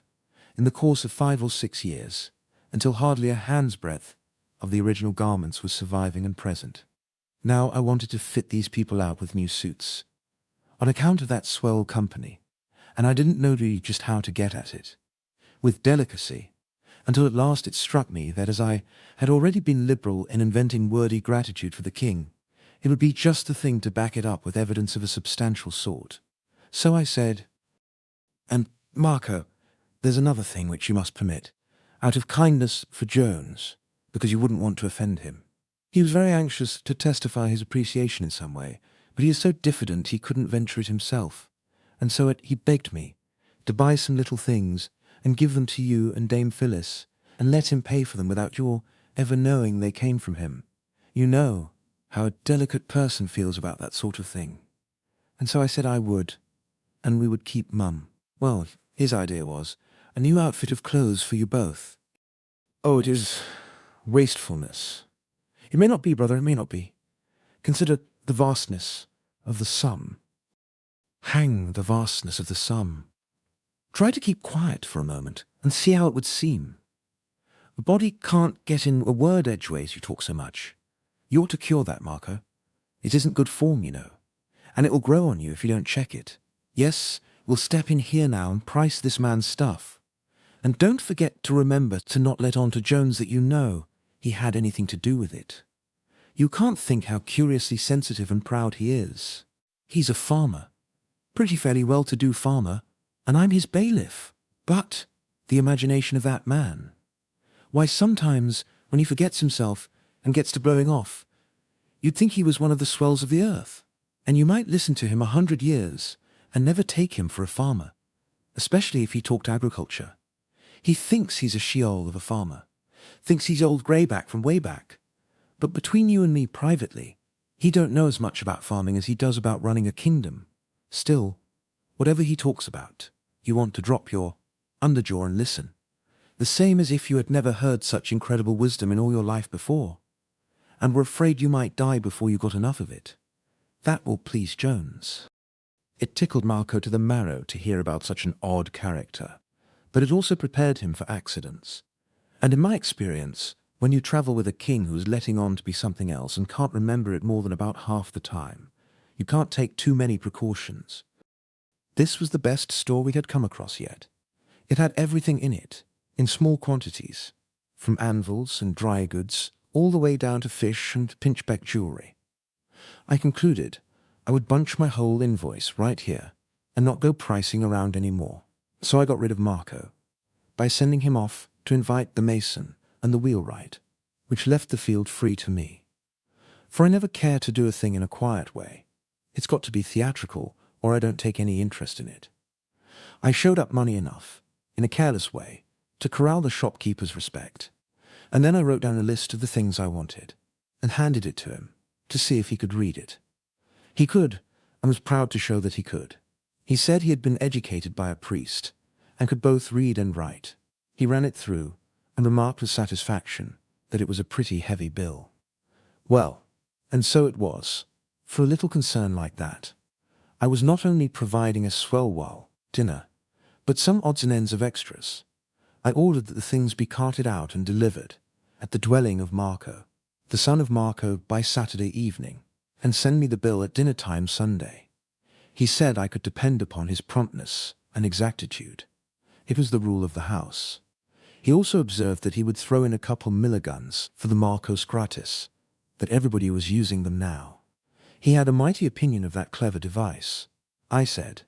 in the course of 5 or 6 years, until hardly a hand's breadth of the original garments was surviving and present. Now I wanted to fit these people out with new suits, on account of that swell company, and I didn't know really just how to get at it, with delicacy, until at last it struck me that as I had already been liberal in inventing wordy gratitude for the king, it would be just the thing to back it up with evidence of a substantial sort. So I said, "And, Marco, there's another thing which you must permit, out of kindness for Jones, because you wouldn't want to offend him. He was very anxious to testify his appreciation in some way, but he is so diffident he couldn't venture it himself, and so he begged me to buy some little things and give them to you and Dame Phyllis, and let him pay for them without your ever knowing they came from him. You know how a delicate person feels about that sort of thing. And so I said I would, and we would keep mum. Well, his idea was a new outfit of clothes for you both. Oh, it is wastefulness. It may not be, brother, it may not be. Consider the vastness of the sum. Hang the vastness of the sum. Try to keep quiet for a moment and see how it would seem. A body can't get in a word edgeways, you talk so much. You ought to cure that, Marco. It isn't good form, you know, and it will grow on you if you don't check it. Yes, we'll step in here now and price this man's stuff. And don't forget to remember to not let on to Jones that you know he had anything to do with it. You can't think how curiously sensitive and proud he is. He's a farmer, pretty fairly well-to-do farmer, and I'm his bailiff. But the imagination of that man. Why, sometimes, when he forgets himself and gets to blowing off, you'd think he was one of the swells of the earth, and you might listen to him 100 years and never take him for a farmer, especially if he talked agriculture. He thinks he's a Sheol of a farmer, thinks he's old Greyback from way back. But between you and me privately, he don't know as much about farming as he does about running a kingdom. Still, whatever he talks about, you want to drop your underjaw and listen. The same as if you had never heard such incredible wisdom in all your life before, and were afraid you might die before you got enough of it. That will please Jones." It tickled Marco to the marrow to hear about such an odd character, but it also prepared him for accidents. And in my experience, when you travel with a king who's letting on to be something else and can't remember it more than about half the time, you can't take too many precautions. This was the best store we had come across yet. It had everything in it, in small quantities, from anvils and dry goods, all the way down to fish and pinchbeck jewellery. I concluded I would bunch my whole invoice right here and not go pricing around any more. So I got rid of Marco by sending him off to invite the mason and the wheelwright, which left the field free to me. For I never care to do a thing in a quiet way. It's got to be theatrical, or I don't take any interest in it. I showed up money enough, in a careless way, to corral the shopkeeper's respect, and then I wrote down a list of the things I wanted, and handed it to him, to see if he could read it. He could, and was proud to show that he could. He said he had been educated by a priest, and could both read and write. He ran it through, and remarked with satisfaction that it was a pretty heavy bill. Well, and so it was. For a little concern like that, I was not only providing a swell dinner, but some odds and ends of extras. I ordered that the things be carted out and delivered at the dwelling of Marco, the son of Marco, by Saturday evening, and send me the bill at dinner time Sunday. He said I could depend upon his promptness and exactitude. It was the rule of the house. He also observed that he would throw in a couple miller guns for the Marcos gratis, that everybody was using them now. He had a mighty opinion of that clever device. I said,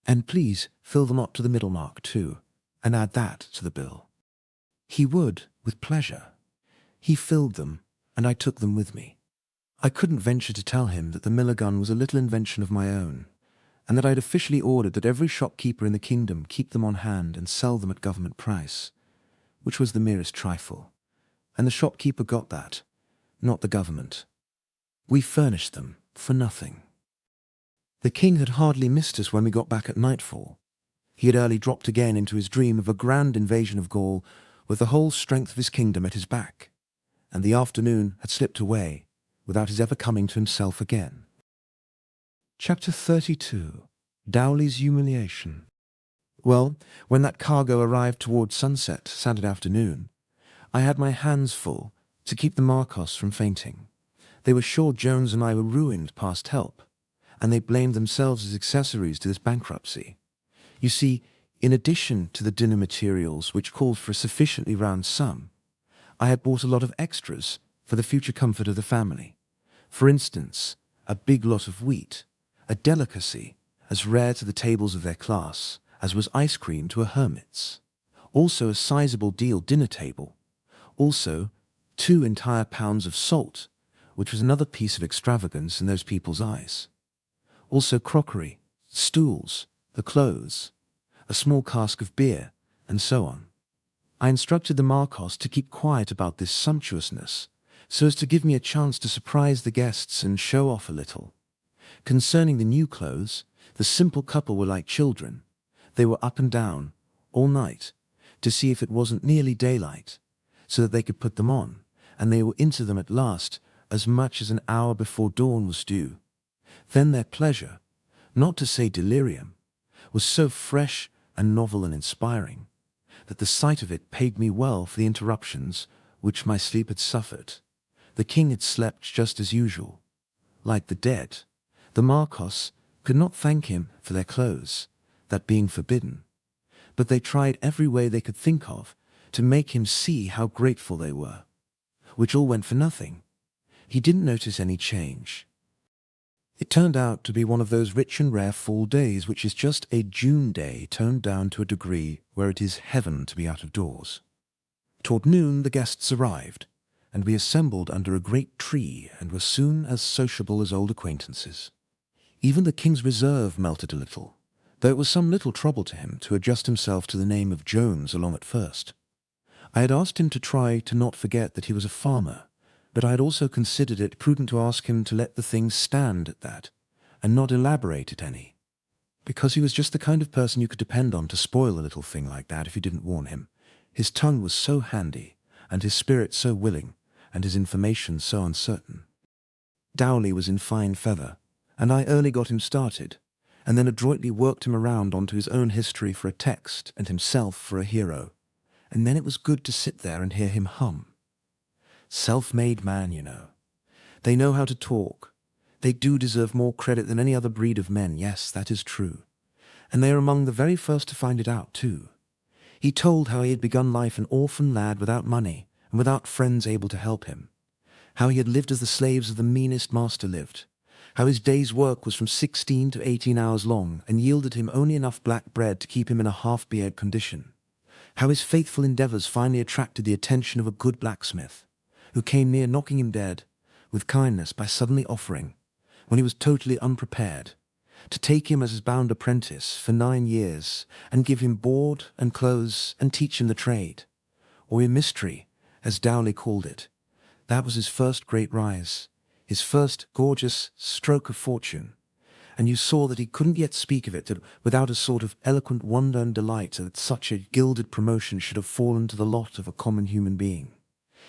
"And please fill them up to the middle mark too, and add that to the bill." He would, with pleasure. He filled them, and I took them with me. I couldn't venture to tell him that the miller gun was a little invention of my own, and that I had officially ordered that every shopkeeper in the kingdom keep them on hand and sell them at government price, which was the merest trifle, and the shopkeeper got that, not the government. We furnished them for nothing. The king had hardly missed us when we got back at nightfall. He had early dropped again into his dream of a grand invasion of Gaul with the whole strength of his kingdom at his back, and the afternoon had slipped away without his ever coming to himself again. Chapter 32. Dowley's Humiliation. Well, when that cargo arrived towards sunset Saturday afternoon, I had my hands full to keep the Marcos from fainting. They were sure Jones and I were ruined past help, and they blamed themselves as accessories to this bankruptcy. You see, in addition to the dinner materials, which called for a sufficiently round sum, I had bought a lot of extras for the future comfort of the family. For instance, a big lot of wheat, a delicacy as rare to the tables of their class as was ice cream to a hermit's. Also a sizable deal dinner table. Also 2 entire pounds of salt, which was another piece of extravagance in those people's eyes. Also crockery, stools, the clothes, a small cask of beer, and so on. I instructed the Marcos to keep quiet about this sumptuousness, so as to give me a chance to surprise the guests and show off a little. Concerning the new clothes, the simple couple were like children. They were up and down, all night, to see if it wasn't nearly daylight, so that they could put them on, and they were into them at last as much as an hour before dawn was due. Then their pleasure, not to say delirium, was so fresh and novel and inspiring, that the sight of it paid me well for the interruptions which my sleep had suffered. The king had slept just as usual. Like the dead, the Marcos could not thank him for their clothes, that being forbidden, but they tried every way they could think of to make him see how grateful they were, which all went for nothing. He didn't notice any change. It turned out to be one of those rich and rare fall days which is just a June day toned down to a degree where it is heaven to be out of doors. Toward noon the guests arrived, and we assembled under a great tree and were soon as sociable as old acquaintances. Even the king's reserve melted a little, though it was some little trouble to him to adjust himself to the name of Jones along at first. I had asked him to try to not forget that he was a farmer, but I had also considered it prudent to ask him to let the thing stand at that, and not elaborate it any, because he was just the kind of person you could depend on to spoil a little thing like that if you didn't warn him. His tongue was so handy, and his spirit so willing, and his information so uncertain. Dowley was in fine feather, and I early got him started, and then adroitly worked him around onto his own history for a text and himself for a hero, and then it was good to sit there and hear him hum. Self-made man, you know. They know how to talk. They do deserve more credit than any other breed of men, yes, that is true. And they are among the very first to find it out, too. He told how he had begun life an orphan lad without money, and without friends able to help him. How he had lived as the slaves of the meanest master lived. How his day's work was from 16 to 18 hours long, and yielded him only enough black bread to keep him in a half-beard condition. how his faithful endeavours finally attracted the attention of a good blacksmith, who came near knocking him dead with kindness by suddenly offering, when he was totally unprepared, to take him as his bound apprentice for 9 years and give him board and clothes and teach him the trade, or a mystery, as Dowley called it. That was his first great rise, his first gorgeous stroke of fortune, and you saw that he couldn't yet speak of it without a sort of eloquent wonder and delight that such a gilded promotion should have fallen to the lot of a common human being.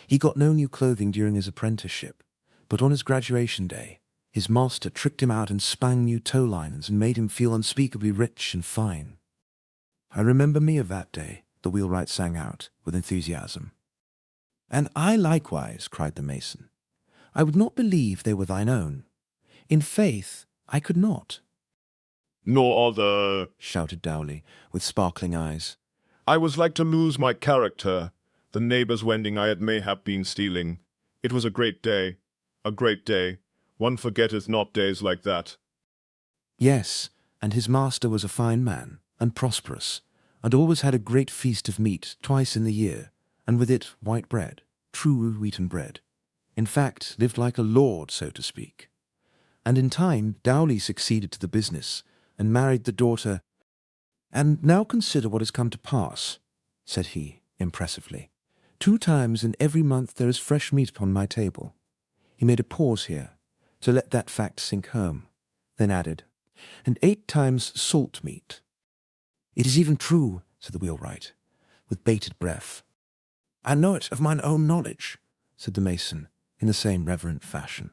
He got no new clothing during his apprenticeship, but on his graduation day, his master tricked him out in spang new toe linens and made him feel unspeakably rich and fine. "I remember me of that day," the wheelwright sang out with enthusiasm. "And I likewise," cried the mason. "I would not believe they were thine own. In faith, I could not." "Nor other," shouted Dowley, with sparkling eyes. "I was like to lose my character. The neighbour's wending I had mayhap been stealing. It was a great day, a great day. One forgetteth not days like that." Yes, and his master was a fine man, and prosperous, and always had a great feast of meat twice in the year, and with it white bread, true wheaten bread. In fact, lived like a lord, so to speak. And in time Dowley succeeded to the business, and married the daughter. "And now consider what has come to pass," said he, impressively. "2 times in every month there is fresh meat upon my table." He made a pause here, to let that fact sink home, then added, "and 8 times salt meat." "It is even true," said the wheelwright, with bated breath. "I know it of mine own knowledge," said the mason, in the same reverent fashion.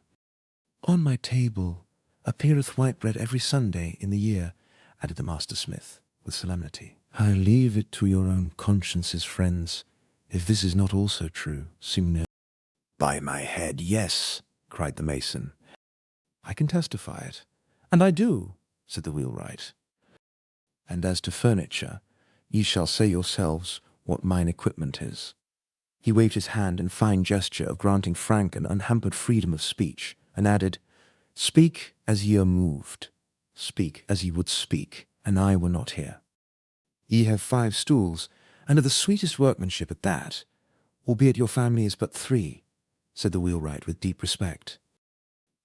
"On my table appeareth white bread every Sunday in the year," added the master smith, with solemnity. "I leave it to your own consciences, friends, if this is not also true, Simone." "By my head, yes," cried the mason. "I can testify it." "And I do," said the wheelwright. "And as to furniture, ye shall say yourselves what mine equipment is." He waved his hand in fine gesture of granting frank and unhampered freedom of speech, and added, "Speak as ye are moved. Speak as ye would speak, and I were not here. Ye have 5 stools, and of the sweetest workmanship at that, albeit your family is but 3, said the wheelwright with deep respect.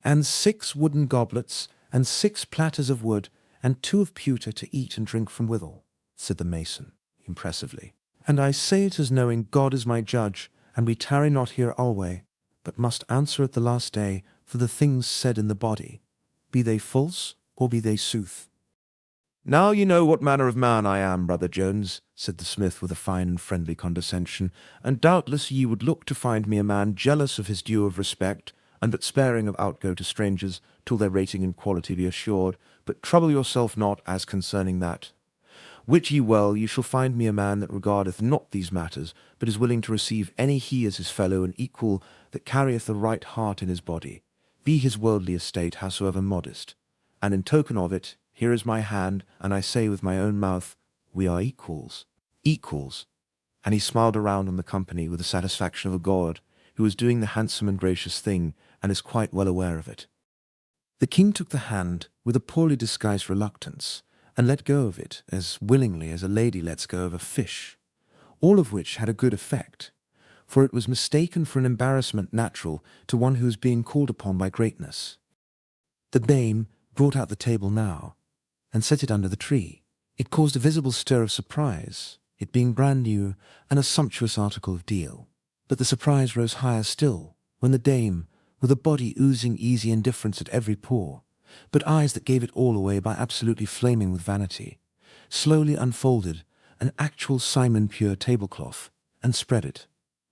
"And 6 wooden goblets, and 6 platters of wood, and 2 of pewter to eat and drink from withal," said the mason, impressively. "And I say it as knowing God is my judge, and we tarry not here alway, but must answer at the last day for the things said in the body, be they false or be they sooth." "Now you know what manner of man I am, brother Jones," said the smith with a fine and friendly condescension, "and doubtless ye would look to find me a man jealous of his due of respect, and but sparing of outgo to strangers, till their rating and quality be assured, but trouble yourself not as concerning that. Wit ye well, ye shall find me a man that regardeth not these matters, but is willing to receive any he as his fellow and equal, that carrieth the right heart in his body, be his worldly estate howsoever modest. And in token of it, here is my hand, and I say with my own mouth, we are equals. Equals." And he smiled around on the company with the satisfaction of a god who is doing the handsome and gracious thing, and is quite well aware of it. The king took the hand with a poorly disguised reluctance, and let go of it as willingly as a lady lets go of a fish, all of which had a good effect, for it was mistaken for an embarrassment natural to one who is being called upon by greatness. The dame brought out the table now, and set it under the tree. It caused a visible stir of surprise, it being brand new and a sumptuous article of deal. But the surprise rose higher still, when the dame, with a body oozing easy indifference at every pore, but eyes that gave it all away by absolutely flaming with vanity, slowly unfolded an actual Simon Pure tablecloth, and spread it.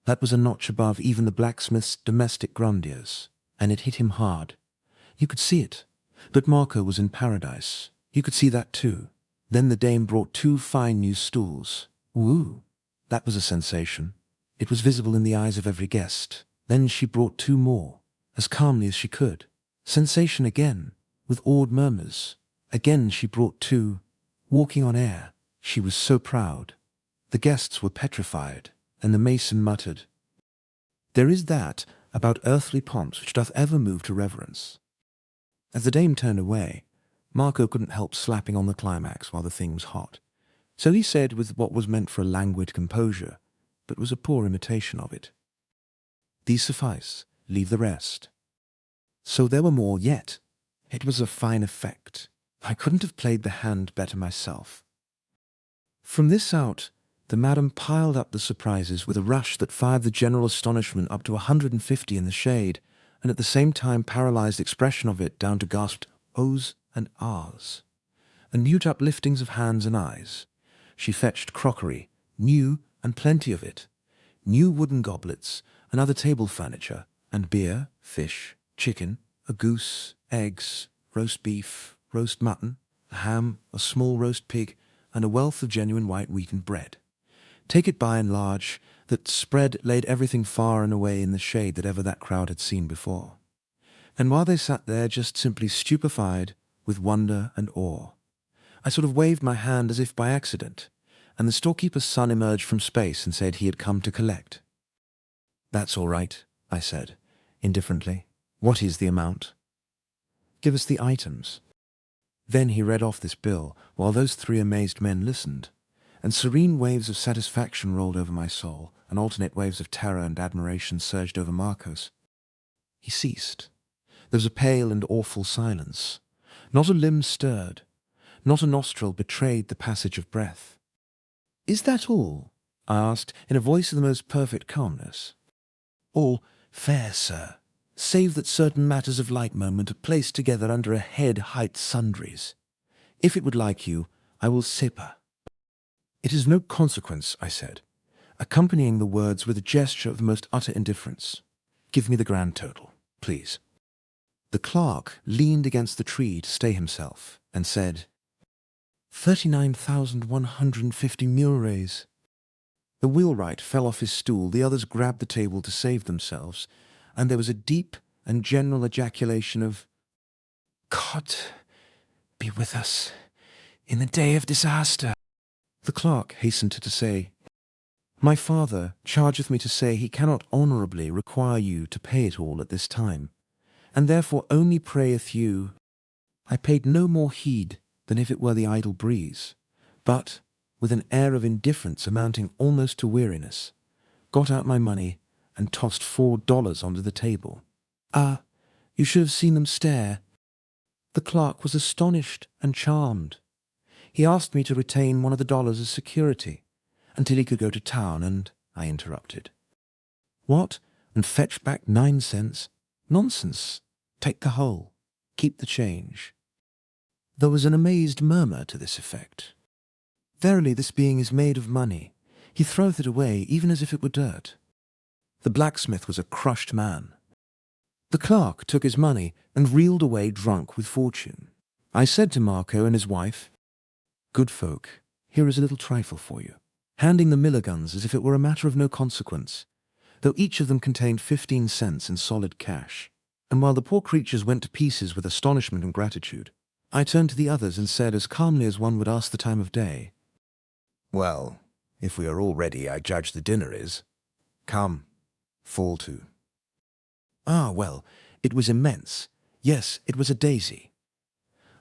That was a notch above even the blacksmith's domestic grandiers, and it hit him hard. You could see it, but Marco was in paradise. You could see that too. Then the dame brought 2 fine new stools. Woo! That was a sensation. It was visible in the eyes of every guest. Then she brought 2 more, as calmly as she could. Sensation again, with awed murmurs. Again she brought 2, walking on air. She was so proud. The guests were petrified, and the mason muttered, "There is that about earthly pomps which doth ever move to reverence." As the dame turned away, Marco couldn't help slapping on the climax while the thing was hot. So he said with what was meant for a languid composure, but was a poor imitation of it. These suffice, leave the rest. So there were more yet. It was a fine effect. I couldn't have played the hand better myself. From this out, the madam piled up the surprises with a rush that fired the general astonishment up to 150 in the shade, and at the same time paralysed expression of it down to gasped ohs and ahs, and mute upliftings of hands and eyes. She fetched crockery, new and plenty of it, new wooden goblets, and other table furniture, and beer, fish, chicken, a goose, eggs, roast beef, roast mutton, a ham, a small roast pig, and a wealth of genuine white wheaten bread. Take it by and large, that spread laid everything far and away in the shade that ever that crowd had seen before. And while they sat there just simply stupefied with wonder and awe, I sort of waved my hand as if by accident, and the storekeeper's son emerged from space and said he had come to collect. "That's all right," I said, indifferently. "What is the amount?" "Give us the items." Then he read off this bill, while those three amazed men listened, and serene waves of satisfaction rolled over my soul, and alternate waves of terror and admiration surged over Marcos. He ceased. There was a pale and awful silence. Not a limb stirred. Not a nostril betrayed the passage of breath. "Is that all?" I asked, in a voice of the most perfect calmness. "All, fair sir, save that certain matters of like moment are placed together under a head-height sundries. If it would like you, I will sipper." "It is no consequence," I said, accompanying the words with a gesture of the most utter indifference. "Give me the grand total, please." The clerk leaned against the tree to stay himself, and said, 39,150 milrays. The wheelwright fell off his stool, the others grabbed the table to save themselves, and there was a deep and general ejaculation of, "God be with us in the day of disaster." The clerk hastened to say, "My father chargeth me to say he cannot honourably require you to pay it all at this time, and therefore only prayeth you." I paid no more heed than if it were the idle breeze, but, with an air of indifference amounting almost to weariness, got out my money and tossed $4 onto the table. "Ah, you should have seen them stare." The clerk was astonished and charmed. He asked me to retain one of the dollars as security, until he could go to town, and I interrupted. "What, and fetch back 9 cents? Nonsense. Take the whole. Keep the change." There was an amazed murmur to this effect. "Verily this being is made of money. He throweth it away, even as if it were dirt." The blacksmith was a crushed man. The clerk took his money and reeled away drunk with fortune. I said to Marco and his wife, "Good folk, here is a little trifle for you," handing the miller guns as if it were a matter of no consequence, though each of them contained 15 cents in solid cash. And while the poor creatures went to pieces with astonishment and gratitude, I turned to the others and said as calmly as one would ask the time of day, "Well, if we are all ready, I judge the dinner is. Come, fall to." "Ah, well, it was immense. Yes, it was a daisy.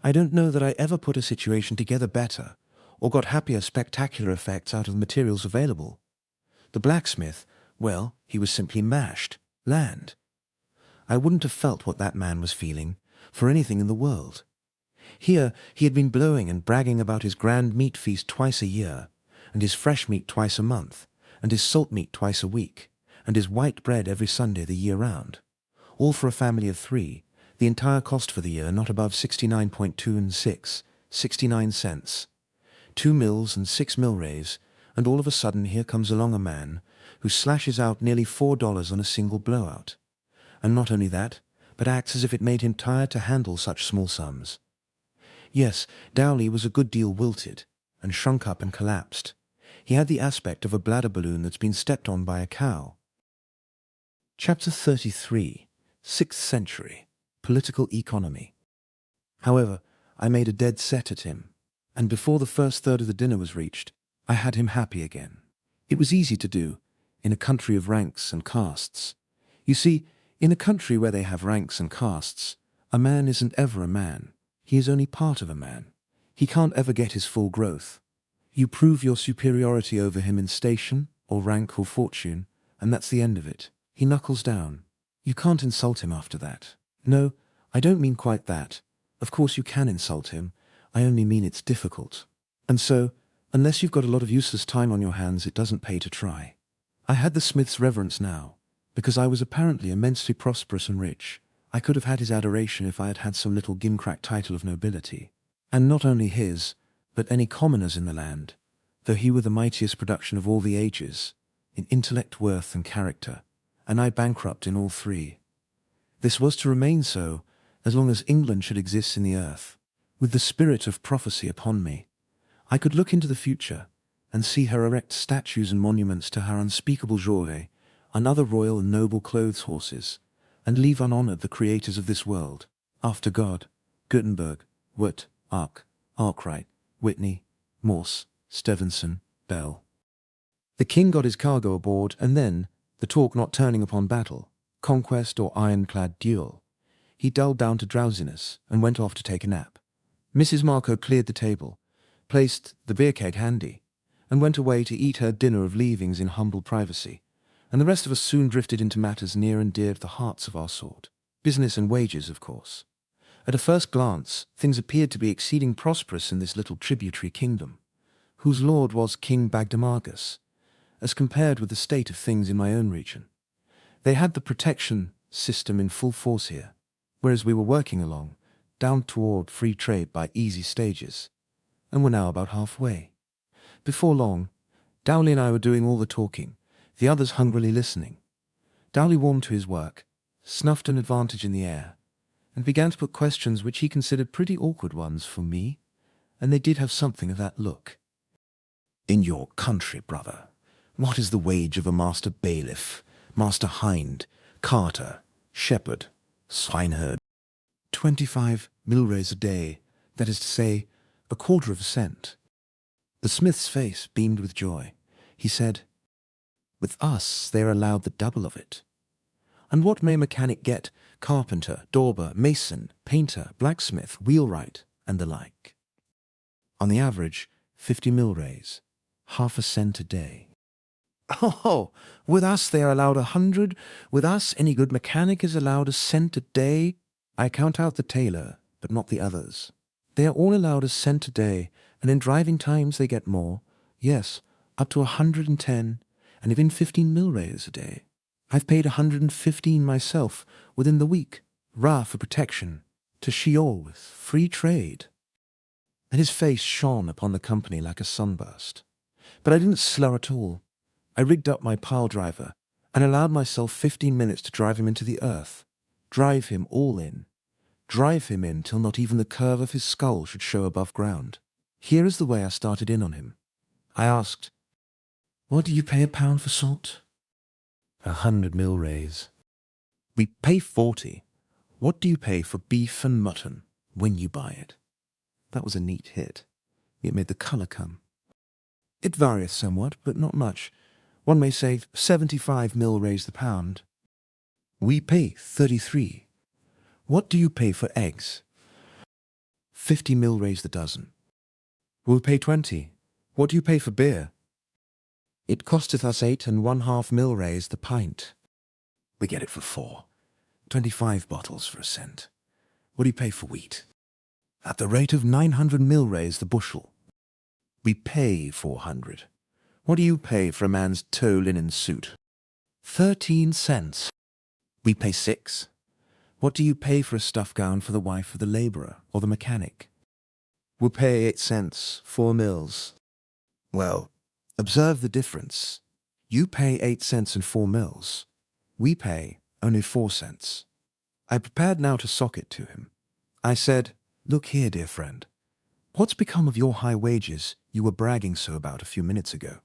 I don't know that I ever put a situation together better, or got happier spectacular effects out of the materials available. The blacksmith, well, he was simply mashed. Land. I wouldn't have felt what that man was feeling for anything in the world. Here he had been blowing and bragging about his grand meat feast twice a year, and his fresh meat twice a month, and his salt meat twice a week, and his white bread every Sunday the year round, all for a family of 3, the entire cost for the year not above 69 cents, 2 mills and 6 milrays, and all of a sudden here comes along a man who slashes out nearly $4 on a single blowout, and not only that, but acts as if it made him tired to handle such small sums. Yes, Dowley was a good deal wilted, and shrunk up and collapsed. He had the aspect of a bladder balloon that's been stepped on by a cow. Chapter 33, 6th Century, Political Economy. However, I made a dead set at him, and before the first third of the dinner was reached, I had him happy again. It was easy to do, in a country of ranks and castes. You see, in a country where they have ranks and castes, a man isn't ever a man. He is only part of a man. He can't ever get his full growth. You prove your superiority over him in station, or rank, or fortune, and that's the end of it. He knuckles down. You can't insult him after that. No, I don't mean quite that. Of course you can insult him. I only mean it's difficult. And so, unless you've got a lot of useless time on your hands, it doesn't pay to try. I had the smith's reverence now, because I was apparently immensely prosperous and rich. I could have had his adoration if I had had some little gimcrack title of nobility. And not only his, but any commoners in the land, though he were the mightiest production of all the ages, in intellect, worth, and character, and I bankrupt in all three. This was to remain so, as long as England should exist in the earth, with the spirit of prophecy upon me. I could look into the future, and see her erect statues and monuments to her unspeakable joy, and other royal and noble clothes horses, and leave unhonoured the creators of this world, after God, Gutenberg, Wood, Arkwright, Whitney, Morse, Stevenson, Bell. The king got his cargo aboard, and then, the talk not turning upon battle, conquest, or ironclad duel, he dulled down to drowsiness and went off to take a nap. Mrs. Marco cleared the table, placed the beer keg handy, and went away to eat her dinner of leavings in humble privacy, and the rest of us soon drifted into matters near and dear to the hearts of our sort. Business and wages, of course. At a first glance, things appeared to be exceeding prosperous in this little tributary kingdom, whose lord was King Bagdemagus, as compared with the state of things in my own region. They had the protection system in full force here, whereas we were working along, down toward free trade by easy stages, and were now about halfway. Before long, Dowley and I were doing all the talking, the others hungrily listening. Dowley warmed to his work, snuffed an advantage in the air, and began to put questions which he considered pretty awkward ones for me, and they did have something of that look. In your country, brother, what is the wage of a master bailiff, master hind, carter, shepherd, swineherd? 25 milrays a day, that is to say, a quarter of a cent. The smith's face beamed with joy. He said, "With us they are allowed the double of it. And what may a mechanic get? Carpenter, dauber, mason, painter, blacksmith, wheelwright, and the like. On the average, 50 milrays, half a cent a day." "Oh, with us they are allowed 100. With us any good mechanic is allowed a cent a day." "I count out the tailor, but not the others. They are all allowed a cent a day, and in driving times they get more. Yes, up to 110, and even 15 milrays a day. I've paid 115 myself within the week, Ra for protection, to Sheol with free trade." And his face shone upon the company like a sunburst. But I didn't slur at all. I rigged up my pile driver and allowed myself 15 minutes to drive him into the earth, drive him all in, drive him in till not even the curve of his skull should show above ground. Here is the way I started in on him. I asked, "What do you pay a pound for salt?" 100 milrays. "We pay 40. What do you pay for beef and mutton when you buy it?" That was a neat hit. It made the colour come. "It varieth somewhat, but not much. One may say 75 milrays the pound." "We pay 33. What do you pay for eggs?" 50 milrays the dozen." "We'll pay 20. What do you pay for beer?" "It costeth us 8½ milrays the pint." "We get it for 4. 25 bottles for a cent." "What do you pay for wheat?" "At the rate of 900 milrays the bushel." "We pay 400. What do you pay for a man's tow linen suit?" 13 cents. "We pay 6. What do you pay for a stuff gown for the wife of the labourer or the mechanic?" "We'll pay 8 cents, 4 mils." "Well, observe the difference. You pay 8 cents and 4 mils. We pay only 4 cents. I prepared now to sock it to him. I said, "Look here, dear friend. What's become of your high wages you were bragging so about a few minutes ago?"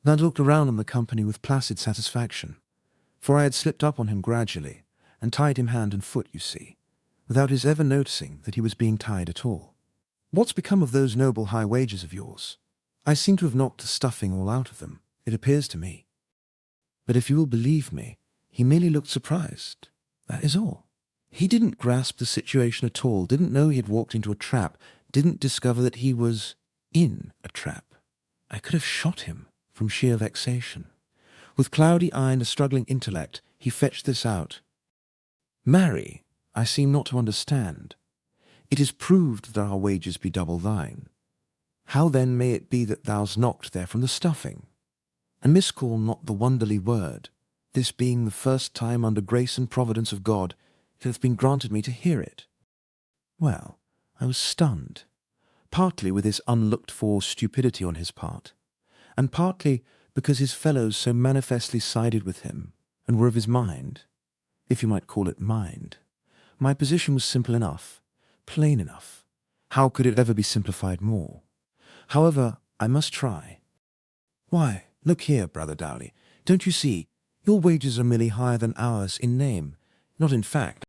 And I looked around on the company with placid satisfaction, for I had slipped up on him gradually, and tied him hand and foot, you see, without his ever noticing that he was being tied at all. "What's become of those noble high wages of yours? I seem to have knocked the stuffing all out of them, it appears to me." But if you will believe me, he merely looked surprised. That is all. He didn't grasp the situation at all, didn't know he had walked into a trap, didn't discover that he was in a trap. I could have shot him from sheer vexation. With cloudy eye and a struggling intellect, he fetched this out. Marry, I seem not to understand. It is proved that our wages be double thine. How then may it be that thou's knocked there from the stuffing? And miscall not the wonderly word, this being the first time under grace and providence of God it hath been granted me to hear it. Well, I was stunned, partly with this unlooked-for stupidity on his part, and partly because his fellows so manifestly sided with him, and were of his mind, if you might call it mind. My position was simple enough, plain enough. How could it ever be simplified more? However, I must try. Why, look here, Brother Dowley, don't you see, your wages are merely higher than ours in name, not in fact.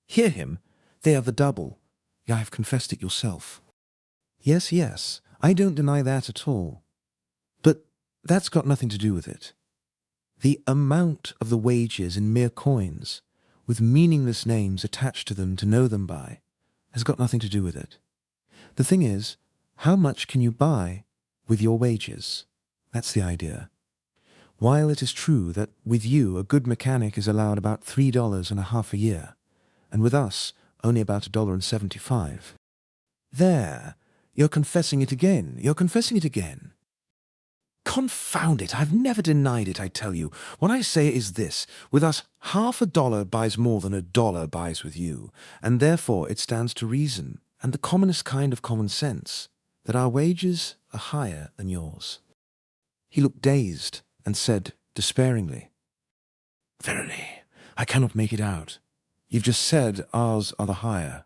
Hear him, they are the double. You have confessed it yourself. Yes, yes, I don't deny that at all. But that's got nothing to do with it. The amount of the wages in mere coins, with meaningless names attached to them to know them by, has got nothing to do with it. The thing is, how much can you buy with your wages? That's the idea. While it is true that with you a good mechanic is allowed about $3.50 a year, and with us only about $1.75. There, you're confessing it again, you're confessing it again. Confound it, I've never denied it, I tell you. What I say is this, with us $half buys more than $1 buys with you, and therefore it stands to reason, and the commonest kind of common sense, that our wages are higher than yours. He looked dazed, and said despairingly, Verily, I cannot make it out. You've just said ours are the higher,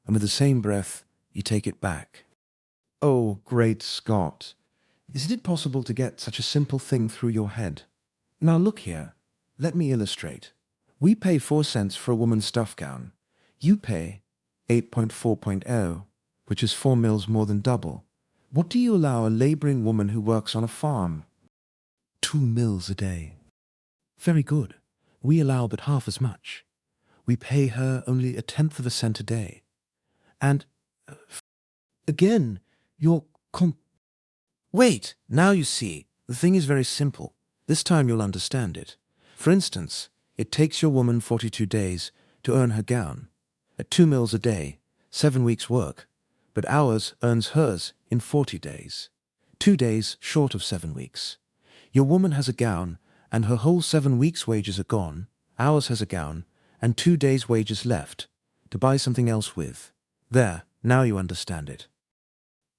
and with the same breath you take it back. Oh, great Scott! Isn't it possible to get such a simple thing through your head? Now look here, let me illustrate. We pay 4 cents for a woman's stuff gown. You pay 8.4.0, which is 4 mils more than double. What do you allow a labouring woman who works on a farm? 2 mils a day. Very good. We allow but half as much. We pay her only 1/10 of a cent a day. And, again, you're Wait, now you see, the thing is very simple. This time you'll understand it. For instance, it takes your woman 42 days to earn her gown. At 2 mils a day, 7 weeks' work, but ours earns hers in 40 days. 2 days short of 7 weeks. Your woman has a gown, and her whole 7 weeks' wages are gone. Ours has a gown, and 2 days' wages left, to buy something else with. There, now you understand it.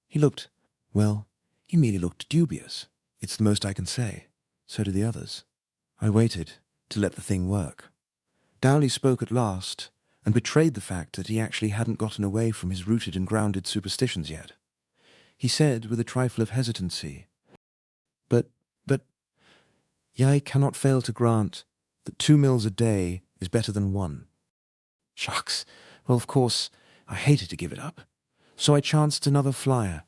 He looked, well, he merely looked dubious. It's the most I can say. So did the others. I waited to let the thing work. Dowley spoke at last, and betrayed the fact that he actually hadn't gotten away from his rooted and grounded superstitions yet. He said, with a trifle of hesitancy, But, I cannot fail to grant that 2 mils a day is better than 1. Shucks! Well, of course, I hated to give it up. So I chanced another flyer.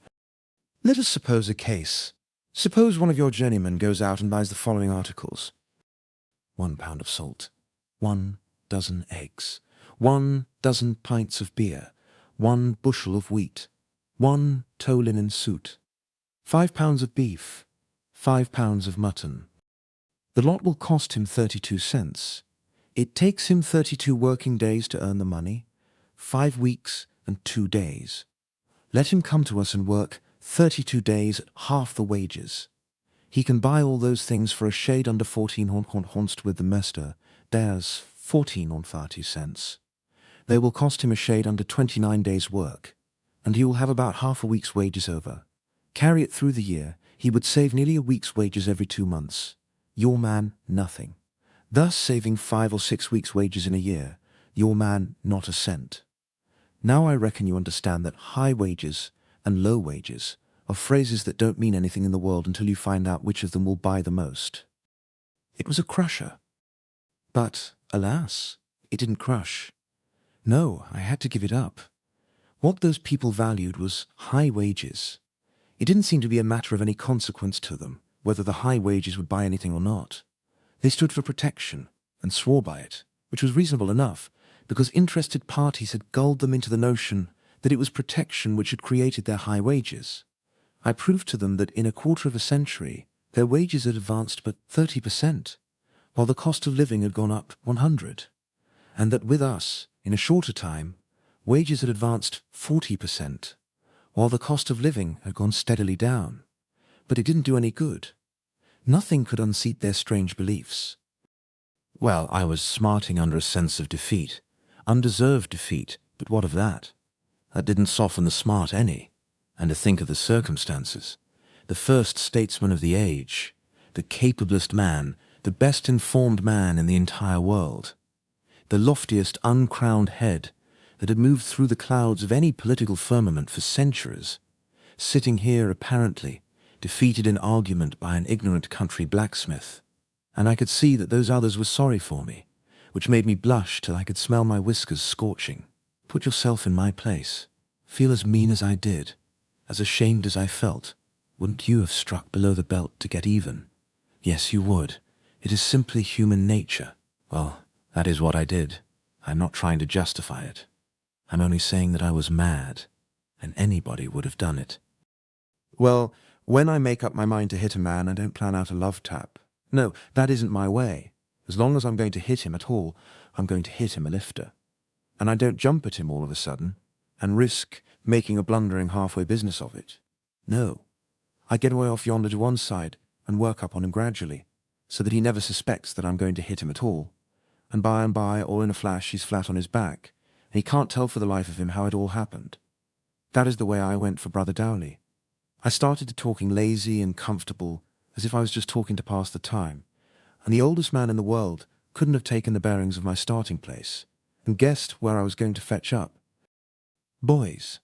Let us suppose a case. Suppose one of your journeymen goes out and buys the following articles. 1 pound of salt, 1 dozen eggs, 1 dozen pints of beer, 1 bushel of wheat, 1 tow linen suit, 5 pounds of beef, 5 pounds of mutton. The lot will cost him 32 cents. It takes him 32 working days to earn the money, 5 weeks and 2 days. Let him come to us and work 32 days at half the wages. He can buy all those things for a shade under 14 honst with the mester. There's 14 on 30 cents. They will cost him a shade under 29 days' work, and he will have about half a week's wages over. Carry it through the year, he would save nearly a week's wages every 2 months. Your man, nothing. Thus saving 5 or 6 weeks' wages in a year, your man not a cent. Now I reckon you understand that high wages and low wages are phrases that don't mean anything in the world until you find out which of them will buy the most. It was a crusher. But, alas, it didn't crush. No, I had to give it up. What those people valued was high wages. It didn't seem to be a matter of any consequence to them whether the high wages would buy anything or not. They stood for protection and swore by it, which was reasonable enough, because interested parties had gulled them into the notion that it was protection which had created their high wages. I proved to them that in a quarter of a century, their wages had advanced but 30%, while the cost of living had gone up 100, and that with us, in a shorter time, wages had advanced 40%, while the cost of living had gone steadily down. But it didn't do any good. Nothing could unseat their strange beliefs. Well, I was smarting under a sense of defeat, undeserved defeat, but what of that? That didn't soften the smart any. And to think of the circumstances. The first statesman of the age, the capablest man, the best informed man in the entire world, the loftiest uncrowned head that had moved through the clouds of any political firmament for centuries, sitting here apparently, defeated in argument by an ignorant country blacksmith. And I could see that those others were sorry for me, which made me blush till I could smell my whiskers scorching. Put yourself in my place. Feel as mean as I did, as ashamed as I felt. Wouldn't you have struck below the belt to get even? Yes, you would. It is simply human nature. Well, that is what I did. I'm not trying to justify it. I'm only saying that I was mad, and anybody would have done it. Well, when I make up my mind to hit a man, I don't plan out a love tap. No, that isn't my way. As long as I'm going to hit him at all, I'm going to hit him a lifter. And I don't jump at him all of a sudden, and risk making a blundering halfway business of it. No. I get away off yonder to one side and work up on him gradually, so that he never suspects that I'm going to hit him at all. And by, all in a flash, he's flat on his back, and he can't tell for the life of him how it all happened. That is the way I went for Brother Dowley. I started to talking lazy and comfortable, as if I was just talking to pass the time, and the oldest man in the world couldn't have taken the bearings of my starting place, and guessed where I was going to fetch up. Boys,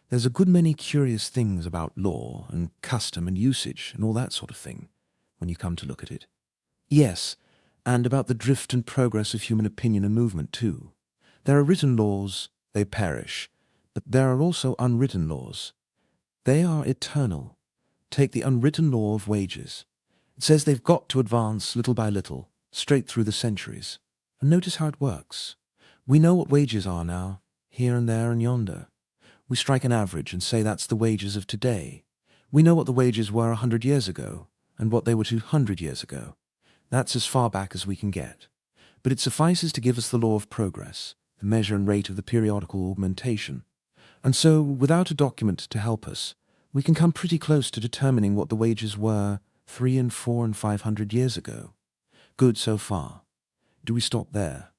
there's a good many curious things about law and custom and usage and all that sort of thing, when you come to look at it. Yes, and about the drift and progress of human opinion and movement too. There are written laws, they perish, but there are also unwritten laws. They are eternal. Take the unwritten law of wages. It says they've got to advance little by little, straight through the centuries. And notice how it works. We know what wages are now, here and there and yonder. We strike an average and say that's the wages of today. We know what the wages were 100 years ago, and what they were 200 years ago. That's as far back as we can get. But it suffices to give us the law of progress, the measure and rate of the periodical augmentation. And so, without a document to help us, we can come pretty close to determining what the wages were 300 and 400 and 500 years ago. Good so far. Do we stop there?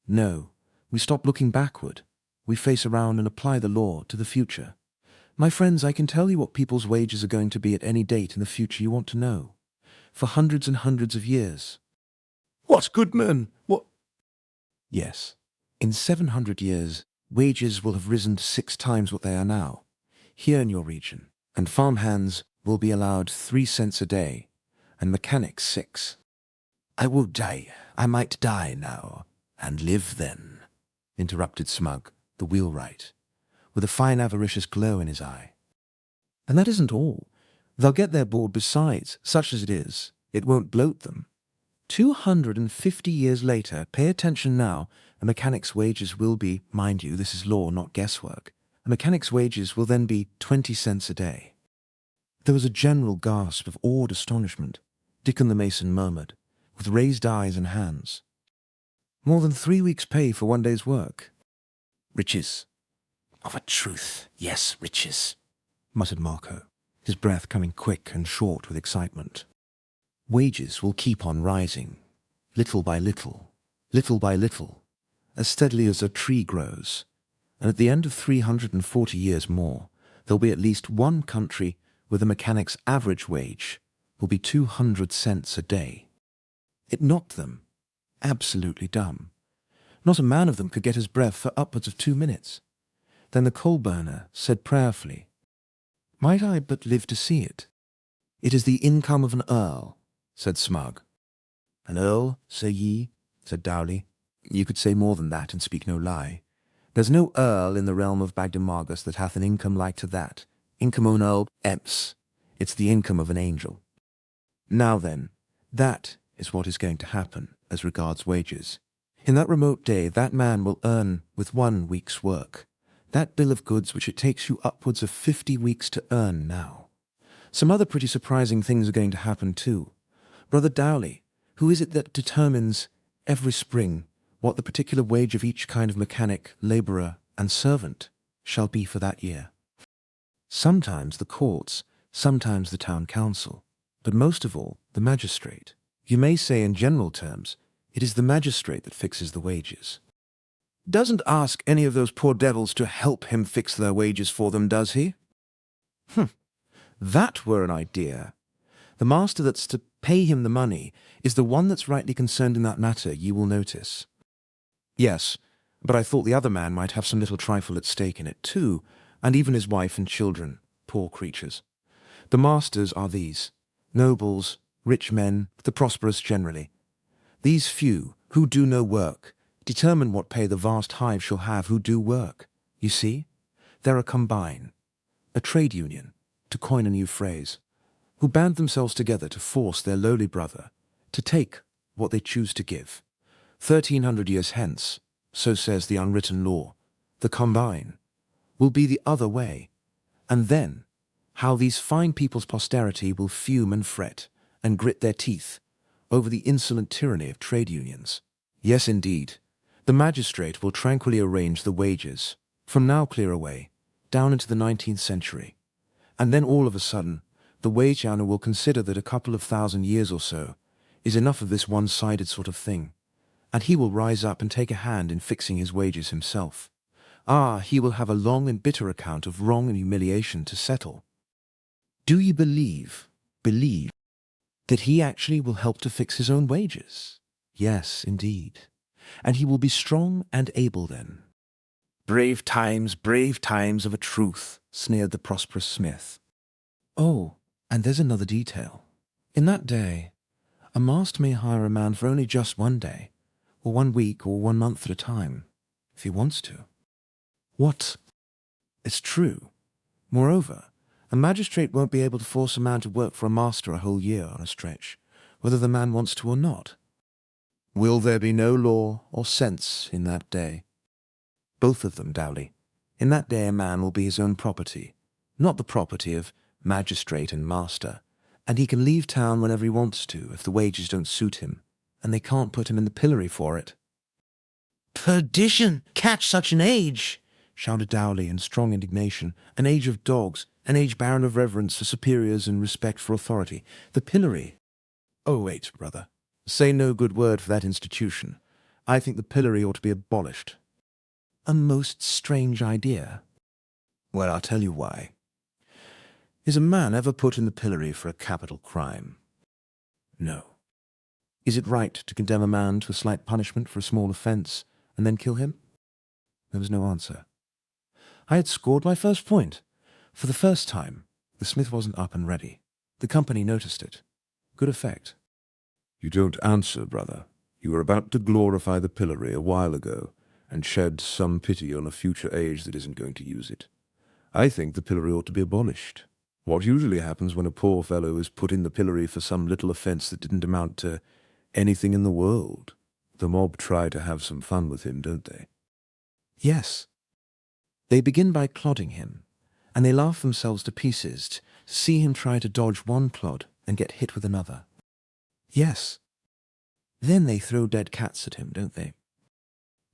No. We stop looking backward. We face around and apply the law to the future. My friends, I can tell you what people's wages are going to be at any date in the future you want to know. For hundreds and hundreds of years. What, Goodman? What? Yes. In 700 years, wages will have risen to 6 times what they are now, here in your region, and farm hands will be allowed 3 cents a day, and mechanics 6. I might die now, and live then, interrupted Smug, the wheelwright, with a fine avaricious glow in his eye. And that isn't all. They'll get their board besides, such as it is. It won't bloat them. 250 years later, pay attention now, a mechanic's wages will be, mind you, this is law, not guesswork. A mechanic's wages will then be 20 cents a day. There was a general gasp of awed astonishment. Dickon the mason murmured, with raised eyes and hands. More than 3 weeks' pay for one day's work. Riches. Of a truth, yes, riches, muttered Marco, his breath coming quick and short with excitement. Wages will keep on rising, little by little, as steadily as a tree grows, and at the end of 340 years more, there'll be at least one country where the mechanic's average wage will be 200 cents a day. It knocked them absolutely dumb. Not a man of them could get his breath for upwards of 2 minutes. Then the coal burner said prayerfully, "Might I but live to see it?" "It is the income of an earl," said Smug. "An earl, say ye?" said Dowley. "You could say more than that and speak no lie. There's no earl in the realm of Bagdemagus that hath an income like to that. Income of an earl, eps. It's the income of an angel. Now then, that is what is going to happen as regards wages. In that remote day, that man will earn with 1 week's work that bill of goods which it takes you upwards of 50 weeks to earn now. Some other pretty surprising things are going to happen too. Brother Dowley, who is it that determines every spring what the particular wage of each kind of mechanic, labourer, and servant shall be for that year? Sometimes the courts, sometimes the town council, but most of all the magistrate. You may say in general terms, it is the magistrate that fixes the wages. Doesn't ask any of those poor devils to help him fix their wages for them, does he? That were an idea. The master that's to pay him the money is the one that's rightly concerned in that matter, you will notice. Yes, but I thought the other man might have some little trifle at stake in it too, and even his wife and children, poor creatures. The masters are these, nobles, rich men, the prosperous generally. These few, who do no work, determine what pay the vast hive shall have who do work. You see, they're a combine, a trade union, to coin a new phrase, who band themselves together to force their lowly brother to take what they choose to give. 1,300 years hence, so says the unwritten law, the combine will be the other way, and then how these fine people's posterity will fume and fret and grit their teeth over the insolent tyranny of trade unions. Yes, indeed, the magistrate will tranquilly arrange the wages, from now clear away, down into the 19th century, and then all of a sudden the wage earner will consider that a couple of 1,000 years or so is enough of this one-sided sort of thing, and he will rise up and take a hand in fixing his wages himself. Ah, he will have a long and bitter account of wrong and humiliation to settle. Do you believe that he actually will help to fix his own wages? Yes, indeed. And he will be strong and able then. Brave times of a truth, sneered the prosperous smith. Oh, and there's another detail. In that day, a master may hire a man for only just one day, or 1 week, or 1 month at a time, if he wants to. What? It's true. Moreover, a magistrate won't be able to force a man to work for a master a whole year on a stretch, whether the man wants to or not. Will there be no law or sense in that day? Both of them, Dowley. In that day a man will be his own property, not the property of magistrate and master, and he can leave town whenever he wants to if the wages don't suit him, and they can't put him in the pillory for it. Perdition! Catch such an age! Shouted Dowley in strong indignation. An age of dogs, an age barren of reverence for superiors and respect for authority. The pillory. Oh, wait, brother. Say no good word for that institution. I think the pillory ought to be abolished. A most strange idea. Well, I'll tell you why. Is a man ever put in the pillory for a capital crime? No. Is it right to condemn a man to a slight punishment for a small offence and then kill him? There was no answer. I had scored my first point. For the first time, the smith wasn't up and ready. The company noticed it. Good effect. You don't answer, brother. You were about to glorify the pillory a while ago, and shed some pity on a future age that isn't going to use it. I think the pillory ought to be abolished. What usually happens when a poor fellow is put in the pillory for some little offence that didn't amount to anything in the world? The mob try to have some fun with him, don't they? Yes. They begin by clodding him, and they laugh themselves to pieces to see him try to dodge one clod and get hit with another. Yes. Then they throw dead cats at him, don't they?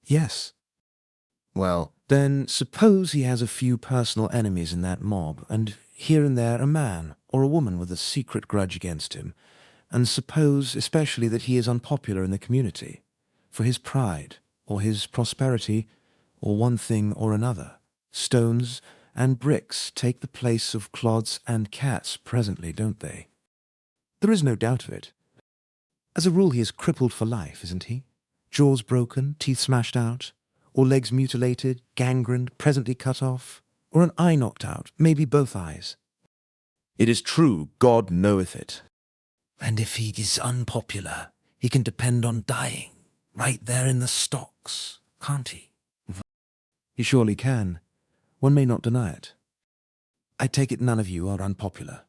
Yes. Well, then suppose he has a few personal enemies in that mob, and here and there a man or a woman with a secret grudge against him, and suppose especially that he is unpopular in the community, for his pride, or his prosperity, or one thing or another. Stones and bricks take the place of clods and cats presently, don't they? There is no doubt of it. As a rule he is crippled for life, isn't he? Jaws broken, teeth smashed out, or legs mutilated, gangrened, presently cut off, or an eye knocked out, maybe both eyes. It is true, God knoweth it. And if he is unpopular, he can depend on dying, right there in the stocks, can't he? He surely can. One may not deny it. I take it none of you are unpopular,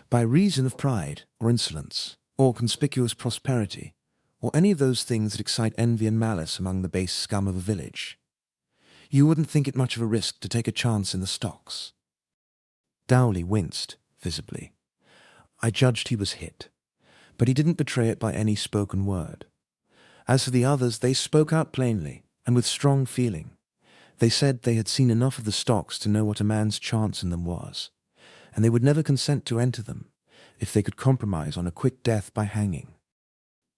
by reason of pride or insolence, or conspicuous prosperity, or any of those things that excite envy and malice among the base scum of a village. You wouldn't think it much of a risk to take a chance in the stocks. Dowley winced, visibly. I judged he was hit, but he didn't betray it by any spoken word. As for the others, they spoke out plainly and with strong feeling. They said they had seen enough of the stocks to know what a man's chance in them was, and they would never consent to enter them if they could compromise on a quick death by hanging.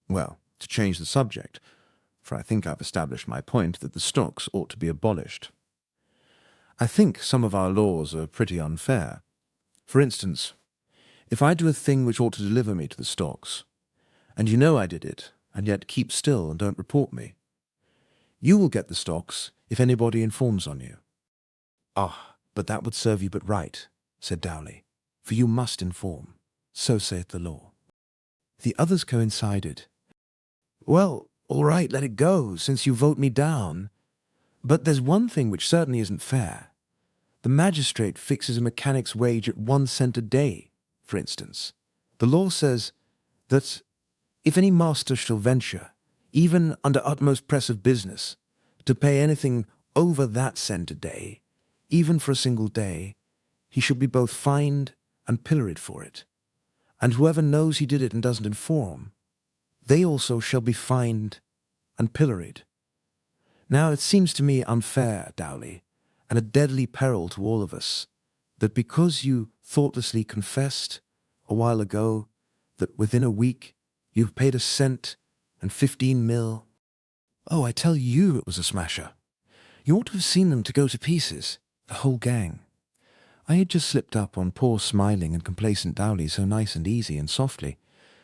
Well, to change the subject, for I think I've established my point that the stocks ought to be abolished. I think some of our laws are pretty unfair. For instance, if I do a thing which ought to deliver me to the stocks, and you know I did it, and yet keep still and don't report me, you will get the stocks if anybody informs on you. Ah, but that would serve you but right, said Dowley, for you must inform. So saith the law. The others coincided. Well, all right, let it go, since you vote me down. But there's one thing which certainly isn't fair. The magistrate fixes a mechanic's wage at 1 cent a day, for instance. The law says that if any master shall venture, even under utmost press of business, to pay anything over that cent a day, even for a single day, he shall be both fined and pilloried for it. And whoever knows he did it and doesn't inform, they also shall be fined and pilloried. Now it seems to me unfair, Dowley, and a deadly peril to all of us, that because you thoughtlessly confessed a while ago that within a week you've paid 1 cent and 15 mil. Oh, I tell you it was a smasher. You ought to have seen them to go to pieces, the whole gang. I had just slipped up on poor smiling and complacent Dowley so nice and easy and softly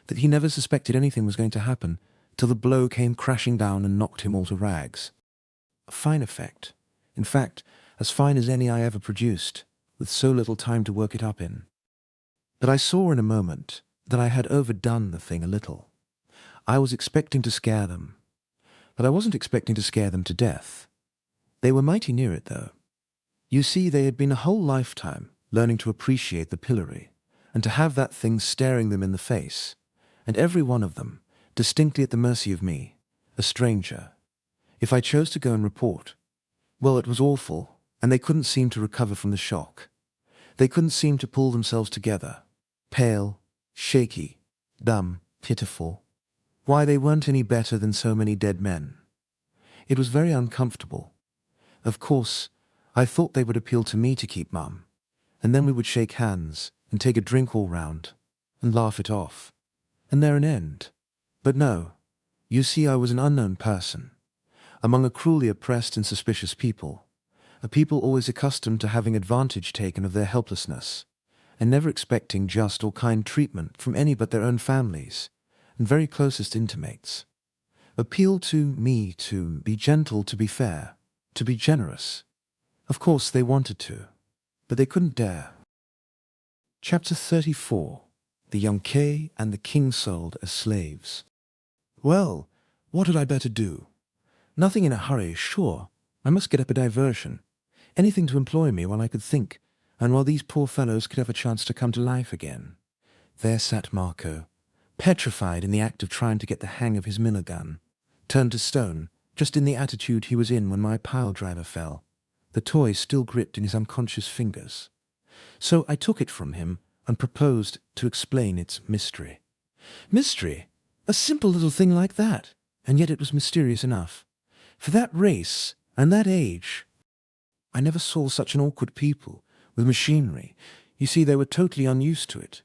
that he never suspected anything was going to happen till the blow came crashing down and knocked him all to rags. A fine effect. In fact, as fine as any I ever produced, with so little time to work it up in. But I saw in a moment that I had overdone the thing a little. I was expecting to scare them, but I wasn't expecting to scare them to death. They were mighty near it, though. You see, they had been a whole lifetime learning to appreciate the pillory, and to have that thing staring them in the face, and every one of them distinctly at the mercy of me, a stranger. If I chose to go and report, well, it was awful, and they couldn't seem to recover from the shock. They couldn't seem to pull themselves together, pale, shaky, dumb, pitiful. Why, they weren't any better than so many dead men. It was very uncomfortable. Of course, I thought they would appeal to me to keep mum, and then we would shake hands and take a drink all round and laugh it off, and there an end. But no, you see, I was an unknown person, among a cruelly oppressed and suspicious people, a people always accustomed to having advantage taken of their helplessness, and never expecting just or kind treatment from any but their own families and very closest intimates. Appealed to me to be gentle, to be fair, to be generous. Of course they wanted to, but they couldn't dare. Chapter 34. The Yankee and the King sold as slaves. Well, what had I better do? Nothing in a hurry, sure. I must get up a diversion. Anything to employ me while I could think, and while these poor fellows could have a chance to come to life again. There sat Marco, petrified in the act of trying to get the hang of his miller gun, turned to stone, just in the attitude he was in when my pile driver fell, the toy still gripped in his unconscious fingers. So I took it from him and proposed to explain its mystery. Mystery? A simple little thing like that, and yet it was mysterious enough. For that race and that age, I never saw such an awkward people, with machinery. You see, they were totally unused to it.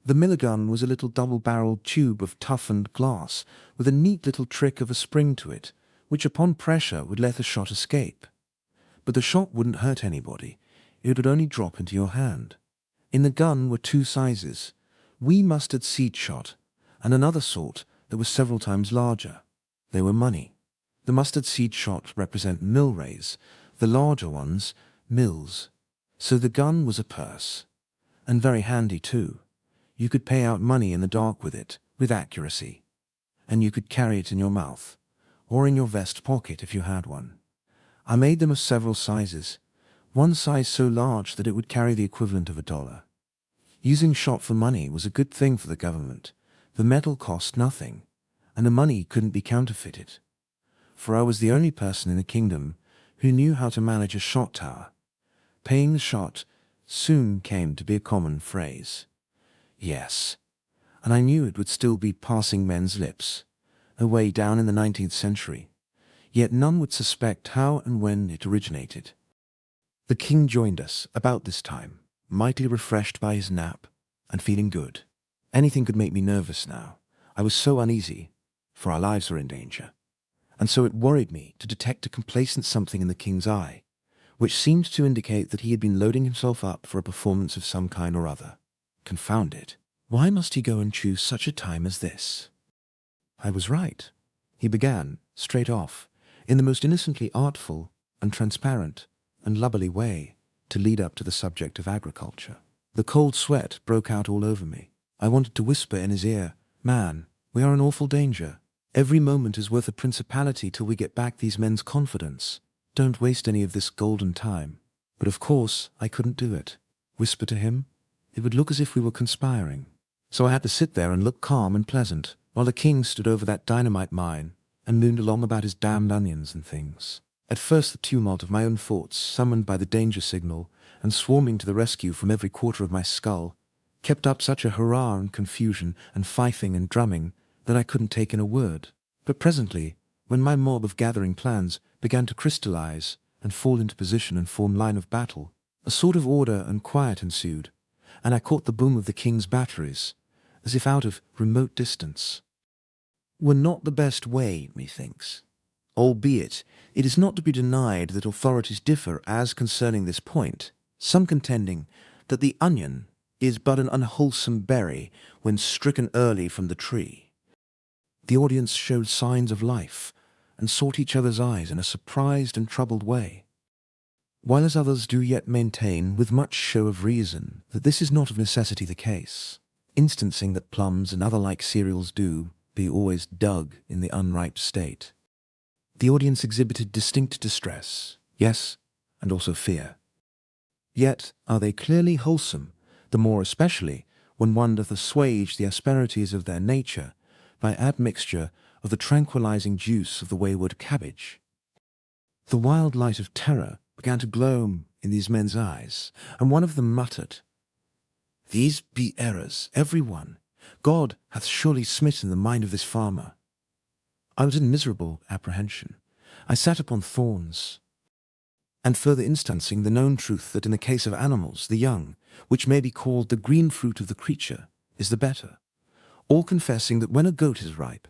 The miller gun was a little double-barreled tube of toughened glass, with a neat little trick of a spring to it, which upon pressure would let the shot escape. But the shot wouldn't hurt anybody. It would only drop into your hand. In the gun were 2 sizes, wee mustard seed shot, and another sort that was several times larger. They were money. The mustard seed shot represent milrays, the larger ones, mills. So the gun was a purse, and very handy too. You could pay out money in the dark with it, with accuracy, and you could carry it in your mouth, or in your vest pocket if you had one. I made them of several sizes, one size so large that it would carry the equivalent of $1. Using shot for money was a good thing for the government. The metal cost nothing, and the money couldn't be counterfeited. For I was the only person in the kingdom who knew how to manage a shot tower. Paying the shot soon came to be a common phrase. Yes. And I knew it would still be passing men's lips, away down in the 19th century. Yet none would suspect how and when it originated. The king joined us about this time, mightily refreshed by his nap, and feeling good. Anything could make me nervous now. I was so uneasy, for our lives were in danger. And so it worried me to detect a complacent something in the king's eye, which seemed to indicate that he had been loading himself up for a performance of some kind or other. Confound it. Why must he go and choose such a time as this? I was right. He began, straight off, in the most innocently artful and transparent and lubberly way, to lead up to the subject of agriculture. The cold sweat broke out all over me. I wanted to whisper in his ear, "Man, we are in awful danger. Every moment is worth a principality till we get back these men's confidence. Don't waste any of this golden time." But of course I couldn't do it. Whisper to him? It would look as if we were conspiring. So I had to sit there and look calm and pleasant, while the king stood over that dynamite mine and mooned along about his damned onions and things. At first the tumult of my own thoughts, summoned by the danger signal and swarming to the rescue from every quarter of my skull, kept up such a hurrah and confusion and fifing and drumming that I couldn't take in a word. But presently, when my mob of gathering plans began to crystallize and fall into position and form line of battle, a sort of order and quiet ensued, and I caught the boom of the king's batteries, as if out of remote distance. Were not the best way, methinks. Albeit, it is not to be denied that authorities differ as concerning this point, some contending that the onion is but an unwholesome berry when stricken early from the tree. The audience showed signs of life, and sought each other's eyes in a surprised and troubled way, while as others do yet maintain, with much show of reason, that this is not of necessity the case, instancing that plums and other like cereals do be always dug in the unripe state. The audience exhibited distinct distress, yes, and also fear. Yet are they clearly wholesome, the more especially when one doth assuage the asperities of their nature by admixture of the tranquilizing juice of the wayward cabbage. The wild light of terror began to glow in these men's eyes, and one of them muttered, "These be errors, every one. God hath surely smitten the mind of this farmer." I was in miserable apprehension. I sat upon thorns, and further instancing the known truth that in the case of animals, the young, which may be called the green fruit of the creature, is the better, all confessing that when a goat is ripe,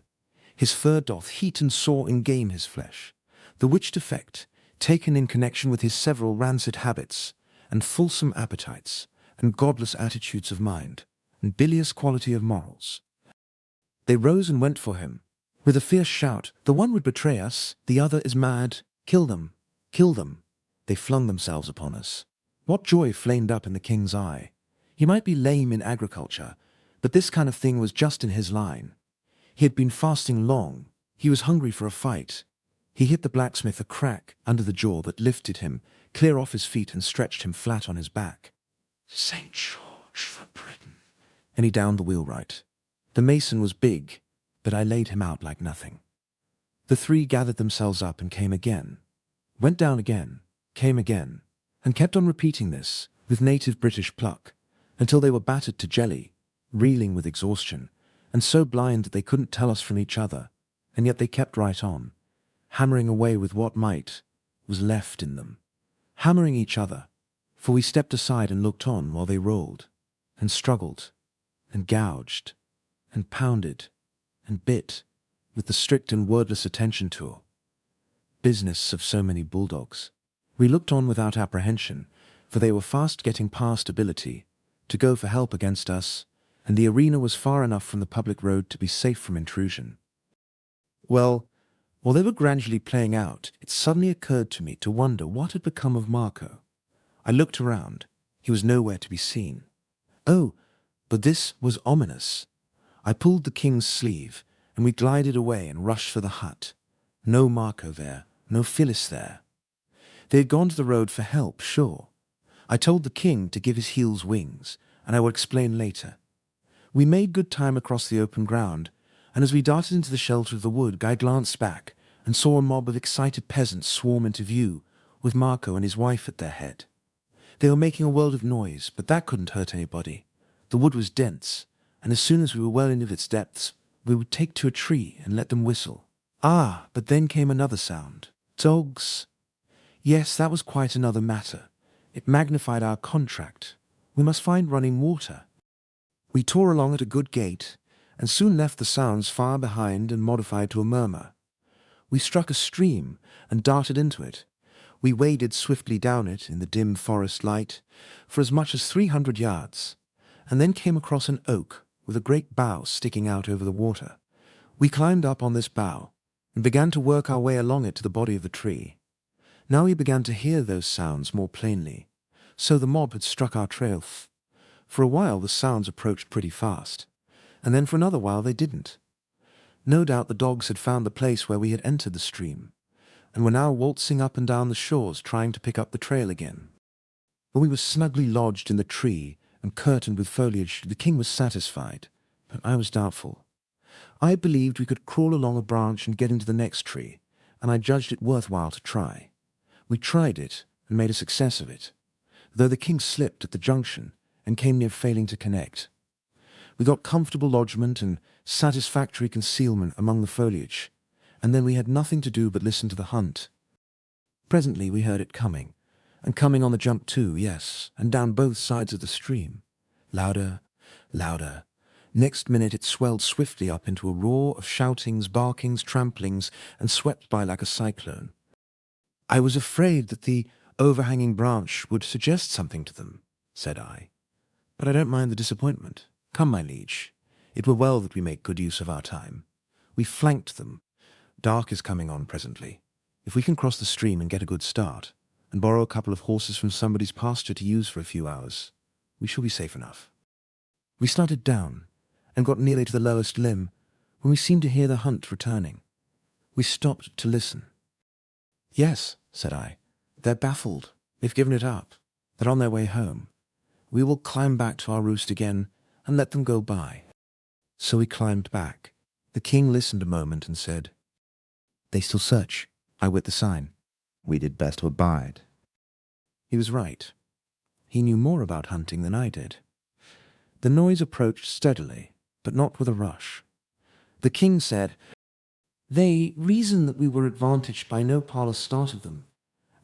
his fur doth heat and sore in game his flesh, the which defect, taken in connection with his several rancid habits, and fulsome appetites, and godless attitudes of mind, and bilious quality of morals. They rose and went for him, with a fierce shout, "The one would betray us, the other is mad, kill them, kill them." They flung themselves upon us. What joy flamed up in the king's eye! He might be lame in agriculture, but this kind of thing was just in his line. He had been fasting long. He was hungry for a fight. He hit the blacksmith a crack under the jaw that lifted him clear off his feet and stretched him flat on his back. "St. George for Britain!" And he downed the wheelwright. The mason was big, but I laid him out like nothing. The three gathered themselves up and came again, went down again, came again, and kept on repeating this with native British pluck until they were battered to jelly, reeling with exhaustion, and so blind that they couldn't tell us from each other, and yet they kept right on, hammering away with what might was left in them, hammering each other, for we stepped aside and looked on while they rolled, and struggled, and gouged, and pounded, and bit, with the strict and wordless attention to business of so many bulldogs. We looked on without apprehension, for they were fast getting past ability to go for help against us, and the arena was far enough from the public road to be safe from intrusion. Well, while they were gradually playing out, it suddenly occurred to me to wonder what had become of Marco. I looked around. He was nowhere to be seen. Oh, but this was ominous. I pulled the king's sleeve, and we glided away and rushed for the hut. No Marco there, no Phyllis there. They had gone to the road for help, sure. I told the king to give his heels wings, and I will explain later. We made good time across the open ground, and as we darted into the shelter of the wood, I glanced back and saw a mob of excited peasants swarm into view, with Marco and his wife at their head. They were making a world of noise, but that couldn't hurt anybody. The wood was dense, and as soon as we were well into its depths, we would take to a tree and let them whistle. Ah, but then came another sound. Dogs. Yes, that was quite another matter. It magnified our contract. We must find running water. We tore along at a good gait, and soon left the sounds far behind and modified to a murmur. We struck a stream and darted into it. We waded swiftly down it in the dim forest light for as much as 300 yards, and then came across an oak with a great bough sticking out over the water. We climbed up on this bough and began to work our way along it to the body of the tree. Now we began to hear those sounds more plainly, so the mob had struck our trail. For a while the sounds approached pretty fast, and then for another while they didn't. No doubt the dogs had found the place where we had entered the stream, and were now waltzing up and down the shores trying to pick up the trail again. When we were snugly lodged in the tree and curtained with foliage, the king was satisfied, but I was doubtful. I believed we could crawl along a branch and get into the next tree, and I judged it worthwhile to try. We tried it and made a success of it, though the king slipped at the junction and came near failing to connect. We got comfortable lodgment and satisfactory concealment among the foliage, and then we had nothing to do but listen to the hunt. Presently we heard it coming, and coming on the jump too, yes, and down both sides of the stream. Louder, louder. Next minute it swelled swiftly up into a roar of shoutings, barkings, tramplings, and swept by like a cyclone. I was afraid that the overhanging branch would suggest something to them, said I. But I don't mind the disappointment. Come, my liege, it were well that we make good use of our time. We flanked them. Dark is coming on presently. If we can cross the stream and get a good start, and borrow a couple of horses from somebody's pasture to use for a few hours, we shall be safe enough. We started down, and got nearly to the lowest limb, when we seemed to hear the hunt returning. We stopped to listen. Yes, said I, they're baffled. They've given it up. They're on their way home. We will climb back to our roost again, and let them go by. So we climbed back. The king listened a moment and said, They still search. I wit the sign. We did best to abide. He was right. He knew more about hunting than I did. The noise approached steadily, but not with a rush. The king said, They reason that we were advantaged by no parlous start of them,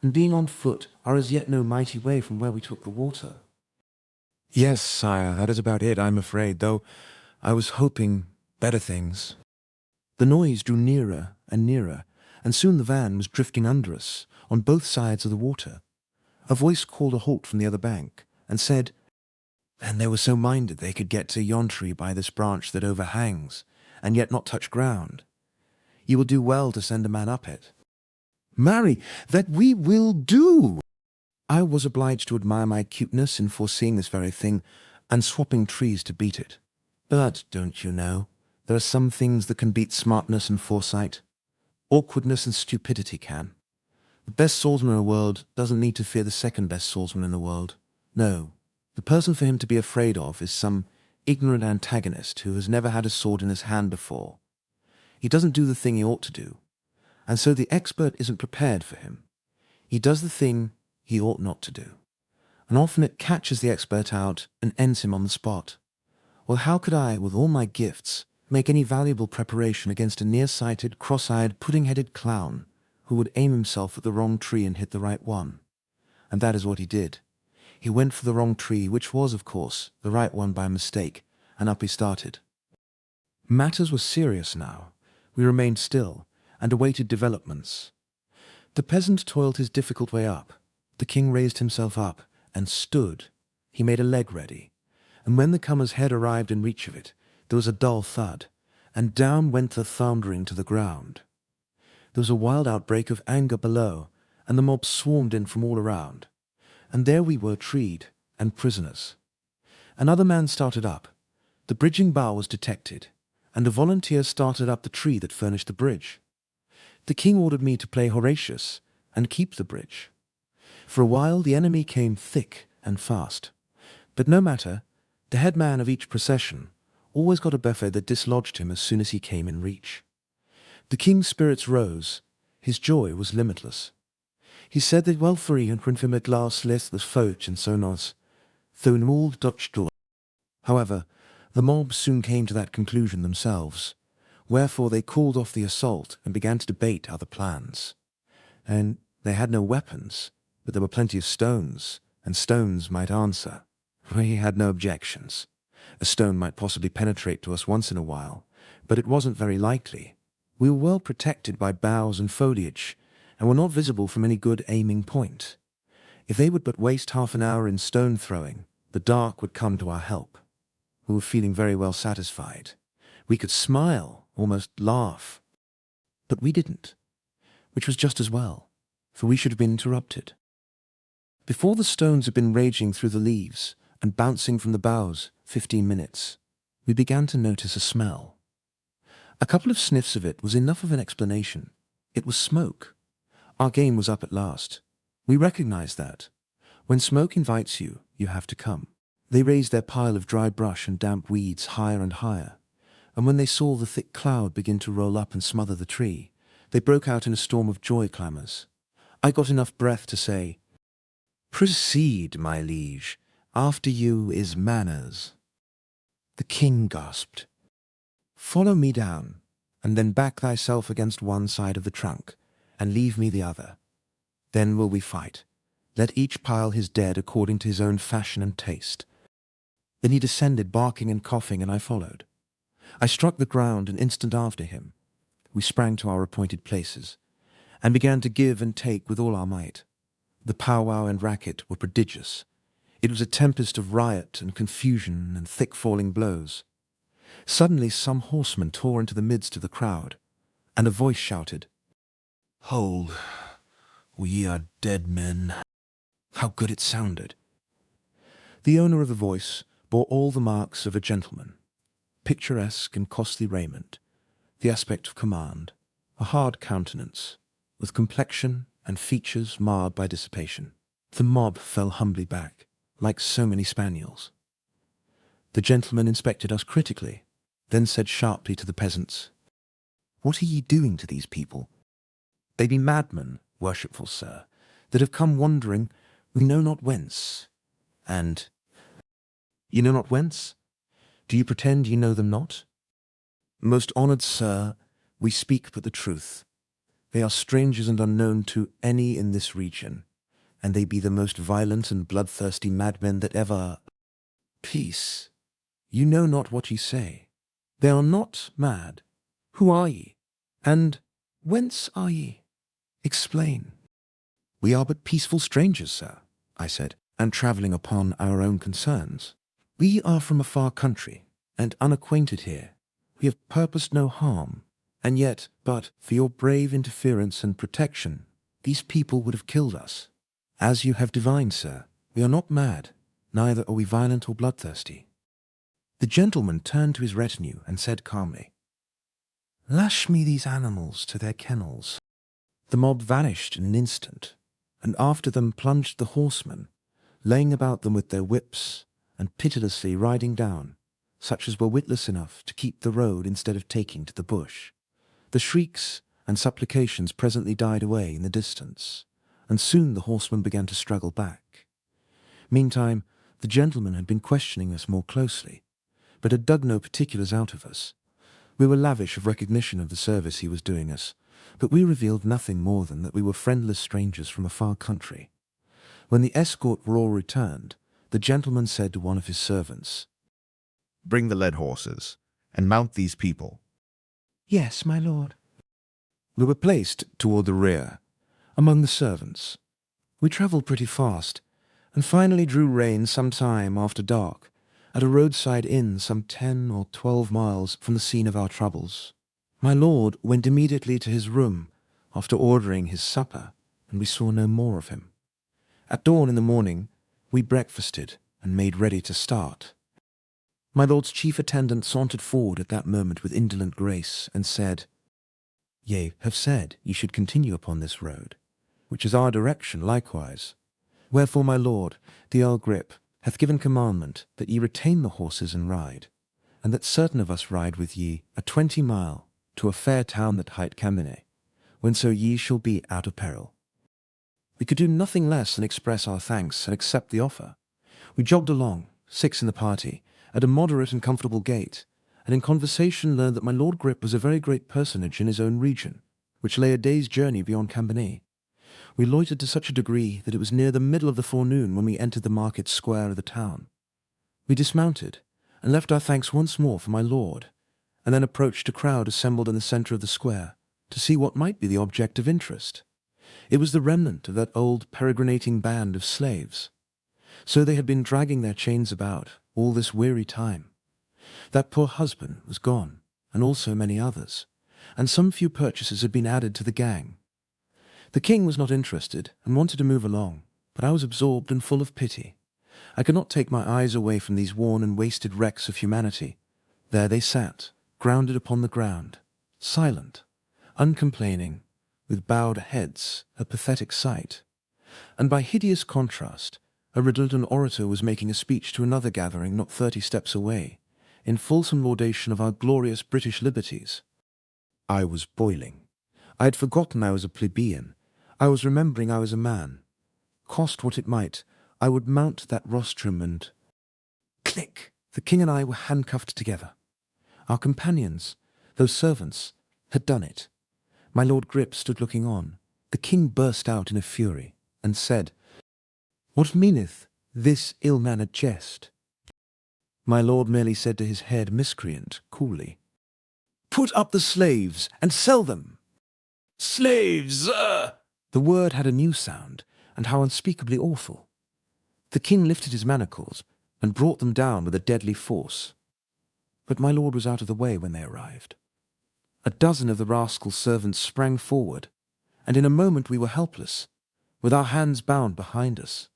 and being on foot are as yet no mighty way from where we took the water. Yes, sire, that is about it, I'm afraid, though I was hoping better things. The noise drew nearer and nearer, and soon the van was drifting under us, on both sides of the water. A voice called a halt from the other bank, and said, And they were so minded they could get to yon tree by this branch that overhangs, and yet not touch ground. You will do well to send a man up it. Marry, that we will do. I was obliged to admire my acuteness in foreseeing this very thing, and swapping trees to beat it. But, don't you know, there are some things that can beat smartness and foresight. Awkwardness and stupidity can. The best swordsman in the world doesn't need to fear the second best swordsman in the world. No, the person for him to be afraid of is some ignorant antagonist who has never had a sword in his hand before. He doesn't do the thing he ought to do, and so the expert isn't prepared for him. He does the thing he ought not to do, and often it catches the expert out and ends him on the spot. Well, how could I, with all my gifts, make any valuable preparation against a nearsighted, cross-eyed, pudding-headed clown who would aim himself at the wrong tree and hit the right one? And that is what he did. He went for the wrong tree, which was, of course, the right one by mistake, and up he started. Matters were serious now. We remained still, and awaited developments. The peasant toiled his difficult way up. The king raised himself up, and stood. He made a leg ready, and when the comer's head arrived in reach of it, there was a dull thud, and down went the thundering to the ground. There was a wild outbreak of anger below, and the mob swarmed in from all around. And there we were treed, and prisoners. Another man started up. The bridging bough was detected, and a volunteer started up the tree that furnished the bridge. The king ordered me to play Horatius, and keep the bridge. For a while the enemy came thick and fast. But no matter, the head man of each procession always got a buffet that dislodged him as soon as he came in reach. The king's spirits rose. His joy was limitless. He said that Welfari and Prinfim at last lest the foch and so nos, though mould Dutch door. However, the mob soon came to that conclusion themselves, wherefore they called off the assault and began to debate other plans. And they had no weapons, but there were plenty of stones, and stones might answer. We had no objections. A stone might possibly penetrate to us once in a while, but it wasn't very likely. We were well protected by boughs and foliage, and were not visible from any good aiming point. If they would but waste half an hour in stone throwing, the dark would come to our help. We were feeling very well satisfied. We could smile, almost laugh. But we didn't, which was just as well, for we should have been interrupted. Before the stones had been raging through the leaves and bouncing from the boughs 15 minutes, we began to notice a smell. A couple of sniffs of it was enough of an explanation. It was smoke. Our game was up at last. We recognized that. When smoke invites you, you have to come. They raised their pile of dry brush and damp weeds higher and higher, and when they saw the thick cloud begin to roll up and smother the tree, they broke out in a storm of joy clamours. I got enough breath to say, "Proceed, my liege. After you is manners." The king gasped. "Follow me down, and then back thyself against one side of the trunk, and leave me the other. Then will we fight. Let each pile his dead according to his own fashion and taste." Then he descended, barking and coughing, and I followed. I struck the ground an instant after him. We sprang to our appointed places, and began to give and take with all our might. The powwow and racket were prodigious. It was a tempest of riot and confusion and thick-falling blows. Suddenly some horseman tore into the midst of the crowd, and a voice shouted, "Hold, we are dead men." How good it sounded! The owner of the voice bore all the marks of a gentleman, picturesque and costly raiment, the aspect of command, a hard countenance, with complexion and features marred by dissipation. The mob fell humbly back, like so many spaniels. The gentleman inspected us critically, then said sharply to the peasants, "What are ye doing to these people? They be madmen, worshipful sir, that have come wandering we know not whence. And ye know not whence? Do you pretend ye know them not? Most honoured sir, we speak but the truth. They are strangers and unknown to any in this region, and they be the most violent and bloodthirsty madmen that ever— Peace. You know not what ye say. They are not mad. Who are ye? And whence are ye? Explain." "We are but peaceful strangers, sir," I said, "and travelling upon our own concerns. We are from a far country, and unacquainted here. We have purposed no harm, and yet, but for your brave interference and protection, these people would have killed us. As you have divined, sir, we are not mad, neither are we violent or bloodthirsty." The gentleman turned to his retinue and said calmly, "Lash me these animals to their kennels." The mob vanished in an instant, and after them plunged the horsemen, laying about them with their whips, and pitilessly riding down, such as were witless enough to keep the road instead of taking to the bush. The shrieks and supplications presently died away in the distance, and soon the horsemen began to struggle back. Meantime, the gentleman had been questioning us more closely, but had dug no particulars out of us. We were lavish of recognition of the service he was doing us, but we revealed nothing more than that we were friendless strangers from a far country. When the escort were all returned, the gentleman said to one of his servants, "Bring the led horses, and mount these people." "Yes, my lord." We were placed toward the rear, among the servants. We travelled pretty fast, and finally drew rein some time after dark, at a roadside inn some 10 or 12 miles from the scene of our troubles. My lord went immediately to his room after ordering his supper, and we saw no more of him. At dawn in the morning, we breakfasted and made ready to start. My lord's chief attendant sauntered forward at that moment with indolent grace, and said, "Ye have said ye should continue upon this road, which is our direction likewise. Wherefore my lord, the Earl Grip, hath given commandment that ye retain the horses and ride, and that certain of us ride with ye a 20 mile to a fair town that hight Camine, whenso ye shall be out of peril." We could do nothing less than express our thanks and accept the offer. We jogged along, 6 in the party, at a moderate and comfortable gait, and in conversation learned that my Lord Grip was a very great personage in his own region, which lay a day's journey beyond Cambernae. We loitered to such a degree that it was near the middle of the forenoon when we entered the market square of the town. We dismounted, and left our thanks once more for my lord, and then approached a crowd assembled in the centre of the square, to see what might be the object of interest. It was the remnant of that old peregrinating band of slaves. So they had been dragging their chains about all this weary time. That poor husband was gone, and also many others, and some few purchases had been added to the gang. The king was not interested, and wanted to move along, but I was absorbed and full of pity. I could not take my eyes away from these worn and wasted wrecks of humanity. There they sat, grounded upon the ground, silent, uncomplaining, with bowed heads, a pathetic sight. And by hideous contrast, a redundant orator was making a speech to another gathering not 30 steps away, in fulsome laudation of our glorious British liberties. I was boiling. I had forgotten I was a plebeian. I was remembering I was a man. Cost what it might, I would mount that rostrum and... Click! The king and I were handcuffed together. Our companions, those servants, had done it. My Lord Grip stood looking on. The king burst out in a fury, and said, "What meaneth this ill-mannered jest?" My lord merely said to his head miscreant, coolly, "Put up the slaves, and sell them!" "Slaves, The word had a new sound, and how unspeakably awful. The king lifted his manacles, and brought them down with a deadly force. But my lord was out of the way when they arrived. A dozen of the rascal servants sprang forward, and in a moment we were helpless, with our hands bound behind us.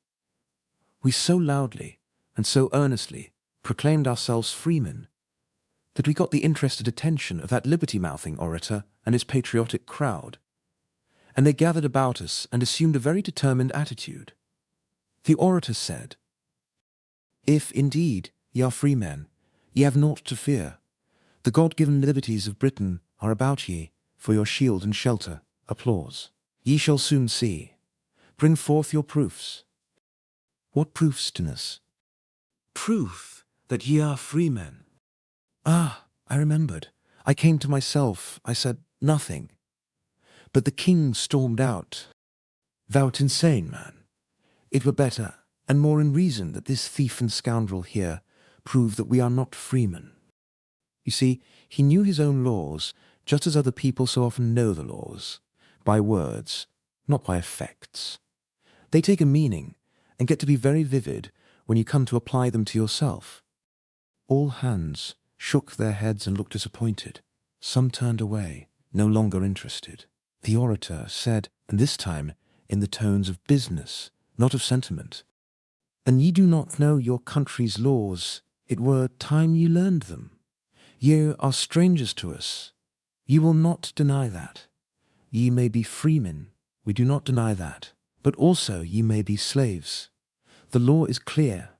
We so loudly and so earnestly proclaimed ourselves freemen that we got the interested attention of that liberty-mouthing orator and his patriotic crowd, and they gathered about us and assumed a very determined attitude. The orator said, "If indeed ye are freemen, ye have naught to fear. The God-given liberties of Britain are about ye, for your shield and shelter. Applause. Ye shall soon see. Bring forth your proofs." "What proofs, Tinus?" "Proof that ye are freemen." Ah, I remembered. I came to myself. I said nothing. But the king stormed out, "Thou'rt insane, man. It were better, and more in reason, that this thief and scoundrel here prove that we are not freemen." You see, he knew his own laws, just as other people so often know the laws, by words, not by effects. They take a meaning, and get to be very vivid when you come to apply them to yourself. All hands shook their heads and looked disappointed. Some turned away, no longer interested. The orator said, and this time in the tones of business, not of sentiment, "And ye do not know your country's laws. It were time ye learned them. Ye are strangers to us. Ye will not deny that. Ye may be freemen, we do not deny that, but also ye may be slaves. The law is clear.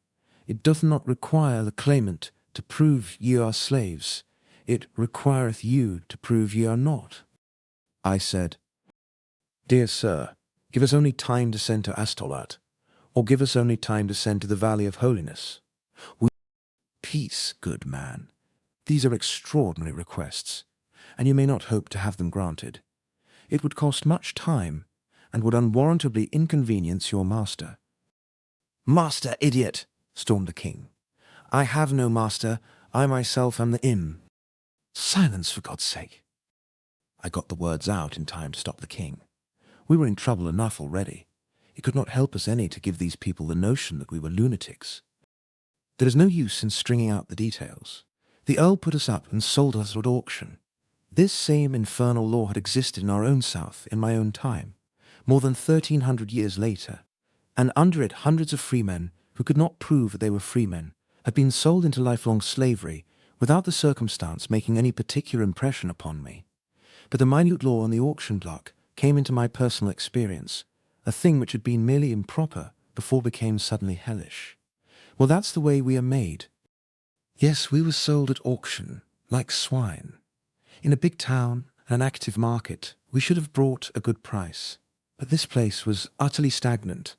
It doth not require the claimant to prove ye are slaves. It requireth you to prove ye are not." I said, "Dear sir, give us only time to send to Astolat, or give us only time to send to the Valley of Holiness. Peace, good man. These are extraordinary requests, and you may not hope to have them granted. It would cost much time, and would unwarrantably inconvenience your master." "Master, idiot!" stormed the king. "I have no master. I myself am the Im." "Silence, for God's sake!" I got the words out in time to stop the king. We were in trouble enough already. It could not help us any to give these people the notion that we were lunatics. There is no use in stringing out the details. The Earl put us up and sold us at auction. This same infernal law had existed in our own south in my own time, more than 1,300 years later, and under it hundreds of freemen who could not prove that they were freemen had been sold into lifelong slavery without the circumstance making any particular impression upon me. But the minute law on the auction block came into my personal experience, a thing which had been merely improper before became suddenly hellish. Well, that's the way we are made. Yes, we were sold at auction, like swine. In a big town, an active market, we should have brought a good price. But this place was utterly stagnant,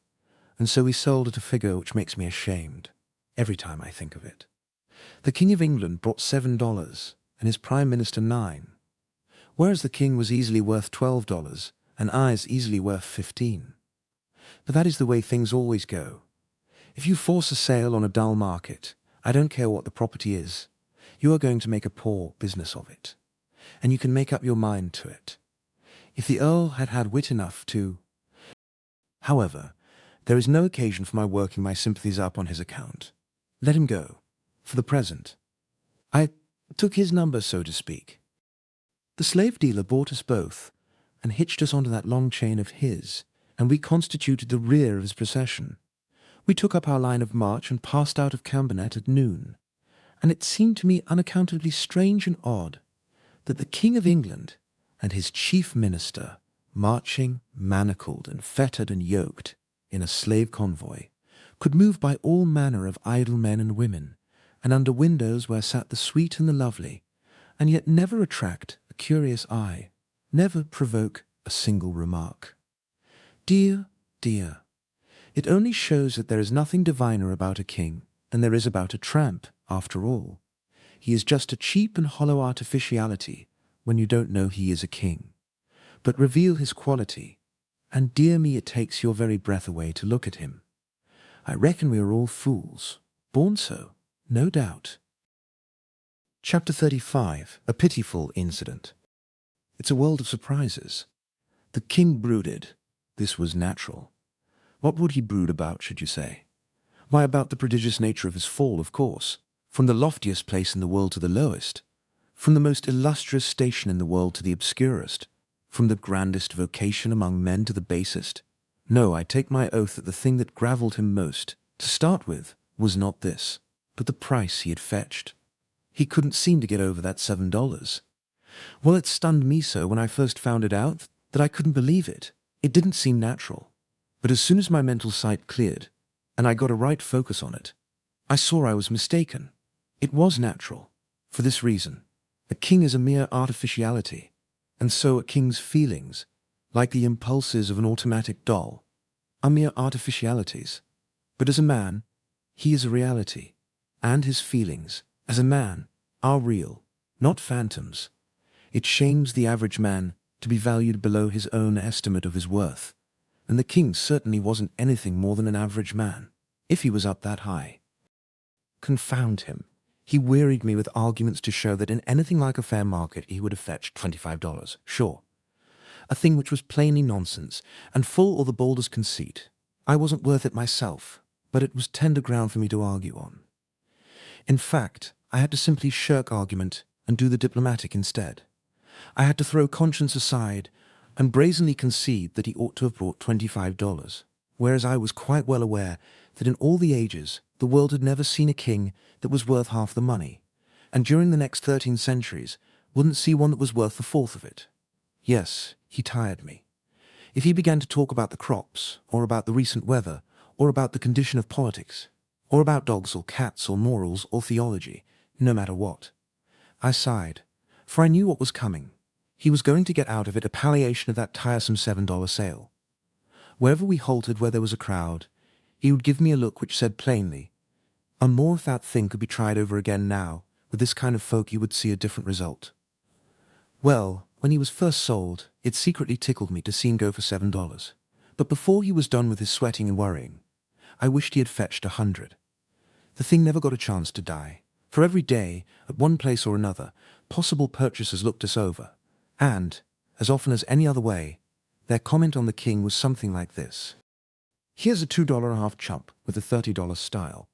and so we sold at a figure which makes me ashamed, every time I think of it. The King of England brought $7 and his Prime Minister 9, whereas the King was easily worth $12 and I is easily worth 15. But that is the way things always go. If you force a sale on a dull market, I don't care what the property is, you are going to make a poor business of it, and you can make up your mind to it. If the Earl had had wit enough to... However, there is no occasion for my working my sympathies up on his account. Let him go, for the present. I took his number, so to speak. The slave dealer bought us both, and hitched us onto that long chain of his, and we constituted the rear of his procession. We took up our line of march and passed out of Cambernet at noon, and it seemed to me unaccountably strange and odd that the King of England and his chief minister, marching, manacled and fettered and yoked in a slave convoy, could move by all manner of idle men and women, and under windows where sat the sweet and the lovely, and yet never attract a curious eye, never provoke a single remark. Dear, dear, it only shows that there is nothing diviner about a king than there is about a tramp, after all. He is just a cheap and hollow artificiality when you don't know he is a king. But reveal his quality, and dear me, it takes your very breath away to look at him. I reckon we are all fools, born so, no doubt. Chapter 35, A Pitiful Incident. It's a world of surprises. The king brooded. This was natural. What would he brood about, should you say? Why, about the prodigious nature of his fall, of course, from the loftiest place in the world to the lowest, from the most illustrious station in the world to the obscurest, from the grandest vocation among men to the basest. No, I take my oath that the thing that gravelled him most, to start with, was not this, but the price he had fetched. He couldn't seem to get over that $7. Well, it stunned me so when I first found it out that I couldn't believe it. It didn't seem natural. But as soon as my mental sight cleared, and I got a right focus on it, I saw I was mistaken. It was natural, for this reason. A king is a mere artificiality, and so a king's feelings, like the impulses of an automatic doll, are mere artificialities. But as a man, he is a reality, and his feelings, as a man, are real, not phantoms. It shames the average man to be valued below his own estimate of his worth, and the king certainly wasn't anything more than an average man, if he was up that high. Confound him. He wearied me with arguments to show that in anything like a fair market he would have fetched $25, sure. A thing which was plainly nonsense, and full of the boldest conceit. I wasn't worth it myself, but it was tender ground for me to argue on. In fact, I had to simply shirk argument and do the diplomatic instead. I had to throw conscience aside and brazenly concede that he ought to have brought $25, whereas I was quite well aware that in all the ages the world had never seen a king that was worth half the money, and during the next 13 centuries wouldn't see one that was worth the fourth of it. Yes, he tired me. If he began to talk about the crops, or about the recent weather, or about the condition of politics, or about dogs or cats or morals or theology, no matter what, I sighed, for I knew what was coming. He was going to get out of it a palliation of that tiresome $7 sale. Wherever we halted where there was a crowd, he would give me a look which said plainly, "On more if that thing could be tried over again now, with this kind of folk you would see a different result." Well, when he was first sold, it secretly tickled me to see him go for $7. But before he was done with his sweating and worrying, I wished he had fetched 100. The thing never got a chance to die, for every day, at one place or another, possible purchasers looked us over, and, as often as any other way, their comment on the king was something like this: "Here's a $2.50 chump with a $30 style.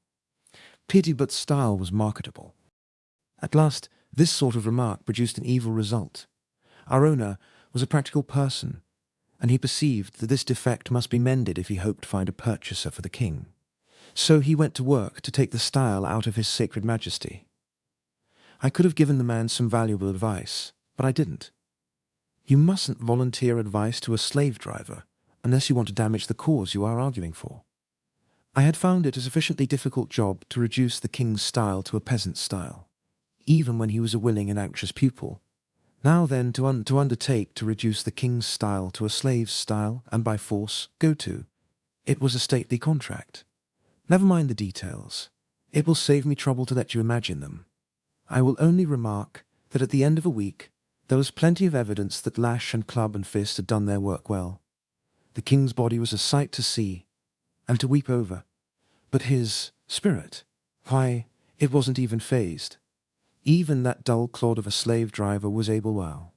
Pity but style was marketable." At last, this sort of remark produced an evil result. Our owner was a practical person, and he perceived that this defect must be mended if he hoped to find a purchaser for the king. So he went to work to take the style out of his sacred majesty. I could have given the man some valuable advice, but I didn't. You mustn't volunteer advice to a slave driver unless you want to damage the cause you are arguing for. I had found it a sufficiently difficult job to reduce the king's style to a peasant's style, even when he was a willing and anxious pupil. Now then, to undertake to reduce the king's style to a slave's style, and by force, go to. It was a stately contract. Never mind the details. It will save me trouble to let you imagine them. I will only remark that at the end of a week there was plenty of evidence that lash and club and fist had done their work well. The king's body was a sight to see and to weep over, but his spirit, why, it wasn't even phased. Even that dull clod of a slave driver was able well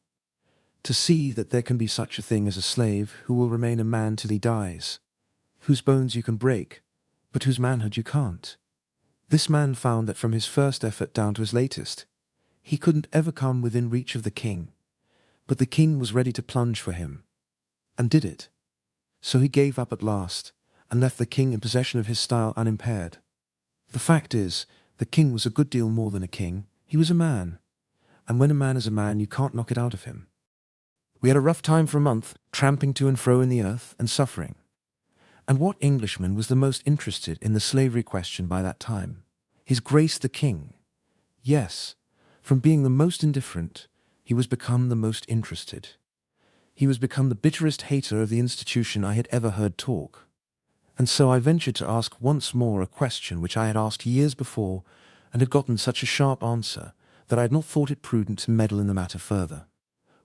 to see that there can be such a thing as a slave who will remain a man till he dies, whose bones you can break, but whose manhood you can't. This man found that from his first effort down to his latest, he couldn't ever come within reach of the king, but the king was ready to plunge for him, and did it. So he gave up at last, and left the king in possession of his style unimpaired. The fact is, the king was a good deal more than a king. He was a man, and when a man is a man, you can't knock it out of him. We had a rough time for a month, tramping to and fro in the earth and suffering. And what Englishman was the most interested in the slavery question by that time? His Grace the King. Yes, from being the most indifferent, he was become the most interested. He was become the bitterest hater of the institution I had ever heard talk. And so I ventured to ask once more a question which I had asked years before and had gotten such a sharp answer that I had not thought it prudent to meddle in the matter further.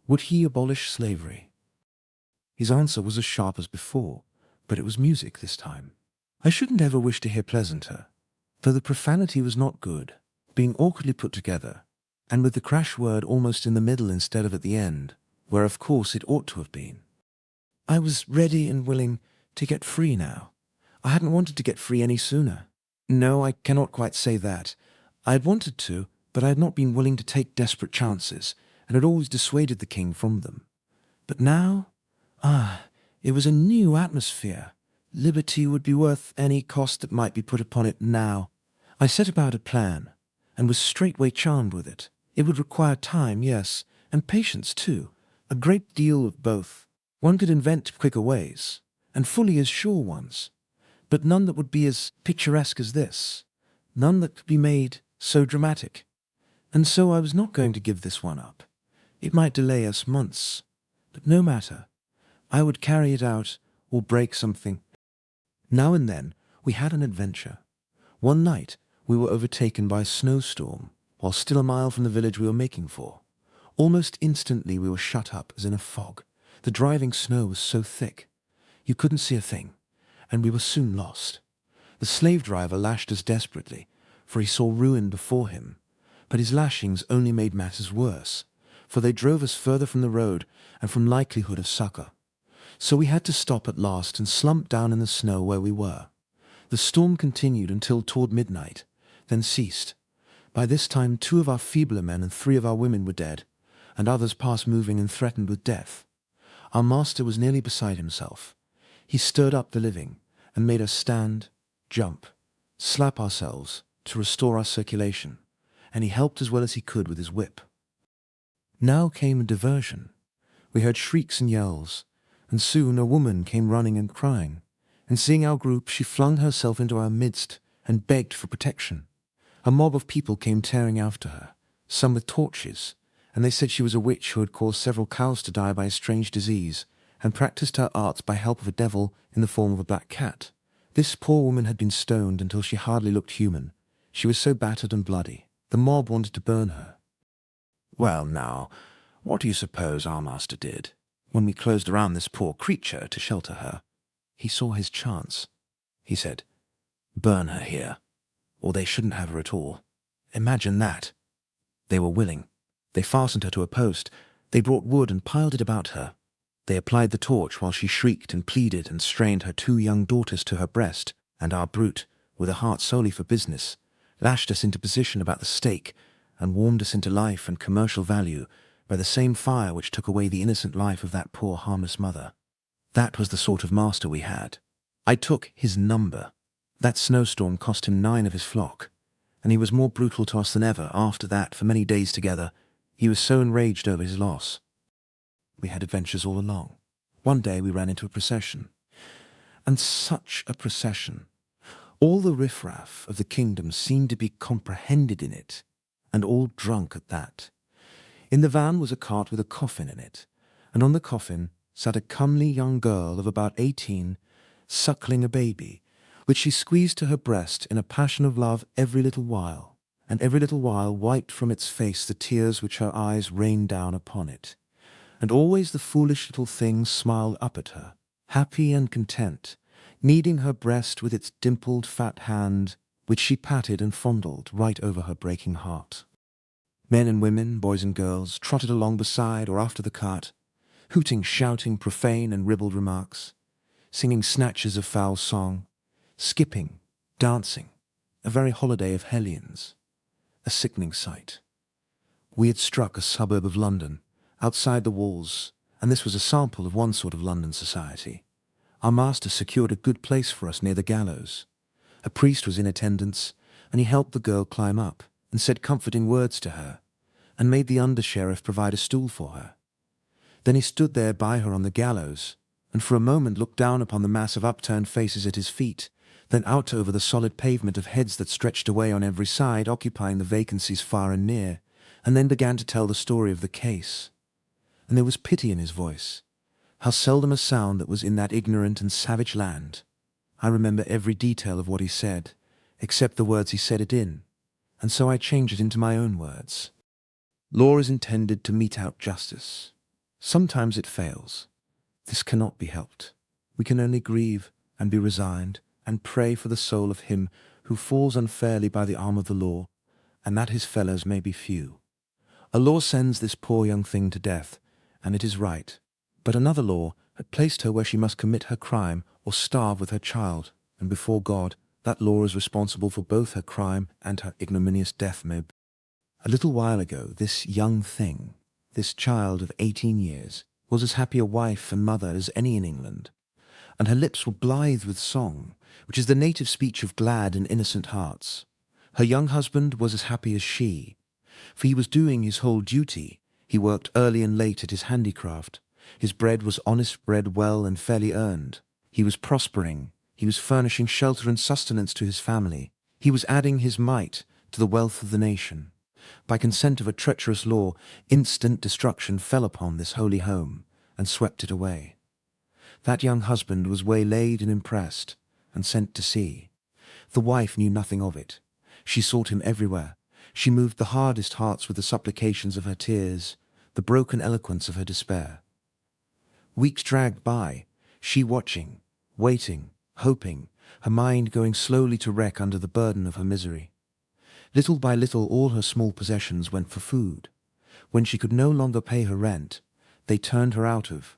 Would he abolish slavery? His answer was as sharp as before, but it was music this time. I shouldn't ever wish to hear pleasanter, though the profanity was not good, being awkwardly put together, and with the crash word almost in the middle instead of at the end, where of course it ought to have been. I was ready and willing to get free now. I hadn't wanted to get free any sooner. No, I cannot quite say that. I had wanted to, but I had not been willing to take desperate chances, and had always dissuaded the king from them. But now, it was a new atmosphere. Liberty would be worth any cost that might be put upon it now. I set about a plan, and was straightway charmed with it. It would require time, yes, and patience too, a great deal of both. One could invent quicker ways, and fully as sure ones, but none that would be as picturesque as this, none that could be made so dramatic. And so I was not going to give this one up. It might delay us months, but no matter. I would carry it out or break something. Now and then we had an adventure. One night we were overtaken by a snowstorm while still a mile from the village we were making for. Almost instantly we were shut up as in a fog. The driving snow was so thick you couldn't see a thing, and we were soon lost. The slave driver lashed us desperately, for he saw ruin before him, but his lashings only made matters worse, for they drove us further from the road and from likelihood of succor. So we had to stop at last and slump down in the snow where we were. The storm continued until toward midnight, then ceased. By this time 2 of our feebler men and 3 of our women were dead, and others past moving and threatened with death. Our master was nearly beside himself. He stirred up the living, and made us stand, jump, slap ourselves to restore our circulation, and he helped as well as he could with his whip. Now came a diversion. We heard shrieks and yells, and soon a woman came running and crying, and seeing our group she flung herself into our midst and begged for protection. A mob of people came tearing after her, some with torches, and they said she was a witch who had caused several cows to die by a strange disease, and practised her arts by help of a devil in the form of a black cat. This poor woman had been stoned until she hardly looked human. She was so battered and bloody. The mob wanted to burn her. Well, now, what do you suppose our master did when we closed around this poor creature to shelter her? He saw his chance. He said, "Burn her here, or they shouldn't have her at all." Imagine that. They were willing. They fastened her to a post. They brought wood and piled it about her. They applied the torch while she shrieked and pleaded and strained her 2 young daughters to her breast, and our brute, with a heart solely for business, lashed us into position about the stake and warmed us into life and commercial value by the same fire which took away the innocent life of that poor harmless mother. That was the sort of master we had. I took his number. That snowstorm cost him 9 of his flock, and he was more brutal to us than ever after that for many days together. He was so enraged over his loss. We had adventures all along. One day we ran into a procession. And such a procession! All the riffraff of the kingdom seemed to be comprehended in it, and all drunk at that. In the van was a cart with a coffin in it, and on the coffin sat a comely young girl of about 18, suckling a baby, which she squeezed to her breast in a passion of love every little while, and every little while wiped from its face the tears which her eyes rained down upon it. And always the foolish little thing smiled up at her, happy and content, kneading her breast with its dimpled fat hand, which she patted and fondled right over her breaking heart. Men and women, boys and girls, trotted along beside or after the cart, hooting, shouting profane and ribald remarks, singing snatches of foul song, skipping, dancing, a very holiday of hellions, a sickening sight. We had struck a suburb of London, outside the walls, and this was a sample of one sort of London society. Our master secured a good place for us near the gallows. A priest was in attendance, and he helped the girl climb up, and said comforting words to her, and made the under-sheriff provide a stool for her. Then he stood there by her on the gallows, and for a moment looked down upon the mass of upturned faces at his feet, then out over the solid pavement of heads that stretched away on every side, occupying the vacancies far and near, and then began to tell the story of the case. And there was pity in his voice. How seldom a sound that was in that ignorant and savage land. I remember every detail of what he said, except the words he said it in, and so I change it into my own words. Law is intended to mete out justice. Sometimes it fails. This cannot be helped. We can only grieve and be resigned and pray for the soul of him who falls unfairly by the arm of the law, and that his fellows may be few. A law sends this poor young thing to death, and it is right. But another law had placed her where she must commit her crime or starve with her child, and before God, that law is responsible for both her crime and her ignominious death. A little while ago, this young thing, this child of 18 years, was as happy a wife and mother as any in England, and her lips were blithe with song, which is the native speech of glad and innocent hearts. Her young husband was as happy as she, for he was doing his whole duty. He worked early and late at his handicraft. His bread was honest bread, well and fairly earned. He was prospering. He was furnishing shelter and sustenance to his family. He was adding his mite to the wealth of the nation. By consent of a treacherous law, instant destruction fell upon this holy home and swept it away. That young husband was waylaid and impressed and sent to sea. The wife knew nothing of it. She sought him everywhere. She moved the hardest hearts with the supplications of her tears, the broken eloquence of her despair. Weeks dragged by, she watching, waiting, hoping, her mind going slowly to wreck under the burden of her misery. Little by little all her small possessions went for food. When she could no longer pay her rent, they turned her out of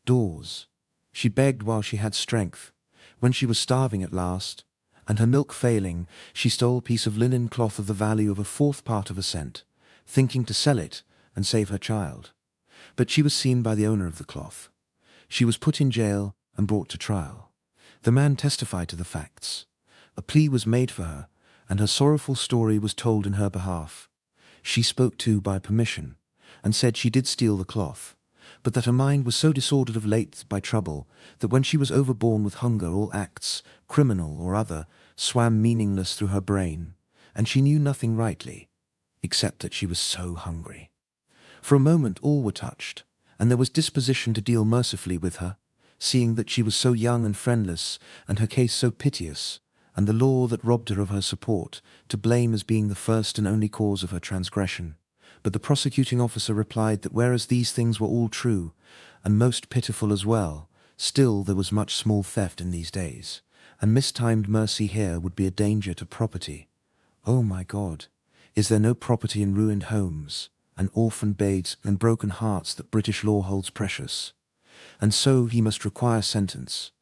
doors. She begged while she had strength. When she was starving at last, and her milk failing, she stole a piece of linen cloth of the value of a fourth part of a cent, thinking to sell it and save her child. But she was seen by the owner of the cloth. She was put in jail and brought to trial. The man testified to the facts. A plea was made for her, and her sorrowful story was told in her behalf. She spoke too by permission, and said she did steal the cloth, but that her mind was so disordered of late by trouble that when she was overborne with hunger all acts, criminal or other, swam meaningless through her brain, and she knew nothing rightly, except that she was so hungry. For a moment all were touched, and there was disposition to deal mercifully with her, seeing that she was so young and friendless, and her case so piteous, and the law that robbed her of her support, to blame as being the first and only cause of her transgression. But the prosecuting officer replied that whereas these things were all true, and most pitiful as well, still there was much small theft in these days, and mistimed mercy here would be a danger to property. Oh my God, is there no property in ruined homes, and orphan babes and broken hearts that British law holds precious? And so he must require sentence.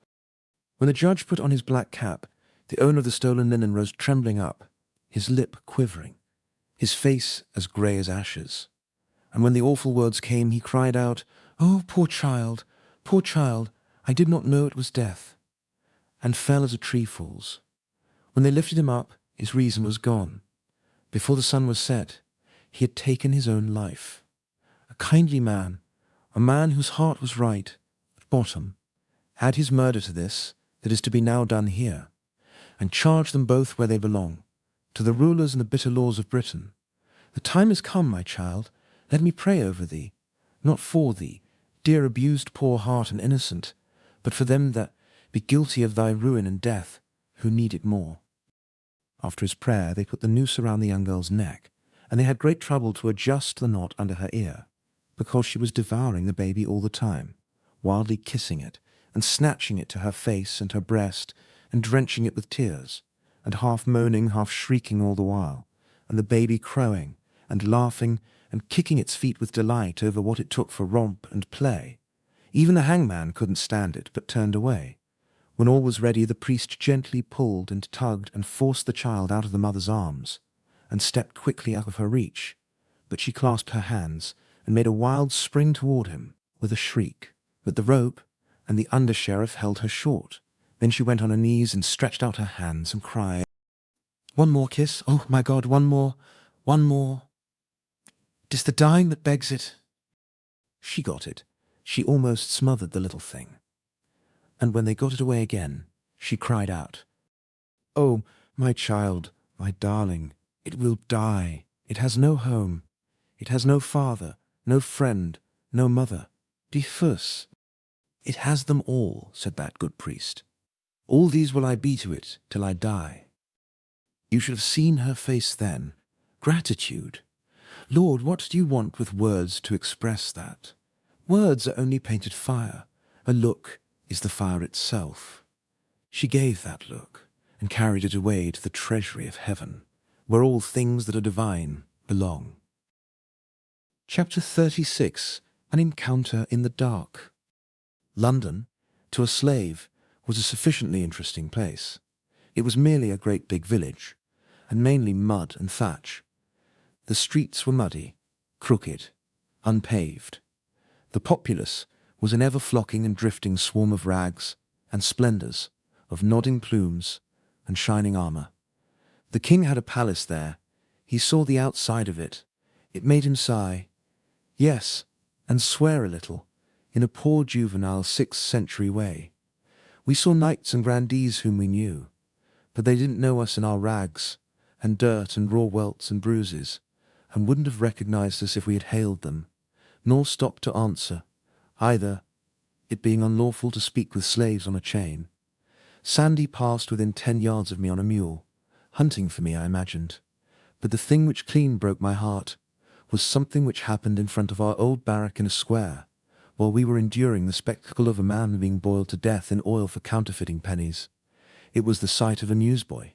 When the judge put on his black cap, the owner of the stolen linen rose trembling up, his lip quivering, his face as grey as ashes. And when the awful words came, he cried out, "Oh, poor child, I did not know it was death," and fell as a tree falls. When they lifted him up, his reason was gone. Before the sun was set, he had taken his own life. A kindly man, a man whose heart was right, at bottom, add his murder to this that is to be now done here, and charge them both where they belong, to the rulers and the bitter laws of Britain. The time is come, my child, let me pray over thee, not for thee, dear abused poor heart and innocent, but for them that be guilty of thy ruin and death, who need it more. After his prayer, they put the noose around the young girl's neck, and they had great trouble to adjust the knot under her ear, because she was devouring the baby all the time, wildly kissing it, and snatching it to her face and her breast, and drenching it with tears, and half moaning, half shrieking all the while, and the baby crowing, and laughing, and kicking its feet with delight over what it took for romp and play. Even the hangman couldn't stand it, but turned away. When all was ready, the priest gently pulled and tugged and forced the child out of the mother's arms, and stepped quickly out of her reach. But she clasped her hands, and made a wild spring toward him, with a shriek. But the rope and the under-sheriff held her short. Then she went on her knees and stretched out her hands and cried, "One more kiss, oh my God, one more, one more. 'Tis the dying that begs it." She got it. She almost smothered the little thing. And when they got it away again, she cried out, "Oh, my child, my darling, it will die. It has no home. It has no father, no friend, no mother. Diffus." "It has them all," said that good priest. "All these will I be to it till I die." You should have seen her face then. Gratitude. Lord, what do you want with words to express that? Words are only painted fire. A look is the fire itself. She gave that look, and carried it away to the treasury of heaven, where all things that are divine belong. Chapter 36. An Encounter in the Dark. London, to a slave, was a sufficiently interesting place. It was merely a great big village, and mainly mud and thatch. The streets were muddy, crooked, unpaved. The populace was an ever-flocking and drifting swarm of rags and splendours, of nodding plumes and shining armour. The king had a palace there. He saw the outside of it. It made him sigh, yes, and swear a little, in a poor juvenile 6th century way. We saw knights and grandees whom we knew, but they didn't know us in our rags and dirt and raw welts and bruises, and wouldn't have recognized us if we had hailed them, nor stopped to answer, either, it being unlawful to speak with slaves on a chain. Sandy passed within 10 yards of me on a mule, hunting for me, I imagined. But the thing which clean broke my heart was something which happened in front of our old barrack in a square, while we were enduring the spectacle of a man being boiled to death in oil for counterfeiting pennies. It was the sight of a newsboy,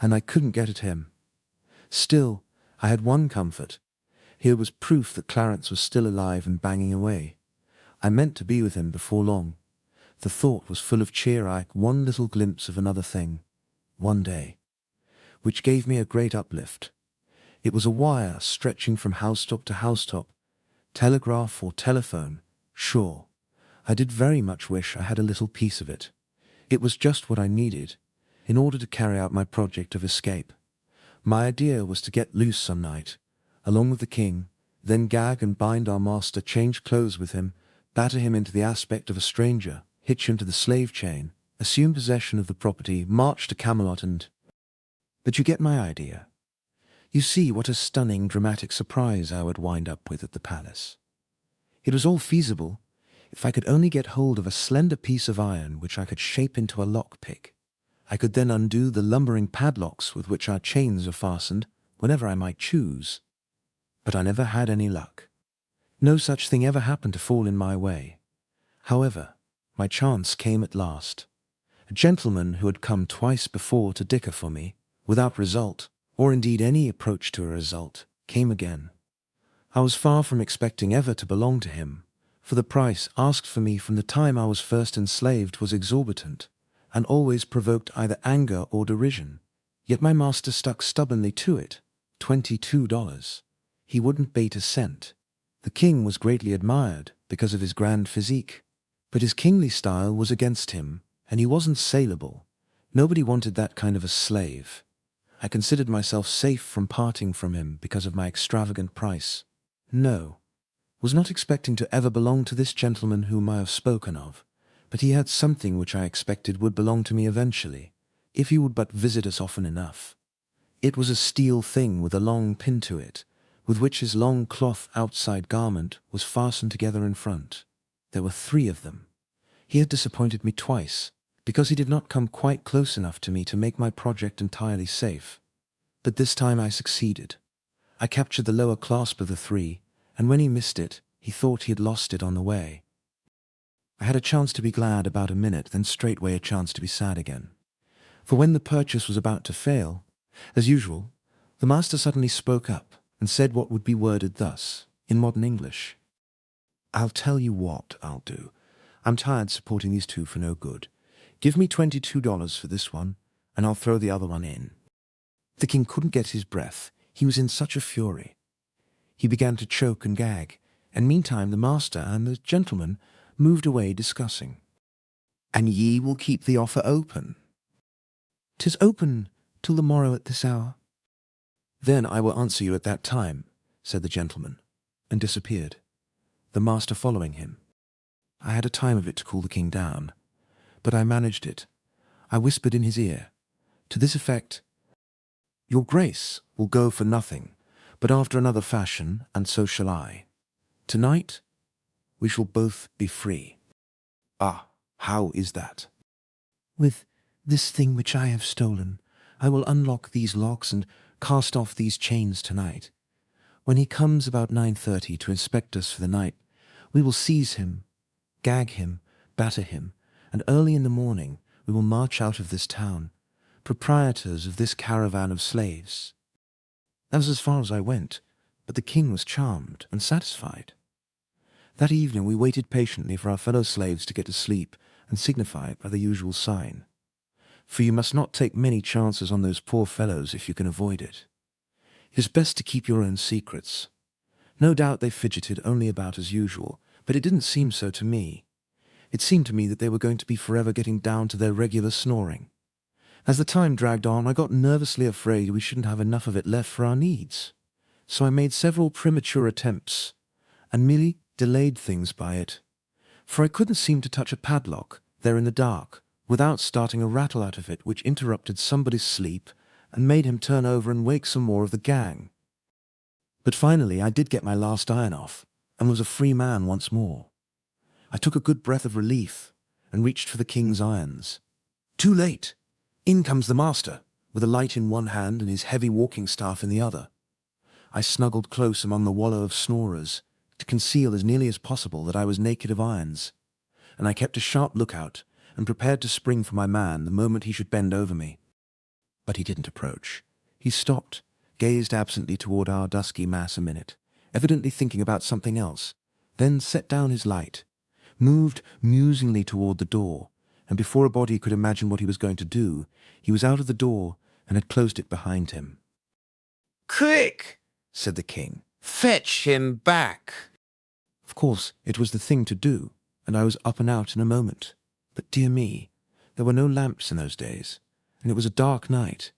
and I couldn't get at him. Still, I had one comfort. Here was proof that Clarence was still alive and banging away. I meant to be with him before long. The thought was full of cheer. I had one little glimpse of another thing, one day, which gave me a great uplift. It was a wire stretching from housetop to housetop, telegraph or telephone, sure. I did very much wish I had a little piece of it. It was just what I needed, in order to carry out my project of escape. My idea was to get loose some night, along with the king, then gag and bind our master, change clothes with him, batter him into the aspect of a stranger, hitch him to the slave chain, assume possession of the property, march to Camelot and— But you get my idea. You see what a stunning dramatic surprise I would wind up with at the palace. It was all feasible, if I could only get hold of a slender piece of iron which I could shape into a lock-pick. I could then undo the lumbering padlocks with which our chains are fastened whenever I might choose. But I never had any luck. No such thing ever happened to fall in my way. However, my chance came at last. A gentleman who had come twice before to dicker for me, without result, or indeed any approach to a result, came again. I was far from expecting ever to belong to him, for the price asked for me from the time I was first enslaved was exorbitant, and always provoked either anger or derision. Yet my master stuck stubbornly to it, $22. He wouldn't bate a cent. The king was greatly admired because of his grand physique, but his kingly style was against him, and he wasn't saleable. Nobody wanted that kind of a slave. I considered myself safe from parting from him because of my extravagant price. No, was not expecting to ever belong to this gentleman whom I have spoken of, but he had something which I expected would belong to me eventually, if he would but visit us often enough. It was a steel thing with a long pin to it, with which his long cloth outside garment was fastened together in front. There were 3 of them. He had disappointed me twice, because he did not come quite close enough to me to make my project entirely safe. But this time I succeeded. I captured the lower clasp of the 3, and when he missed it, he thought he had lost it on the way. I had a chance to be glad about a minute, then straightway a chance to be sad again. For when the purchase was about to fail, as usual, the master suddenly spoke up and said what would be worded thus, in modern English. "I'll tell you what I'll do. I'm tired supporting these 2 for no good. Give me $22 for this one, and I'll throw the other one in." The king couldn't get his breath. He was in such a fury. He began to choke and gag, and meantime the master and the gentleman moved away discussing. "And ye will keep the offer open?" "'Tis open till the morrow at this hour." "Then I will answer you at that time," said the gentleman, and disappeared, the master following him. I had a time of it to cool the king down, but I managed it. I whispered in his ear, to this effect, "Your grace will go for nothing, but after another fashion, and so shall I. Tonight we shall both be free." "Ah, how is that?" "With this thing which I have stolen, I will unlock these locks and cast off these chains tonight. When he comes about 9:30 to inspect us for the night, we will seize him, gag him, batter him, and early in the morning we will march out of this town, proprietors of this caravan of slaves." That was as far as I went, but the king was charmed and satisfied. That evening we waited patiently for our fellow slaves to get to sleep and signify it by the usual sign. For you must not take many chances on those poor fellows if you can avoid it. It is best to keep your own secrets. No doubt they fidgeted only about as usual, but it didn't seem so to me. It seemed to me that they were going to be forever getting down to their regular snoring. As the time dragged on, I got nervously afraid we shouldn't have enough of it left for our needs. So I made several premature attempts, and merely delayed things by it. For I couldn't seem to touch a padlock, there in the dark, without starting a rattle out of it which interrupted somebody's sleep and made him turn over and wake some more of the gang. But finally I did get my last iron off, and was a free man once more. I took a good breath of relief, and reached for the king's irons. Too late! In comes the master, with a light in one hand and his heavy walking staff in the other. I snuggled close among the wallow of snorers, to conceal as nearly as possible that I was naked of irons, and I kept a sharp lookout, and prepared to spring for my man the moment he should bend over me. But he didn't approach. He stopped, gazed absently toward our dusky mass a minute, evidently thinking about something else, then set down his light, moved musingly toward the door, and before a body could imagine what he was going to do, he was out of the door and had closed it behind him. "Quick!" said the king. "Fetch him back!" Of course, it was the thing to do, and I was up and out in a moment. But dear me, there were no lamps in those days, and it was a dark night.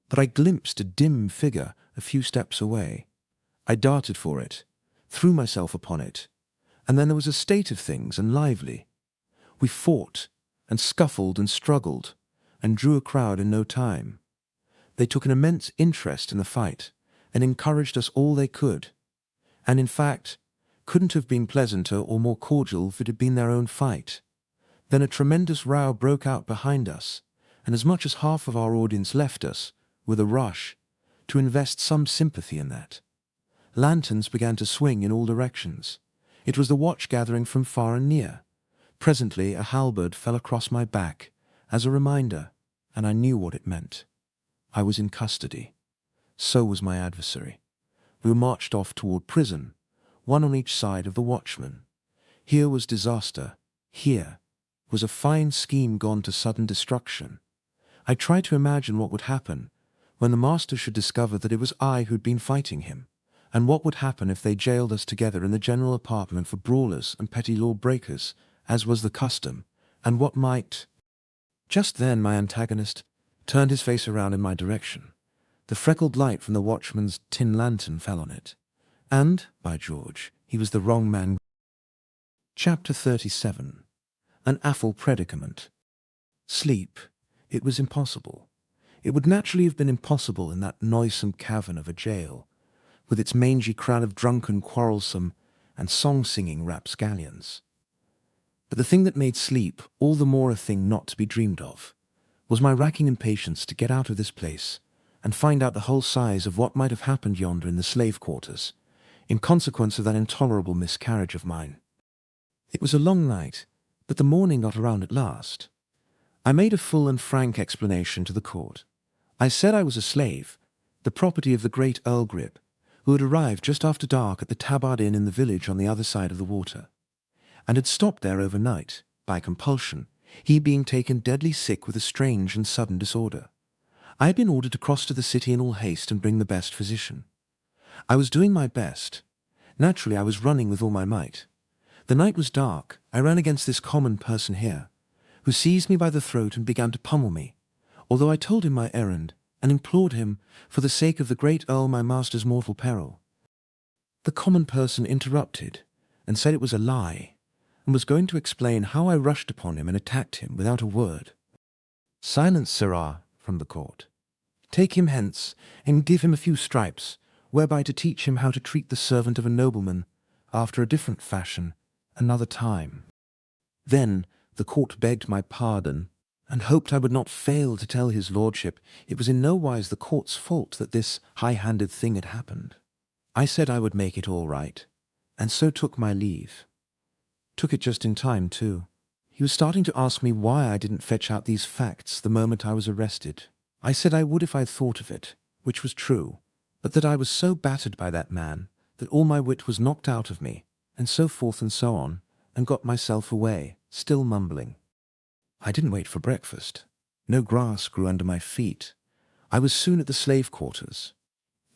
But I glimpsed a dim figure a few steps away. I darted for it, threw myself upon it, and then there was a state of things and lively. We fought, and scuffled and struggled, and drew a crowd in no time. They took an immense interest in the fight, and encouraged us all they could, and in fact, couldn't have been pleasanter or more cordial if it had been their own fight. Then a tremendous row broke out behind us, and as much as half of our audience left us, with a rush, to invest some sympathy in that. Lanterns began to swing in all directions. It was the watch gathering from far and near. Presently a halberd fell across my back, as a reminder, and I knew what it meant. I was in custody. So was my adversary. We were marched off toward prison, one on each side of the watchman. Here was disaster. Here was a fine scheme gone to sudden destruction. I tried to imagine what would happen when the master should discover that it was I who'd been fighting him, and what would happen if they jailed us together in the general apartment for brawlers and petty law-breakers, as was the custom, and what might... Just then my antagonist turned his face around in my direction. The freckled light from the watchman's tin lantern fell on it, and, by George, he was the wrong man. Chapter 37. An Awful Predicament. Sleep. It was impossible. It would naturally have been impossible in that noisome cavern of a jail, with its mangy crowd of drunken, quarrelsome, and song-singing rapscallions. But the thing that made sleep all the more a thing not to be dreamed of was my racking impatience to get out of this place and find out the whole size of what might have happened yonder in the slave quarters, in consequence of that intolerable miscarriage of mine. It was a long night, but the morning got around at last. I made a full and frank explanation to the court. I said I was a slave, the property of the great Earl Grip, who had arrived just after dark at the Tabard Inn in the village on the other side of the water, and had stopped there overnight, by compulsion, he being taken deadly sick with a strange and sudden disorder. I had been ordered to cross to the city in all haste and bring the best physician. I was doing my best. Naturally, I was running with all my might. The night was dark. I ran against this common person here, who seized me by the throat and began to pummel me, although I told him my errand, and implored him, for the sake of the great Earl my master's mortal peril. The common person interrupted, and said it was a lie, and was going to explain how I rushed upon him and attacked him without a word. "Silence, sirrah," from the court. "Take him hence, and give him a few stripes, whereby to teach him how to treat the servant of a nobleman, after a different fashion, another time." Then the court begged my pardon, and hoped I would not fail to tell his lordship it was in no wise the court's fault that this high-handed thing had happened. I said I would make it all right, and so took my leave. Took it just in time, too. He was starting to ask me why I didn't fetch out these facts the moment I was arrested. I said I would if I'd thought of it, which was true, but that I was so battered by that man that all my wit was knocked out of me, and so forth and so on, and got myself away, still mumbling. I didn't wait for breakfast. No grass grew under my feet. I was soon at the slave quarters.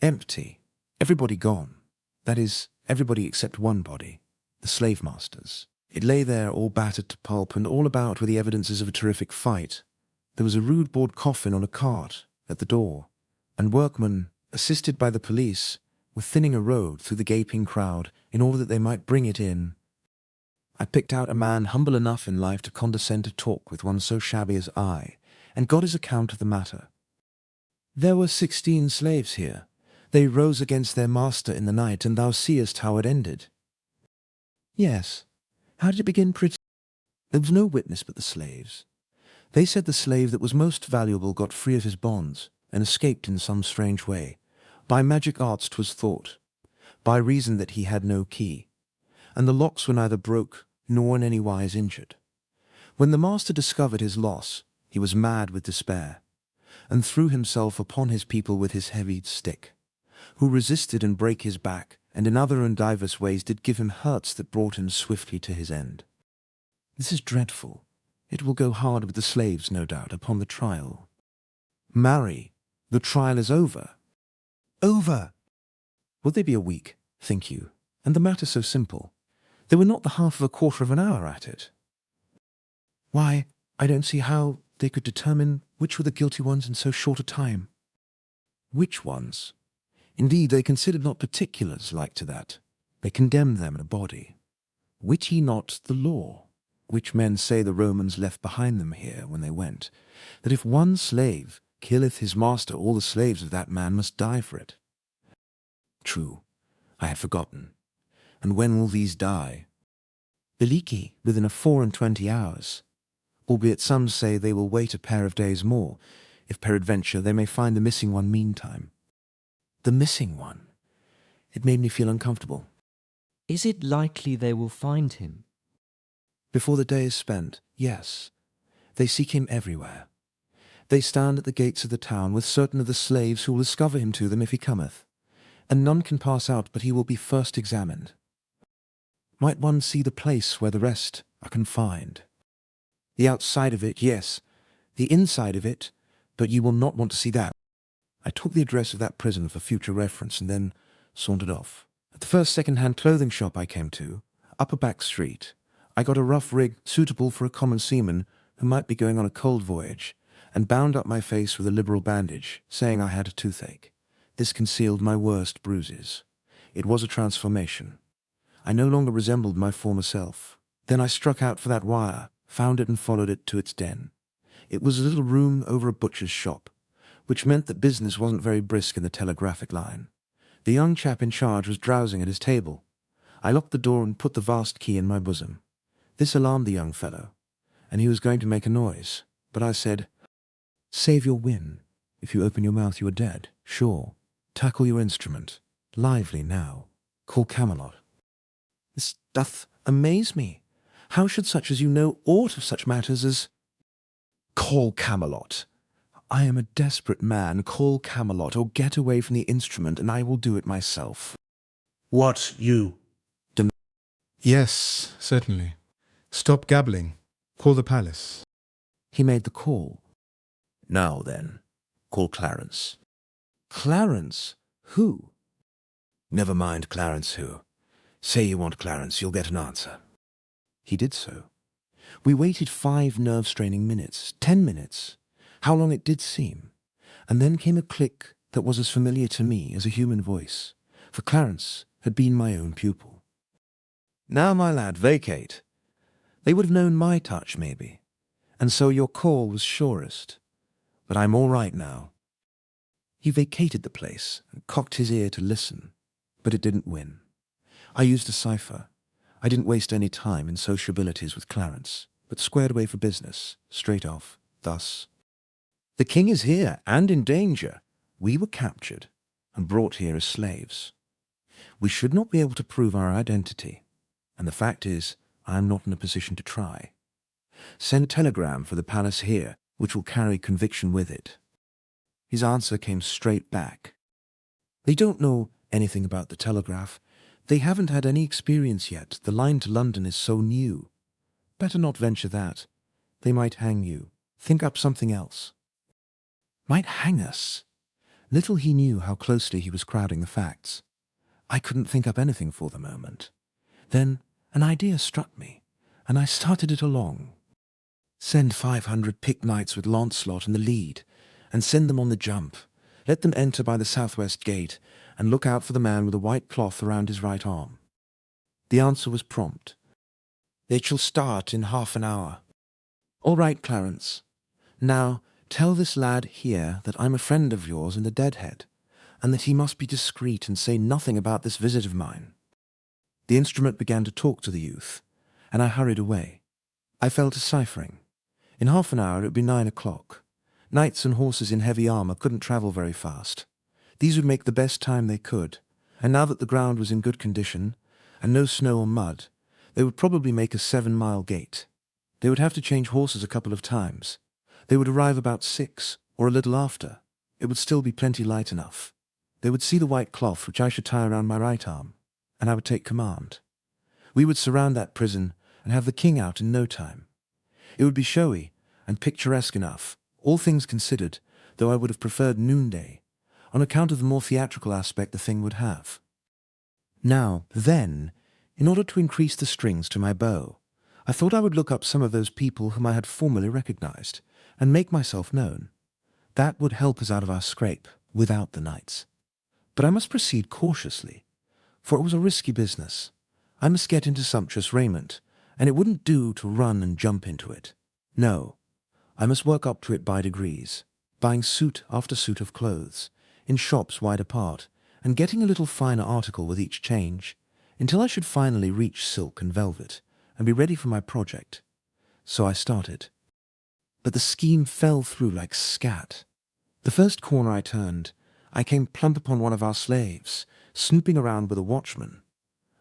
Empty. Everybody gone. That is, everybody except one body, the slave master's. It lay there all battered to pulp, and all about were the evidences of a terrific fight. There was a rude board coffin on a cart at the door, and workmen, assisted by the police, were thinning a road through the gaping crowd in order that they might bring it in. I picked out a man humble enough in life to condescend to talk with one so shabby as I, and got his account of the matter. "There were 16 slaves here. They rose against their master in the night, and thou seest how it ended." "Yes. How did it begin, pretty?" "There was no witness but the slaves. They said the slave that was most valuable got free of his bonds, and escaped in some strange way. By magic arts 'twas thought, by reason that he had no key, and the locks were neither broke nor in any wise injured. When the master discovered his loss, he was mad with despair, and threw himself upon his people with his heavy stick, who resisted and brake his back, and in other and divers ways did give him hurts that brought him swiftly to his end. This is dreadful. It will go hard with the slaves, no doubt, upon the trial. Marry, the trial is over." "Over!" Would they be a week, think you? And the matter so simple. They were not the half of a quarter of an hour at it. Why, I don't see how they could determine which were the guilty ones in so short a time. Which ones? Indeed, they considered not particulars like to that. They condemned them in a body. Wit ye not the law, which men say the Romans left behind them here when they went, that if one slave killeth his master, all the slaves of that man must die for it? True, I had forgotten. And when will these die? Belike, within a 24 hours, albeit some say they will wait a pair of days more, if peradventure they may find the missing one meantime. The missing one. It made me feel uncomfortable. Is it likely they will find him? Before the day is spent, yes. They seek him everywhere. They stand at the gates of the town with certain of the slaves who will discover him to them if he cometh, and none can pass out but he will be first examined. Might one see the place where the rest are confined? The outside of it, yes. The inside of it, but you will not want to see that. I took the address of that prison for future reference and then sauntered off. At the first second-hand clothing shop I came to, up a back street, I got a rough rig suitable for a common seaman who might be going on a cold voyage, and bound up my face with a liberal bandage, saying I had a toothache. This concealed my worst bruises. It was a transformation. I no longer resembled my former self. Then I struck out for that wire, found it and followed it to its den. It was a little room over a butcher's shop, which meant that business wasn't very brisk in the telegraphic line. The young chap in charge was drowsing at his table. I locked the door and put the vast key in my bosom. This alarmed the young fellow, and he was going to make a noise, but I said, "Save your win. If you open your mouth, you are dead. Sure. Tackle your instrument. Lively now. Call Camelot." "This doth amaze me. How should such as you know aught of such matters as—" "Call Camelot. I am a desperate man. Call Camelot, or get away from the instrument, and I will do it myself." "What, you?" "Yes, certainly. Stop gabbling. Call the palace." He made the call. "Now then, call Clarence." "Clarence? Who?" "Never mind Clarence who. Say you want Clarence, you'll get an answer." He did so. We waited 5 nerve-straining minutes, 10 minutes, how long it did seem, and then came a click that was as familiar to me as a human voice, for Clarence had been my own pupil. "Now, my lad, vacate. They would have known my touch, maybe, and so your call was surest. But I'm all right now." He vacated the place and cocked his ear to listen, but it didn't win. I used a cipher. I didn't waste any time in sociabilities with Clarence, but squared away for business, straight off, thus: "The king is here, and in danger. We were captured, and brought here as slaves. We should not be able to prove our identity, and the fact is, I am not in a position to try. Send a telegram for the palace here, which will carry conviction with it." His answer came straight back. "They don't know anything about the telegraph. They haven't had any experience yet. The line to London is so new. Better not venture that. They might hang you. Think up something else." Might hang us? Little he knew how closely he was crowding the facts. I couldn't think up anything for the moment. Then an idea struck me, and I started it along. "Send 500 picked knights with Launcelot in the lead, and send them on the jump. Let them enter by the southwest gate, and look out for the man with a white cloth around his right arm." The answer was prompt. "They shall start in half an hour." "All right, Clarence. Now tell this lad here that I'm a friend of yours in the Deadhead, and that he must be discreet and say nothing about this visit of mine." The instrument began to talk to the youth, and I hurried away. I fell to ciphering. In half an hour it would be 9 o'clock. Knights and horses in heavy armour couldn't travel very fast. These would make the best time they could, and now that the ground was in good condition, and no snow or mud, they would probably make a 7-mile gait. They would have to change horses a couple of times. They would arrive about 6, or a little after. It would still be plenty light enough. They would see the white cloth which I should tie around my right arm, and I would take command. We would surround that prison and have the king out in no time. It would be showy and picturesque enough, all things considered, though I would have preferred noonday, on account of the more theatrical aspect the thing would have. Now, then, in order to increase the strings to my bow, I thought I would look up some of those people whom I had formerly recognized, and make myself known. That would help us out of our scrape, without the knights. But I must proceed cautiously, for it was a risky business. I must get into sumptuous raiment, and it wouldn't do to run and jump into it. No, I must work up to it by degrees, buying suit after suit of clothes, in shops wide apart, and getting a little finer article with each change, until I should finally reach silk and velvet, and be ready for my project. So I started. But the scheme fell through like scat. The first corner I turned, I came plump upon one of our slaves, snooping around with a watchman.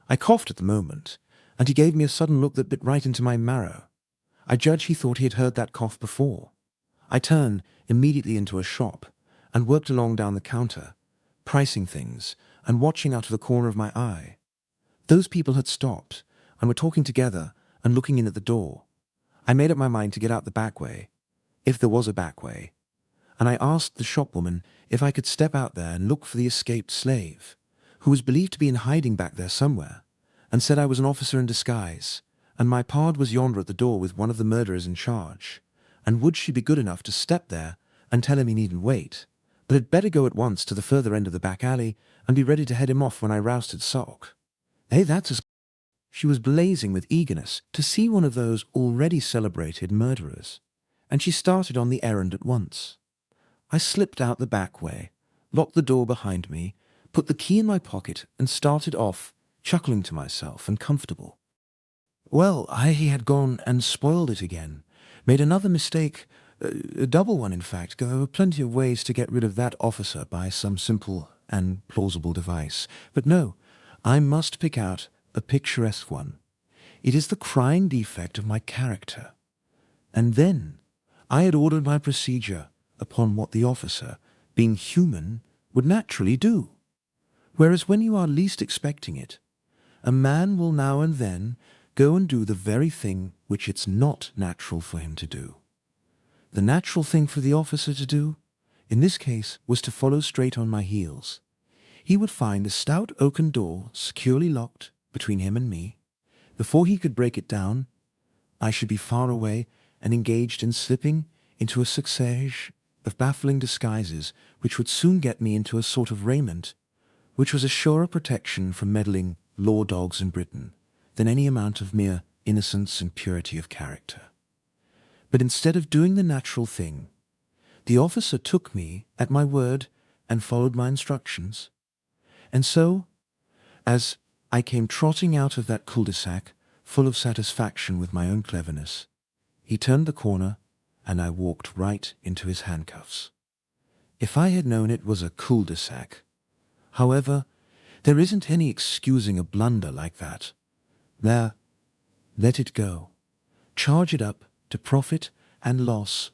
I coughed at the moment, and he gave me a sudden look that bit right into my marrow. I judge he thought he had heard that cough before. I turned immediately into a shop, and worked along down the counter, pricing things, and watching out of the corner of my eye. Those people had stopped, and were talking together, and looking in at the door. I made up my mind to get out the back way, if there was a back way, and I asked the shopwoman if I could step out there and look for the escaped slave, who was believed to be in hiding back there somewhere, and said I was an officer in disguise, and my pard was yonder at the door with one of the murderers in charge, and would she be good enough to step there and tell him he needn't wait, but had better go at once to the further end of the back alley and be ready to head him off when I rousted Sock. Hey, that's as... She was blazing with eagerness to see one of those already celebrated murderers, and she started on the errand at once. I slipped out the back way, locked the door behind me, put the key in my pocket, and started off, chuckling to myself and comfortable. Well, he had gone and spoiled it again. Made another mistake, a double one in fact. There were plenty of ways to get rid of that officer by some simple and plausible device. But no, I must pick out a picturesque one. It is the crying defect of my character. And then I had ordered my procedure upon what the officer, being human, would naturally do. Whereas when you are least expecting it, a man will now and then go and do the very thing which it's not natural for him to do. The natural thing for the officer to do, in this case, was to follow straight on my heels. He would find a stout oaken door securely locked between him and me. Before he could break it down, I should be far away and engaged in slipping into a succession of baffling disguises which would soon get me into a sort of raiment which was a surer protection from meddling law dogs in Britain than any amount of mere innocence and purity of character. But instead of doing the natural thing, the officer took me at my word and followed my instructions. And so, as I came trotting out of that cul-de-sac, full of satisfaction with my own cleverness, he turned the corner, and I walked right into his handcuffs. If I had known it was a cul-de-sac, however, there isn't any excusing a blunder like that. There, let it go. Charge it up to profit and loss.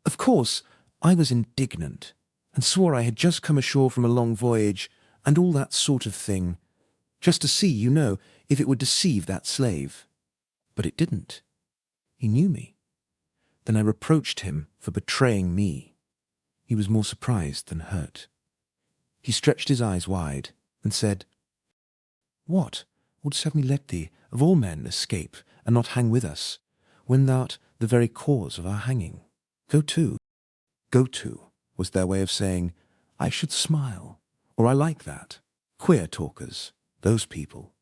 Of course, I was indignant, and swore I had just come ashore from a long voyage, and all that sort of thing, just to see, you know, if it would deceive that slave. But it didn't. He knew me. Then I reproached him for betraying me. He was more surprised than hurt. He stretched his eyes wide and said, "What wouldst have me let thee, of all men, escape, and not hang with us, when thou'rt the very cause of our hanging? Go to." Go to was their way of saying, I should smile, or I like that. Queer talkers, those people.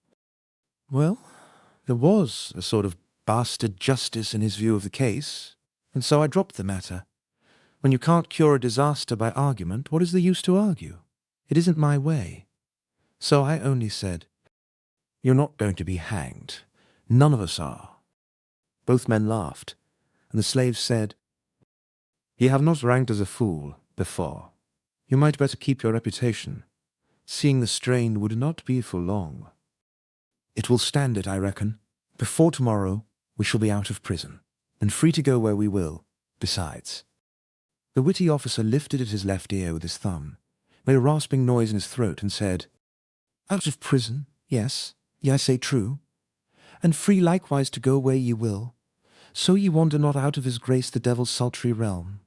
Well, there was a sort of bastard justice in his view of the case, and so I dropped the matter. When you can't cure a disaster by argument, what is the use to argue? It isn't my way. So I only said, "You're not going to be hanged. None of us are." Both men laughed, and the slave said, "Ye have not ranked as a fool before. You might better keep your reputation, seeing the strain would not be for long. It will stand it, I reckon. Before tomorrow we shall be out of prison, and free to go where we will, besides." The witty officer lifted at his left ear with his thumb, made a rasping noise in his throat, and said, "Out of prison, yes, ye I say true, and free likewise to go where ye will, so ye wander not out of his grace the devil's sultry realm."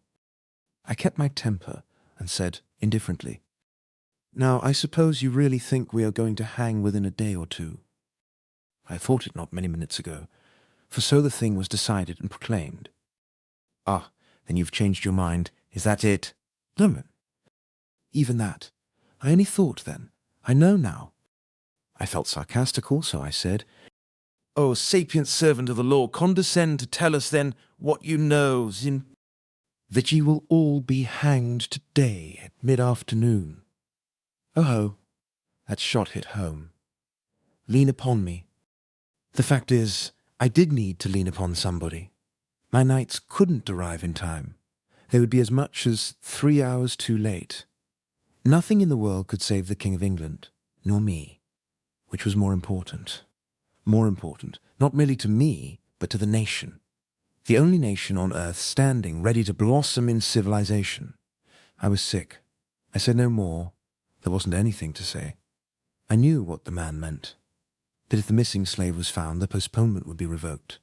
I kept my temper, and said indifferently, "Now I suppose you really think we are going to hang within a day or two?" I thought it not many minutes ago, for so the thing was decided and proclaimed. "Ah, then you've changed your mind, is that it?" "No, even that. I only thought then. I know now." I felt sarcastical, so I said, "O sapient servant of the law, condescend to tell us then what you know, that ye will all be hanged today at mid-afternoon." Oh ho, that shot hit home. Lean upon me. The fact is, I did need to lean upon somebody. My nights couldn't arrive in time. They would be as much as 3 hours too late. Nothing in the world could save the King of England, nor me, which was more important. More important, not merely to me, but to the nation. The only nation on earth standing ready to blossom in civilization. I was sick. I said no more. There wasn't anything to say. I knew what the man meant. That if the missing slave was found, the postponement would be revoked.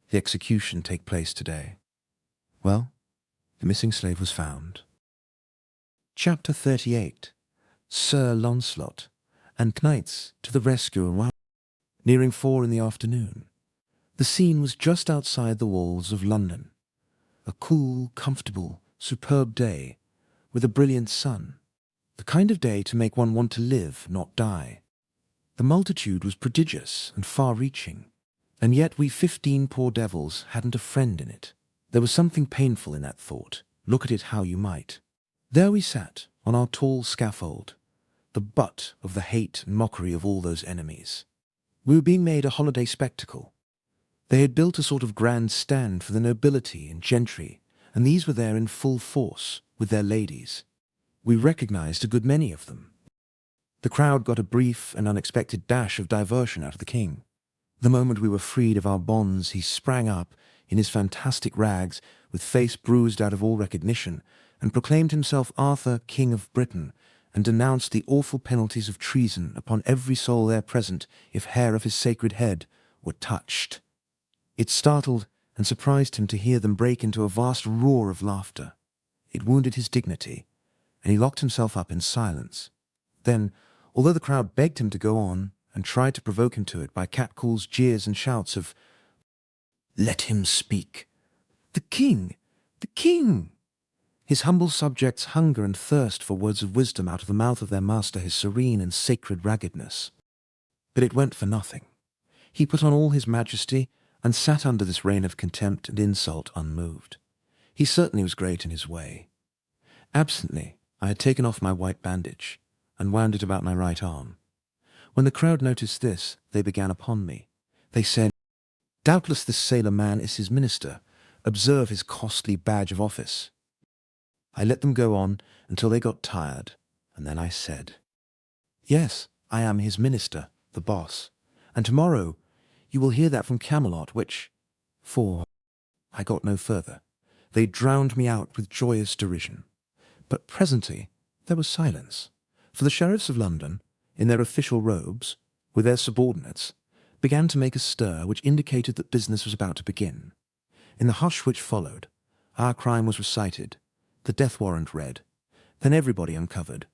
The execution take place today. Well, the missing slave was found. Chapter 38. Sir Launcelot and Knights to the rescue in Warwick. Nearing 4 in the afternoon. The scene was just outside the walls of London. A cool, comfortable, superb day, with a brilliant sun. The kind of day to make one want to live, not die. The multitude was prodigious and far-reaching, and yet we 15 poor devils hadn't a friend in it. There was something painful in that thought, look at it how you might. There we sat, on our tall scaffold, the butt of the hate and mockery of all those enemies. We were being made a holiday spectacle, They had built a sort of grand stand for the nobility and gentry, and these were there in full force, with their ladies. We recognized a good many of them. The crowd got a brief and unexpected dash of diversion out of the king. The moment we were freed of our bonds, he sprang up, in his fantastic rags, with face bruised out of all recognition, and proclaimed himself Arthur, King of Britain, and denounced the awful penalties of treason upon every soul there present if hair of his sacred head were touched. It startled and surprised him to hear them break into a vast roar of laughter. It wounded his dignity, and he locked himself up in silence. Then, although the crowd begged him to go on, and tried to provoke him to it by catcalls, jeers, and shouts of, "Let him speak! The king! The king!" His humble subjects' hunger and thirst for words of wisdom out of the mouth of their master, his serene and sacred raggedness. But it went for nothing. He put on all his majesty, and sat under this rain of contempt and insult unmoved. He certainly was great in his way. Absently, I had taken off my white bandage, and wound it about my right arm. When the crowd noticed this, they began upon me. They said, "Doubtless this sailor man is his minister. Observe his costly badge of office." I let them go on until they got tired, and then I said, "Yes, I am his minister, the boss, and tomorrow you will hear that from Camelot which—" For I got no further. They drowned me out with joyous derision. But presently there was silence, for the sheriffs of London, in their official robes, with their subordinates, began to make a stir which indicated that business was about to begin. In the hush which followed, our crime was recited, the death warrant read, then everybody uncovered,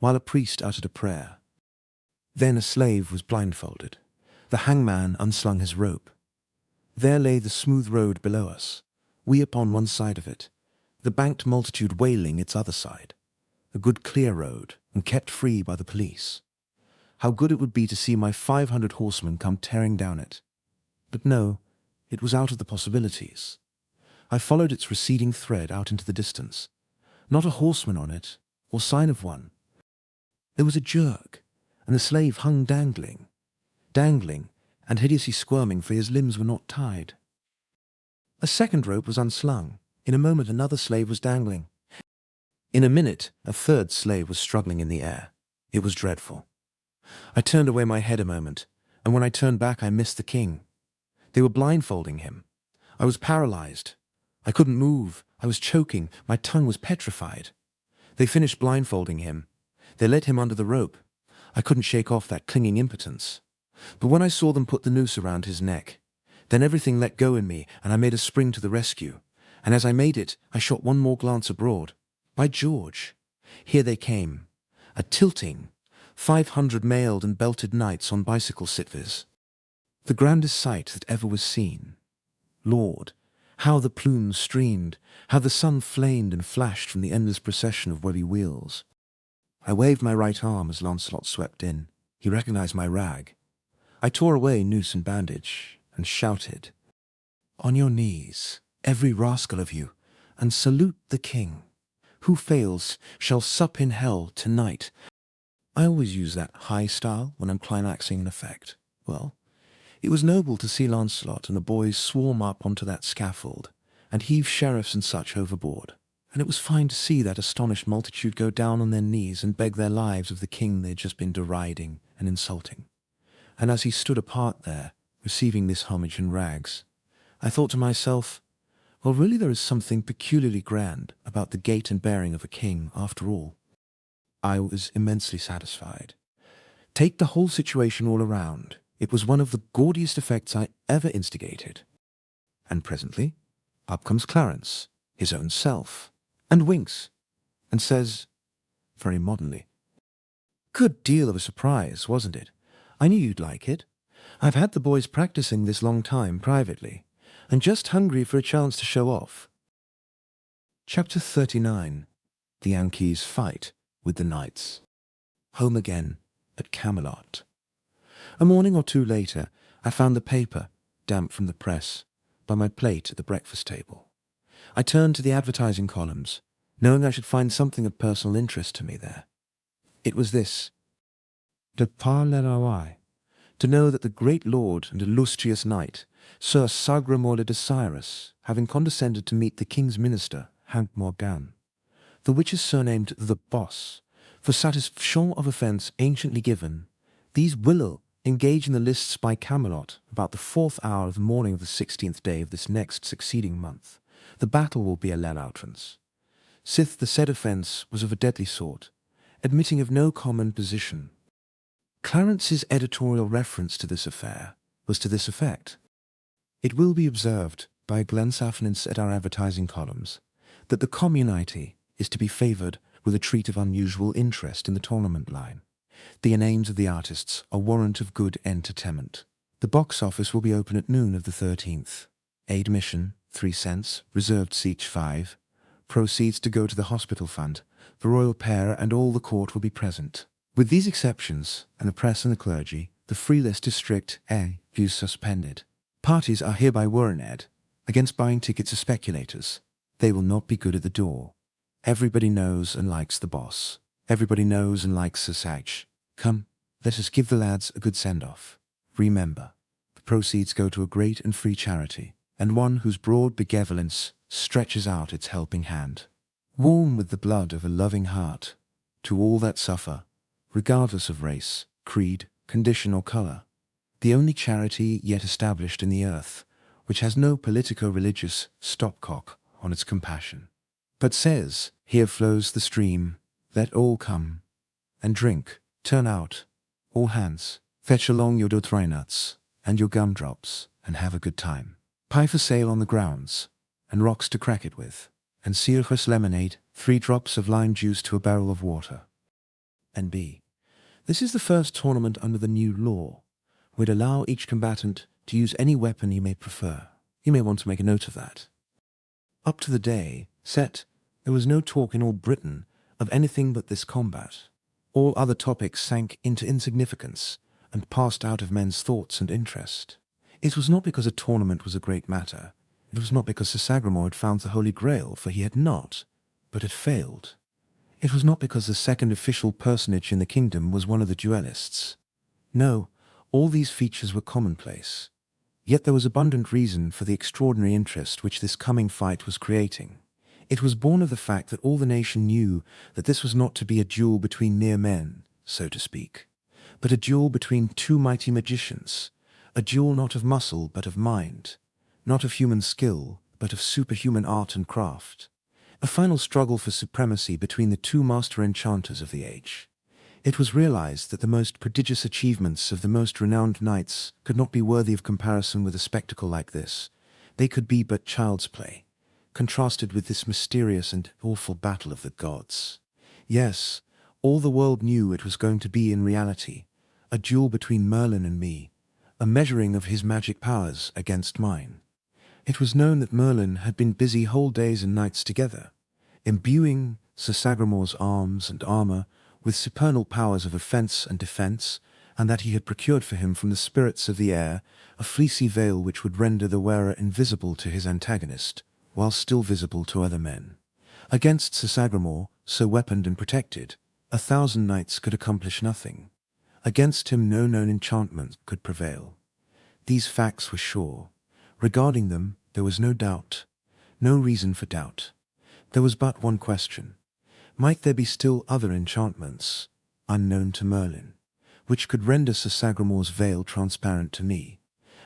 while a priest uttered a prayer. Then a slave was blindfolded. The hangman unslung his rope. There lay the smooth road below us, we upon one side of it, the banked multitude wailing its other side, a good clear road, and kept free by the police. How good it would be to see my 500 horsemen come tearing down it. But no, it was out of the possibilities. I followed its receding thread out into the distance. Not a horseman on it, or sign of one. There was a jerk, and the slave hung dangling, and hideously squirming, for his limbs were not tied. A second rope was unslung. In a moment another slave was dangling. In a minute a third slave was struggling in the air. It was dreadful. I turned away my head a moment, and when I turned back I missed the king. They were blindfolding him. I was paralyzed. I couldn't move. I was choking. My tongue was petrified. They finished blindfolding him. They led him under the rope. I couldn't shake off that clinging impotence. But when I saw them put the noose around his neck, then everything let go in me, and I made a spring to the rescue. And as I made it, I shot one more glance abroad. By George! Here they came. A tilting, 500 mailed and belted knights on bicycle sitvis. The grandest sight that ever was seen. Lord, how the plumes streamed, how the sun flamed and flashed from the endless procession of webby wheels. I waved my right arm as Launcelot swept in. He recognized my rag. I tore away noose and bandage, and shouted, "On your knees, every rascal of you, and salute the king. Who fails shall sup in hell tonight." I always use that high style when I'm climaxing an effect. Well, it was noble to see Launcelot and the boys swarm up onto that scaffold, and heave sheriffs and such overboard. And it was fine to see that astonished multitude go down on their knees and beg their lives of the king they had just been deriding and insulting. And as he stood apart there, receiving this homage in rags, I thought to myself, well, really there is something peculiarly grand about the gait and bearing of a king, after all. I was immensely satisfied. Take the whole situation all around, it was one of the gaudiest effects I ever instigated. And presently, up comes Clarence, his own self, and winks, and says, very modernly, "Good deal of a surprise, wasn't it? I knew you'd like it. I've had the boys practicing this long time privately, and just hungry for a chance to show off." Chapter 39. The Yankees Fight with the Knights. Home again, at Camelot. A morning or two later, I found the paper, damp from the press, by my plate at the breakfast table. I turned to the advertising columns, knowing I should find something of personal interest to me there. It was this: de par le roi, to know that the great lord and illustrious knight Sir Sagramore le Desirous, having condescended to meet the king's minister, Hank Morgan, the which is surnamed the Boss, for satisfaction of offence anciently given, these will engage in the lists by Camelot about the 4th hour of the morning of the 16th day of this next succeeding month. The battle will be a Lalautrance. Sith the said offence was of a deadly sort, admitting of no common position. Clarence's editorial reference to this affair was to this effect. It will be observed by a glance at our advertising columns that the community is to be favoured with a treat of unusual interest in the tournament line. The names of the artists are warrant of good entertainment. The box office will be open at noon of the 13th. Admission, 3 cents, reserved seats 5. Proceeds to go to the hospital fund. The royal pair and all the court will be present. With these exceptions, and the press and the clergy, the free list is strict, views suspended. Parties are hereby warned against buying tickets of speculators. They will not be good at the door. Everybody knows and likes the boss. Everybody knows and likes Sir Sag. Come, let us give the lads a good send-off. Remember, the proceeds go to a great and free charity, and one whose broad benevolence stretches out its helping hand, warm with the blood of a loving heart, to all that suffer, regardless of race, creed, condition or colour. The only charity yet established in the earth, which has no politico-religious stopcock on its compassion, but says, here flows the stream, let all come, and drink, turn out, all hands, fetch along your dry nuts, and your gumdrops, and have a good time. Pie for sale on the grounds, and rocks to crack it with, and Syracuse lemonade, 3 drops of lime juice to a barrel of water. And B. This is the first tournament under the new law. We'd allow each combatant to use any weapon he may prefer. You may want to make a note of that. Up to the day set, there was no talk in all Britain of anything but this combat. All other topics sank into insignificance and passed out of men's thoughts and interest. It was not because a tournament was a great matter. It was not because Sir Sagramore had found the Holy Grail, for he had not, but had failed. It was not because the second official personage in the kingdom was one of the duellists. No, all these features were commonplace. Yet there was abundant reason for the extraordinary interest which this coming fight was creating. It was born of the fact that all the nation knew that this was not to be a duel between mere men, so to speak, but a duel between 2 mighty magicians, a duel not of muscle but of mind, not of human skill but of superhuman art and craft, a final struggle for supremacy between the 2 master enchanters of the age. It was realized that the most prodigious achievements of the most renowned knights could not be worthy of comparison with a spectacle like this. They could be but child's play, contrasted with this mysterious and awful battle of the gods. Yes, all the world knew it was going to be in reality a duel between Merlin and me, a measuring of his magic powers against mine. It was known that Merlin had been busy whole days and nights together, imbuing Sir Sagramore's arms and armour with supernal powers of offence and defence, and that he had procured for him from the spirits of the air a fleecy veil which would render the wearer invisible to his antagonist, while still visible to other men. Against Sir Sagramore, so weaponed and protected, 1,000 knights could accomplish nothing. Against him no known enchantment could prevail. These facts were sure. Regarding them there was no doubt, no reason for doubt. There was but one question. Might there be still other enchantments, unknown to Merlin, which could render Sir Sagramore's veil transparent to me,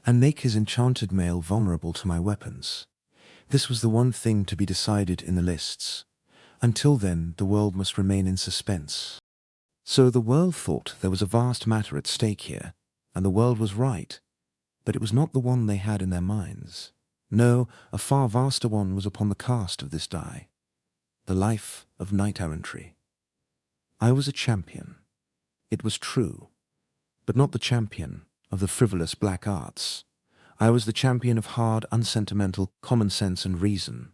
and make his enchanted mail vulnerable to my weapons? This was the one thing to be decided in the lists. Until then the world must remain in suspense. So the world thought there was a vast matter at stake here, and the world was right, but it was not the one they had in their minds. No, a far vaster one was upon the cast of this die. The life of knight-errantry. I was a champion. It was true, but not the champion of the frivolous black arts. I was the champion of hard, unsentimental common sense and reason.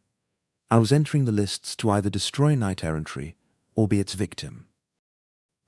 I was entering the lists to either destroy knight-errantry or be its victim.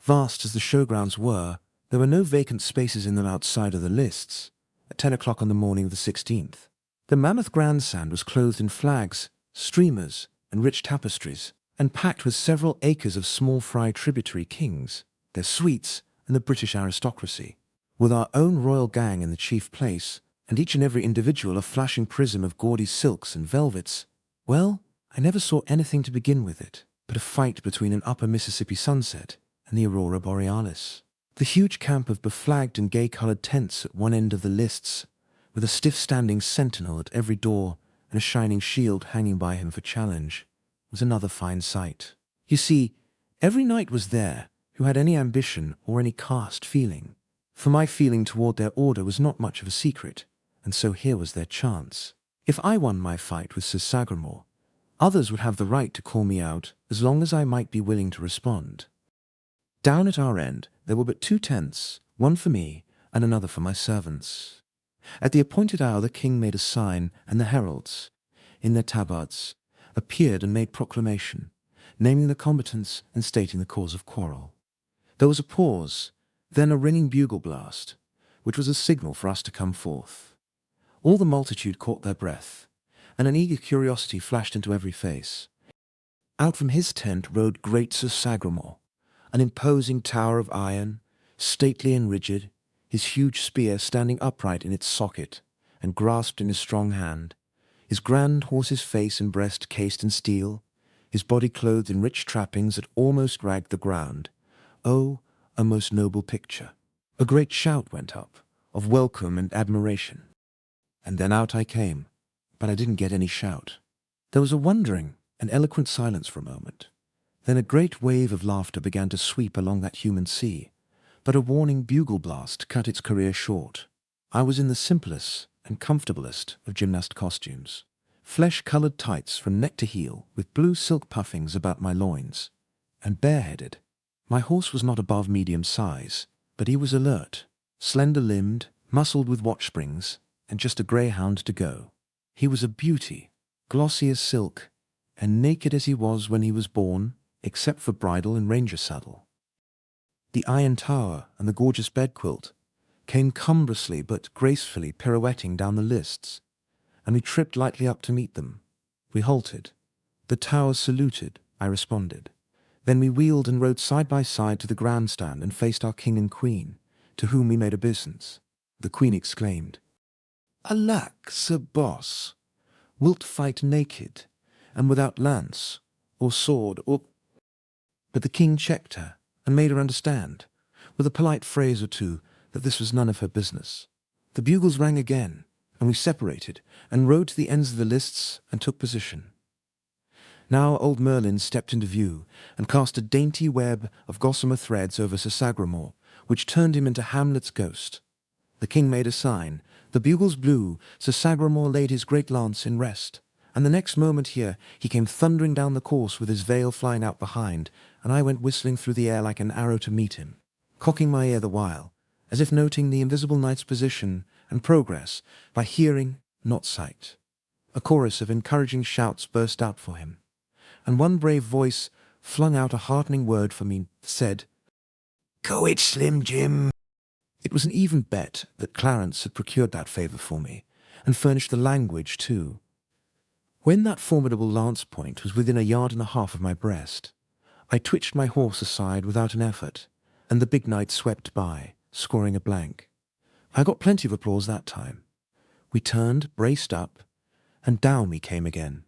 Vast as the showgrounds were, there were no vacant spaces in them outside of the lists. At 10 o'clock on the morning of the 16th, the mammoth grandstand was clothed in flags, streamers, and rich tapestries, and packed with several acres of small fry tributary kings, their suites, and the British aristocracy. With our own royal gang in the chief place, and each and every individual a flashing prism of gaudy silks and velvets. Well, I never saw anything to begin with it but a fight between an upper Mississippi sunset and the aurora borealis. The huge camp of beflagged and gay-coloured tents at one end of the lists, with a stiff-standing sentinel at every door and a shining shield hanging by him for challenge, was another fine sight. You see, every knight was there who had any ambition or any caste feeling, for my feeling toward their order was not much of a secret, and so here was their chance. If I won my fight with Sir Sagramore, others would have the right to call me out as long as I might be willing to respond. Down at our end there were but 2 tents, one for me and another for my servants. At the appointed hour the king made a sign, and the heralds, in their tabards, appeared and made proclamation, naming the combatants and stating the cause of quarrel. There was a pause, then a ringing bugle blast, which was a signal for us to come forth. All the multitude caught their breath, and an eager curiosity flashed into every face. Out from his tent rode great Sir Sagramore, an imposing tower of iron, stately and rigid, his huge spear standing upright in its socket and grasped in his strong hand, his grand horse's face and breast cased in steel, his body clothed in rich trappings that almost ragged the ground. Oh, a most noble picture. A great shout went up, of welcome and admiration. And then out I came, but I didn't get any shout. There was a wondering and eloquent silence for a moment. Then a great wave of laughter began to sweep along that human sea, but a warning bugle blast cut its career short. I was in the simplest and comfortablest of gymnast costumes, flesh-coloured tights from neck to heel with blue silk puffings about my loins, and bareheaded. My horse was not above medium size, but he was alert, slender-limbed, muscled with watch springs, and just a greyhound to go. He was a beauty, glossy as silk, and naked as he was when he was born, except for bridle and ranger saddle. The iron tower and the gorgeous bedquilt came cumbrously but gracefully pirouetting down the lists, and we tripped lightly up to meet them. We halted. The tower saluted, I responded. Then we wheeled and rode side by side to the grandstand and faced our king and queen, to whom we made obeisance. The queen exclaimed, "Alack, Sir Boss, wilt fight naked, and without lance, or sword, or—" But the king checked her, and made her understand, with a polite phrase or two, that this was none of her business. The bugles rang again, and we separated, and rode to the ends of the lists and took position. Now old Merlin stepped into view, and cast a dainty web of gossamer threads over Sir Sagramore, which turned him into Hamlet's ghost. The king made a sign, the bugles blew, Sir Sagramore laid his great lance in rest, and the next moment here he came thundering down the course with his veil flying out behind, and I went whistling through the air like an arrow to meet him, cocking my ear the while, as if noting the invisible knight's position and progress by hearing, not sight. A chorus of encouraging shouts burst out for him, and one brave voice flung out a heartening word for me, said, "Go it, Slim Jim." It was an even bet that Clarence had procured that favour for me, and furnished the language too. When that formidable lance point was within 1.5 yards of my breast, I twitched my horse aside without an effort, and the big knight swept by, scoring a blank. I got plenty of applause that time. We turned, braced up, and down we came again.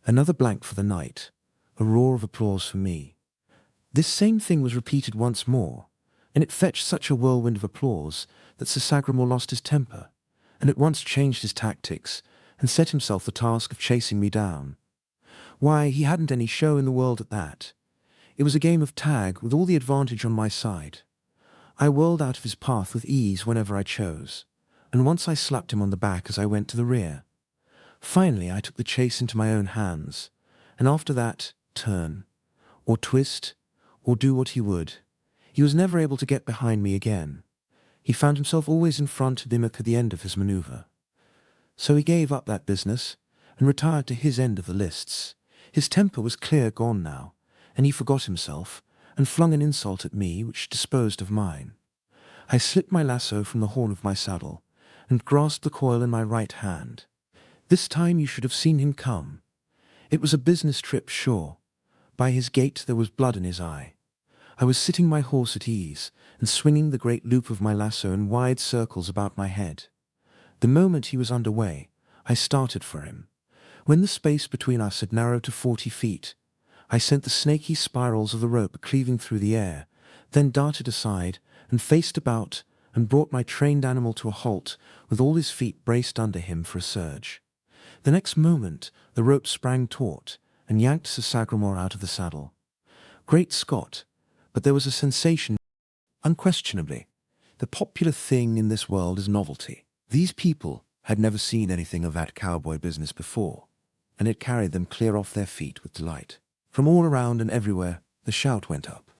Another blank for the knight, a roar of applause for me. This same thing was repeated once more, and it fetched such a whirlwind of applause that Sir Sagramore lost his temper, and at once changed his tactics, and set himself the task of chasing me down. Why, he hadn't any show in the world at that. It was a game of tag with all the advantage on my side. I whirled out of his path with ease whenever I chose, and once I slapped him on the back as I went to the rear. Finally I took the chase into my own hands, and after that, turn, or twist, or do what he would, he was never able to get behind me again. He found himself always in front to mimic at the end of his manoeuvre. So he gave up that business, and retired to his end of the lists. His temper was clear gone now, and he forgot himself, and flung an insult at me which disposed of mine. I slipped my lasso from the horn of my saddle, and grasped the coil in my right hand. This time you should have seen him come. It was a business trip, sure. By his gait there was blood in his eye. I was sitting my horse at ease, and swinging the great loop of my lasso in wide circles about my head. The moment he was under way, I started for him. When the space between us had narrowed to 40 feet, I sent the snaky spirals of the rope cleaving through the air, then darted aside and faced about and brought my trained animal to a halt with all his feet braced under him for a surge. The next moment the rope sprang taut and yanked Sir Sagramore out of the saddle. Great Scott, but there was a sensation. Unquestionably, the popular thing in this world is novelty. These people had never seen anything of that cowboy business before, and it carried them clear off their feet with delight. From all around and everywhere, the shout went up.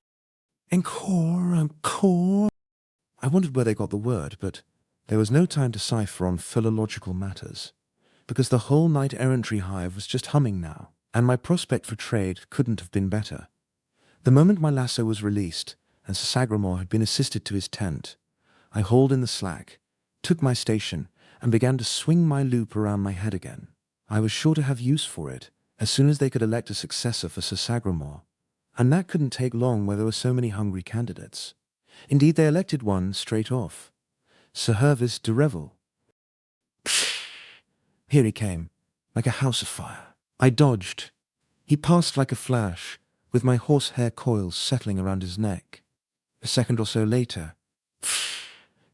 "Encore! Encore!" I wondered where they got the word, but there was no time to cipher on philological matters, because the whole knight-errantry hive was just humming now, and my prospect for trade couldn't have been better. The moment my lasso was released, and Sir Sagramore had been assisted to his tent, I hauled in the slack, took my station, and began to swing my loop around my head again. I was sure to have use for it as soon as they could elect a successor for Sir Sagramore, and that couldn't take long where there were so many hungry candidates. Indeed, they elected one straight off, Sir Hervis de Revel. Here he came, like a house afire. I dodged. He passed like a flash, with my horsehair coils settling around his neck. A second or so later,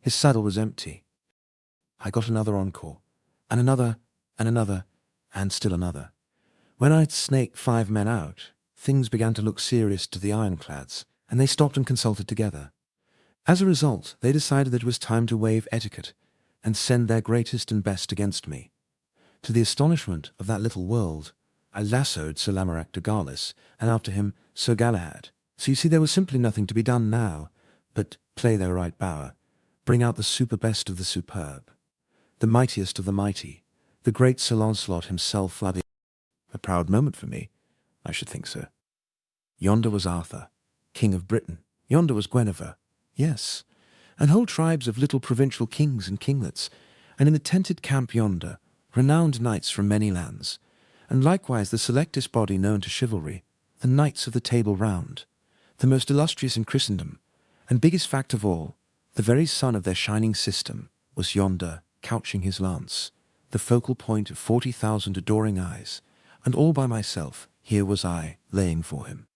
his saddle was empty. I got another encore, and another, and another, and still another. When I'd snaked 5 men out, things began to look serious to the ironclads, and they stopped and consulted together. As a result, they decided that it was time to waive etiquette and send their greatest and best against me. To the astonishment of that little world, I lassoed Sir Lamorak de Garlis, and after him Sir Galahad. So you see, there was simply nothing to be done now but play their right bower, bring out the super best of the superb, the mightiest of the mighty, the great Sir Launcelot himself flooding. A proud moment for me, I should think so. Yonder was Arthur, King of Britain. Yonder was Guinevere. Yes, and whole tribes of little provincial kings and kinglets, and in the tented camp yonder, renowned knights from many lands, and likewise the selectest body known to chivalry, the Knights of the Table Round, the most illustrious in Christendom, and biggest fact of all, the very sun of their shining system was yonder, couching his lance, the focal point of 40,000 adoring eyes, and all by myself, here was I, laying for him.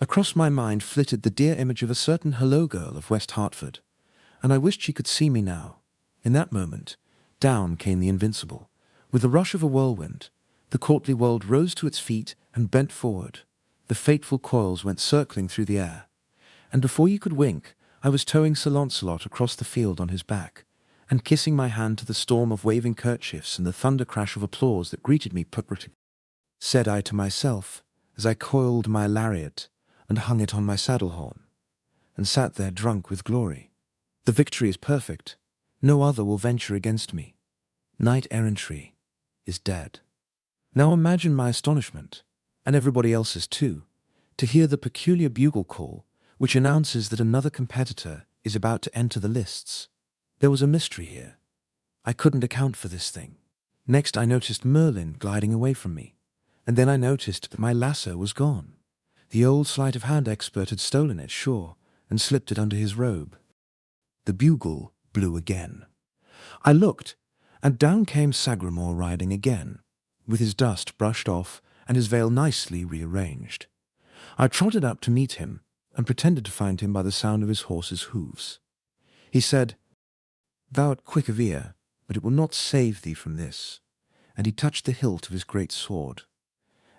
Across my mind flitted the dear image of a certain hello girl of West Hartford, and I wished she could see me now. In that moment, down came the Invincible. With the rush of a whirlwind, the courtly world rose to its feet and bent forward. The fateful coils went circling through the air, and before you could wink, I was towing Sir Launcelot across the field on his back, and kissing my hand to the storm of waving kerchiefs and the thunder crash of applause that greeted me purpurely. Said I to myself, as I coiled my lariat and hung it on my saddle horn, and sat there drunk with glory. The victory is perfect. No other will venture against me. Knight-errantry is dead. Now imagine my astonishment, and everybody else's too, to hear the peculiar bugle call which announces that another competitor is about to enter the lists. There was a mystery here. I couldn't account for this thing. Next I noticed Merlin gliding away from me, and then I noticed that my lasso was gone. The old sleight-of-hand expert had stolen it, sure, and slipped it under his robe. The bugle blew again. I looked, and down came Sagramore riding again, with his dust brushed off and his veil nicely rearranged. I trotted up to meet him, and pretended to find him by the sound of his horse's hoofs. He said, "Thou art quick of ear, but it will not save thee from this," and he touched the hilt of his great sword.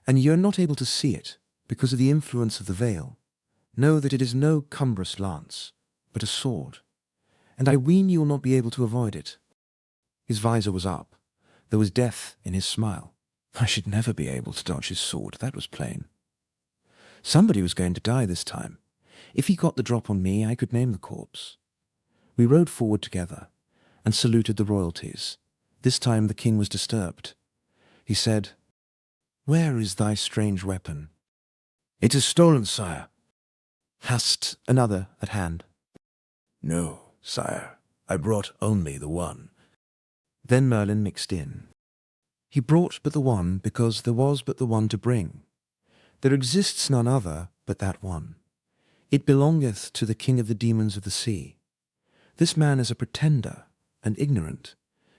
"And ye are not able to see it, because of the influence of the veil. Know that it is no cumbrous lance, but a sword, and I ween you will not be able to avoid it." His visor was up. There was death in his smile. I should never be able to dodge his sword, that was plain. Somebody was going to die this time. If he got the drop on me, I could name the corpse. We rode forward together, and saluted the royalties. This time the king was disturbed. He said, "Where is thy strange weapon?" "It is stolen, sire." "Hast another at hand?" "No, sire. I brought only the one." Then Merlin mixed in. He brought but the one because there was but the one to bring. There exists none other but that one. It belongeth to the king of the demons of the sea. This man is a pretender and ignorant,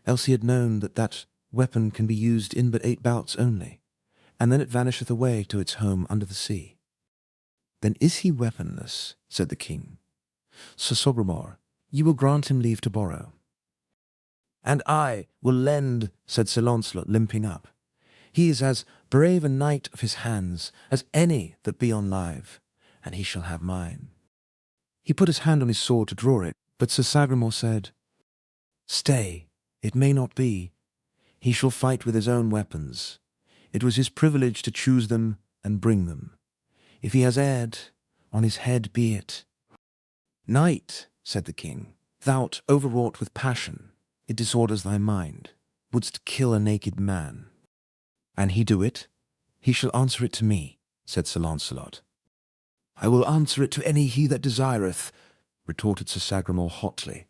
else he had known that that weapon can be used in but 8 bouts only, and then it vanisheth away to its home under the sea. Then is he weaponless, said the king. Sir Sagramore, you will grant him leave to borrow. And I will lend, said Sir Launcelot, limping up. He is as brave a knight of his hands as any that be on live, and he shall have mine. He put his hand on his sword to draw it, but Sir Sagramore said, Stay, it may not be. He shall fight with his own weapons. It was his privilege to choose them and bring them. If he has erred, on his head be it. Knight, said the king, thou'rt overwrought with passion. It disorders thy mind. Wouldst kill a naked man. An he do it, he shall answer it to me, said Sir Launcelot. I will answer it to any he that desireth, retorted Sir Sagramore hotly.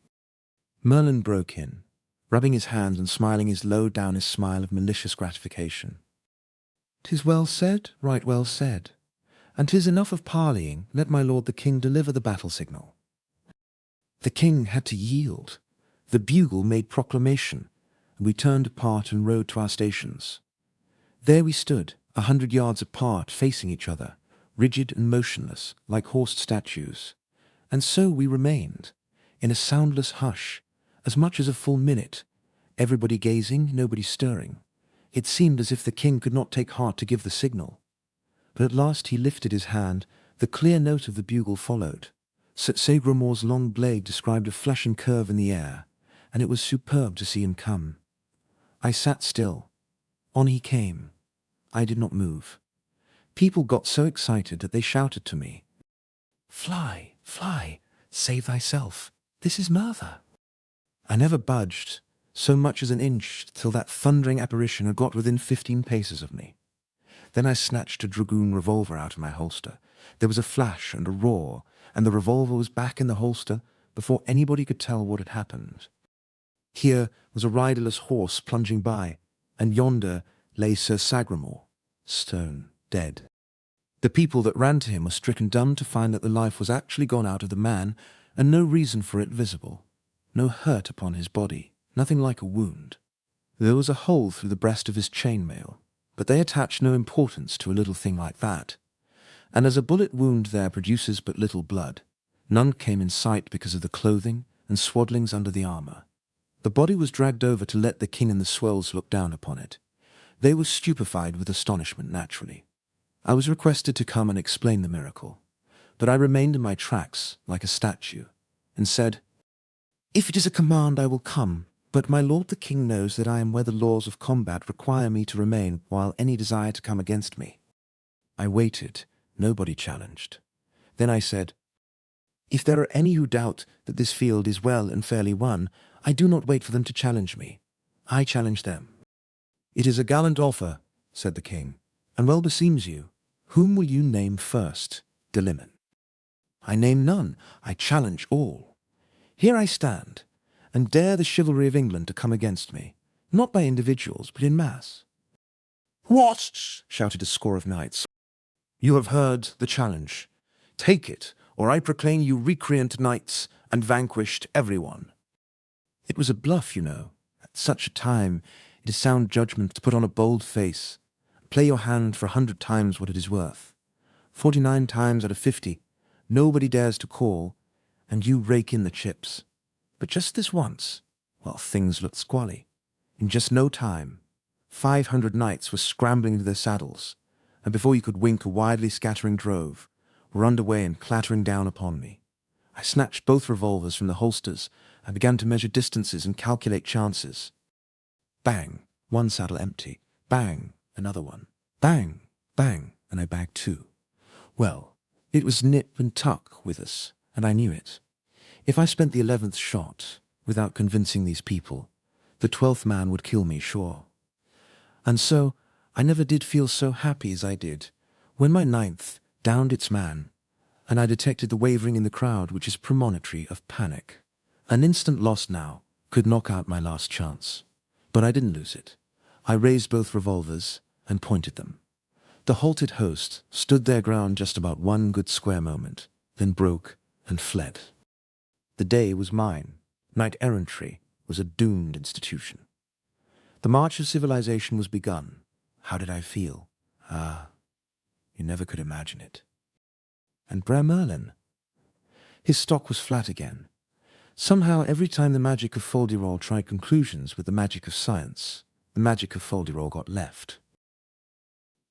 Merlin broke in, rubbing his hands and smiling his low down his smile of malicious gratification. "'Tis well said, right well said. And 'tis enough of parleying, let my lord the king deliver the battle signal." The king had to yield. The bugle made proclamation, and we turned apart and rode to our stations. There we stood, 100 yards apart, facing each other, rigid and motionless, like horsed statues. And so we remained, in a soundless hush, as much as a full minute, everybody gazing, nobody stirring. It seemed as if the king could not take heart to give the signal. But at last he lifted his hand, the clear note of the bugle followed. Sir Sagramore's long blade described a flashing curve in the air, and it was superb to see him come. I sat still. On he came. I did not move. People got so excited that they shouted to me, "Fly, fly, save thyself. This is Merthyr." I never budged so much as an inch till that thundering apparition had got within 15 paces of me. Then I snatched a dragoon revolver out of my holster. There was a flash and a roar, and the revolver was back in the holster before anybody could tell what had happened. Here was a riderless horse plunging by, and yonder lay Sir Sagramore, stone dead. The people that ran to him were stricken dumb to find that the life was actually gone out of the man, and no reason for it visible. No hurt upon his body, nothing like a wound. There was a hole through the breast of his chainmail, but they attached no importance to a little thing like that. And as a bullet wound there produces but little blood, none came in sight because of the clothing and swaddlings under the armour. The body was dragged over to let the king and the swells look down upon it. They were stupefied with astonishment, naturally. I was requested to come and explain the miracle, but I remained in my tracks like a statue, and said, "If it is a command, I will come, but my lord the king knows that I am where the laws of combat require me to remain while any desire to come against me." I waited. Nobody challenged. Then I said, "If there are any who doubt that this field is well and fairly won, I do not wait for them to challenge me. I challenge them." "It is a gallant offer," said the king, "and well beseems you. Whom will you name first, Delimon?" "I name none. I challenge all. Here I stand, and dare the chivalry of England to come against me, not by individuals, but in mass." "What?" shouted a score of knights. "You have heard the challenge. Take it, or I proclaim you recreant knights and vanquished everyone." It was a bluff, you know. At such a time, it is sound judgment to put on a bold face. Play your hand for 100 times what it is worth. 49 times out of 50, nobody dares to call, and you rake in the chips. But just this once, well, things looked squally. In just no time, 500 knights were scrambling into their saddles, and before you could wink a widely scattering drove, were under way and clattering down upon me. I snatched both revolvers from the holsters and began to measure distances and calculate chances. Bang, one saddle empty. Bang, another one. Bang, bang, and I bagged 2. Well, it was nip and tuck with us, and I knew it. If I spent the 11th shot without convincing these people, the 12th man would kill me, sure. And so I never did feel so happy as I did when my 9th downed its man, and I detected the wavering in the crowd which is premonitory of panic. An instant lost now could knock out my last chance. But I didn't lose it. I raised both revolvers and pointed them. The halted host stood their ground just about one good square moment, then broke and fled. The day was mine. Knight-errantry was a doomed institution. The march of civilization was begun. How did I feel? Ah, you never could imagine it. And Brer Merlin? His stock was flat again. Somehow, every time the magic of Folderol tried conclusions with the magic of science, the magic of Folderol got left.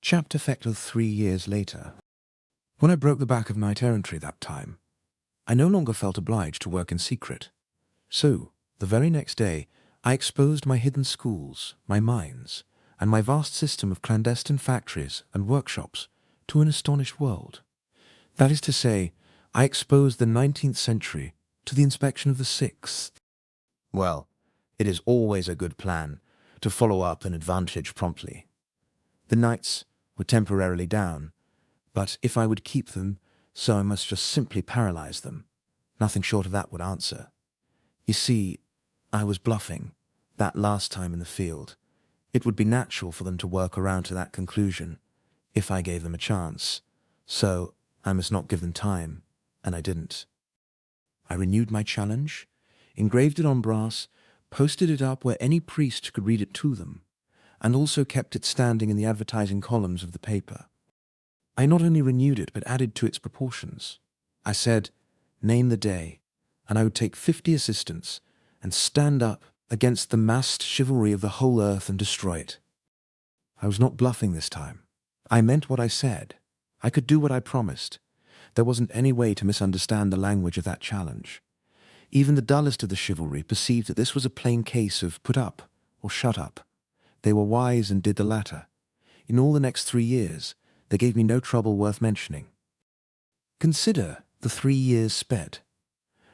Chapter Fecto 3 years later. When I broke the back of knight-errantry that time, I no longer felt obliged to work in secret. So, the very next day, I exposed my hidden schools, my mines, and my vast system of clandestine factories and workshops to an astonished world. That is to say, I exposed the 19th century to the inspection of the 6th. Well, it is always a good plan to follow up an advantage promptly. The knights were temporarily down, but if I would keep them, so I must just simply paralyze them. Nothing short of that would answer. You see, I was bluffing that last time in the field. It would be natural for them to work around to that conclusion, if I gave them a chance. So I must not give them time, and I didn't. I renewed my challenge, engraved it on brass, posted it up where any priest could read it to them, and also kept it standing in the advertising columns of the paper. I not only renewed it, but added to its proportions. I said, name the day, and I would take 50 assistants and stand up against the massed chivalry of the whole earth and destroy it. I was not bluffing this time. I meant what I said. I could do what I promised. There wasn't any way to misunderstand the language of that challenge. Even the dullest of the chivalry perceived that this was a plain case of put up or shut up. They were wise and did the latter. In all the next 3 years, they gave me no trouble worth mentioning. Consider the 3 years sped.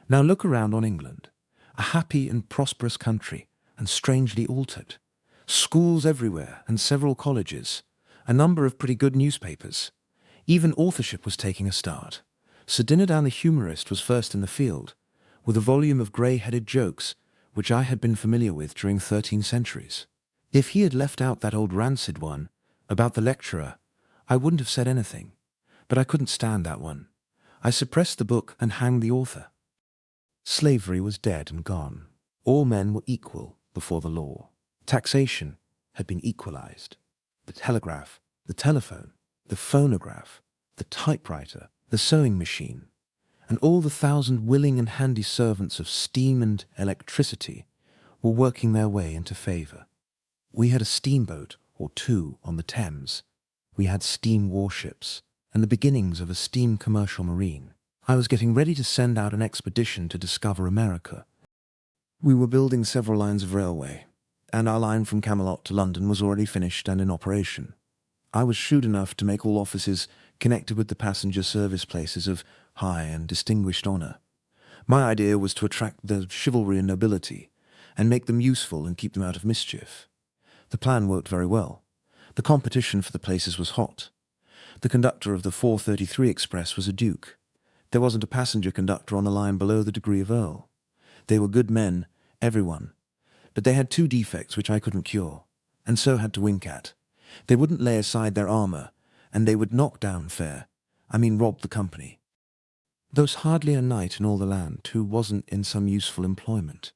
Now look around on England, a happy and prosperous country, and strangely altered. Schools everywhere and several colleges, a number of pretty good newspapers. Even authorship was taking a start. Sir Dinadan the humorist was first in the field, with a volume of grey-headed jokes which I had been familiar with during 13 centuries. If he had left out that old rancid one about the lecturer, I wouldn't have said anything, but I couldn't stand that one. I suppressed the book and hanged the author. Slavery was dead and gone. All men were equal before the law. Taxation had been equalized. The telegraph, the telephone, the phonograph, the typewriter, the sewing machine, and all the 1,000 willing and handy servants of steam and electricity were working their way into favor. We had a steamboat or two on the Thames. We had steam warships and the beginnings of a steam commercial marine. I was getting ready to send out an expedition to discover America. We were building several lines of railway, and our line from Camelot to London was already finished and in operation. I was shrewd enough to make all offices connected with the passenger service places of high and distinguished honour. My idea was to attract the chivalry and nobility, and make them useful and keep them out of mischief. The plan worked very well. The competition for the places was hot. The conductor of the 4:33 express was a duke. There wasn't a passenger conductor on the line below the degree of earl. They were good men, everyone, but they had 2 defects which I couldn't cure, and so had to wink at. They wouldn't lay aside their armour, and they would knock down fare, rob the company. There was hardly a knight in all the land who wasn't in some useful employment.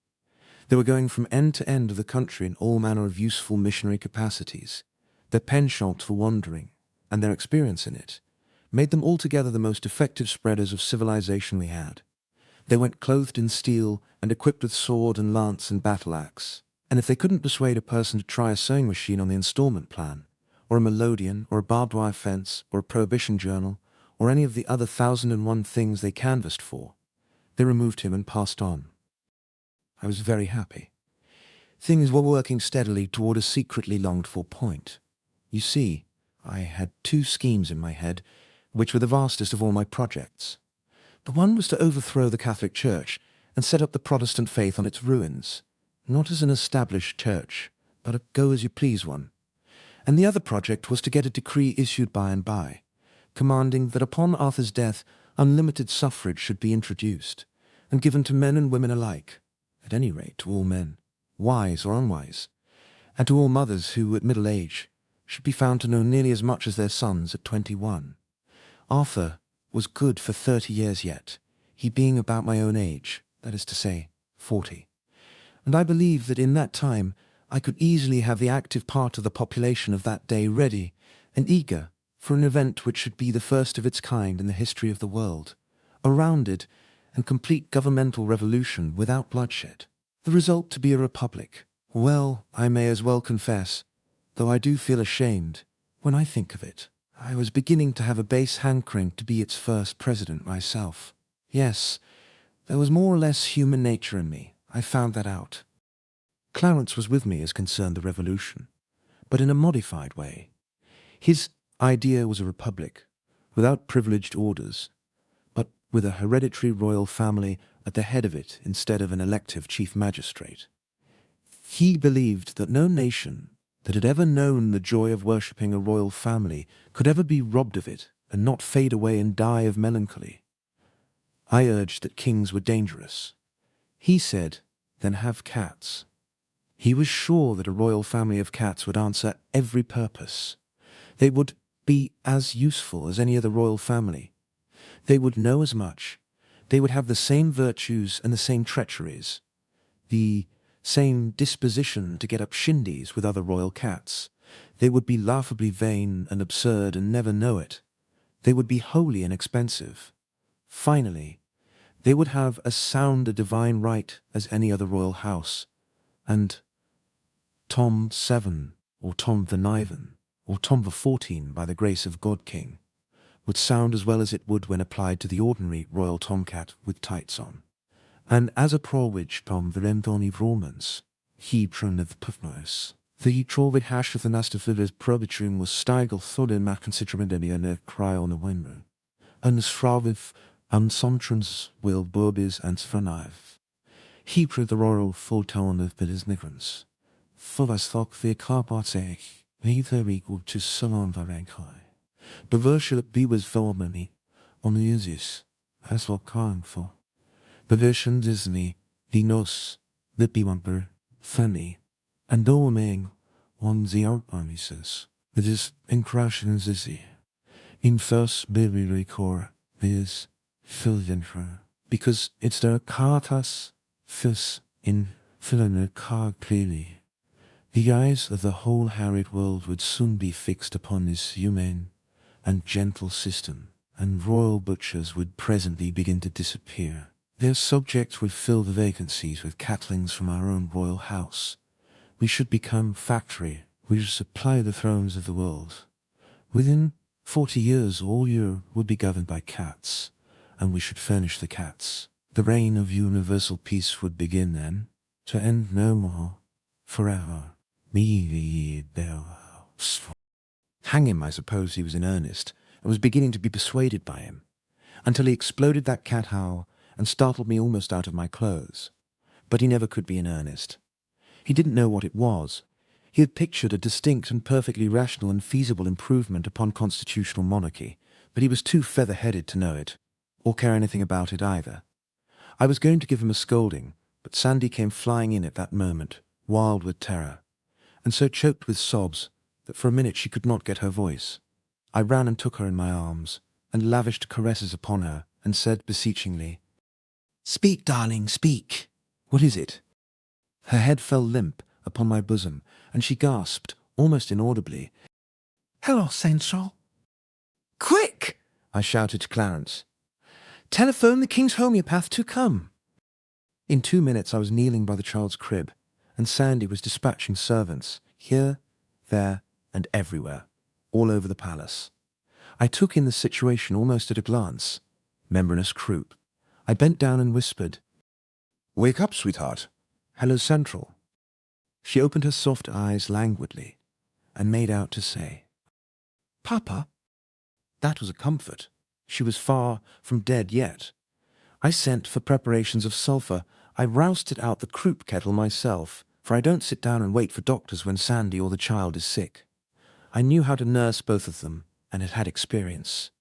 They were going from end to end of the country in all manner of useful missionary capacities. Their penchant for wandering, and their experience in it, made them altogether the most effective spreaders of civilization we had. They went clothed in steel and equipped with sword and lance and battle-axe, and if they couldn't persuade a person to try a sewing machine on the installment plan, or a melodeon, or a barbed wire fence, or a prohibition journal, or any of the other 1,001 things they canvassed for, they removed him and passed on. I was very happy. Things were working steadily toward a secretly longed-for point. You see, I had 2 schemes in my head, which were the vastest of all my projects. The one was to overthrow the Catholic Church and set up the Protestant faith on its ruins, not as an established church, but a go-as-you-please one. And the other project was to get a decree issued by and by, commanding that upon Arthur's death unlimited suffrage should be introduced, and given to men and women alike, at any rate to all men, wise or unwise, and to all mothers who, at middle age, should be found to know nearly as much as their sons at 21. Arthur was good for 30 years yet, he being about my own age, that is to say, 40. And I believe that in that time I could easily have the active part of the population of that day ready and eager for an event which should be the first of its kind in the history of the world, a rounded and complete governmental revolution without bloodshed. The result to be a republic. Well, I may as well confess, though I do feel ashamed when I think of it, I was beginning to have a base hankering to be its first president myself. Yes, there was more or less human nature in me. I found that out. Clarence was with me as concerned the revolution, but in a modified way. His idea was a republic, without privileged orders, but with a hereditary royal family at the head of it instead of an elective chief magistrate. He believed that no nation that had ever known the joy of worshipping a royal family could ever be robbed of it and not fade away and die of melancholy. I urged that kings were dangerous. He said, then have cats. He was sure that a royal family of cats would answer every purpose. They would be as useful as any other royal family. They would know as much. They would have the same virtues and the same treacheries. The same disposition to get up shindies with other royal cats. They would be laughably vain and absurd and never know it. They would be wholly inexpensive. Finally, they would have as sound a divine right as any other royal house, and Tom VII, or Tom the Niven, or Tom the 14 by the grace of God King, would sound as well as it would when applied to the ordinary royal tomcat with tights on. And as a prowich Tom the Remdoni Romans, he pruneth pufnois. The trovid hash of the nastafilis probitrum was steigel thode ma consideramedemi and a cry on the windroom. And sraviv and somtrans will burbis and sfranive. He proved the royal full tone of bidis nigrans. Fuvas thok the carpatsech, neither equal to salon varankai. Bevershilip be was velmani, on the usis, as what calling for. Beversion Disney, the nos, the bewamper, funny, and dooming on the armises. It is in crashing zizzy. In first baby record, viz, fildenfer. Because it's the cartas, fis, in filene car clearly. The eyes of the whole harried world would soon be fixed upon this humane and gentle system, and royal butchers would presently begin to disappear. Their subjects would fill the vacancies with catlings from our own royal house. We should become factory. We should supply the thrones of the world. Within 40 years, all Europe would be governed by cats, and we should furnish the cats. The reign of universal peace would begin then, to end no more, forever. Hang him, I suppose he was in earnest, and was beginning to be persuaded by him, until he exploded that cat howl and startled me almost out of my clothes. But he never could be in earnest. He didn't know what it was. He had pictured a distinct and perfectly rational and feasible improvement upon constitutional monarchy, but he was too feather-headed to know it, or care anything about it either. I was going to give him a scolding, but Sandy came flying in at that moment, wild with terror, and so choked with sobs that for a minute she could not get her voice. I ran and took her in my arms, and lavished caresses upon her, and said beseechingly, "Speak, darling, speak. What is it?" Her head fell limp upon my bosom, and she gasped, almost inaudibly, "Hello, Central." "Quick!" I shouted to Clarence. "Telephone the King's homeopath to come." In 2 minutes I was kneeling by the child's crib, and Sandy was dispatching servants, here, there, and everywhere, all over the palace. I took in the situation almost at a glance. Membranous croup. I bent down and whispered, "Wake up, sweetheart. Hello, Central." She opened her soft eyes languidly, and made out to say, "Papa." That was a comfort. She was far from dead yet. I sent for preparations of sulphur. I rousted out the croup kettle myself, for I don't sit down and wait for doctors when Sandy or the child is sick. I knew how to nurse both of them, and had had experience.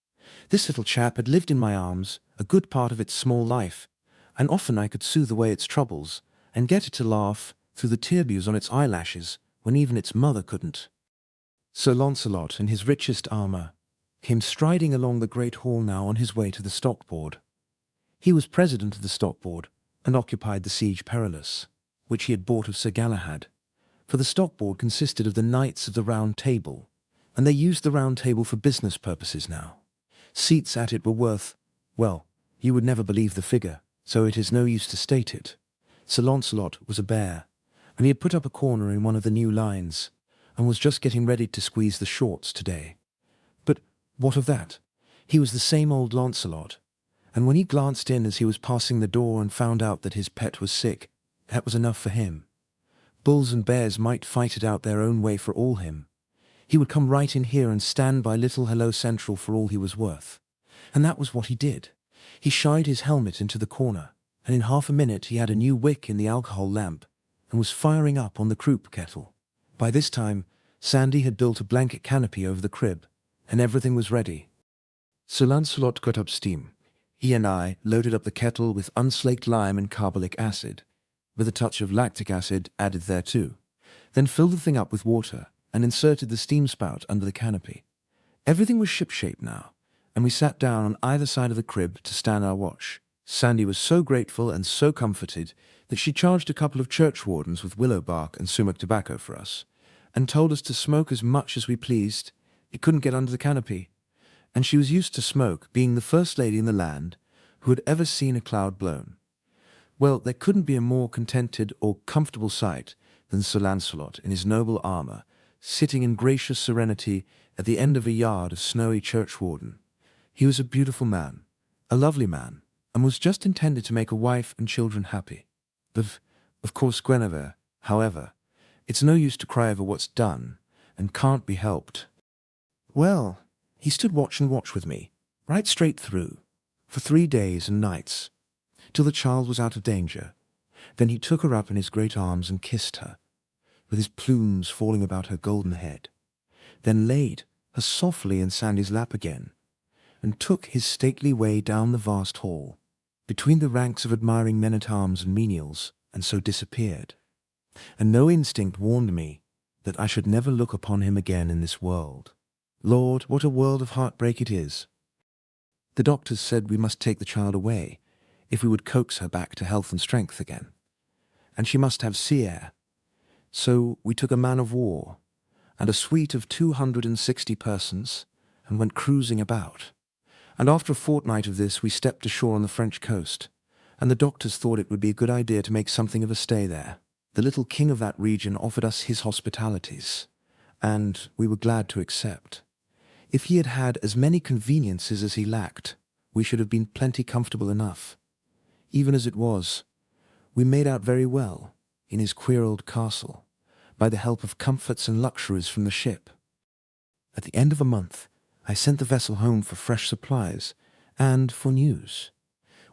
This little chap had lived in my arms a good part of its small life, and often I could soothe away its troubles, and get it to laugh through the tear-bews on its eyelashes when even its mother couldn't. Sir Launcelot, in his richest armour, came striding along the great hall now on his way to the stock board. He was president of the stock board, and occupied the Siege Perilous, which he had bought of Sir Galahad, for the stock board consisted of the Knights of the Round Table, and they used the Round Table for business purposes now. Seats at it were worth, well, you would never believe the figure, so it is no use to state it. Sir Launcelot was a bear, and he had put up a corner in one of the new lines, and was just getting ready to squeeze the shorts today. But what of that? He was the same old Launcelot, and when he glanced in as he was passing the door and found out that his pet was sick, that was enough for him. Bulls and bears might fight it out their own way for all him. He would come right in here and stand by little Hello Central for all he was worth. And that was what he did. He shied his helmet into the corner, and in half a minute he had a new wick in the alcohol lamp, and was firing up on the croup kettle. By this time, Sandy had built a blanket canopy over the crib, and everything was ready. Sir Launcelot got up steam. He and I loaded up the kettle with unslaked lime and carbolic acid, with a touch of lactic acid added thereto, then filled the thing up with water and inserted the steam spout under the canopy. Everything was shipshape now, and we sat down on either side of the crib to stand our watch. Sandy was so grateful and so comforted that she charged a couple of churchwardens with willow bark and sumac tobacco for us, and told us to smoke as much as we pleased. It couldn't get under the canopy, and she was used to smoke, being the first lady in the land who had ever seen a cloud blown. Well, there couldn't be a more contented or comfortable sight than Sir Launcelot in his noble armour, sitting in gracious serenity at the end of a yard of snowy churchwarden. He was a beautiful man, a lovely man, and was just intended to make a wife and children happy. But, of course, Guinevere, however, it's no use to cry over what's done, and can't be helped. Well, he stood watch and watch with me, right straight through, for 3 days and nights, till the child was out of danger. Then he took her up in his great arms and kissed her, with his plumes falling about her golden head, then laid her softly in Sandy's lap again, and took his stately way down the vast hall, between the ranks of admiring men-at-arms and menials, and so disappeared. And no instinct warned me that I should never look upon him again in this world. Lord, what a world of heartbreak it is! The doctors said we must take the child away, if we would coax her back to health and strength again, and she must have sea air. So we took a man of war, and a suite of 260 persons, and went cruising about. And after a fortnight of this we stepped ashore on the French coast, and the doctors thought it would be a good idea to make something of a stay there. The little king of that region offered us his hospitalities, and we were glad to accept. If he had had as many conveniences as he lacked, we should have been plenty comfortable enough. Even as it was, we made out very well, in his queer old castle, by the help of comforts and luxuries from the ship. At the end of a month, I sent the vessel home for fresh supplies, and for news.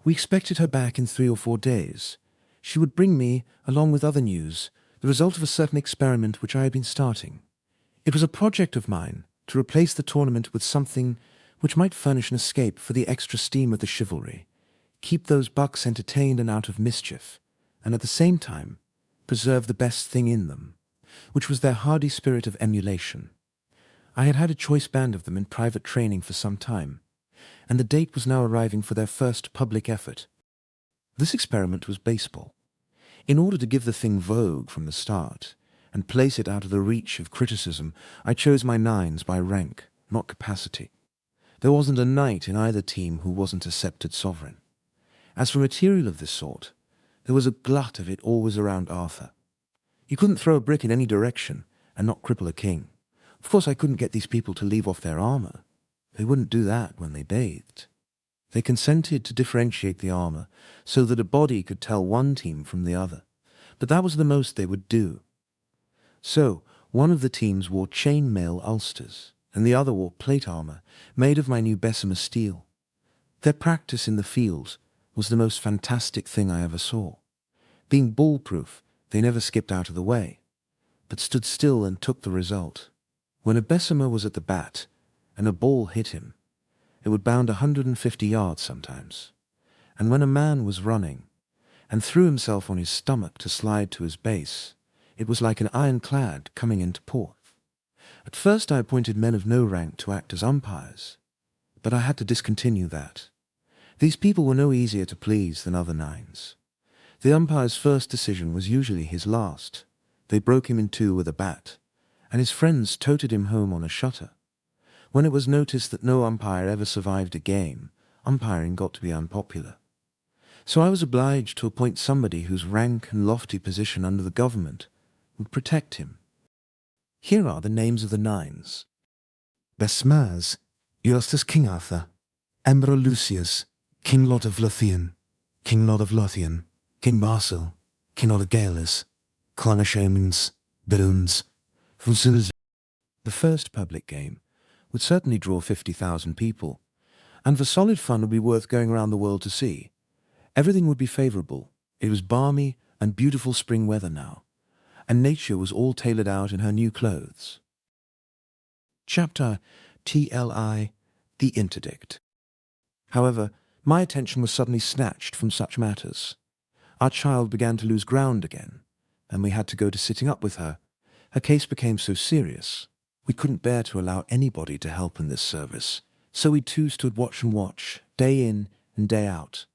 We expected her back in 3 or 4 days. She would bring me, along with other news, the result of a certain experiment which I had been starting. It was a project of mine to replace the tournament with something which might furnish an escape for the extra steam of the chivalry, keep those bucks entertained and out of mischief, and at the same time preserve the best thing in them, which was their hardy spirit of emulation. I had had a choice band of them in private training for some time, and the date was now arriving for their first public effort. This experiment was baseball. In order to give the thing vogue from the start, and place it out of the reach of criticism, I chose my nines by rank, not capacity. There wasn't a knight in either team who wasn't a sceptred sovereign. As for material of this sort, there was a glut of it always around Arthur. You couldn't throw a brick in any direction and not cripple a king. Of course I couldn't get these people to leave off their armour. They wouldn't do that when they bathed. They consented to differentiate the armour so that a body could tell one team from the other, but that was the most they would do. So one of the teams wore chain-mail ulsters, and the other wore plate armour made of my new Bessemer steel. Their practice in the field was the most fantastic thing I ever saw. Being ball-proof, they never skipped out of the way, but stood still and took the result. When a Bessemer was at the bat, and a ball hit him, it would bound 150 yards sometimes. And when a man was running, and threw himself on his stomach to slide to his base, it was like an ironclad coming into port. At first I appointed men of no rank to act as umpires, but I had to discontinue that. These people were no easier to please than other nines. The umpire's first decision was usually his last. They broke him in two with a bat, and his friends toted him home on a shutter. When it was noticed that no umpire ever survived a game, umpiring got to be unpopular. So I was obliged to appoint somebody whose rank and lofty position under the government would protect him. Here are the names of the nines. Besmaz, Eustace King Arthur, Embro Lucius, King Lot of Lothian, King Lot of Lothian, King Marcel, King Lot of Galus, Clonashamans, Biluns, Fusils. The first public game would certainly draw 50,000 people, and for solid fun would be worth going around the world to see. Everything would be favourable. It was balmy and beautiful spring weather now, and nature was all tailored out in her new clothes. Chapter TLI, The Interdict. However, my attention was suddenly snatched from such matters. Our child began to lose ground again, and we had to go to sitting up with her. Her case became so serious, we couldn't bear to allow anybody to help in this service, so we too stood watch and watch, day in and day out.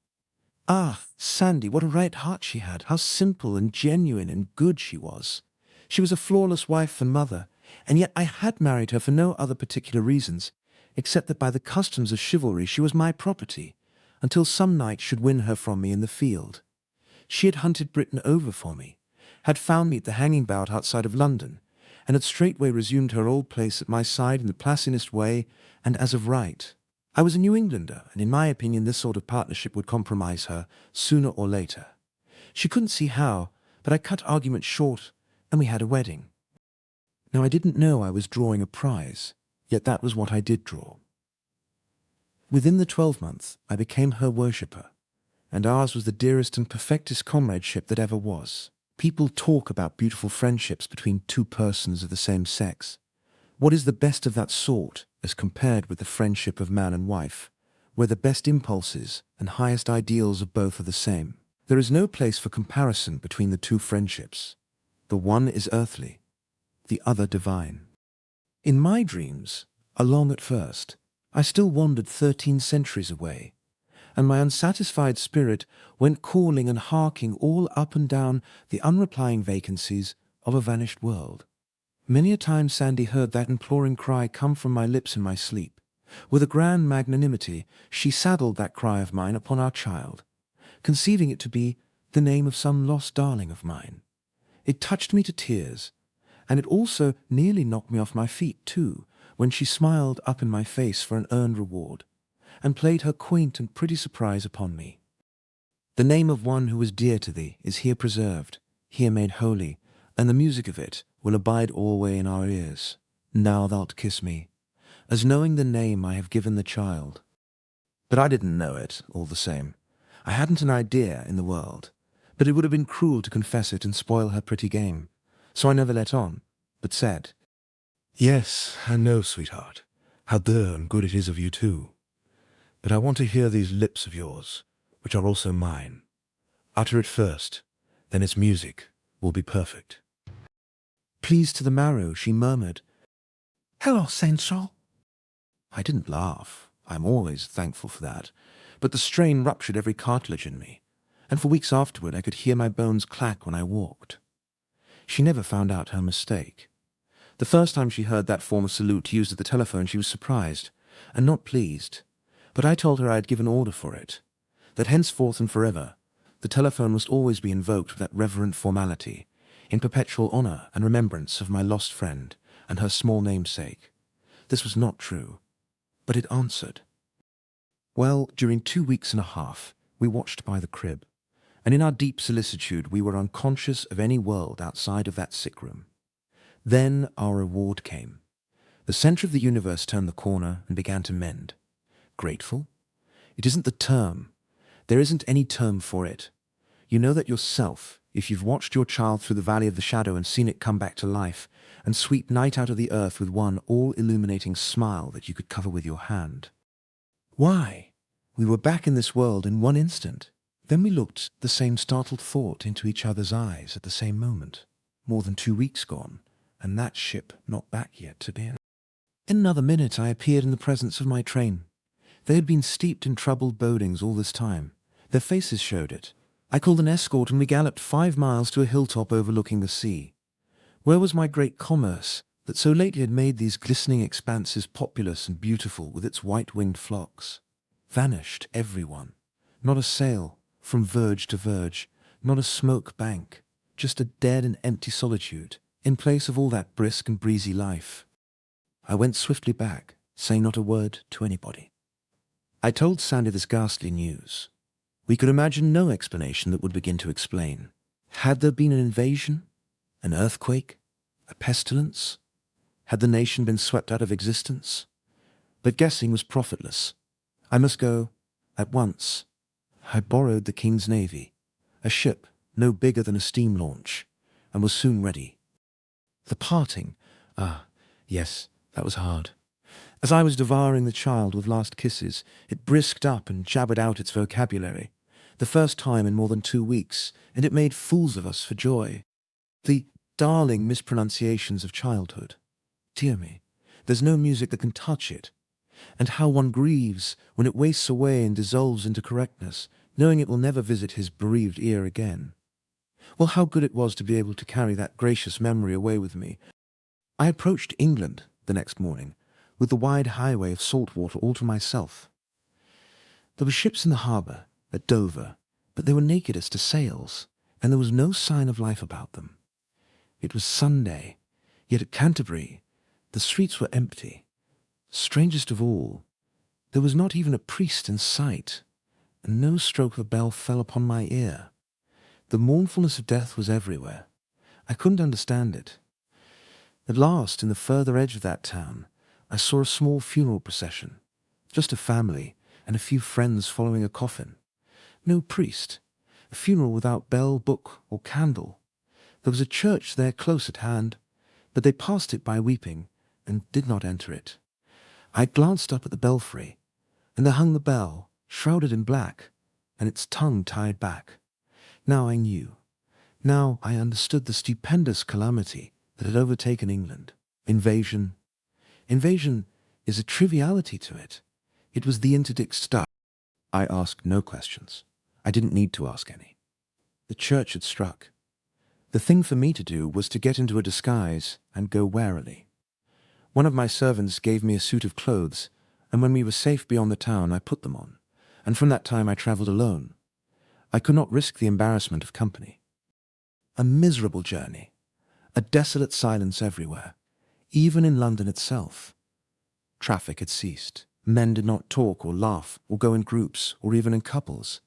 Ah, Sandy, what a right heart she had, how simple and genuine and good she was. She was a flawless wife and mother, and yet I had married her for no other particular reasons, except that by the customs of chivalry she was my property, until some knight should win her from me in the field. She had hunted Britain over for me, had found me at the hanging bout outside of London, and had straightway resumed her old place at my side in the placidest way and as of right. I was a New Englander, and in my opinion this sort of partnership would compromise her sooner or later. She couldn't see how, but I cut argument short, and we had a wedding. Now I didn't know I was drawing a prize, yet that was what I did draw. Within the 12-month, I became her worshipper, and ours was the dearest and perfectest comradeship that ever was. People talk about beautiful friendships between two persons of the same sex. What is the best of that sort as compared with the friendship of man and wife, where the best impulses and highest ideals of both are the same? There is no place for comparison between the two friendships. The one is earthly, the other divine. In my dreams, along at first, I still wandered 13 centuries away, and my unsatisfied spirit went calling and harking all up and down the unreplying vacancies of a vanished world. Many a time Sandy heard that imploring cry come from my lips in my sleep. With a grand magnanimity, she saddled that cry of mine upon our child, conceiving it to be the name of some lost darling of mine. It touched me to tears, and it also nearly knocked me off my feet, too, when she smiled up in my face for an earned reward, and played her quaint and pretty surprise upon me. The name of one who was dear to thee is here preserved, here made holy, and the music of it will abide alway in our ears. Now thou'lt kiss me, as knowing the name I have given the child. But I didn't know it, all the same. I hadn't an idea in the world, but it would have been cruel to confess it and spoil her pretty game. So I never let on, but said, Yes, I know, sweetheart, how dear and good it is of you too. But I want to hear these lips of yours, which are also mine. Utter it first, then its music will be perfect. Pleased to the marrow, she murmured, Hello, Sancho. I didn't laugh. I'm always thankful for that. But the strain ruptured every cartilage in me, and for weeks afterward I could hear my bones clack when I walked. She never found out her mistake. The first time she heard that form of salute used at the telephone, she was surprised, and not pleased. But I told her I had given order for it, that henceforth and forever the telephone must always be invoked with that reverent formality, in perpetual honour and remembrance of my lost friend and her small namesake. This was not true, but it answered. Well, during 2 weeks and a half, we watched by the crib, and in our deep solicitude we were unconscious of any world outside of that sick room. Then our reward came. The centre of the universe turned the corner and began to mend. Grateful? It isn't the term. There isn't any term for it. You know that yourself, if you've watched your child through the valley of the shadow and seen it come back to life, and sweep night out of the earth with one all-illuminating smile that you could cover with your hand. Why? We were back in this world in one instant. Then we looked the same startled thought into each other's eyes at the same moment. More than 2 weeks gone, and that ship not back yet to be in. In another minute I appeared in the presence of my train. They had been steeped in troubled bodings all this time. Their faces showed it. I called an escort and we galloped 5 miles to a hilltop overlooking the sea. Where was my great commerce that so lately had made these glistening expanses populous and beautiful with its white-winged flocks? Vanished everyone. Not a sail, from verge to verge, not a smoke bank, just a dead and empty solitude, in place of all that brisk and breezy life. I went swiftly back, saying not a word to anybody. I told Sandy this ghastly news. We could imagine no explanation that would begin to explain. Had there been an invasion? An earthquake? A pestilence? Had the nation been swept out of existence? But guessing was profitless. I must go at once. I borrowed the King's Navy, a ship no bigger than a steam launch, and was soon ready. The parting, yes, that was hard. As I was devouring the child with last kisses, it brisked up and jabbered out its vocabulary, the first time in more than 2 weeks, and it made fools of us for joy. The darling mispronunciations of childhood. Dear me, there's no music that can touch it. And how one grieves when it wastes away and dissolves into correctness, knowing it will never visit his bereaved ear again. Well, how good it was to be able to carry that gracious memory away with me. I approached England the next morning, with the wide highway of salt water all to myself. There were ships in the harbour, at Dover, but they were naked as to sails, and there was no sign of life about them. It was Sunday, yet at Canterbury the streets were empty. Strangest of all, there was not even a priest in sight, and no stroke of a bell fell upon my ear. The mournfulness of death was everywhere. I couldn't understand it. At last, in the further edge of that town, I saw a small funeral procession, just a family and a few friends following a coffin. No priest, a funeral without bell, book, or candle. There was a church there close at hand, but they passed it by weeping, and did not enter it. I glanced up at the belfry, and there hung the bell, shrouded in black, and its tongue tied back. Now I knew. Now I understood the stupendous calamity that had overtaken England. Invasion. Invasion is a triviality to it. It was the interdict stuff. I asked no questions. I didn't need to ask any. The church had struck. The thing for me to do was to get into a disguise and go warily. One of my servants gave me a suit of clothes, and when we were safe beyond the town I put them on, and from that time I travelled alone. I could not risk the embarrassment of company. A miserable journey, a desolate silence everywhere, even in London itself. Traffic had ceased. Men did not talk or laugh or go in groups or even in couples.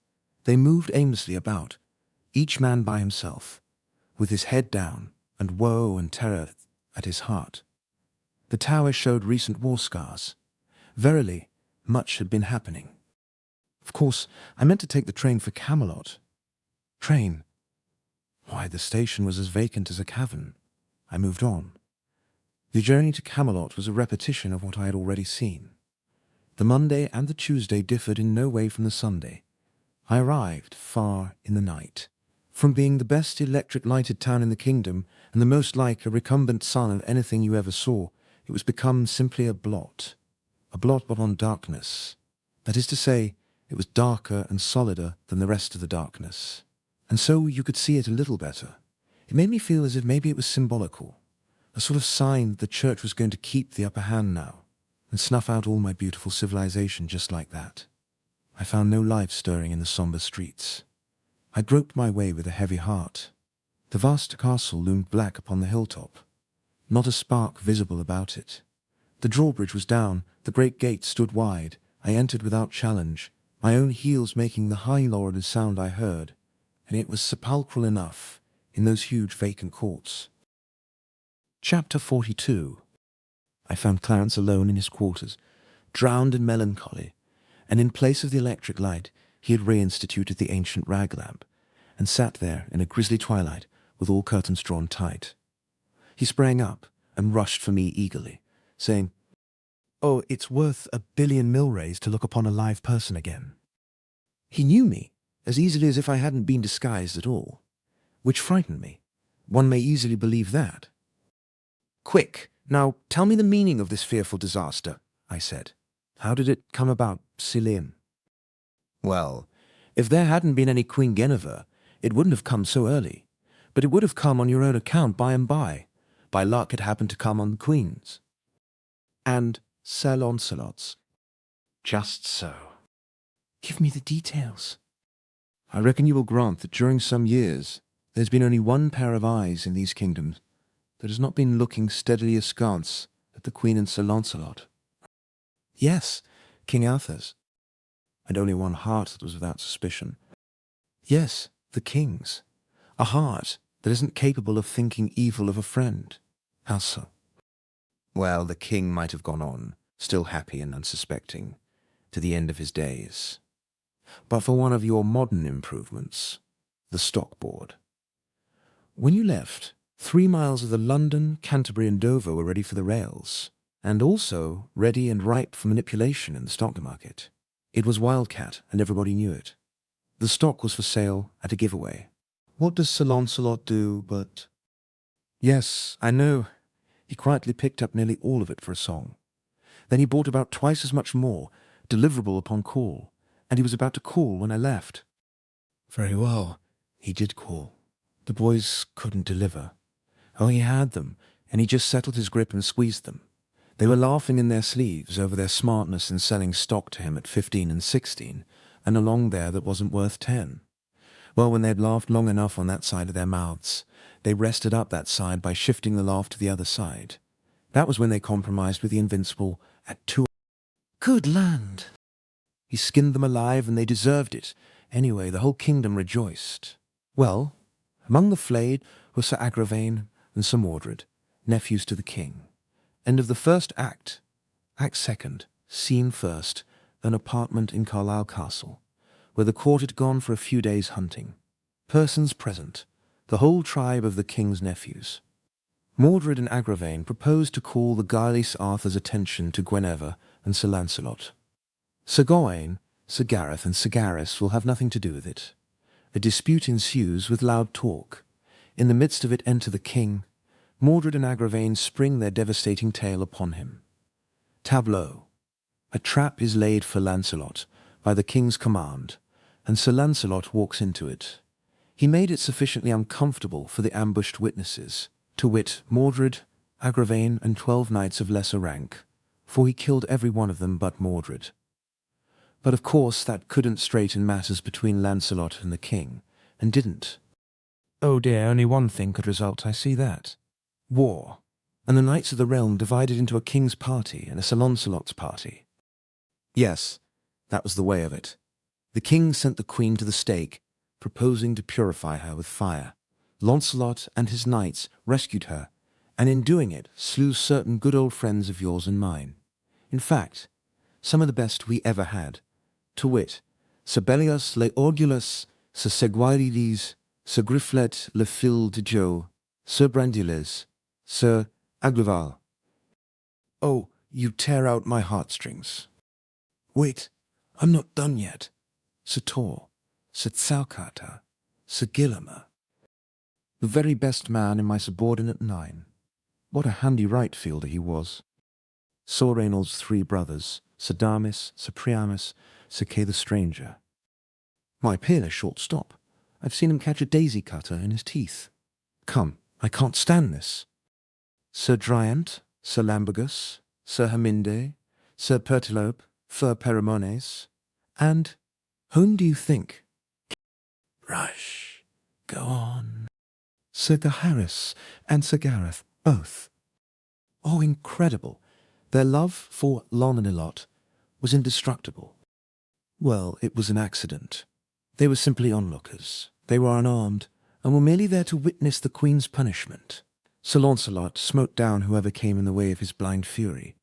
They moved aimlessly about, each man by himself, with his head down and woe and terror at his heart. The tower showed recent war scars. Verily, much had been happening. Of course, I meant to take the train for Camelot. Train? Why, the station was as vacant as a cavern. I moved on. The journey to Camelot was a repetition of what I had already seen. The Monday and the Tuesday differed in no way from the Sunday. I arrived far in the night. From being the best electric-lighted town in the kingdom, and the most like a recumbent sun of anything you ever saw, it was become simply a blot on darkness. That is to say, it was darker and solider than the rest of the darkness. And so you could see it a little better. It made me feel as if maybe it was symbolical, a sort of sign that the church was going to keep the upper hand now, and snuff out all my beautiful civilization just like that. I found no life stirring in the sombre streets. I groped my way with a heavy heart. The vast castle loomed black upon the hilltop. Not a spark visible about it. The drawbridge was down, the great gate stood wide. I entered without challenge, my own heels making the high-lauded sound I heard, and it was sepulchral enough in those huge vacant courts. Chapter 42. I found Clarence alone in his quarters, drowned in melancholy, and in place of the electric light he had reinstituted the ancient rag lamp, and sat there in a grisly twilight with all curtains drawn tight. He sprang up and rushed for me eagerly, saying, "Oh, it's worth 1,000,000,000 milrays to look upon a live person again." He knew me as easily as if I hadn't been disguised at all, which frightened me. One may easily believe that. "Quick, now tell me the meaning of this fearful disaster," I said. "How did it come about, Cillian?" "Well, if there hadn't been any Queen Guinevere, it wouldn't have come so early, but it would have come on your own account by and by. By luck it happened to come on the Queen's. And Sir Launcelot's. Just so. Give me the details. I reckon you will grant that during some years there's been only one pair of eyes in these kingdoms that has not been looking steadily askance at the Queen and Sir Launcelot. Yes, King Arthur's. And only one heart that was without suspicion. Yes, the King's. A heart that isn't capable of thinking evil of a friend. How so? Well, the King might have gone on, still happy and unsuspecting, to the end of his days. But for one of your modern improvements, the stock board. When you left, 3 miles of the London, Canterbury and Dover were ready for the rails, and also ready and ripe for manipulation in the stock market. It was wildcat, and everybody knew it. The stock was for sale at a giveaway. What does Sir Launcelot do but... Yes, I know. He quietly picked up nearly all of it for a song. Then he bought about twice as much more, deliverable upon call, and he was about to call when I left. Very well. He did call. The boys couldn't deliver. Oh, he had them, and he just settled his grip and squeezed them. They were laughing in their sleeves over their smartness in selling stock to him at 15 and 16, and along there that wasn't worth 10. Well, when they'd laughed long enough on that side of their mouths, they rested up that side by shifting the laugh to the other side. That was when they compromised with the Invincible at 2. Good land! He skinned them alive, and they deserved it. Anyway, the whole kingdom rejoiced. Well, among the flayed were Sir Agravain and Sir Mordred, nephews to the king. End of the first act. Act second, scene first, an apartment in Carlisle Castle, where the court had gone for a few days hunting. Persons present, the whole tribe of the king's nephews. Mordred and Agravain proposed to call the guileless Sir Arthur's attention to Guinevere and Sir Launcelot. Sir Gawain, Sir Gareth and Sir Gareth will have nothing to do with it. A dispute ensues with loud talk. In the midst of it enter the king. Mordred and Agravain spring their devastating tale upon him. Tableau. A trap is laid for Launcelot by the king's command, and Sir Launcelot walks into it. He made it sufficiently uncomfortable for the ambushed witnesses, to wit, Mordred, Agravain, and 12 knights of lesser rank, for he killed every one of them but Mordred. But of course that couldn't straighten matters between Launcelot and the king, and didn't. Oh dear, only one thing could result, I see that. War, and the knights of the realm divided into a king's party and a Sir Launcelot's party. Yes, that was the way of it. The king sent the queen to the stake, proposing to purify her with fire. Launcelot and his knights rescued her, and in doing it slew certain good old friends of yours and mine. In fact, some of the best we ever had, to wit, Sir Bellius le Orgulus, Sir Seguirides, Sir Griflet le Fil de Jo, Sir Brandiles, Sir Aglaval. Oh, you tear out my heartstrings. Wait, I'm not done yet. Sir Tor, Sir Tsaukata, Sir Gillimer. The very best man in my subordinate 9. What a handy right fielder he was. Sir Reynold's 3 brothers, Sir Damis, Sir Priamus, Sir Kay the Stranger. My peerless short stop. I've seen him catch a daisy cutter in his teeth. Come, I can't stand this. Sir Driant, Sir Lambergus, Sir Herminde, Sir Pertilope, Sir Peremones, and whom do you think? Rush, go on. Sir Gaheris and Sir Gareth, both. Oh, incredible. Their love for Launcelot was indestructible. Well, it was an accident. They were simply onlookers. They were unarmed, and were merely there to witness the Queen's punishment. Sir Launcelot smote down whoever came in the way of his blind fury,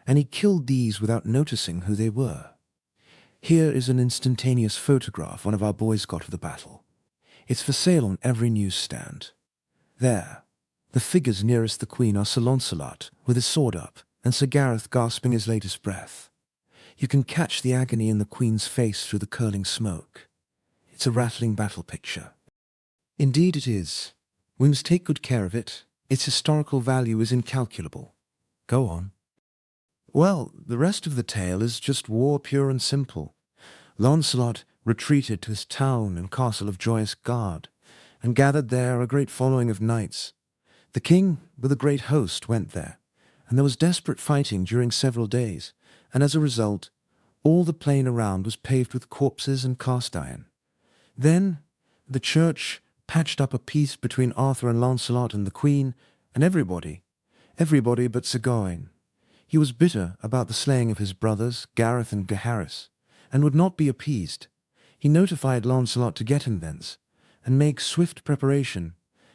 and he killed these without noticing who they were. Here is an instantaneous photograph one of our boys got of the battle. It's for sale on every newsstand. There, the figures nearest the Queen are Sir Launcelot with his sword up, and Sir Gareth gasping his latest breath. You can catch the agony in the Queen's face through the curling smoke. It's a rattling battle picture. Indeed it is. We must take good care of it. Its historical value is incalculable. Go on. Well, the rest of the tale is just war pure and simple. Launcelot retreated to his town and castle of Joyous Gard, and gathered there a great following of knights. The king, with a great host, went there, and there was desperate fighting during several days, and as a result, all the plain around was paved with corpses and cast iron. Then the church patched up a peace between Arthur and Launcelot and the queen, and everybody but Sir Gawain. He was bitter about the slaying of his brothers, Gareth and Gaheris, and would not be appeased. He notified Launcelot to get him thence, and make swift preparation,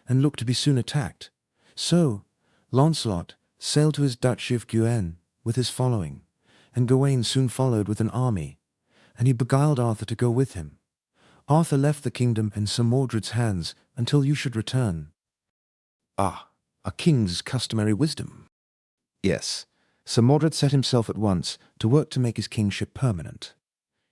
and look to be soon attacked. So Launcelot sailed to his duchy of Guienne with his following, and Gawain soon followed with an army, and he beguiled Arthur to go with him. Arthur left the kingdom in Sir Mordred's hands until you should return. Ah, a king's customary wisdom. Yes, Sir Mordred set himself at once to work to make his kingship permanent.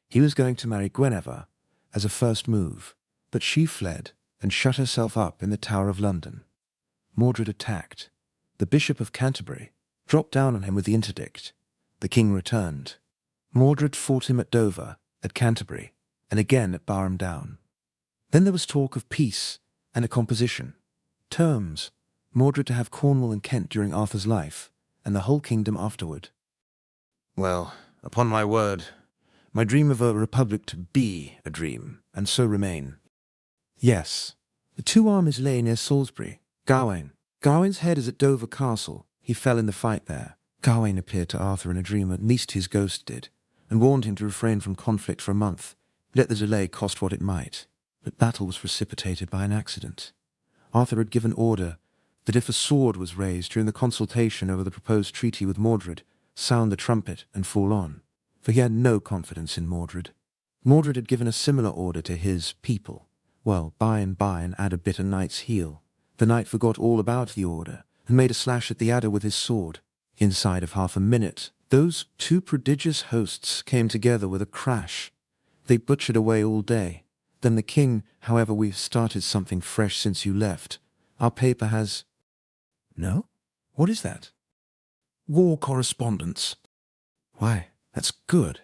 He was going to marry Guinevere as a first move, but she fled and shut herself up in the Tower of London. Mordred attacked. The Bishop of Canterbury dropped down on him with the interdict. The king returned. Mordred fought him at Dover, at Canterbury, and again at Barham Down. Then there was talk of peace and a composition. Terms, Mordred to have Cornwall and Kent during Arthur's life, and the whole kingdom afterward. Well, upon my word, my dream of a republic to be a dream, and so remain. Yes, the two armies lay near Salisbury. Gawain's head is at Dover Castle. He fell in the fight there. Gawain appeared to Arthur in a dream, at least his ghost did, and warned him to refrain from conflict for a month, let the delay cost what it might. But battle was precipitated by an accident. Arthur had given order that if a sword was raised during the consultation over the proposed treaty with Mordred, sound the trumpet and fall on, for he had no confidence in Mordred. Mordred had given a similar order to his people. Well, by and add a bit a knight's heel. The knight forgot all about the order, and made a slash at the adder with his sword. Inside of half a minute, those two prodigious hosts came together with a crash. They butchered away all day. Then the king, however, we've started something fresh since you left. Our paper has... No? What is that? War correspondence. Why, that's good.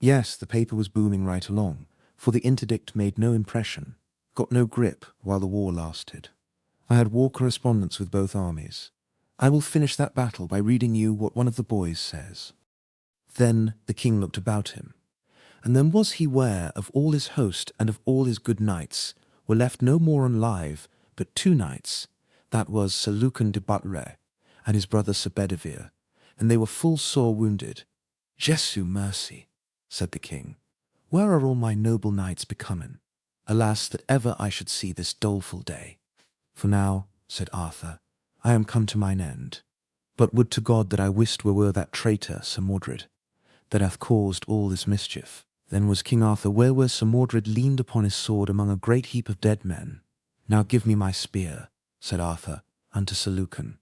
Yes, the paper was booming right along, for the interdict made no impression, got no grip while the war lasted. I had war correspondence with both armies. I will finish that battle by reading you what one of the boys says. Then the king looked about him, and then was he ware of all his host and of all his good knights were left no more alive but 2 knights, that was Sir Lucan de Butteret and his brother Sir Bedivere, and they were full sore wounded. Jesu mercy, said the king, where are all my noble knights becomen? Alas, that ever I should see this doleful day. For now, said Arthur, I am come to mine end. But would to God that I wist where were that traitor, Sir Mordred, that hath caused all this mischief. Then was King Arthur where Sir Mordred leaned upon his sword among a great heap of dead men. Now give me my spear, said Arthur unto Sir Lucan,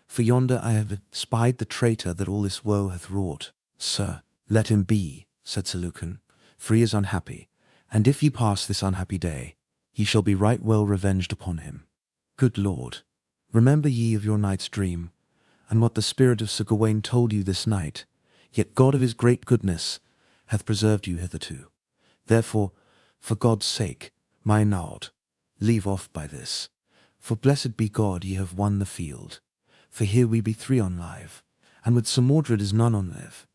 for yonder I have espied the traitor that all this woe hath wrought. Sir, let him be, said Sir Lucan, for he is unhappy, and if ye pass this unhappy day, ye shall be right well revenged upon him. Good Lord, remember ye of your night's dream, and what the spirit of Sir Gawain told you this night, yet God of his great goodness hath preserved you hitherto. Therefore, for God's sake, my Nard, leave off by this. For blessed be God ye have won the field. For here we be 3 on live, and with Sir Mordred is none on live.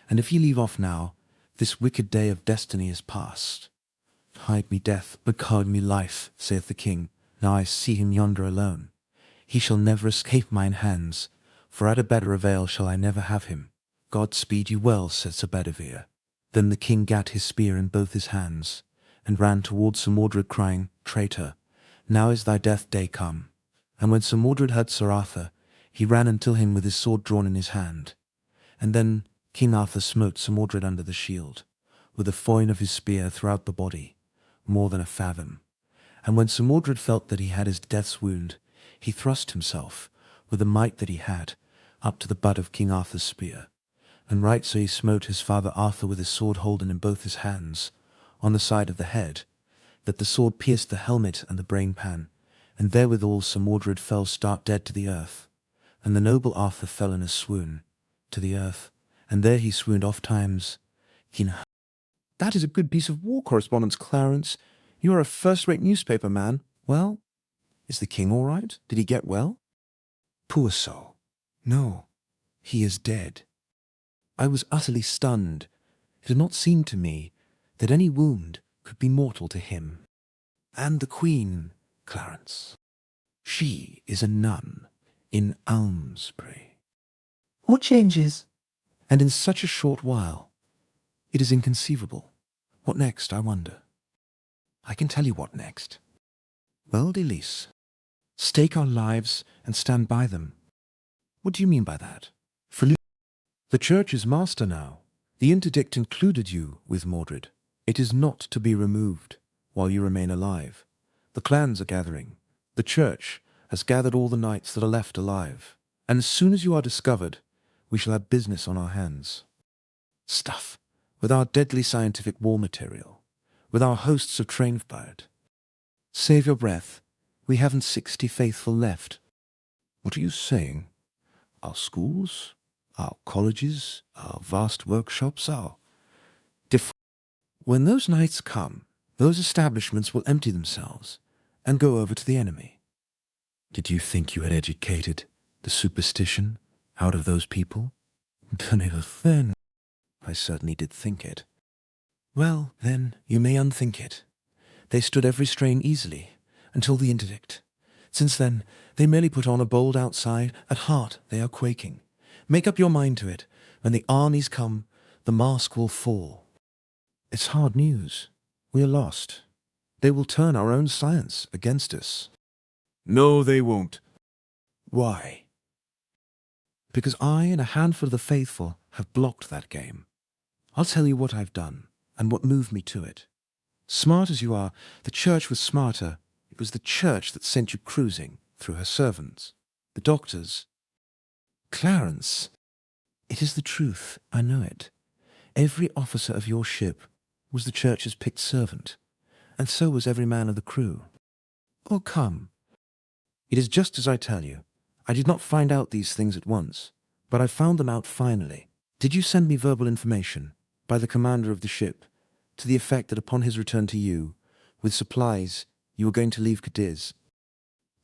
And if ye leave off now, this wicked day of destiny is past. Hide me death, but guard me life, saith the king. Now I see him yonder alone. He shall never escape mine hands, for at a better avail shall I never have him. God speed you well, said Sir Bedivere. Then the king gat his spear in both his hands, and ran towards Sir Mordred, crying, Traitor, now is thy death day come. And when Sir Mordred heard Sir Arthur, he ran until him with his sword drawn in his hand. And then King Arthur smote Sir Mordred under the shield, with the foin of his spear throughout the body, more than a fathom. And when Sir Mordred felt that he had his death's wound, he thrust himself, with the might that he had, up to the butt of King Arthur's spear. And right so he smote his father Arthur with his sword holden in both his hands, on the side of the head, that the sword pierced the helmet and the brainpan, and therewithal Sir Mordred fell stark dead to the earth. And the noble Arthur fell in a swoon, to the earth, and there he swooned oft times. That is a good piece of war correspondence, Clarence. You are a first-rate newspaper man. Well, Is the king all right? Did he get well? Poor soul. No, he is dead. I was utterly stunned. It had not seemed to me that any wound could be mortal to him. And the Queen, Clarence. She is a nun in Almesbury. What changes? And in such a short while. It is inconceivable. What next, I wonder? I can tell you what next. Well, Delise, stake our lives and stand by them. What do you mean by that? The Church is master now. The interdict included you with Mordred. It is not to be removed while you remain alive. The clans are gathering. The Church has gathered all the knights that are left alive. And as soon as you are discovered, we shall have business on our hands. Stuff. With our deadly scientific war material. With our hosts of trained. Save your breath. We haven't 60 faithful left. What are you saying? Our schools? Our colleges? Our vast workshops? Our... When those knights come, those establishments will empty themselves and go over to the enemy. Did you think you had educated the superstition out of those people? Then, I certainly did think it. Well, then, you may unthink it. They stood every strain easily, until the interdict. Since then, they merely put on a bold outside. At heart, they are quaking. Make up your mind to it. When the armies come, the mask will fall. It's hard news. We are lost. They will turn our own science against us. No, they won't. Why? Because I and a handful of the faithful have blocked that game. I'll tell you what I've done, and what moved me to it. Smart as you are, the Church was smarter. It was the Church that sent you cruising, through her servants. The doctors. Clarence, it is the truth, I know it. Every officer of your ship was the Church's picked servant, and so was every man of the crew. Oh, come. It is just as I tell you. I did not find out these things at once, but I found them out finally. Did you send me verbal information, by the commander of the ship, to the effect that upon his return to you, with supplies, you were going to leave Cadiz?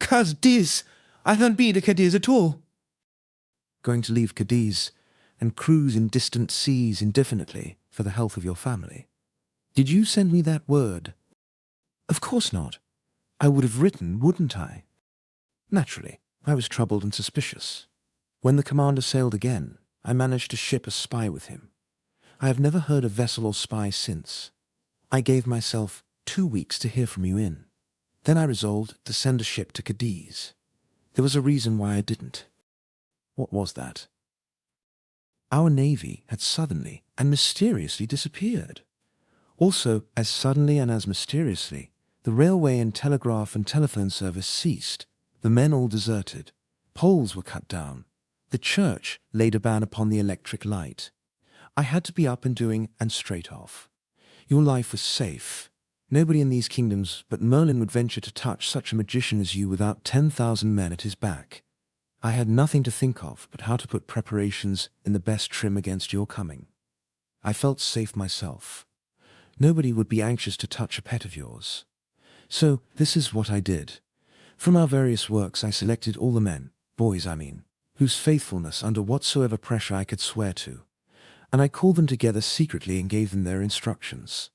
Cadiz? I haven't been to Cadiz at all. Going to leave Cadiz and cruise in distant seas indefinitely for the health of your family. Did you send me that word? Of course not. I would have written, wouldn't I? Naturally, I was troubled and suspicious. When the commander sailed again, I managed to ship a spy with him. I have never heard a vessel or spy since. I gave myself 2 weeks to hear from you in. Then I resolved to send a ship to Cadiz. There was a reason why I didn't. What was that? Our navy had suddenly and mysteriously disappeared. Also, as suddenly and as mysteriously, the railway and telegraph and telephone service ceased. The men all deserted. Poles were cut down. The Church laid a ban upon the electric light. I had to be up and doing and straight off. Your life was safe. Nobody in these kingdoms but Merlin would venture to touch such a magician as you without 10,000 men at his back. I had nothing to think of but how to put preparations in the best trim against your coming. I felt safe myself. Nobody would be anxious to touch a pet of yours. So this is what I did. From our various works I selected all the men, boys I mean, whose faithfulness under whatsoever pressure I could swear to, and I called them together secretly and gave them their instructions.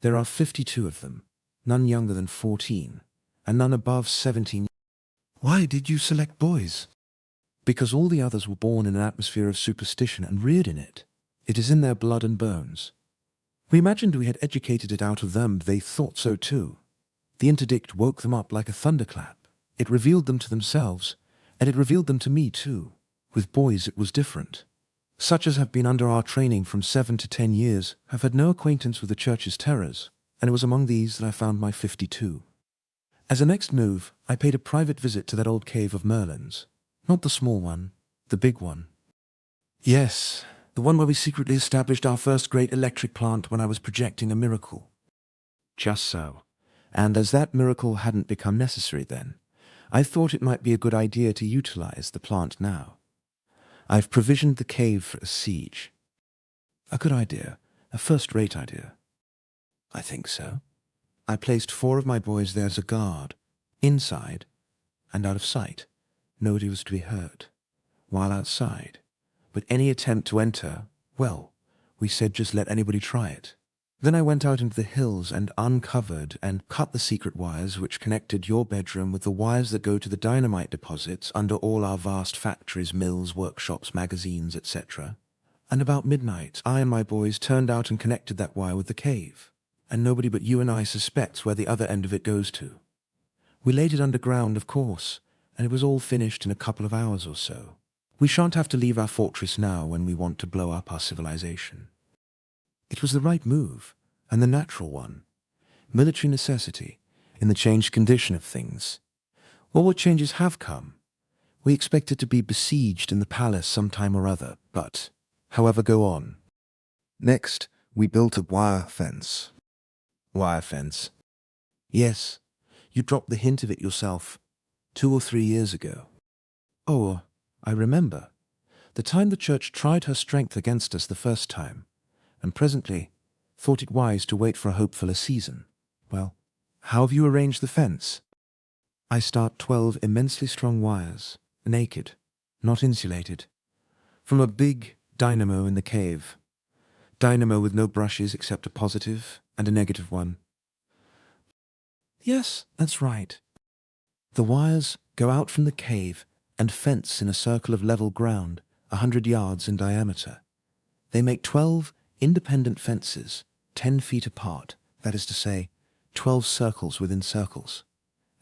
There are 52 of them, none younger than 14, and none above 17. Why did you select boys? Because all the others were born in an atmosphere of superstition and reared in it. It is in their blood and bones. We imagined we had educated it out of them, they thought so too. The interdict woke them up like a thunderclap. It revealed them to themselves, and it revealed them to me too. With boys it was different. Such as have been under our training from 7 to 10 years have had no acquaintance with the Church's terrors, and it was among these that I found my 52. As a next move, I paid a private visit to that old cave of Merlin's. Not the small one, the big one. Yes, the one where we secretly established our first great electric plant when I was projecting a miracle. Just so. And as that miracle hadn't become necessary then, I thought it might be a good idea to utilize the plant now. I've provisioned the cave for a siege. A good idea, a first-rate idea. I think so. I placed 4 of my boys there as a guard. Inside, and out of sight. Nobody was to be heard. While outside. But any attempt to enter, well, we said just let anybody try it. Then I went out into the hills and uncovered and cut the secret wires which connected your bedroom with the wires that go to the dynamite deposits under all our vast factories, mills, workshops, magazines, etc. And about midnight, I and my boys turned out and connected that wire with the cave, and nobody but you and I suspects where the other end of it goes to. We laid it underground, of course, and it was all finished in a couple of hours or so. We shan't have to leave our fortress now when we want to blow up our civilization. It was the right move, and the natural one. Military necessity, in the changed condition of things. Well, what changes have come? We expected to be besieged in the palace some time or other, but, however, go on. Next, we built a wire fence. Wire fence? Yes, you dropped the hint of it yourself, 2 or 3 years ago. Oh, I remember. The time the church tried her strength against us the first time, and presently thought it wise to wait for a hopefuller season. Well, how have you arranged the fence? I start 12 immensely strong wires, naked, not insulated, from a big dynamo in the cave. Dynamo with no brushes except a positive and a negative one. Yes, that's right. The wires go out from the cave and fence in a circle of level ground, 100 yards in diameter. They make 12 independent fences, 10 feet apart, that is to say, 12 circles within circles,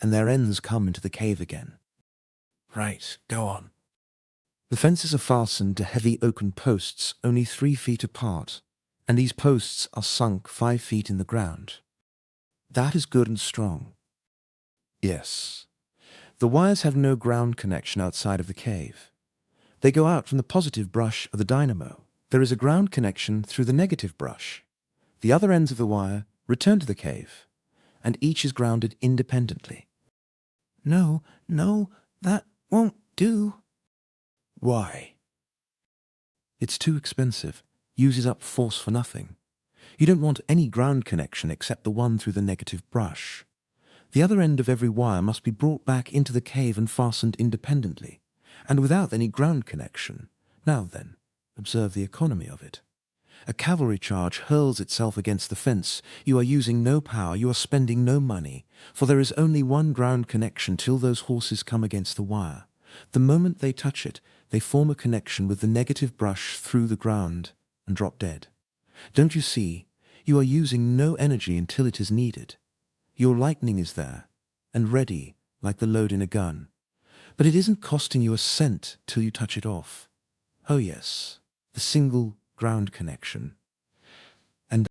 and their ends come into the cave again. Right, go on. The fences are fastened to heavy oaken posts only 3 feet apart, and these posts are sunk 5 feet in the ground. That is good and strong. Yes. The wires have no ground connection outside of the cave. They go out from the positive brush of the dynamo. There is a ground connection through the negative brush. The other ends of the wire return to the cave, and each is grounded independently. No, that won't do. Why? It's too expensive, uses up force for nothing. You don't want any ground connection except the one through the negative brush. The other end of every wire must be brought back into the cave and fastened independently, and without any ground connection. Now then, observe the economy of it. A cavalry charge hurls itself against the fence. You are using no power, you are spending no money, for there is only one ground connection till those horses come against the wire. The moment they touch it, they form a connection with the negative brush through the ground and drop dead. Don't you see? You are using no energy until it is needed. Your lightning is there, and ready, like the load in a gun. But it isn't costing you a cent till you touch it off. Oh yes, the single ground connection. And,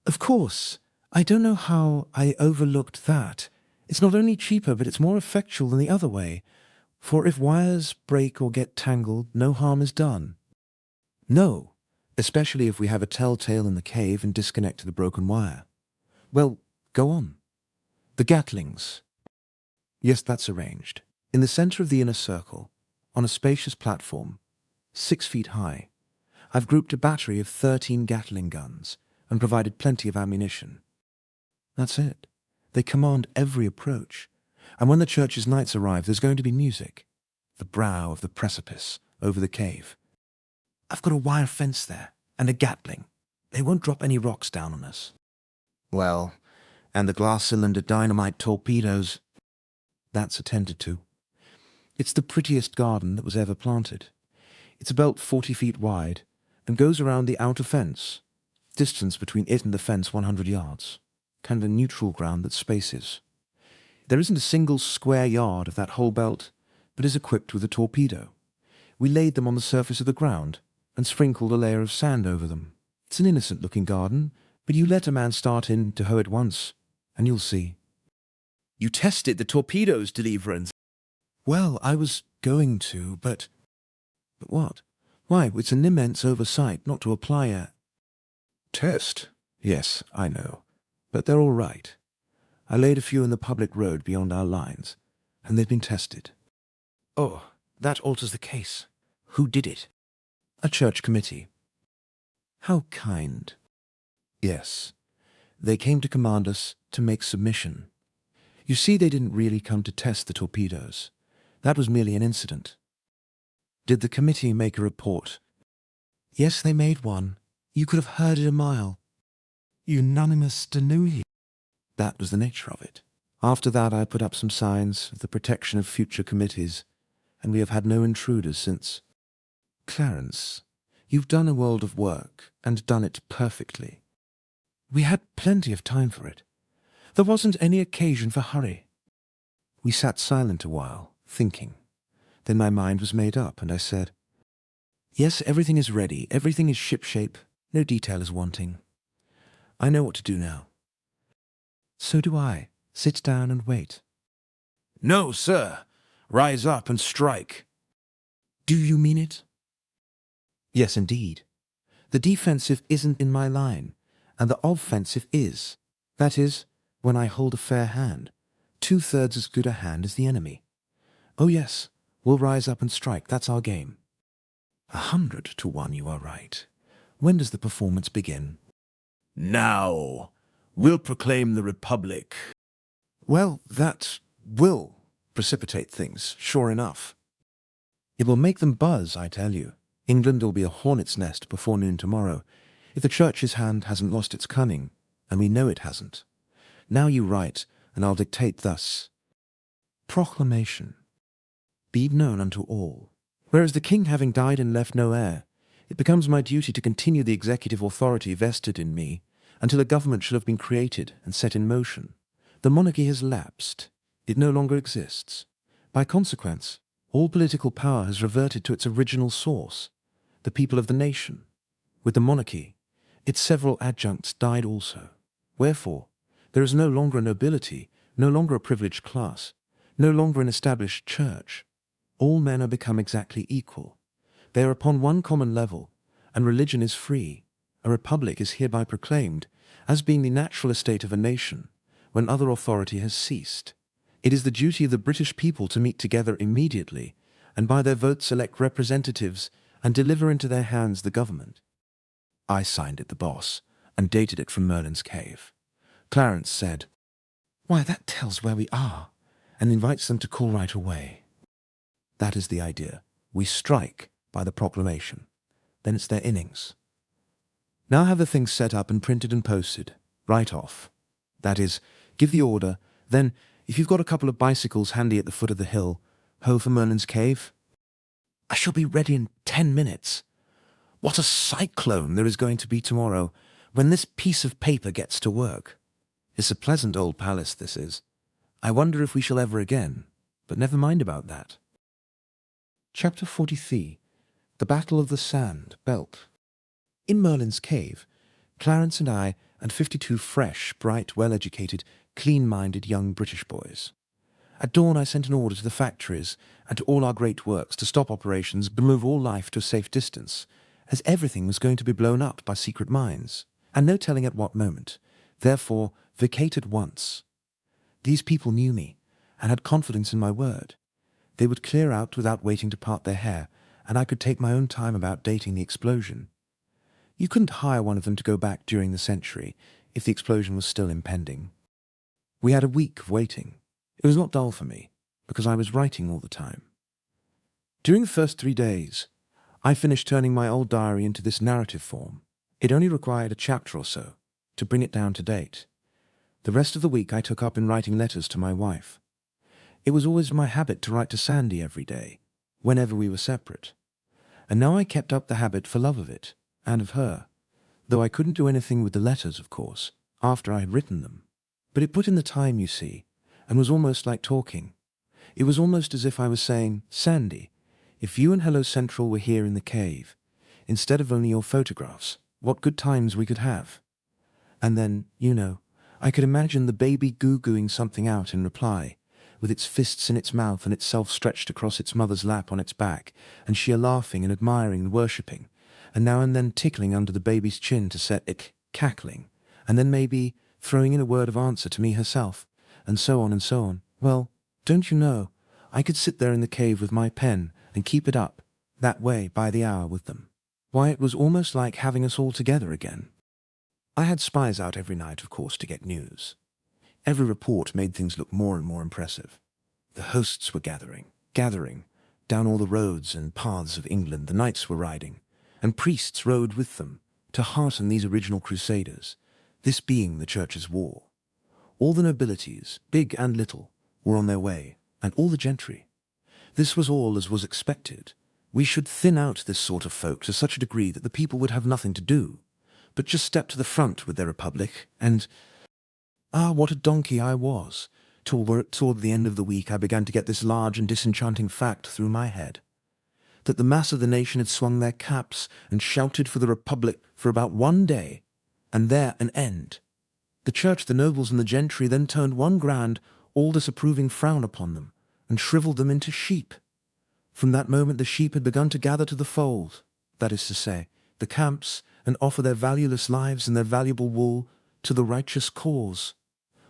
of course, I don't know how I overlooked that. It's not only cheaper, but it's more effectual than the other way. For if wires break or get tangled, no harm is done. No, especially if we have a telltale in the cave and disconnect the broken wire. Well, go on. The Gatlings. Yes, that's arranged. In the center of the inner circle, on a spacious platform, 6 feet high, I've grouped a battery of 13 Gatling guns and provided plenty of ammunition. That's it. They command every approach. And when the church's knights arrive, there's going to be music. The brow of the precipice over the cave. I've got a wire fence there, and a Gatling. They won't drop any rocks down on us. Well, and the glass cylinder dynamite torpedoes. That's attended to. It's the prettiest garden that was ever planted. It's about 40 feet wide, and goes around the outer fence. Distance between it and the fence 100 yards. Kind of a neutral ground that spaces. There isn't a single square yard of that whole belt, but is equipped with a torpedo. We laid them on the surface of the ground, and sprinkled a layer of sand over them. It's an innocent-looking garden, but you let a man start in to hoe it once, and you'll see. You tested the torpedo's deliverance. Well, I was going to, but... But what? Why, it's an immense oversight not to apply a... Test? Yes, I know. But they're all right. I laid a few in the public road beyond our lines, and they've been tested. Oh, that alters the case. Who did it? A church committee. How kind. Yes. They came to command us to make submission. You see, they didn't really come to test the torpedoes. That was merely an incident. Did the committee make a report? Yes, they made one. You could have heard it a mile. Unanimous denouement. That was the nature of it. After that, I put up some signs of the protection of future committees, and we have had no intruders since. Clarence, you've done a world of work, and done it perfectly. We had plenty of time for it. There wasn't any occasion for hurry. We sat silent a while, thinking. Then my mind was made up, and I said, yes, everything is ready, everything is shipshape, no detail is wanting. I know what to do now. So do I. Sit down and wait. No, sir. Rise up and strike. Do you mean it? Yes, indeed. The defensive isn't in my line, and the offensive is. That is, when I hold a fair hand, 2/3 as good a hand as the enemy. Oh yes, we'll rise up and strike, that's our game. 100-1, you are right. When does the performance begin? Now. We'll proclaim the Republic. Well, that will precipitate things, sure enough. It will make them buzz, I tell you. England will be a hornet's nest before noon tomorrow, if the Church's hand hasn't lost its cunning, and we know it hasn't. Now you write, and I'll dictate thus. Proclamation. Be known unto all. Whereas the king having died and left no heir, it becomes my duty to continue the executive authority vested in me until a government shall have been created and set in motion. The monarchy has lapsed. It no longer exists. By consequence, all political power has reverted to its original source, the people of the nation. With the monarchy, its several adjuncts died also. Wherefore, there is no longer a nobility, no longer a privileged class, no longer an established church. All men are become exactly equal. They are upon one common level, and religion is free. A republic is hereby proclaimed as being the natural estate of a nation, when other authority has ceased. It is the duty of the British people to meet together immediately, and by their votes elect representatives and deliver into their hands the government. I signed it, the boss, and dated it from Merlin's cave. Clarence said, "Why, that tells where we are," and invites them to call right away. That is the idea. We strike by the proclamation. Then it's their innings. Now have the things set up and printed and posted, right off. That is, give the order, then, if you've got a couple of bicycles handy at the foot of the hill, ho for Merlin's cave. I shall be ready in 10 minutes. What a cyclone there is going to be tomorrow, when this piece of paper gets to work. It's a pleasant old palace, this is. I wonder if we shall ever again, but never mind about that. Chapter 43. The Battle of the Sand Belt. In Merlin's cave, Clarence and I and 52 fresh, bright, well-educated, clean-minded young British boys. At dawn I sent an order to the factories and to all our great works to stop operations but move all life to a safe distance, as everything was going to be blown up by secret mines, and no telling at what moment. Therefore, vacate at once. These people knew me, and had confidence in my word. They would clear out without waiting to part their hair, and I could take my own time about dating the explosion. You couldn't hire one of them to go back during the century, if the explosion was still impending. We had a week of waiting. It was not dull for me, because I was writing all the time. During the first 3 days, I finished turning my old diary into this narrative form. It only required a chapter or so, to bring it down to date. The rest of the week I took up in writing letters to my wife. It was always my habit to write to Sandy every day, whenever we were separate. And now I kept up the habit for love of it, and of her, though I couldn't do anything with the letters, of course, after I had written them. But it put in the time, you see, and was almost like talking. It was almost as if I was saying, "Sandy, if you and Hello Central were here in the cave, instead of only your photographs, what good times we could have." And then, you know, I could imagine the baby goo-gooing something out in reply, with its fists in its mouth and itself stretched across its mother's lap on its back, and she laughing and admiring and worshipping, and now and then tickling under the baby's chin to set it cackling, and then maybe throwing in a word of answer to me herself, and so on and so on. Well, don't you know, I could sit there in the cave with my pen and keep it up, that way by the hour with them. Why, it was almost like having us all together again. I had spies out every night, of course, to get news. Every report made things look more and more impressive. The hosts were gathering, down all the roads and paths of England the knights were riding, and priests rode with them to hearten these original crusaders, this being the Church's war. All the nobilities, big and little, were on their way, and all the gentry. This was all as was expected. We should thin out this sort of folk to such a degree that the people would have nothing to do, but just step to the front with their republic, and... Ah, what a donkey I was! Toward the end of the week I began to get this large and disenchanting fact through my head, that the mass of the nation had swung their caps and shouted for the republic for about one day, and there an end. The church, the nobles, and the gentry then turned one grand, all-disapproving frown upon them, and shriveled them into sheep. From that moment the sheep had begun to gather to the fold, that is to say, the camps, and offer their valueless lives and their valuable wool to the righteous cause.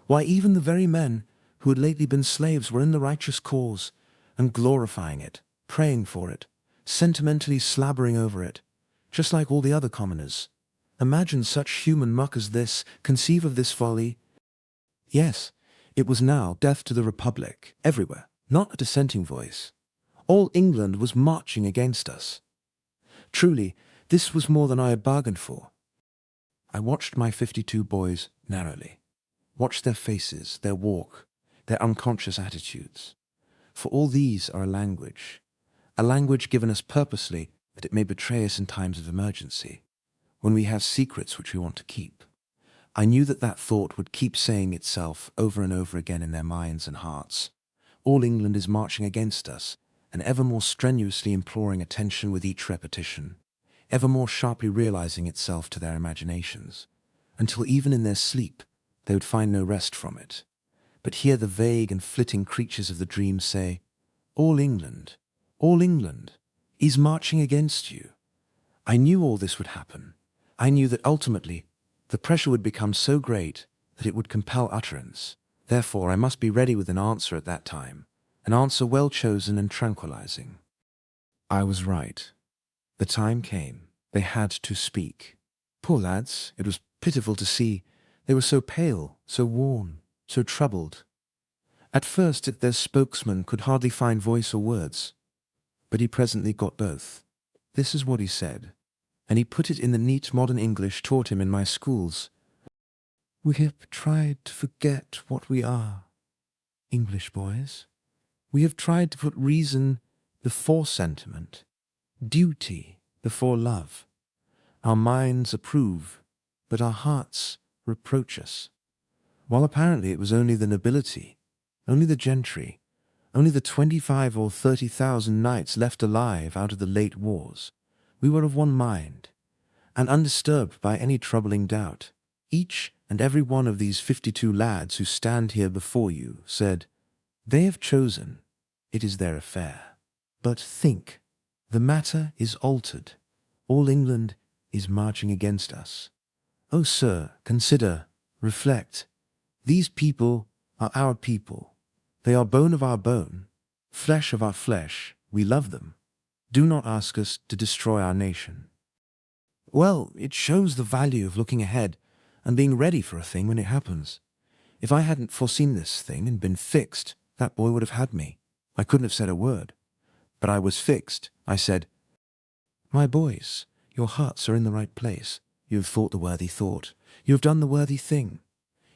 Why, even the very men who had lately been slaves were in the righteous cause, and glorifying it, praying for it, sentimentally slabbering over it, just like all the other commoners. Imagine such human muck as this, conceive of this folly. Yes, it was now death to the Republic, everywhere, not a dissenting voice. All England was marching against us. Truly, this was more than I had bargained for. I watched my 52 boys narrowly, watched their faces, their walk, their unconscious attitudes. For all these are a language given us purposely that it may betray us in times of emergency, when we have secrets which we want to keep. I knew that that thought would keep saying itself over and over again in their minds and hearts. All England is marching against us, and ever more strenuously imploring attention with each repetition, ever more sharply realizing itself to their imaginations, until even in their sleep they would find no rest from it, but hear the vague and flitting creatures of the dream say, all England is marching against you. I knew all this would happen. I knew that ultimately the pressure would become so great that it would compel utterance. Therefore I must be ready with an answer at that time, an answer well chosen and tranquilizing. I was right. The time came. They had to speak. Poor lads, it was pitiful to see. They were so pale, so worn, so troubled. At first their spokesman could hardly find voice or words, but he presently got both. This is what he said, and he put it in the neat modern English taught him in my schools. We have tried to forget what we are, English boys. We have tried to put reason before sentiment, duty before love. Our minds approve, but our hearts reproach us. While apparently it was only the nobility, only the gentry, only the 25 or 30,000 knights left alive out of the late wars, we were of one mind, and undisturbed by any troubling doubt. Each and every one of these 52 lads who stand here before you said, they have chosen, it is their affair. But think, the matter is altered. All England is marching against us. Oh, sir, consider, reflect. These people are our people. They are bone of our bone, flesh of our flesh. We love them. Do not ask us to destroy our nation. Well, it shows the value of looking ahead and being ready for a thing when it happens. If I hadn't foreseen this thing and been fixed, that boy would have had me. I couldn't have said a word. But I was fixed. I said, my boys, your hearts are in the right place. You have thought the worthy thought. You have done the worthy thing.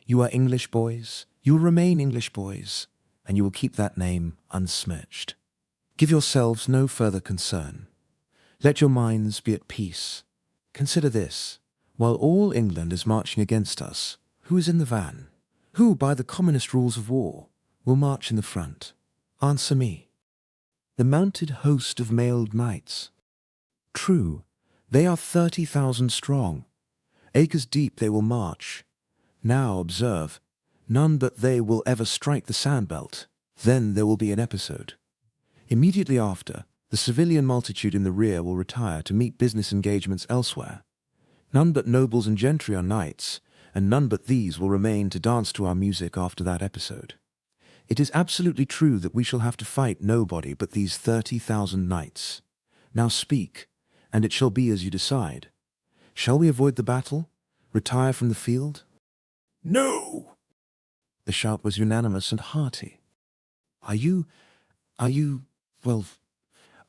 You are English boys. You will remain English boys, and you will keep that name unsmirched. Give yourselves no further concern. Let your minds be at peace. Consider this. While all England is marching against us, who is in the van? Who, by the commonest rules of war, will march in the front? Answer me. The mounted host of mailed knights. True, they are 30,000 strong. Acres deep they will march. Now observe, none but they will ever strike the sandbelt. Then there will be an episode. Immediately after, the civilian multitude in the rear will retire to meet business engagements elsewhere. None but nobles and gentry are knights, and none but these will remain to dance to our music after that episode. It is absolutely true that we shall have to fight nobody but these 30,000 knights. Now speak, and it shall be as you decide. Shall we avoid the battle? Retire from the field? No! The shout was unanimous and hearty. Are you, well,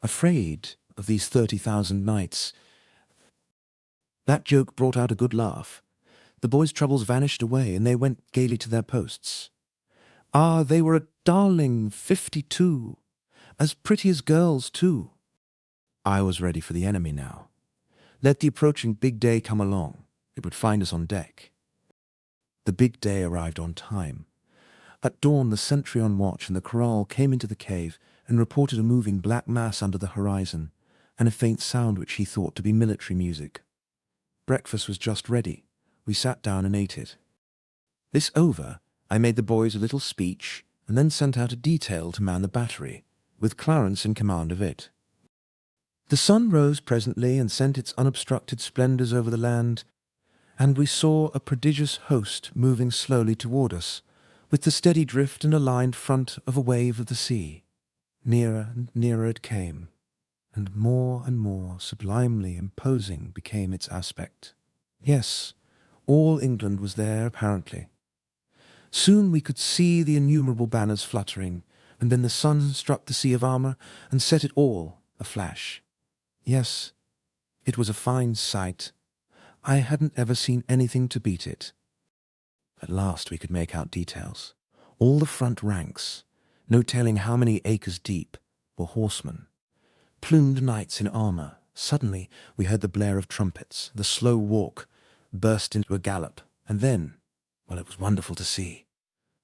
afraid of these 30,000 knights? That joke brought out a good laugh. The boys' troubles vanished away, and they went gaily to their posts. Ah, they were a darling 52, as pretty as girls, too. I was ready for the enemy now. Let the approaching big day come along. It would find us on deck. The big day arrived on time. At dawn, the sentry on watch in the corral came into the cave and reported a moving black mass under the horizon, and a faint sound which he thought to be military music. Breakfast was just ready. We sat down and ate it. This over, I made the boys a little speech, and then sent out a detail to man the battery, with Clarence in command of it. The sun rose presently and sent its unobstructed splendours over the land, and we saw a prodigious host moving slowly toward us, with the steady drift and aligned front of a wave of the sea. Nearer and nearer it came, and more sublimely imposing became its aspect. Yes, all England was there apparently. Soon we could see the innumerable banners fluttering, and then the sun struck the sea of armour and set it all aflash. Yes, it was a fine sight. I hadn't ever seen anything to beat it. At last we could make out details. All the front ranks, no telling how many acres deep, were horsemen. Plumed knights in armour. Suddenly we heard the blare of trumpets. The slow walk burst into a gallop, and then, well, it was wonderful to see.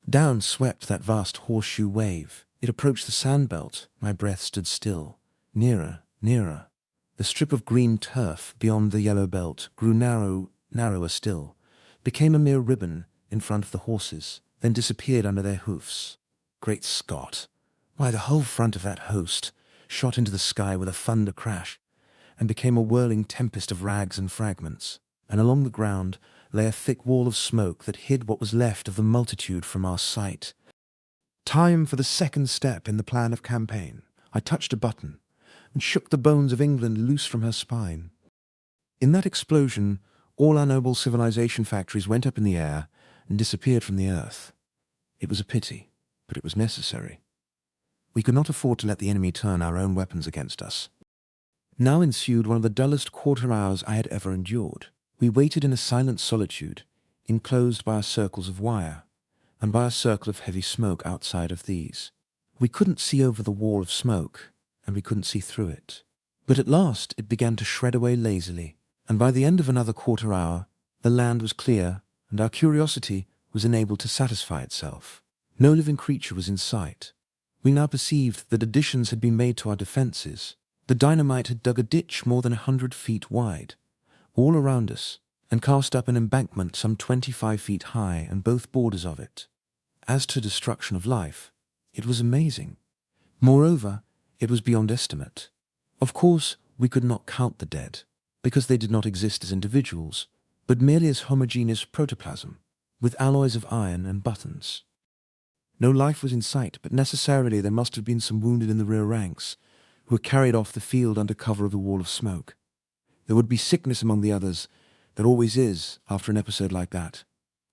Down swept that vast horseshoe wave. It approached the sand belt. My breath stood still. Nearer, nearer. The strip of green turf beyond the yellow belt grew narrower still, became a mere ribbon in front of the horses, then disappeared under their hoofs. Great Scott! Why, the whole front of that host shot into the sky with a thunder crash, and became a whirling tempest of rags and fragments, and along the ground lay a thick wall of smoke that hid what was left of the multitude from our sight. Time for the second step in the plan of campaign. I touched a button, and shook the bones of England loose from her spine. In that explosion, all our noble civilization factories went up in the air and disappeared from the earth. It was a pity, but it was necessary. We could not afford to let the enemy turn our own weapons against us. Now ensued one of the dullest quarter hours I had ever endured. We waited in a silent solitude, enclosed by our circles of wire, and by a circle of heavy smoke outside of these. We couldn't see over the wall of smoke, and we couldn't see through it. But at last it began to shred away lazily, and by the end of another quarter hour, the land was clear, and our curiosity was enabled to satisfy itself. No living creature was in sight. We now perceived that additions had been made to our defences. The dynamite had dug a ditch more than 100 feet wide, all around us, and cast up an embankment some 25 feet high on both borders of it. As to destruction of life, it was amazing. Moreover, it was beyond estimate. Of course, we could not count the dead, because they did not exist as individuals, but merely as homogeneous protoplasm, with alloys of iron and buttons. No life was in sight, but necessarily there must have been some wounded in the rear ranks, who were carried off the field under cover of the wall of smoke. There would be sickness among the others. There always is after an episode like that.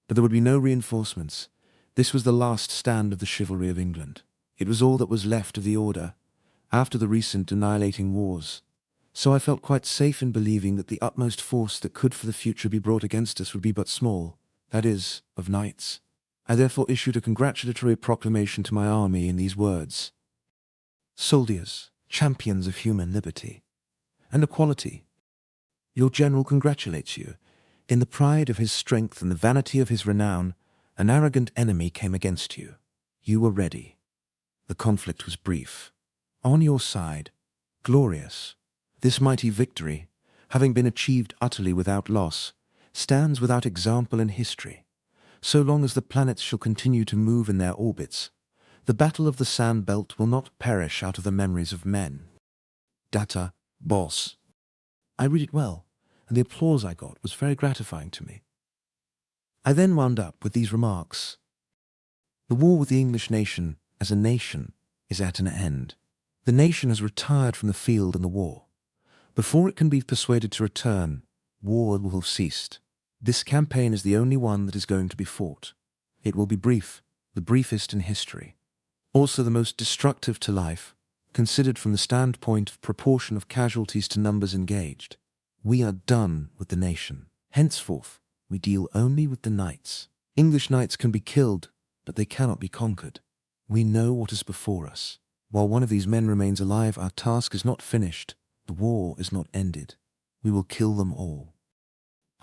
But there would be no reinforcements. This was the last stand of the chivalry of England. It was all that was left of the order, after the recent annihilating wars. So I felt quite safe in believing that the utmost force that could for the future be brought against us would be but small, that is, of knights. I therefore issued a congratulatory proclamation to my army in these words: Soldiers, champions of human liberty and equality, your general congratulates you. In the pride of his strength and the vanity of his renown, an arrogant enemy came against you. You were ready. The conflict was brief. On your side, glorious. This mighty victory, having been achieved utterly without loss, stands without example in history. So long as the planets shall continue to move in their orbits, the battle of the sand belt will not perish out of the memories of men. Data, boss. I read it well, and the applause I got was very gratifying to me. I then wound up with these remarks. The war with the English nation, as a nation, is at an end. The nation has retired from the field in the war. Before it can be persuaded to return, war will have ceased. This campaign is the only one that is going to be fought. It will be brief, the briefest in history, also the most destructive to life, considered from the standpoint of proportion of casualties to numbers engaged. We are done with the nation. Henceforth, we deal only with the knights. English knights can be killed, but they cannot be conquered. We know what is before us. While one of these men remains alive, our task is not finished. The war is not ended. We will kill them all.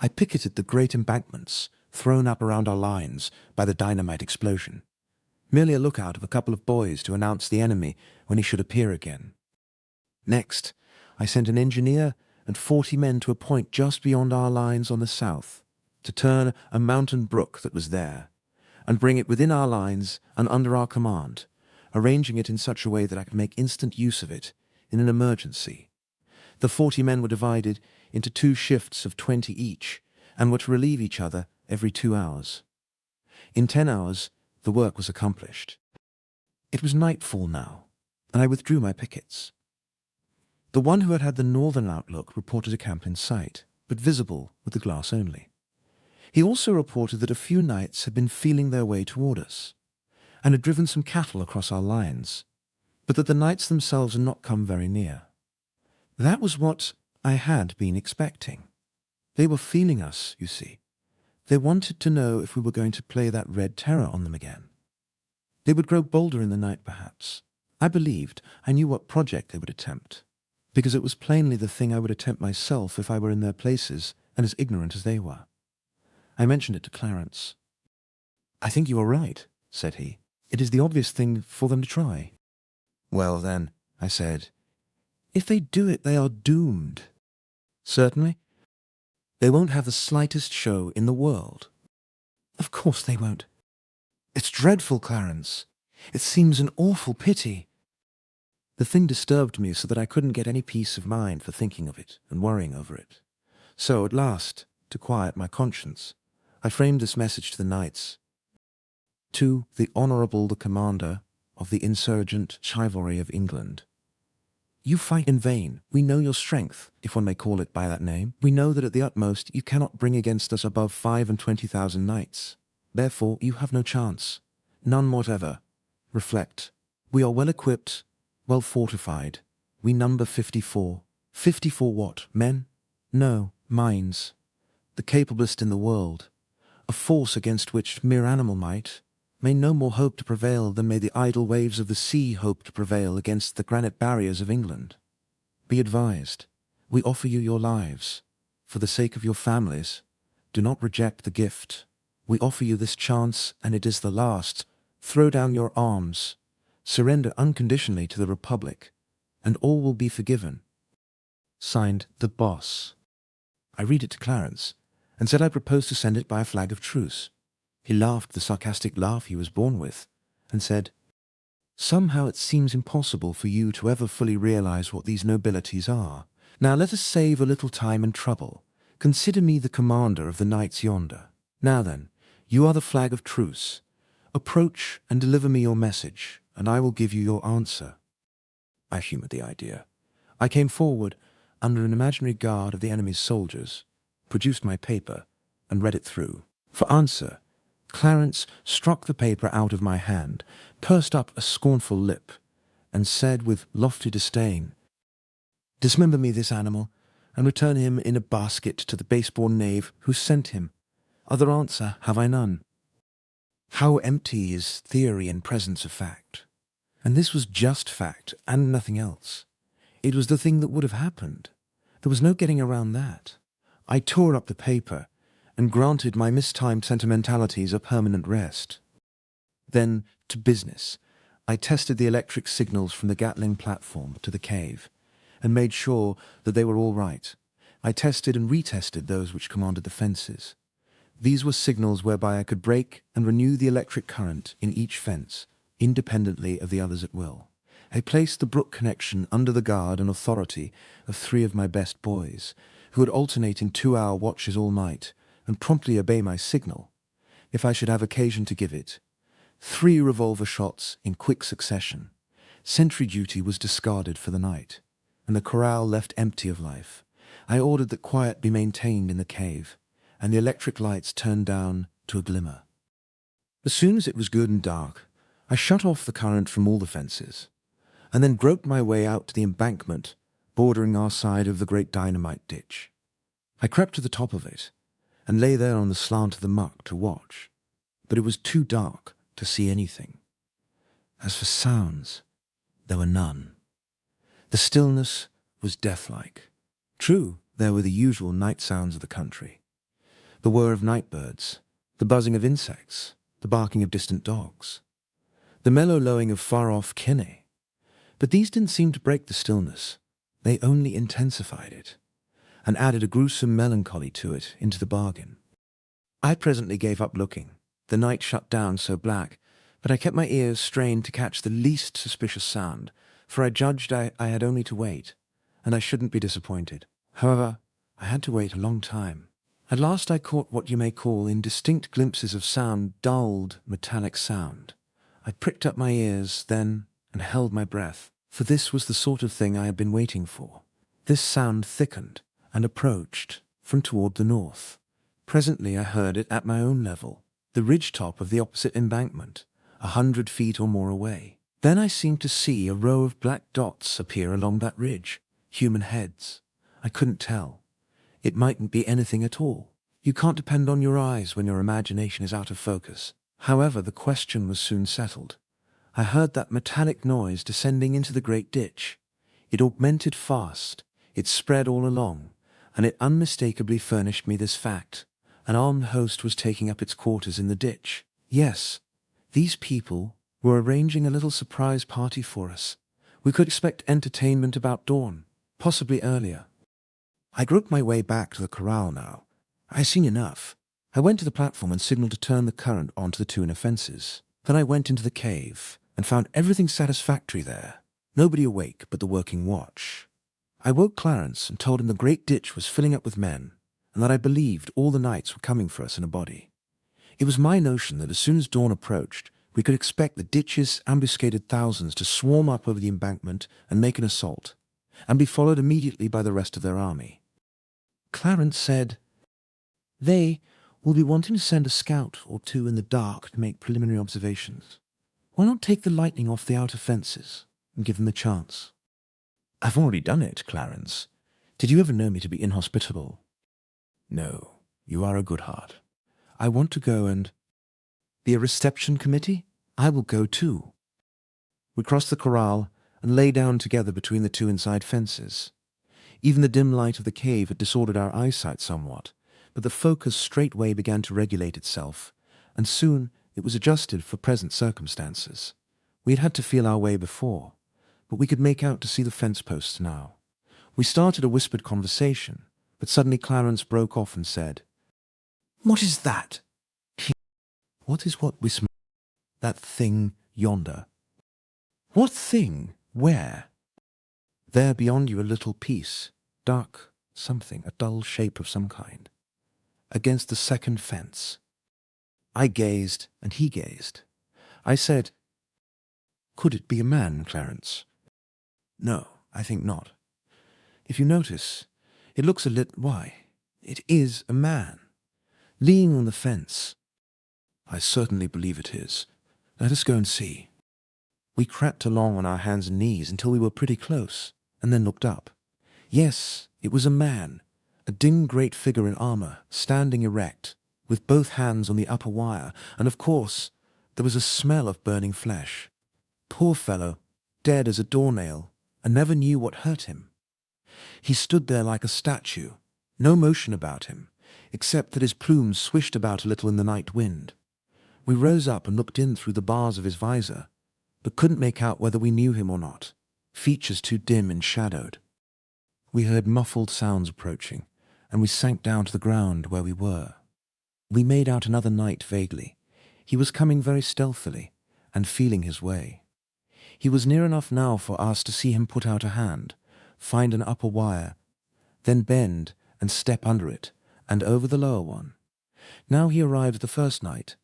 I picketed the great embankments thrown up around our lines by the dynamite explosion. Merely a lookout of a couple of boys to announce the enemy when he should appear again. Next, I sent an engineer and 40 men to a point just beyond our lines on the south, to turn a mountain brook that was there, and bring it within our lines and under our command, arranging it in such a way that I could make instant use of it in an emergency. The 40 men were divided into 2 shifts of 20 each, and were to relieve each other every 2 hours. In 10 hours, the work was accomplished. It was nightfall now, and I withdrew my pickets. The one who had had the northern outlook reported a camp in sight, but visible with the glass only. He also reported that a few knights had been feeling their way toward us, and had driven some cattle across our lines, but that the knights themselves had not come very near. That was what I had been expecting. They were feeling us, you see. They wanted to know if we were going to play that red terror on them again. They would grow bolder in the night, perhaps. I believed I knew what project they would attempt, because it was plainly the thing I would attempt myself if I were in their places and as ignorant as they were. I mentioned it to Clarence. "I think you are right," said he. "It is the obvious thing for them to try." "Well, then," I said, "if they do it, they are doomed." "Certainly. They won't have the slightest show in the world." "Of course they won't." "It's dreadful, Clarence. It seems an awful pity." The thing disturbed me so that I couldn't get any peace of mind for thinking of it and worrying over it. So, at last, to quiet my conscience, I framed this message to the knights. To the Honourable the Commander of the insurgent chivalry of England. You fight in vain. We know your strength, if one may call it by that name. We know that at the utmost you cannot bring against us above 25,000 knights. Therefore you have no chance. None whatever. Reflect. We are well equipped, well fortified. We number 54. 54 what? Men? No, minds. The capablest in the world. A force against which mere animal might may no more hope to prevail than may the idle waves of the sea hope to prevail against the granite barriers of England. Be advised. We offer you your lives. For the sake of your families, do not reject the gift. We offer you this chance, and it is the last. Throw down your arms. Surrender unconditionally to the Republic, and all will be forgiven. Signed, The Boss. I read it to Clarence, and said I proposed to send it by a flag of truce. He laughed the sarcastic laugh he was born with, and said, "Somehow it seems impossible for you to ever fully realize what these nobilities are. Now let us save a little time and trouble. Consider me the commander of the knights yonder. Now then, you are the flag of truce. Approach and deliver me your message, and I will give you your answer." I humoured the idea. I came forward, under an imaginary guard of the enemy's soldiers, produced my paper, and read it through. For answer, Clarence struck the paper out of my hand, pursed up a scornful lip, and said with lofty disdain, "Dismember me this animal, and return him in a basket to the base-born knave who sent him. Other answer have I none." How empty is theory in presence of fact. And this was just fact, and nothing else. It was the thing that would have happened. There was no getting around that. I tore up the paper, and granted my mistimed sentimentalities a permanent rest. Then, to business, I tested the electric signals from the Gatling platform to the cave, and made sure that they were all right. I tested and retested those which commanded the fences. These were signals whereby I could break and renew the electric current in each fence, independently of the others at will. I placed the brook connection under the guard and authority of 3 of my best boys, who would alternate in 2-hour watches all night, and promptly obey my signal, if I should have occasion to give it. 3 revolver shots in quick succession. Sentry duty was discarded for the night, and the corral left empty of life. I ordered that quiet be maintained in the cave, and the electric lights turned down to a glimmer. As soon as it was good and dark, I shut off the current from all the fences, and then groped my way out to the embankment bordering our side of the great dynamite ditch. I crept to the top of it, and lay there on the slant of the muck to watch, but it was too dark to see anything. As for sounds, there were none. The stillness was deathlike. True, there were the usual night sounds of the country. The whir of night birds, the buzzing of insects, the barking of distant dogs, the mellow lowing of far-off kinne. But these didn't seem to break the stillness. They only intensified it, and added a gruesome melancholy to it into the bargain. I presently gave up looking. The night shut down so black, but I kept my ears strained to catch the least suspicious sound, for I judged I had only to wait, and I shouldn't be disappointed. However, I had to wait a long time. At last I caught what you may call indistinct glimpses of sound, dulled, metallic sound. I pricked up my ears then and held my breath, for this was the sort of thing I had been waiting for. This sound thickened and approached from toward the north. Presently I heard it at my own level, the ridge-top of the opposite embankment, 100 feet or more away. Then I seemed to see a row of black dots appear along that ridge, human heads. I couldn't tell. It mightn't be anything at all. You can't depend on your eyes when your imagination is out of focus. However, the question was soon settled. I heard that metallic noise descending into the great ditch. It augmented fast, it spread all along, and it unmistakably furnished me this fact. An armed host was taking up its quarters in the ditch. Yes, these people were arranging a little surprise party for us. We could expect entertainment about dawn, possibly earlier. I groped my way back to the corral now. I had seen enough. I went to the platform and signaled to turn the current onto the two inner fences. Then I went into the cave and found everything satisfactory there. Nobody awake but the working watch. I woke Clarence and told him the great ditch was filling up with men, and that I believed all the knights were coming for us in a body. It was my notion that as soon as dawn approached, we could expect the ditch's ambuscaded thousands to swarm up over the embankment and make an assault, and be followed immediately by the rest of their army. Clarence said, "They will be wanting to send a scout or two in the dark to make preliminary observations. Why not take the lightning off the outer fences and give them the chance?" "I've already done it, Clarence. Did you ever know me to be inhospitable?" "No, you are a good heart. I want to go and—" "Be a reception committee? I will go too." We crossed the corral and lay down together between the two inside fences. Even the dim light of the cave had disordered our eyesight somewhat, but the focus straightway began to regulate itself, and soon it was adjusted for present circumstances. We had had to feel our way before, but we could make out to see the fence posts now. We started a whispered conversation, but suddenly Clarence broke off and said, "What is that?" "What is what we smell?" "That thing yonder." "What thing? Where?" "There beyond you a little piece, dark something, a dull shape of some kind, against the second fence." I gazed, and he gazed. I said, "Could it be a man, Clarence?" "No, I think not. If you notice, it looks a lit— Why, it is a man, leaning on the fence." "I certainly believe it is. Let us go and see." We crept along on our hands and knees until we were pretty close, and then looked up. Yes, it was a man, a dim great figure in armour, standing erect, with both hands on the upper wire, and of course there was a smell of burning flesh. Poor fellow, dead as a doornail, and never knew what hurt him. He stood there like a statue, no motion about him, except that his plumes swished about a little in the night wind. We rose up and looked in through the bars of his visor, but couldn't make out whether we knew him or not, features too dim and shadowed. We heard muffled sounds approaching, and we sank down to the ground where we were. We made out another knight vaguely. He was coming very stealthily, and feeling his way. He was near enough now for us to see him put out a hand, find an upper wire, then bend and step under it, and over the lower one. Now he arrived at the first knight,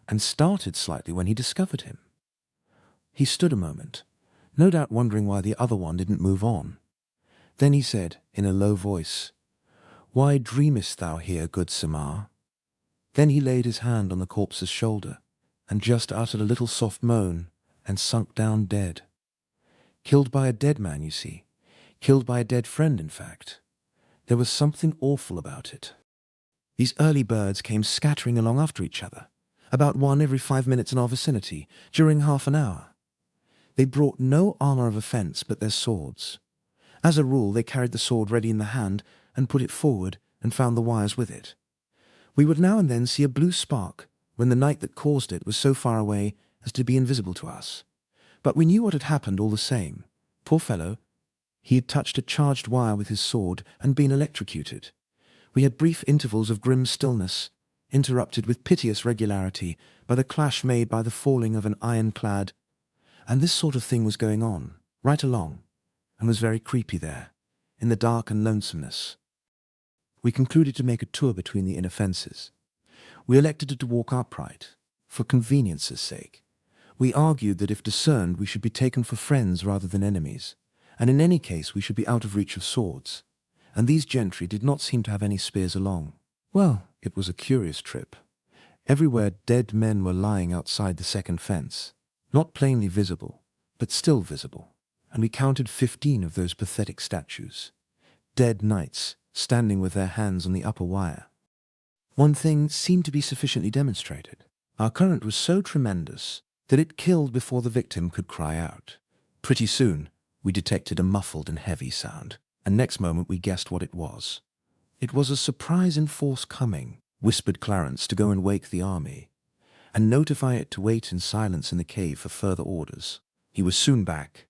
and started slightly when he discovered him. He stood a moment, no doubt wondering why the other one didn't move on. Then he said, in a low voice, "Why dreamest thou here, good Samar?" Then he laid his hand on the corpse's shoulder, and just uttered a little soft moan and sunk down dead. Killed by a dead man, you see. Killed by a dead friend, in fact. There was something awful about it. These early birds came scattering along after each other, about one every 5 minutes in our vicinity, during half an hour. They brought no armour of offence but their swords. As a rule, they carried the sword ready in the hand and put it forward and found the wires with it. We would now and then see a blue spark when the knight that caused it was so far away as to be invisible to us. But we knew what had happened all the same. Poor fellow, he had touched a charged wire with his sword and been electrocuted. We had brief intervals of grim stillness, interrupted with piteous regularity by the clash made by the falling of an ironclad. And this sort of thing was going on, right along, and was very creepy there, in the dark and lonesomeness. We concluded to make a tour between the inner fences. We elected to walk upright, for convenience's sake. We argued that if discerned we should be taken for friends rather than enemies, and in any case we should be out of reach of swords, and these gentry did not seem to have any spears along. Well, it was a curious trip. Everywhere dead men were lying outside the second fence, not plainly visible, but still visible, and we counted 15 of those pathetic statues. Dead knights, standing with their hands on the upper wire. One thing seemed to be sufficiently demonstrated. Our current was so tremendous that it killed before the victim could cry out. Pretty soon, we detected a muffled and heavy sound, and next moment we guessed what it was. It was a surprise in force coming, whispered Clarence to go and wake the army, and notify it to wait in silence in the cave for further orders. He was soon back,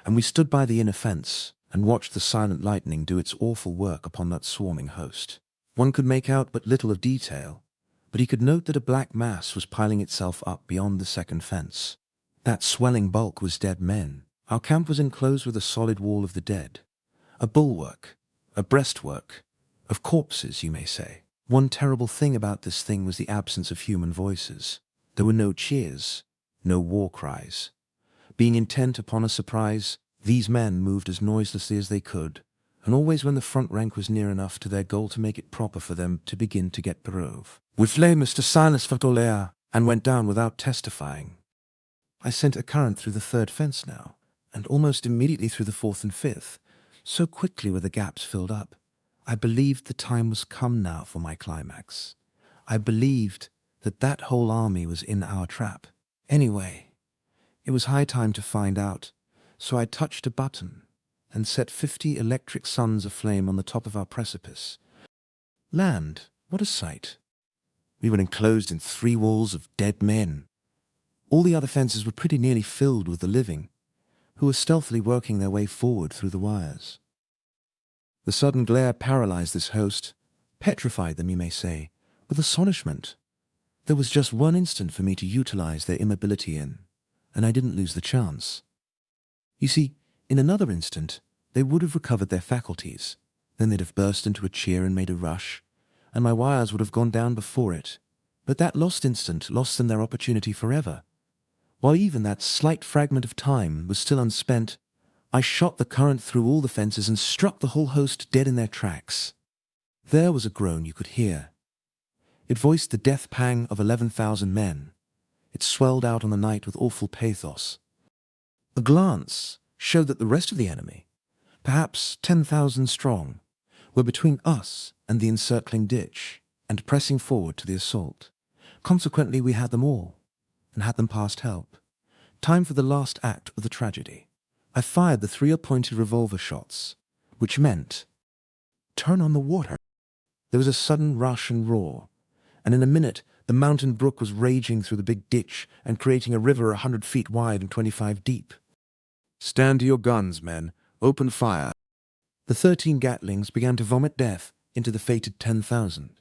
and we stood by the inner fence and watched the silent lightning do its awful work upon that swarming host. One could make out but little of detail, but he could note that a black mass was piling itself up beyond the second fence. That swelling bulk was dead men. Our camp was enclosed with a solid wall of the dead, a bulwark, a breastwork, of corpses, you may say. One terrible thing about this thing was the absence of human voices. There were no cheers, no war cries. Being intent upon a surprise, these men moved as noiselessly as they could, and always when the front rank was near enough to their goal to make it proper for them to begin to get parove. We fled Mr. Silas for Golea, and went down without testifying. I sent a current through the third fence now, and almost immediately through the fourth and fifth. So quickly were the gaps filled up. I believed the time was come now for my climax. I believed that that whole army was in our trap. Anyway, it was high time to find out, so I touched a button and set 50 electric suns aflame on the top of our precipice. Land, what a sight! We were enclosed in 3 walls of dead men. All the other fences were pretty nearly filled with the living, who were stealthily working their way forward through the wires. The sudden glare paralyzed this host, petrified them, you may say, with astonishment. There was just one instant for me to utilize their immobility in, and I didn't lose the chance. You see, in another instant, they would have recovered their faculties. Then they'd have burst into a cheer and made a rush, and my wires would have gone down before it. But that lost instant lost them their opportunity forever. While even that slight fragment of time was still unspent, I shot the current through all the fences and struck the whole host dead in their tracks. There was a groan you could hear. It voiced the death pang of 11,000 men. It swelled out on the night with awful pathos. A glance showed that the rest of the enemy, perhaps 10,000 strong, were between us and the encircling ditch, and pressing forward to the assault. Consequently, we had them all, and had them past help. Time for the last act of the tragedy. I fired the 3 appointed revolver shots, which meant, turn on the water. There was a sudden rush and roar, and in a minute the mountain brook was raging through the big ditch and creating a river 100 feet wide and 25 deep. Stand to your guns, men. Open fire. The 13 Gatlings began to vomit death into the fated 10,000.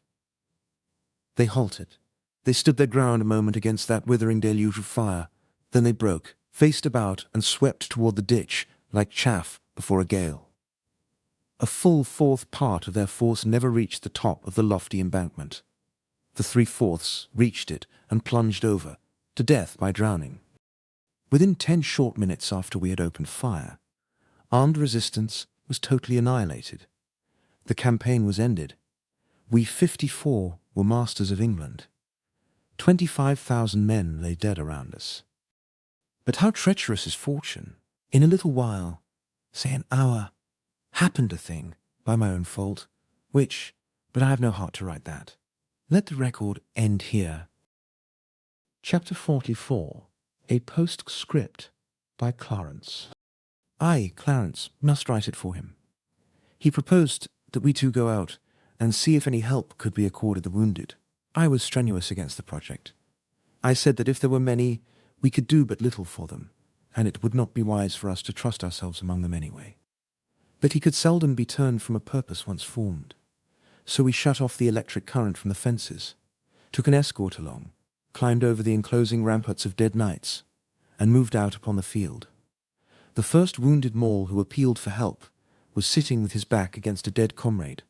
They halted. They stood their ground a moment against that withering deluge of fire. Then they broke, faced about, and swept toward the ditch like chaff before a gale. A full 1/4 part of their force never reached the top of the lofty embankment. The 3/4 reached it and plunged over, to death by drowning. Within 10 short minutes after we had opened fire, armed resistance was totally annihilated. The campaign was ended. We 54 were masters of England. 25,000 men lay dead around us. But how treacherous is fortune! In a little while, say an hour, happened a thing, by my own fault, which, but I have no heart to write that. Let the record end here. Chapter 44. A Postscript by Clarence. I, Clarence, must write it for him. He proposed that we two go out and see if any help could be accorded the wounded. I was strenuous against the project. I said that if there were many, we could do but little for them, and it would not be wise for us to trust ourselves among them anyway. But he could seldom be turned from a purpose once formed. So we shut off the electric current from the fences, took an escort along, climbed over the enclosing ramparts of dead knights, and moved out upon the field. The first wounded Mall who appealed for help was sitting with his back against a dead comrade.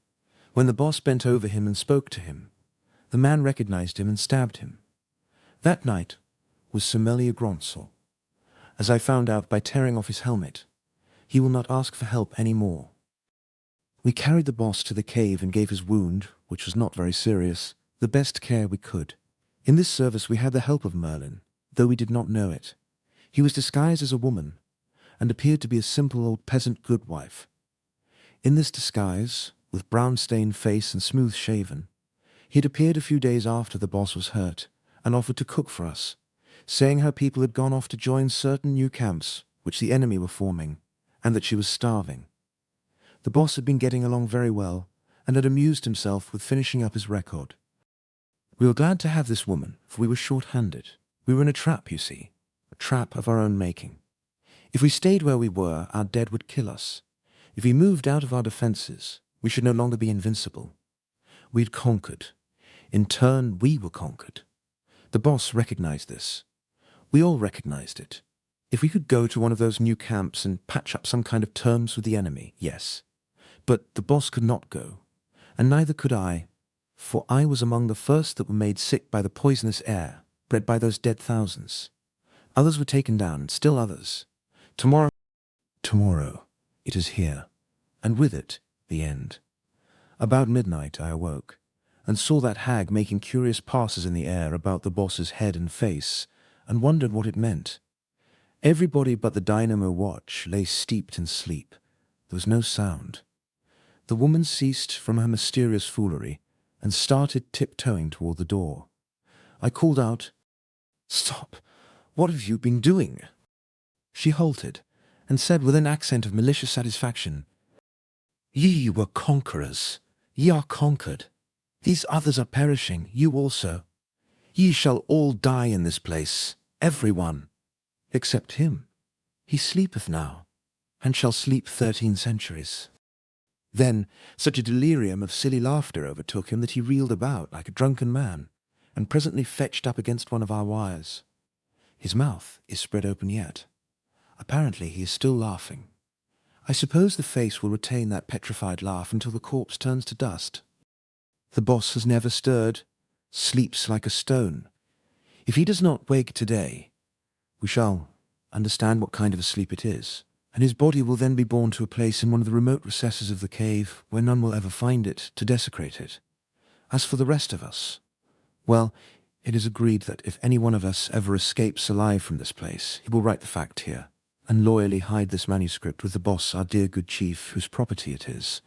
When the boss bent over him and spoke to him, the man recognized him and stabbed him. That knight was Sir Meliagronso. As I found out by tearing off his helmet, he will not ask for help any more. We carried the boss to the cave and gave his wound, which was not very serious, the best care we could. In this service we had the help of Merlin, though we did not know it. He was disguised as a woman, and appeared to be a simple old peasant goodwife. In this disguise, with brown-stained face and smooth-shaven, he had appeared a few days after the boss was hurt, and offered to cook for us, saying her people had gone off to join certain new camps which the enemy were forming, and that she was starving. The boss had been getting along very well, and had amused himself with finishing up his record. We were glad to have this woman, for we were short-handed. We were in a trap, you see, a trap of our own making. If we stayed where we were, our dead would kill us. If we moved out of our defences, we should no longer be invincible. We had conquered. In turn, we were conquered. The boss recognized this. We all recognized it. If we could go to one of those new camps and patch up some kind of terms with the enemy, yes. But the boss could not go, and neither could I, for I was among the first that were made sick by the poisonous air bred by those dead thousands. Others were taken down, and still others. Tomorrow, it is here, and with it, the end. About midnight I awoke, and saw that hag making curious passes in the air about the boss's head and face, and wondered what it meant. Everybody but the dynamo watch lay steeped in sleep. There was no sound. The woman ceased from her mysterious foolery, and started tiptoeing toward the door. I called out, "Stop! What have you been doing?" She halted, and said with an accent of malicious satisfaction, "Ye were conquerors. Ye are conquered. These others are perishing, you also. Ye shall all die in this place, every one, except him. He sleepeth now, and shall sleep 13 centuries. Then such a delirium of silly laughter overtook him that he reeled about like a drunken man, and presently fetched up against one of our wires. His mouth is spread open yet. Apparently he is still laughing. I suppose the face will retain that petrified laugh until the corpse turns to dust. The boss has never stirred, sleeps like a stone. If he does not wake today, we shall understand what kind of a sleep it is, and his body will then be borne to a place in one of the remote recesses of the cave where none will ever find it to desecrate it. As for the rest of us, well, it is agreed that if any one of us ever escapes alive from this place, he will write the fact here, and loyally hide this manuscript with the boss, our dear good chief, whose property it is,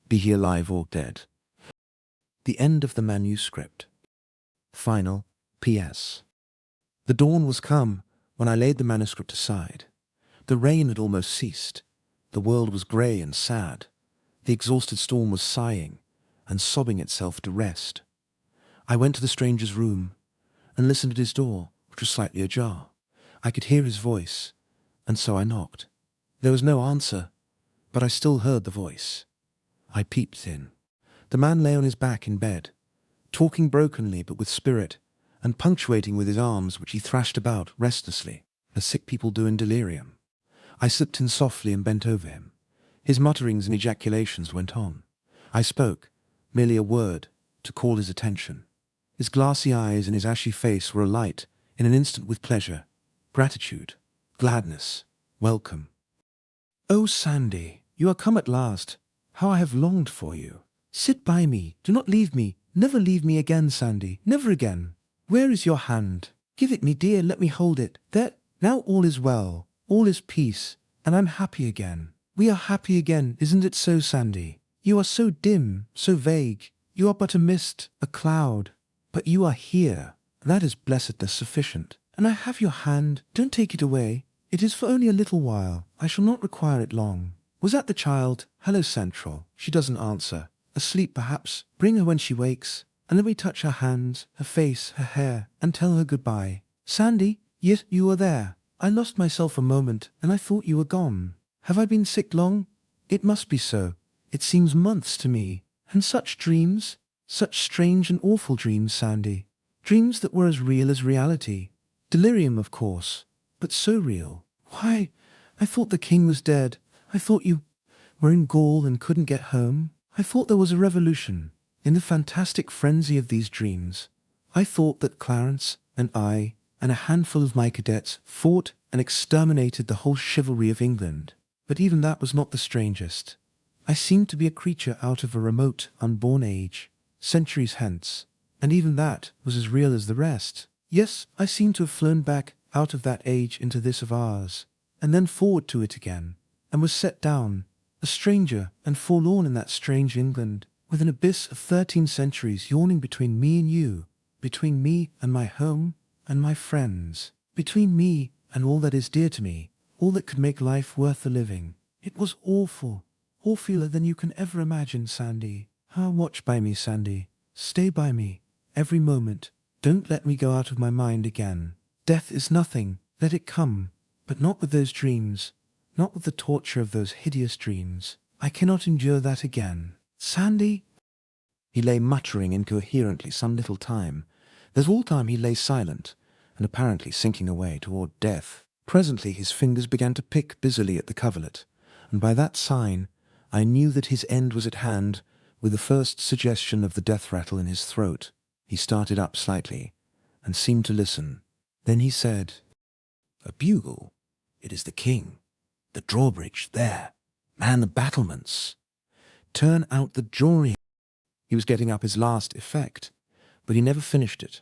be he alive or dead. The end of the manuscript. Final P.S. The dawn was come when I laid the manuscript aside. The rain had almost ceased. The world was grey and sad. The exhausted storm was sighing and sobbing itself to rest. I went to the stranger's room and listened at his door, which was slightly ajar. I could hear his voice, and so I knocked. There was no answer, but I still heard the voice. I peeped in. The man lay on his back in bed, talking brokenly but with spirit, and punctuating with his arms, which he thrashed about restlessly, as sick people do in delirium. I slipped in softly and bent over him. His mutterings and ejaculations went on. I spoke, merely a word, to call his attention. His glassy eyes and his ashy face were alight in an instant with pleasure, gratitude, gladness, welcome. "Oh, Sandy, you are come at last. How I have longed for you. Sit by me. Do not leave me. Never leave me again, Sandy. Never again. Where is your hand? Give it me, dear, let me hold it. There, now all is well, all is peace, and I'm happy again. We are happy again, isn't it so, Sandy? You are so dim, so vague. You are but a mist, a cloud. But you are here. That is blessedness sufficient. And I have your hand. Don't take it away. It is for only a little while. I shall not require it long. Was that the child? Hello, Central. She doesn't answer. Asleep, perhaps. Bring her when she wakes. And let me touch her hands, her face, her hair, and tell her goodbye. Sandy, yes, you are there. I lost myself a moment, and I thought you were gone. Have I been sick long? It must be so. It seems months to me. And such dreams, such strange and awful dreams, Sandy. Dreams that were as real as reality. Delirium, of course, but so real. Why, I thought the king was dead. I thought you were in Gaul and couldn't get home. I thought there was a revolution. In the fantastic frenzy of these dreams, I thought that Clarence and I and a handful of my cadets fought and exterminated the whole chivalry of England. But even that was not the strangest. I seemed to be a creature out of a remote, unborn age, centuries hence, and even that was as real as the rest. Yes, I seemed to have flown back out of that age into this of ours, and then forward to it again, and was set down, a stranger and forlorn in that strange England, with an abyss of 13 centuries yawning between me and you, between me and my home and my friends, between me and all that is dear to me, all that could make life worth the living. It was awful, awfuler than you can ever imagine, Sandy. Ah, watch by me, Sandy. Stay by me, every moment. Don't let me go out of my mind again. Death is nothing. Let it come, but not with those dreams, not with the torture of those hideous dreams. I cannot endure that again. Sandy? He lay muttering incoherently some little time. There's all time he lay silent, and apparently sinking away toward death. Presently his fingers began to pick busily at the coverlet, and by that sign I knew that his end was at hand, with the first suggestion of the death rattle in his throat. He started up slightly, and seemed to listen. Then he said, "A bugle. It is the king. The drawbridge, there. Man the battlements. Turn out the drawing." He was getting up his last effect, but he never finished it.